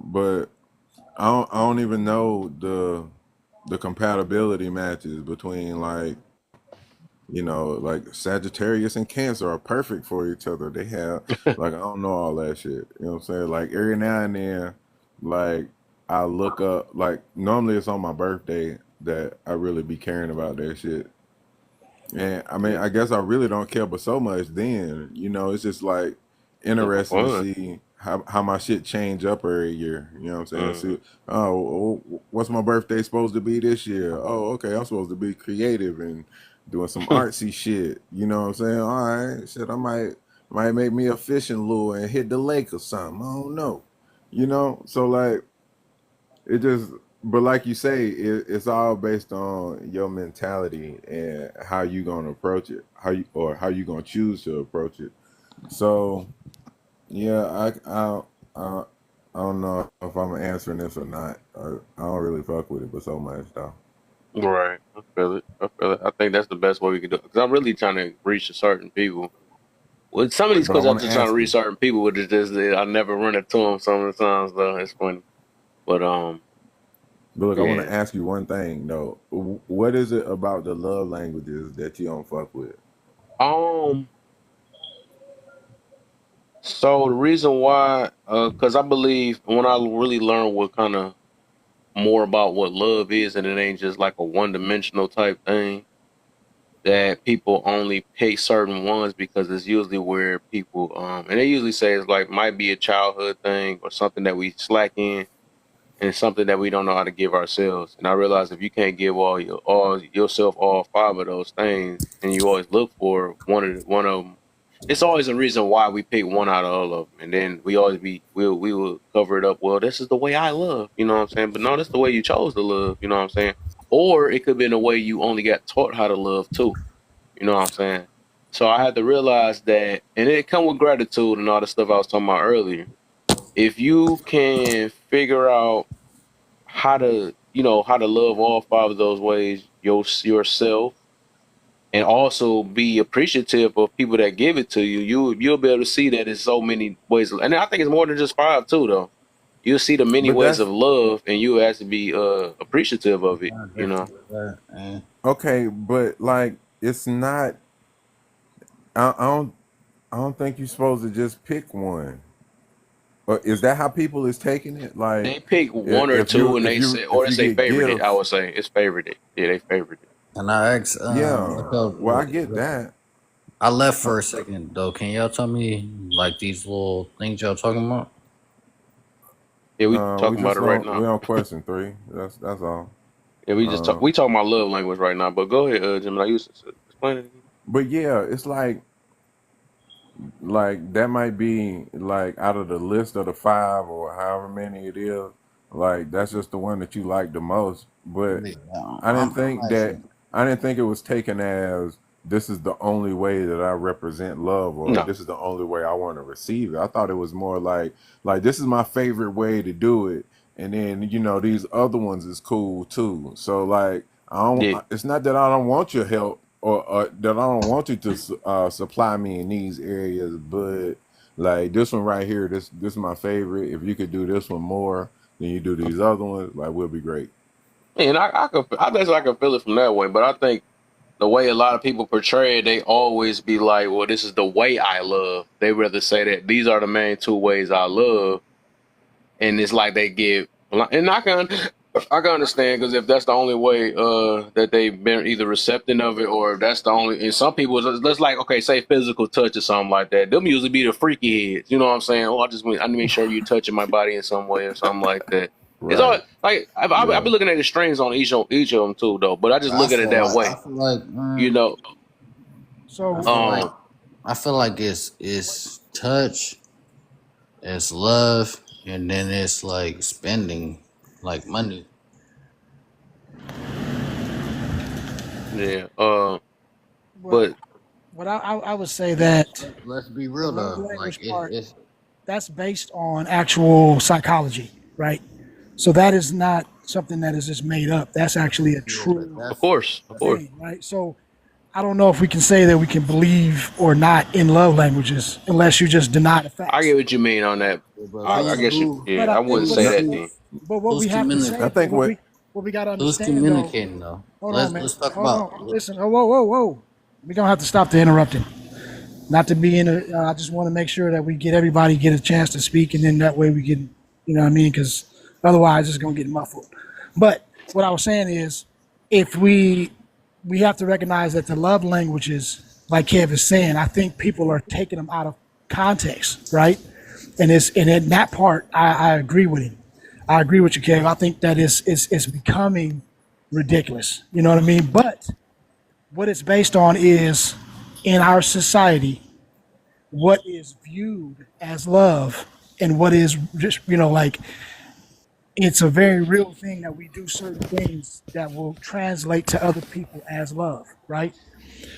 But I don't even know the compatibility matches between like Sagittarius and Cancer are perfect for each other. They have like I don't know all that shit. You know what I'm saying? Like every now and then, like I look up like normally it's on my birthday that I really be caring about that shit. And I mean, yeah, I guess I really don't care, but so much then, it's just like just for interesting to fun. see how my shit change up every year. You know what I'm saying? Hmm. See, what's my birthday supposed to be this year? Oh, okay, I'm supposed to be creative and doing some artsy shit. You know what I'm saying? All right, shit, I might make me a fishing lure and hit the lake or something. I don't know. So like it just, but like you say, it's all based on your mentality and how you gonna approach it, how you gonna choose to approach it. So yeah, I, I don't know if I'm answering this or not. I don't really fuck with it, but so much though. Right. I feel it. I feel it. I think that's the best way we can do it. Because I'm really trying to reach a certain people. With some of these But I questions, I'm want to just trying to ask reach you. certain people. With it just I never run into them some of the times though. It's funny, but But look, I want yeah. to ask you one thing though. What is it about the love languages that you don't fuck with? Um. So the reason why, because I believe when I really learn what kind of more about what love is, and it ain't just like a one dimensional type thing. That people only pick certain ones because it's usually where people and they usually say it's like might be a childhood thing or something that we slack in and something that we don't know how to give ourselves. And I realize if you can't give all yourself all five of those things, and you always look for one of them, it's always a reason why we pick one out of all of them, and then we will cover it up. Well, this is the way I love, you know what I'm saying? But no, that's the way you chose to love, you know what I'm saying? Or it could be in a way you only got taught how to love too, you know what I'm saying? So I had to realize that, and it come with gratitude and all the stuff I was talking about earlier. If you can figure out how to love all five of those ways yourself, and also be appreciative of people that give it to you, you'll be able to see that there's so many ways, and I think it's more than just five too though. You'll see the many But ways of that's love, and you'll actually be appreciative of it, I you know. definitely get that. And okay, but like it's not. I don't think you're supposed to just pick one. Is that how people is taking it? Like, They pick one or if two, you and if they you say, or if they you say get favorite it. I gifts, would say it's favorite it. Yeah, they favorite it. And I asked, yeah. Well, I get that. I left for a second though. Can y'all tell me like these little things y'all talking about? Yeah, we We talking about just it right on now. we on question 3. That's all. Yeah, Uh, we talking about love language right now. But go ahead, Jim. I used to explain it again. but yeah, it's like that might be like out of the list of the 5 or however many it is, like that's just the one that you like the most. But Yeah, I didn't I'm think that asking. I didn't think it was taken as this is the only way that I represent love, or No, this is the only way I want to receive it. I thought it was more like this is my favorite way to do it, and then these other ones is cool too. So like yeah. it's not that I don't want your help, or that I don't want you to supply me in these areas, but like this one right here, this is my favorite. If you could do this one more than you do these other ones, like we'll be great. And I guess I can feel it from that way. But I think the way a lot of people portray it, they always be like, "Well, this is the way I love." They rather say that these are the main two ways I love, and it's like they give. And I can understand because if that's the only way that they've been either receptive of it, or if that's the only. And some people, it's like, okay, say physical touch or something like that. Them usually be the freaky heads. You know what I'm saying? Oh, I need to make sure you're touching my body in some way or something like that. It's all Right. like I've Yeah. been looking at the strings on each of them too, though. But I just look at it that I way. feel like, You know, I So feel like, um, I feel like it's touch, it's love, and then it's like spending, like money. yeah. what But what I would say that Let's be the real love though. Like language part, it's that's based on actual psychology, right? So that is not something that is just made up. That's actually a yeah, but true of course, thing, right? So I don't know if we can say that we can believe or not in love languages unless you just deny the I facts. get what you mean on that. but Right. I guess you. But Yeah, I I think wouldn't what say it, that who then. but what who's we have to I say, communicating? but think what what we got to Who's understand though. communicating though? Hold on, man. Let's talk Hold about. on. Listen. Oh, whoa, whoa, whoa. We're gonna have to stop the interrupting. Not to be in a. I just want to make sure that we get everybody get a chance to speak, and then that way we can, you know what I mean? Because otherwise, it's gonna get muffled. But what I was saying is, if we have to recognize that the love languages, like Kev is saying, I think people are taking them out of context, right? And in that part, I agree with him. I agree with you, Kev. I think that is becoming ridiculous. You know what I mean? But what it's based on is in our society what is viewed as love and what is just like it's a very real thing that we do certain things that will translate to other people as love, right?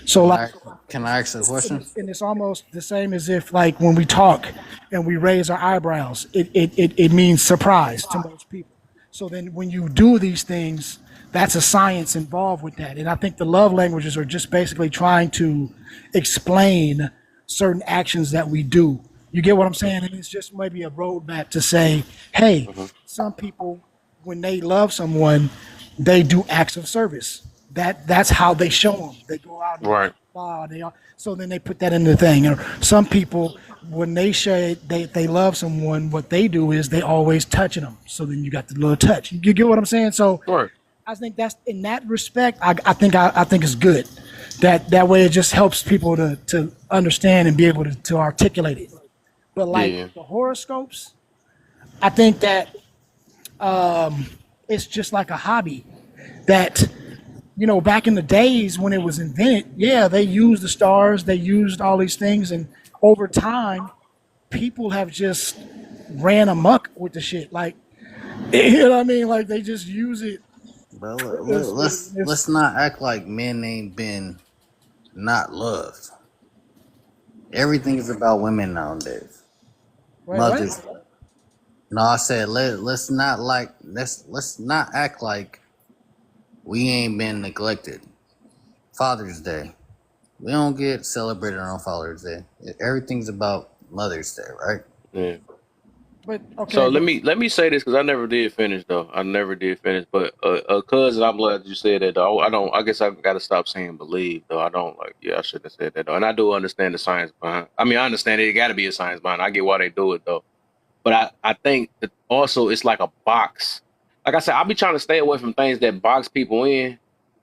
So Can like I can I ask a question? and it's almost the same as if like when we talk and we raise our eyebrows, it means surprise to most people. So then when you do these things, that's a science involved with that. And I think the love languages are just basically trying to explain certain actions that we do. You get what I'm saying? And it's just maybe a roadmap to say, hey, Hmm. some people when they love someone, they do acts of service. That's how they show them. They go out and they Right. blah, they are, so then they put that in the thing. Or some people, when they say they love someone, what they do is they always touching them. So then you got the little touch. You get what I'm saying? So Right. I think that's in that respect. I think it's good. That way it just helps people to understand and be able to articulate it. But like Yeah. the horoscopes, I think that it's just like a hobby that back in the days when it was invented, yeah, they used the stars, they used all these things, and over time, people have just ran amok with the shit. Like, you know what I mean? Like they just use it. But let's It's not act like men ain't been not loved. Everything is about women nowadays. wait, what? Mothers. No, I said let's not act like we ain't been neglected. Father's Day. We don't get celebrated on Father's Day. Everything's about Mother's Day, right? Yeah. But So okay, but let me say this because I never did finish though. I never did finish, but cousin, I'm glad you said that though. I don't. I guess I got to stop saying believe though. I don't like. Yeah, I shouldn't have said that though. And I do understand the science behind. I mean, I understand it got to be a science behind. I get why they do it though. But I think that also it's like a box. Like I said, I'll be trying to stay away from things that box people in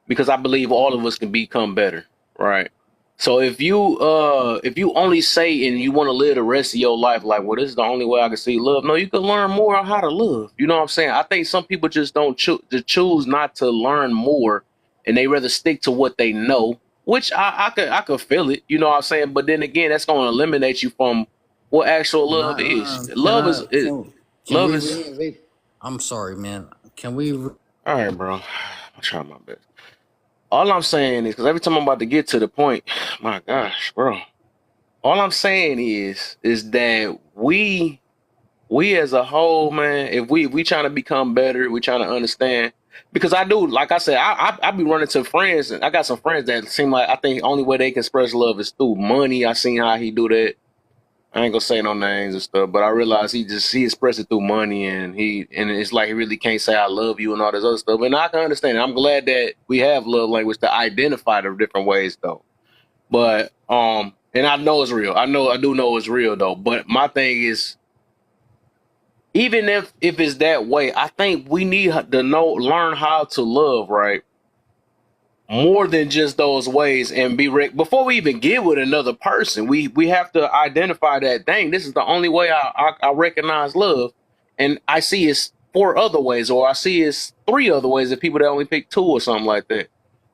because I believe all of us can become better, right? So if you only say and you want to live the rest of your life like, well, this is the only way I can see love. No, you can learn more on how to love. You know what I'm saying? I think some people just don't choose not to learn more, and they rather stick to what they know, which I could feel it. You know what I'm saying? But then again, that's going to eliminate you from what actual Can love I is. can Love I is it, can love we is. I'm sorry, man. Can we All right, bro. I'm trying my best. All I'm saying is because every time I'm about to get to the point, my gosh, bro. All I'm saying is that we as a whole, man, if we trying to become better, we trying to understand. Because I do, like I said, I be running to friends, and I got some friends that seem like I think the only way they can express love is through money. I seen how he do that. I ain't gonna say no names and stuff, but I realize he expressed it through money, and it's like he really can't say I love you and all this other stuff. And I can understand it. I'm glad that we have love language to identify the different ways though. But and I know it's real. I do know it's real though. But my thing is, even if it's that way, I think we need to learn how to love, right? More than just those ways and before we even get with another person, we have to identify that dang, this is the only way I recognize love, and I see it's four other ways, or I see it's three other ways if people that only pick two or something like that.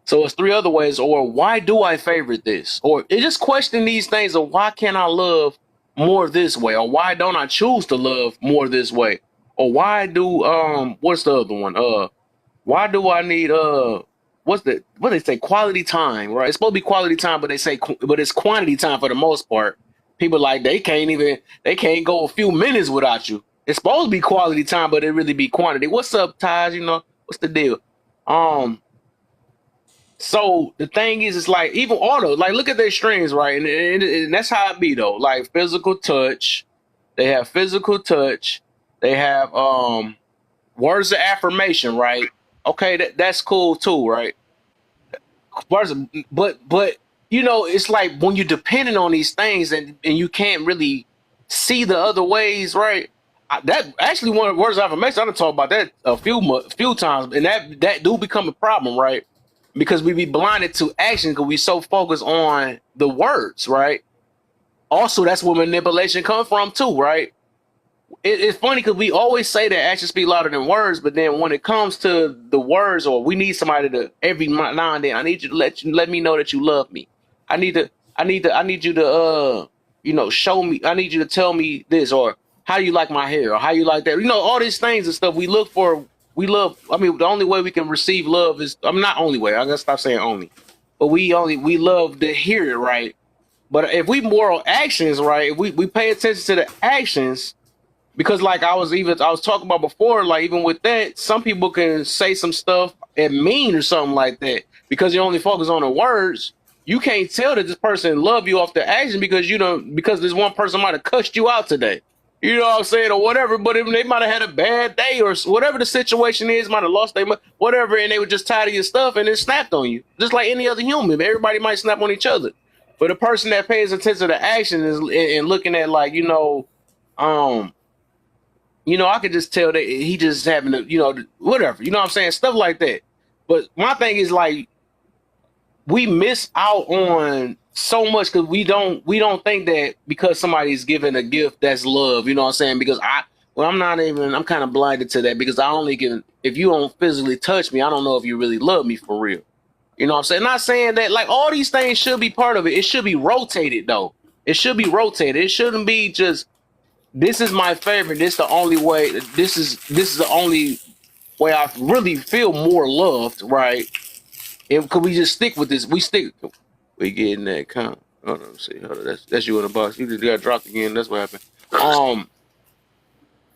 So it's three other ways, or why do I favorite this, or it just question these things of why can't I love more this way, or why don't I choose to love more this way, or why do what's the other one why do I need what they say quality time, right? It's supposed to be quality time, but they say but it's quantity time for the most part. People like they can't go a few minutes without you. It's supposed to be quality time, but it really be quantity. What's up, Taj? You know what's the deal? Um, so the thing is, it's like even auto, like look at their strings, right? And that's how it be though. Like physical touch, they have physical touch. They have words of affirmation, right? Okay, that's cool too, right? But you know, it's like when you're dependent on these things and you can't really see the other ways, right? That actually one of the words of affirmation. I done talked about that a few times, and that do become a problem, right? Because we be blinded to action because we so focused on the words, right? Also, that's where manipulation comes from too, right? It's funny because we always say that actions speak louder than words, but then when it comes to the words, or we need somebody to every now and then, I need you to let me know that you love me. I need you to show me. I need you to tell me this, or how you like my hair, or how you like that. You know, all these things and stuff we look for. We love. I mean, the only way we can receive love is. I'm not only way. I gotta stop saying only, but we love to hear it, right? But if we moral actions, right? If we pay attention to the actions, because like I was talking about before, like even with that, some people can say some stuff and mean or something like that because you only focus on the words. You can't tell that this person love you off the action because you don't because this one person might have cussed you out today. You know what I'm saying, or whatever. But if they might have had a bad day or whatever the situation is, might have lost their whatever, and they were just tired of your stuff and it snapped on you, just like any other human. Everybody might snap on each other, but the person that pays attention to action is and looking at like um I could just tell that he just having to, whatever, you know what I'm saying? Stuff like that. But my thing is like we miss out on so much because we don't think that because somebody's giving a gift that's love, you know what I'm saying? Because I'm kind of blinded to that because I only can if you don't physically touch me, I don't know if you really love me for real. You know what I'm saying? Not saying that like all these things should be part of it. It should be rotated though. It should be rotated. It shouldn't be just this is my favorite. This the only way. This is the only way I really feel more loved, right? And could we just stick with this? We stick. We getting that count. Hold on, see. Hold on. That's you in the box. You just got dropped again. That's what happened.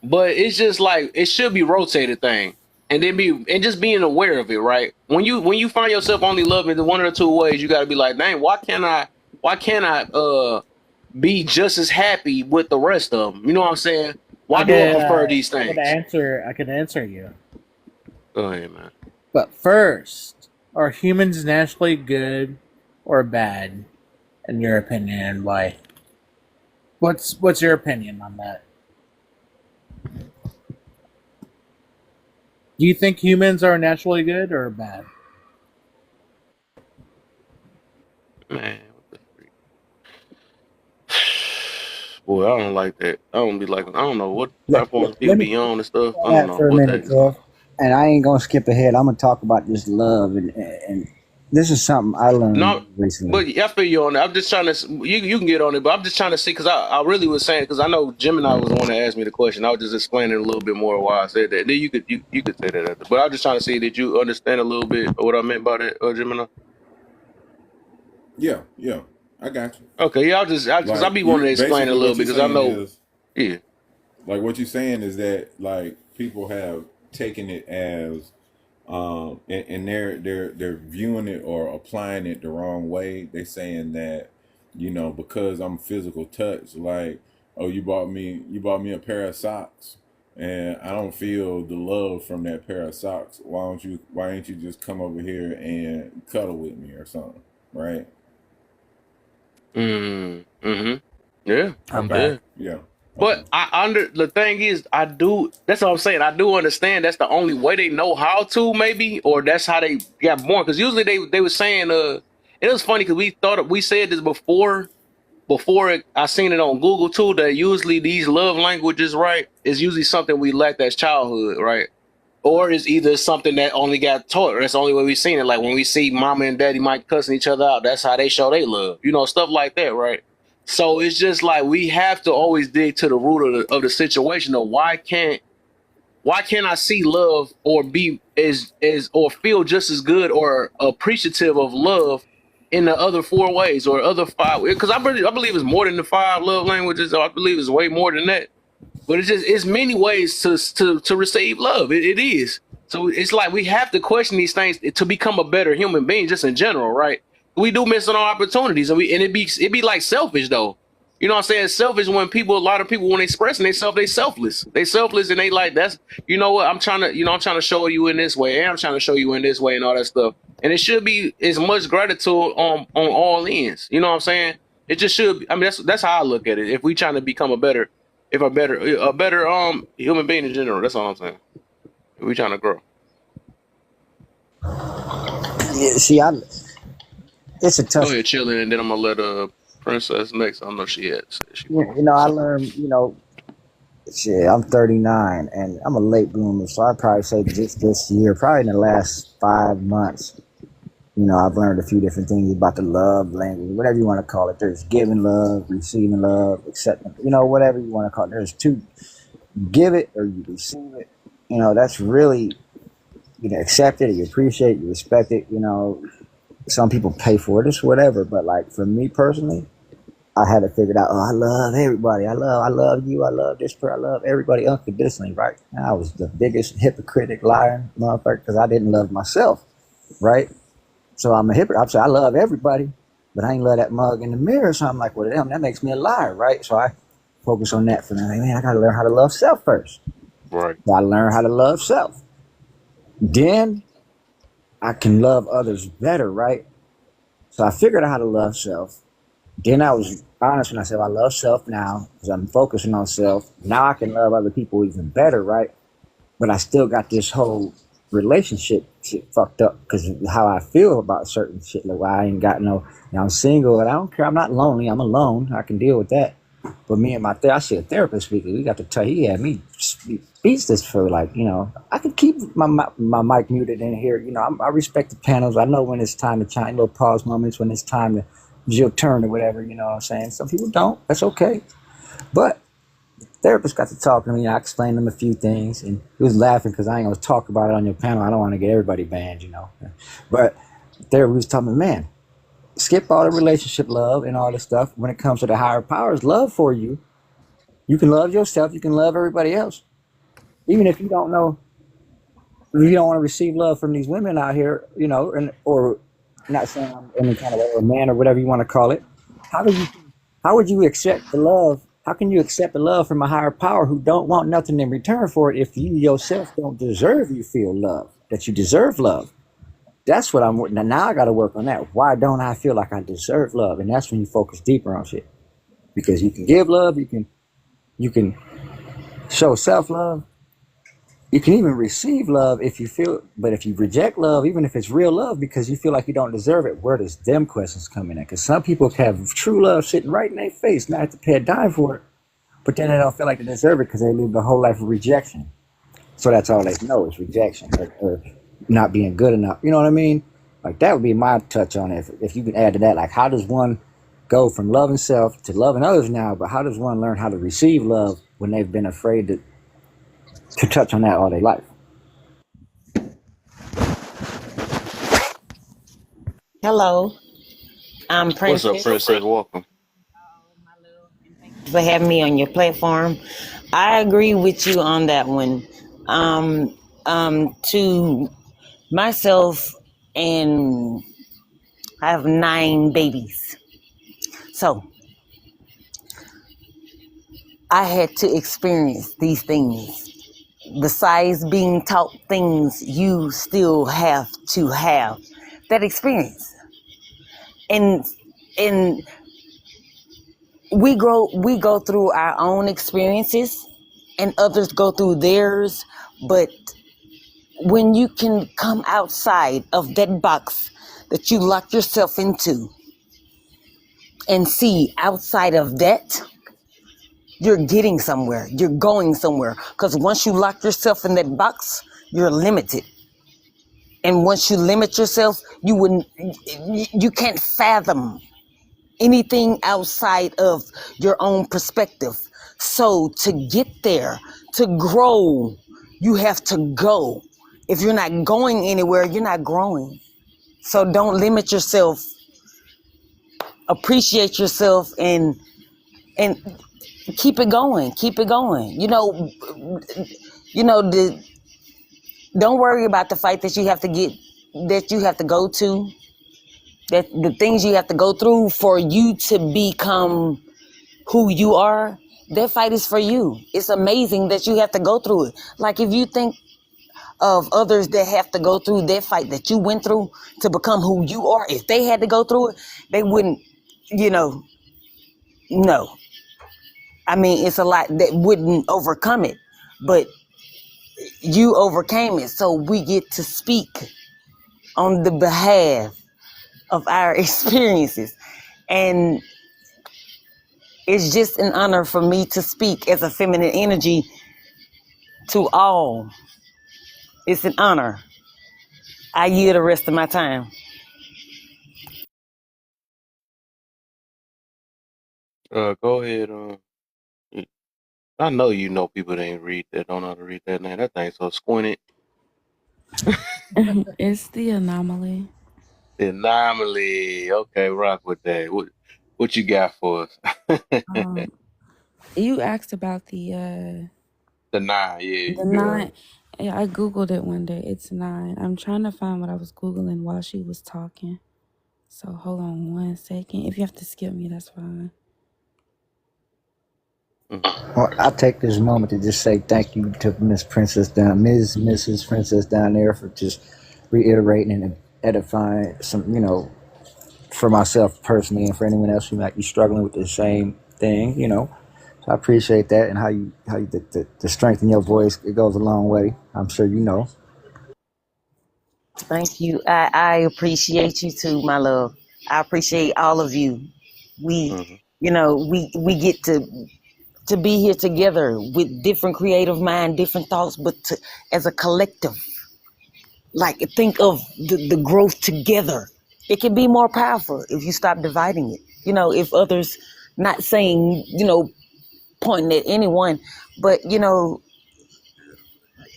But it's just like it should be rotated thing, and then just being aware of it, right? When you find yourself only loving the one or the two ways, you got to be like, dang, why can't I be just as happy with the rest of them? You know what I'm saying? Why do I prefer these things? I can answer you. Go ahead, man. But first, are humans naturally good or bad, in your opinion, and why? What's your opinion on that? Do you think humans are naturally good or bad? Man, what the freak? Boy, I don't like that. I don't be like, I don't know what platforms people Let me be on and stuff. I don't that know for a what the minute, heck is going Kev. And I ain't gonna skip ahead. I'm gonna talk about this love, and this is something I learned No, recently. but I feel you on it. I'm just trying to. You can get on it, but I'm just trying to see because I really was saying because I know Gemini was the one that asked me the question. I was just explaining a little bit more why I said that. Then you could say that after. But I'm just trying to see did you understand a little bit of what I meant by that, Gemini? Yeah, yeah, I got you. Okay, yeah, I because I Like be you, wanting to explain a basically, little what bit you're because I saying know, is yeah. like what you're saying is that like people have taken it as and they're viewing it or applying it the wrong way. They saying that, because I'm physical touch, like, oh, you bought me a pair of socks, and I don't feel the love from that pair of socks. Why ain't you just come over here and cuddle with me or something, right? Mm-hmm. Yeah. I'm Okay, Yeah. back. yeah, But okay. the thing is, I do. That's what I'm saying. I do understand. That's the only way they know how to, maybe, or that's how they got born. Because usually they were saying, it was funny because we said this before I seen it on Google too. That usually these love languages, right, is usually something we lacked as childhood, right, or is either something that only got taught. Or that's the only way we've seen it. Like when we see mama and daddy might cussing each other out, that's how they show they love. Stuff like that, right? So it's just like we have to always dig to the root of the situation of why can't I see love or be as or feel just as good or appreciative of love in the other four ways or other five? Because I believe it's more than the five love languages. I believe it's way more than that. But it's many ways to receive love. It is. So it's like we have to question these things to become a better human being, just in general, right? We do miss on our opportunities, and it be like selfish though. You know what I'm saying? Selfish when a lot of people when they expressing themselves, they selfless. They selfless and they like that's what I'm trying to show you in this way, and I'm trying to show you in this way, and all that stuff. And it should be as much gratitude on all ends. You know what I'm saying? It just should. I mean, that's how I look at it. If we trying to become a better human being in general. That's all I'm saying. We trying to grow. Yeah, see, it's a Go tough. ahead, chilling, and then I'm gonna let Princess next. I know she had said she wanted to say I something. learned. Shit, I'm 39 and I'm a late bloomer, so I'd probably say just this year, probably in the last 5 months, I've learned a few different things about the love language, whatever you want to call it. There's giving love, receiving love, accepting, whatever you want to call it. There's two: give it or you receive it. That's really, accept it, you appreciate it, you respect it. Some people pay for it, it's whatever. But like for me personally, I had to figure it out. Oh, I love everybody. I love you. I love this person. I love everybody unconditionally, right? And I was the biggest hypocritic liar, motherfucker, because I didn't love myself, right? So I'm a hypocrite. I'm saying I love everybody, but I ain't love that mug in the mirror. So I'm like, well, damn, that makes me a liar, right? So I focus on that for me. Like, man, I gotta learn how to love self first. Right. So I learn how to love self. Then I can love others better, right? So I figured out how to love self. Then I was honest when I said I love self now because I'm focusing on self. Now I can love other people even better, right? But I still got this whole relationship shit fucked up because of how I feel about certain shit. Like, well, I ain't got no, I'm single and I don't care. I'm not lonely. I'm alone. I can deal with that. But me and I see a therapist speaker. We got to tell. He had me beats this for like, I could keep my mic muted in here. I respect the panels. I know when it's time to chime, little pause moments when it's time to your turn or whatever. You know what I'm saying? Some people don't. That's okay. But therapist got to talking to me. I explained to him a few things, and he was laughing because I ain't gonna talk about it on your panel. I don't want to get everybody banned. But therapist was talking, man, skip all the relationship love and all this stuff. When it comes to the higher powers, love for you, you can love yourself. You can love everybody else, even if you don't know. If you don't want to receive love from these women out here, and or not saying I'm any kind of a man or whatever you want to call it. How do you How would you accept the love? How can you accept the love from a higher power who don't want nothing in return for it if you yourself don't deserve you feel love, that you deserve love? That's what I'm now I got to work on that. Why don't I feel like I deserve love? And that's when you focus deeper on shit. Because you can give love, you can show self love, You can even receive love if you feel, but if you reject love, even if it's real love, because you feel like you don't deserve it, where does them questions come in at? Because some people have true love sitting right in their face, not have to pay a dime for it, but then they don't feel like they deserve it because they lived a whole life of rejection. So that's all they know is rejection or not being good enough. You know what I mean? Like that would be my touch on it. If you can add to that, like how does one go from loving self to loving others now? But how does one learn how to receive love when they've been afraid to touch on that all their life? Hello, I'm What's up, Princess. Princess? Welcome. For having me on your platform. I agree with you on that one. To myself, and I have 9 babies. So I had to experience these things. Besides being taught things, you still have to have that experience. And and we go through our own experiences and others go through theirs, but when you can come outside of that box that you locked yourself into and see outside of that, you're getting somewhere, you're going somewhere, because once you lock yourself in that box, you're limited. And once you limit yourself, you can't fathom anything outside of your own perspective. So to get there, to grow, you have to go. If you're not going anywhere, you're not growing. So don't limit yourself. Appreciate yourself and keep it going. Keep it going. Don't worry about the fight that you have to get, that you have to go to, that the things you have to go through for you to become who you are. That fight is for you. It's amazing that you have to go through it. Like if you think of others that have to go through that fight that you went through to become who you are, if they had to go through it, they wouldn't, you know, no. I mean, it's a lot that wouldn't overcome it, but you overcame it. So we get to speak on the behalf of our experiences. And it's just an honor for me to speak as a feminine energy to all. It's an honor. I yield the rest of my time. Go ahead. I know you know people that ain't read that, don't know how to read that name. That thing so squinted. It's the anomaly. The anomaly. Okay, rock with that. What you got for us? Um, you asked about The nine, the yeah. nine. Yeah, I googled it one day. It's 9. I'm trying to find what I was googling while she was talking. So hold on one second. If you have to skip me, that's fine. Well, I take this moment to just say thank you to Miss Princess down, Mrs. Princess down there for just reiterating and edifying some, for myself personally and for anyone else who might be struggling with the same thing. So I appreciate that and how you the strength in your voice, it goes a long way. I'm sure you know. Thank you. I appreciate you too, my love. I appreciate all of you. We, Mm-hmm. we get to be here together with different creative mind, different thoughts, but as a collective, like think of the growth together. It can be more powerful if you stop dividing it. If others, not saying, pointing at anyone, but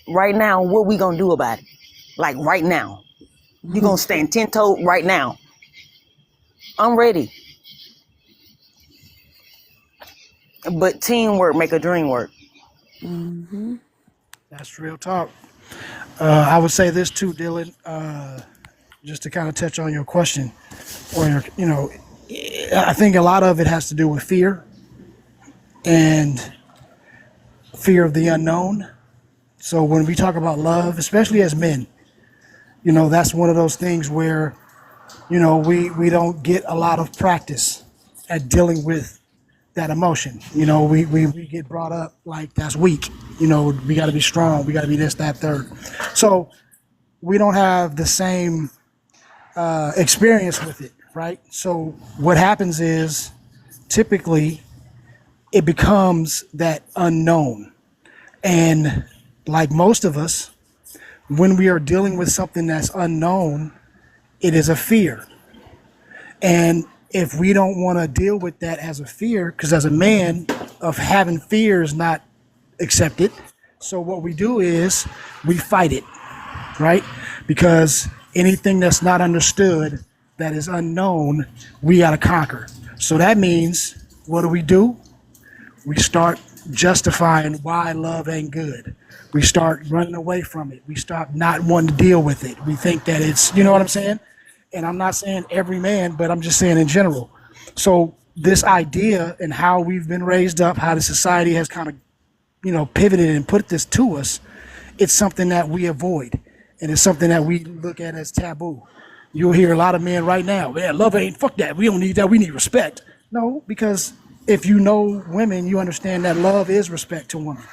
right now, what we gonna do about it? Like right now, you gonna stand 10 toes right now. I'm ready, but teamwork make a dream work. Mm-hmm. That's real talk. I would say this too, Dylan, just to kind of touch on your question, or I think a lot of it has to do with fear and fear of the unknown. So when we talk about love, especially as men, that's one of those things where we don't get a lot of practice at dealing with that emotion. You know, we get brought up like that's weak. You know, we got to be strong. We got to be this, that, third. So we don't have the same experience with it, right? So what happens is typically it becomes that unknown. And like most of us, when we are dealing with something that's unknown, it is a fear. And if we don't want to deal with that as a fear, because as a man, of having fear is not accepted. So what we do is we fight it, right? Because anything that's not understood, that is unknown, we got to conquer. So that means, what do? We start justifying why love ain't good. We start running away from it. We start not wanting to deal with it. We think that it's, you know what I'm saying? And I'm not saying every man, but I'm just saying in general. So this idea and how we've been raised up, how the society has kind of, pivoted and put this to us, it's something that we avoid. And it's something that we look at as taboo. You'll hear a lot of men right now, man, love ain't, fuck that. We don't need that. We need respect. No, because if you know women, you understand that love is respect to women.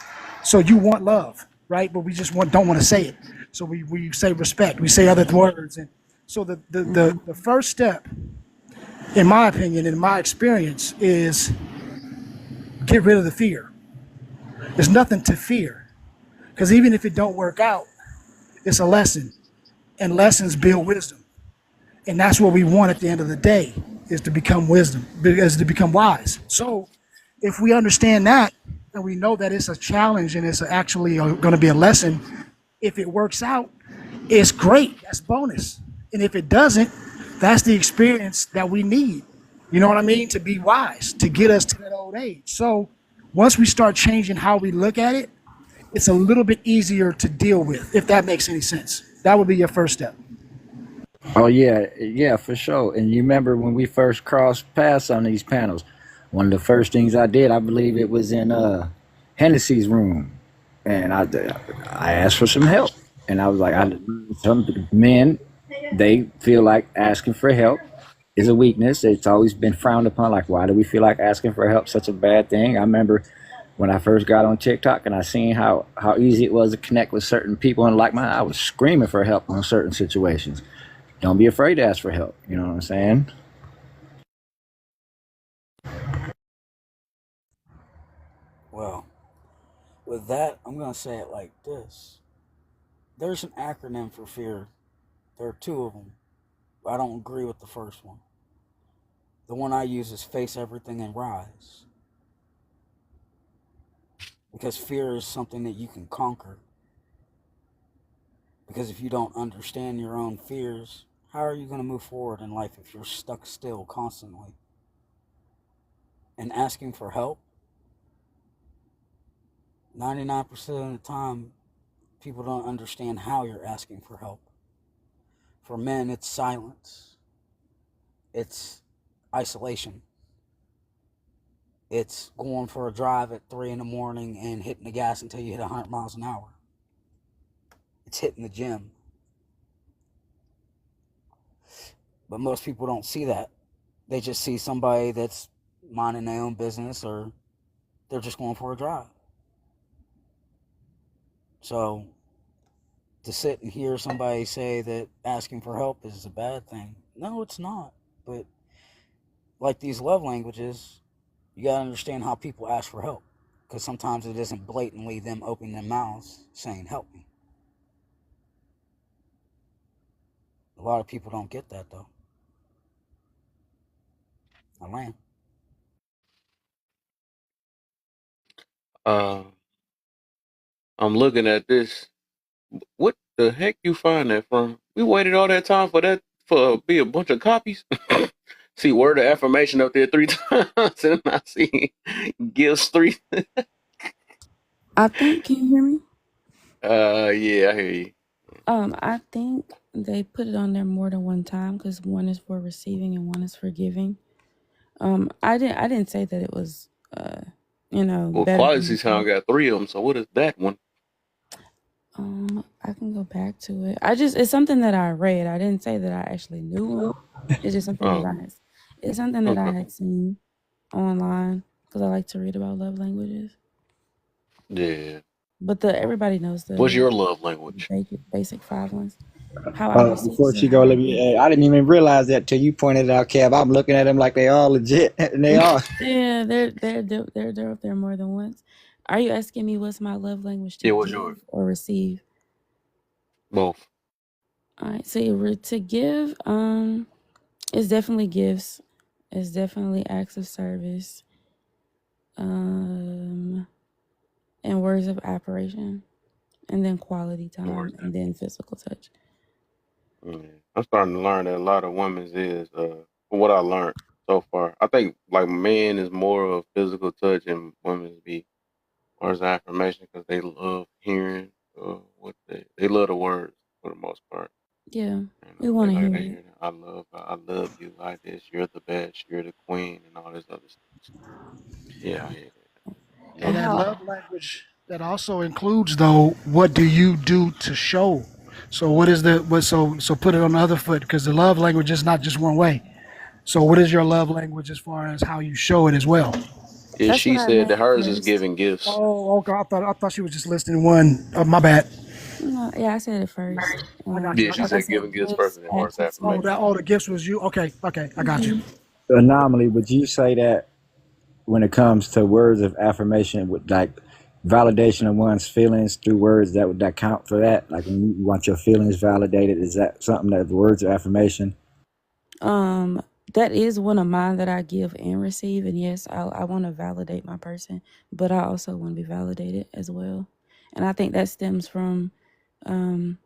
So you want love, right? But we just don't want to say it. So we say respect. We say other words. And so the first step, in my opinion, in my experience, is get rid of the fear. There's nothing to fear. Because even if it don't work out, it's a lesson. And lessons build wisdom. And that's what we want at the end of the day, is to become wisdom, is to become wise. So if we understand that, and we know that it's a challenge and it's actually going to be a lesson, if it works out, it's great. That's bonus. And if it doesn't, that's the experience that we need. You know what I mean? To be wise, to get us to that old age. So once we start changing how we look at it, it's a little bit easier to deal with, if that makes any sense. That would be your first step. Oh yeah, yeah, for sure. And you remember when we first crossed paths on these panels, one of the first things I did, I believe it was in Hennessy's room, and I asked for some help, and I was like, some men, they feel like asking for help is a weakness. It's always been frowned upon. Like, why do we feel like asking for help such a bad thing? I remember when I first got on TikTok and I seen how easy it was to connect with certain people and like mine, I was screaming for help on certain situations. Don't be afraid to ask for help. You know what I'm saying? Well, with that, I'm going to say it like this. There's an acronym for fear. There are two of them. I don't agree with the first one. The one I use is face everything and rise. Because fear is something that you can conquer. Because if you don't understand your own fears, how are you going to move forward in life if you're stuck still constantly? And asking for help, 99% of the time, people don't understand how you're asking for help. For men, it's silence, it's isolation, it's going for a drive at 3 in the morning and hitting the gas until you hit 100 miles an hour. It's hitting the gym. But most people don't see that. They just see somebody that's minding their own business, or they're just going for a drive. So to sit and hear somebody say that asking for help is a bad thing, no, it's not. But like these love languages, you got to understand how people ask for help, because sometimes it isn't blatantly them opening their mouths saying help me. A lot of people don't get that though. I land. Uh, I'm looking at this. What the heck you find that from? We waited all that time for that for be a bunch of copies. See word of affirmation up there 3 times, and I see gifts three. I think, can you hear me? Yeah, I hear you. I think they put it on there more than one time because one is for receiving and one is for giving. I didn't say that it was, Well, better quality than time got 3 of them. So what is that one? I can go back to it. It's something that I read. I didn't say that I actually knew him. It's just something that Oh, it's something that I okay. had seen online. because I like to read about love languages. Yeah. But everybody knows What's the your love language? basic five ones. How I receive Before and she go, how I let give. me. I didn't even realize that till you pointed it out, Kev. I'm looking at them like they all legit, and they are. Yeah, they're up there more than once. Are you asking me what's my love language to Yeah, what's yours? give or receive? Both. All right, so to give, it's definitely gifts. It's definitely acts of service, um, and words of affirmation, and then quality Where's time, that? and then physical touch. I'm starting to learn that a lot of women's is from what I learned so far. I think like men is more of physical touch and women's be words of affirmation because they love hearing what they love the words for the most part. Yeah, You we know, want to they hear it. hear that I love you like this. You're the best. You're the queen and all this other stuff. Yeah, I hear that. So And Love that that. how? love language that also includes though, what do you do to show? So what is the what so put it on the other foot because the love language is not just one way. So what is your love language as far as how you show it as well? Yeah, That's what she I said that meant hers is first. giving gifts. Oh, okay. I thought she was just listing one. Oh, my bad. No, yeah, I said it first. I got you. Yeah, I she got Like I you. said said, giving gifts first gifts, and then words acts of of Oh, affirmation. that service. the gifts was you. Okay, okay. I got you. Hmm. Anomaly. Would you say that when it comes to words of affirmation, with like validation of one's feelings through words, that count for that? Like when you want your feelings validated, is that something that the words of affirmation? Um, that is one of mine that I give and receive. And yes, I want to validate my person, but I also want to be validated as well. And I think that stems from um,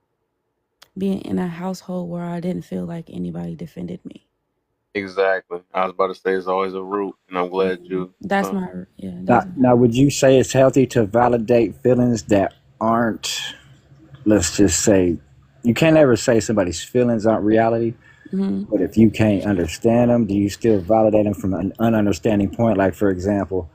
being in a household where I didn't feel like anybody defended me. Exactly. I was about to say it's always a root, and I'm glad you. That's my, yeah, that's Now, would you say it's healthy to validate feelings that aren't, let's just say, you can't ever say somebody's feelings aren't reality, mm-hmm, but if you can't understand them, do you still validate them from an ununderstanding point? Like, for example,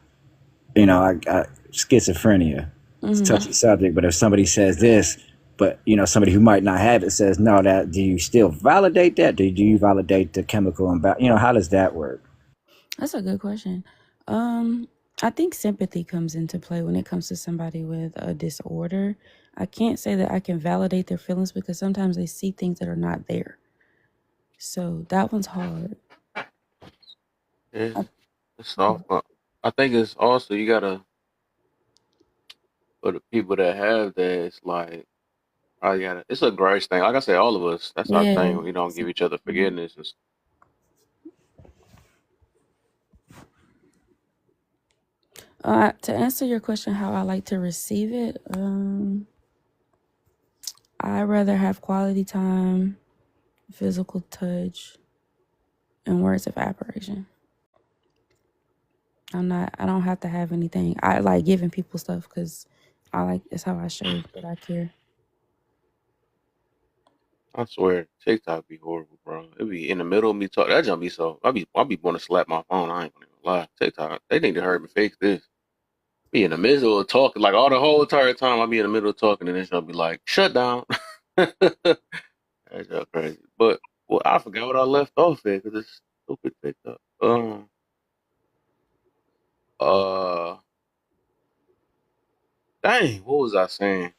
I schizophrenia. It's a mm-hmm. touchy subject, but if somebody says this, but somebody who might not have it says no, that do you still validate that? Do you validate the chemical imbalance? How does that work? That's a good question. Um, I think sympathy comes into play when it comes to somebody with a disorder. I can't say that I can validate their feelings because sometimes they see things that are not there. So that one's hard. It's, I, it's soft, but I think it's also you gotta for the people that have that. It's like I gotta. It's a grace thing. Like I said, all of us. That's our yeah. thing. We don't give each other forgiveness. To answer your question, how I like to receive it, I rather have quality time, physical touch, and words of affirmation. I don't have to have anything. I like giving people stuff because it's how I show that I care. I swear, TikTok be horrible, bro. It be in the middle of me talking. That jump be so. I be want to slap my phone. I ain't gonna even lie. TikTok, they need to hurry me fix this. Be in the middle of talking, like all the whole entire time. I be in the middle of talking, and then she'll be like, "Shut down." That's just crazy. But well, I forgot what I left off at because it's stupid TikTok. Uh, dang, what was I saying?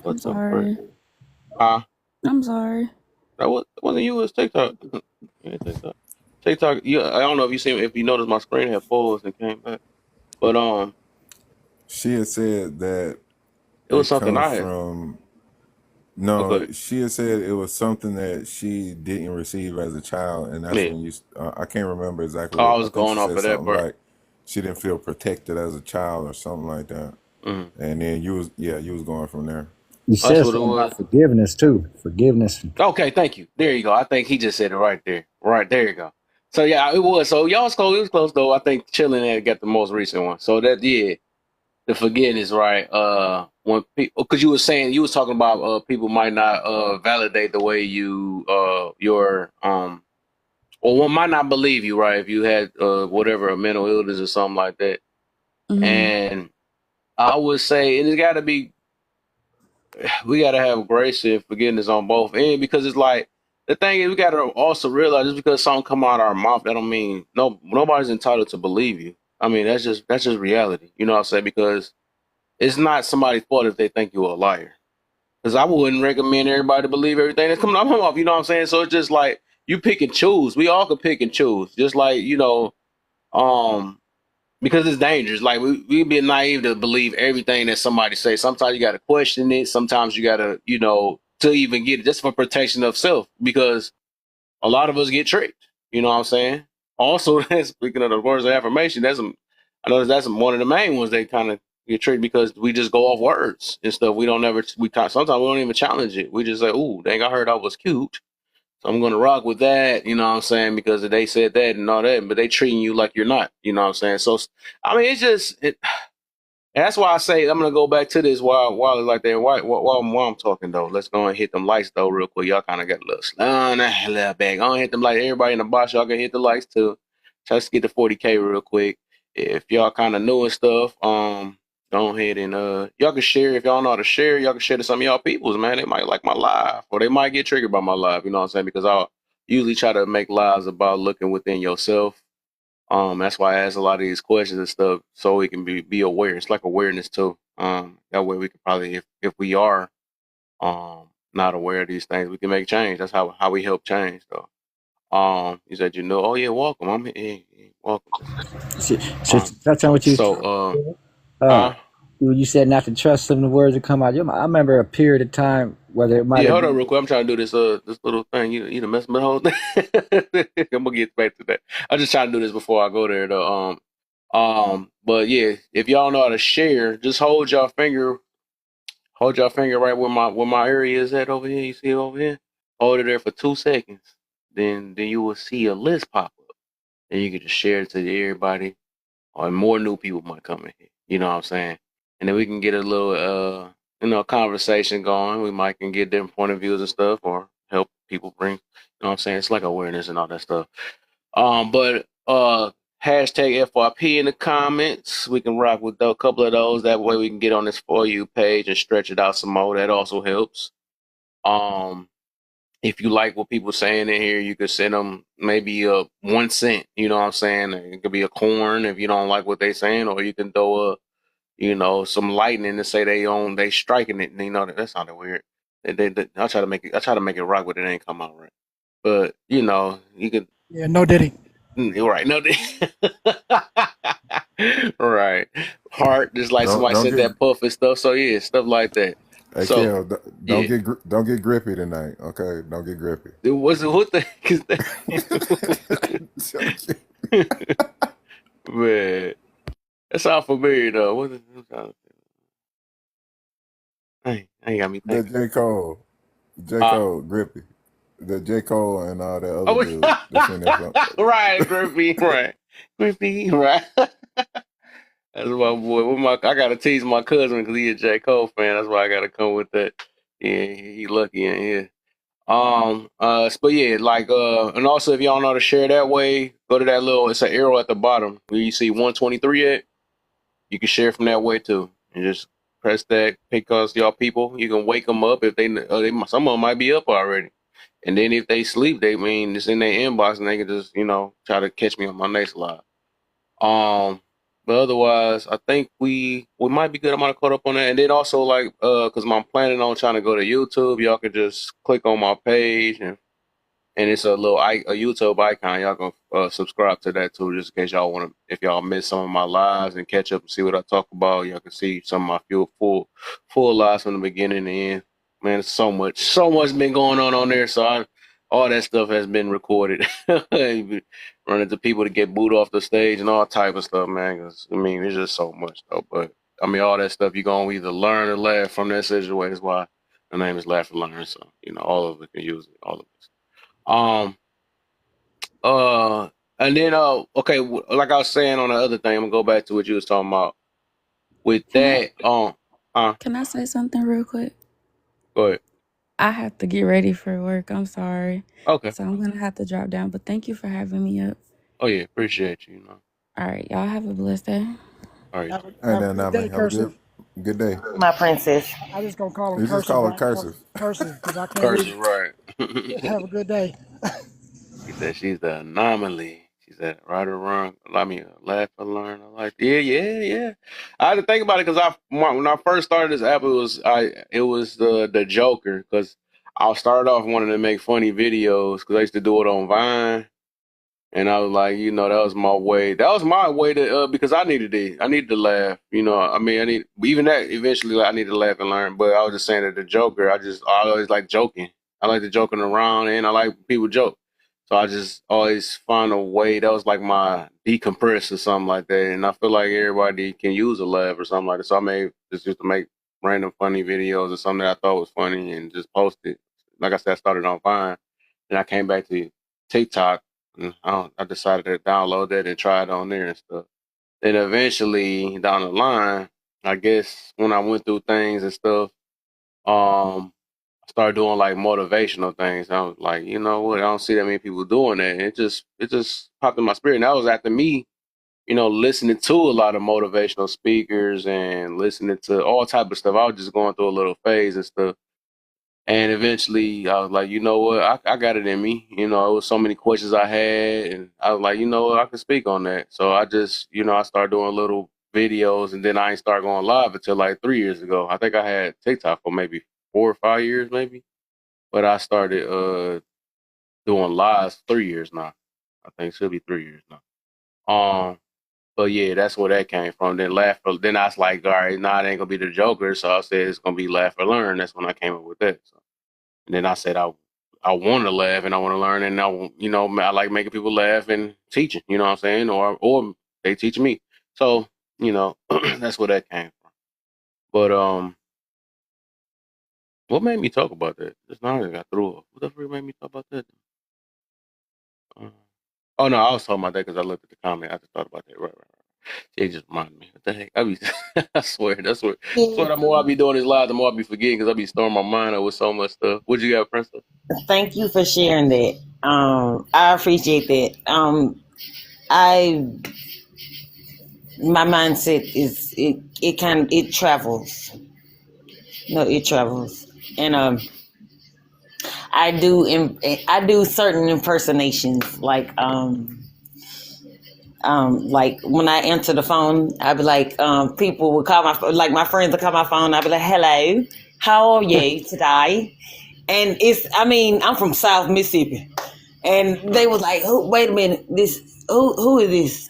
I'm What the frick? sorry. Huh? I'm sorry. That wasn't you. It was TikTok. Yeah, TikTok. TikTok. Yeah, I don't know if you noticed my screen had paused and came back. But She had said that it was it something comes I had. from Okay, no. She had said it was something that she didn't receive as a child, and that's yeah. when you. I can't remember exactly Oh, I what. I was think going she off said of that, something bro. like she didn't feel protected as a child or something like that. Mm. And then you was going from there. You That's said what it something was. about forgiveness too. Forgiveness. Okay, thank you. There you go. I think he just said it right there. Right there you go. So yeah, it was. So y'all was close. It was close though. I think Chilling had got the most recent one. So that yeah, the forgiveness, right? When people, because you were saying you was talking about people might not validate the way you your or one might not believe you, right? If you had whatever a mental illness or something like that, Mm-hmm. and I would say it has got to be we got to have grace and forgiveness on both ends because it's like the thing is we got to also realize just because something come out of our mouth that don't mean nobody's entitled to believe you. I mean, that's just reality. You know what I'm saying? Because it's not somebody's fault if they think you're a liar. Because I wouldn't recommend everybody to believe everything that's coming off. You know what I'm saying? So it's just like you pick and choose. We all can pick and choose. Just like, um, because it's dangerous. Like we be naive to believe everything that somebody says. Sometimes you got to question it. Sometimes you got to, to even get it just for protection of self. Because a lot of us get tricked. You know what I'm saying? Also, speaking of the words of affirmation, I know that's one of the main ones they kind of get tricked because we just go off words and stuff. We don't ever sometimes we don't even challenge it. We just say, "Ooh, dang, I heard I was cute, so I'm gonna rock with that." You know what I'm saying? Because they said that and all that, but they treating you like you're not. You know what I'm saying? So I mean, it's just it. And that's why I say I'm gonna go back to this while it's like that. While I'm talking though, let's go and hit them lights though real quick. Y'all kind of got a little slow, a little back. Go and hit them lights. Everybody in the box, y'all can hit the lights too. Let's get to 40K real quick. If y'all kind of new and stuff, go ahead and y'all can share. If y'all know how to share, y'all can share to some of y'all peoples, man. They might like my live, or they might get triggered by my live. You know what I'm saying? Because I'll usually try to make lives about looking within yourself. That's why I ask a lot of these questions and stuff so we can be aware. It's like awareness too. That way we can probably, if we are not aware of these things, we can make change. That's how we help change though. You said oh yeah, welcome. I'm here. Welcome. So touch on what you So uh huh? you said not to trust some of the words that come out. I remember a period of time whether it might Yeah, have hold on been. real quick. I'm trying to do this little thing. You done messed my whole thing. I'm gonna get back to that. I'm just trying to do this before I go there though. But yeah, if y'all know how to share, just hold your finger right where my area is at over here. You see it over here? Hold it there for 2 seconds. Then you will see a list pop up. And you can just share it to everybody. Or more new people might come in here. You know what I'm saying? And then we can get a little conversation going. We might can get different point of views and stuff or help people bring, you know what I'm saying? It's like awareness and all that stuff. But hashtag FYP in the comments. We can rock with a couple of those. That way we can get on this For You page and stretch it out some more. That also helps. Um, if you like what people saying in here, you could send them maybe a 1 cent. You know what I'm saying? It could be a corn if you don't like what they saying, or you can throw some lightning to say they striking it. You know that sounded weird. I try to make it rock, but it ain't come out right. But you could. Yeah, no diddy. You're right. No, right. Heart, just like somebody Don't sent get. that puff and stuff. So yeah, stuff like that. Hey, So Kel, yeah, don't get grippy tonight. Okay, don't get grippy. it was what the heck is that? Man, that's all familiar though. What is I ain't got me The thinking. J Huh? Cole, grippy. The J Cole and all that other Oh, dude that seen that song. right, Griffey, right, Griffey, right. That's my boy. I gotta tease my cousin because he a J Cole fan. That's why I gotta come with that. Yeah, he lucky in here. But yeah, like, and also if y'all know how to share that way, go to that it's an arrow at the bottom where you see 123 at. You can share from that way too. And just press that, pick us y'all people. You can wake them up if some of them might be up already. And then if they sleep, it's in their inbox and they can just, try to catch me on my next live. Um, but otherwise, I think we might be good. I'm gonna caught up on that, and then also like because I'm planning on trying to go to YouTube. Y'all can just click on my page and it's a a YouTube icon. Y'all can subscribe to that too, just in case y'all want to. If y'all miss some of my lives and catch up and see what I talk about, y'all can see some of my full lives from the beginning to end. Man, it's so much been going on there. So all that stuff has been recorded. Run into people to get booed off the stage and all type of stuff, man. 'Cause, I mean, it's just so much though. But I mean, all that stuff you gonna either learn or laugh from that situation. That's why the name is Laugh and Learn. So all of it can use it. All of it. Um, and then okay, like I was saying on the other thing, I'm gonna go back to what you was talking about. With Can I that, can I say something real quick? go ahead. I have to get ready for work. I'm sorry. Okay. So I'm gonna have to drop down. But thank you for having me up. Oh yeah, appreciate you. All right, y'all have a blessed day. All right. And Have a then, good day, have a cursive. good day. My princess. I just gonna call him You just cursive, call it right? cursive. Cursive, because I can't read. Curses, right. Have a good day. He said she's the anomaly. Is that right or wrong? I mean, laugh and learn. I like, yeah. I had to think about it because when I first started this app, it was the Joker because I started off wanting to make funny videos because I used to do it on Vine. And I was like, that was my way. That was my way to because I needed it. I needed to laugh. I mean, I need even that eventually. Like, I need to laugh and learn. But I was just saying that the Joker. I always like joking. I like the joking around, and I like people joke. So I just always find a way. That was like my decompress or something like that. And I feel like everybody can use a laugh or something like that. So I made just used to make random funny videos or something that I thought was funny and just post it. Like I said, I started on Vine, and I came back to TikTok. I decided to download that and try it on there and stuff. Then eventually down the line, I guess when I went through things and stuff, I started doing like motivational things. I was like, you know what? I don't see that many people doing that. And it just popped in my spirit. And that was after me, listening to a lot of motivational speakers and listening to all type of stuff. I was just going through a little phase and stuff. And eventually, I was like, you know what? I got it in me. It was so many questions I had, and I was like, you know what? I can speak on that. So I just, I started doing little videos, and then I ain't start going live until like 3 years ago. I think I had TikTok for maybe 4 or 5 years, maybe, but I started doing lives 3 years now. I think it should be 3 years now. But yeah, that's where that came from. Then then I was like, all right, nah, it ain't gonna be the Joker. So I said it's gonna be laugh or learn. That's when I came up with that. So. And then I said I want to laugh and I want to learn and I like making people laugh and teaching. You know what I'm saying? Or they teach me. So that's where that came from. But what made me talk about that? Just now I got through it. What the freak made me talk about that? Uh, oh no, I was talking about that because I looked at the comment. I just thought about that. Right. It just reminded me. What the heck? I swear. That's what the more I be doing this live, the more I be forgetting because I be storing my mind up with so much stuff. What you got, Princess? Thank you for sharing that. I appreciate that. I my mindset is it travels. No, it travels, and I do certain impersonations like when I answer the phone, I'd be like, people would call like my friends would call my phone. I'd be like, hello, how are you today? And I'm from South Mississippi. And they was like, wait a minute, who is this?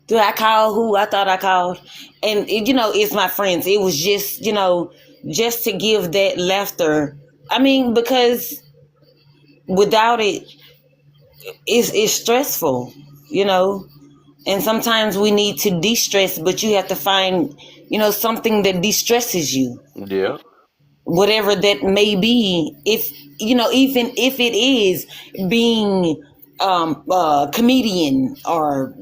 Do I call who I thought I called? And, it's my friends. It was just, just to give that laughter. Because without it, it's stressful, you know? And sometimes we need to de-stress, but you have to find, something that de-stresses you, Yeah. whatever that may be. If, even if it is being a comedian or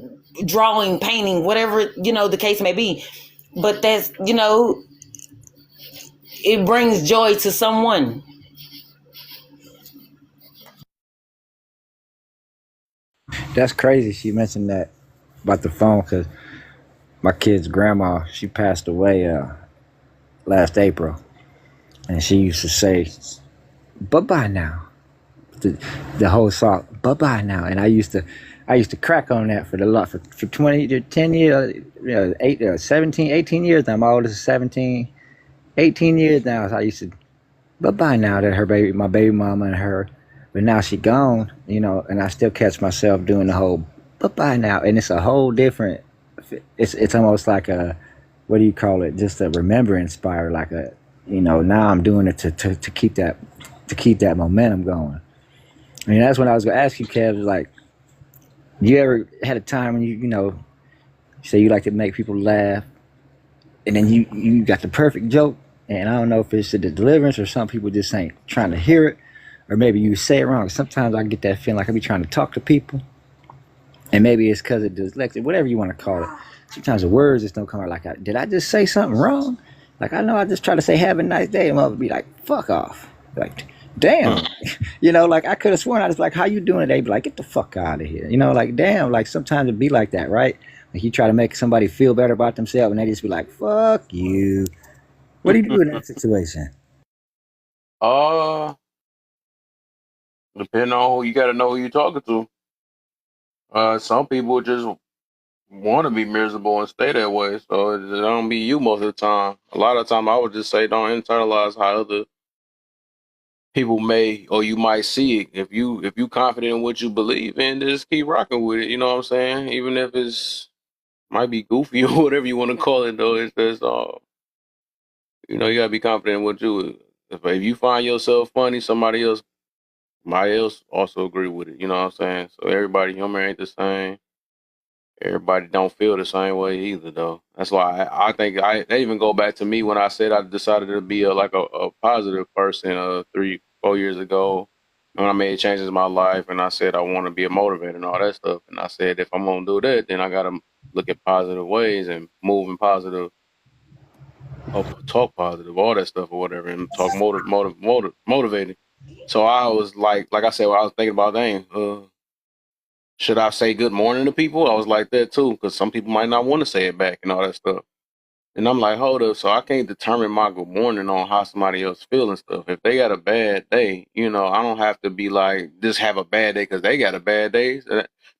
drawing, painting, whatever, the case may be. But that's, it brings joy to someone. That's crazy. She mentioned that about the phone because my kid's grandma, she passed away last April, and she used to say, "Bye bye now." The whole song, "Bye bye now," and I used to crack on that for 20 to 10 years, 17, 18 years now. My oldest is 17, 18 years now. So I used to, bye bye now, that my baby mama and her, but now she gone, and I still catch myself doing the whole bye bye now, and it's a whole different. It's almost like a, what do you call it? Just a remembrance inspire, like a, now I'm doing it to keep that momentum going. I mean, that's when I was gonna ask you, Kev. Was like, you ever had a time when you say you like to make people laugh, and then you got the perfect joke, and I don't know if it's the deliverance or some people just ain't trying to hear it, or maybe you say it wrong. Sometimes I get that feeling like I be trying to talk to people, and maybe it's because of dyslexia, whatever you want to call it. Sometimes the words just don't come out. Like, did I just say something wrong? Like, I know I just try to say have a nice day, and mother be like, fuck off. Like, damn. Like I could have sworn I was like, how you doing today? Be like, get the fuck out of here. Like, damn, like sometimes it be like that, right? Like you try to make somebody feel better about themselves and they just be like, fuck you. What do you do in that situation? uh, Depending on who you got to know who you're talking to. Some people just want to be miserable and stay that way, so it don't be you most of the time. A lot of the time, I would just say don't internalize how other people may or you might see it. If you confident in what you believe in, just keep rocking with it. You know what I'm saying? Even if it's might be goofy or whatever you want to call it, though. It's just you gotta be confident in what you. If you find yourself funny, somebody else also agree with it. You know what I'm saying? So everybody humor ain't the same. Everybody don't feel the same way either, though. That's why I think they even go back to me when I said I decided to be a positive person 3-4 years ago when I made changes in my life and I said I want to be a motivator and all that stuff. And I said if I'm gonna do that, then I gotta look at positive ways and move in positive or talk positive, all that stuff or whatever, and talk motivating. So I was like I said, I was thinking about dang, should I say good morning to people? I was like that too, because some people might not want to say it back and all that stuff. And I'm like, hold up, so I can't determine my good morning on how somebody else feel and stuff. If they got a bad day, I don't have to be like just have a bad day because they got a bad day.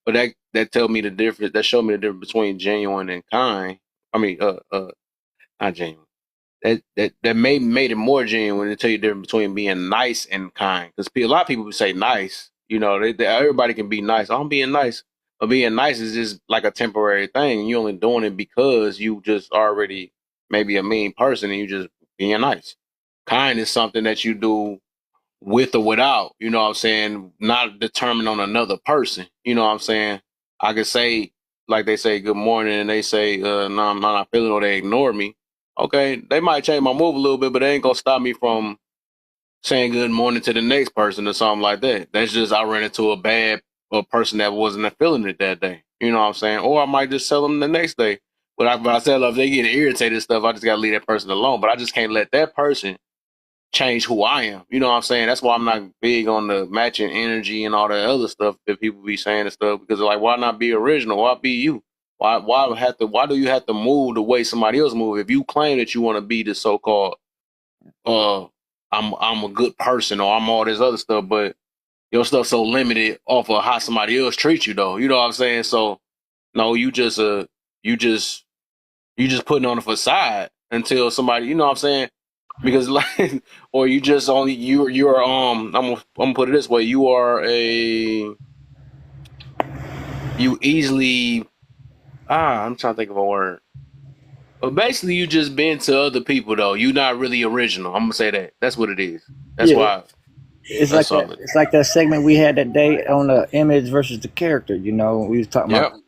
But that tell me the difference. That show me the difference between genuine and kind. I mean, not genuine. That made it more genuine to tell you the difference between being nice and kind. Because a lot of people say nice. Everybody can be nice. I'm being nice, but being nice is just like a temporary thing. You only doing it because you just already maybe a mean person and you just being nice. Kind is something that you do with or without. You know what I'm saying? Not determined on another person. You know what I'm saying? I could say like they say good morning and they say no, I'm not feeling or they ignore me. Okay, they might change my move a little bit, but they ain't gonna stop me from saying good morning to the next person or something like that. That's just I ran into a person that wasn't feeling it that day. You know what I'm saying? Or I might just tell them the next day. But I said if they get irritated and stuff, I just gotta leave that person alone. But I just can't let that person change who I am. You know what I'm saying? That's why I'm not big on the matching energy and all that other stuff that people be saying and stuff. Because like, why not be original? Why be you? Why do you have to move the way somebody else move? If you claim that you want to be the so called uh I'm a good person or I'm all this other stuff, but your stuff so limited off of how somebody else treats you though. You know what I'm saying? So no, you just you just putting on a facade until somebody, you know what I'm saying? Because like, or you just only you're I'm gonna put it this way: you easily I'm trying to think of a word. But basically, you just been to other people though. You're not really original. I'm gonna say that. That's what it is. That's Yeah, why. it's like That's that. all it. It's like that segment we had that day on the image versus the character. We was talking about, Yep.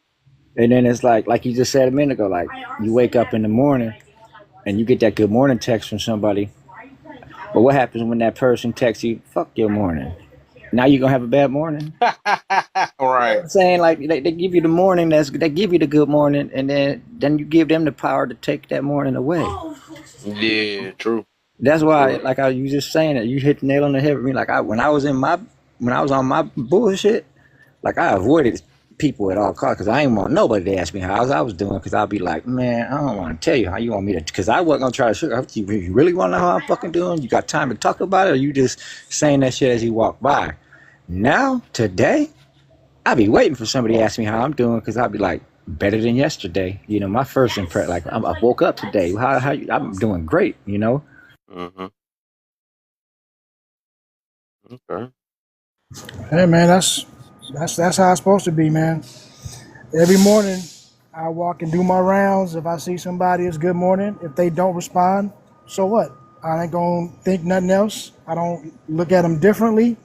and then it's like you just said a minute ago. Like you wake up in the morning and you get that good morning text from somebody, but what happens when that person texts you, "Fuck your morning"? Now you're gonna have a bad morning. You know what Right. I'm saying? Like they give you the morning, they give you the good morning, and then you give them the power to take that morning away. Yeah. True. That's why, True. like I you just saying it, you hit the nail on the head with me. Like when I was on my bullshit, like I avoided people at all costs because I ain't want nobody to ask me how I was doing because I'd be like, man, I don't want to tell you how you want me to, because I wasn't gonna try to sugar. You really want to know how I'm fucking doing? You got time to talk about it, or you just saying that shit as you walk by? Now today, I be waiting for somebody to ask me how I'm doing because I'll be like, better than yesterday. My first impression, like I woke up today. I'm doing great. Mm-hmm. Okay. Hey man, that's how it's supposed to be, man. Every morning, I walk and do my rounds. If I see somebody, it's good morning. If they don't respond, so what? I ain't gonna think nothing else. I don't look at them differently.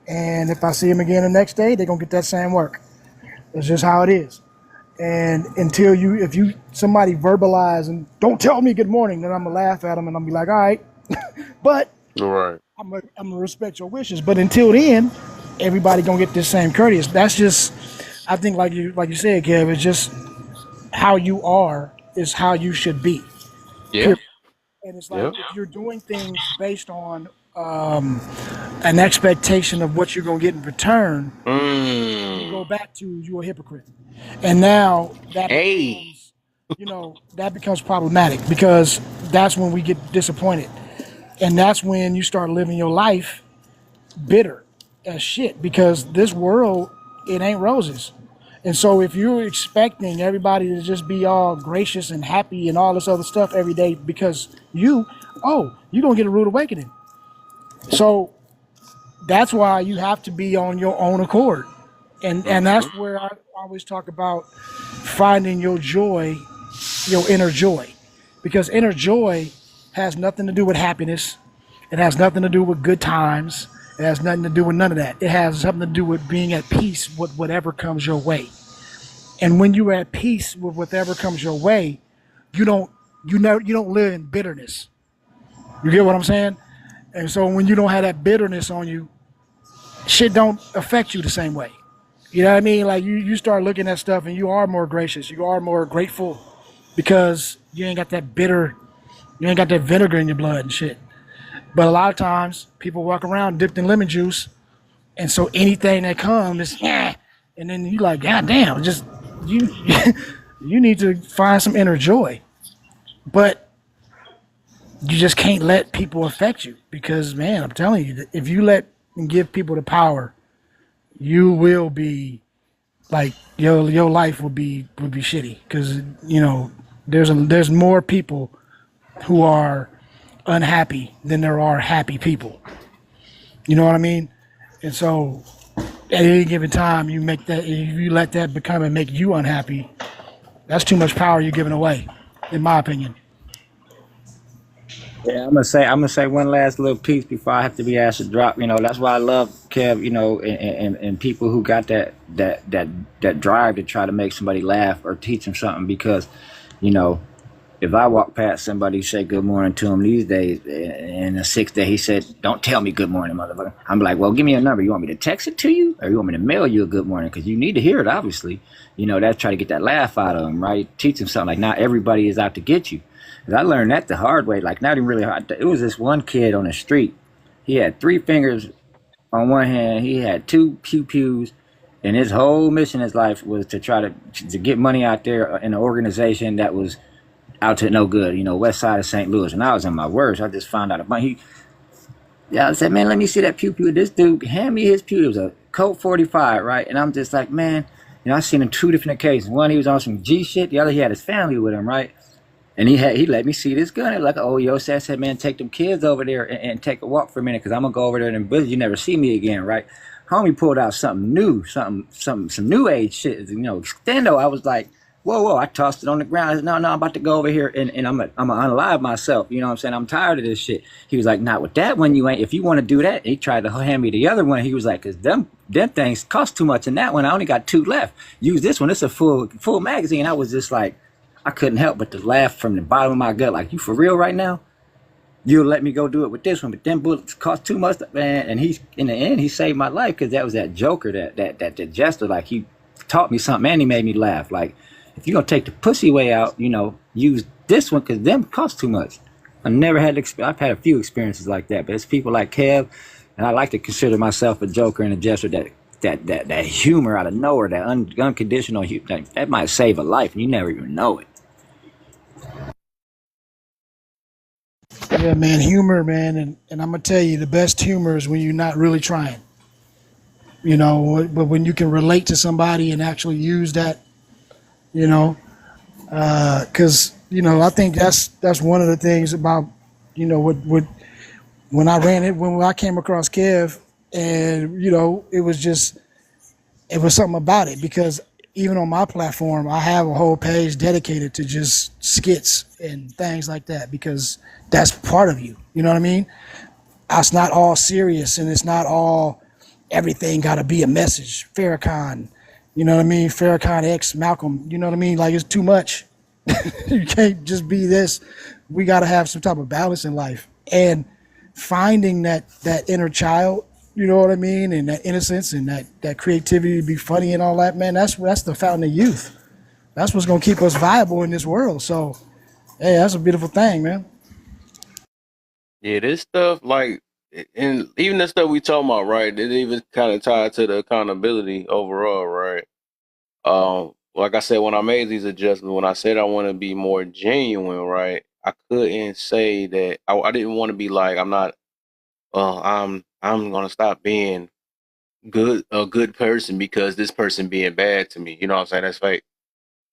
And if I see them again the next day, they're gonna get that same work. It's just how it is. And if somebody verbalize and don't tell me good morning, then I'm gonna laugh at them and I'm gonna be like, all right. But Right. I'm gonna respect your wishes. But until then, everybody gonna get this same courteous. That's just, I think, like you said, Kev. It's just how you are is how you should be. Yeah. Period. And it's like Yeah. if you're doing things based on an expectation of what you're gonna get in return, you go Mm. back to you're a hypocrite. And now Hey. that becomes problematic because that's when we get disappointed. And that's when you start living your life bitter as shit because this world, it ain't roses. And so if you're expecting everybody to just be all gracious and happy and all this other stuff every day because you're gonna get a rude awakening. So that's why you have to be on your own accord. And Mm-hmm. that's where I always talk about finding your joy, your inner joy. Because inner joy has nothing to do with happiness. It has nothing to do with good times. It has nothing to do with none of that. It has something to do with being at peace with whatever comes your way. And when you're at peace with whatever comes your way, you don't you don't live in bitterness. You get what I'm saying? And so when you don't have that bitterness on you, shit don't affect you the same way. You know what I mean? Like you start looking at stuff and you are more gracious. You are more grateful because you ain't got that bitter, you ain't got that vinegar in your blood and shit. But a lot of times people walk around dipped in lemon juice, and so anything that comes is and then you like, God damn, just you you need to find some inner joy. But you just can't let people affect you because man, I'm telling you, if you let and give people the power, you will be like your life would be shitty because there's more people who are unhappy than there are happy people. You know what I mean? And so at any given time, you make that if you let that become and make you unhappy, that's too much power you're giving away, in my opinion. Yeah, I'm gonna say one last little piece before I have to be asked to drop. That's why I love Kev. And people who got that drive to try to make somebody laugh or teach them something because, you know, if I walk past somebody say good morning to him these days, and the sixth day he said, "Don't tell me good morning, motherfucker." I'm like, "Well, give me a number. You want me to text it to you, or you want me to mail you a good morning? Because you need to hear it, obviously. That's try to get that laugh out of him, right? Teach him something like not everybody is out to get you. And I learned that the hard way. Like not even really hard. It was this one kid on the street. He had three fingers on one hand. He had two pew pews. And his whole mission in his life was to try to get money out there in an organization that was out to no good, west side of St. Louis. And I was in my worst. I just found out a bunch. I said, man, let me see that pew pew. This dude hand me his pew. It was a Colt 45, right? And I'm just like, man, I seen him two different occasions. One, he was on some G shit. The other, he had his family with him, right? And he let me see this gun. Like, oh, yo, so I said, man, take them kids over there and take a walk for a minute because I'm gonna go over there and busy. You never see me again, right? Homie pulled out something new, some new age shit, extendo. I was like, whoa. I tossed it on the ground. I said, no, I'm about to go over here and I'm gonna unalive myself. You know what I'm saying? I'm tired of this shit. He was like, not with that one, you ain't. If you want to do that, he tried to hand me the other one. He was like, cause them things cost too much. And that one, I only got two left. Use this one. It's a full magazine. I was just like, I couldn't help but to laugh from the bottom of my gut. Like, you for real right now? You'll let me go do it with this one, but them bullets cost too much, man. And he, in the end, he saved my life because that was that joker, that jester. Like, he taught me something and he made me laugh. Like, if you're gonna take the pussy way out, use this one because them cost too much. I've had a few experiences like that, but it's people like Kev, and I like to consider myself a joker and a jester that humor out of nowhere, that unconditional humor, that might save a life and you never even know it. Yeah, man, humor, man, and I'm gonna tell you, the best humor is when you're not really trying. But when you can relate to somebody and actually use that, you know, because I think that's one of the things about, what when I ran it when I came across Kev, and it was something about it because even on my platform, I have a whole page dedicated to just skits and things like that because that's part of you. You know what I mean? It's not all serious and it's not all everything got to be a message. Farrakhan, you know what I mean? Farrakhan X Malcolm, you know what I mean? Like it's too much. You can't just be this. We got to have some type of balance in life and finding that inner child. You know what I mean? And that innocence and that creativity to be funny and all that, man. That's the fountain of youth. That's what's gonna keep us viable in this world. So, hey, that's a beautiful thing, man. Yeah, this stuff like, and even the stuff we talking about, right? It even kind of tied to the accountability overall, right? Like I said, when I made these adjustments, when I said I want to be more genuine, right? I couldn't say that I didn't want to be like I'm not. I'm gonna stop being a good person because this person being bad to me. You know what I'm saying? That's fake.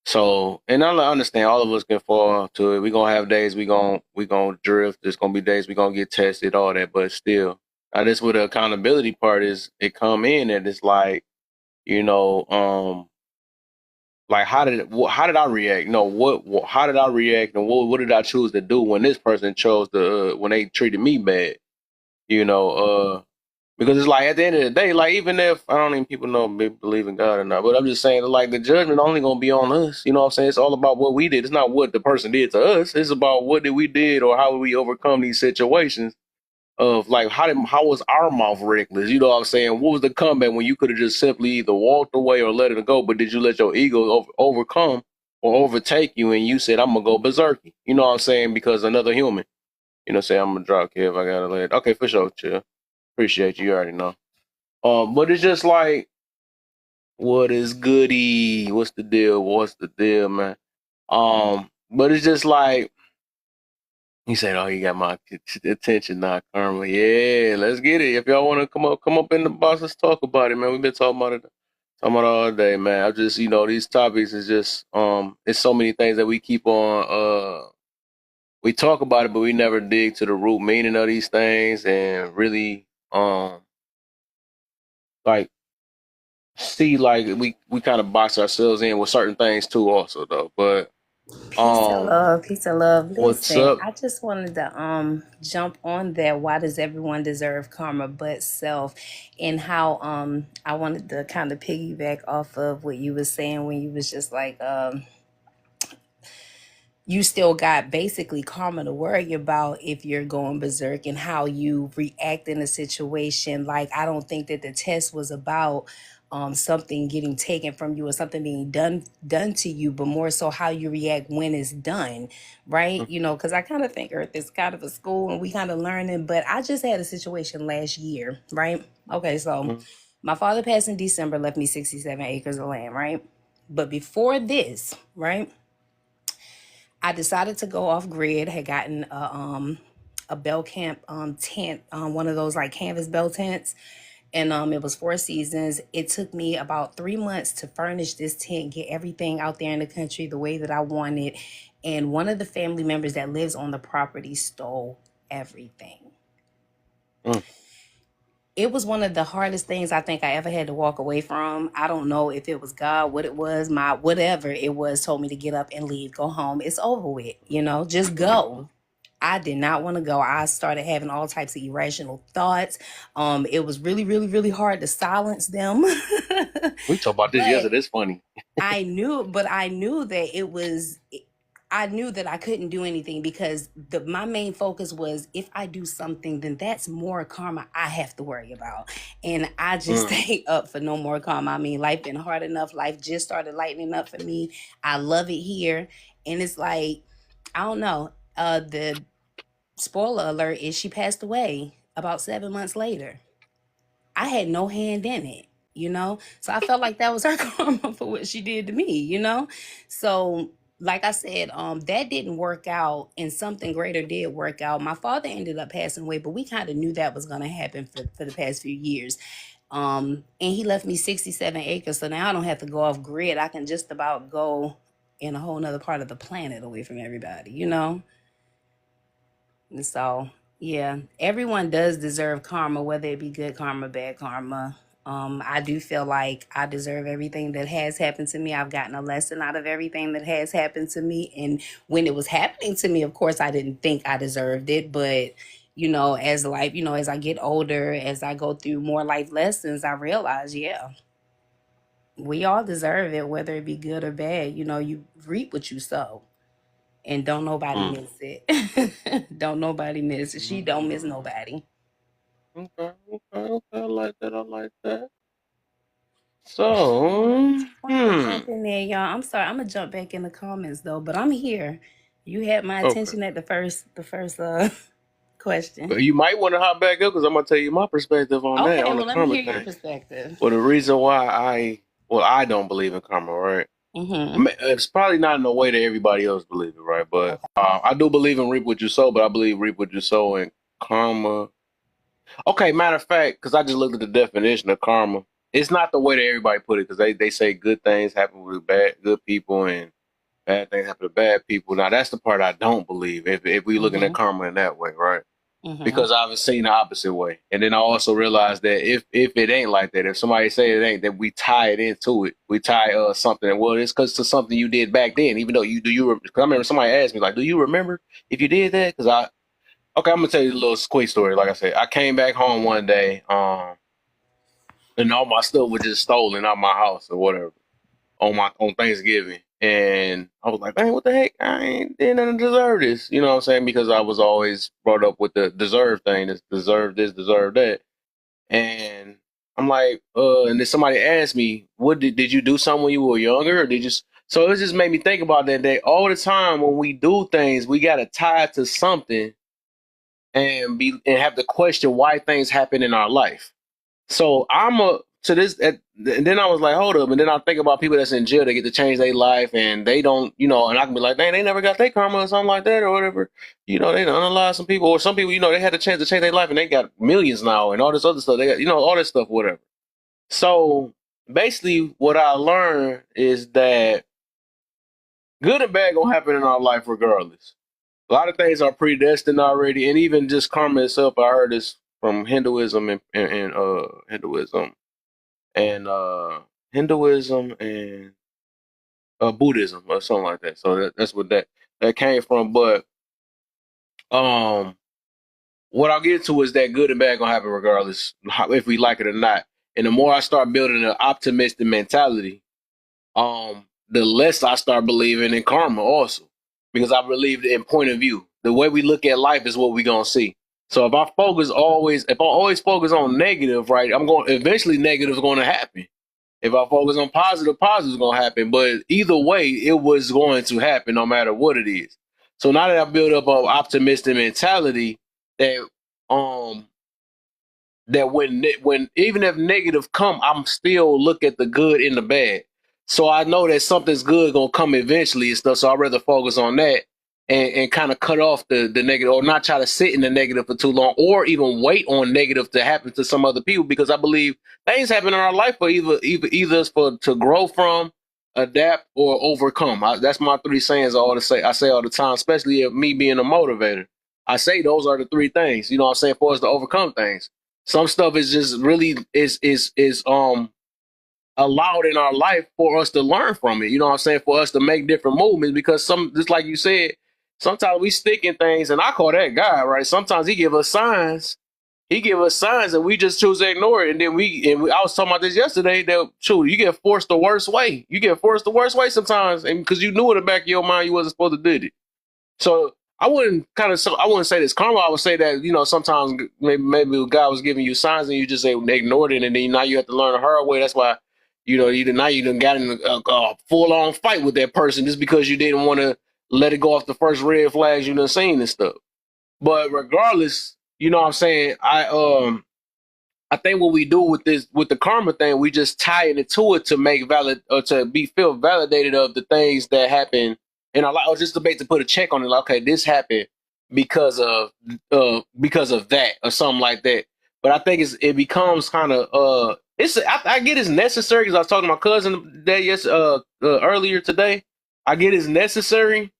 So, and I understand all of us can fall to it. We gonna have days we gonna drift. There's gonna be days we gonna get tested, all that. But still, that's where the accountability part is. It come in and it's like, you know, like how did I react? No, how did I react, and what did I choose to do when this person chose to when they treated me bad? You know, because it's like at the end of the day, like even if I don't even people know believe in God or not, but I'm just saying like the judgment only gonna be on us. You know what I'm saying? It's all about what we did. It's not what the person did to us. It's about what did we did or how we overcome these situations of like how was our mouth reckless? You know what I'm saying? What was the comeback when you could have just simply either walked away or let it go, but did you let your ego overcome or overtake you and you said I'm gonna go berserky? You know what I'm saying? Because another human. You know, say I'm gonna drop Kev. I gotta let. Okay, for sure, chill. Appreciate you. You already know. But it's just like, what is goody? What's the deal? What's the deal, man? But it's just like he said, "Oh, you got my attention now, Karma. Yeah, let's get it. If y'all want to come up in the box. Let's talk about it, man. We've been talking about it all day, man. I just, these topics is just, it's so many things that we keep on, we talk about it, but we never dig to the root meaning of these things and really, like see like we kind of box ourselves in with certain things too also though. But Peace and love, peace and love. what's Listen, up? I just wanted to jump on that. Why does everyone deserve karma but self? And how I wanted to kind of piggyback off of what you were saying when you was just like you still got basically karma to worry about if you're going berserk and how you react in a situation. Like, I don't think that the test was about something getting taken from you or something being done to you, but more so how you react when it's done, right? You know, because I kind of think Earth is kind of a school and we kind of learning. But I just had a situation last year, right? Okay, so Mm-hmm. my father passed in December, left me 67 acres of land, right? But before this, right, I decided to go off grid. Had gotten a bell camp tent, one of those like canvas bell tents, and it was 4 seasons. It took me about 3 months to furnish this tent, get everything out there in the country the way that I wanted. And one of the family members that lives on the property stole everything. Mm. It was one of the hardest things I think I ever had to walk away from. I don't know if it was God, what it was, my whatever it was, told me to get up and leave, go home. It's over with, just go. I did not want to go. I started having all types of irrational thoughts. It was really, really, really hard to silence them. We talked about this But yesterday. It's funny. I knew that I knew that I couldn't do anything because my main focus was if I do something, then that's more karma I have to worry about. And I just Mm. stay up for no more karma. I mean, life been hard enough. Life just started lightening up for me. I love it here. And it's like, I don't know. The spoiler alert is she passed away about 7 months later. I had no hand in it. So I felt like that was her karma for what she did to me. So like I said, that didn't work out and something greater did work out. My father ended up passing away, but we kind of knew that was gonna happen for the past few years. And he left me 67 acres. So now I don't have to go off grid. I can just about go in a whole nother part of the planet away from everybody. And so, yeah, everyone does deserve karma, whether it be good karma, bad karma. I do feel like I deserve everything that has happened to me. I've gotten a lesson out of everything that has happened to me. And when it was happening to me, of course, I didn't think I deserved it. But, as life, as I get older, as I go through more life lessons, I realize, yeah, we all deserve it, whether it be good or bad. You reap what you sow. And don't nobody Mm. miss it. Don't nobody miss it. She don't miss Mm. nobody. Okay, okay. I like that. I like that. So, Wanted to jump in there, y'all. I'm sorry. I'm gonna jump back in the comments though, but I'm here. You had my okay. attention at the first question. But you might want to hop back up because I'm gonna tell you my perspective on that, Okay, on the well let me karma hear your thing. perspective. Well, the reason why I don't believe in karma, right? Mm-hmm. It's probably not in the way that everybody else believes it, right? But Okay. I do believe in reap what you sow, but I believe reap what you sow and karma. Okay, matter of fact, because I just looked at the definition of karma. It's not the way that everybody put it, because they say good things happen with good people and bad things happen to bad people. Now that's the part I don't believe. If we looking at Mm-hmm. karma in that way, right? Mm-hmm. Because I've seen the opposite way, and then I also realized that if it ain't like that, if somebody say it ain't, that we tie it into it. We tie something. Well, it's because to something you did back then, even though you do you. Cause I remember somebody asked me like, "Do you remember if you did that?" Because okay, I'm gonna tell you a little quick story. Like I said, I came back home one day, and all my stuff was just stolen out my house or whatever on Thanksgiving. And I was like, man, what the heck? I ain't did nothing to deserve this. You know what I'm saying? Because I was always brought up with the deserve thing, this, deserve that. And I'm like, and then somebody asked me, what did you do something when you were younger? Or did you so it just made me think about that day all the time when we do things, we gotta tie it to something and have to question why things happen in our life. So I'm a to this, and then I was like, hold up, and then I think about people that's in jail. They get to change their life, and they don't, and I can be like, dang, they never got their karma or something like that or whatever. They done unalive some people, or some people, they had a chance to change their life, and they got millions now, and all this other stuff. They got, all this stuff, whatever. So basically, what I learned is that good and bad gonna happen in our life regardless. A lot of things are predestined already, and even just karma itself. I heard this from Hinduism and and Hinduism and Buddhism or something like that. So that's what that came from. But um, what I'll get to is that good and bad gonna happen regardless, if we like it or not. And the more I start building an optimistic mentality, the less I start believing in karma also, because I believe in point of view. The way we look at life is what we gonna see. So if I always focus on negative, right, I'm going eventually negative is going to happen. If I focus on positive, positive is going to happen. But either way, it was going to happen no matter what it is. So now that I built up an optimistic mentality, that um that when even if negative come, I'm still look at the good and the bad. So I know that something's good gonna come eventually and stuff. So I'd rather focus on that and kind of cut off the negative, or not try to sit in the negative for too long, or even wait on negative to happen to some other people, because I believe things happen in our life for either for to grow from, adapt, or overcome. That's my three sayings I say all the time, especially if me being a motivator. I say those are the three things, what I'm saying, for us to overcome things. Some stuff is just really is allowed in our life for us to learn from it. You know what I'm saying? For us to make different movements, because just like you said, sometimes we stick in things, and I call that God, right? Sometimes he give us signs. He give us signs and we just choose to ignore it. And then I was talking about this yesterday, that true, you get forced the worst way. You get forced the worst way sometimes, and because you knew in the back of your mind you wasn't supposed to do it. So I wouldn't say this karma. I would say that, sometimes maybe God was giving you signs and you just ignored it, and then now you have to learn the hard way. That's why you done got in a full on fight with that person just because you didn't want to let it go off the first red flags you done seen and stuff. But regardless, you know what I'm saying, I think what we do with the karma thing, we just tie it into it to make valid, or to feel validated of the things that happen in our life, or just debate to put a check on it. Like, okay, this happened because of that or something like that. But I think it becomes kind of I get it's necessary, because I was talking to my cousin that earlier today. I get it's necessary,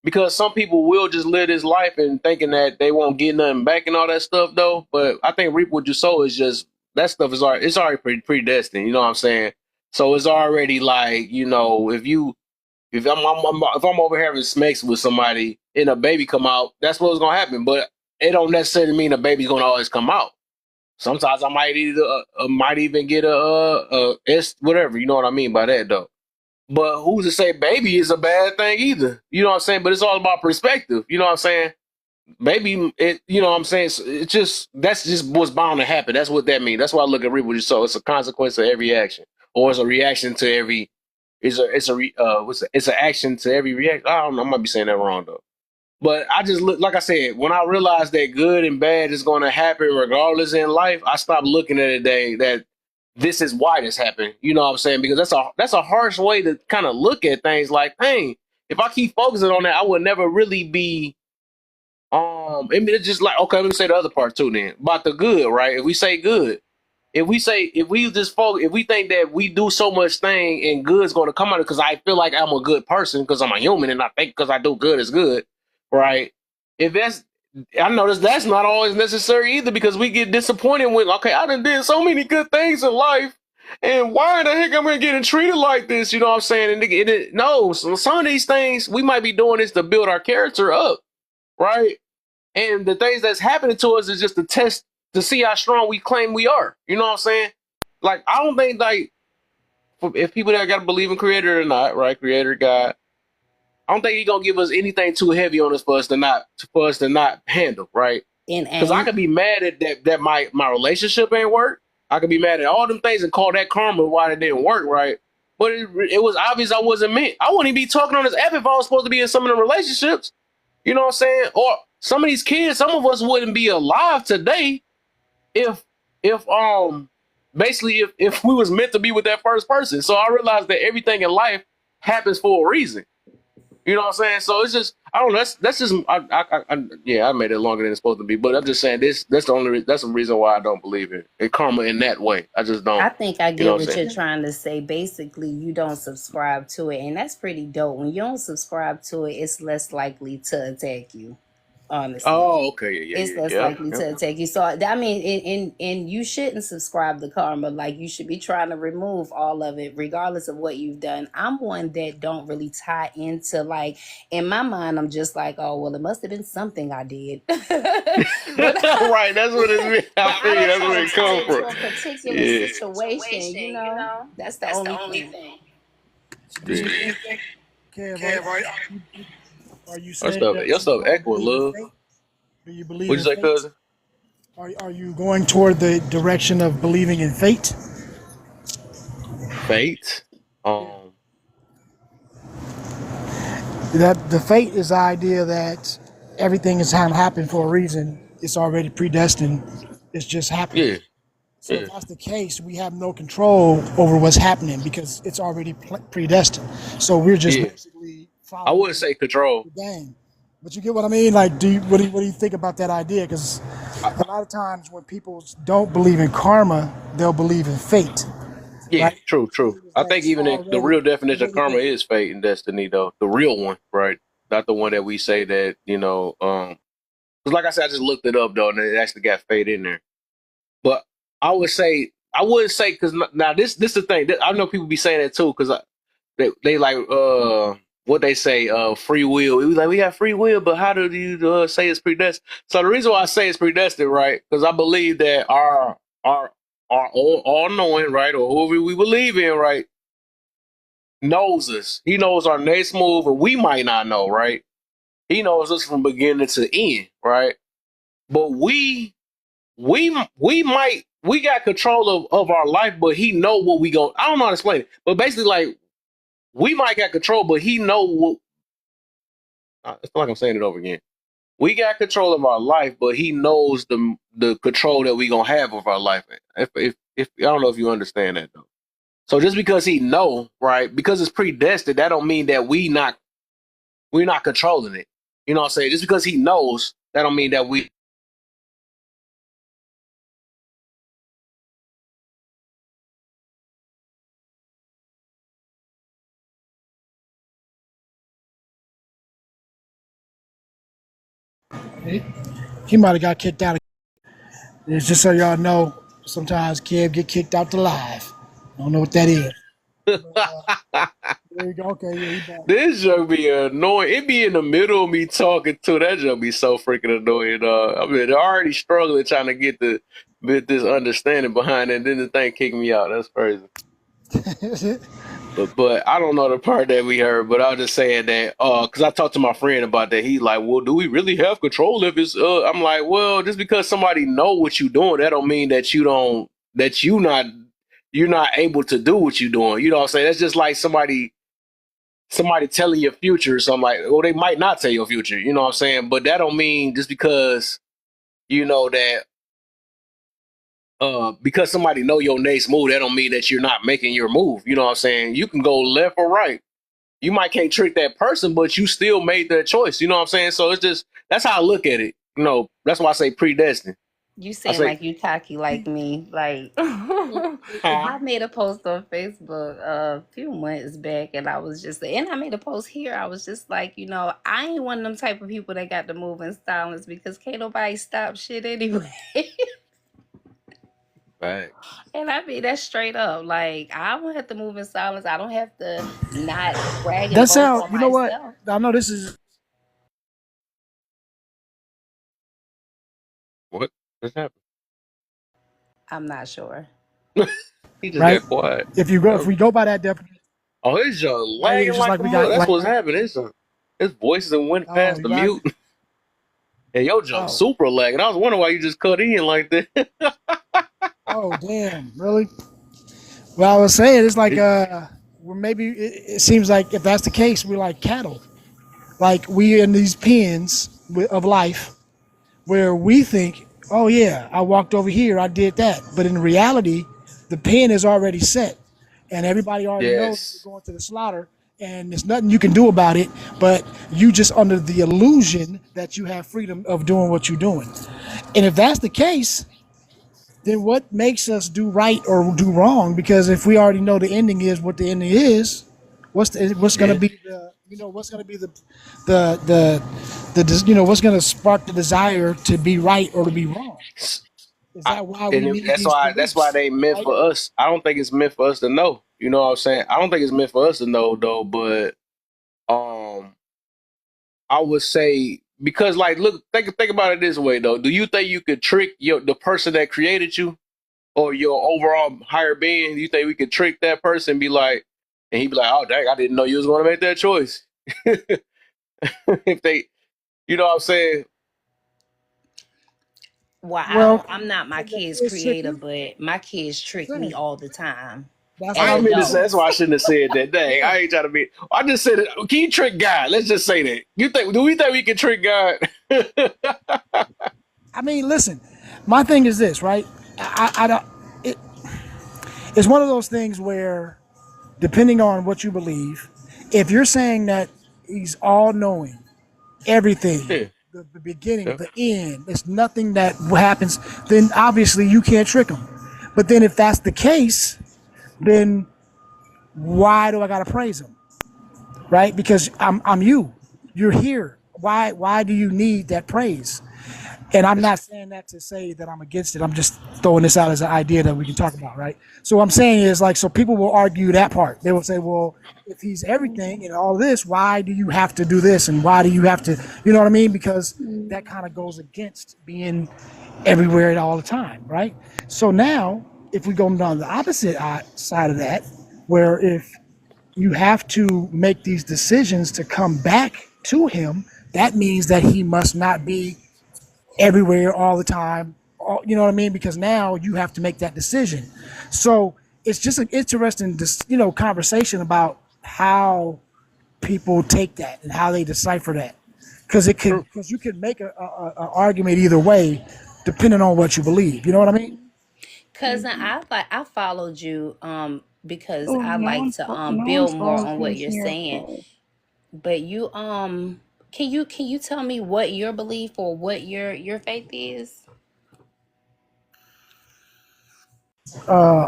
because some people will just live this life and thinking that they won't get nothing back and all that stuff though. But I think reap what you sow is just, that stuff is already, it's already predestined. You know what I'm saying? So it's already like, if I'm over having sex with somebody and a baby come out, that's what's gonna happen. But it don't necessarily mean a baby's gonna always come out. Sometimes I might even get whatever. You know what I mean by that though. But who's to say baby is a bad thing either? You know what I'm saying? But it's all about perspective. You know what I'm saying? Maybe it, you know what I'm saying? That's just what's bound to happen. That's what that means. That's why I look at reap what you sow. It's a consequence of every action, or it's a reaction to every. It's an action to every reaction. I don't know. I might be saying that wrong though. But I just look, like I said, when I realized that good and bad is going to happen regardless in life, I stopped looking at it that this is why this happened. You know what I'm saying? Because that's a harsh way to kind of look at things. Like, hey, if I keep focusing on that, I would never really be I mean, it's just like, okay, let me say the other part too then. About the good, right? If we say good, if we just focus, if we think that we do so much thing and good's going to come out of, because I feel like I'm a good person because I'm a human and I think because I do good is good, right? If that's, I notice that's not always necessary either, because we get disappointed when, okay, I done did so many good things in life, and why the heck am I getting treated like this? You know what I'm saying? No, some of these things we might be doing this to build our character up, right? And the things that's happening to us is just a test to see how strong we claim we are. You know what I'm saying? Like, I don't think, like, if people that got to believe in Creator or not, right? Creator God, I don't think He gonna give us anything too heavy on us for us to not handle, right? And Because I ain't. could be mad at that my relationship ain't work. I could be mad at all them things and call that karma why it didn't work, right? But it was obvious I wasn't meant. I wouldn't even be talking on this app if I was supposed to be in some of the relationships. You know what I'm saying? Or some of these kids, some of us wouldn't be alive today if basically if we was meant to be with that first person. So I realized that everything in life happens for a reason. You know what I'm saying? So it's just, I don't know. That's just yeah. I made it longer than it's supposed to be, but I'm just saying this. That's the reason why I don't believe in karma in that way. I just don't. I think I You know get what I'm what saying? you're trying to say. Basically, you don't subscribe to it, and that's pretty dope. When you don't subscribe to it, it's less likely to attack you. Honestly, Oh, okay, yeah, it's yeah, less yeah, likely yeah. to attack you. So I mean, and you shouldn't subscribe to karma. Like, you should be trying to remove all of it, regardless of what you've done. I'm one that don't really tie into, like, in my mind, I'm just like, oh well, it must have been something I did. but Right, that's what it means. I but I feel you. don't That's try where to it tie comes it to from. a particular Yeah, situation. That's the only thing. So do you yeah. think, Kev, are you Your saying stuff, that your you stuff don't echoing, believe in love. fate? Do you believe What'd in you say, fate? cousin? Are you going toward the direction of believing in fate? Fate. Yeah. Um, That the fate is the idea that everything is happening for a reason. It's already predestined. It's just happening. yeah, So if yeah, that's the case, we have no control over what's happening because it's already predestined. So we're just yeah. basically I wouldn't following say control. the game. But you get what I mean? Like, what do you think about that idea? Because I, a lot of times when people don't believe in karma, they'll believe in fate, yeah, right? true, Which true. means I that think it's even the already real definition of karma already is fate and destiny, though. The real one, right? Not the one that we say that, you know. Because like I said, I just looked it up though, and it actually got fate in there. But I would say, because now this is the thing. I know people be saying that too, because they like what they say, free will. It was like, we got free will, but how do you say it's predestined? So the reason why I say it's predestined, right? Because I believe that our our all knowing, right, or whoever we believe in, right, knows us. He knows our next move, and we might not know, right? He knows us from beginning to end, right? But we got control of our life, but he know what we go. I don't know how to explain it, but basically, like, we might got control, but he know what. It's like I'm saying it over again. We got control of our life, but he knows the control that we gonna have of our life. If I don't know if you understand that though. So just because he know, right? Because it's predestined, that don't mean that we're not controlling it. You know what I'm saying? Just because he knows, that don't mean that we. he might have got kicked out. It's just so y'all know. Sometimes Kev get kicked out the live. I don't know what that is. There you go. Okay, yeah, he back. This joke be annoying. It be in the middle of me talking too. That joke be so freaking annoying. I mean, they're already struggling trying to get this understanding behind it, and then the thing kicked me out. That's crazy. But I don't know the part that we heard. But I was just saying that because I talked to my friend about that. He like, well, do we really have control if it's? I'm like, well, just because somebody know what you doing, that don't mean that you're not able to do what you're doing. You know what I'm saying? That's just like somebody telling your future. So I'm like, well, they might not tell your future. You know what I'm saying? But that don't mean just because you know that because somebody know your next move, that don't mean that you're not making your move. You know what I'm saying? You can go left or right. you might can't trick that person, but you still made that choice. You know what I'm saying? So it's just that's how I look at it. You know, that's why I say predestined. You I seem say, like you cocky like me. Like huh? I made a post on Facebook a few months back, and I was just, and I made a post here. I was just like, I ain't one of them type of people that got to move in silence because can't nobody stop shit anyway. Right. And I mean that straight up. Like I don't have to move in silence. I don't have to not brag and That boast sound. on You know what? myself. I know this is. What just happened? I'm not sure. He just Right. got quiet. If we go by that definition, Oh, his right? It's lagging just like like a we mother. got That's like what's happening. His voices and went oh past you the got mute. And your junk oh super lagging. I was wondering why you just cut in like that. oh damn really. Well, I was saying it's like It- well maybe it seems like if that's the case we're like cattle, like we in these pens of life where we think, oh yeah, I walked over here, I did that, but in reality, the pen is already set, and everybody already knows you're yes. going to the slaughter, and there's nothing you can do about it. But you just under the illusion that you have freedom of doing what you're doing, and if that's the case, then what makes us do right or do wrong? Because if we already know the ending is what the ending is, what's going to Yeah. be the what's going to be the what's going to spark the desire to be right or to be wrong? Is I, that why we need that's these why beliefs? they meant Right? for us. I don't think it's meant for us to know. You know what I'm saying? I don't think it's meant for us to know though, but um I would say because like look think about it this way though. Do you think you could trick the person that created you or your overall higher being? Do you think we could trick that person and be like and he'd be like, oh dang, I didn't know you was gonna make that choice. If they you know what I'm saying? Well, Well, I'm not my can the kids' kids trick creator, you? but my kids I'm trick me saying all the time that's what as I I ain't was mean to just say saying. that's adults. why I shouldn't have said that. Dang, Yeah. I ain't trying to be I just said it. Can you trick God? Let's just say that. Do we think we can trick God? I mean, listen. My thing is this, right? I don't. It, it's one of those things where, depending on what you believe, if you're saying that he's all knowing, everything, Yeah. the beginning, Yeah. the end, there's nothing that happens, then obviously you can't trick him. But then if that's the case, then why do I gotta praise him? Right? Because I'm you. You're here. Why do you need that praise? And I'm It's not saying that to say that I'm against it. I'm just throwing this out as an idea that we can talk about, right? So what I'm saying is like, so people will argue that part. They will say, well, if he's everything and all this, why do you have to do this? And why do you have to, you know what I mean? Because that kind of goes against being everywhere and all the time, right? So now, if we go down the opposite side of that, where if you have to make these decisions to come back to him, that means that he must not be everywhere all the time. You know what I mean? Because now you have to make that decision. So it's just an interesting, conversation about how people take that and how they decipher that. true. Because you can make a argument either way, depending on what you believe. You know what I mean? Cousin, I followed you because Oh, I like to no one's build more followed on me what you're here, saying. but But you can you tell me what your belief or what your faith is?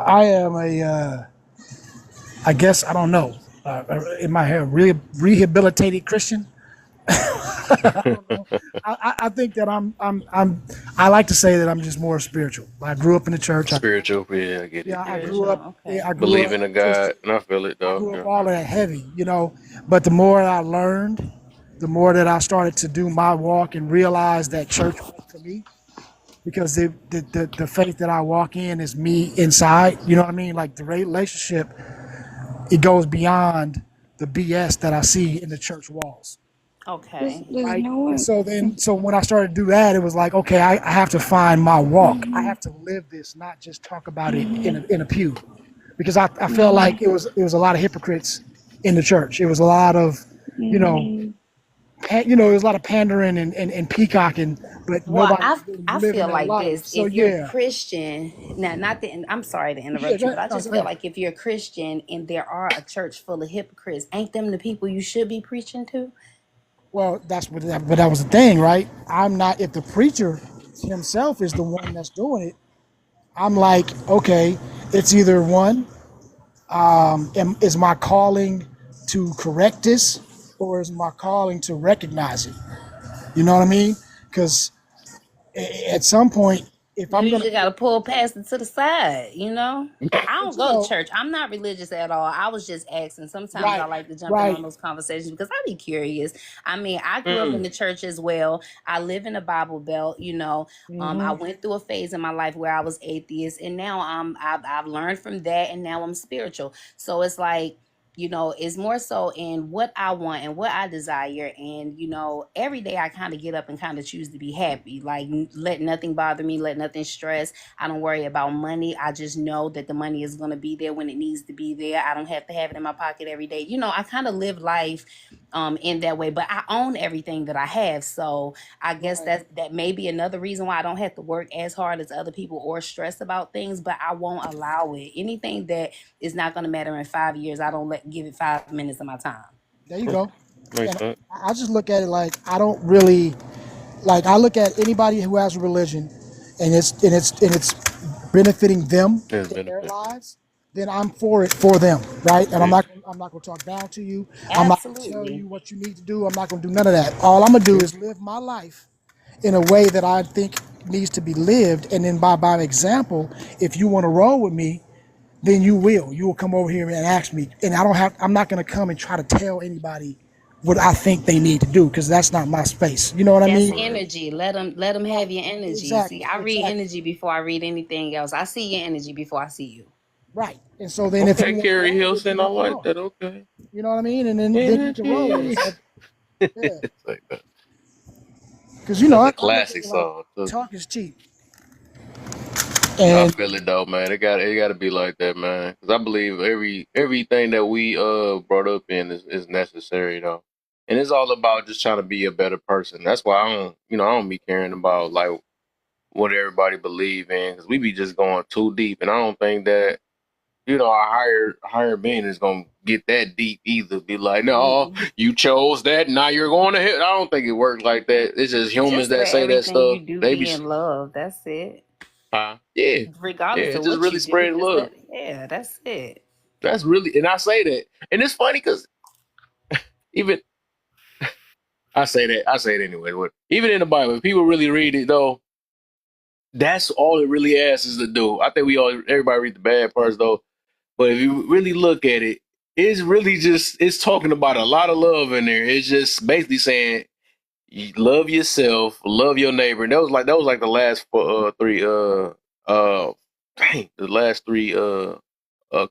I am I guess I don't know. In my head, rehabilitated Christian. I don't know. I think that I like to say that I'm just more spiritual. I grew up in the church. Spiritual, yeah, I get it. Yeah, I Yeah. grew up. Spiritual, Yeah, okay. I grew Believe up in a Christian. God, and I feel it I though. grew up Yeah. all of that heavy. But the more I learned, the more that I started to do my walk and realize that church wasn't for me because the faith that I walk in is me inside. You know what I mean? Like the relationship, it goes beyond the BS that I see in the church walls. Okay. there's Right. no And one. so when I started to do that, it was like, okay, I have to find my walk. I Mhm, have to live this, not just talk about it mhm, in a pew. Because I felt mhm, like it was a lot of hypocrites in the church. It was a lot of, you know, mhm. there was a lot of pandering and peacocking, but Well, nobody's really I living feel their like life. this. So If you're yeah, Christian, now not the I'm sorry to yeah, interrupt go you, but ahead. I No, just go feel ahead. like if you're a Christian and there are a church full of hypocrites, ain't them the people you should be preaching to? Well, but that was the thing, right? I'm not. If the preacher himself is the one that's doing it, I'm like, okay, it's either one, is my calling to correct this, or is my calling to recognize it? You know what I mean? Because at some point, if You I'm gonna usually be got a to pull preacher, past it to the side, you know? I but don't you go to know, church. I'm not religious at all. I was just asking. Sometimes I right, like to jump in on right, those conversations because I be curious. I mean, I grew up in Mm. the church as well. I live in a Bible belt, you know. I hmm went through a phase in my life where I was atheist, and now I've learned from that, and now I'm spiritual. So it's like, you know, it's more so in what I want and what I desire. And, you know, every day I kind of get up and kind of choose to be happy. Like, let nothing bother me, let nothing stress. I don't worry about money. I just know that the money is going to be there when it needs to be there. I don't have to have it in my pocket every day. You know, I kind of live life in that way, but I own everything that I have. So I guess right. that may be another reason why I don't have to work as hard as other people or stress about things, but I won't allow it. Anything that is not going to matter in 5 years, I don't give it 5 minutes of my time. There you go. Makes And sense. I just look at it like I don't really like. I look at anybody who has a religion, and it's benefiting them There's in their benefit. lives. Then I'm for it for them, right? And Preach. I'm not going to talk down to you. I'm not going to tell Absolutely. you what you need to do. I'm not going to do none of that. All I'm going to do Mm. is live my life in a way that I think needs to be lived, and then by example, if you want to roll with me, then you will come over here and ask me, and I'm not going to come and try to tell anybody what I think they need to do, because that's not my space, you know what I That's mean? Right. energy. Let them Right, have your energy. See, exactly, I read exactly, energy before I read anything else. I see your energy before I see you. right. And so then if you Okay, want to Carrie roll with me, Hilson. I then come like on, that. Okay. you know what I mean, and then you can roll with it. Energy. So yeah, It's like that. because That's I a look at classic it like song too. talk is cheap, I and feel it though, man. It got to be like that, man. Because I believe everything that we brought up in is necessary though, and it's all about just trying to be a better person. That's why I don't be caring about like what everybody believe in because we be just going too deep, and I don't think that a higher being is gonna get that deep either. Be like, no, Mm-mm. you chose that, now you're going to hit. I don't think it works like that. It's just humans Just that let say that everything stuff. you do They be be, in love. That's it. yeah, Regardless yeah, of just what really you do, spread just love. let yeah, that's it. That's really, and I say that, and it's funny because even I say it anyway. Even in the Bible, if people really read it though, that's all it really asks is to do. I think everybody read the bad parts though, but if you really look at it, it's really just it's talking about a lot of love in there. It's just basically saying you love yourself, love your neighbor. And that was like the last three the last three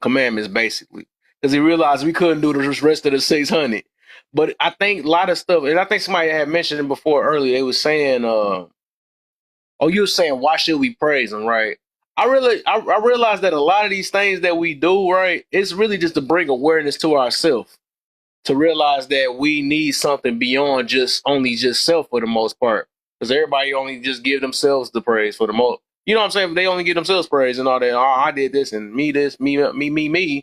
commandments basically, because he realized we couldn't do the rest of the 600. But I think a lot of stuff, and I think somebody had mentioned it before earlier. They was saying, "Oh, you were saying why should we praise him?" Right? I realized that a lot of these things that we do, right, it's really just to bring awareness to ourselves, to realize that we need something beyond just self for the most part. Because everybody only just give themselves the praise for the most. You know what I'm saying? They only give themselves praise and all that. Oh, I did this, me, me,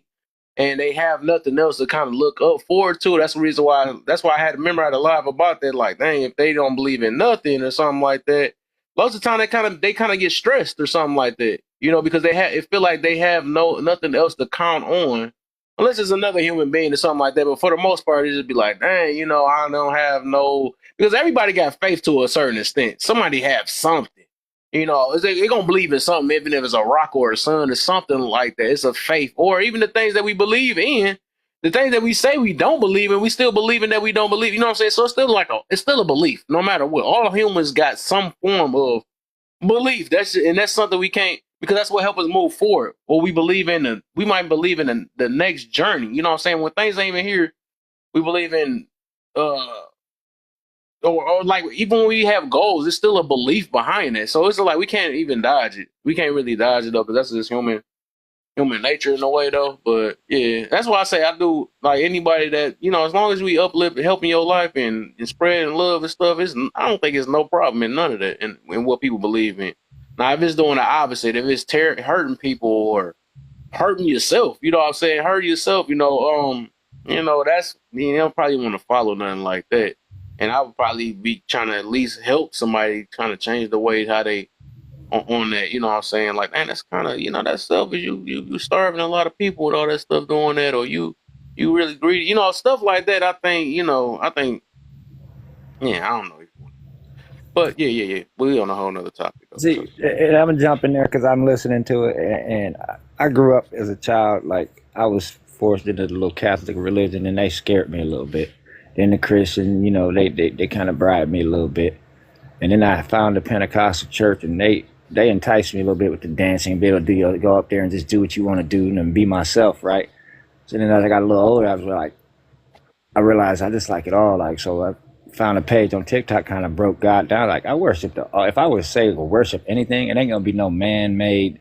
and they have nothing else to kind of look up forward to. That's the reason why. That's why I had to memorize a lot about that. Like, dang, if they don't believe in nothing or something like that, most of the time they kind of get stressed or something like that. Because it feel like they have nothing else to count on, unless it's another human being or something like that. But for the most part, it just be like, dang, I don't have no, because everybody got faith to a certain extent. Somebody have something. They're gonna believe in something, even if it's a rock or a sun or something like that. It's a faith, or even the things that we believe in, the things that we say we don't believe in, we still believe in that we don't believe. You know what I'm saying? So it's still a belief, no matter what. All humans got some form of belief. That's something we can't, because that's what helps us move forward. Or we might believe in the next journey. You know what I'm saying? When things ain't even here, we believe in uh or like even when we have goals, it's still a belief behind it. So it's like we can't even dodge it. We can't really dodge it though, because that's just human. human nature in a way though. But yeah, that's why I say I do like anybody that as long as we uplift, helping your life and spreading love and stuff. I don't think it's no problem in none of that in what people believe in. Now, if it's doing the opposite, if it's hurting people or hurting yourself, you know what I'm saying, hurt yourself, that's you don't probably want to follow nothing like that. And I would probably be trying to at least help somebody kind of change the way how they on that, you know what I'm saying? Like, man, that's kind of, that's selfish. You starving a lot of people with all that stuff doing that, or you really greedy, stuff like that. I think, yeah, I don't know. But yeah. We on a whole nother topic though. So See, and I'm gonna jump in there because I'm listening to it, and I grew up as a child like I was forced into the little Catholic religion, and they scared me a little bit. Then the Christian, they kind of bribed me a little bit, and then I found the Pentecostal church, and they enticed me a little bit with the dancing, be able to go up there and just do what you want to do and be myself, right? So then as I got a little older, I was like, I realized I just like it all. Like, so I found a page on TikTok, kind of broke God down. Like, I worship if I would say or worship anything, it ain't gonna be no man-made,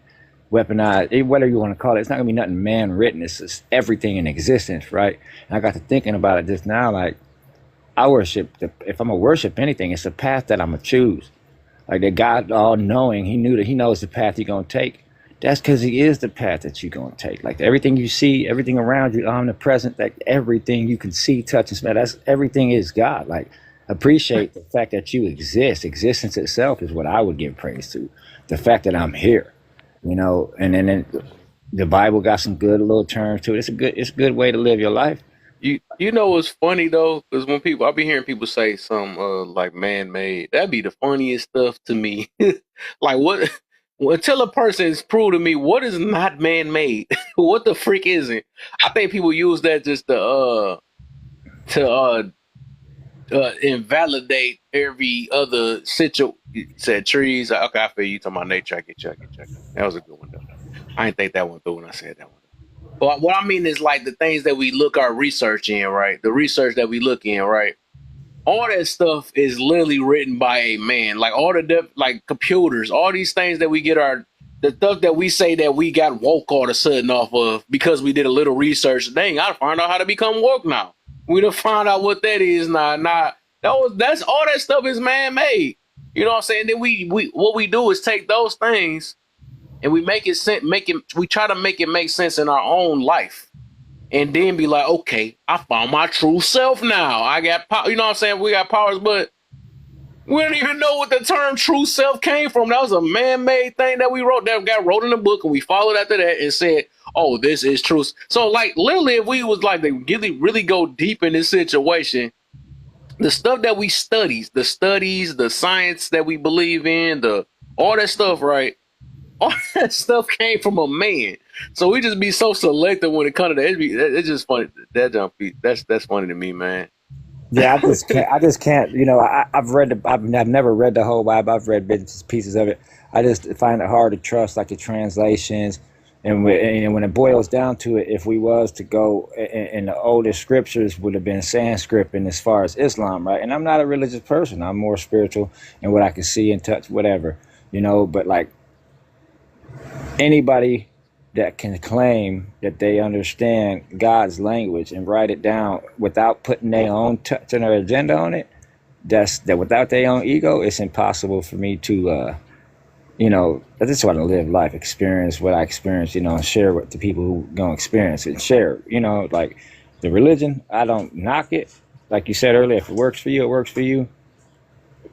weaponized, whatever you want to call it. It's not gonna be nothing man-written. It's just everything in existence, right? And I got to thinking about it just now. Like, I worship. If I'm gonna worship anything, it's the path that I'm gonna choose. Like that God, all knowing, He knows the path you're gonna take. That's because He is the path that you're gonna take. Like everything you see, everything around you, omnipresent. Like everything you can see, touch, and smell. That's everything is God. Like appreciate the fact that you exist. Existence itself is what I would give praise to. The fact that I'm here, and then the Bible got some good little terms to it. It's a good way to live your life. you know what's funny though, because when I be hearing people say some like man made, that'd be the funniest stuff to me. Like what? Until a person is proved to me what is not man made, what the freak is it? I think people use that just to invalidate every other situation. Said trees. Okay, I feel you talking about nature. I get you. That was a good one though. I didn't think that one through when I said that one. But what I mean is like the things that we look our research in, right? The research that we look in, right? All that stuff is literally written by a man. Like all like computers, all these things that we get the stuff that we say that we got woke all of a sudden off of because we did a little research. Dang, I find out how to become woke now. We done find out what that is now. That's all that stuff is man made. You know what I'm saying? Then we what we do is take those things and we we try to make it make sense in our own life. And then be like, okay, I found my true self now. I got power. You know what I'm saying? We got powers, but we don't even know what the term true self came from. That was a man-made thing that we wrote in the book, and we followed after that and said, oh, this is truth. So, like, literally, if we was like, they really go deep in this situation, the stuff that we studies, the science that we believe in, all that stuff, right? All that stuff came from a man. So we just be so selective when it comes to that. It's just funny. That's funny to me, man. Yeah, I just can't. I've never read the whole Bible. I've read bits and pieces of it. I just find it hard to trust, like the translations, and when it boils down to it, if we was to go in the oldest scriptures would have been Sanskrit, and as far as Islam, right? And I'm not a religious person. I'm more spiritual and what I can see and touch, whatever, But like anybody that can claim that they understand God's language and write it down without putting their own touch and their agenda on it, that without their own ego, it's impossible for me to, I just want to live life, experience what I experience, and share with the people who gonna experience it and share, like the religion, I don't knock it. Like you said earlier, if it works for you, it works for you.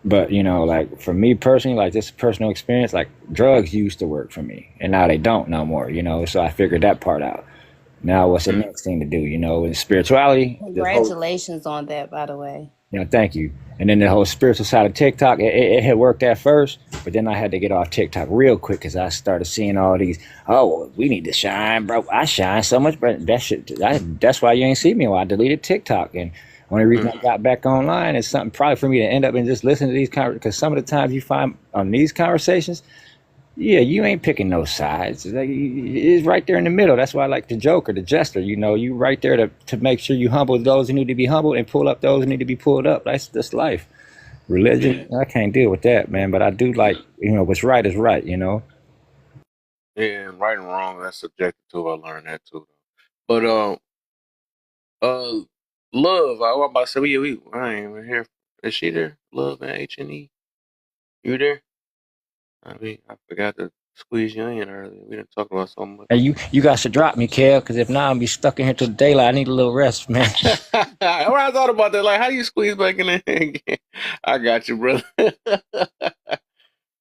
But, like for me personally, like this personal experience, like drugs used to work for me and now they don't no more, so I figured that part out. Now what's the next thing to do, in spirituality? Congratulations on that, by the way. Thank you. And then the whole spiritual side of TikTok, it had worked at first, but then I had to get off TikTok real quick because I started seeing all these, we need to shine, bro. I shine so much, but that's why you ain't see me when I deleted TikTok. And only reason I got back online is something probably for me to end up and just listen to these conversations, because some of the times you find on these conversations, yeah, you ain't picking no sides. It's right there in the middle. That's why I like the joker, the jester. You right there to make sure you humble those who need to be humbled and pull up those who need to be pulled up. That's life. Religion, I can't deal with that, man. But I do like, what's right is right, Yeah, and right and wrong, that's subjective too. I learned that too. But uh, love. I was about to say I ain't even here. Is she there? Love and H&E. You there? I mean, I forgot to squeeze you in earlier. We didn't talk about so much. Hey, you got to drop me, Kev, because if not, I'll be stuck in here till daylight. I need a little rest, man. I thought about that. Like, how do you squeeze back in there again? I got you, brother.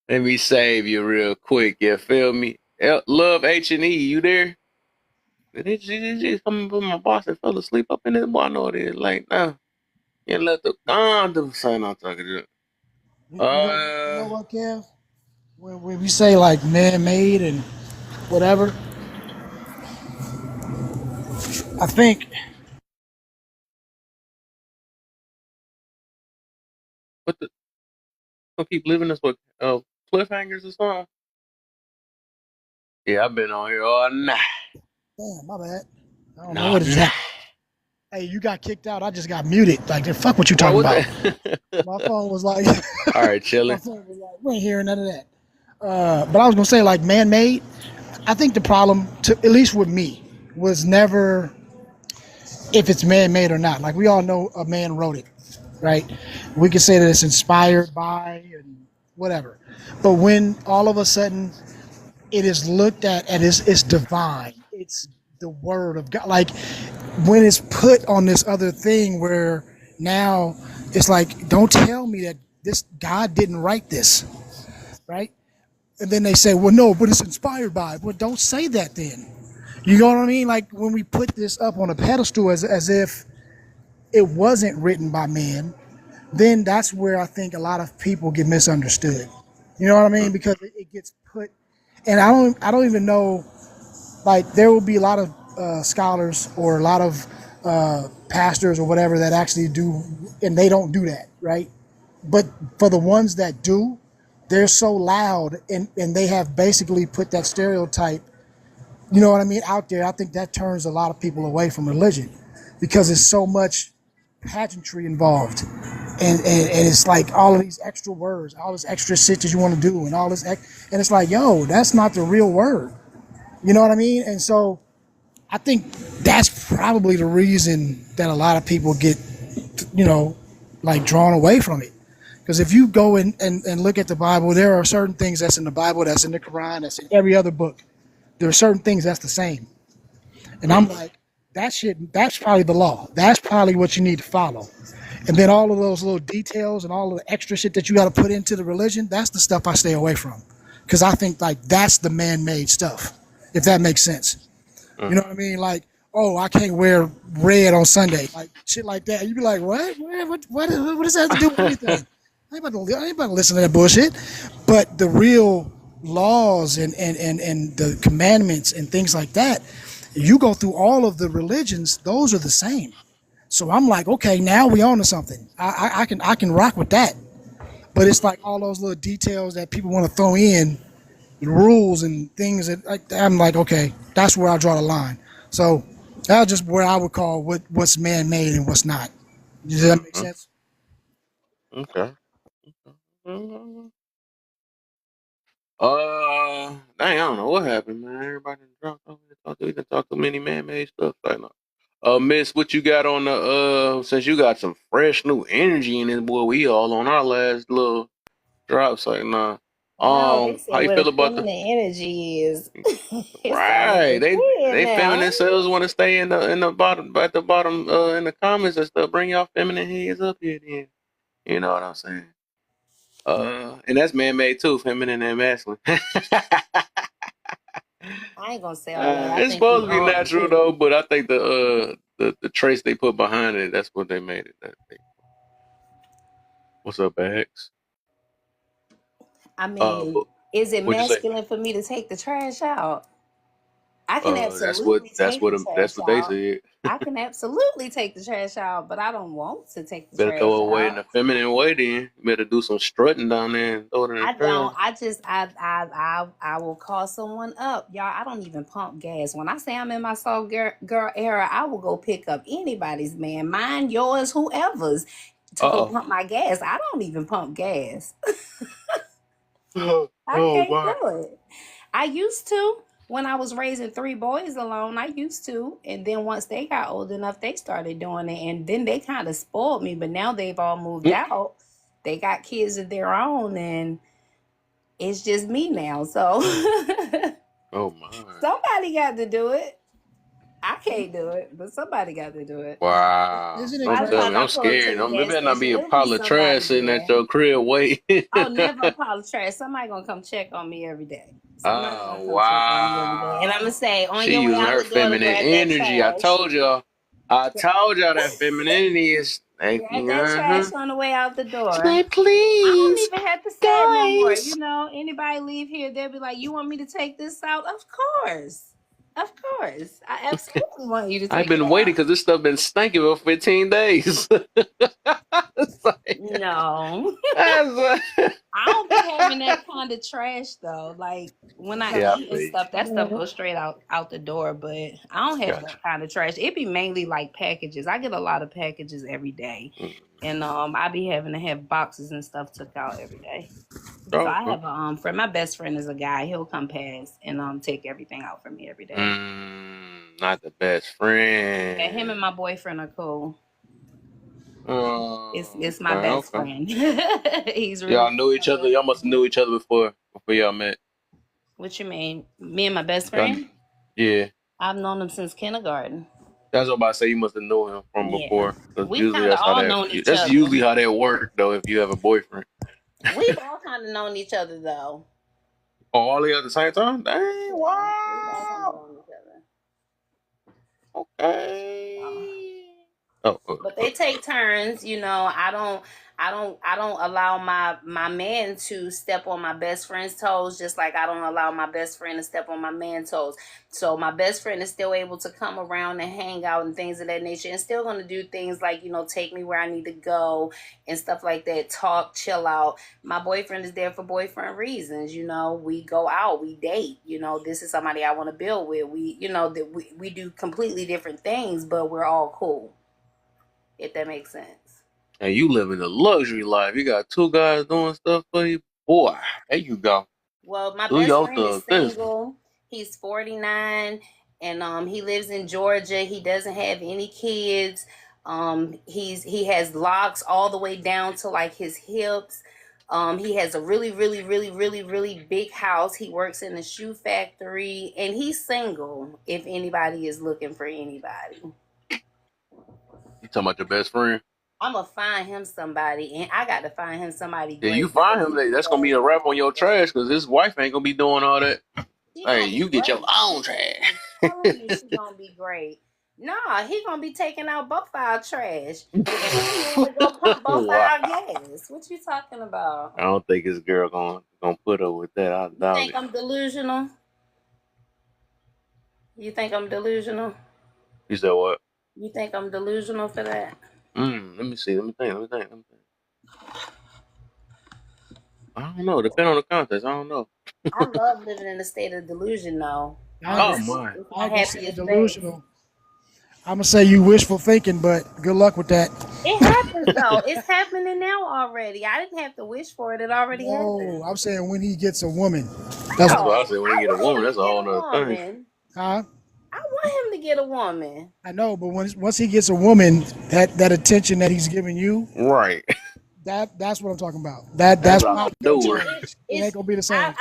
Let me save you real quick. You feel me? Love H&E. You there? Did my boss and fell asleep up in this boy? I know it is late now. You let the the son I'm talking to. You know what, Kev? When we say like man-made and whatever, I think What the? Gonna keep living this with cliffhangers or something? Yeah, I've been on here all night. damn, my bad. I don't know No, what is nah. happening. Hey, you got kicked out. I just got muted. Like, fuck what you Why talking would about. that? My phone was like, All right, my chilling. phone was like, we ain't hearing none of that. But I was gonna say like man-made. I think the problem, at least with me, was never if it's man-made or not. Like we all know, a man wrote it, right? We can say that it's inspired by and whatever. But when all of a sudden it is looked at and it's divine, it's the word of God. Like when it's put on this other thing where now it's like, don't tell me that this God didn't write this, right? And then they say, well, no, but it's inspired by. Well, don't say that then. You know what I mean? Like when we put this up on a pedestal as if it wasn't written by man, then that's where I think a lot of people get misunderstood. You know what I mean? Mm, Because it gets put, and I don't even know. Like there will be a lot of scholars or a lot of pastors or whatever that actually do, and they don't do that, right? But for the ones that do, they're so loud and they have basically put that stereotype, you know what I mean, out there. I think that turns a lot of people away from religion because there's so much pageantry involved. And it's like all of these extra words, all this extra shit that you want to do, and all this, and it's like, yo, that's not the real word. You know what I mean? And so I think that's probably the reason that a lot of people get, you know, like drawn away from it. Because if you go and look at the Bible, there are certain things that's in the Bible, that's in the Quran, that's in every other book. There are certain things that's the same. And I'm mm, like, that shit, that's probably the law. That's probably what you need to follow. And then all of those little details and all of the extra shit that you got to put into the religion, that's the stuff I stay away from. Because I think like that's the man-made stuff, if that makes sense. You know mm. what I mean? Like, oh, I can't wear red on Sunday, like shit like that. You be like, what? What does that have to do with anything? I ain't about to listen to that bullshit. But the real laws and the commandments and things like that, you go through all of the religions; those are the same. So I'm like, okay, now we on to something. I can rock with that. But it's like all those little details that people want to throw in, the rules and things that like, I'm like, okay, that's where I draw the line. So that's just where I would call what's man made and what's not. Does that make Mm-hmm. sense? Okay. Dang, I don't know what happened, man. Everybody dropped off. We can talk to many man-made stuff right now. Miss, what you got on the since you got some fresh new energy in this boy, we all on our last little drops right now. No, they How said you where the feel about the feminine energy is. It's all right? over here They now. feminine selves want to stay in the bottom at the bottom in the comments and stuff. Bring y'all feminine heads up here then. You know what I'm saying? And that's man made too, feminine and masculine. I ain't gonna say all that. I It's think we supposed to be all natural do. though, but I think the trace they put behind it, that's what they made it. What's up, Bags? I mean, But is it what'd you say? masculine for me to take the trash out? I can absolutely That's take the that's trash what they out. said. I can absolutely take the trash out, but I don't want to take the Better trash throw it away in out. a feminine way then. You better do some strutting down there and throw it in the I trash. don't. I will call someone up, y'all. I don't even pump gas. When I say I'm in my soft girl era, I will go pick up anybody's man, mine, yours, whoever's, to go Uh pump my gas. I don't even pump gas. oh. I Oh can't my. do it. I used to when I was raising three boys alone. I used to, and then once they got old enough, they started doing it, and then they kind of spoiled me. But now they've all moved out. They got kids of their own, and it's just me now. So Oh my! somebody got to do it. I can't do it, but somebody got to do it. Wow! Isn't it By Don't the tell crazy? time me. I I'm pull up to scared. the There gas better not be station, a it'll be pile of trash somebody sitting at there. your crib waiting. Oh, never a pile of trash. Somebody gonna come check on me every day. Somebody Oh gonna come check on me every day. And I'm gonna wow! say, on She your way using out her the door to feminine grab that energy. I trash. told y'all. I told y'all that femininity is. Grab that trash on the way out the door. Say I don't please, even have to say it no more. guys. You know, anybody leave here, they'll be like, "You want me to take this out?" Of course. Of course. I absolutely want you to I've take been that waiting out. because this stuff been stinking for 15 days. It's like, No. that's I don't be having that kind of trash though. Like when I yeah, I eat and feel you. stuff, that stuff goes straight out the door. But I don't have Gotcha. that kind of trash. It be mainly like packages. I get a lot of packages every day, Mm. and I be having to have boxes and stuff took out every day. So Oh, I okay. have a friend. My best friend is a guy. He'll come past and take everything out for me every day. Not the best Yeah, him and friend. my boyfriend are cool. Oh, It's my okay, best okay. friend. He's really Y'all knew each other. Y'all must have knew each other before y'all met. what you mean? Me and my best Y'all, friend? yeah. I've known him since kindergarten. That's what I'm about to say. You must have known him from Yeah, before, because we've usually kind of that's how all that. known each That's other. usually how that work though. If you have a boyfriend. We've all kind of known each other though. Oh, all the at the same time? Dang! Yeah, we've all kind of Wow. known each other. So. Okay. Oh, But they take turns, you know. I don't allow my man to step on my best friend's toes, just like I don't allow my best friend to step on my man's toes. So my best friend is still able to come around and hang out and things of that nature, and still going to do things like, you know, take me where I need to go and stuff like that, talk, chill out. My boyfriend is there for boyfriend reasons, you know. We go out, we date, you know. This is somebody I want to build with. We, you know, that we do completely different things, but we're all cool, if that makes sense. and you living the luxury life. You got two guys doing stuff for you. Boy, there you go. Well, my Do best your friend is thing. single. He's 49 and he lives in Georgia. He doesn't have any kids. He has locks all the way down to like his hips. He has a really, really, really, really, really big house. He works in a shoe factory and he's single if anybody is looking for anybody. You talking about your best friend? I'm gonna find him somebody, and I got to find him somebody Yeah, you great because find him. he be That's gonna be doing a too wrap on your much. trash because his wife ain't gonna be doing all that. She Hey, gonna be you get your great. own trash. I'm telling you, she gonna be great. Nah, he gonna be taking out both our trash, and I ain't even go pump both Wow. our gas. What you talking about? I don't think his girl gonna put up with that. I You doubt think it. I'm delusional? You think I'm delusional? You said what? You think I'm delusional for that? Let me see. Let me think. Let me think. Let me think. I don't know. Depend on the context. I don't know. I love living in a state of delusion, though. I ain't gonna, Oh Honestly, my. it's I my ain't gonna say happiest place. delusional. I'm gonna say you wishful thinking, but good luck with that. It happens though. It's happening now already. I didn't have to wish for it. It already No, happened. I'm saying when he gets a woman. That's That's what, what I Oh, said. When I you get a want woman, him that's to a get whole a nother thing. woman. huh? I want him to get a woman. I know, but once he gets a woman, that attention that he's giving you, Right. that's what I'm talking about. That That's that's out why the it'll door. change. It ain't It's gonna be the same.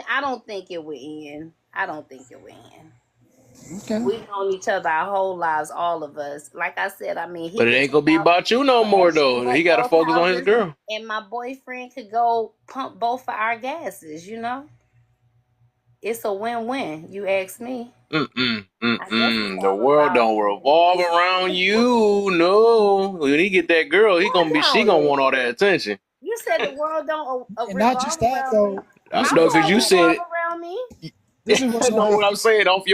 I don't think it will end. I don't think it will end. Okay. We've known each other our whole lives, all of us. Like I said, I mean, he But it could ain't take gonna be out about you no more trash though. He at gotta both focus on his houses, girl. and my boyfriend could go pump both of our gases. You know, it's a win-win. You ask me. I guess it's The all world about don't revolve around you. No. When he get that girl, she why gonna don't it? want all that attention. You said the world don't And not revolve just that around me. though. I This My is know what's because gonna world you happen. revolve said around me. This is what's I gonna know what I'm happen. saying off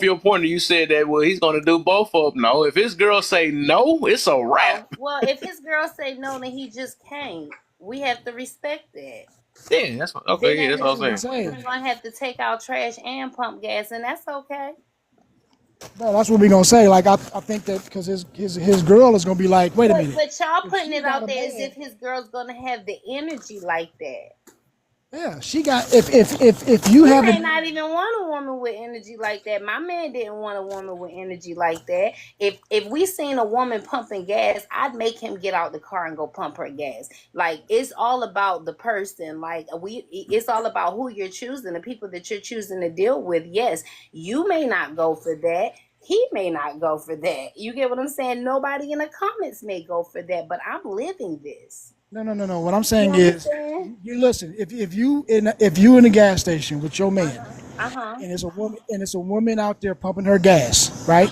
your point. You said that well he's gonna do both of them. No, if his girl say no, it's a wrap. Oh, well, if his girl say no, then he just can't. We have to respect that. Yeah, that's what, Then okay. Yeah, that that's what That's I'm means what we my saying. saying. boyfriend gonna have to take out trash and pump gas, and that's okay. No, that's what we gonna say. Like I think that because his girl is gonna be like, wait a minute, But y'all if putting she it got out a there as man, if his girl's gonna have the energy like that. Yeah, she got if you He haven't. may not even want a woman with energy like that. My man didn't want a woman with energy like that. If we seen a woman pumping gas, I'd make him get out the car and go pump her gas. Like it's all about the person. Like it's all about who you're choosing, the people that you're choosing to deal with. Yes, you may not go for that. He may not go for that. You get what I'm saying? Nobody in the comments may go for that, but I'm living this. No. What I'm You saying is, understand? you listen. If you in a gas station with your man, Uh-huh. and it's a woman out there pumping her gas, right?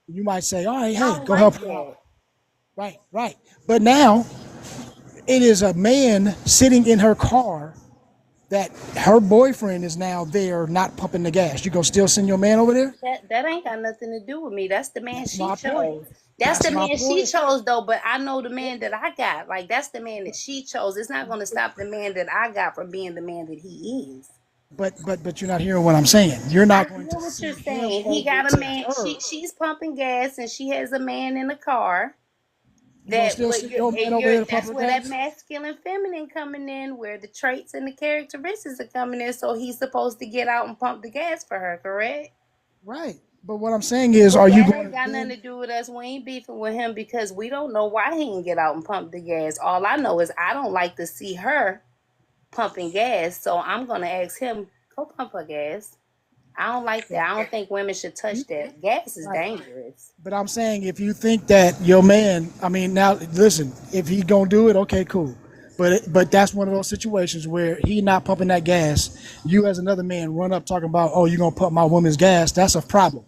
You might say, all right, I hey, don't go like help her out. that. Right. But now it is a man sitting in her car that her boyfriend is now there not pumping the gas. You gonna still send your man over there? That ain't got nothing to do with me. That's the man That's she my point. chose. That's That's the my man she point. chose though, but I know the man that I got. Like that's the man that she chose. It's not gonna stop the man that I got from being the man that he is. But you're not hearing what I'm saying. You're I not going to hear what you're send him saying. He over got a to man. her. She's pumping gas and she has a man in the car. You gonna That still what send your man over you're there to pump that's her where that gas? masculine feminine coming in, where the traits and the characteristics are coming in. So he's supposed to get out and pump the gas for her, correct? Right. But what I'm saying is, But are you that going ain't to got nothing then? to do with us. We ain't beefing with him because we don't know why he didn't get out and pump the gas. All I know is I don't like to see her pumping gas, so I'm gonna ask him, go pump her gas. I don't like that. I don't think women should You, touch that. Gas is right. dangerous. But I'm saying if you think that your man, I mean, now listen, if he gonna do it, okay, cool. But that's one of those situations where he not pumping that gas. You as another man run up talking about, oh, you gonna pump my woman's gas. That's a problem.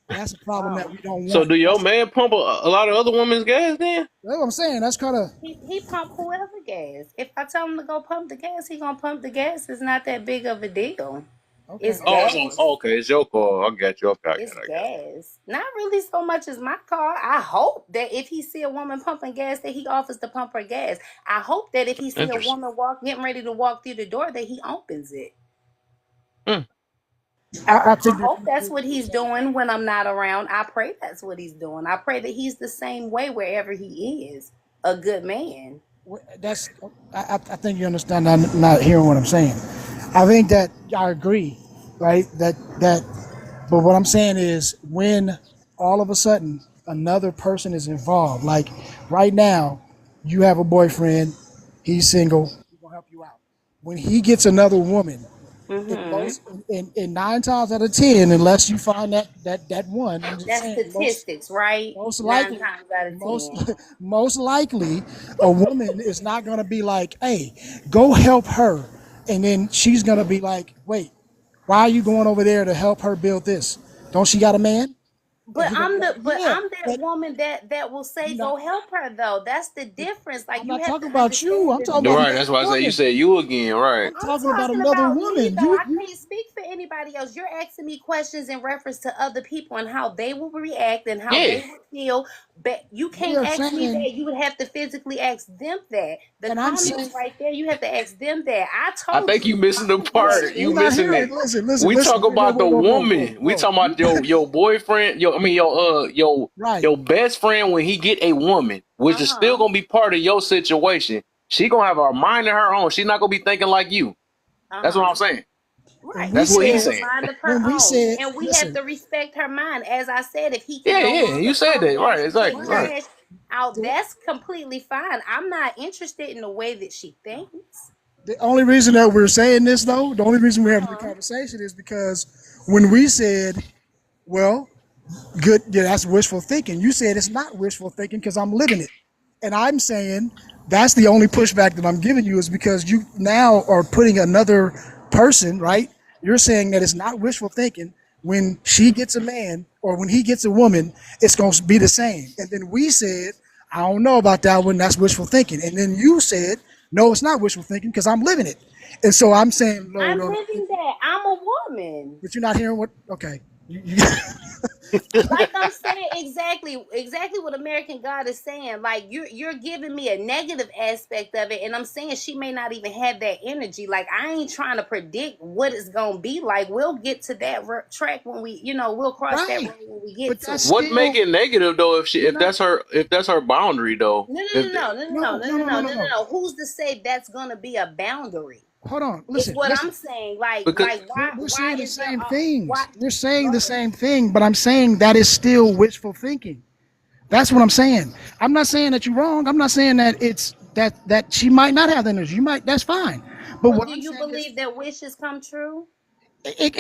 That's a problem that Oh. we don't So want. do your That's man pump a lot of other women's gas then? what I'm saying. That's kind of He pump whoever gas. If I tell him to go pump the gas, he gonna pump the gas. It's not that big of a deal. okay. It's Oh, That's it's gas. on. Okay, it's your call. I got you. Okay, I got It's it. I got it. gas. Not really so much as my car. I hope that if he see a woman pumping gas, that he offers to pump her gas. I hope that if he see a Interesting. woman getting ready to walk through the door, that he opens it. Hmm. I I think that hope that's what he's doing when I'm not around. I pray that's what he's doing. I pray that he's the same way wherever he is. A good man. that's. I think you understand. Not hearing what I'm saying. I think that I agree, right? That. But what I'm saying is when all of a sudden another person is involved, like right now, you have a boyfriend, he's single, he's gonna help you out. When he gets another woman, in Mm-hmm. most in 9 times out of 10, unless you find that one, I'm just That's saying statistics, right? most Nine likely times out of most 10. most likely a woman is not gonna be like, hey, go help her, and then she's gonna be like, wait, why are you going over there to help her build this? Don't she got a man? And But he gonna be like, yeah, I'm that but woman that will say you not. go help her though. That's the But difference. Like I'm you not have talking to about you. understand I'm the talking about Right. another That's difference. why I say you woman. said you again. Right. I'm talking I'm about talking another about me woman. though. I You can't speak for anybody else. You're asking me questions in reference to other people and how they will react and how Yeah. they would feel. But you we can't are ask me saying, that. You would have to physically ask them that. The and I'm comments saying, right there, you have to ask them that. I I told think you you missing the I'm part. living You you're this. not missing hearing. it. Listen. We talk Wait, about the whoa, woman. We whoa. talking about your boyfriend. Right. Your best friend when he get a woman, which is still Uh-huh. gonna be part of your situation. She gonna have her mind of her own. She's not gonna be thinking like you. That's what Uh-huh. I'm saying. When Right. we That's She what he's has said, a saying. mind of her when we own. said, And we have listen, to respect her mind. As I said, if he can Yeah, no yeah. You longer said pump that right. gas and Exactly. take Right. right. trash out, The, that's completely fine. I'm not interested in the way that she thinks. the only reason that we're saying this, though, the only reason we're having the Uh-huh. conversation is because when we said, well, good, yeah, that's wishful thinking. You said it's not wishful thinking because I'm living it. And I'm saying that's the only pushback that I'm giving you is because you now are putting another person, right? You're saying that it's not wishful thinking. When she gets a man or when he gets a woman, it's going to be the same. And then we said, I don't know about that one. That's wishful thinking. And then you said, no, it's not wishful thinking because I'm living it. And so I'm saying, no, I'm no, no. living that. I'm a woman. But you're not hearing what, okay. Like I'm saying exactly what American God is saying. Like you're giving me a negative aspect of it, and I'm saying she may not even have that energy. Like I ain't trying to predict what it's gonna be like. We'll get to that track when we, we'll cross that Right. road when we get But to that's it. What make still, it negative though? you're not, If that's her boundary though. No, If no, no, no, no, no, no, no, no, no, no, no, no, no, no, no, no. no. Who's to say that's gonna be a boundary? hold on. It's Listen, what I'm listen. saying. Because We're Why saying the is there same why? things. We're saying Go the ahead. same thing, but I'm saying that is still wishful thinking. That's what I'm saying. I'm not saying that you're wrong. I'm not saying that it's that she might not have the energy. You might. That's fine. But Well, what do I'm you saying is, believe that wishes come true?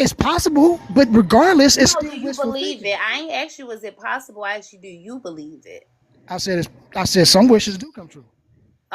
it's possible. But regardless, it's No, do still you wishful believe thinking. it? I ain't asked you, is it possible? I asked you, do you believe it? I said some wishes do come true.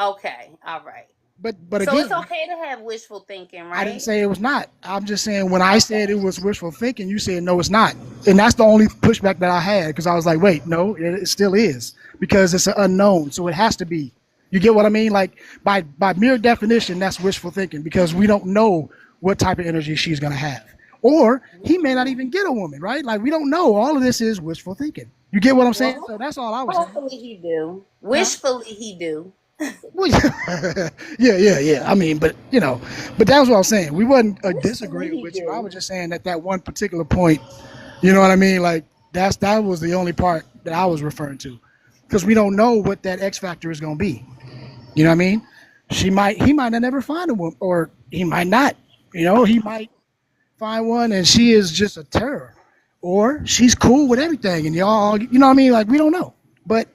Okay, all right. But So it's again, okay to have wishful thinking, I didn't right? say it was not. I'm just saying when I said it Okay. was wishful thinking, you said no, it's not, and that's the only pushback that I had because I was like, wait, no, it still is because it's an unknown, so it has to be. You get what I mean? Like by mere definition, that's wishful thinking because we don't know what type of energy she's gonna have, or he may not Mm. even get a woman, right? Like we don't know. All of this is wishful thinking. You get what I'm saying? Well, So that's all I was saying. hopefully he do. Huh? Wishfully he do. Well, yeah. I mean, but but that was what I was saying. We wasn't Wishfully disagreeing he with you. I do. was just saying that one particular point. You know what I mean? Like that was the only part that I was referring to, because we don't know what that X factor is going to be. You know what I mean? He might not never find a woman, or he might not. He might find one, and she is just a terror, or she's cool with everything, and y'all, you know what I mean? Like we don't know, but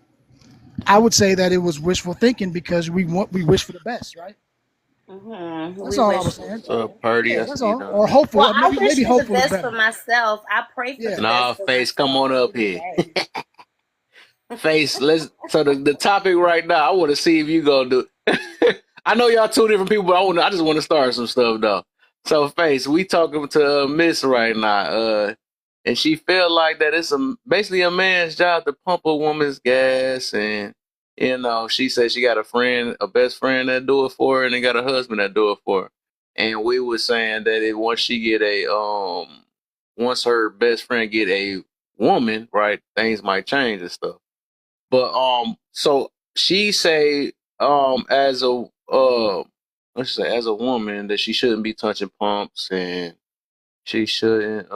I would say that it was wishful thinking because we wish for the best, right? That's We all I wish was for the saying. what's up, best. Purdy? Yeah, I that's see you all. down Or there. hopeful. Well, Or I wish maybe for the hopeful is best for better. myself. I pray for the Yeah. best Nah, for Face, come myself on up every here. day. Face, let's. So the topic right now, I want to see if you gonna do. I know y'all two different people, but I just want to start some stuff though. So, Face, we talking to Miss right now, and she feel like that it's basically a man's job to pump a woman's gas, and she said she got a best friend that do it for her, and they got a husband that do it for her. And we was saying that once her best friend get a woman, right, things might change and stuff. But so she say as a let's say as a woman that she shouldn't be touching pumps and she shouldn't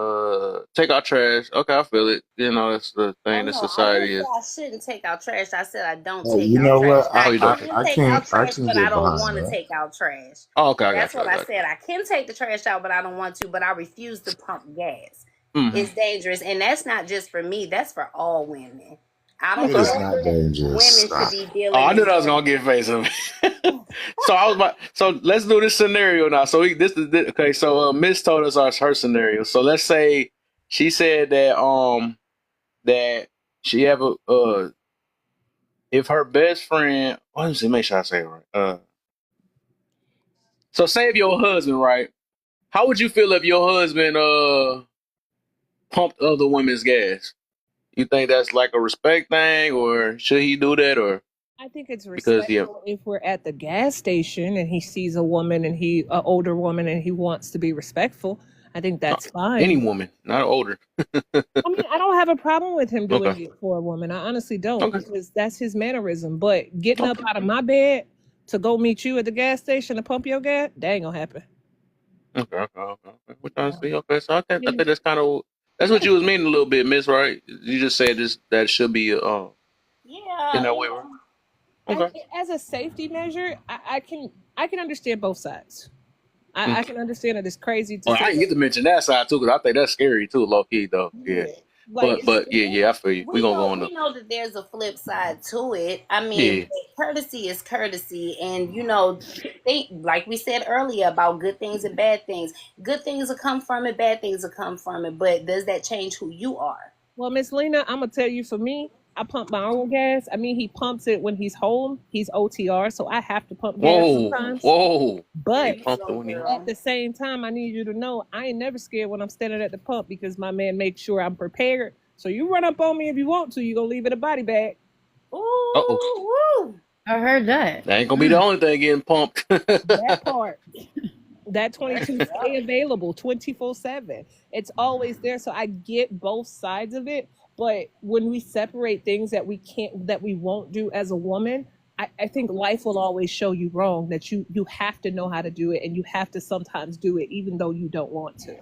take out trash. Okay, I feel it. That's the Oh thing that no, I didn't society say is. I shouldn't take out trash. I said I don't Well, take you out know trash. what? I Oh, you don't take. can It. take out I trash, can but I get don't behind want to that. take out trash. Oh, okay, I That's got you. what I I got said. I can take the trash out, but I don't want to. But I refuse to pump gas. you. Mm-hmm. It's dangerous, and that's not just for me. That's for all women. I don't It Okay. is feel not that dangerous. women should Stop. be Oh, dealing I knew in that was that. gonna get face of it. So let's do this scenario now. So okay. So Miss told us her scenario. So let's say she said that she have a if her best friend, let me see, make sure I say it right. So say if your husband, right? How would you feel if your husband pumped other women's gas? You think that's like a respect thing, or should he do that, or I think it's because respectful if we're at the gas station and he sees a woman and an older woman and he wants to be respectful. I think that's any fine. woman, not older? I mean, I don't have a problem with him Okay, doing it for a woman. I honestly don't okay, because that's his mannerism. But getting up okay, out of my bed to go meet you at the gas station to pump your gas, that ain't gonna happen. okay. We're trying to see. Okay, so I Yeah. think that's what you was meaning a little bit, Miss. Right? You just said this that should be in Yeah, that you way, right? know. I, Okay, as a safety measure, I can understand both sides. I okay. can understand that it's crazy to Well, say I didn't get that. to mention that side too, because I think that's scary too, low key though. Yeah, Yeah, like but yeah, I feel you. We gonna go on the We know that there's a flip side to it. I mean, yeah. courtesy is courtesy, and think like we said earlier about good things and bad things. Good things will come from it, bad things will come from it. But does that change who you are? Well, Miss Lena, I'm gonna tell you for me, I pump my own gas. I mean, he pumps it when he's home. He's OTR, so I have to pump gas Whoa, sometimes. whoa. There He But you pumped it go, when he at home. the girl. same time, I need you to know I ain't never scared when I'm standing at the pump because my man makes sure I'm prepared. So you run up on me if you want to. You gonna leave it a body bag. Uh oh, Ooh, woo. I heard that. that ain't gonna be the only thing getting pumped. That part. That Yep. 22 stay available 24/7. It's always there. So I get both sides of it. But when we separate things that we won't do as a woman, I think life will always show you wrong that you have to know how to do it and you have to sometimes do it even though you don't want to.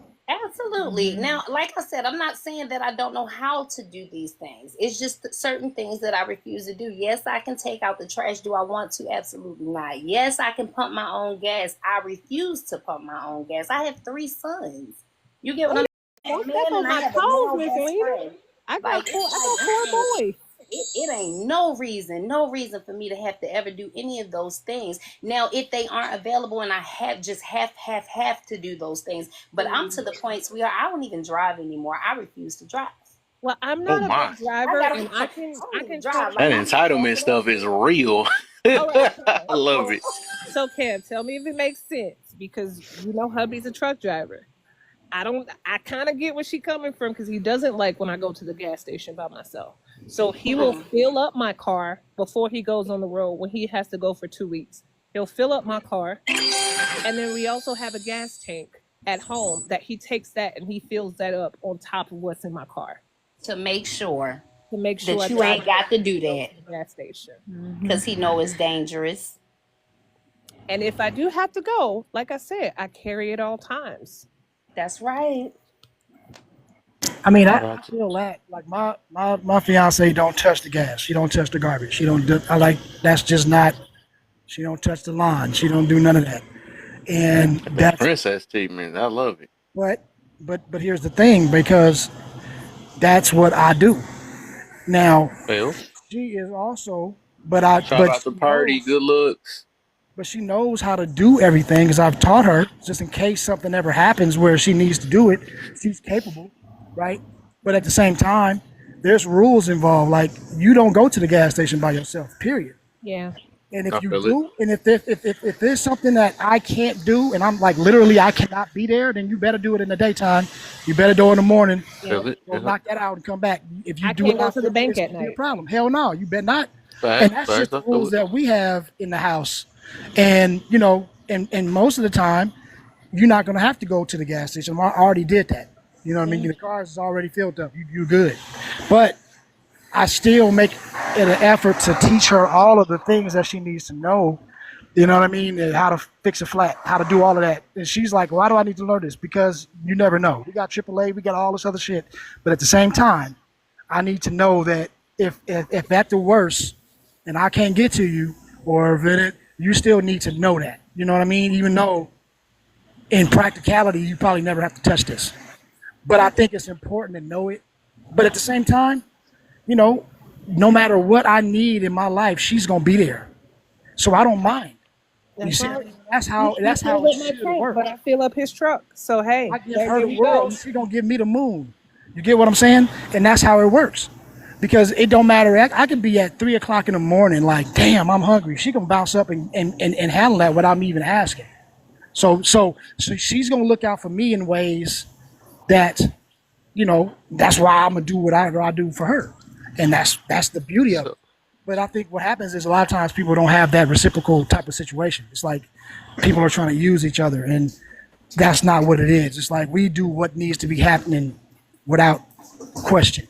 Absolutely. Now, like I said, I'm not saying that I don't know how to do these things. It's just that certain things that I refuse to do. Yes, I can take out the trash. Do I want to? Absolutely not. Yes, I can pump my own gas. I refuse to pump my own gas. I have 3 sons. You get what I'm saying? Don't Man, step on and I my have a toes, male Miss best Lena. friend. I Like, got it's four like, boys. it ain't no reason for me to have to ever do any of those things. Now, if they aren't available and I have to do those things, but I'm to the point where I don't even drive anymore. I refuse to drive. Well, I'm Oh not a my, big I driver, gotta and I I don't even can drive. tell. Like, that my mom entitlement passed away. stuff is real. All right, I Kev. love it. So Kev, tell me if it makes sense because you know hubby's a truck driver. I don't. I kind of get where she coming from because he doesn't like when I go to the gas station by myself. So he will fill up my car before he goes on the road when he has to go for 2 weeks. He'll fill up my car, and then we also have a gas tank at home that he takes that and he fills that up on top of what's in my car To make sure to make sure I that you drive ain't got to safely do to go that, to the gas station. because he know it's dangerous. And if I do have to go, like I said, I carry it all times. That's right. I mean, Shout I out to feel that like my fiance don't touch the gas. She don't touch the garbage. She don't do. I like that's just not. She don't touch the lawn. She don't do none of that. And that that's princess treatment. I love it. but but here's the thing because that's what I do. Now Well, she is also, shout but out to Party. Good looks. she knows how to do everything because I've taught her just in case something ever happens where she needs to do it. She's capable, right? But at the same time, there's rules involved. Like you don't go to the gas station by yourself. Period. Yeah. And I if you feel it. do, and if there's something that I can't do, and I'm like literally I cannot be there, then you better do it in the daytime. You better do it in the morning. Yeah. Feel it. Go Yeah. knock that out and come back. If you I do can't it go to after, the bank it's at gonna be a night. problem. Hell no, you better not. And Facts. that's just Facts. the I feel rules it. that we have in the house. And and most of the time, you're not gonna have to go to the gas station. I already did that. You know what I mean? Yeah. The car is already filled up. You're good. But I still make it an effort to teach her all of the things that she needs to know. You know what I mean? And how to fix a flat, how to do all of that. And she's like, why do I need to learn this? Because you never know. We got AAA, we got all this other shit. But at the same time, I need to know that if at the worst, and I can't get to you, or if you still need to know that. You know what I mean? Even though in practicality, you probably never have to touch this. But I Yeah. think it's important to know it. But at the same time, you know, no matter what I need in my life, she's gonna be there. So I don't mind. You That's see what I right. mean? He That's how fills it up my should tank, work. but I fill up his truck. So hey, I give there her the you world, go. she gonna give me the moon. You get what I'm saying? And that's how it works. Because it don't matter. I could be at 3 o'clock in the morning, like, damn, I'm hungry. She can bounce up and handle that without me even asking. So she's gonna look out for me in ways that that's why I'm gonna do whatever I do for her, and that's the beauty of it. So, But I think what happens is a lot of times people don't have that reciprocal type of situation. It's like people are trying to use each other, and that's not what it is. It's like we do what needs to be happening without question.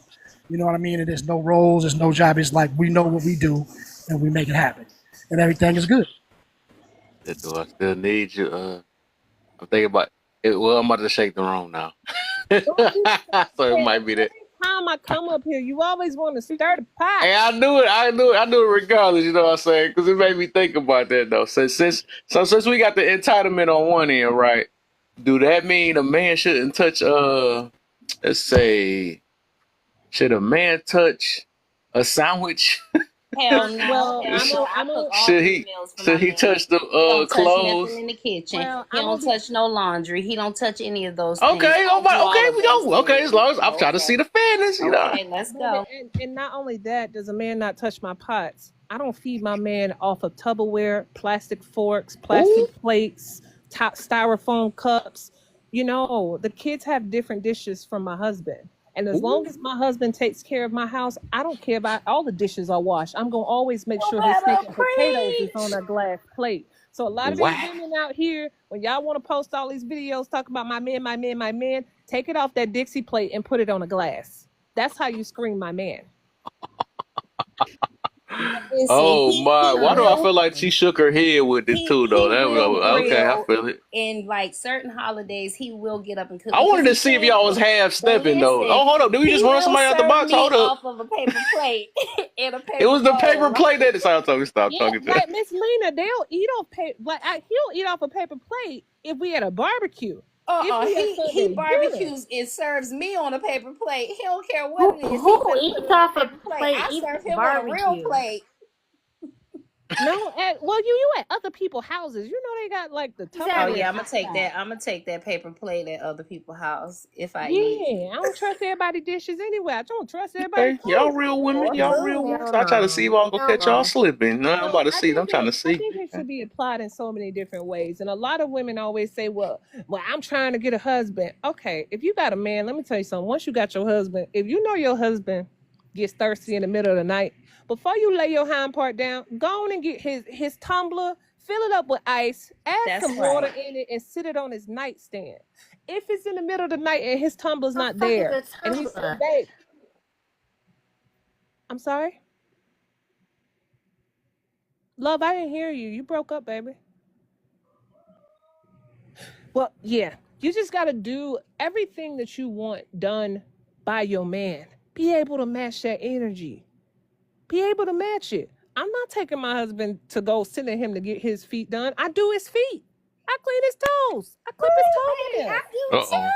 You know what I mean? And there's no roles, there's no job. It's like we know what we do, and we make it happen, and everything is good. do I still need you? I'm thinking about it. Well, I'm about to shake the room now. Don't do So it that. might be that. Every time I come up here, you always want to stir the pot. Hey, I knew it. I knew it. I knew it regardless. You know what I'm saying? Because it made me think about that though. Since we got the entitlement on one end, right? Do that mean a man shouldn't touch? Let's say, should a man touch a sandwich? Hell no, Well, hell no. I cook all should his he? meals for my Should he man. touch the He don't touch nothing clothes? in the kitchen. well, He I'm gonna don't be touch no laundry. He don't touch any of those things. Okay, I do all okay, of we those go. Okay, as things. long as I'm trying to see Okay. the fairness, you know. Okay, let's Baby, go. and not only that, does a man not touch my pots? I don't feed my man off of Tupperware, plastic forks, Ooh, plastic plates, top styrofoam cups. You know, the kids have different dishes from my husband. And as ooh, long as my husband takes care of my house, I don't care about all the dishes are washed. I'm gonna always make You sure his steak better and potatoes is on preach. a glass plate. So a lot of these wow. women out here, when y'all want to post all these videos talk about my man, my man, my man, take it off that Dixie plate and put it on a glass. That's how you screen my man. Listen, Oh my! he Why do I will feel like she shook her head with it too, though? he That will was okay. I grill feel it. in like certain holidays. He will get up and cook I because wanted to he see if can't y'all was cook. half But stepping though. listen, Oh, hold up! Did we he just run will somebody out the serve box? me Hold up! off of a paper plate in a It paper was the paper bowl. plate that decided to stop Yeah, talking to. like Miss Lena, they'll eat off paper. He'll eat off a paper plate if we at a barbecue. If we are He serving dinner, barbecues and serves me on a paper plate. He don't care what Who it is. He who finna put eats it on a off a paper plate. plate I even serve him on a real barbecue? plate. no, you at other people's houses. You know they got like the Oh Exactly. Tupperware yeah, outside. I'm gonna take that paper plate at other people's house if I eat. Yeah, I don't trust everybody dishes anyway. I don't trust everybody Okay, y'all food. real women, Or y'all food. real women. Hell So I try to see no. if I gonna Hell catch y'all no. slipping. No, I'm So about to see. I'm trying to I see. think it Okay. should be applied in so many different ways. And a lot of women always say, well, I'm trying to get a husband. Okay, if you got a man, let me tell you something. Once you got your husband, if you know your husband gets thirsty in the middle of the night, before you lay your hind part down, go on and get his tumbler, fill it up with ice, add That's some water right. in it, and sit it on his nightstand. If it's in the middle of the night and his tumbler's The not fuck is there, a and he said, tumbler? babe, I'm sorry, love, I didn't hear you. You broke up, baby. Well, yeah, you just got to do everything that you want done by your man. Be able to match that energy. Be able to match it. I'm not taking my husband to go sending him to get his feet done. I do his feet. I clean his toes. I clip his Ooh, baby, I toenails. do Uh oh.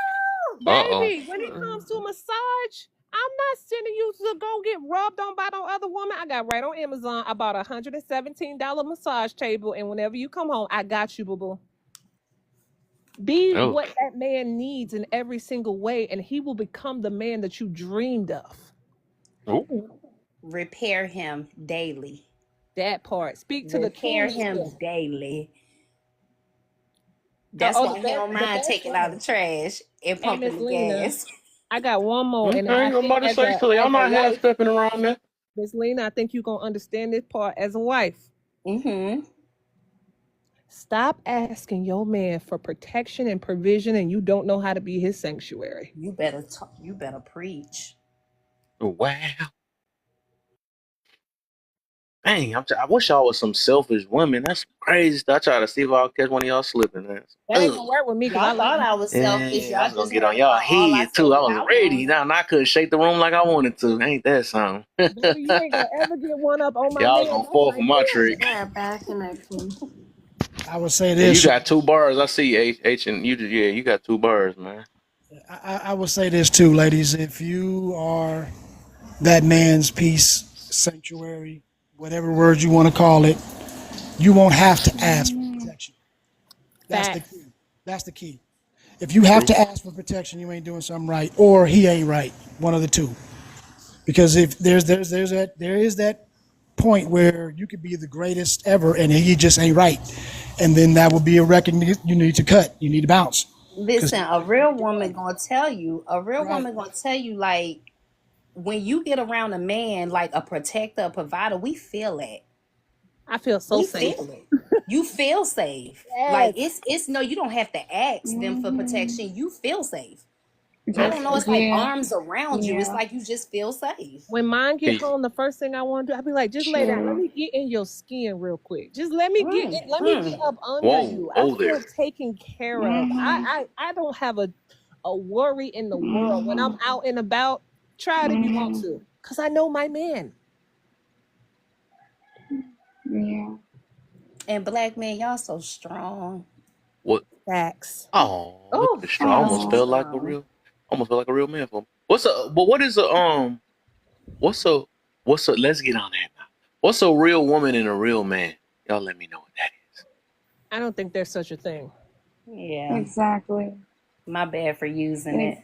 too. Uh oh. Baby, when it comes to a massage, I'm not sending you to go get rubbed on by no other woman. I got right on Amazon. I bought a $117 massage table, and whenever you come home, I got you, boo boo. Be Oh. what that man needs in every single way, and he will become the man that you dreamed of. Ooh. Repair him daily. That part. Speak to the Repair king him still. daily. That's The why he best, don't the mind best taking out one. the trash and Hey, pumping Miss the Lena, gas. I got one more, and Okay, I I'm think about to say so. Y'all as a not half wife, stepping around there. Miss Lena, I think you're gonna understand this part as a wife. Mm-hmm. Stop asking your man for protection and provision, and you don't know how to be his sanctuary. You better talk. You better preach. Wow. Dang, I wish y'all was some selfish women. That's crazy stuff. I try to see if I'll catch one of y'all slipping. Man. That ain't Ugh. gonna work with me because I Y'all love thought my I was selfish. Yeah, I Y'all was gonna just get on heard y'all about all I head said too. I that was I ready. wanted. Now I couldn't shake the room like I wanted to. Ain't that something? baby. You ain't gonna ever get one up on my Y'all was man. gonna That's fall my for my boy. trick. Yeah, bad connection. I would say Yeah, you this. got 2 bars. I see H and you. Yeah, you got 2 bars, man. I would say this too, ladies. If you are that man's peace, sanctuary, whatever word you want to call it, you won't have to ask for protection. That's the Facts. key. That's the key. If you have True. to ask for protection, you ain't doing something right, or he ain't right. One of the two. Because if there is that point where you could be the greatest ever, and he just ain't right, and then that will be a reckoning you need to cut. You need to bounce because Listen, he a just ain't real your woman right. gonna tell you. A real Right. woman gonna tell you like when you get around a man like a protector, a provider. We feel it. I feel so We safe. feel it. You feel safe. Like Yes. it's no. You don't have to ask them for Mm-hmm. protection. You feel safe. I Just don't know. It's like yeah, arms around you. It's yeah, like you just feel safe. When mine get Hey, home, the first thing I want to do, I'll be like, just lay down. Let true. me get in your skin real quick. Just let me get in, let me get Mm. up under whoa, you. I whoa there. feel taken care of. Mm-hmm. I don't have a worry in the world. When Mm-hmm. I'm out and about, try it if you want Mm-hmm. to. Cause I know my man. Yeah. And black men, y'all so strong. What? Facts. Oh, look at Oh, the straw. y'all so Oh. strong. Almost felt like a real man for him. What's a? But what is a? What's a? What's a? Let's get on that now. What's a real woman and a real man? Y'all let me know what that is. I don't think there's such a thing. Yeah. Exactly. My bad for using it.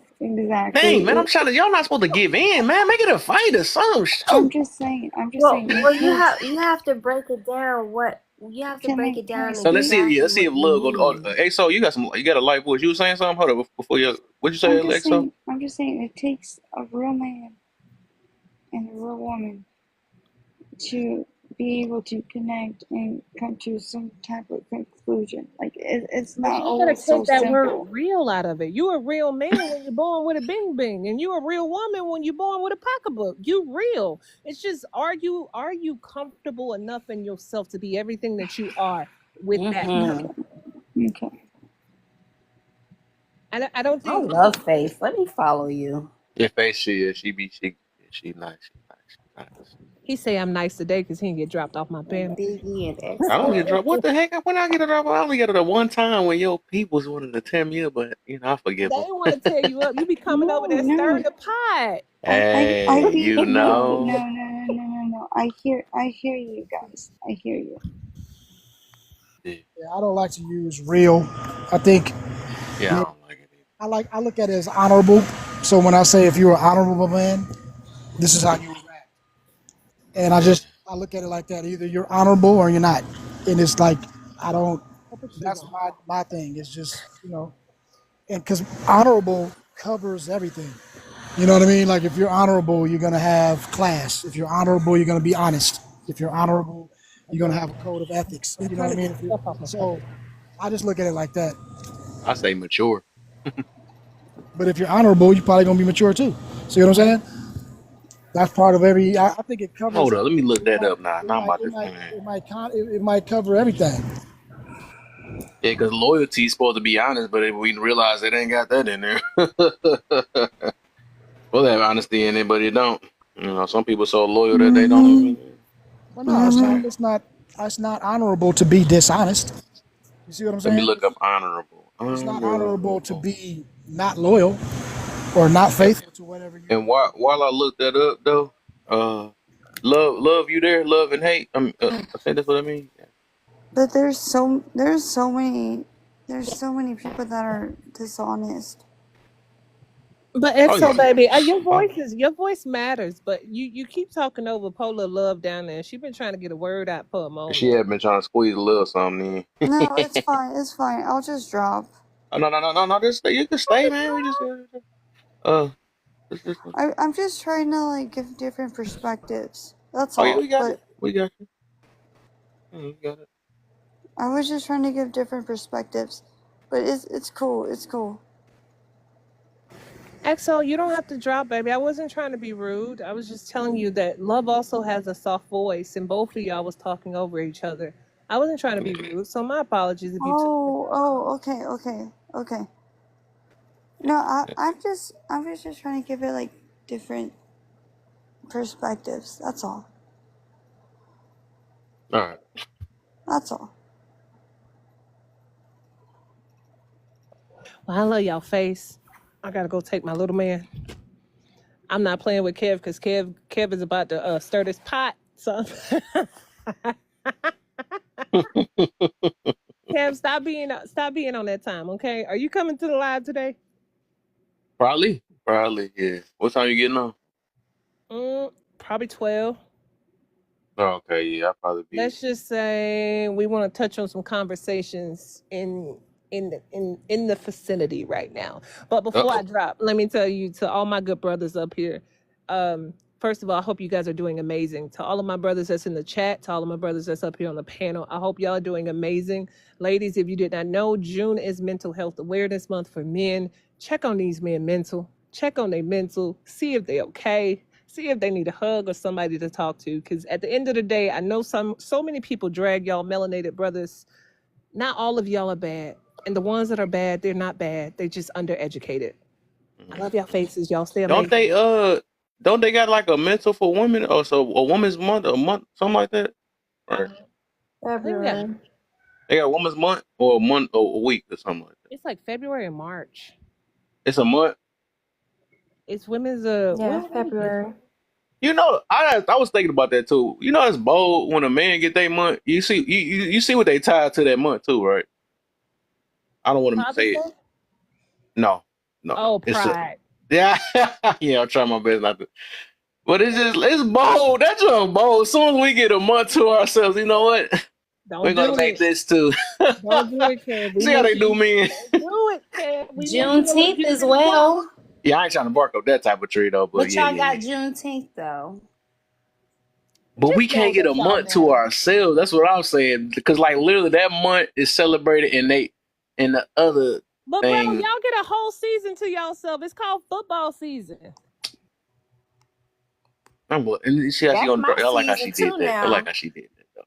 Dang, man, Exactly. I'm trying to. Y'all not supposed to give in, man. Make it a fight or something. I'm Shoot. just saying. I'm just Well, saying. It well, takes. you have to break it down. What you have to break it Can I down So let's speak? see. Yeah, exactly let's see what if you Lil go. mean. Hey, so you got some. You got a light voice. You was saying something? Hold up before you. What'd you say, I'm just Exo? saying. I'm just saying. It takes a real man and a real woman to be able to connect and come to some type of conclusion. Like it's But not you gotta always so take that word simple. real out of it. You a real man when you're born with a bing bing, and you a real woman when you're born with a pocketbook. You real. It's just are you comfortable enough in yourself to be everything that you are with that Mm-hmm. person? Okay. Okay. I don't I think love Faith. Let me follow you. Yeah, face she is. She nice. She nice. She nice. he say I'm nice today because he didn't get dropped off my And band. Biggie and I don't get XO. dropped. What the heck? When I get a drop, I only get it a one time when your people's wanted to tear me up, but I forgive They them. want to tear you up. You be coming over No, there stirring no. the pot. I Hey, hear you no, know. no, no, no, no, no, no. I hear you guys. I hear you. Yeah, Yeah, I don't like to use real. I think yeah, I you. don't like it either. I look at it as honorable. So when I say if you're an honorable man, this is how you react. And Yeah. I look at it like that. Either you're honorable or you're not. And it's like I don't. That's my thing. It's just and because honorable covers everything. You know what I mean? Like if you're honorable, you're gonna have class. If you're honorable, you're gonna be honest. If you're honorable, you're gonna have a code of ethics. I'm You know trying what I to get mean? the stuff off my So carpet. I just look at it like that. I say mature. But if you're honorable, you're probably gonna be mature too. See what I'm saying? That's part of every. I think it covers Hold up, let me everything. look that up now. Now I'm about to. It might cover everything. Yeah, because loyalty is supposed to be honest, but if we realize it ain't got that in there. Well, they have honesty in it, but it don't. Some people so loyal that they don't Mhm. even. Well, no, it's not. Mhm. It's not. It's not honorable to be dishonest. You see what I'm Let me saying? look up honorable. It's not honorable to Honorable. be not loyal or not And, faithful to whatever you. and while I look that up though, love, you there? Love and hate. I think that's what I mean. Yeah. But there's so many people that are dishonest. But Oh XO yeah. baby, Oh, your voice matters, but you keep talking over Polar Love down there. She been trying to get a word out for a she moment. had been trying to squeeze a little something in. No, it's fine. It's fine. I'll just drop. Oh, no, no, no, no, no. Just stay. You can stay, man. We just uh, just. I'm just trying to like give different perspectives. That's Oh yeah, all. we got it. But We got you. We got it. I was just trying to give different perspectives. But it's cool. It's cool. XO, you don't have to drop, baby. I wasn't trying to be rude. I was just telling you that love also has a soft voice, and both of y'all was talking over each other. I wasn't trying to be rude, so my apologies if you took it the Oh, wrong way. oh, okay, okay, okay. No, I'm just trying to give it like different perspectives. That's all. All right. That's all. Well, I love y'all face. I gotta go take my little man. I'm not playing with Kev because Kev is about to stir this pot. So Kev, stop being on that time, okay? Are you coming to the live today? Probably. Yeah. What time you getting on? Probably 12. Oh, okay. Yeah, I'll probably be. Let's just say we want to touch on some conversations in the vicinity right now. But Uh before I oh. drop, let me tell you to all my good brothers up here. First of all, I hope you guys are doing amazing. To all of my brothers that's in the chat, to all of my brothers that's up here on the panel, I hope y'all are doing amazing. Ladies, if you did not know, June is Mental Health Awareness Month for men. Check on these men mental. Check on their mental. See if they're okay, see if they need a hug or somebody to talk to. Because at the end of the day, I know so many people drag y'all melanated brothers. Not all of y'all are bad, and the ones that are bad, they're not bad. They're just undereducated. I Mhm. love y'all faces. Y'all stay Don't amazing. they don't they got like a mental for women or so a woman's month, a month, something like that? Right. I think we got February. They got woman's month or a month or a week or something like that. it's like February and March. It's a month. It's women's Yeah, let me get February. I was thinking about that too. It's bold when a man get their month. You see what they tied to that month too, right? I don't want to say Father's it. Day. No, no, no. Oh, It's a pride. yeah, yeah. I'll try my best not to. But it's bold. That's just bold. As soon as we get a month to ourselves, you know what? We're Don't gonna do make it. this too. Don't do it, Kev. We See how need they you. do me. Don't do it, Kev. We need you to Juneteenth get as rid of guap. well. Yeah, I ain't trying to bark up that type of tree though. But But yeah, y'all yeah, got yeah. Juneteenth though. But we Just know can't get a that y'all month to matter. ourselves. That's what I'm saying. Because like literally that month is celebrated and the other But bro, thing. y'all get a whole season to yourself. It's called football season. And see how she That's gonna my I like how season she did too that. I like now. how she did that though.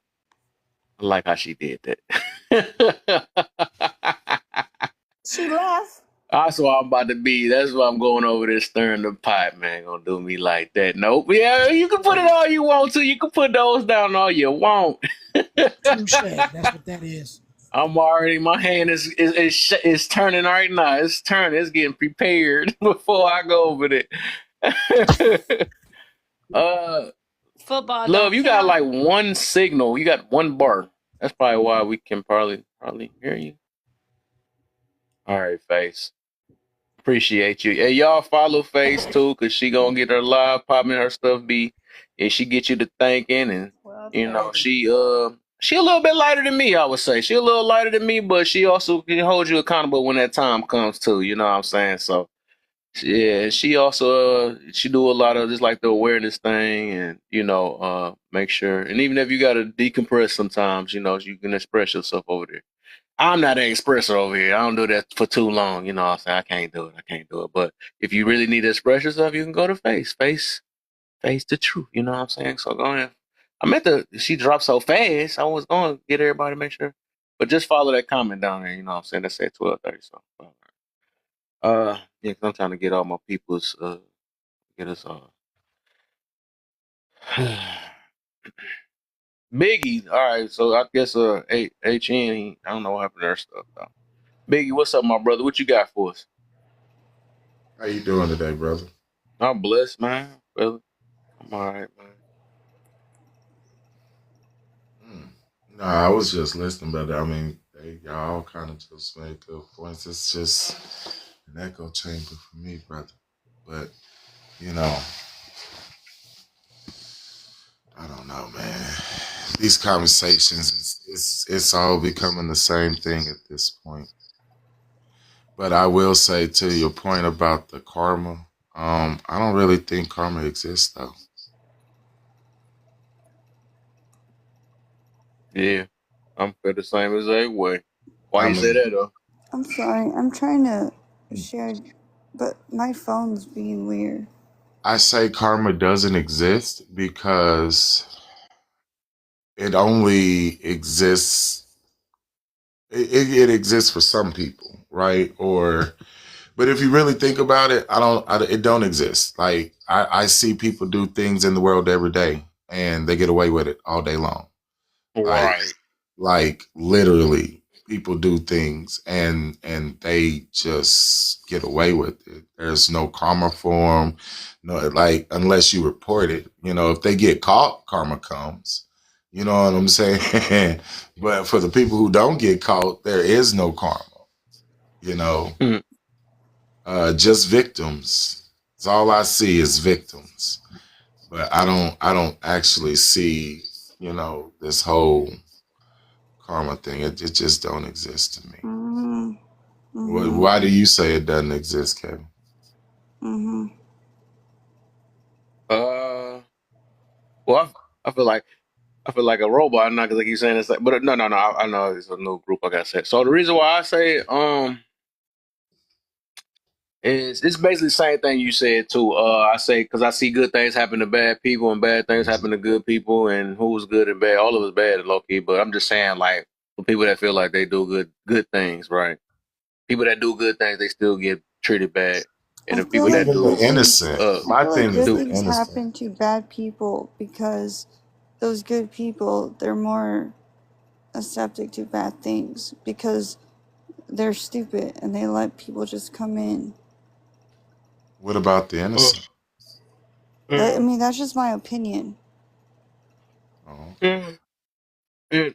I like how she did that. She left. That's what I'm about to be. That's why I'm going over there stirring the pot, man. Gonna do me like that. Nope. Yeah, you can put it all you want to. You can put those down all you want. Touche. That's what that is. I'm already. My hand is turning right now. It's turning. It's getting prepared before I go over there. uh, Football love, don't you got count. like one signal. You got one bar. That's probably why we can probably hear you. All right, face. Appreciate you. Hey, y'all follow Face too, cause she gonna get her live popping her stuff be, and she get you to thinking, and 12:30. she a little bit lighter than me. I would say she a little lighter than me, but she also can hold you accountable when that time comes too. You know what I'm saying? So yeah, she also she do a lot of just like the awareness thing, and make sure, and even if you gotta decompress sometimes, you can express yourself over there. I'm not an expressor over here. I don't do that for too long. You know what I'm saying? I can't do it. I can't do it. But if you really need to express yourself, you can go to Face. Face the truth. You know what I'm saying? So go ahead. I meant to, she dropped so fast. I was going to get everybody to make sure. But just follow that comment down there. You know what I'm saying? That's at 12:30. So, yeah, 'cause I'm trying to get all my people's, get us, Biggie. All right. So I guess, HN, I don't know what happened to their stuff, though. Biggie, what's up, my brother? What you got for us? How you doing today, brother? I'm blessed, man. Brother. I'm all right, man. Hmm. No, I was just listening, but I mean, y'all kind of just made good points. It's just an echo chamber for me, brother. But you know, I don't know, man. These conversations, it's all becoming the same thing at this point. But I will say to your point about the karma, I don't really think karma exists though. Yeah, I'm feel the same as a way. Why I you say mean, that though? I'm sorry. I'm trying to share, but my phone's being weird. I say karma doesn't exist because it only exists. It exists for some people, right? Or but if you really think about it, it don't exist. Like I see people do things in the world every day, and they get away with it all day long. Like Right. literally, people do things, and they just get away with it. There's no karma for them. No, like unless you report it. If they get caught, karma comes. You know what I'm saying? But for the people who don't get caught, there is no karma. You know, Mm. just victims. That's all I see is victims. But I don't actually see, this whole karma thing. It just don't exist to me. Mm-hmm. Mm-hmm. Why do you say it doesn't exist, Kevin? Mm-hmm. Uh. Well, I feel like a robot. Not because I keep saying this, but no, no, no. I know it's a new group. I got set. So the reason why I say is it's basically the same thing you said too. I say because I see good things happen to bad people and bad things happen to good people, and who's good and bad. All of us bad, low key. But I'm just saying, like for people that feel like they do good things, right? People that do good things, they still get treated bad, and I the feel people like that Even the good do things. innocent. I My feel like thing is good do the things innocent. happen to bad people because those good people they're more accepting to bad things because they're stupid and they let people just come in. What about the uh, innocent? I uh, mean, that's just my opinion. Oh, okay. uh, uh,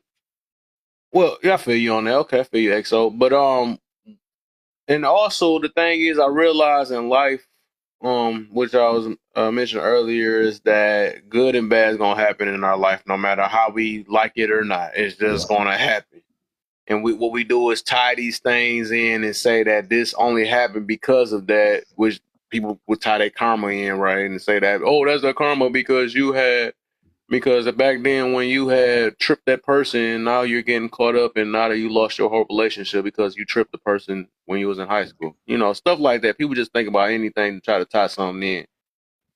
well, yeah, I feel you on that. Okay, I feel you, XO. But and also the thing is, I realize in life, which I was mentioned earlier, is that good and bad is gonna happen in our life, no matter how we like it or not. It's Yeah. just gonna happen. And what we do is tie these things in and say that this only happened because of that, which people would tie their karma in, right? And say that, oh, that's a karma because you had Because back then, when you had tripped that person, now you're getting caught up, and now that you lost your whole relationship because you tripped the person when you was in high school. Stuff like that. People just think about anything to try to tie something in.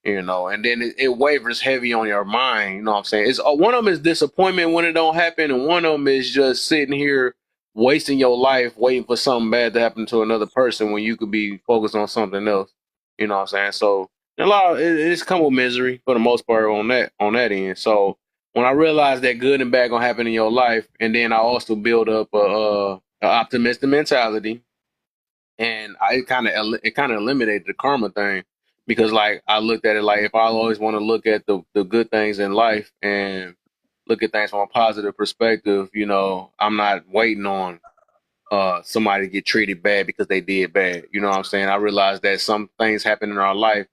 And then it wavers heavy on your mind. You know what I'm saying? It's one of them is disappointment when it don't happen, and one of them is just sitting here wasting your life waiting for something bad to happen to another person when you could be focused on something else. You know what I'm saying? So a lot of it's come with misery for the most part on that end. So when I realized that good and bad gonna happen in your life, and then I also build up a optimistic mentality, and it kind of eliminated the karma thing, because like I looked at it like, if I always want to look at the good things in life and look at things from a positive perspective, I'm not waiting on somebody to get treated bad because they did bad. You know what I'm saying? I realized that some things happen in our life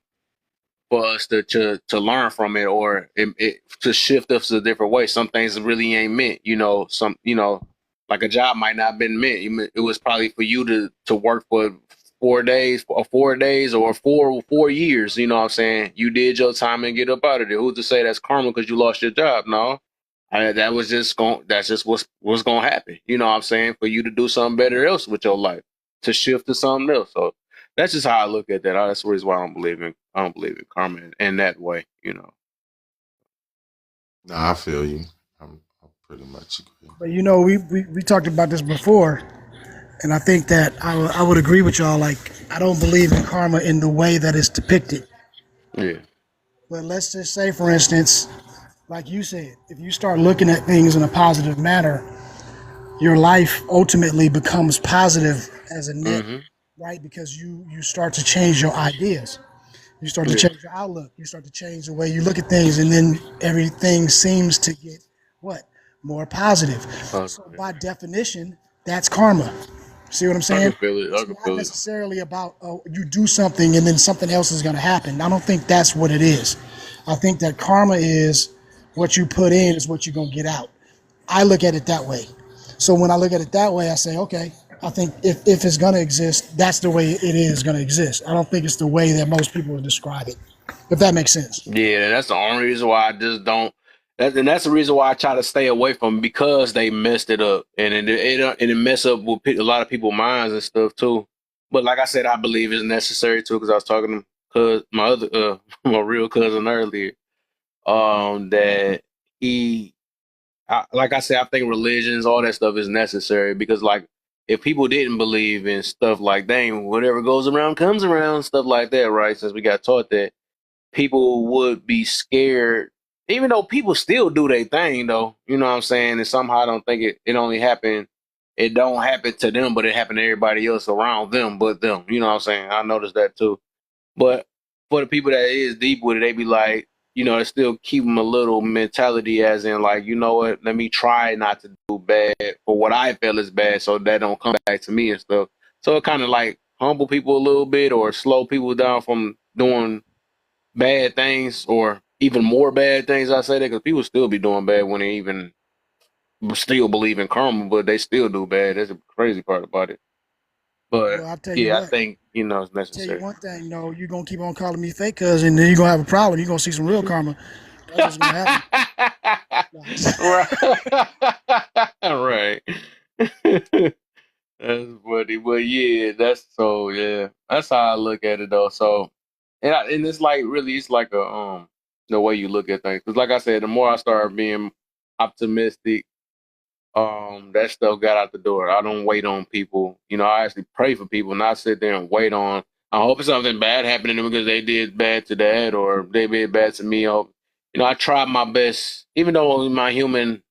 for us to learn from it, or to shift us a different way. Some things really ain't meant, like a job might not have been meant. It was probably for you to work for 4 days, or 4 days, or 4 years. You know what I'm saying? You did your time and get up out of there. Who's to say that's karma because you lost your job? No, that's just what's gonna happen. You know what I'm saying? For you to do something better else with your life, to shift to something else. So that's just how I look at that. That's the reason why I don't believe in karma in that way. Nah, I feel you. I pretty much agree. But we talked about this before, and I think that I would agree with y'all. Like, I don't believe in karma in the way that it's depicted. Yeah. But let's just say, for instance, like you said, if you start looking at things in a positive manner, your life ultimately becomes positive as a net, Mm-hmm. right? Because you start to change your ideas. You start to Yeah. change your outlook. You start to change the way you look at things, and then everything seems to get what? More positive. Positive. So Yeah. by definition, that's karma. See what I'm I saying? can feel it. I It's can not feel it. necessarily about, oh, you do something and then something else is going to happen. I don't think that's what it is. I think that karma is what you put in is what you're going to get out. I look at it that way. So when I look at it that way, I say, okay, I think if it's going to exist, that's the way it is going to exist. I don't think it's the way that most people would describe it, if that makes sense. Yeah, that's the only reason why I just don't. And that's the reason why I try to stay away from it, because they messed it up, and it mess up with a lot of people's minds and stuff too. But like I said, I believe it's necessary too, because I was talking to my other my real cousin earlier. That like I said, I think religions, all that stuff is necessary, because like if people didn't believe in stuff like, dang, whatever goes around comes around, stuff like that, right? Since we got taught that, people would be scared, even though people still do their thing, though. You know what I'm saying? And somehow I don't think it only happened. It don't happen to them, but it happened to everybody else around them, but them. You know what I'm saying? I noticed that too. But for the people that is deep with it, they be like, they still keep them a little mentality, as in like, you know what? Let me try not to do bad for what I feel is bad, so that don't come back to me and stuff. So it kind of like humble people a little bit, or slow people down from doing bad things, or even more bad things. I say that because people still be doing bad when they even still believe in karma, but they still do bad. That's the crazy part about it. But Well, I'll tell you yeah, I what. think it's Tell you necessary. one thing, you're going to keep on calling me fake cousin, then you're going to have a problem. You're going to see some real karma. That's what's going to happen. Right. Right. That's funny, but yeah, that's how I look at it though. So, and it's like, really, it's like a the way you look at things. Because like I said, the more I start being optimistic, that stuff got out the door. I don't wait on people. I actually pray for people, not sit there and wait on. I hope something bad happened to them because they did bad to that, or they did bad to me. Or, I try my best, even though on my human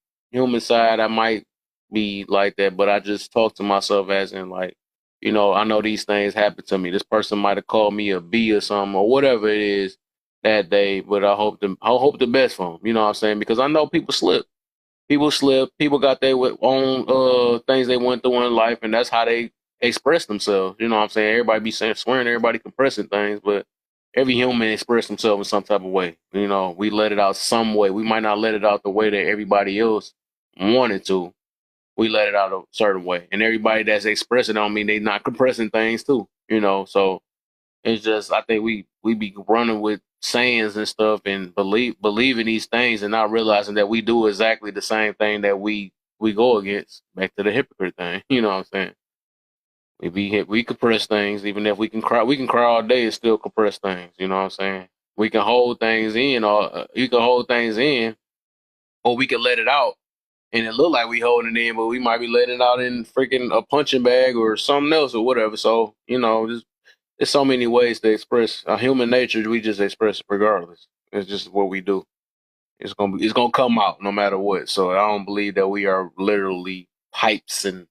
side I might be like that, but I just talk to myself as in like, I know these things happen to me. This person might have called me a B or something, or whatever it is that day, but I hope the best for them. You know what I'm saying? Because I know people slip. People slip. People got their own things they went through in life, and that's how they express themselves. You know what I'm saying? Everybody be saying, swearing, everybody compressing things, but every human express themselves in some type of way. We let it out some way. We might not let it out the way that everybody else wanted to. We let it out a certain way, and everybody that's expressing don't mean they not compressing things too. So It's just I think we be running with sayings and stuff and believing these things and not realizing that we do exactly the same thing that we go against. Back to the hypocrite thing. You know what I'm saying? We compress things even if we can cry all day and still compress things. You know what I'm saying? We can hold things in, or you can hold things in, or we can let it out, and it look like we holding it in, but we might be letting it out in freaking a punching bag or something else or whatever. So just there's so many ways to express our human nature. We just express it regardless. It's just what we do. It's gonna come out no matter what. So I don't believe that we are literally pipes and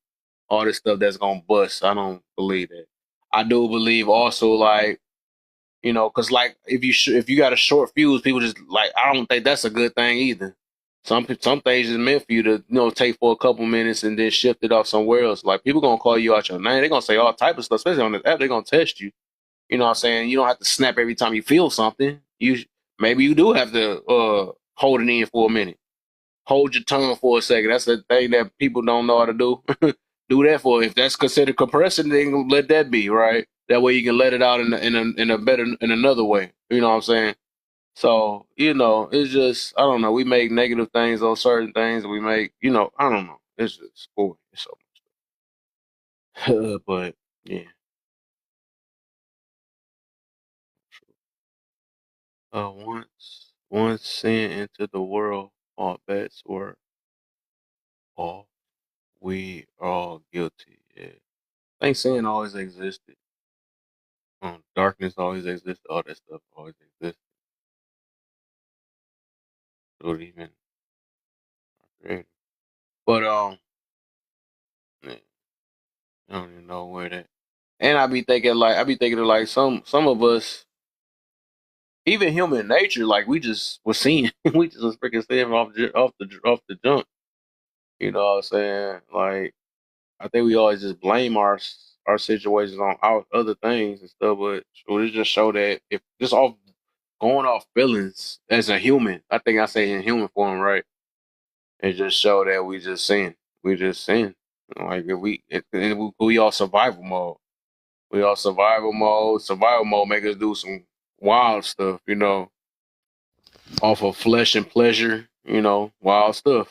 all this stuff that's gonna bust. I don't believe that. I do believe also like because like if you got a short fuse, people just like I don't think that's a good thing either. Some things is meant for you to take for a couple minutes and then shift it off somewhere else. Like people gonna call you out your name. They're gonna say all type of stuff, especially on this app. They're gonna test you. You know what I'm saying? You don't have to snap every time you feel something. Maybe you do have to hold it in for a minute. Hold your tongue for a second. That's the thing that people don't know how to do. Do that for if that's considered compression, then let that be, right? That way you can let it out in another way. You know what I'm saying? So, it's just I don't know. We make negative things on certain things. We make, I don't know. It's just boy, it's so much. But yeah. Once sin entered the world, all bets were off. We are all guilty. Yeah. I think sin always existed. Darkness always existed. All that stuff always existed. So even our creator. But yeah, I don't even know where that. And I be thinking of like some of us, even human nature, like we just was seeing, we just was freaking seeing off the jump. You know what I'm saying? Like I think we always just blame our situations on other things and stuff, but it just show that if just off going off feelings as a human, I think I say in human form, right? It just show that we just sin. We just sin. Like we all survival mode. We all survival mode. Survival mode make us do some wild stuff, off of flesh and pleasure, wild stuff.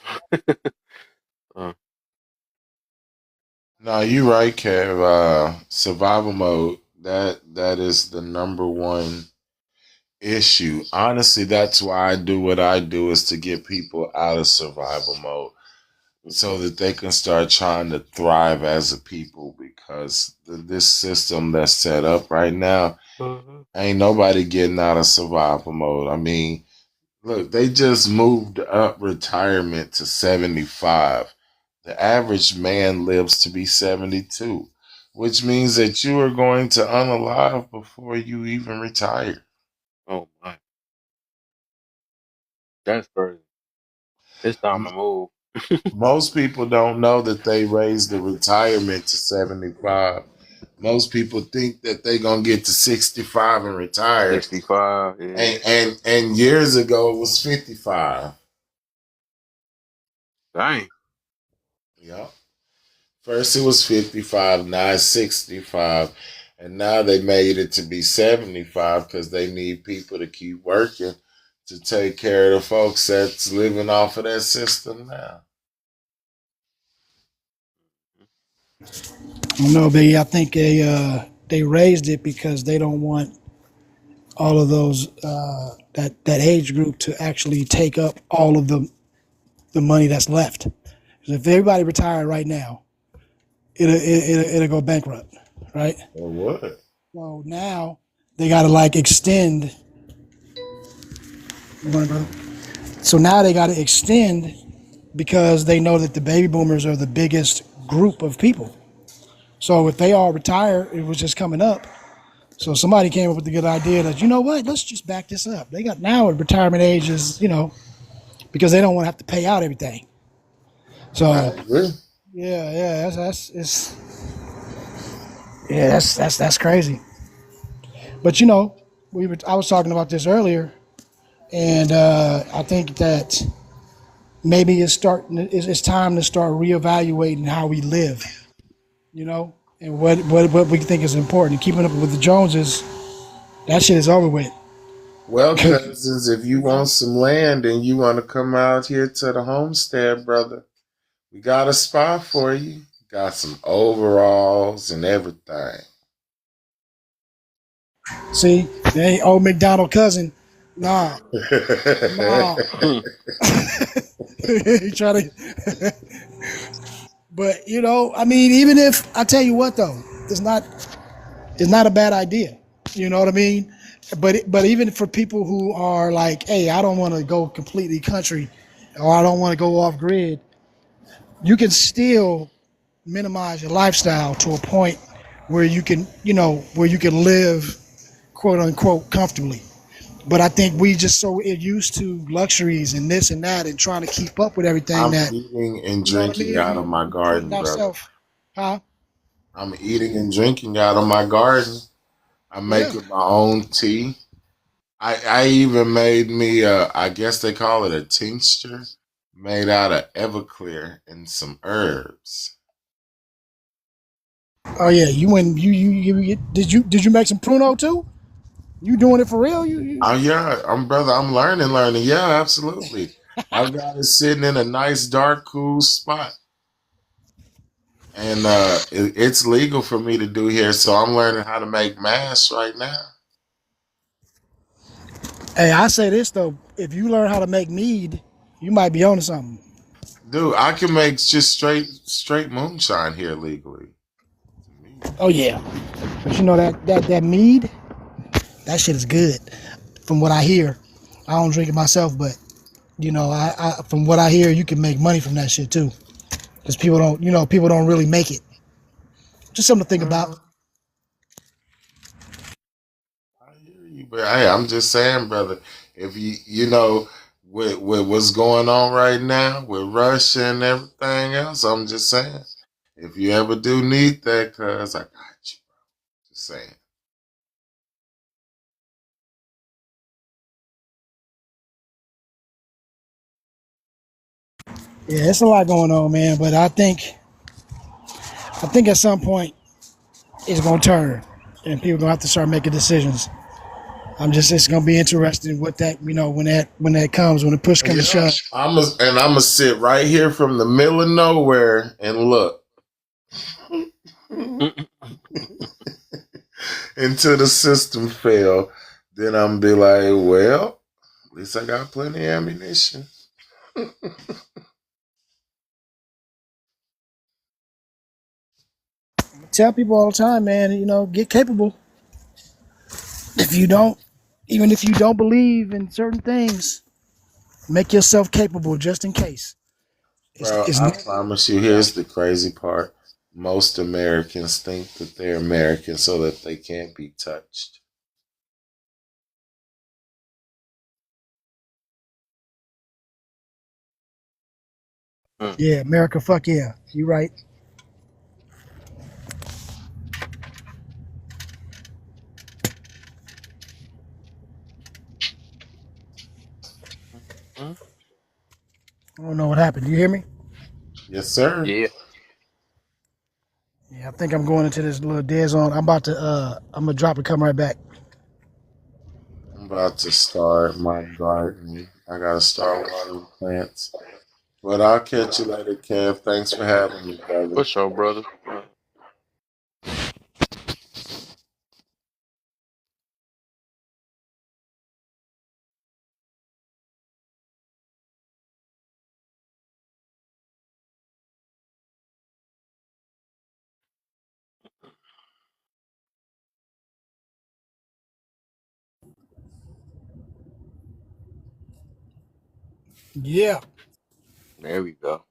uh, No, you right, Kev. Survival mode. That is the number one issue. Honestly, that's why I do what I do is to get people out of survival mode so that they can start trying to thrive as a people because this system that's set up right now ain't nobody getting out of survival mode. I mean, look, they just moved up retirement to 75. The average man lives to be 72, which means that you are going to unalive before you even retire. oh my, that's crazy. It's time to move. Most people don't know that they raised the retirement to 75. Most people think that they're going to get to 65 and retire. 65, yeah. And years ago it was 55. Dang. Yeah. First it was 55, now it's 65. And now they made it to be 75 because they need people to keep working to take care of the folks that's living off of that system now. No, I think they raised it because they don't want all of those that age group to actually take up all of the money that's left. 'Cause if everybody retired right now, it'll go bankrupt, right? Or what? So now they got to like extend. So now they got to extend because they know that the baby boomers are the biggest group of people. So if they all retire, it was just coming up. So somebody came up with the good idea that, you know what, let's just back this up. They got now retirement age is, because they don't want to have to pay out everything. I So agree. yeah, that's crazy. But I was talking about this earlier, and I think that maybe it's time to start reevaluating how we live, and what we think is important. Keeping up with the Joneses That shit is over with. Well, cousins, if you want some land and you want to come out here to the homestead, brother, we got a spot for you. Got some overalls and everything. See, they ain't old McDonald cousin. Nah, nah. He try to, but I mean, even if I tell you what though, it's not it's not a bad idea. You know what I mean? But even for people who are like, hey, I don't want to go completely country, or I don't want to go off grid, you can still minimize your lifestyle to a point where you can, where you can live quote unquote comfortably. But I think we just so used to luxuries and this and that and trying to keep up with everything I'm that, eating and you know what I drinking mean? out of We my putting garden, brother. ourselves, huh? I'm eating and drinking out of my garden. I'm Yeah. making my own tea. I even made me I guess they call it a tincture made out of Everclear and some herbs. Oh yeah, you went did you make some pruno too? You doing it for real? Oh yeah, I'm learning. Yeah, absolutely. I've got it sitting in a nice dark cool spot. And it's legal for me to do here, so I'm learning how to make mash right now. Hey, I say this though, if you learn how to make mead, you might be onto something. Dude, I can make just straight moonshine here legally. To me. Oh yeah. But that mead, that shit is good. From what I hear. I don't drink it myself, but I from what I hear, you can make money from that shit too. Because people don't really make it. Just something to think about. I hear you, but hey, I'm just saying, brother, if with what's going on right now with Russia and everything else, I'm just saying, if you ever do need that, cuz I got you. Just saying. Yeah, it's a lot going on, man. But I think at some point it's gonna turn, and people gonna have to start making decisions. It's gonna be interesting what that when that comes, when the push comes to Yeah, shove. I'm gonna sit right here from the middle of nowhere and look until the system fail. Then I'm be like, well, at least I got plenty of ammunition. Tell people all the time, man. Get capable. If you don't, even if you don't believe in certain things, make yourself capable just in case. Bro, It's I promise you, here's the crazy part. Most Americans think that they're American so that they can't be touched. Yeah, America, fuck yeah. You right. I don't know what happened. Do you hear me? Yes, sir. Yeah. Yeah, I think I'm going into this little dead zone. I'm gonna drop and come right back. I'm about to start my garden. I gotta start watering plants. But I'll catch you later, Kev. Thanks for having me, brother. For sure, brother. Yeah. There we go.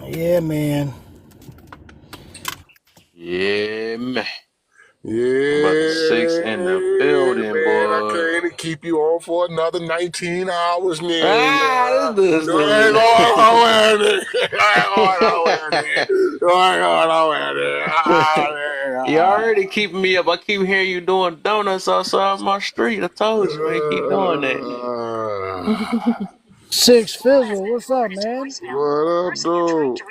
Yeah, man. Yeah, man. Brother Six Yeah, in the building, man, I boy. came to keep you on for another 19 hours, Ah, nigga. this You ain't dude. going nowhere, nigga. You ain't going nowhere, nigga. You ain't going nowhere, nigga. Ah, You nigga. already keeping me up. I keep hearing you doing donuts outside my street. I told you, man. Keep doing that. Six Fizzle, what's up, man? What up, dude?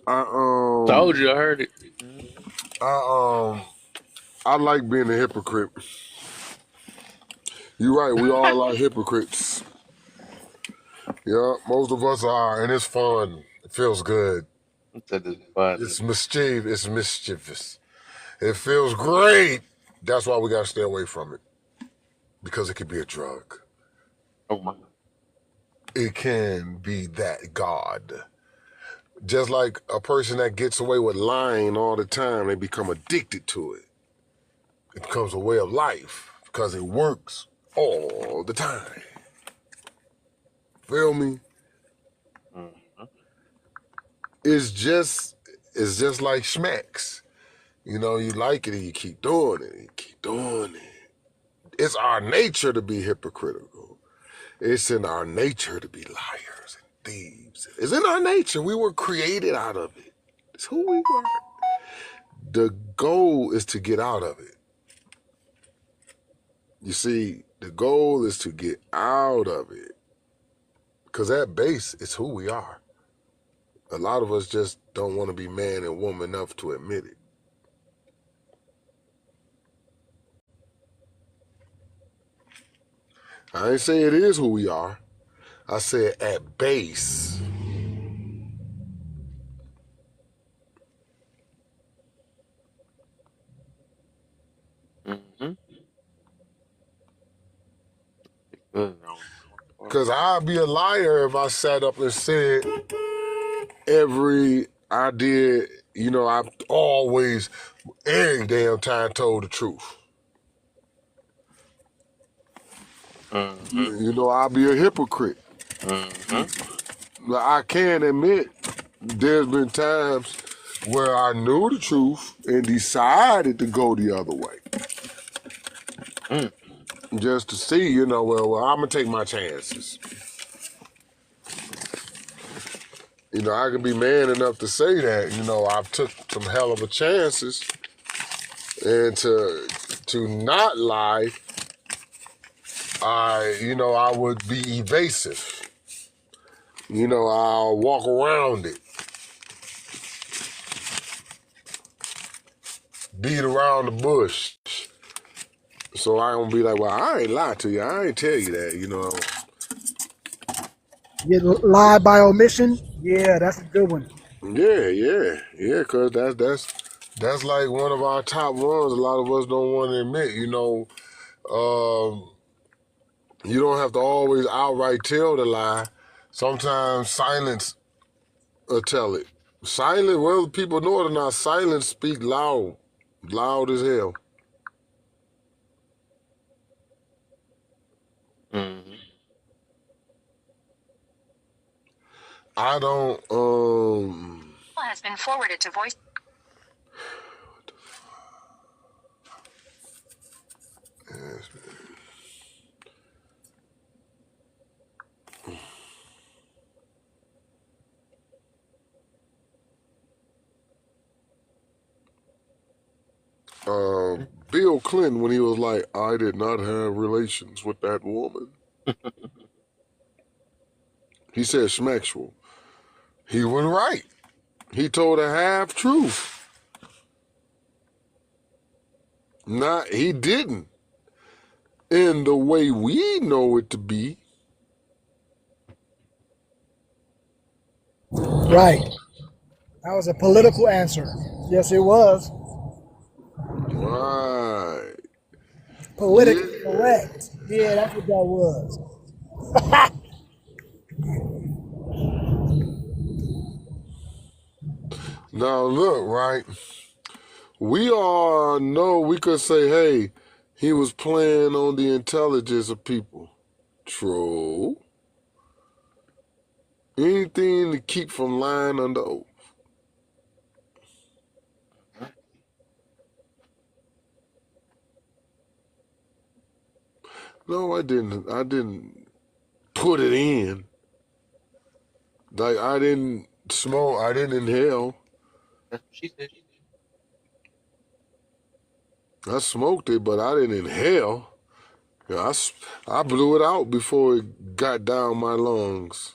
I Told you, I heard it. I I like being a hypocrite. You're right. We all are hypocrites. Yeah, most of us are, and it's fun. It feels good. That is funny. It's mischief. It's mischievous. It feels great. That's why we gotta stay away from it because it could be a drug. Oh my. It can be that God. Just like a person that gets away with lying all the time, they become addicted to it. It becomes a way of life because it works all the time. Feel me? Mm-hmm. It's just it's just like schmacks. You know, you like it and you keep doing it, and you keep doing it. It's our nature to be hypocritical. It's in our nature to be liars and thieves. It's in our nature. We were created out of it. It's who we are. The goal is to get out of it. You see, the goal is to get out of it. Because at base, it's who we are. A lot of us just don't want to be man and woman enough to admit it. I ain't say it is who we are. I said at base. Mm-hmm. Good on that Because I'd be a liar if I sat up and said I did, I've always, every damn time told the truth. part. Mm-hmm. I'd be a hypocrite. Mm-hmm. But I can admit there's been times where I knew the truth and decided to go the other way. Mm. Just to see, well, I'm going to take my chances. I can be man enough to say that, I've took some hell of a chances and to not lie, I would be evasive. I'll walk around it, beat around the bush. So I don't be like, well, I ain't lie to you. I ain't tell you that, You lie by omission. Yeah, that's a good one. Yeah, cause that's like one of our top ones. A lot of us don't want to admit. You don't have to always outright tell the lie. Sometimes silence will tell it. Silent, whether people know it or not, silence speak loud as hell. Mm-hmm. I don't. Has been forwarded to voice. Bill Clinton, when he was like, I did not have relations with that woman. He said schmexual. He was right. He told a half truth. He didn't. In the way we know it to be. Right. That was a political answer. Yes, it was. Right. Politically Yeah. correct. Yeah, that's what that was. Now look, right? We all know we could say, hey, he was playing on the intelligence of people. True. Anything to keep from lying under oath. No, I didn't. I didn't put it in. Like I didn't smoke. I didn't inhale. That's what she said. I smoked it, but I didn't inhale. Yeah, I blew it out before it got down my lungs.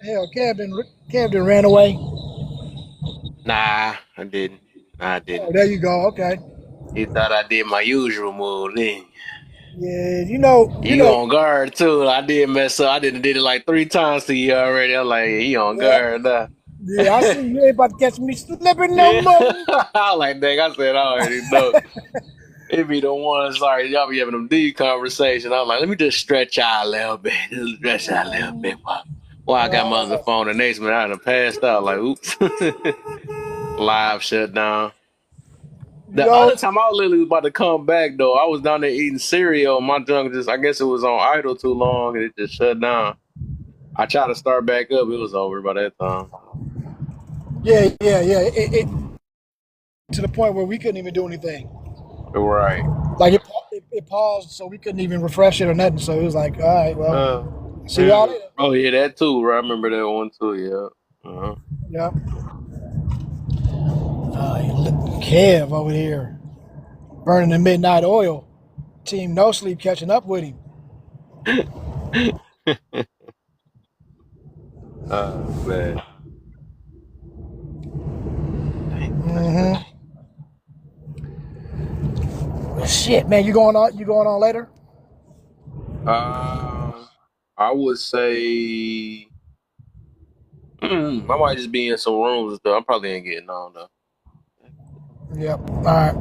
Hell, Kev done ran away. Nah, I didn't. Nah, I Oh, didn't. there you go. Okay. He thought I did my usual move. Then Yeah, you he know. on guard too. I did mess up. I did it like 3 times to you already. I'm like, he on Yeah, guard now. yeah. I see you ain't about to catch me slipping no Yeah, more. I like dang. I said I already know. It be the ones like y'all be having them deep conversation. I'm like, let me just stretch out a little bit, just stretch out a little bit. While I got my other phone, the next minute I done passed out. Like, oops, live shut down. You The know. other time I was literally about to come back though, I was down there eating cereal. My junk just, I guess it was on idle too long and it just shut down. I tried to start back up, it was over by that time. Yeah, yeah, yeah. It to the point where we couldn't even do anything. Right. Like it paused, so we couldn't even refresh it or nothing. So it was like, all right, Uh, well, see y'all yeah. later. Oh yeah, that too. Right? I remember that one too. Yeah. Uh-huh. Yeah. Look, Kev over here burning the midnight oil. Team No Sleep catching up with him. Oh man, dang, that's crazy. Mm-hmm. Shit, man, you going on? You going on later? I would say I might just be in some rooms and stuff. I probably ain't getting on though. Yep. All right.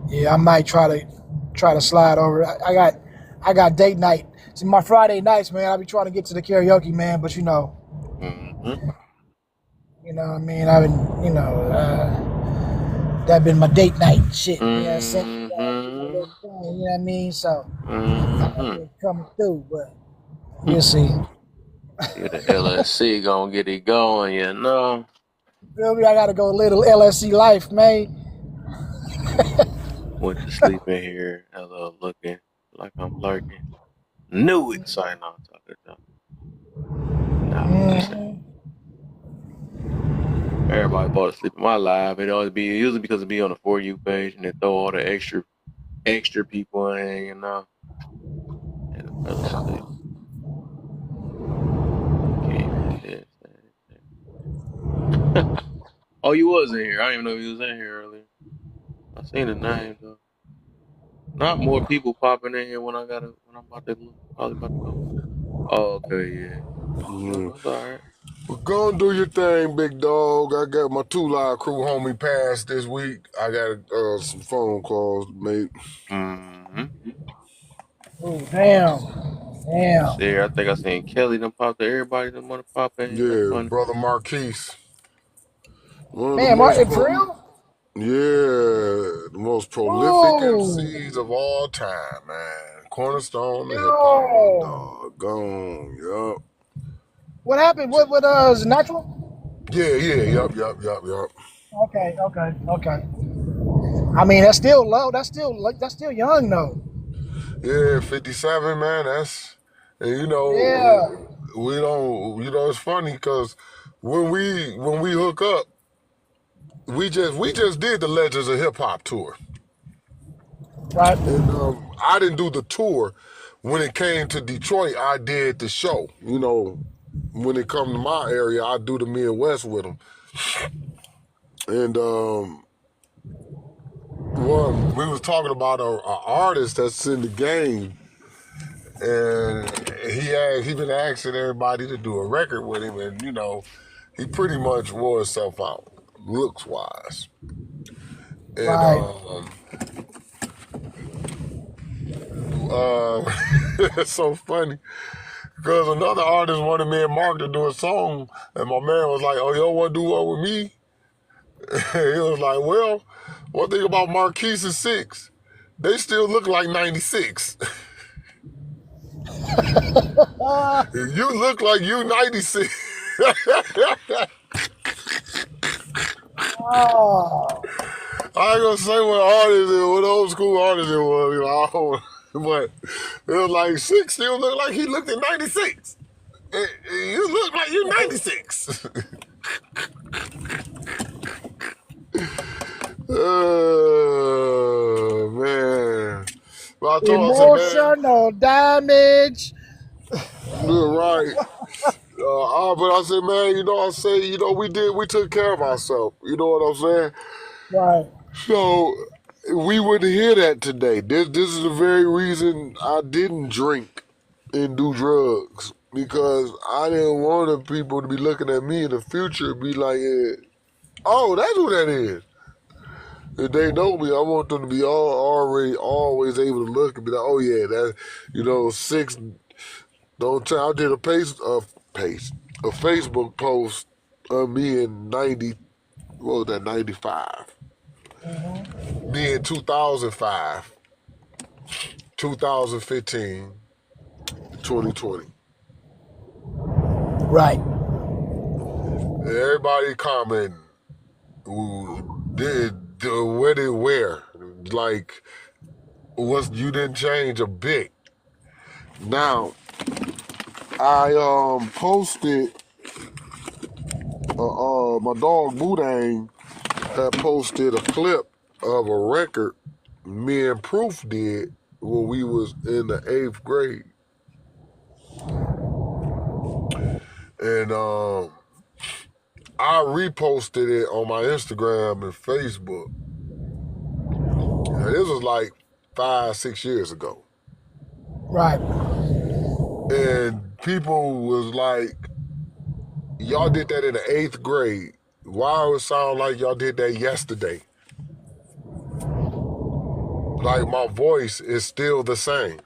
Yeah, I might try to slide over. I got date night. See, my Friday nights, man. I be trying to get to the karaoke, man. But Mm-hmm. what I mean. I've been, that been my date night shit. Yeah, sent to my Mm-hmm. little thing. You know what I mean? So I've Mm-hmm. been coming through, but we'll see. Yeah, the LSC gonna get it going, you know. Feel me? I gotta go little LSC life, man. Went to sleep in here, hello, looking like I'm lurking. Knew it. Sorry, no, I'm talking about. Nah, I'm just saying. Mm-hmm. Everybody fall asleep in my live. It always be usually because it be on the For You page and they throw all the extra people in, you know. And I fell asleep. Came in this. Oh, you was in here. I didn't even know you was in here earlier. I seen the name though. Not more people popping in here when I'm about to probably about to go. Oh, okay, yeah. Mm. No, that's all right. Well, go and do your thing, big dog. I got my 2 Live Crew homie pass this week. I got some phone calls to make. Mm-hmm. Oh, damn, See, damn. I think I seen Kelly done pop there. Everybody done want to pop in here. That's Yeah, funny. brother Marquise, one of the Man, most Martin, for real? yeah, the most prolific Ooh, MCs of all time, man. Cornerstone of hip hop, my yo. dog. Gone, yup. What happened? What is it natural? Yeah, yeah, yup. Okay, okay, okay. I mean, that's still low. That's still young though. Yeah, 57, man. That's and Yeah. we don't. It's funny because when we hook up, we just did the Legends of Hip Hop tour, Right. and I didn't do the tour. When it came to Detroit, I did the show. When it come to my area, I do the Midwest with them, and one we was talking about a artist that's in the game. And he been asking everybody to do a record with him, and he pretty much wore himself out, looks wise. And Right. it's so funny because another artist wanted me and Mark to do a song, and my man was like, "Oh, y'all want to do one with me?" He was like, "Well, one thing about Marquise and Six, they still look like '96. You look like you '96." Oh. I ain't gonna say what old school artist it was, but it was like Six still looked like he looked at '96. You look like you '96. Man. But I told I said, man, Emotional damage. you're right. But I said, man, I say, we took care of ourselves. You know what I'm saying? Right. So we wouldn't hear that today. This is the very reason I didn't drink and do drugs, because I didn't want the people to be looking at me in the future and be like, oh, that's who that is. If they know me, I want them to be already always able to look and be like, oh yeah, that six. Don't tell. I did a Facebook post of me in 90. What was that? 95. Me in 2005, 2015, 2020. Right. Everybody commenting. Where did where? Like, you didn't change a bit. Now, I posted. My dog Boudang had posted a clip of a record me and Proof did when we was in the 8th grade, and I reposted it on my Instagram and Facebook. And this was like 5-6 years ago. Right. And people was like, y'all did that in the 8th grade. Why would it sound like y'all did that yesterday? Like, my voice is still the same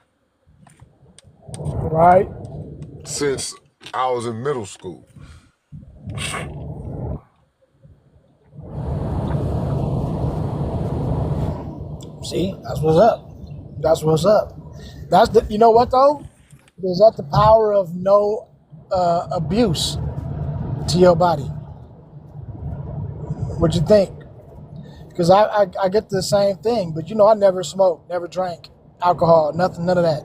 Right. since I was in middle school. See, that's what's up. That's what's up. That's the. You know what though? Is that the power of no abuse to your body? What you think? Because I get the same thing, but I never smoked, never drank alcohol, nothing, none of that.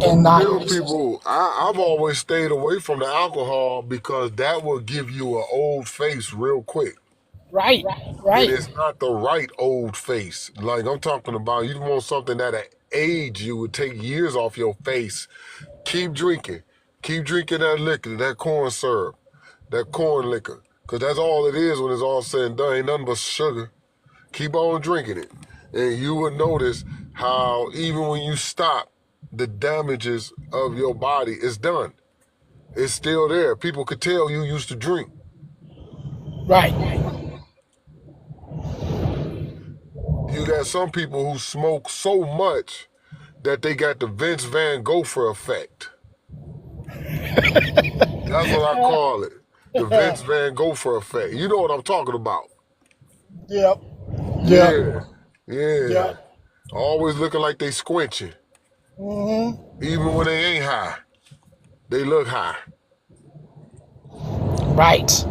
And I tell people, I've always stayed away from the alcohol because that will give you an old face real quick. right, And right, it's not the right old face. Like, I'm talking about, you want something that'll age you, would take years off your face. Keep drinking. Keep drinking that liquor, that corn syrup, that corn liquor. Because that's all it is when it's all said and done. Ain't nothing but sugar. Keep on drinking it. And you will notice how even when you stop, the damages of your body is done. It's still there. People could tell you used to drink. right. You got some people who smoke so much that they got the Vince Van Gogh effect. That's what I call it. The Vince Van Gogh effect. You know what I'm talking about. Yep, yep, Yeah. Yeah. yep. Always looking like they squinching. Mm-hmm. Even when they ain't high. They look high. Right.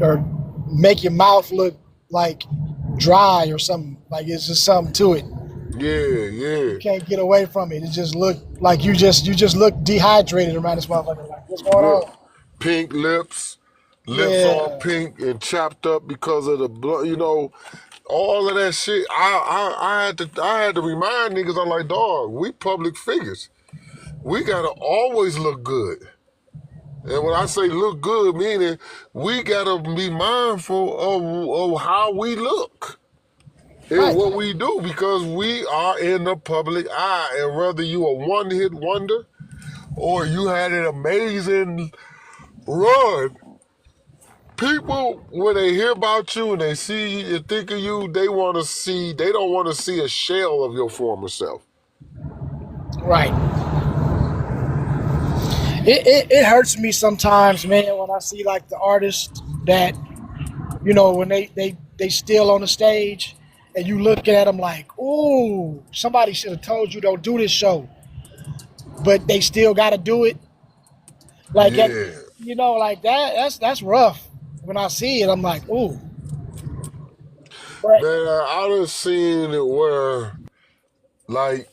Or make your mouth look like dry or something. Like it's just something to it. Yeah, You yeah. can't get away from it. It just look like you just look dehydrated around this motherfucker. Like what's going Look, on? pink lips all Yeah. pink and chopped up because of the blood. All of that shit. I had to remind niggas. I'm like, dog, we public figures. We gotta always look good. And when I say look good, meaning we gotta be mindful of how we look and Right. what we do, because we are in the public eye. And whether you a one-hit wonder or you had an amazing run, people, when they hear about you and they see you and think of you, they don't want to see a shell of your former self. Right. It hurts me sometimes, man, when I see like the artists that when they still on the stage and you looking at them like, ooh, somebody should have told you don't do this show, but they still got to do it. Like at, Yeah. like that. That's rough. When I see it, I'm like, ooh, but Man, I done seen it where, like,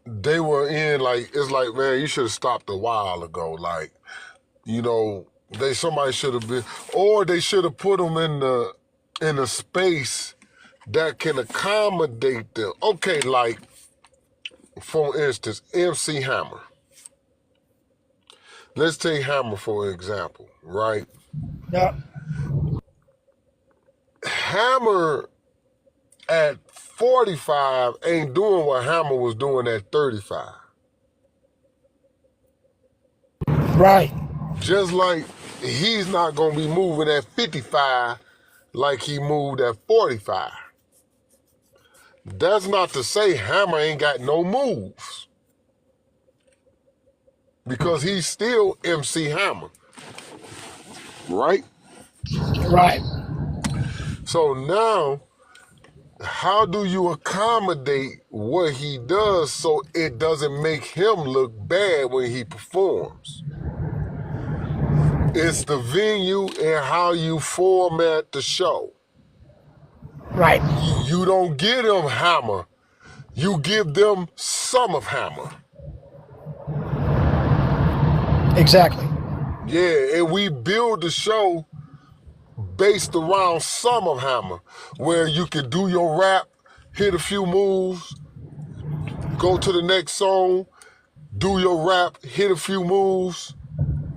they were in, like, it's like, man, you should have stopped a while ago. Like, you know, Somebody should have been, or they should have put them in a space that can accommodate them. Okay, like for instance, MC Hammer. Let's take Hammer for example, right? Yeah. Hammer at 45 ain't doing what Hammer was doing at 35. Right. Just like he's not gonna be moving at 55 like he moved at 45. That's not to say Hammer ain't got no moves, because he's still MC Hammer, right? Right. So now, how do you accommodate what he does so it doesn't make him look bad when he performs? It's the venue and how you format the show. Right. You don't give them Hammer. You give them some of Hammer. Exactly. Yeah, and we build the show based around some of Hammer, where you can do your rap, hit a few moves, go to the next song, do your rap, hit a few moves.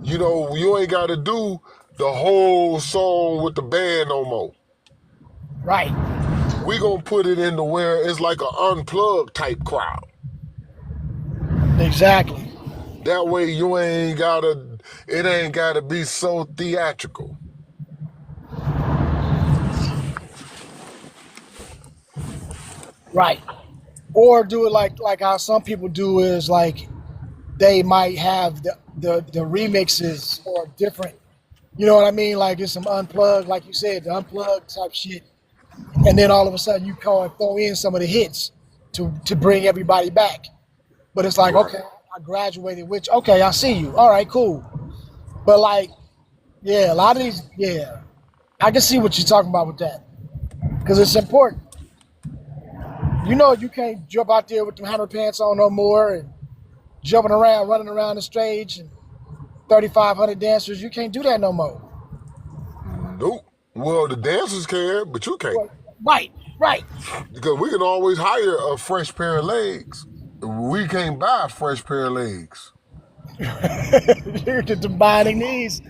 You know, you ain't got to do the whole song with the band no more. Right. We gonna put it into where it's like an unplugged type crowd. Exactly. That way it ain't gotta be so theatrical. Right. Or do it like how some people do is like they might have the remixes or different. You know what I mean? Like it's some unplugged, like you said, the unplugged type shit, and then all of a sudden you call and throw in some of the hits to bring everybody back. But it's like, Right. okay, I graduated, which okay, I see you. All right, cool. But like, yeah, a lot of these, yeah, I can see what you're talking about with that because it's important. You know, you can't jump out there with them hammer pants on no more and jumping around, running around the stage and 3,500 dancers. You can't do that no more. Nope. Well, the dancers can, but you can't. Right, right. Because we can always hire a fresh pair of legs. We can't buy a fresh pair of legs. You're just combining these.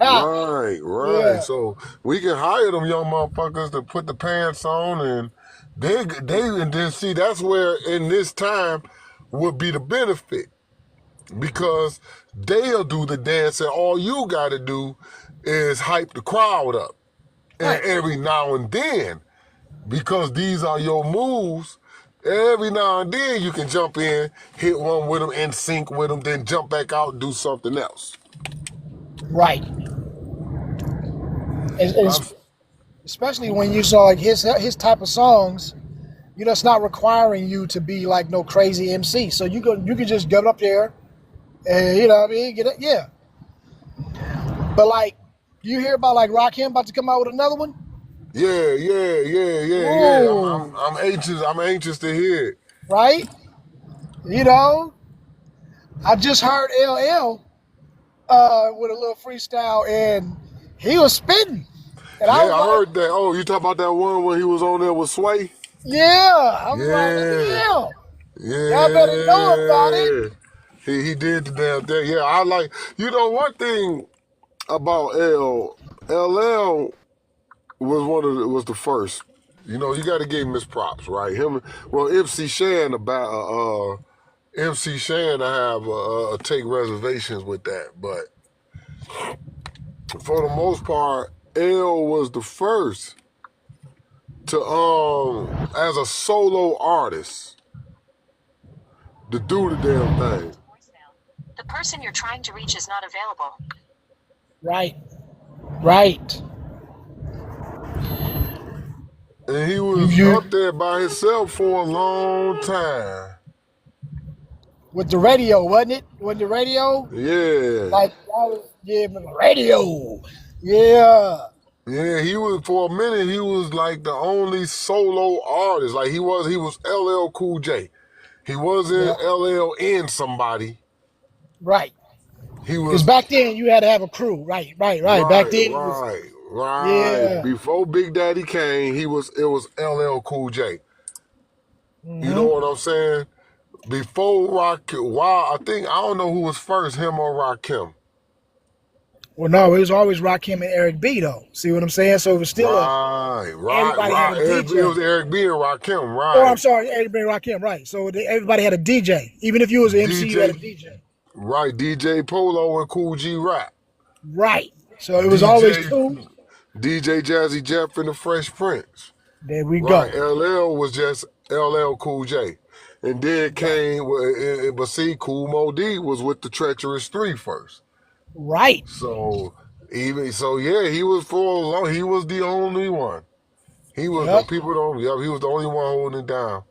Right, right. Yeah, So we can hire them young motherfuckers to put the pants on, and and then see, that's where in this time would be the benefit, because they'll do the dance and all you gotta do is hype the crowd up. And right, every now and then, because these are your moves, every now and then you can jump in, hit one with them, and sync with them, then jump back out and do something else. right. I've, Especially when you saw like his type of songs. You know, it's not requiring you to be like no crazy MC. So you can just get up there and you know what I mean, get it, yeah. But like, you hear about like Rakim about to come out with another one? yeah. Whoa, I'm anxious. I'm anxious to hear it. right? You know, I just heard LL with a little freestyle and he was spitting, and I Yeah, was I like, heard that. Oh, you talk about that one where he was on there with Sway? yeah. I was like, look Yeah, at him. Y'all better know about it. yeah. He did the damn thing. Yeah, I like. You know, one thing about LL was the first. You know, you got to give him his props, right? MC Shan MC Shan, I have take reservations with that, but for the most part, L was the first to as a solo artist to do the damn thing. The person you're trying to reach is not available. Right, right. And he was You up there by himself for a long time. with the radio, wasn't it? With the radio, Yeah. like yeah, with the radio, yeah, Yeah, he was, for a minute, he was like the only solo artist. Like he was LL Cool J. He yeah, wasn't LL and somebody. right. He Because was back then you had to have a crew. Right. Back right, then it was, right, right. yeah. Before Big Daddy came, it was LL Cool J. You know Hmm. what I'm saying? Before wow, I don't know who was first, him or Rakim. Well, no, it was always Rakim and Eric B, though. See what I'm saying? So it was still everybody had a It DJ. was Eric B and Rakim, Oh, I'm right? sorry, Eric B and Rakim, right. So everybody had a DJ. Even if you was an MC, you had a DJ, DJ. right? DJ Polo and Cool G Rap. Right. So it was always DJ two. DJ Jazzy Jeff and the Fresh Prince. There we Right. go. LL was just LL Cool J. And then Right. came, but see, Cool Mo D was with the Treacherous Three first. Right. So, yeah, he was for a long, he was the only one. He was the Yep. people don't, yeah, he was the only one holding it down.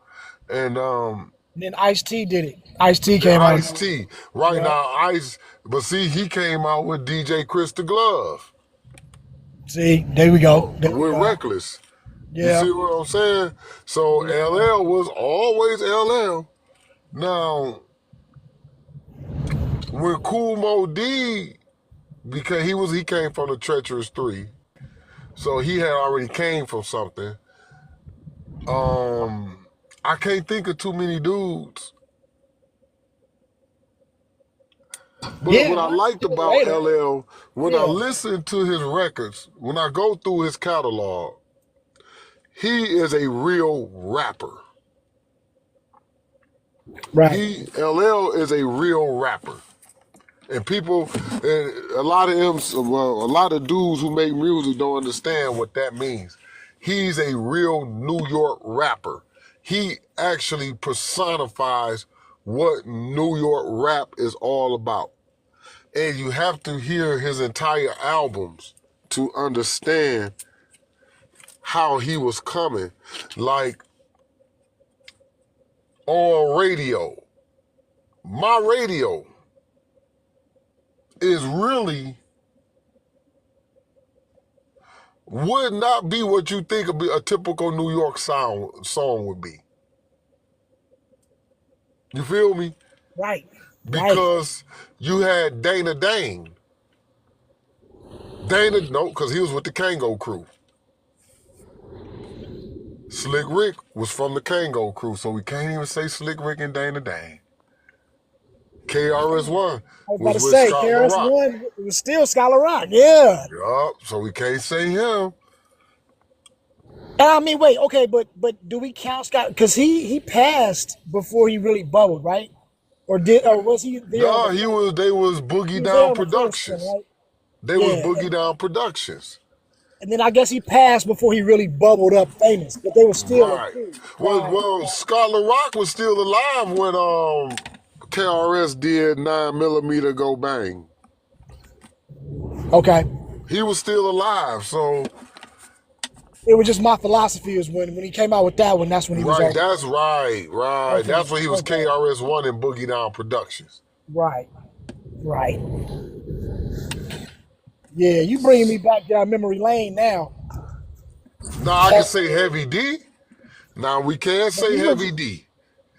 And And then Ice T did it. Ice T the came out. Ice T, right Yep. now, but see, he came out with DJ Chris the Glove. See, there we go. There we With go. Reckless. You Yeah. see what I'm saying? So Yeah. LL was always LL. Now, when Cool Mo D, because he came from the Treacherous Three, so he had already came from something. I can't think of too many dudes. But Yeah. what I liked about Later. LL, when I Yeah. listened to his records, when I go through his catalog, he is a real rapper. Right. LL is a real rapper. And people, and a lot of them, well, a lot of dudes who make music don't understand what that means. He's a real New York rapper. He actually personifies what New York rap is all about. And you have to hear his entire albums to understand how he was coming. Like on radio, my radio is really would not be what you think a typical New York song would be. You feel me? Right. Right. Because you had Dana Dane. No, because he was with the Kango crew. Slick Rick was from the Kango crew, so we can't even say Slick Rick and Dana Dane. KRS-One I was about was to with say, Scott KRS LaRock. One was still Scholar Rock. Yeah. Yup, so we can't say him. I mean, wait, okay, but do we count Scott? Because he passed before he really bubbled, right? Or was he there on the No, first? they was He Boogie was there Down on the first one, Productions. right? They was Yeah, Boogie Down Productions. and then I guess he passed before he really bubbled up famous. But they were still a Right. crew. Right. Well, Scott LaRock was still alive when KRS did 9mm Go Bang. Okay. He was still alive, so It was just my philosophy is when he came out with that one, that's when he was right, on. that's right. Okay. That's when he was Okay. KRS-One and Boogie Down Productions. Right. Right. Yeah, you bringing me back down memory lane now. Now I can say Heavy D. Now we can't But say he was, Heavy D.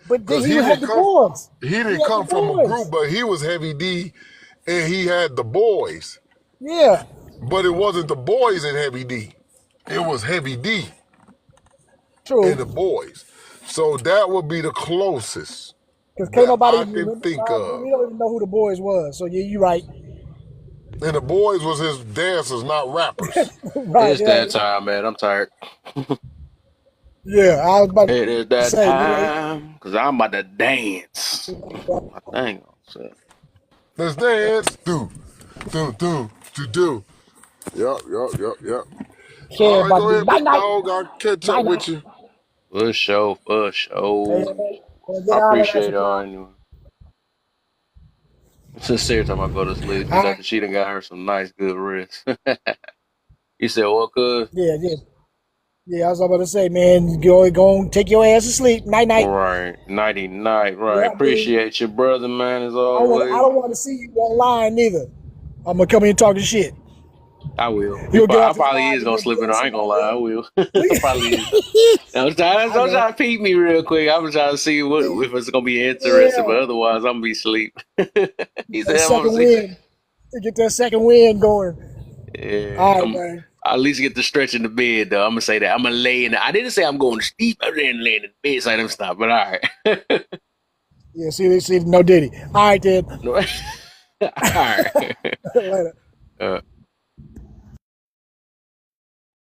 but then Because he had the boys. he He didn't had the come from a boys. group, but he was Heavy D and he had the boys. Yeah. But it wasn't the boys in Heavy D. It was Heavy D and True. the boys. So that would be the closest Because can't that nobody I even can remember. think of. We don't even know who the boys was. So yeah, you right. And the boys was his dancers, not rappers. Right. It's Yeah. that time, man. I'm tired. Yeah. I was about It is to that say, time because I'm about to dance. My thing on set. Let's dance. Do. Yep. care All right, about go the ahead, night big night. dog. I'll catch up Night night. with you. For sure, for Hey, sure. man. I Get on that appreciate extra it all time. anyway. Sincere time I go to sleep All because right. after she done got her some nice good rest. You said what, cuz? Yeah. Yeah, I was about to say, man, go and take your ass to sleep. Night night. Right. Nighty night, right. Yeah, I mean, Appreciate your brother, man, as I always. don't want to see you online neither. I'm gonna come in and talk to shit. I will. You'll get I off this probably live is and gonna then slip be it on on. I ain't gonna lie, I somebody will. I probably is. else. I Don't know. try to peek me real quick. I'm trying to see what if it's gonna be interesting, Yeah. but otherwise I'm gonna be asleep. He That said I'm gonna second see. wind. to get that second wind going. Yeah, All right, man. I'll at least get the stretch in the bed though. I'm gonna say that. I'm gonna lay in. I didn't say I'm going to sleep. I didn't lay in the bed, so I didn't stop. But all right. Yeah, see, no Diddy. All right, then. All right. Later.